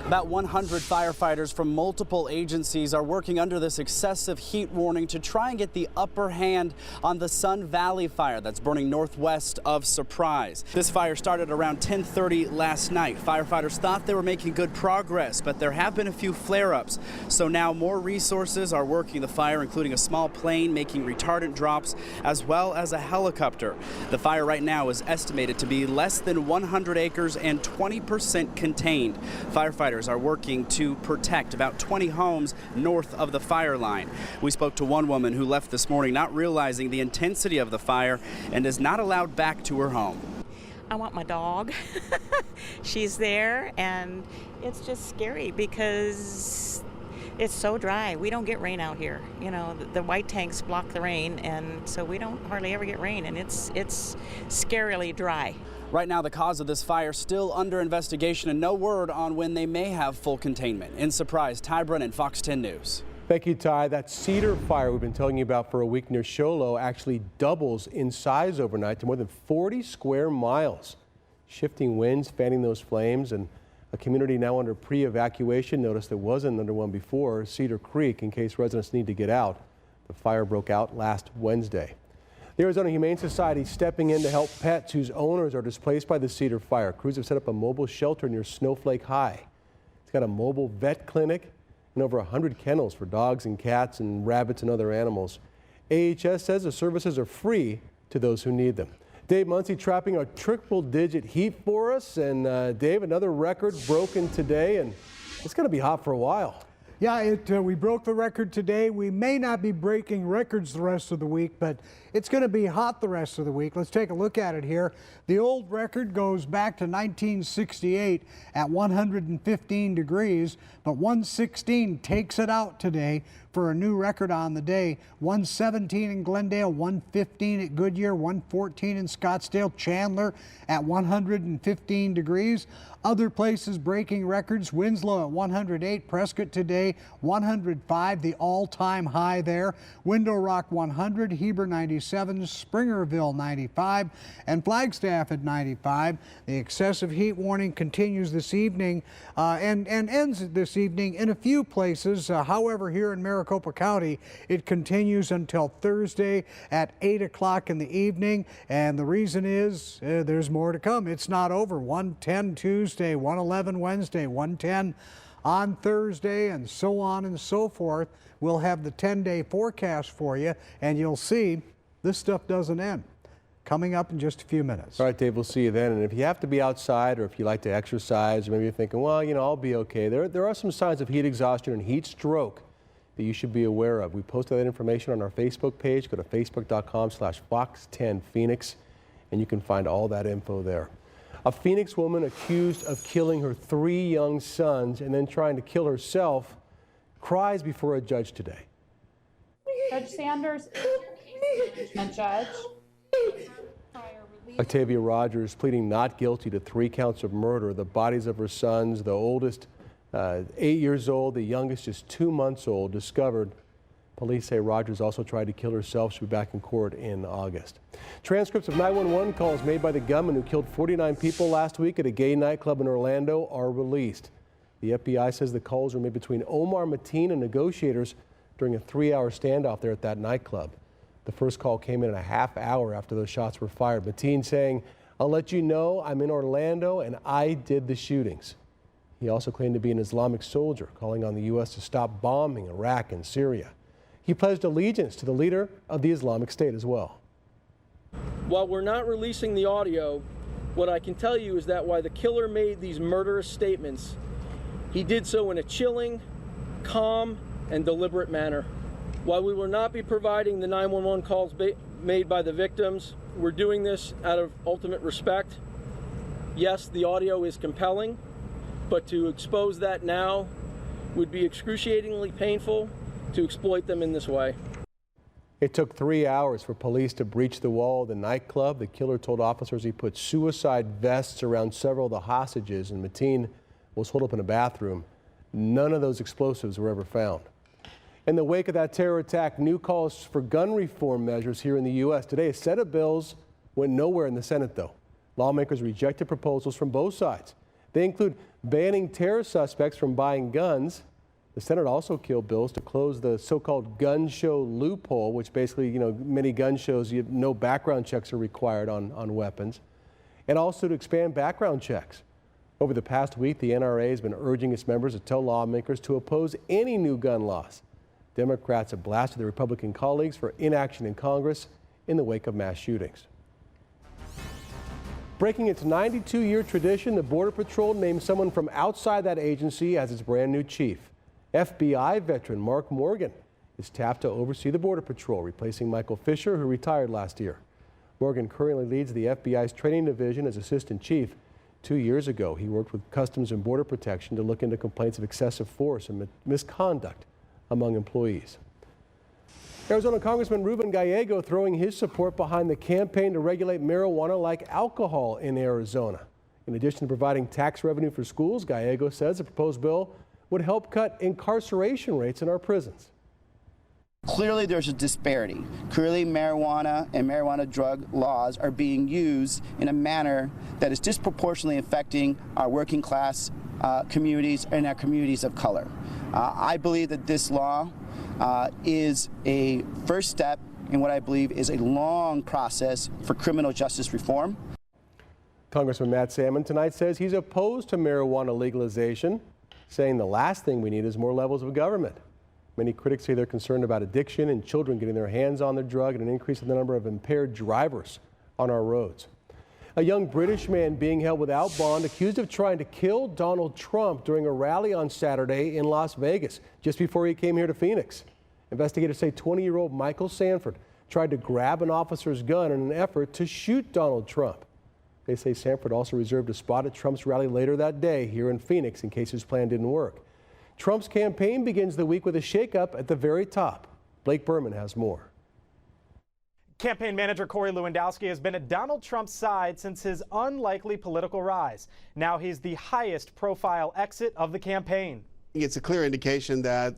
About 100 firefighters from multiple agencies are working under this excessive heat warning to try and get the upper hand on the Sun Valley fire that's burning northwest of Surprise. This fire started around 10:30 last night. Firefighters thought they were making good progress, but there have been a few flare-ups. So now more resources are working the fire, including a small plane making retardant drops, as well as a helicopter. The fire right now is estimated to be less than 100 acres and 20% contained. Firefighters are working to protect about 20 homes north of the fire line. We spoke to one woman who left this morning not realizing the intensity of the fire and is not allowed back to her home.
I want my dog. She's there, and it's just scary because it's so dry. We don't get rain out here. You know, the white tanks block the rain, and so we don't hardly ever get rain, and it's scarily dry.
Right now, the cause of this fire still under investigation, and no word on when they may have full containment. In Surprise, Ty Brennan, Fox 10 News.
Thank you, Ty. That cedar fire we've been telling you about for a week near Show Low actually doubles in size overnight to more than 40 square miles. Shifting winds fanning those flames, and a community now under pre-evacuation notice that wasn't under one before, Cedar Creek, in case residents need to get out. The fire broke out last Wednesday. The Arizona Humane Society stepping in to help pets whose owners are displaced by the Cedar fire. Crews have set up a mobile shelter near Snowflake High. It's got a mobile vet clinic and over 100 kennels for dogs and cats and rabbits and other animals. AHS says the services are free to those who need them. Dave Muncie trapping a triple-digit heat for us. And Dave, another record broken today, and it's going to be hot for a while.
Yeah, we broke the record today. We may not be breaking records the rest of the week, but it's going to be hot the rest of the week. Let's take a look at it here. The old record goes back to 1968 at 115 degrees, but 116 takes it out today for a new record on the day. 117 in Glendale, 115 at Goodyear, 114 in Scottsdale. Chandler at 115 degrees. Other places breaking records, Winslow at 108, Prescott today 105, the all-time high there. Window Rock 100, Heber 97, Springerville 95, and Flagstaff at 95. The excessive heat warning continues this evening and ends this evening in a few places. However, here in Maricopa County, it continues until Thursday at 8 o'clock in the evening, and the reason is there's more to come. It's not over. 110 Tuesday, 111 Wednesday, 110 on Thursday, and so on and so forth. We'll have the 10-day forecast for you, and you'll see this stuff doesn't end. Coming up in just a few minutes.
All right, Dave, we'll see you then. And if you have to be outside, or if you like to exercise, or maybe you're thinking, well, you know, I'll be okay. There are some signs of heat exhaustion and heat stroke that you should be aware of. We posted that information on our Facebook page. Go to facebook.com/Fox10Phoenix, and you can find all that info there. A Phoenix woman accused of killing her 3 young sons and then trying to kill herself cries before a judge today.
Judge Sanders, and Judge.
Octavia Rogers pleading not guilty to 3 counts of murder. The bodies of her sons, the oldest 8 years old, the youngest just 2 months old, discovered. Police say Rogers also tried to kill herself. She'll be back in court in August. Transcripts of 911 calls made by the gunman who killed 49 people last week at a gay nightclub in Orlando are released. The FBI says the calls were made between Omar Mateen and negotiators during a 3-hour standoff there at that nightclub. The first call came in a half hour after those shots were fired. Mateen saying, "I'll let you know I'm in Orlando and I did the shootings." He also claimed to be an Islamic soldier, calling on the U.S. to stop bombing Iraq and Syria. He pledged allegiance to the leader of the Islamic State as well.
While we're not releasing the audio, what I can tell you is that while the killer made these murderous statements, he did so in a chilling, calm, and deliberate manner. While we will not be providing the 911 calls made by the victims, we're doing this out of ultimate respect. Yes, the audio is compelling, but to expose that now would be excruciatingly painful to exploit them in this way.
It took 3 hours for police to breach the wall of the nightclub. The killer told officers he put suicide vests around several of the hostages, and Mateen was holed up in a bathroom. None of those explosives were ever found. In the wake of that terror attack, new calls for gun reform measures here in the U.S. Today, a set of bills went nowhere in the Senate, though. Lawmakers rejected proposals from both sides. They include banning terror suspects from buying guns. The Senate also killed bills to close the so-called gun show loophole, which basically, many gun shows, no background checks are required on weapons, and also to expand background checks. Over the past week, the NRA has been urging its members to tell lawmakers to oppose any new gun laws. Democrats have blasted their Republican colleagues for inaction in Congress in the wake of mass shootings. Breaking its 92-year tradition, the Border Patrol named someone from outside that agency as its brand new chief. FBI veteran Mark Morgan is tapped to oversee the Border Patrol, replacing Michael Fisher, who retired last year. Morgan currently leads the FBI's training division as assistant chief. 2 years ago, he worked with Customs and Border Protection to look into complaints of excessive force and misconduct among employees. Arizona Congressman Ruben Gallego throwing his support behind the campaign to regulate marijuana like alcohol in Arizona. In addition to providing tax revenue for schools, Gallego says the proposed bill would help cut incarceration rates in our prisons.
Clearly there's a disparity. Clearly marijuana and marijuana drug laws are being used in a manner that is disproportionately affecting our working class communities and our communities of color. I believe that this law is a first step in what I believe is a long process for criminal justice reform.
Congressman Matt Salmon tonight says he's opposed to marijuana legalization, saying the last thing we need is more levels of government. Many critics say they're concerned about addiction and children getting their hands on the drug and an increase in the number of impaired drivers on our roads. A young British man being held without bond accused of trying to kill Donald Trump during a rally on Saturday in Las Vegas, just before he came here to Phoenix. Investigators say 20-year-old Michael Sanford tried to grab an officer's gun in an effort to shoot Donald Trump. They say Sanford also reserved a spot at Trump's rally later that day here in Phoenix in case his plan didn't work. Trump's campaign begins the week with a shakeup at the very top. Blake Berman has more.
Campaign manager Corey Lewandowski has been at Donald Trump's side since his unlikely political rise. Now he's the highest profile exit of the campaign.
It's a clear indication that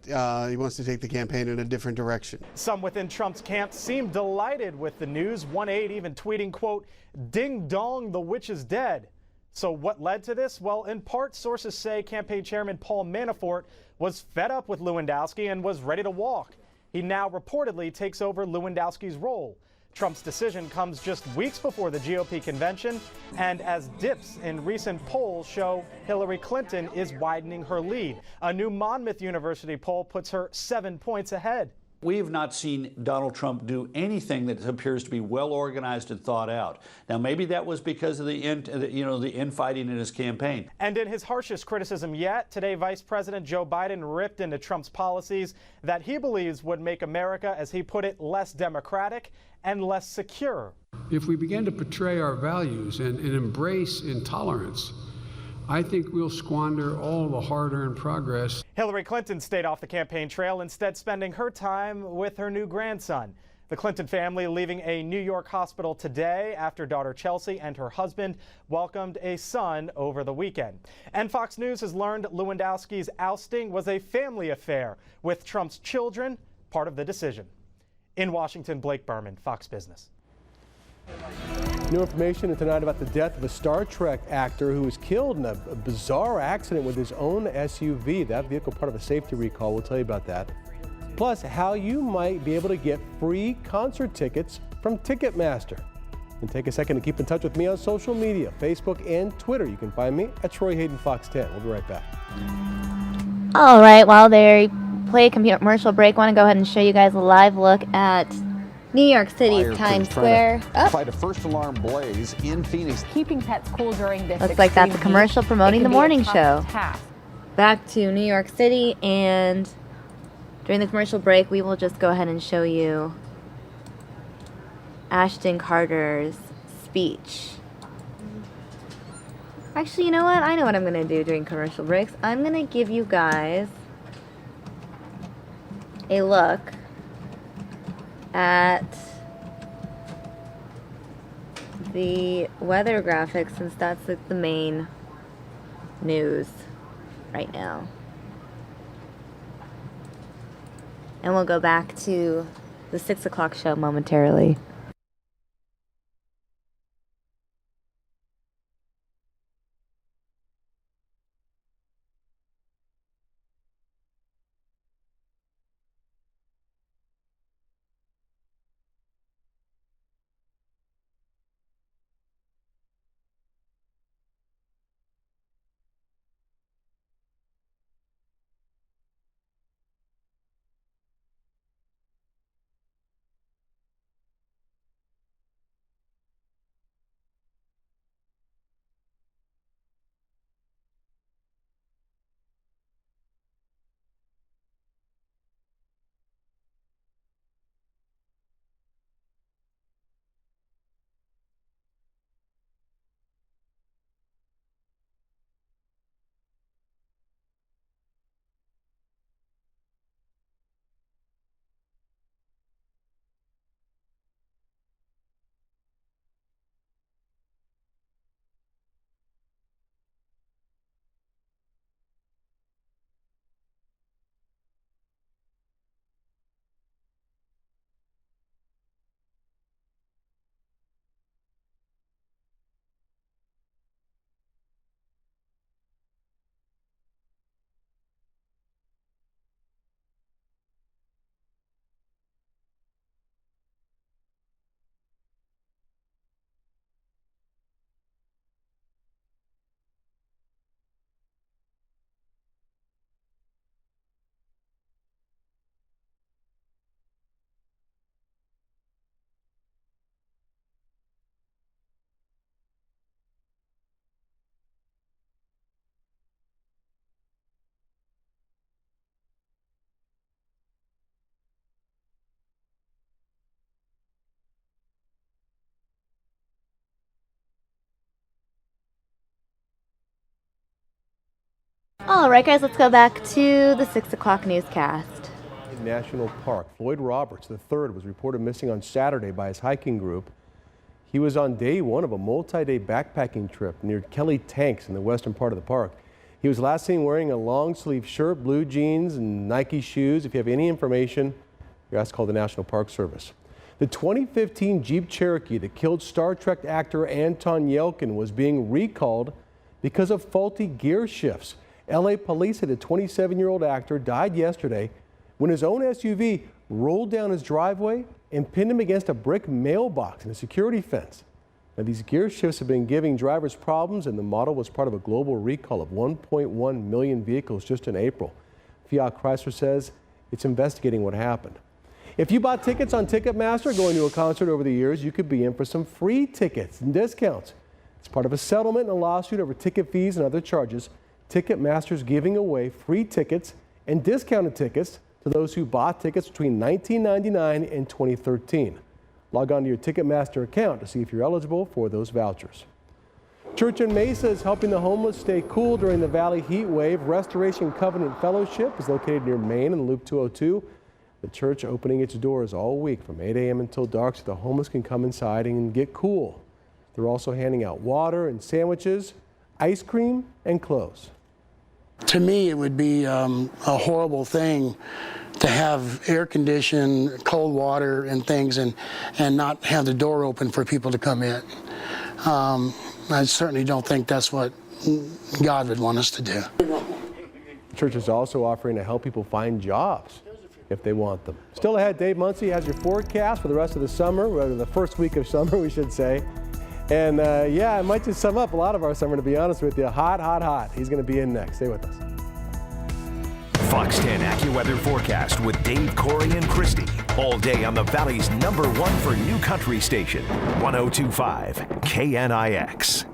he wants to take the campaign in a different direction.
Some within Trump's camp seem delighted with the news, one aide even tweeting, quote, "Ding dong, the witch is dead." So what led to this? Well, in part, sources say campaign chairman Paul Manafort was fed up with Lewandowski and was ready to walk. He now reportedly takes over Lewandowski's role. Trump's decision comes just weeks before the GOP convention, and as dips in recent polls show, Hillary Clinton is widening her lead. A new Monmouth University poll puts her 7 points ahead.
We have not seen Donald Trump do anything that appears to be well organized and thought out. Now, maybe that was because of the infighting in his campaign.
And in his harshest criticism yet, today Vice President Joe Biden ripped into Trump's policies that he believes would make America, as he put it, less democratic and less secure.
if we begin to portray our values and embrace intolerance, I think we'll squander all the hard-earned progress.
Hillary Clinton stayed off the campaign trail, instead spending her time with her new grandson. The Clinton family leaving a New York hospital today after daughter Chelsea and her husband welcomed a son over the weekend. And Fox News has learned Lewandowski's ousting was a family affair, with Trump's children part of the decision. In Washington, Blake Berman, Fox Business.
New information tonight about the death of a Star Trek actor who was killed in a bizarre accident with his own SUV. That vehicle part of a safety recall. We'll tell you about that. Plus, how you might be able to get free concert tickets from Ticketmaster. And take a second to keep in touch with me on social media, Facebook and Twitter. You can find me at Troy Hayden Fox 10. We'll be right back.
All right, while they play a commercial break, I want to go ahead and show you guys a live look at New York City's Times Square.
Fight a first alarm blaze in Phoenix.
Keeping pets cool during this.
Looks like that's a commercial promoting the morning show. Back to New York City, and during the commercial break, we will just go ahead and show you Ashton Carter's speech. Actually, you know what? I know what I'm going to do during commercial breaks. I'm going to give you guys a look at the weather graphics, since that's like the main news right now. And we'll go back to the 6 o'clock show momentarily. All right, guys, let's go back to the 6 o'clock newscast.
National Park. Floyd Roberts III was reported missing on Saturday by his hiking group. He was on day one of a multi-day backpacking trip near Kelly Tanks in the western part of the park. He was last seen wearing a long-sleeve shirt, blue jeans, and Nike shoes. If you have any information, you're asked to call the National Park Service. The 2015 Jeep Cherokee that killed Star Trek actor Anton Yelkin was being recalled because of faulty gear shifts. LA police said a 27-year-old actor died yesterday when his own SUV rolled down his driveway and pinned him against a brick mailbox and a security fence. Now, these gear shifts have been giving drivers problems, and the model was part of a global recall of 1.1 million vehicles just in April. Fiat Chrysler says it's investigating what happened. If you bought tickets on Ticketmaster going to a concert over the years, you could be in for some free tickets and discounts. It's part of a settlement and a lawsuit over ticket fees and other charges. Ticketmaster's giving away free tickets and discounted tickets to those who bought tickets between 1999 and 2013. Log on to your Ticketmaster account to see if you're eligible for those vouchers. Church in Mesa is helping the homeless stay cool during the Valley heat wave. Restoration Covenant Fellowship is located near Main and Loop 202. The church opening its doors all week from 8 a.m. until dark so the homeless can come inside and get cool. They're also handing out water and sandwiches, ice cream, and clothes.
To me, it would be a horrible thing to have air conditioned, cold water and things and not have the door open for people to come in. I certainly don't think that's what God would want us to do.
The church is also offering to help people find jobs if they want them. Still ahead, Dave Muncie has your forecast for the rest of the summer, or the first week of summer, we should say. And yeah, it might just sum up a lot of our summer, to be honest with you. Hot, hot, hot. He's going to be in next. Stay with us.
Fox 10 AccuWeather forecast with Dave, Corey, and Christy. All day on the Valley's #1 for new country station, 102.5 KNIX.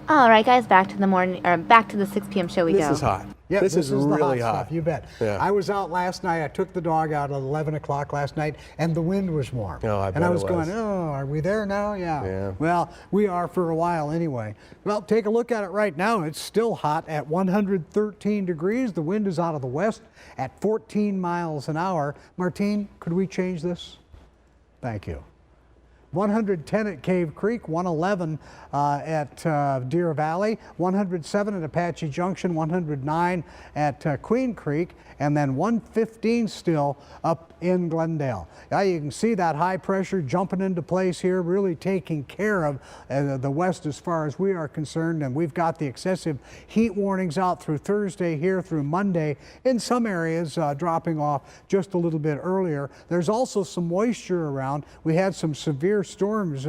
All right, guys, back to the 6 p.m. show we go.
This is hot.
Yeah,
this is really
the
hot.
Stuff, you bet.
Yeah.
I was out last night. I took the dog out at 11 o'clock last night, and the wind was warm.
Oh, I bet
and I was
it
going,
was.
oh, are we there now?
Yeah.
Well, we are for a while anyway. Well, take a look at it right now. It's still hot at 113 degrees. The wind is out of the west at 14 miles an hour. Martine, could we change this? Thank you. 110 at Cave Creek, 111 at Deer Valley, 107 at Apache Junction, 109 at Queen Creek, and then 115 still up in Glendale. Now you can see that high pressure jumping into place here, really taking care of the west as far as we are concerned, and we've got the excessive heat warnings out through Thursday here through Monday, in some areas dropping off just a little bit earlier. There's also some moisture around. We had some severe severe storms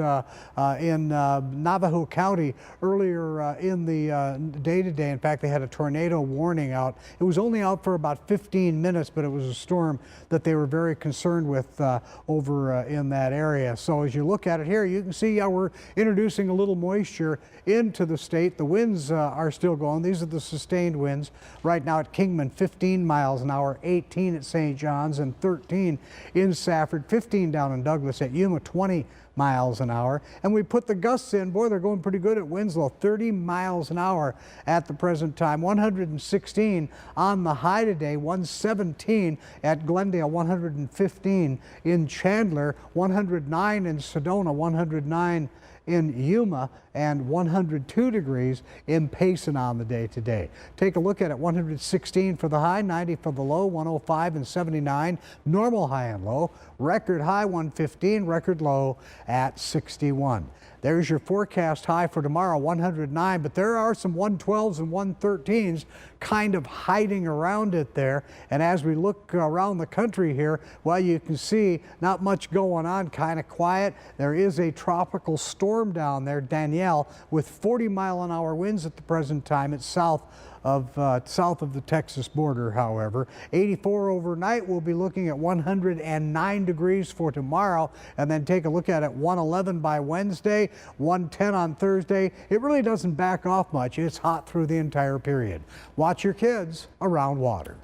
in Navajo County earlier in the day today. In fact, they had a tornado warning out. It was only out for about 15 minutes, but it was a storm that they were very concerned with over in that area. So as you look at it here, you can see how we're introducing a little moisture into the state. The winds are still going. These are the sustained winds. Right now at Kingman, 15 miles an hour, 18 at St. John's, and 13 in Safford, 15 down in Douglas. At Yuma, 20 miles an hour. And we put the gusts in. Boy, they're going pretty good at Winslow, 30 miles an hour at the present time. 116 on the high today, 117 at Glendale, 115 in Chandler, 109 in Sedona, 109 in Yuma, and 102 degrees in Payson on the day today. Take a look at it. 116 for the high, 90 for the low, 105 and 79, normal high and low, record high 115, record low at 61. There's your forecast high for tomorrow, 109, but there are some 112s and 113s kind of hiding around it there. And as we look around the country here, well, you can see not much going on, kind of quiet. There is a tropical storm down there, Danielle, with 40-mile-an-hour winds at the present time. It's south of the Texas border, however. 84 overnight. We'll be looking at 109 degrees for tomorrow, and then take a look at it. 111 by Wednesday, 110 on Thursday. It really doesn't back off much. It's hot through the entire period. Watch your kids around water.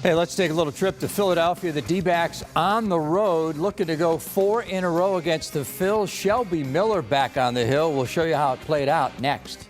Hey, let's take a little trip to Philadelphia. The D-backs on the road, looking to go 4 in a row against the Phils. Shelby Miller back on the hill. We'll show you how it played out next.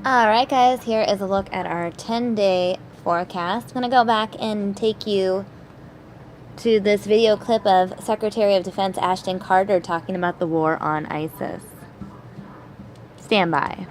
Alright guys, here is a look at our 10-day forecast. I'm going to go back and take you to this video clip of Secretary of Defense Ashton Carter talking about the war on ISIS. Stand by.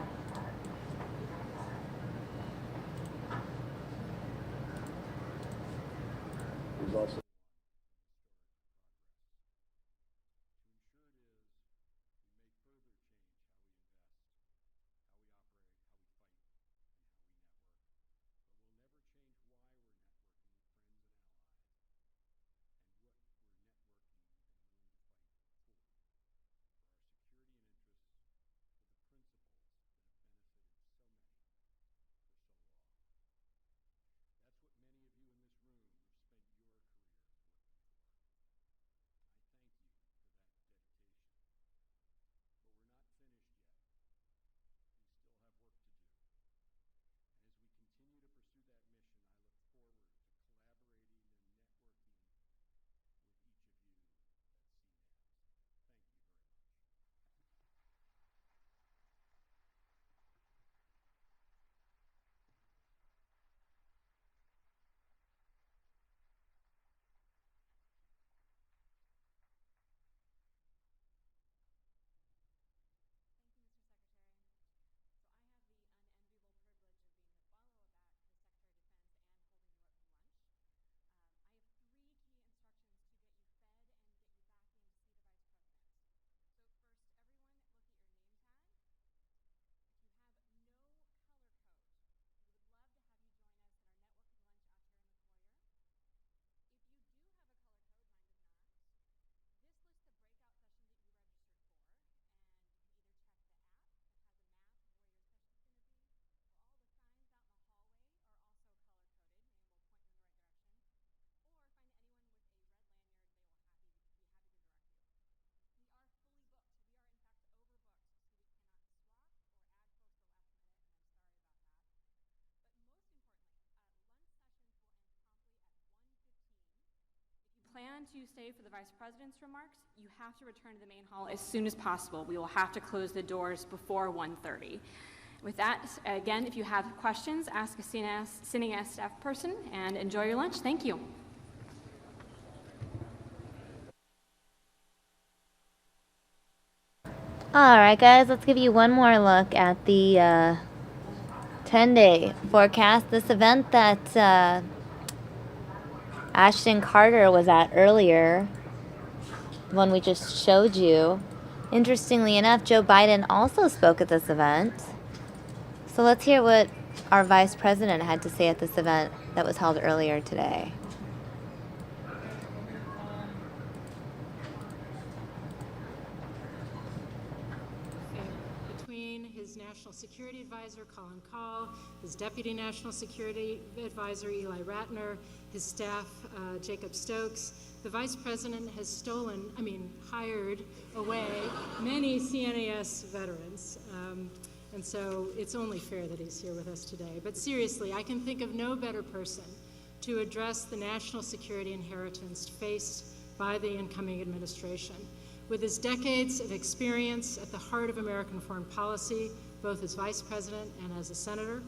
Plan to stay for the Vice President's remarks, you have to return to the main hall as soon as possible. We will have to close the doors before 1:30. With that, again, if you have questions, ask a CNS staff person, and enjoy your lunch. Thank you.
Alright guys, let's give you one more look at the 10-day forecast. This event that Ashton Carter was at earlier, the one we just showed you. Interestingly enough, Joe Biden also spoke at this event. So let's hear what our vice president had to say at this event that was held earlier today.
Between his National Security Advisor, Colin Kahl, his Deputy National Security Advisor, Eli Ratner, his staff, Jacob Stokes, the Vice President has hired away many CNAS veterans. And so it's only fair that he's here with us today. But seriously, I can think of no better person to address the national security inheritance faced by the incoming administration. With his decades of experience at the heart of American foreign policy, both as Vice President and as a Senator,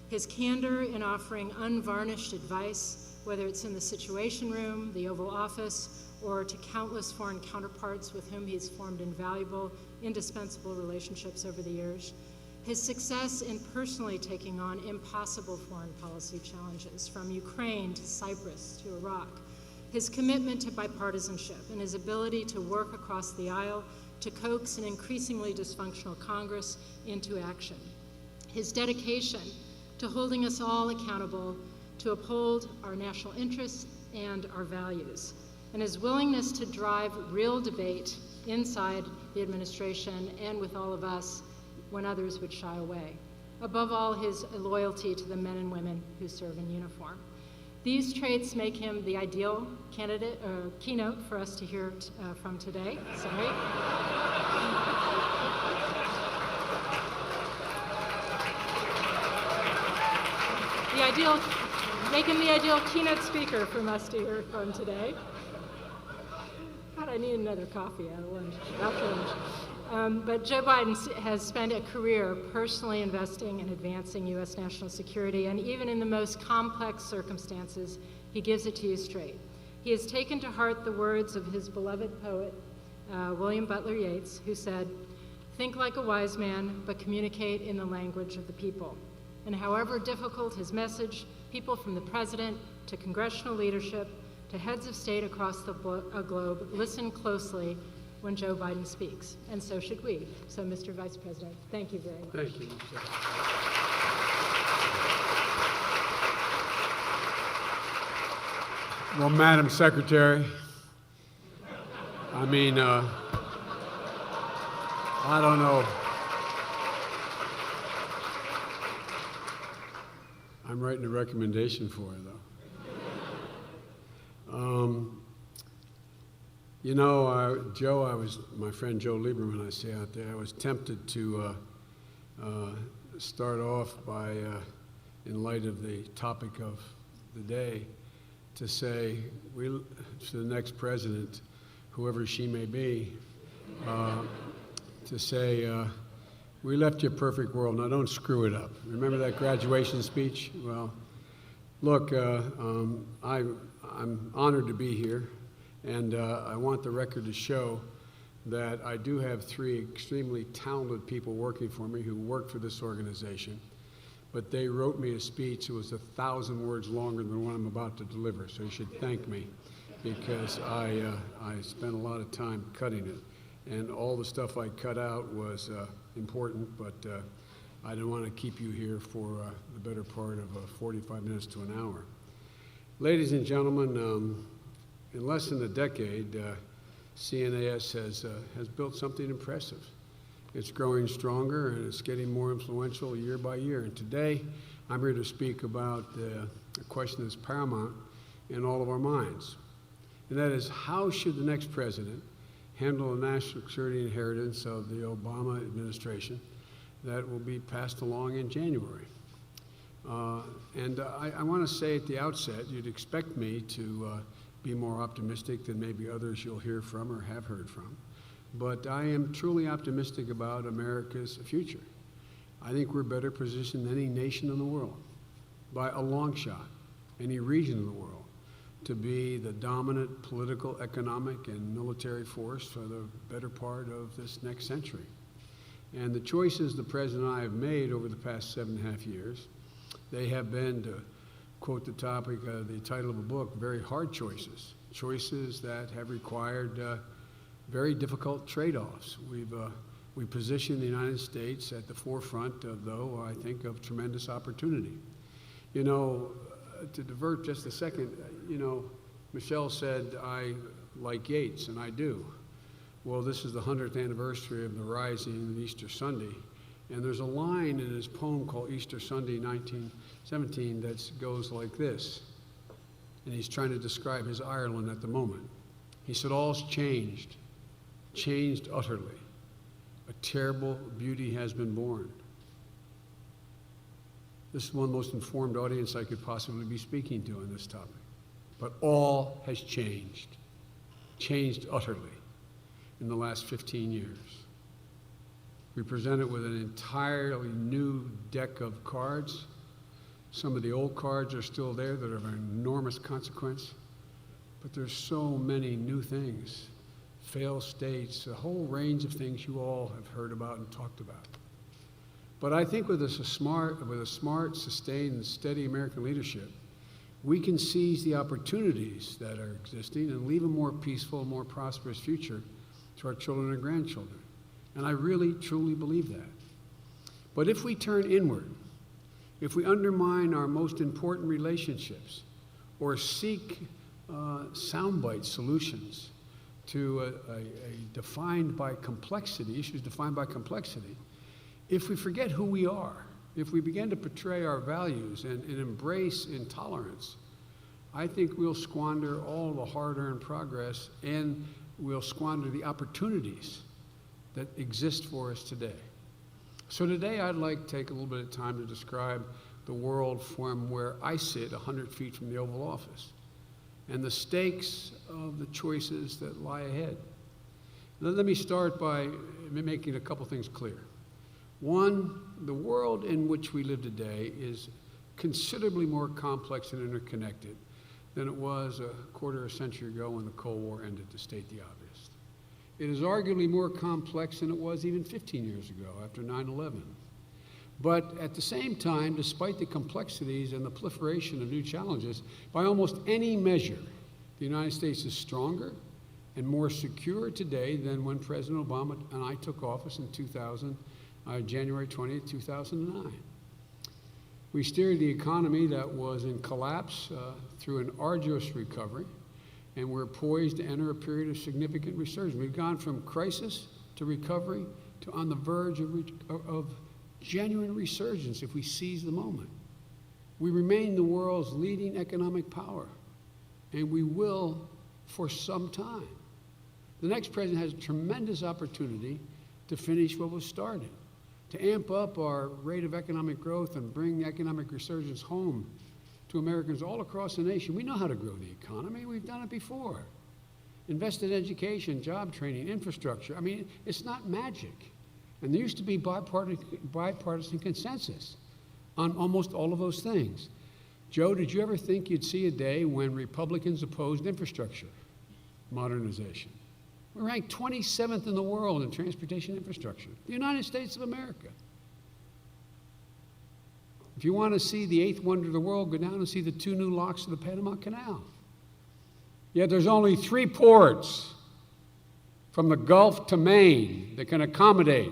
his candor in offering unvarnished advice, whether it's in the Situation Room, the Oval Office, or to countless foreign counterparts with whom he's formed invaluable, indispensable relationships over the years. His success in personally taking on impossible foreign policy challenges, from Ukraine to Cyprus to Iraq. His commitment to bipartisanship and his ability to work across the aisle to coax an increasingly dysfunctional Congress into action. His dedication to holding us all accountable to uphold our national interests and our values, and his willingness to drive real debate inside the administration and with all of us when others would shy away. Above all, his loyalty to the men and women who serve in uniform. These traits make him the ideal keynote for us to hear from today. Sorry. Make him the ideal keynote speaker for us to hear from today. God, I need another coffee after lunch. But Joe Biden has spent a career personally investing and advancing U.S. national security, and even in the most complex circumstances, he gives it to you straight. He has taken to heart the words of his beloved poet, William Butler Yeats, who said, "Think like a wise man, but communicate in the language of the people." And however difficult his message, people from the president to congressional leadership to heads of state across the globe listen closely when Joe Biden speaks, and so should we. So, Mr. Vice President, thank you very much.
Thank you. Well, Madam Secretary, I don't know. I'm writing a recommendation for her, though. My friend Joe Lieberman, I say out there, I was tempted to start off by, in light of the topic of the day, to say to the next president, whoever she may be, to say, we left you a perfect world, now don't screw it up. Remember that graduation speech? Well, look, I'm honored to be here, and I want the record to show that I do have 3 extremely talented people working for me who work for this organization, but they wrote me a speech that was 1,000 words longer than the one I'm about to deliver, so you should thank me, because I spent a lot of time cutting it, and all the stuff I cut out was important, but I didn't want to keep you here for the better part of 45 minutes to an hour. Ladies and gentlemen, in less than a decade, CNAS has built something impressive. It's growing stronger and it's getting more influential year by year. And today, I'm here to speak about a question that's paramount in all of our minds. And that is, how should the next president handle the national security inheritance of the Obama administration that will be passed along in January? I want to say at the outset, you'd expect me to be more optimistic than maybe others you'll hear from or have heard from. But I am truly optimistic about America's future. I think we're better positioned than any nation in the world, by a long shot, any region of the world, to be the dominant political, economic, and military force for the better part of this next century. And the choices the President and I have made over the past 7.5 years, they have been, to quote the topic, the title of a book, very hard choices. Choices that have required very difficult trade-offs. We position the United States at the forefront of, though, I think, of tremendous opportunity. You know, to divert just a second, you know, Michelle said, I like Yeats, and I do. Well, this is the 100th anniversary of the Rising on Easter Sunday, and there's a line in his poem called Easter Sunday 1917 that goes like this, and he's trying to describe his Ireland at the moment. He said, all's changed, changed utterly. A terrible beauty has been born. This is one of the most informed audience I could possibly be speaking to on this topic. But all has changed, changed utterly in the last 15 years. We presented with an entirely new deck of cards. Some of the old cards are still there that are of enormous consequence, but there's so many new things. Failed states, a whole range of things you all have heard about and talked about. But I think with a smart, sustained, and steady American leadership, we can seize the opportunities that are existing and leave a more peaceful, more prosperous future to our children and grandchildren. And I really, truly believe that. But if we turn inward, if we undermine our most important relationships, or seek soundbite solutions to defined by complexity, issues defined by complexity, if we forget who we are, if we begin to portray our values and embrace intolerance, I think we'll squander all the hard-earned progress and we'll squander the opportunities that exist for us today. So today I'd like to take a little bit of time to describe the world from where I sit 100 feet from the Oval Office and the stakes of the choices that lie ahead. Let me start by making a couple things clear. One, the world in which we live today is considerably more complex and interconnected than it was a quarter of a century ago when the Cold War ended, to state the obvious. It is arguably more complex than it was even 15 years ago after 9/11. But at the same time, despite the complexities and the proliferation of new challenges, by almost any measure, the United States is stronger and more secure today than when President Obama and I took office in January 20th, 2009. We steered the economy that was in collapse through an arduous recovery, and we're poised to enter a period of significant resurgence. We've gone from crisis to recovery to on the verge of genuine resurgence if we seize the moment. We remain the world's leading economic power, and we will for some time. The next president has a tremendous opportunity to finish what was started, to amp up our rate of economic growth and bring economic resurgence home to Americans all across the nation. We know how to grow the economy. We've done it before. Invest in education, job training, infrastructure. I mean, it's not magic. And there used to be bipartisan consensus on almost all of those things. Joe, did you ever think you'd see a day when Republicans opposed infrastructure modernization? We're ranked 27th in the world in transportation infrastructure, the United States of America. If you want to see the eighth wonder of the world, go down and see the 2 new locks of the Panama Canal. Yet there's only 3 ports from the Gulf to Maine that can accommodate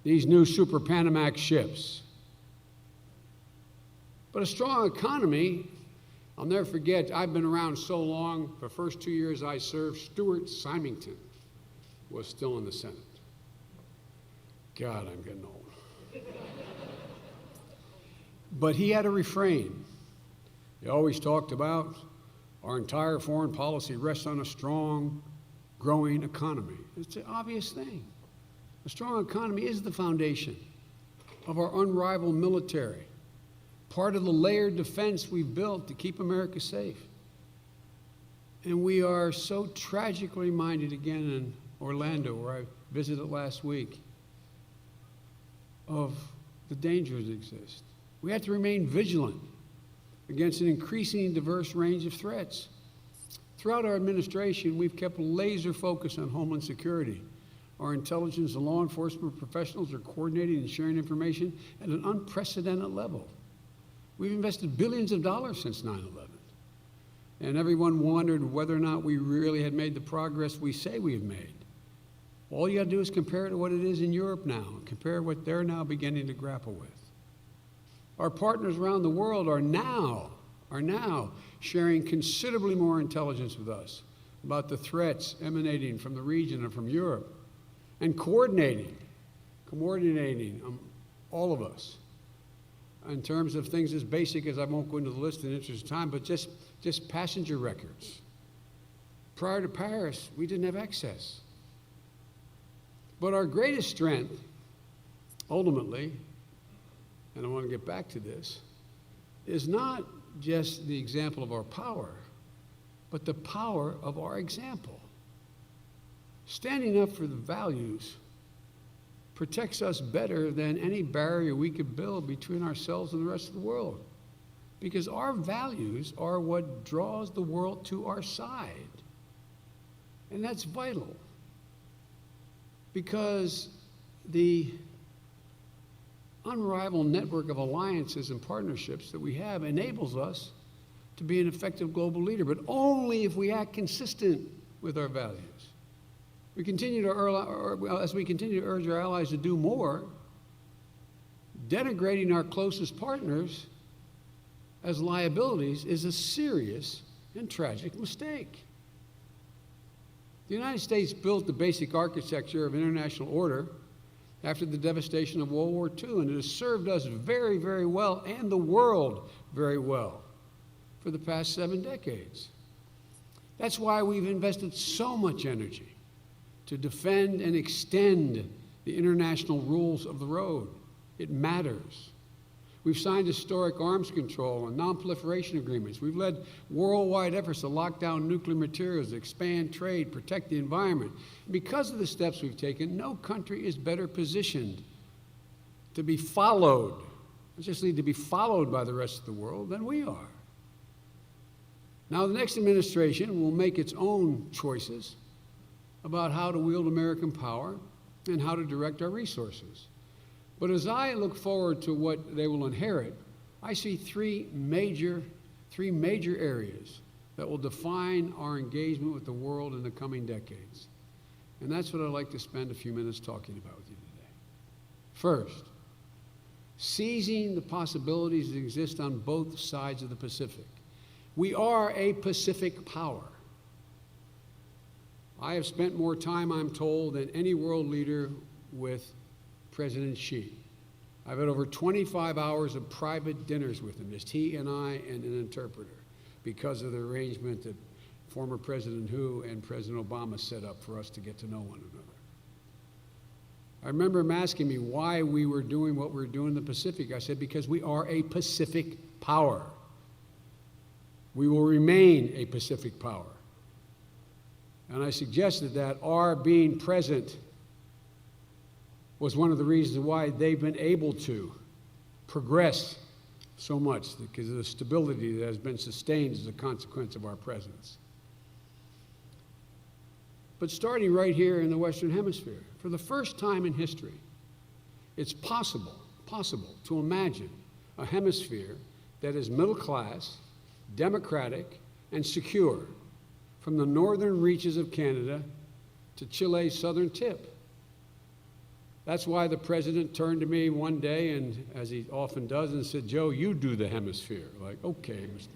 these new Super Panamax ships. But a strong economy, I'll never forget, I've been around so long, the first 2 years I served, Stuart Symington was still in the Senate. God, I'm getting old. But he had a refrain. He always talked about our entire foreign policy rests on a strong, growing economy. It's an obvious thing. A strong economy is the foundation of our unrivaled military, part of the layered defense we've built to keep America safe. And we are so tragically reminded again in Orlando, where I visited last week, of the dangers that exist. We have to remain vigilant against an increasingly diverse range of threats. Throughout our administration, we've kept laser focus on homeland security, Our intelligence and law enforcement professionals are coordinating and sharing information at an unprecedented level. We've invested billions of dollars since 9/11. And everyone wondered whether or not we really had made the progress we say we have made. All you got to do is compare it to what it is in Europe now, and compare what they're now beginning to grapple with. Our partners around the world are now sharing considerably more intelligence with us about the threats emanating from the region and from Europe, and coordinating all of us in terms of things as basic as, I won't go into the list in the interest of time, but just passenger records. Prior to Paris, we didn't have access. But our greatest strength, ultimately, and I want to get back to this, is not just the example of our power, but the power of our example. Standing up for the values protects us better than any barrier we could build between ourselves and the rest of the world. Because our values are what draws the world to our side. And that's vital. Because the unrivaled network of alliances and partnerships that we have enables us to be an effective global leader, but only if we act consistent with our values. As we continue to urge our allies to do more, denigrating our closest partners as liabilities is a serious and tragic mistake. The United States built the basic architecture of international order after the devastation of World War II, and it has served us very, very well, and the world very well, for the past 7 decades. That's why we've invested so much energy to defend and extend the international rules of the road. It matters. We've signed historic arms control and non-proliferation agreements. We've led worldwide efforts to lock down nuclear materials, expand trade, protect the environment. Because of the steps we've taken, no country is better positioned to be followed, not just need to be followed by the rest of the world, than we are. Now, the next administration will make its own choices about how to wield American power and how to direct our resources. But as I look forward to what they will inherit, I see three major areas that will define our engagement with the world in the coming decades. And that's what I'd like to spend a few minutes talking about with you today. First, seizing the possibilities that exist on both sides of the Pacific. We are a Pacific power. I have spent more time, I'm told, than any world leader with President Xi. I've had over 25 hours of private dinners with him, just he and I and an interpreter, because of the arrangement that former President Hu and President Obama set up for us to get to know one another. I remember him asking me why we were doing what we were doing in the Pacific. I said, because we are a Pacific power. We will remain a Pacific power. And I suggested that our being present was one of the reasons why they've been able to progress so much, because of the stability that has been sustained as a consequence of our presence. But starting right here in the Western Hemisphere, for the first time in history, it's possible to imagine a hemisphere that is middle class, democratic, and secure, from the northern reaches of Canada to Chile's southern tip. That's why the president turned to me one day, and as he often does, and said, Joe, you do the hemisphere. Like, okay, Mr.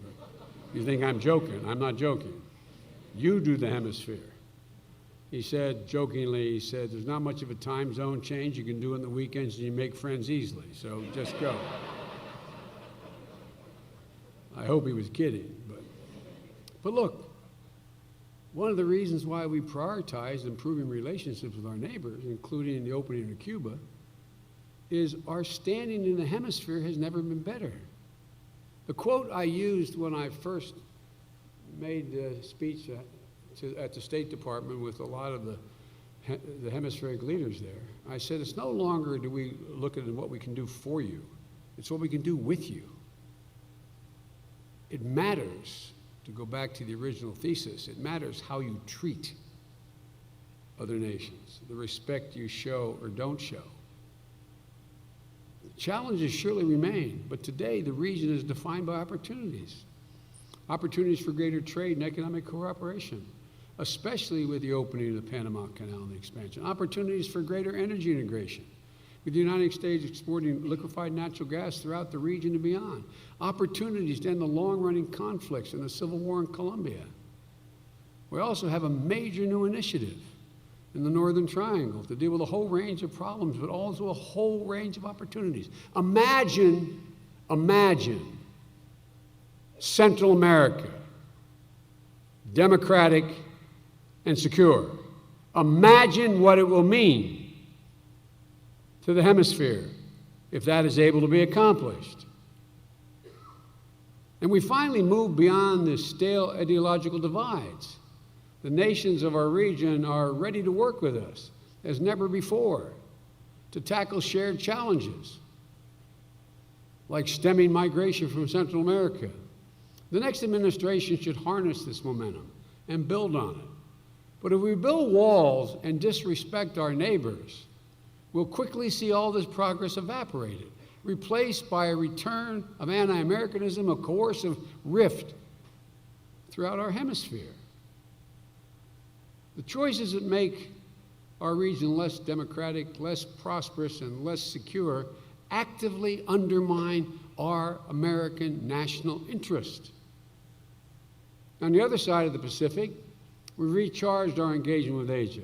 You think I'm joking? I'm not joking. You do the hemisphere. He said, jokingly, he said, there's not much of a time zone change. You can do it on the weekends and you make friends easily, so just go. I hope he was kidding, but look, one of the reasons why we prioritize improving relationships with our neighbors, including the opening of Cuba, is our standing in the hemisphere has never been better. The quote I used when I first made the speech at the State Department with a lot of the hemispheric leaders there, I said, it's no longer do we look at what we can do for you, it's what we can do with you. It matters, to go back to the original thesis, it matters how you treat other nations, the respect you show or don't show. Challenges surely remain, but today the region is defined by opportunities. Opportunities for greater trade and economic cooperation, especially with the opening of the Panama Canal and the expansion. Opportunities for greater energy integration, with the United States exporting liquefied natural gas throughout the region and beyond. Opportunities to end the long-running conflicts and the civil war in Colombia. We also have a major new initiative in the Northern Triangle to deal with a whole range of problems, but also a whole range of opportunities. Imagine Central America, democratic and secure. Imagine what it will mean to the hemisphere if that is able to be accomplished. And we finally move beyond the stale ideological divides. The nations of our region are ready to work with us as never before to tackle shared challenges like stemming migration from Central America. The next administration should harness this momentum and build on it. But if we build walls and disrespect our neighbors, we'll quickly see all this progress evaporated, replaced by a return of anti-Americanism, a coercive rift throughout our hemisphere. The choices that make our region less democratic, less prosperous, and less secure actively undermine our American national interest. On the other side of the Pacific, we recharged our engagement with Asia,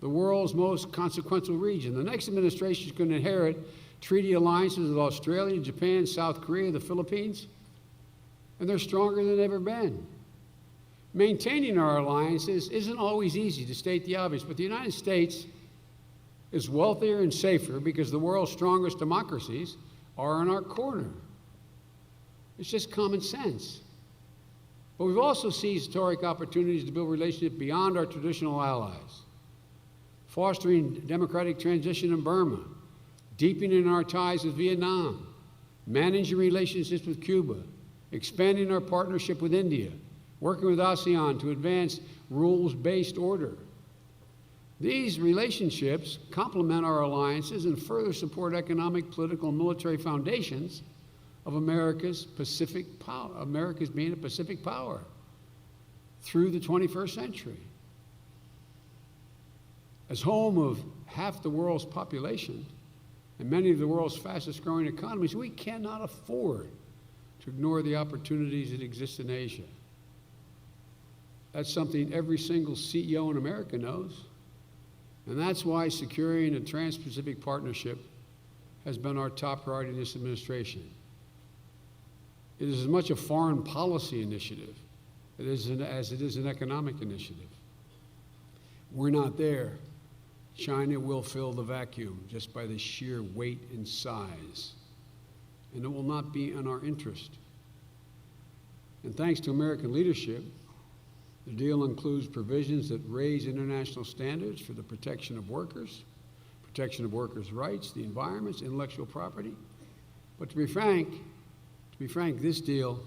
the world's most consequential region. The next administration is going to inherit treaty alliances with Australia, Japan, South Korea, the Philippines, and they're stronger than they've ever been. Maintaining our alliances isn't always easy, to state the obvious, but the United States is wealthier and safer because the world's strongest democracies are in our corner. It's just common sense. But we've also seized historic opportunities to build relationships beyond our traditional allies, fostering democratic transition in Burma, deepening our ties with Vietnam, managing relationships with Cuba, expanding our partnership with India, working with ASEAN to advance rules-based order. These relationships complement our alliances and further support economic, political, and military foundations of America's Pacific power, America's being a Pacific power through the 21st century. As home of half the world's population and many of the world's fastest growing economies, we cannot afford to ignore the opportunities that exist in Asia. That's something every single CEO in America knows. And that's why securing a Trans-Pacific partnership has been our top priority in this administration. It is as much a foreign policy initiative as it is an economic initiative. We're not there. China will fill the vacuum just by the sheer weight and size. And it will not be in our interest. And thanks to American leadership, the deal includes provisions that raise international standards for the protection of workers' rights, the environment, intellectual property. But to be frank, this deal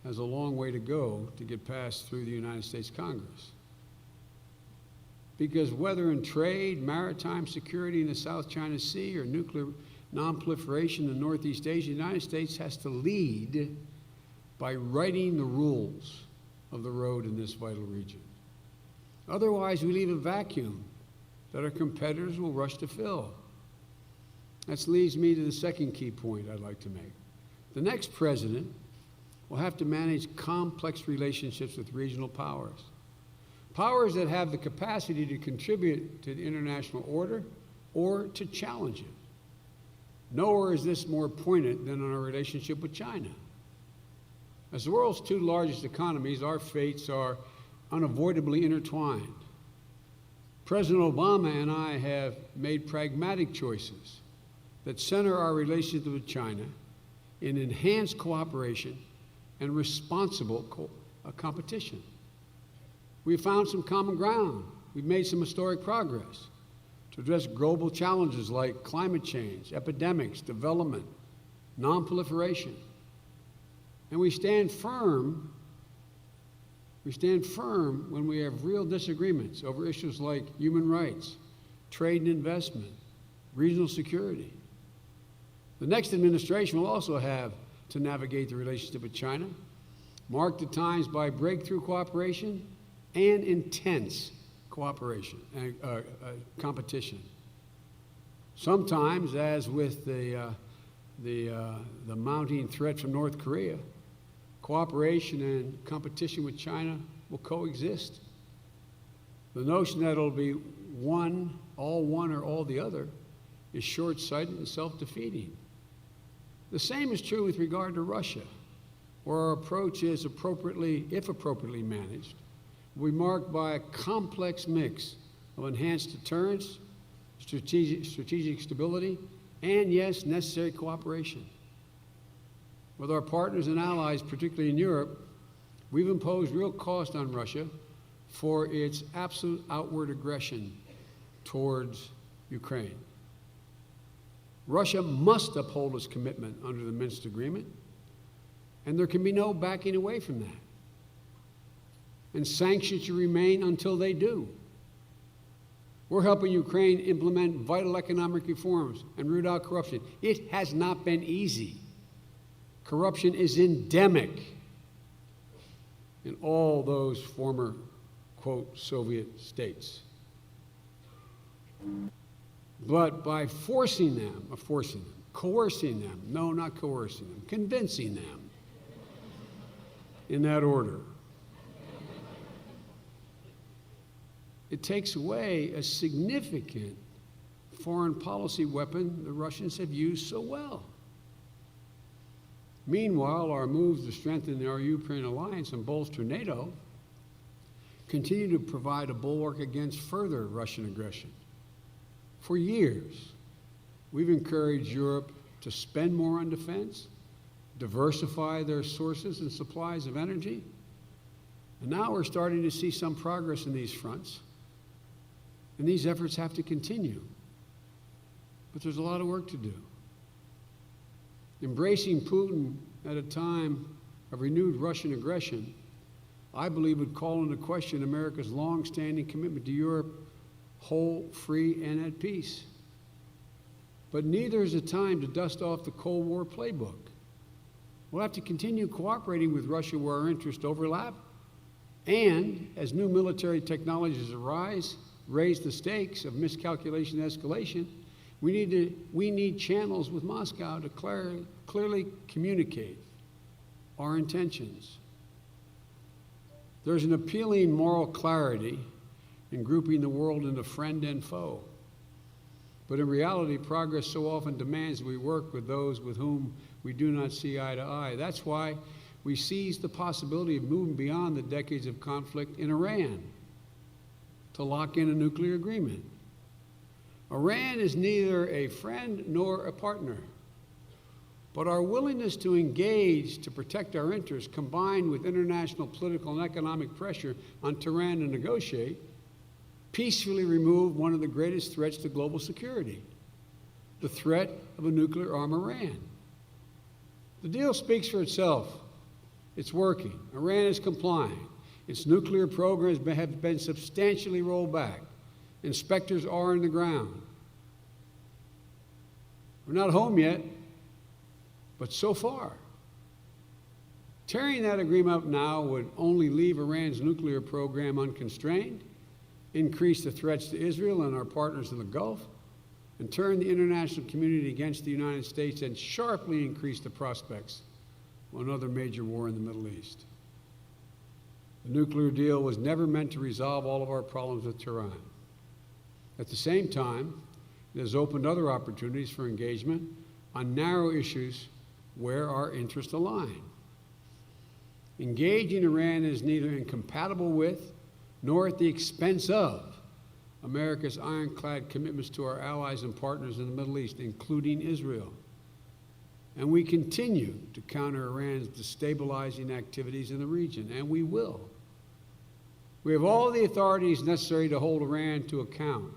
has a long way to go to get passed through the United States Congress. Because whether in trade, maritime security in the South China Sea, or nuclear non-proliferation in Northeast Asia, the United States has to lead by writing the rules of the road in this vital region. Otherwise, we leave a vacuum that our competitors will rush to fill. That leads me to the second key point I'd like to make. The next president will have to manage complex relationships with regional powers. Powers that have the capacity to contribute to the international order or to challenge it. Nowhere is this more poignant than in our relationship with China. As the world's two largest economies, our fates are unavoidably intertwined. President Obama and I have made pragmatic choices that center our relationship with China in enhanced cooperation and responsible competition. We've found some common ground. We've made some historic progress to address global challenges like climate change, epidemics, development, non-proliferation. And we stand firm We stand firm when we have real disagreements over issues like human rights, trade and investment, regional security. The next administration will also have to navigate the relationship with China, marked at times by breakthrough cooperation and intense cooperation and competition. Sometimes, as with the mounting threat from North Korea, cooperation and competition with China will coexist. The notion that it'll be one or all the other is short-sighted and self-defeating. The same is true with regard to Russia, where our approach is if appropriately managed, will be marked by a complex mix of enhanced deterrence, strategic stability, and yes, necessary cooperation. With our partners and allies, particularly in Europe, we've imposed real cost on Russia for its absolute outward aggression towards Ukraine. Russia must uphold its commitment under the Minsk Agreement, and there can be no backing away from that. And sanctions should remain until they do. We're helping Ukraine implement vital economic reforms and root out corruption. It has not been easy. Corruption is endemic in all those former, quote, Soviet states. But by coercing them, no, not coercing them, convincing them, in that order, it takes away a significant foreign policy weapon the Russians have used so well. Meanwhile, our moves to strengthen our Ukraine alliance and bolster NATO continue to provide a bulwark against further Russian aggression. For years, we've encouraged Europe to spend more on defense, diversify their sources and supplies of energy, and now we're starting to see some progress in these fronts, and these efforts have to continue. But there's a lot of work to do. Embracing Putin at a time of renewed Russian aggression, I believe, would call into question America's long-standing commitment to Europe, whole, free, and at peace. But neither is the time to dust off the Cold War playbook. We'll have to continue cooperating with Russia where our interests overlap, and as new military technologies raise the stakes of miscalculation and escalation, we need channels with Moscow to clearly communicate our intentions. There's an appealing moral clarity in grouping the world into friend and foe. But in reality, progress so often demands that we work with those with whom we do not see eye to eye. That's why we seized the possibility of moving beyond the decades of conflict in Iran to lock in a nuclear agreement. Iran is neither a friend nor a partner, but our willingness to engage to protect our interests, combined with international political and economic pressure on Tehran to negotiate, peacefully removed one of the greatest threats to global security, the threat of a nuclear-armed Iran. The deal speaks for itself. It's working. Iran is complying. Its nuclear programs have been substantially rolled back. Inspectors are on the ground. We're not home yet, but so far. Tearing that agreement up now would only leave Iran's nuclear program unconstrained, increase the threats to Israel and our partners in the Gulf, and turn the international community against the United States and sharply increase the prospects of another major war in the Middle East. The nuclear deal was never meant to resolve all of our problems with Tehran. At the same time, it has opened other opportunities for engagement on narrow issues where our interests align. Engaging Iran is neither incompatible with nor at the expense of America's ironclad commitments to our allies and partners in the Middle East, including Israel. And we continue to counter Iran's destabilizing activities in the region, and we will. We have all the authorities necessary to hold Iran to account.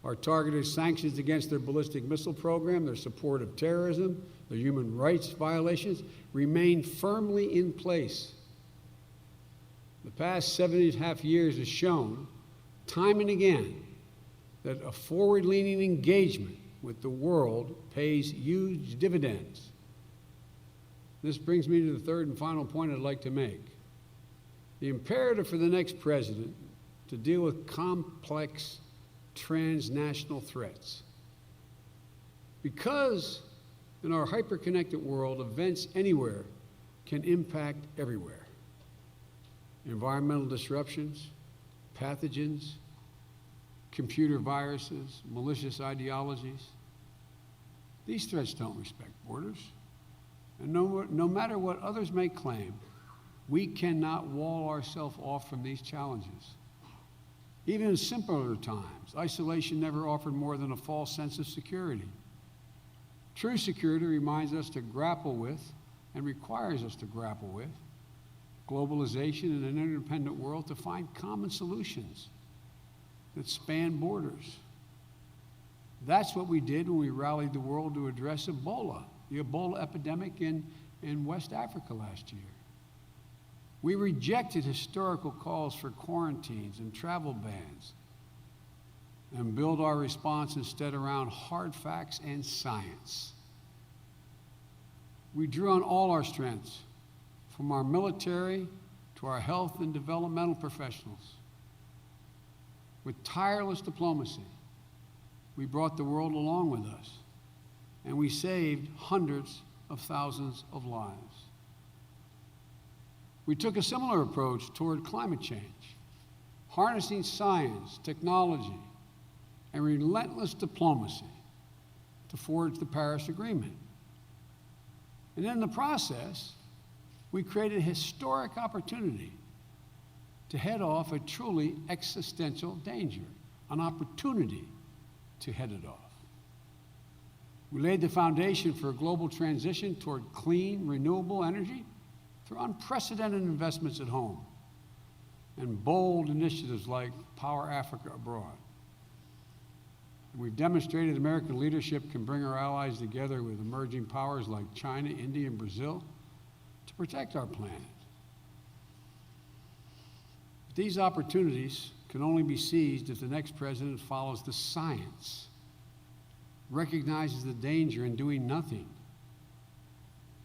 Our targeted sanctions against their ballistic missile program, their support of terrorism, their human rights violations remain firmly in place. The past 7.5 years has shown, time and again, that a forward-leaning engagement with the world pays huge dividends. This brings me to the third and final point I'd like to make. The imperative for the next president to deal with complex transnational threats. Because in our hyper-connected world, events anywhere can impact everywhere. Environmental disruptions, pathogens, computer viruses, malicious ideologies. These threats don't respect borders. And no matter what others may claim, we cannot wall ourselves off from these challenges. Even in simpler times, isolation never offered more than a false sense of security. True security reminds us to grapple with, and requires us to grapple with, globalization and an interdependent world to find common solutions that span borders. That's what we did when we rallied the world to address Ebola, the Ebola epidemic in West Africa last year. We rejected historical calls for quarantines and travel bans and build our response instead around hard facts and science. We drew on all our strengths, from our military to our health and developmental professionals. With tireless diplomacy, we brought the world along with us, and we saved hundreds of thousands of lives. We took a similar approach toward climate change, harnessing science, technology, and relentless diplomacy to forge the Paris Agreement. And in the process, we created a historic opportunity to head off a truly existential danger, an opportunity to head it off. We laid the foundation for a global transition toward clean, renewable energy through unprecedented investments at home and bold initiatives like Power Africa Abroad. We've demonstrated American leadership can bring our allies together with emerging powers like China, India, and Brazil to protect our planet. But these opportunities can only be seized if the next president follows the science, recognizes the danger in doing nothing,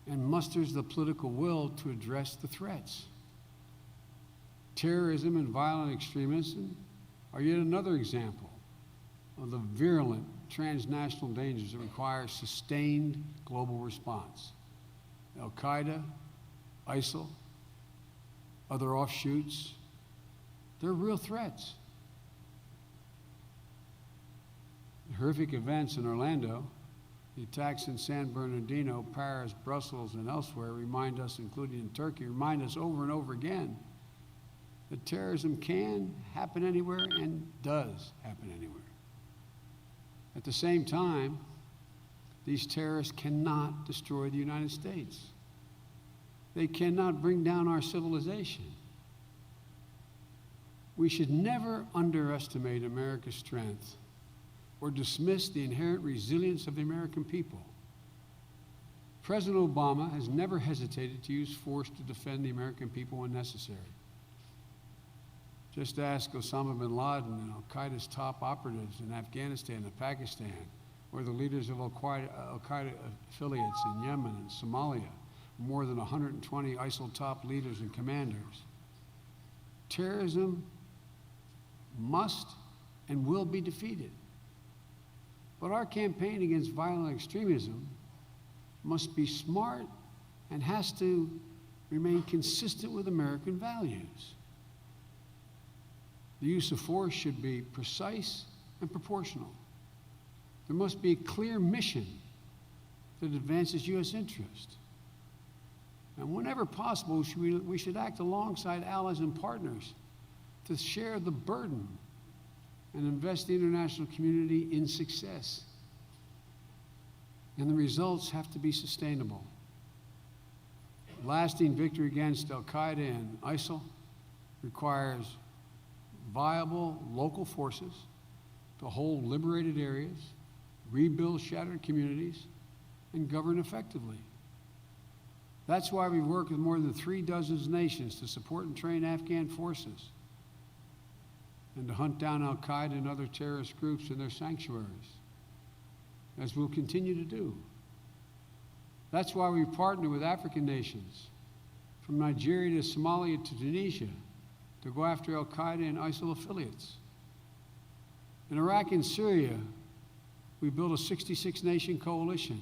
and musters the political will to address the threats. Terrorism and violent extremism are yet another example of the virulent transnational dangers that require sustained global response. Al-Qaeda, ISIL, other offshoots, they're real threats. The horrific events in Orlando, the attacks in San Bernardino, Paris, Brussels, and elsewhere remind us, including in Turkey, remind us over and over again that terrorism can happen anywhere and does happen anywhere. At the same time, these terrorists cannot destroy the United States. They cannot bring down our civilization. We should never underestimate America's strength or dismiss the inherent resilience of the American people. President Obama has never hesitated to use force to defend the American people when necessary. Just ask Osama bin Laden and Al-Qaeda's top operatives in Afghanistan and Pakistan, or the leaders of Al-Qaeda affiliates in Yemen and Somalia, more than 120 ISIL top leaders and commanders. Terrorism must and will be defeated. But our campaign against violent extremism must be smart and has to remain consistent with American values. The use of force should be precise and proportional. There must be a clear mission that advances U.S. interest. And whenever possible, we should act alongside allies and partners to share the burden and invest the international community in success. And the results have to be sustainable. Lasting victory against Al-Qaeda and ISIL requires viable local forces to hold liberated areas, rebuild shattered communities, and govern effectively. That's why we work with more than 36 nations to support and train Afghan forces and to hunt down al-Qaeda and other terrorist groups in their sanctuaries, as we'll continue to do. That's why we partner with African nations, from Nigeria to Somalia to Tunisia, to go after al-Qaeda and ISIL affiliates. In Iraq and Syria, we built a 66-nation coalition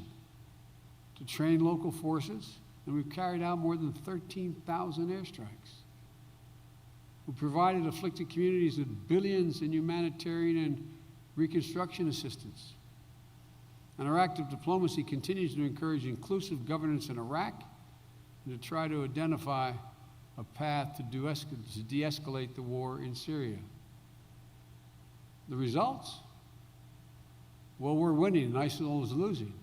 to train local forces, and we've carried out more than 13,000 airstrikes. We provided afflicted communities with billions in humanitarian and reconstruction assistance. And our active diplomacy continues to encourage inclusive governance in Iraq and to try to identify a path to de-escalate the war in Syria. The results? Well, we're winning and ISIL is losing.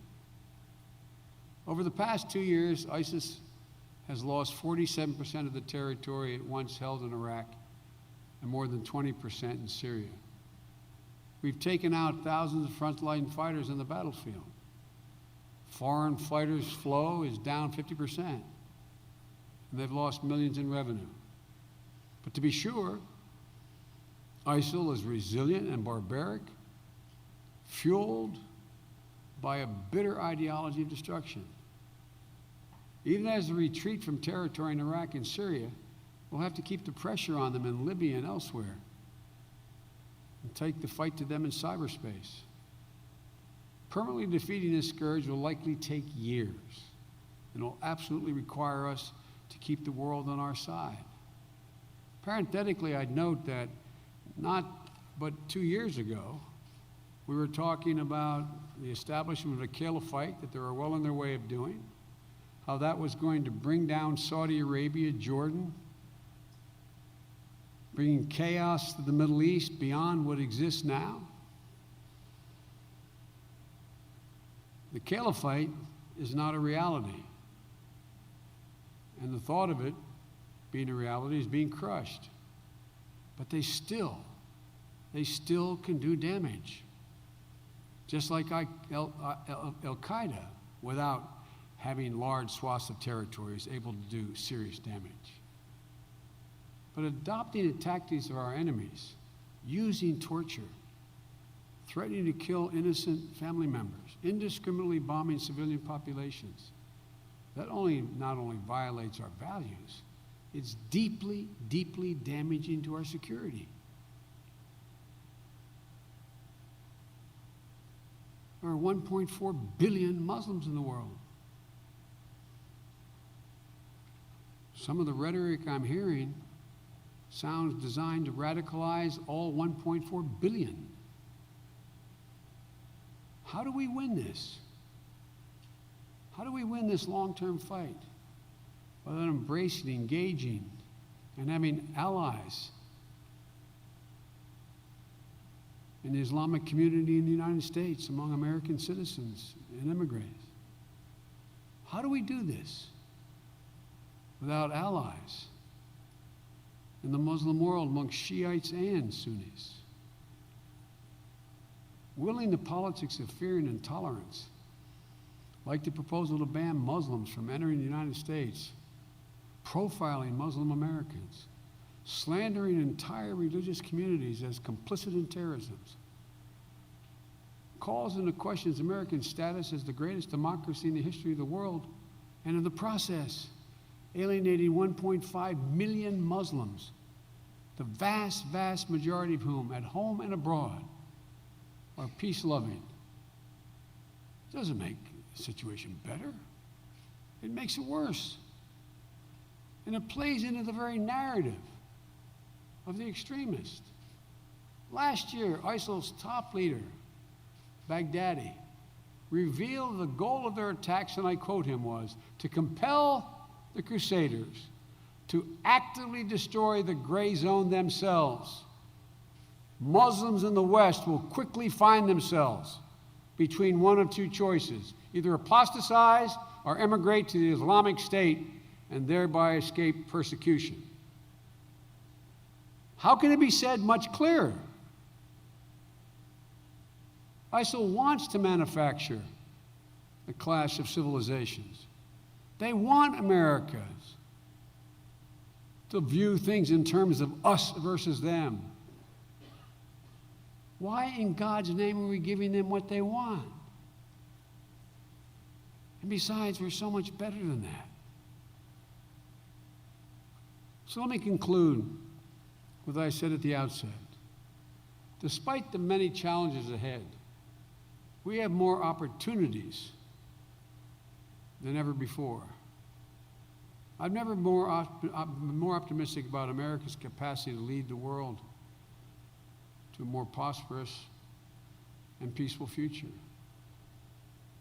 Over the past 2 years, ISIS has lost 47% of the territory it once held in Iraq and more than 20% in Syria. We've taken out thousands of frontline fighters on the battlefield. Foreign fighters' flow is down 50%, and they've lost millions in revenue. But to be sure, ISIL is resilient and barbaric, fueled by a bitter ideology of destruction. Even as the retreat from territory in Iraq and Syria, we'll have to keep the pressure on them in Libya and elsewhere, and take the fight to them in cyberspace. Permanently defeating this scourge will likely take years, and will absolutely require us to keep the world on our side. Parenthetically, I'd note that not but 2 years ago, we were talking about the establishment of a caliphate that they were well on their way of doing, how that was going to bring down Saudi Arabia, Jordan, bringing chaos to the Middle East beyond what exists now. The caliphate is not a reality, and the thought of it being a reality is being crushed. But they still can do damage, just like Al-Qaeda, without having large swaths of territory, is able to do serious damage. But adopting the tactics of our enemies, using torture, threatening to kill innocent family members, indiscriminately bombing civilian populations, that not only violates our values, it's deeply, deeply damaging to our security. There are 1.4 billion Muslims in the world. Some of the rhetoric I'm hearing sounds designed to radicalize all 1.4 billion. How do we win this? How do we win this long-term fight? Without embracing, engaging, and having allies in the Islamic community in the United States, among American citizens and immigrants. How do we do this without allies in the Muslim world among Shiites and Sunnis? Willing the politics of fear and intolerance, like the proposal to ban Muslims from entering the United States, profiling Muslim Americans, slandering entire religious communities as complicit in terrorism, calls into question American status as the greatest democracy in the history of the world, and in the process, alienating 1.5 million Muslims, the vast, vast majority of whom, at home and abroad, are peace-loving. It doesn't make the situation better. It makes it worse. And it plays into the very narrative of the extremists. Last year, ISIL's top leader, Baghdadi, revealed the goal of their attacks, and I quote him, was to compel the Crusaders to actively destroy the gray zone themselves. Muslims in the West will quickly find themselves between one of two choices: either apostatize or emigrate to the Islamic State and thereby escape persecution. How can it be said much clearer? ISIL wants to manufacture the clash of civilizations. They want Americans to view things in terms of us versus them. Why in God's name are we giving them what they want? And besides, we're so much better than that. So let me conclude with what I said at the outset. Despite the many challenges ahead, we have more opportunities than ever before. I've never been more optimistic about America's capacity to lead the world to a more prosperous and peaceful future.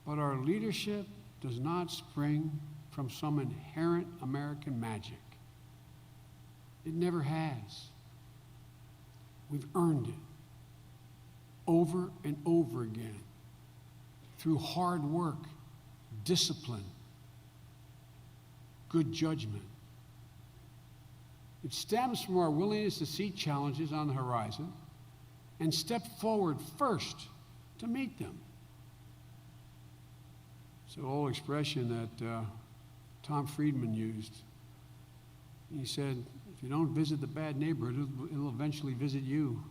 But our leadership does not spring from some inherent American magic. It never has. We've earned it over and over again through hard work, discipline, good judgment. It stems from our willingness to see challenges on the horizon and step forward first to meet them. It's an old expression that Tom Friedman used. He said, if you don't visit the bad neighborhood, it'll eventually visit you.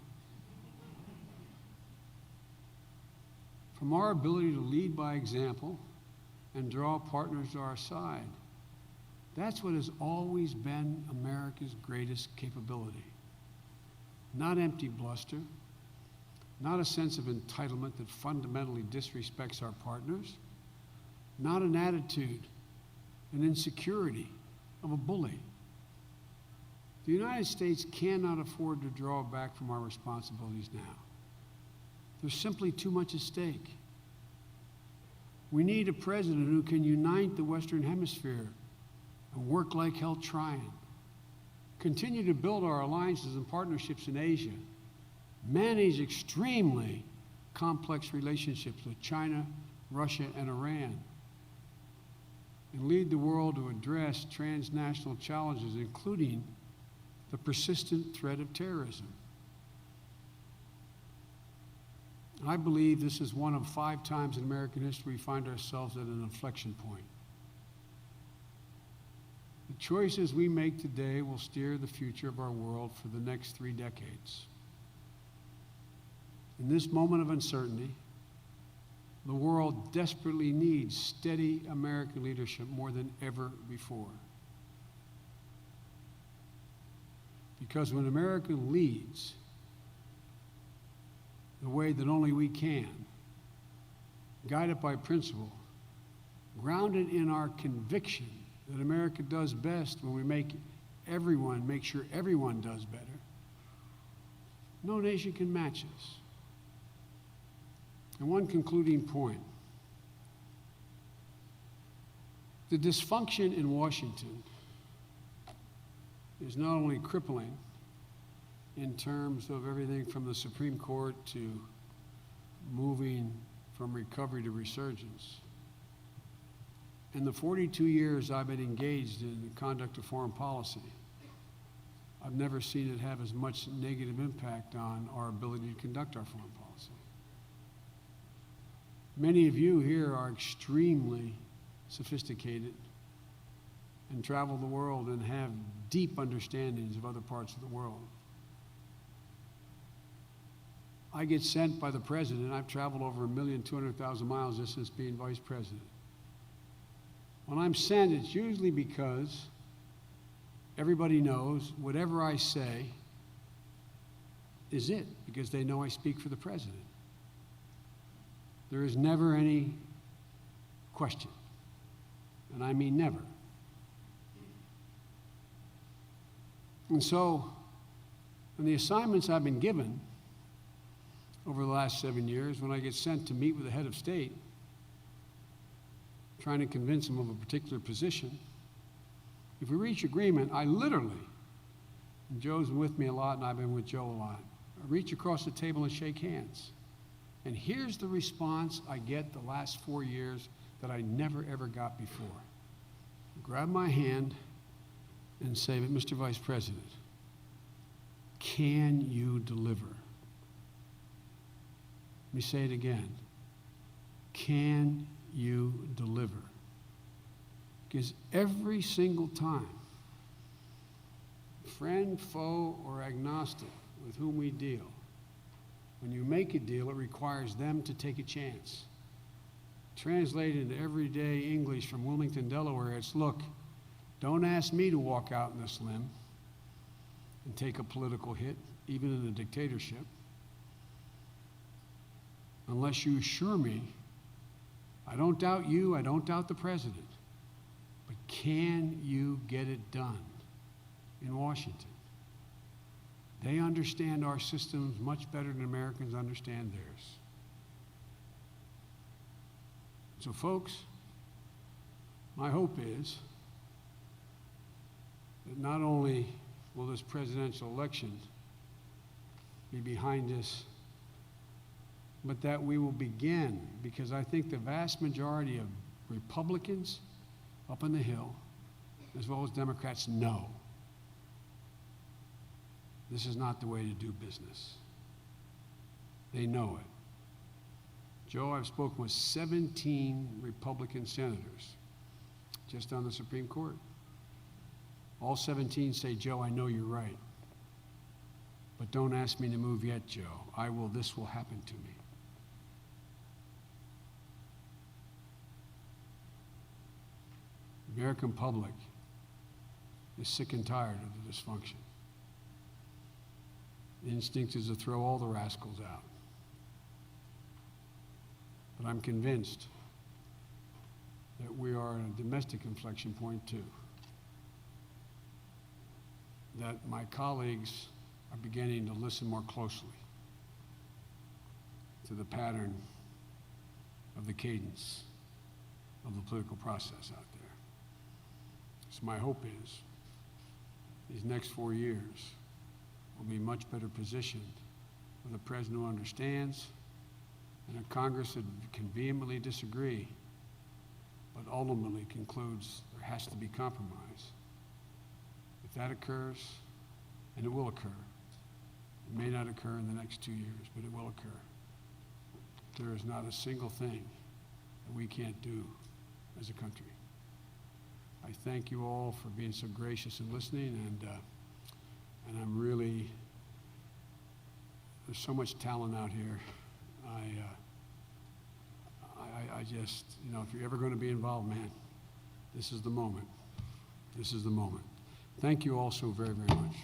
From our ability to lead by example and draw partners to our side, that's what has always been America's greatest capability. Not empty bluster, not a sense of entitlement that fundamentally disrespects our partners, not an attitude, an insecurity of a bully. The United States cannot afford to draw back from our responsibilities now. There's simply too much at stake. We need a president who can unite the Western Hemisphere and work like hell trying. Continue to build our alliances and partnerships in Asia. Manage extremely complex relationships with China, Russia, and Iran. And lead the world to address transnational challenges, including the persistent threat of terrorism. I believe this is one of 5 times in American history we find ourselves at an inflection point. The choices we make today will steer the future of our world for the next 3 decades. In this moment of uncertainty, the world desperately needs steady American leadership more than ever before. Because when America leads the way that only we can, guided by principle, grounded in our conviction that America does best when we make sure everyone does better, no nation can match us. And one concluding point. The dysfunction in Washington is not only crippling in terms of everything from the Supreme Court to moving from recovery to resurgence. In the 42 years I've been engaged in the conduct of foreign policy, I've never seen it have as much negative impact on our ability to conduct our foreign policy. Many of you here are extremely sophisticated and travel the world and have deep understandings of other parts of the world. I get sent by the president. I've traveled over 1,200,000 miles just since being vice president. When I'm sent, it's usually because everybody knows whatever I say is it, because they know I speak for the president. There is never any question, and I mean never. And so, in the assignments I've been given over the last 7 years, when I get sent to meet with the head of state, trying to convince him of a particular position, if we reach agreement, I literally, and Joe's been with me a lot and I've been with Joe a lot, I reach across the table and shake hands. And here's the response I get the last 4 years that I never ever got before. Grab my hand and say, but Mr. Vice President, can you deliver? Let me say it again. Can you deliver? Because every single time, friend, foe, or agnostic with whom we deal, when you make a deal, it requires them to take a chance. Translated into everyday English from Wilmington, Delaware, it's, look, don't ask me to walk out in this limb and take a political hit, even in a dictatorship, unless you assure me, I don't doubt you, I don't doubt the president, but can you get it done in Washington? They understand our systems much better than Americans understand theirs. So folks, my hope is that not only will this presidential election be behind us, but that we will begin, because I think the vast majority of Republicans up on the Hill, as well as Democrats, know this is not the way to do business. They know it. Joe, I've spoken with 17 Republican senators just on the Supreme Court. All 17 say, Joe, I know you're right, but don't ask me to move yet, Joe. This will happen to me. The American public is sick and tired of the dysfunction. The instinct is to throw all the rascals out. But I'm convinced that we are at a domestic inflection point too. That my colleagues are beginning to listen more closely to the pattern of the cadence of the political process out there. So my hope is these next 4 years will be much better positioned with a president who understands and a Congress that can vehemently disagree, but ultimately concludes there has to be compromise. If that occurs, and it will occur, it may not occur in the next 2 years, but it will occur. There is not a single thing that we can't do as a country. I thank you all for being so gracious and listening, and I'm really, there's so much talent out here. I just, you know, if you're ever going to be involved, man, this is the moment. This is the moment. Thank you all so very, very much.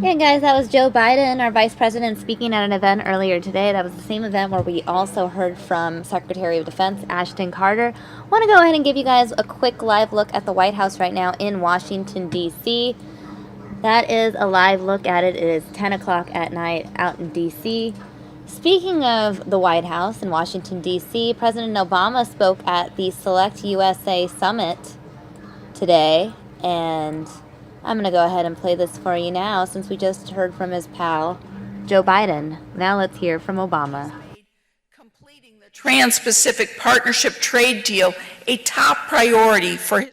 Yeah, guys, that was Joe Biden, our vice president, speaking at an event earlier today. That was the same event where we also heard from Secretary of Defense Ashton Carter. I want to go ahead and give you guys a quick live look at the White House right now in Washington, D.C. That is a live look at it. It is 10 o'clock at night out in D.C. Speaking of the White House in Washington, D.C., President Obama spoke at the SelectUSA Summit today, and I'm going to go ahead and play this for you now since we just heard from his pal, Joe Biden. Now let's hear from Obama.
Completing the Trans-Pacific Partnership trade deal, a top priority for his...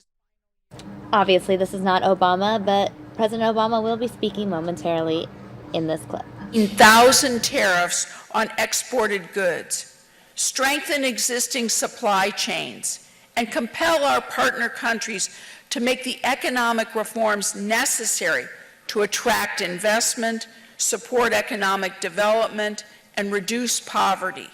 Obviously, this is not Obama, but President Obama will be speaking momentarily in this clip.
1,000 tariffs on exported goods, strengthen existing supply chains, and compel our partner countries to make the economic reforms necessary to attract investment, support economic development, and reduce poverty.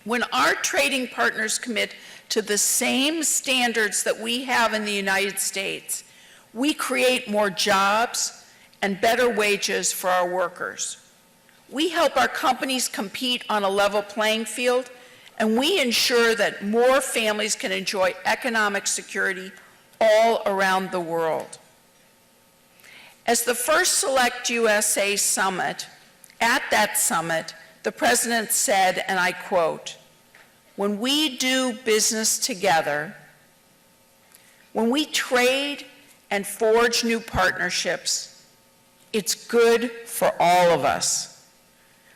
When our trading partners commit to the same standards that we have in the United States, we create more jobs and better wages for our workers. We help our companies compete on a level playing field, and we ensure that more families can enjoy economic security all around the world. As the first SelectUSA Summit, at that summit, the President said, and I quote, "When we do business together, when we trade and forge new partnerships, it's good for all of us."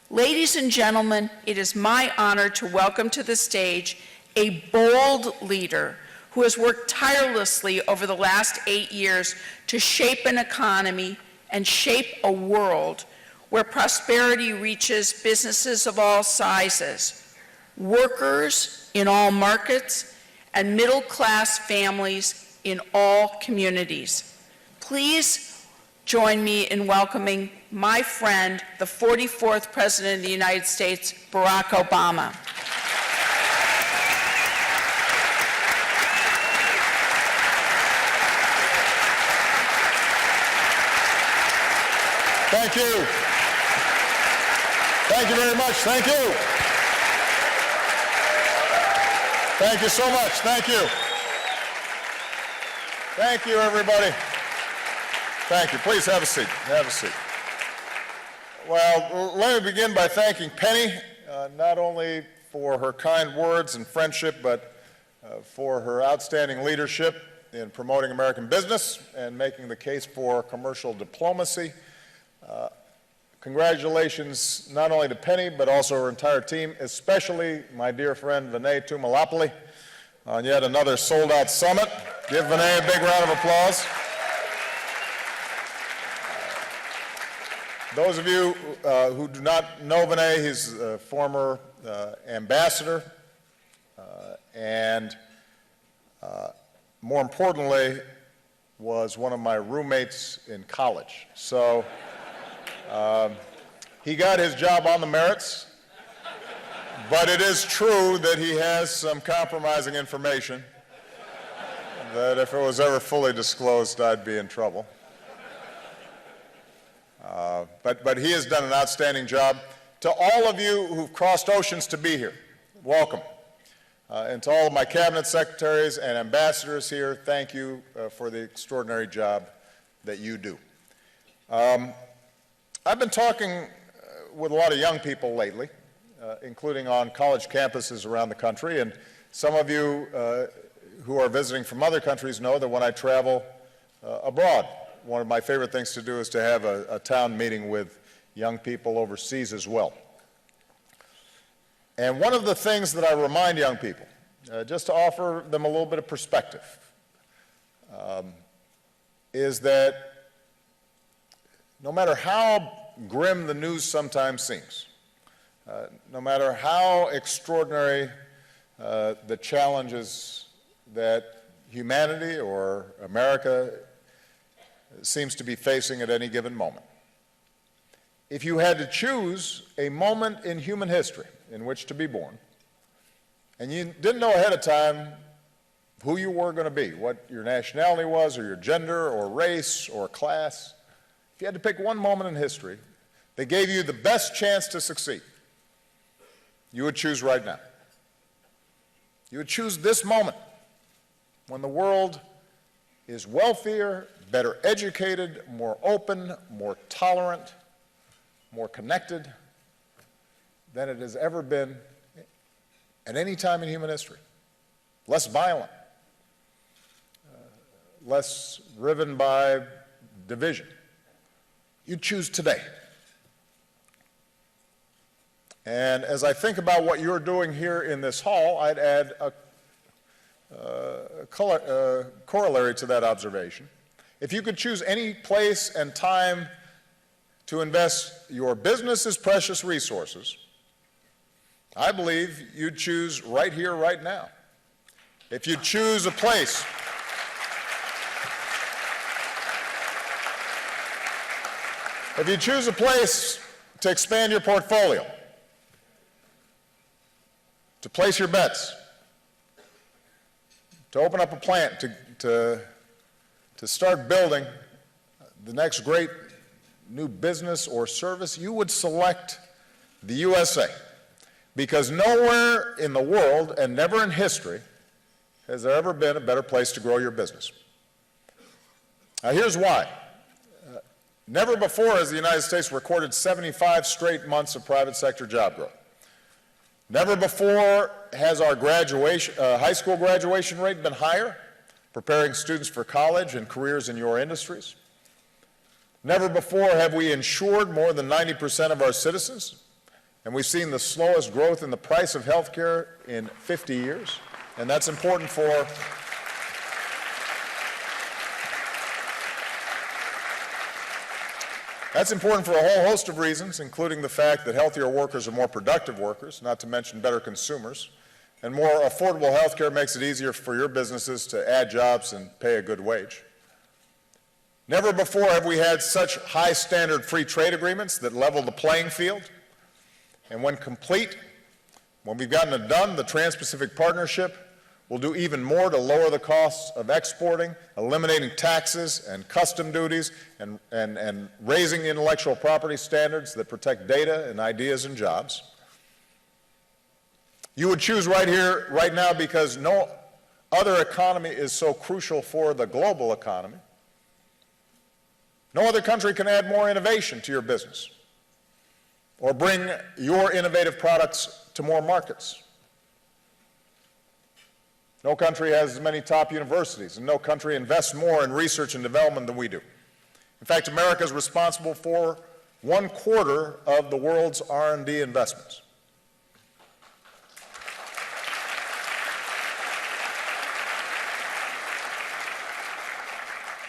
Ladies and gentlemen, it is my honor to welcome to the stage a bold leader who has worked tirelessly over the last 8 years to shape an economy and shape a world where prosperity reaches businesses of all sizes, workers in all markets, and middle-class families in all communities. Please join me in welcoming my friend, the 44th President of the United States, Barack Obama.
Thank you. Thank you very much. Thank you. Thank you so much. Thank you. Thank you, everybody. Thank you. Please have a seat. Have a seat. Well, let me begin by thanking Penny, not only for her kind words and friendship, but for her outstanding leadership in promoting American business and making the case for commercial diplomacy. Congratulations not only to Penny, but also her entire team, especially my dear friend Vinay Tumalapalli on yet another sold-out summit. Give Vinay a big round of applause. Those of you who do not know Vinay, he's a former ambassador and more importantly, was one of my roommates in college. So he got his job on the merits, but it is true that he has some compromising information that if it was ever fully disclosed, I'd be in trouble. But he has done an outstanding job. To all of you who've crossed oceans to be here, welcome. And to all of my cabinet secretaries and ambassadors here, thank you for the extraordinary job that you do. I've been talking with a lot of young people lately, including on college campuses around the country, and some of you who are visiting from other countries know that when I travel abroad, one of my favorite things to do is to have a town meeting with young people overseas as well. And one of the things that I remind young people, just to offer them a little bit of perspective, is that no matter how grim the news sometimes seems, no matter how extraordinary the challenges that humanity or America seems to be facing at any given moment, if you had to choose a moment in human history in which to be born, and you didn't know ahead of time who you were going to be, what your nationality was, or your gender, or race, or class, if you had to pick one moment in history that gave you the best chance to succeed, you would choose right now. You would choose this moment when the world is wealthier, better educated, more open, more tolerant, more connected than it has ever been at any time in human history. Less violent, less riven by division. You choose today. And as I think about what you're doing here in this hall, I'd add a corollary to that observation. If you could choose any place and time to invest your business's precious resources, I believe you'd choose right here, right now. If you choose a place to expand your portfolio, to place your bets, to open up a plant, to start building the next great new business or service, you would select the USA, because nowhere in the world and never in history has there ever been a better place to grow your business. Now here's why. Never before has the United States recorded 75 straight months of private sector job growth. Never before has our high school graduation rate been higher, preparing students for college and careers in your industries. Never before have we insured more than 90% of our citizens, and we've seen the slowest growth in the price of health care in 50 years, and that's important for That's important for a whole host of reasons, including the fact that healthier workers are more productive workers, not to mention better consumers, and more affordable health care makes it easier for your businesses to add jobs and pay a good wage. Never before have we had such high standard free trade agreements that level the playing field. And when complete, when we've gotten it done, the Trans-Pacific Partnership will do even more to lower the costs of exporting, eliminating taxes and custom duties, and raising intellectual property standards that protect data and ideas and jobs. You would choose right here, right now, because no other economy is so crucial for the global economy. No other country can add more innovation to your business or bring your innovative products to more markets. No country has as many top universities, and no country invests more in research and development than we do. In fact, America is responsible for 1/4 of the world's R&D investments.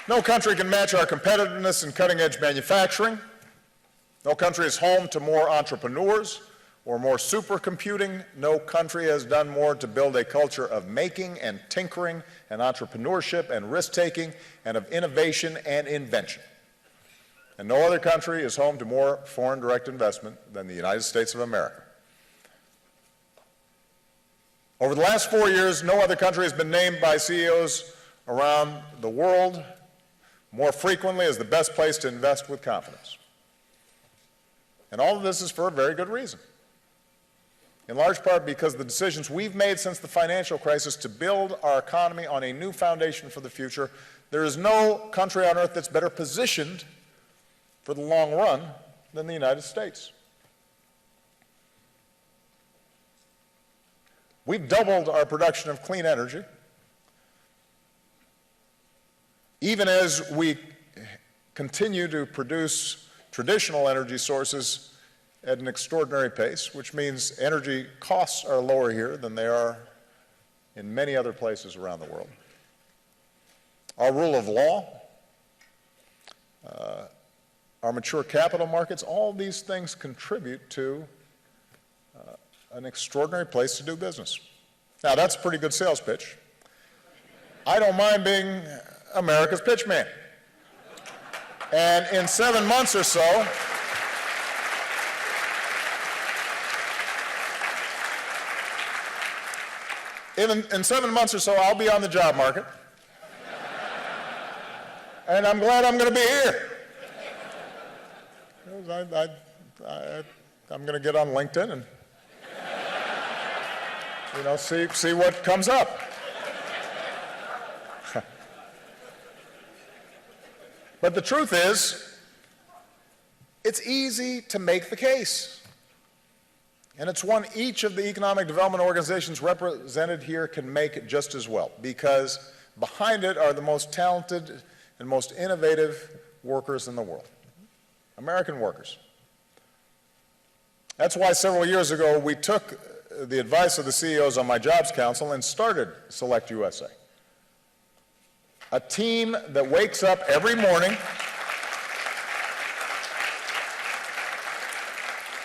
No country can match our competitiveness in cutting-edge manufacturing. No country is home to more entrepreneurs or more supercomputing. No country has done more to build a culture of making and tinkering and entrepreneurship and risk-taking and of innovation and invention. And no other country is home to more foreign direct investment than the United States of America. Over the last 4 years, no other country has been named by CEOs around the world more frequently as the best place to invest with confidence. And all of this is for a very good reason. In large part because the decisions we've made since the financial crisis to build our economy on a new foundation for the future, there is no country on earth that's better positioned for the long run than the United States. We've doubled our production of clean energy, even as we continue to produce traditional energy sources at an extraordinary pace, which means energy costs are lower here than they are in many other places around the world. Our rule of law, our mature capital markets, all these things contribute to an extraordinary place to do business. Now, that's a pretty good sales pitch. I don't mind being America's pitch man. And in 7 months or so, in 7 months or so, I'll be on the job market. And I'm glad I'm going to be here. I'm going to get on LinkedIn and, see what comes up. But the truth is, it's easy to make the case. And it's one each of the economic development organizations represented here can make just as well, because behind it are the most talented and most innovative workers in the world, American workers. That's why several years ago we took the advice of the CEOs on my Jobs Council and started SelectUSA. A team that wakes up every morning,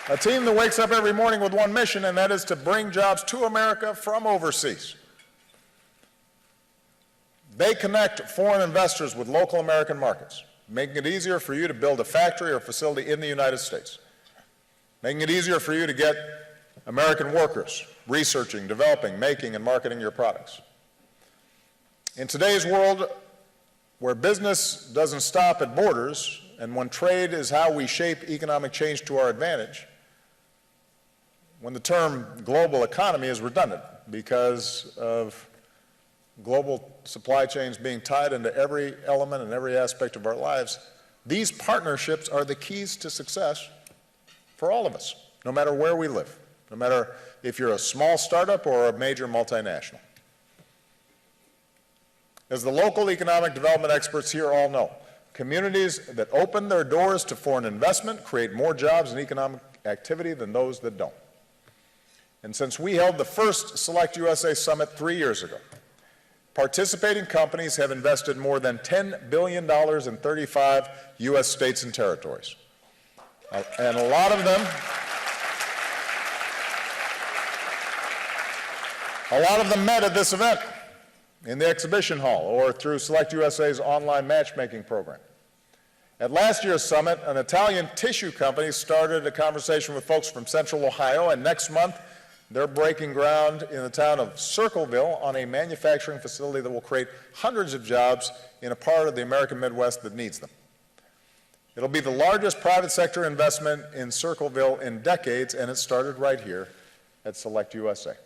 with one mission, and that is to bring jobs to America from overseas. They connect foreign investors with local American markets, making it easier for you to build a factory or facility in the United States, making it easier for you to get American workers researching, developing, making, and marketing your products. In today's world, where business doesn't stop at borders, and when trade is how we shape economic change to our advantage, when the term global economy is redundant because of global supply chains being tied into every element and every aspect of our lives, these partnerships are the keys to success for all of us, no matter where we live, no matter if you're a small startup or a major multinational. As the local economic development experts here all know, communities that open their doors to foreign investment create more jobs and economic activity than those that don't. And since we held the first SelectUSA Summit 3 years ago, participating companies have invested more than $10 billion in 35 U.S. states and territories, And a lot of them met at this event in the exhibition hall or through SelectUSA's online matchmaking program. At last year's summit, an Italian tissue company started a conversation with folks from Central Ohio, and next month they're breaking ground in the town of Circleville on a manufacturing facility that will create hundreds of jobs in a part of the American Midwest that needs them. It'll be the largest private sector investment in Circleville in decades, and it started right here at SelectUSA.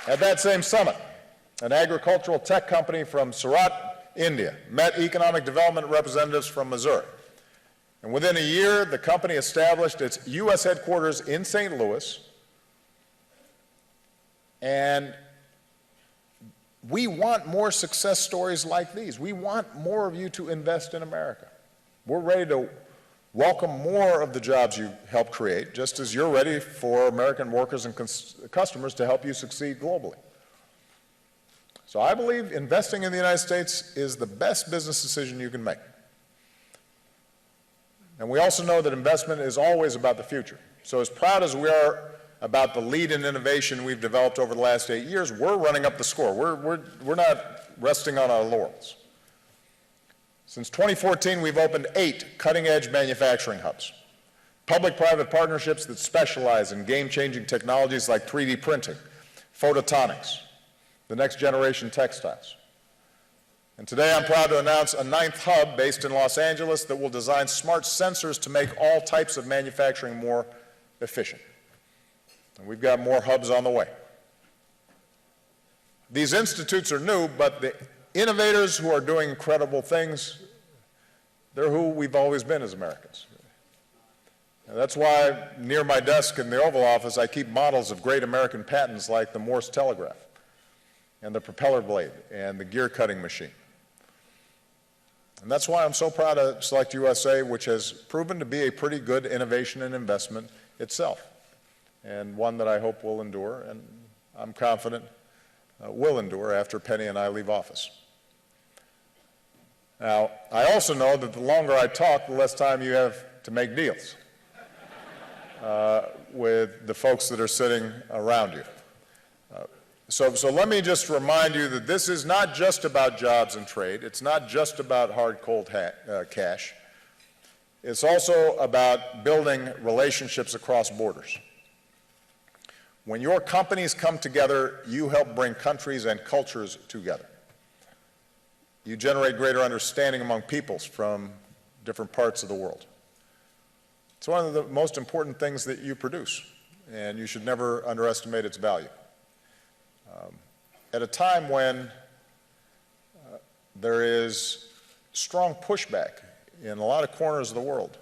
At that same summit, an agricultural tech company from Surat, India, met economic development representatives from Missouri. And within a year, the company established its U.S. headquarters in St. Louis. And we want more success stories like these. We want more of you to invest in America. We're ready to welcome more of the jobs you help create, just as you're ready for American workers and customers to help you succeed globally. So I believe investing in the United States is the best business decision you can make. And we also know that investment is always about the future. So as proud as we are about the lead in innovation we've developed over the last 8 years, we're running up the score. We're not resting on our laurels. Since 2014, we've opened 8 cutting-edge manufacturing hubs, public-private partnerships that specialize in game-changing technologies like 3D printing, photonics, the next generation textiles. And today I'm proud to announce a 9th hub based in Los Angeles that will design smart sensors to make all types of manufacturing more efficient. And we've got more hubs on the way. These institutes are new, but the innovators who are doing incredible things, they're who we've always been as Americans. And that's why near my desk in the Oval Office I keep models of great American patents like the Morse telegraph and the propeller blade and the gear cutting machine. And that's why I'm so proud of SelectUSA, which has proven to be a pretty good innovation and investment itself, and one that I hope will endure, and I'm confident will endure after Penny and I leave office. Now, I also know that the longer I talk, the less time you have to make deals with the folks that are sitting around you. So let me just remind you that this is not just about jobs and trade. It's not just about hard, cold cash. It's also about building relationships across borders. When your companies come together, you help bring countries and cultures together. You generate greater understanding among peoples from different parts of the world. It's one of the most important things that you produce, and you should never underestimate its value. At a time when there is strong pushback in a lot of corners of the world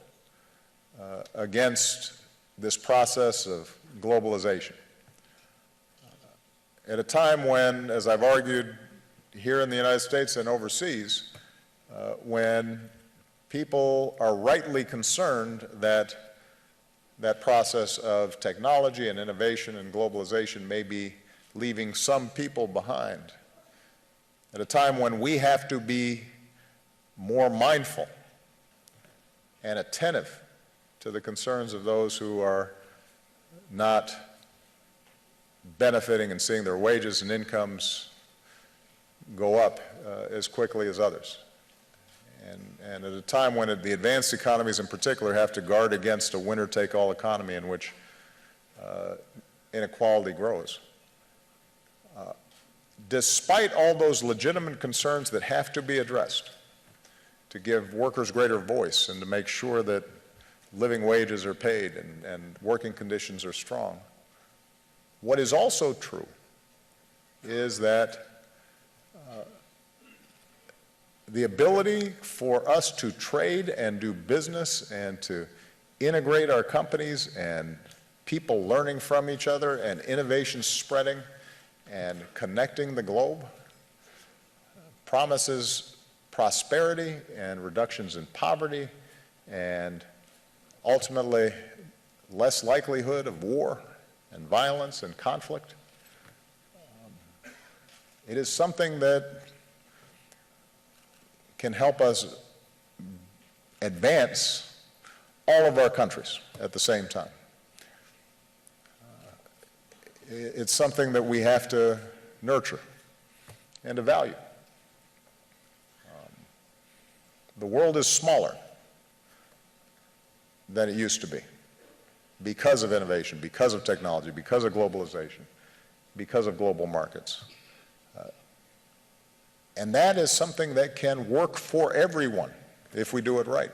against this process of globalization, at a time when, as I've argued here in the United States and overseas, when people are rightly concerned that that process of technology and innovation and globalization may be leaving some people behind, at a time when we have to be more mindful and attentive to the concerns of those who are not benefiting and seeing their wages and incomes go up as quickly as others. And at a time when the advanced economies in particular have to guard against a winner-take-all economy in which inequality grows. Despite all those legitimate concerns that have to be addressed to give workers greater voice and to make sure that living wages are paid and working conditions are strong, what is also true is that the ability for us to trade and do business and to integrate our companies and people learning from each other and innovation spreading and connecting the globe promises prosperity and reductions in poverty and ultimately less likelihood of war and violence and conflict. It is something that can help us advance all of our countries at the same time. It's something that we have to nurture and to value. The world is smaller than it used to be because of innovation, because of technology, because of globalization, because of global markets. And that is something that can work for everyone if we do it right.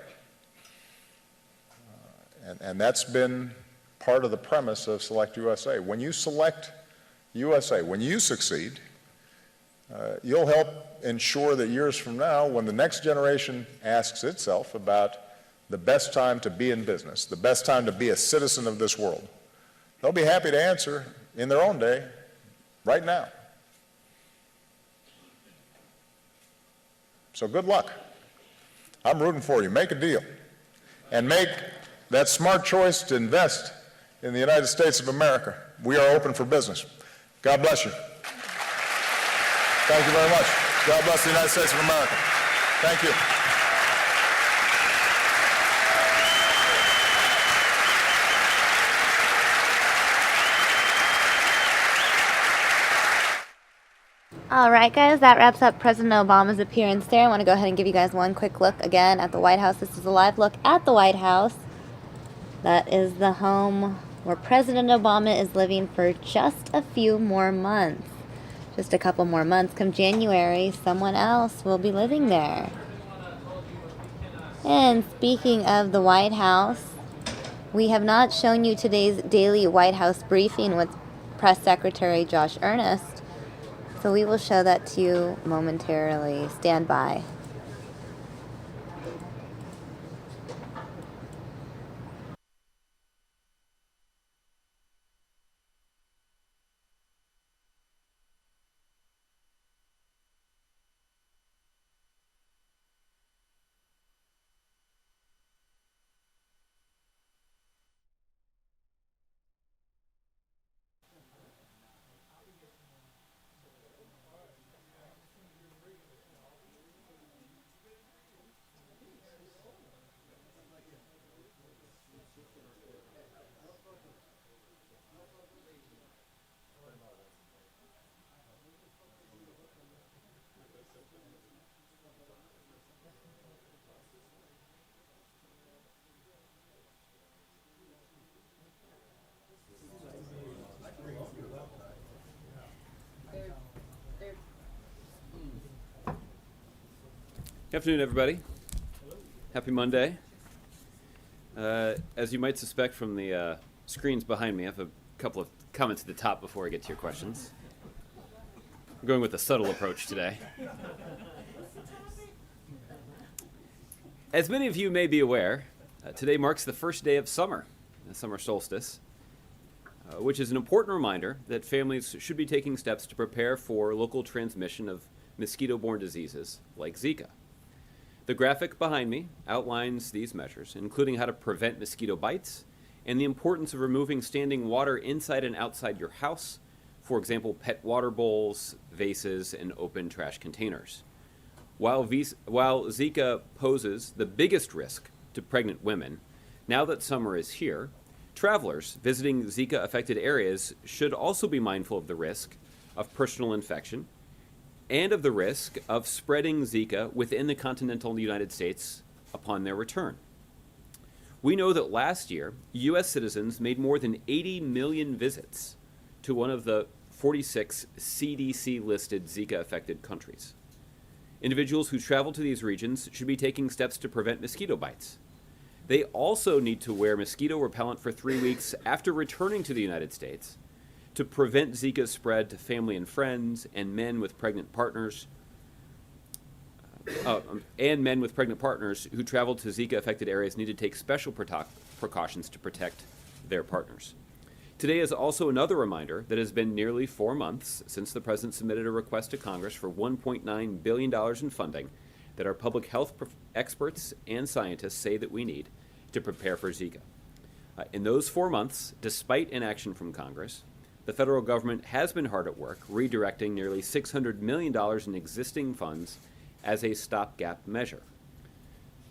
And that's been part of the premise of SelectUSA. When you select USA, when you succeed, you'll help ensure that years from now, when the next generation asks itself about the best time to be in business, the best time to be a citizen of this world, they'll be happy to answer in their own day, right now. So good luck. I'm rooting for you. Make a deal. And make that smart choice to invest in the United States of America. We are open for business. God bless you. Thank you very much. God bless the United States of America. Thank you.
All right, guys, that wraps up President Obama's appearance there. I want to go ahead and give you guys one quick look again at the White House. This is a live look at the White House. That is the home where President Obama is living for just a few more months. Just a couple more months. Come January, someone else will be living there. And speaking of the White House, we have not shown you today's daily White House briefing with Press Secretary Josh Earnest. So we will show that to you momentarily. Stand by.
Good afternoon, everybody. Happy Monday. As you might suspect from the screens behind me, I have a couple of comments at the top before I get to your questions. I'm going with a subtle approach today. As many of you may be aware, today marks the first day of summer, the summer solstice, which is an important reminder that families should be taking steps to prepare for local transmission of mosquito-borne diseases like Zika. The graphic behind me outlines these measures, including how to prevent mosquito bites and the importance of removing standing water inside and outside your house, for example, pet water bowls, vases, and open trash containers. While Zika poses the biggest risk to pregnant women, now that summer is here, travelers visiting Zika-affected areas should also be mindful of the risk of personal infection and of the risk of spreading Zika within the continental United States upon their return. We know that last year, U.S. citizens made more than 80 million visits to one of the 46 CDC-listed Zika-affected countries. Individuals who travel to these regions should be taking steps to prevent mosquito bites. They also need to wear mosquito repellent for 3 weeks after returning to the United States to prevent Zika's spread to family and friends, and men with pregnant partners who travel to Zika-affected areas need to take special precautions to protect their partners. Today is also another reminder that it has been nearly 4 months since the President submitted a request to Congress for $1.9 billion in funding that our public health experts and scientists say that we need to prepare for Zika. In those 4 months, despite inaction from Congress, the federal government has been hard at work redirecting nearly $600 million in existing funds as a stopgap measure.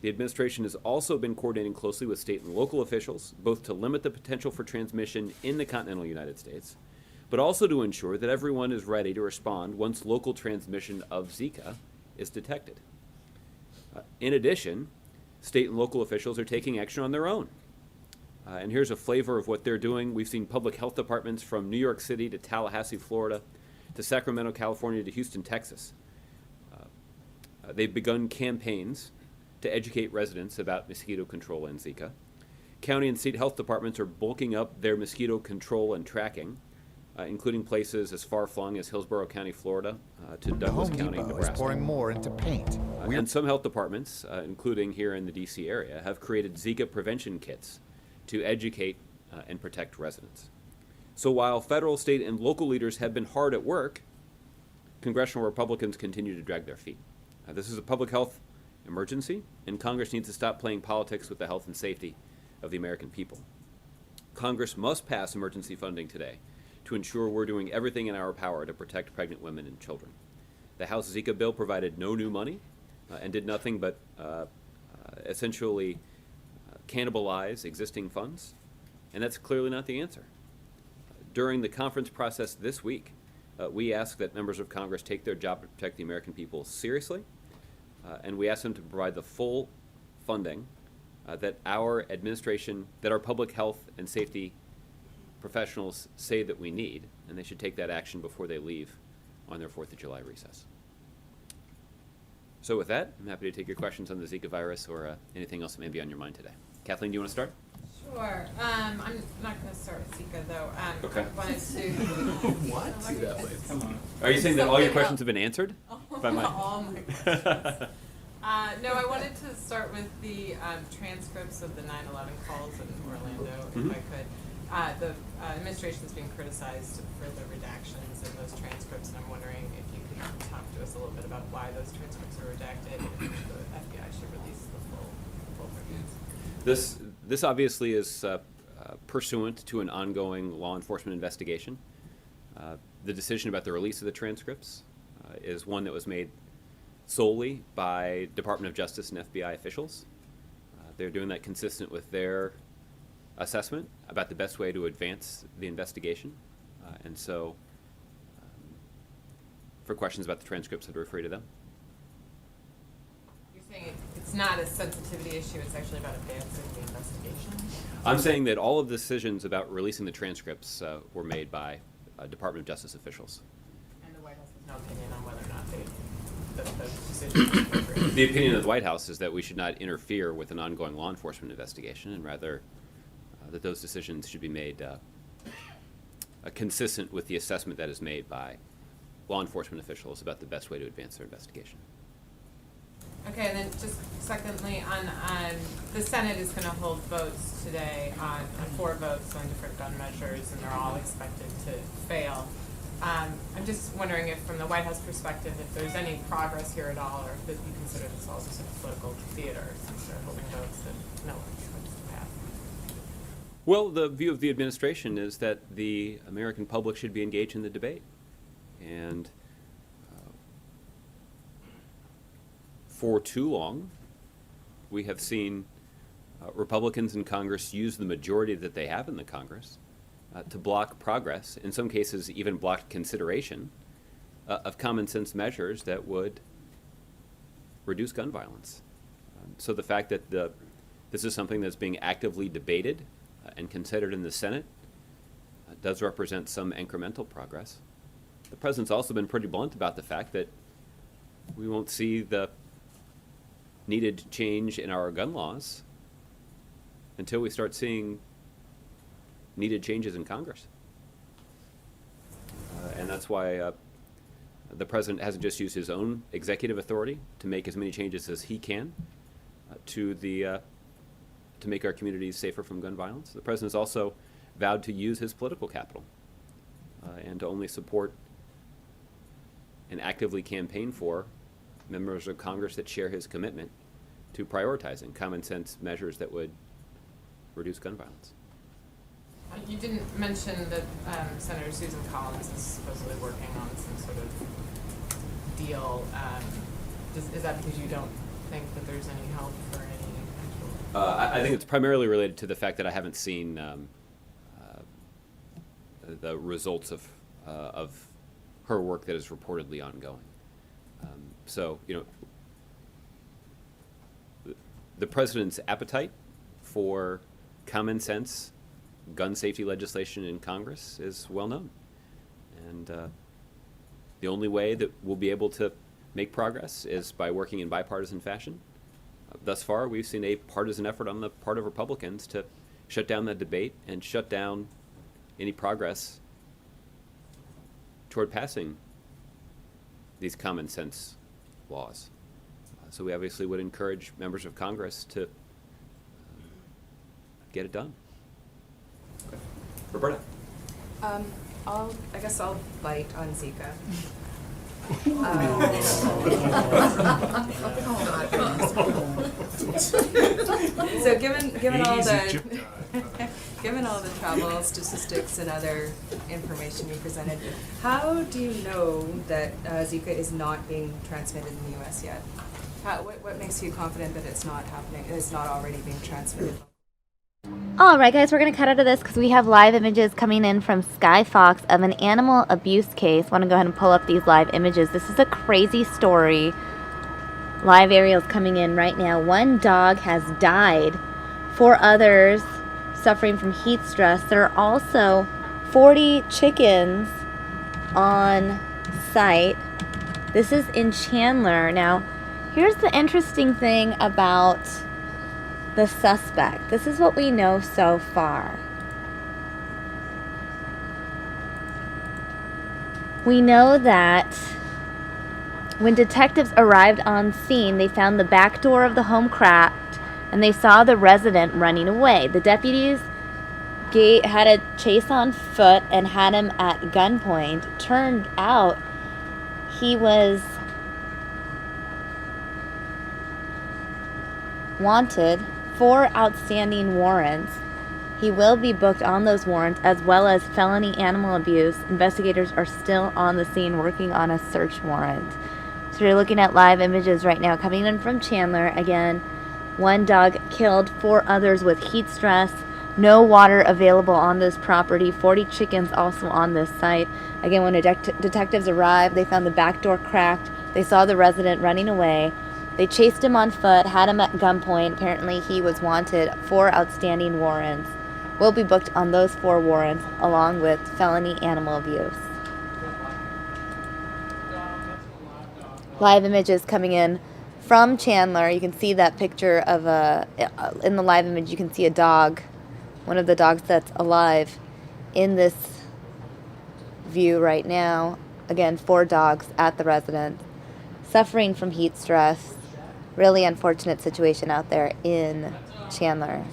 The administration has also been coordinating closely with state and local officials, both to limit the potential for transmission in the continental United States, but also to ensure that everyone is ready to respond once local transmission of Zika is detected. In addition, state and local officials are taking action on their own. And here's a flavor of what they're doing. We've seen public health departments from New York City to Tallahassee, Florida, to Sacramento, California, to Houston, Texas. They've begun campaigns to educate residents about mosquito control and Zika. County and state health departments are bulking up their mosquito control and tracking, including places as far-flung as Hillsborough County, Florida, to Douglas County, Nebraska.
Is pouring more into paint.
And some health departments, including here in the D.C. area, have created Zika prevention kits to educate and protect residents. So while federal, state, and local leaders have been hard at work, congressional Republicans continue to drag their feet. This is a public health emergency, and Congress needs to stop playing politics with the health and safety of the American people. Congress must pass emergency funding today to ensure we're doing everything in our power to protect pregnant women and children. The House Zika bill provided no new money and did nothing but essentially cannibalize existing funds, and that's clearly not the answer. During the conference process this week, we ask that members of Congress take their job to protect the American people seriously, and we ask them to provide the full funding that our administration, that our public health and safety professionals say that we need, and they should take that action before they leave on their 4th of July recess. So with that, I'm happy to take your questions on the Zika virus or anything else that may be on your mind today. Kathleen, do you want to start?
Sure. I'm not going to start with Zika, though.
Okay.
I wanted to...
What?
Do that way.
Come on. Are you saying that all your questions have been answered? By my...
All my questions. No, I wanted to start with the transcripts of the 9/11 calls in Orlando, if I could. The administration's being criticized for the redactions in those transcripts, and I'm wondering if you could talk to us a little bit about why those transcripts are redacted and if the FBI should release the full records.
This obviously is pursuant to an ongoing law enforcement investigation. The decision about the release of the transcripts is one that was made solely by Department of Justice and FBI officials. They're doing that consistent with their assessment about the best way to advance the investigation. And so, for questions about the transcripts, I'd refer to them.
You're saying it's not a sensitivity issue, it's actually about advancing the investigation?
I'm saying that all of the decisions about releasing the transcripts were made by Department of Justice officials.
And the White House has no opinion on whether or not those decisions are appropriate?
The opinion of the White House is that we should not interfere with an ongoing law enforcement investigation, and rather that those decisions should be made consistent with the assessment that is made by law enforcement officials about the best way to advance their investigation.
Okay, and then just secondly, on the Senate is going to hold votes today on 4 votes on different gun measures, and they're all expected to fail. I'm just wondering if, from the White House perspective, if there's any progress here at all, or if you consider this also sort of political theater, since they're holding votes that no one expects to pass.
Well, the view of the administration is that the American public should be engaged in the debate. And for too long, we have seen Republicans in Congress use the majority that they have in the Congress to block progress, in some cases even block consideration of common sense measures that would reduce gun violence. So the fact that this is something that's being actively debated and considered in the Senate does represent some incremental progress. The president's also been pretty blunt about the fact that we won't see the needed change in our gun laws until we start seeing needed changes in Congress. And that's why the president hasn't just used his own executive authority to make as many changes as he can to make our communities safer from gun violence. The president's also vowed to use his political capital and to only support and actively campaign for members of Congress that share his commitment to prioritizing common sense measures that would reduce gun violence.
You didn't mention that Senator Susan Collins is supposedly working on some sort of deal. Is that because you don't think that there's any help for any actual?
I think it's primarily related to the fact that I haven't seen the results of her work that is reportedly ongoing. So, you know, the president's appetite for common sense gun safety legislation in Congress is well known. And the only way that we'll be able to make progress is by working in bipartisan fashion. Thus far, we've seen a partisan effort on the part of Republicans to shut down that debate and shut down any progress toward passing these common sense laws. So we obviously would encourage members of Congress to get it done. Roberta.
I guess I'll bite on Zika. So given all the given all the travel statistics and other information you presented, how do you know that Zika is not being transmitted in the U.S. yet? What makes you confident that it's not happening? It's not already being transmitted?
All right, guys, we're going to cut out of this because we have live images coming in from Sky Fox of an animal abuse case. Want to go ahead and pull up these live images. This is a crazy story. Live aerials coming in right now. One dog has died. 4 others suffering from heat stress. There are also 40 chickens on site. This is in Chandler. Now, here's the interesting thing about the suspect. This is what we know so far. We know that when detectives arrived on scene, they found the back door of the home cracked and they saw the resident running away. The deputies had a chase on foot and had him at gunpoint. Turned out he was wanted 4 outstanding warrants. He will be booked on those warrants as well as felony animal abuse. Investigators are still on the scene working on a search warrant. So you're looking at live images right now coming in from Chandler. Again, 1 dog killed, 4 others with heat stress. No water available on this property. 40 chickens also on this site. Again, when detectives arrived, they found the back door cracked. They saw the resident running away. They chased him on foot, had him at gunpoint. Apparently he was wanted. 4 outstanding warrants. Will be booked on those 4 warrants along with felony animal abuse. Live images coming in from Chandler. You can see that picture of in the live image you can see a dog, one of the dogs that's alive in this view right now. Again, 4 dogs at the residence suffering from heat stress. Really unfortunate situation out there in Chandler.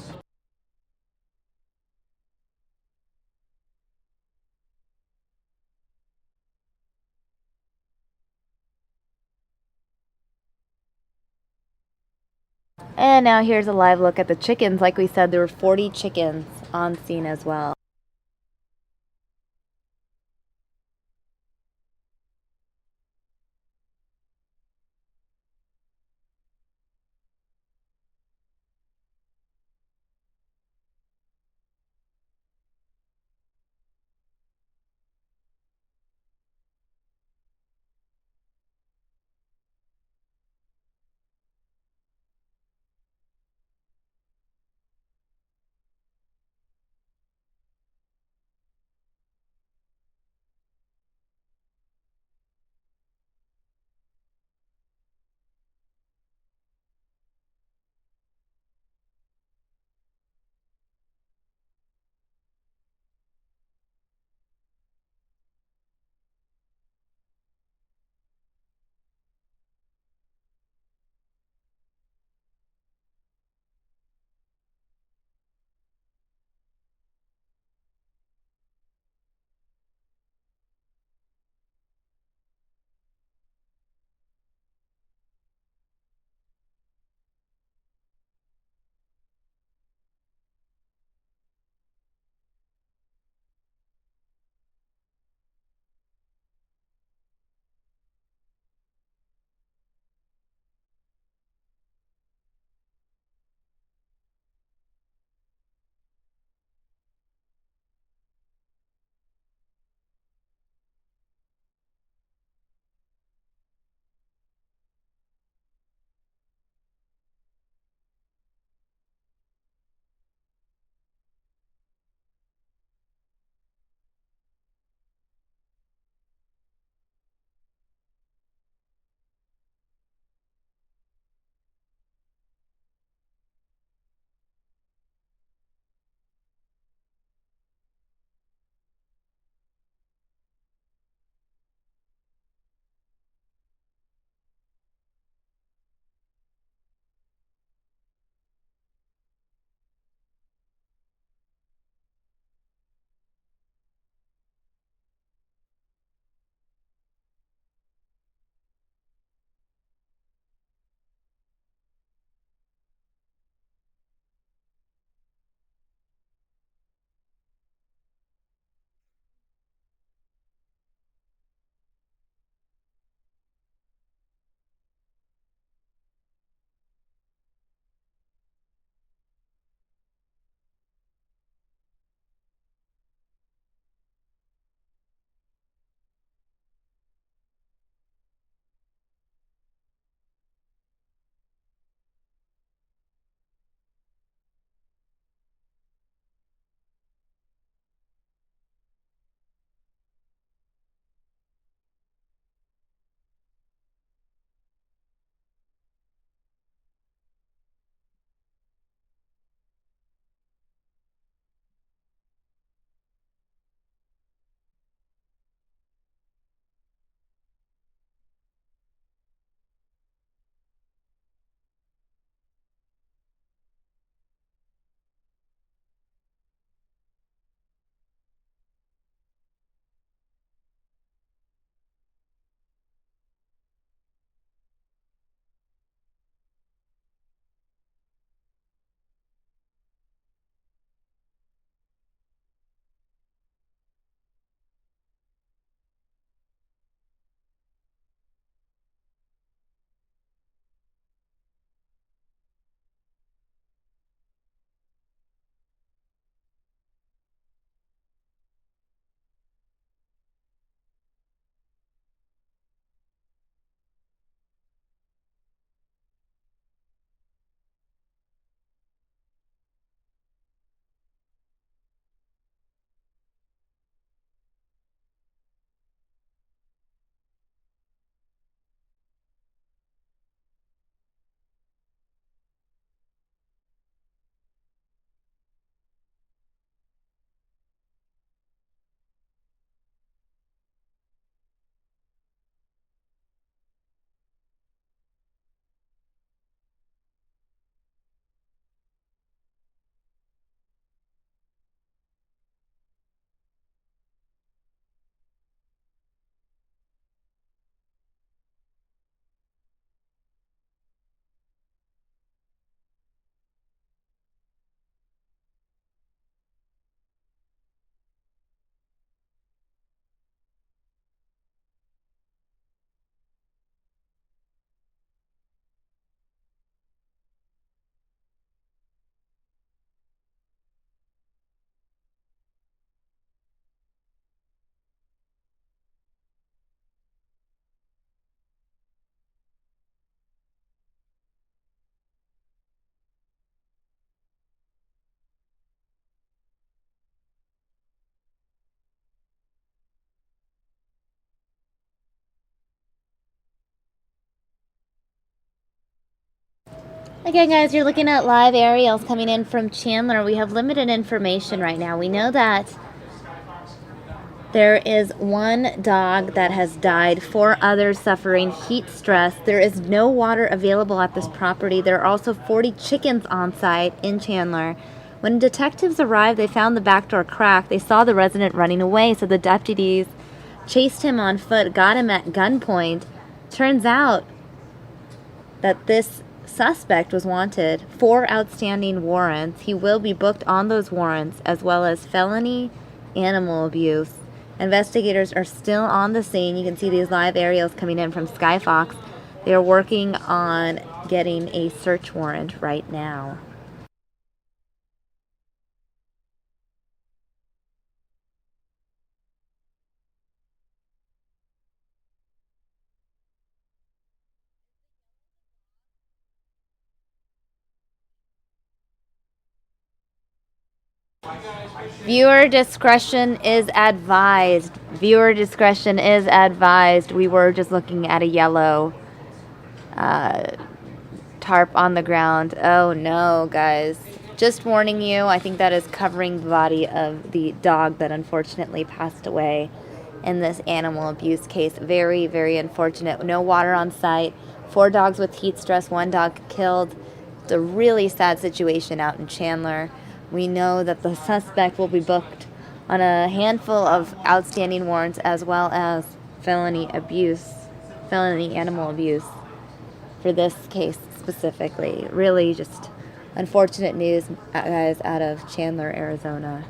And now here's a live look at the chickens. Like we said, there were 40 chickens on scene as well. Again, guys, you're looking at live aerials coming in from Chandler. We have limited information right now. We know that there is one dog that has died, 4 others suffering heat stress. There is no water available at this property. There are also 40 chickens on site in Chandler. When detectives arrived, they found the back door cracked. They saw the resident running away, so the deputies chased him on foot, got him at gunpoint. Turns out that this suspect was wanted, 4 outstanding warrants. He will be booked on those warrants, as well as felony animal abuse. Investigators are still on the scene. You can see these live aerials coming in from Skyfox. They are working on getting a search warrant right now. Viewer discretion is advised. Viewer discretion is advised. We were just looking at a yellow tarp on the ground. Oh no, guys. Just warning you, I think that is covering the body of the dog that unfortunately passed away in this animal abuse case. Very, very unfortunate. No water on site. 4 dogs with heat stress, 1 dog killed. It's a really sad situation out in Chandler. We know that the suspect will be booked on a handful of outstanding warrants, as well as felony animal abuse for this case specifically. Really just unfortunate news, guys, out of Chandler, Arizona.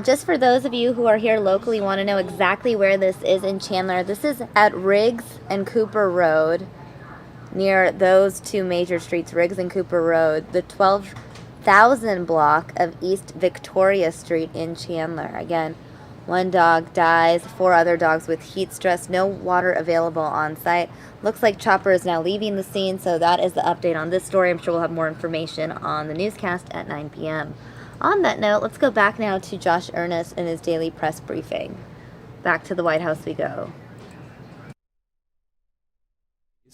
Just for those of you who are here locally, want to know exactly where this is in Chandler, this is at Riggs and Cooper Road, near those 2 major streets, Riggs and Cooper Road, the 12,000 block of East Victoria Street in Chandler. Again, 1 dog dies, 4 other dogs with heat stress, no water available on site. Looks like Chopper is now leaving the scene, so that is the update on this story. I'm sure we'll have more information on the newscast at 9 p.m. On that note, let's go back now to Josh Earnest and his daily press briefing. Back to the White House we go.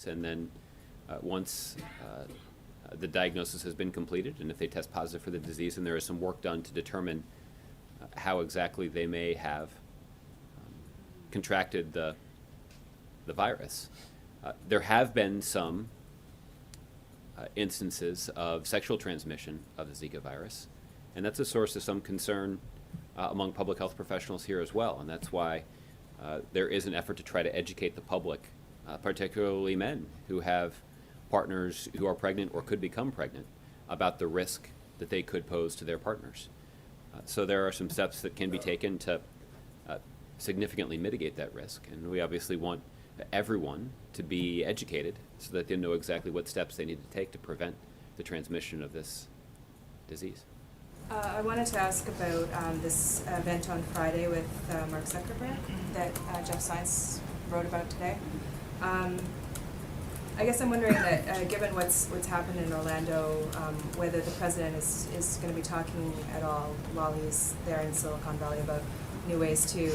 And then once the diagnosis has been completed, and if they test positive for the disease, and there is some work done to determine how exactly they may have contracted the virus. There have been some instances of sexual transmission of the Zika virus, and that's a source of some concern among public health professionals here as well, and that's why there is an effort to try to educate the public, particularly men who have partners who are pregnant or could become pregnant, about the risk that they could pose to their partners. So there are some steps that can be taken to significantly mitigate that risk, and we obviously want everyone to be educated so that they know exactly what steps they need to take to prevent the transmission of this disease.
I wanted to ask about this event on Friday with Mark Zuckerberg that Jeff Science wrote about today. I guess I'm wondering that given what's happened in Orlando, whether the president is going to be talking at all while he's there in Silicon Valley about new ways to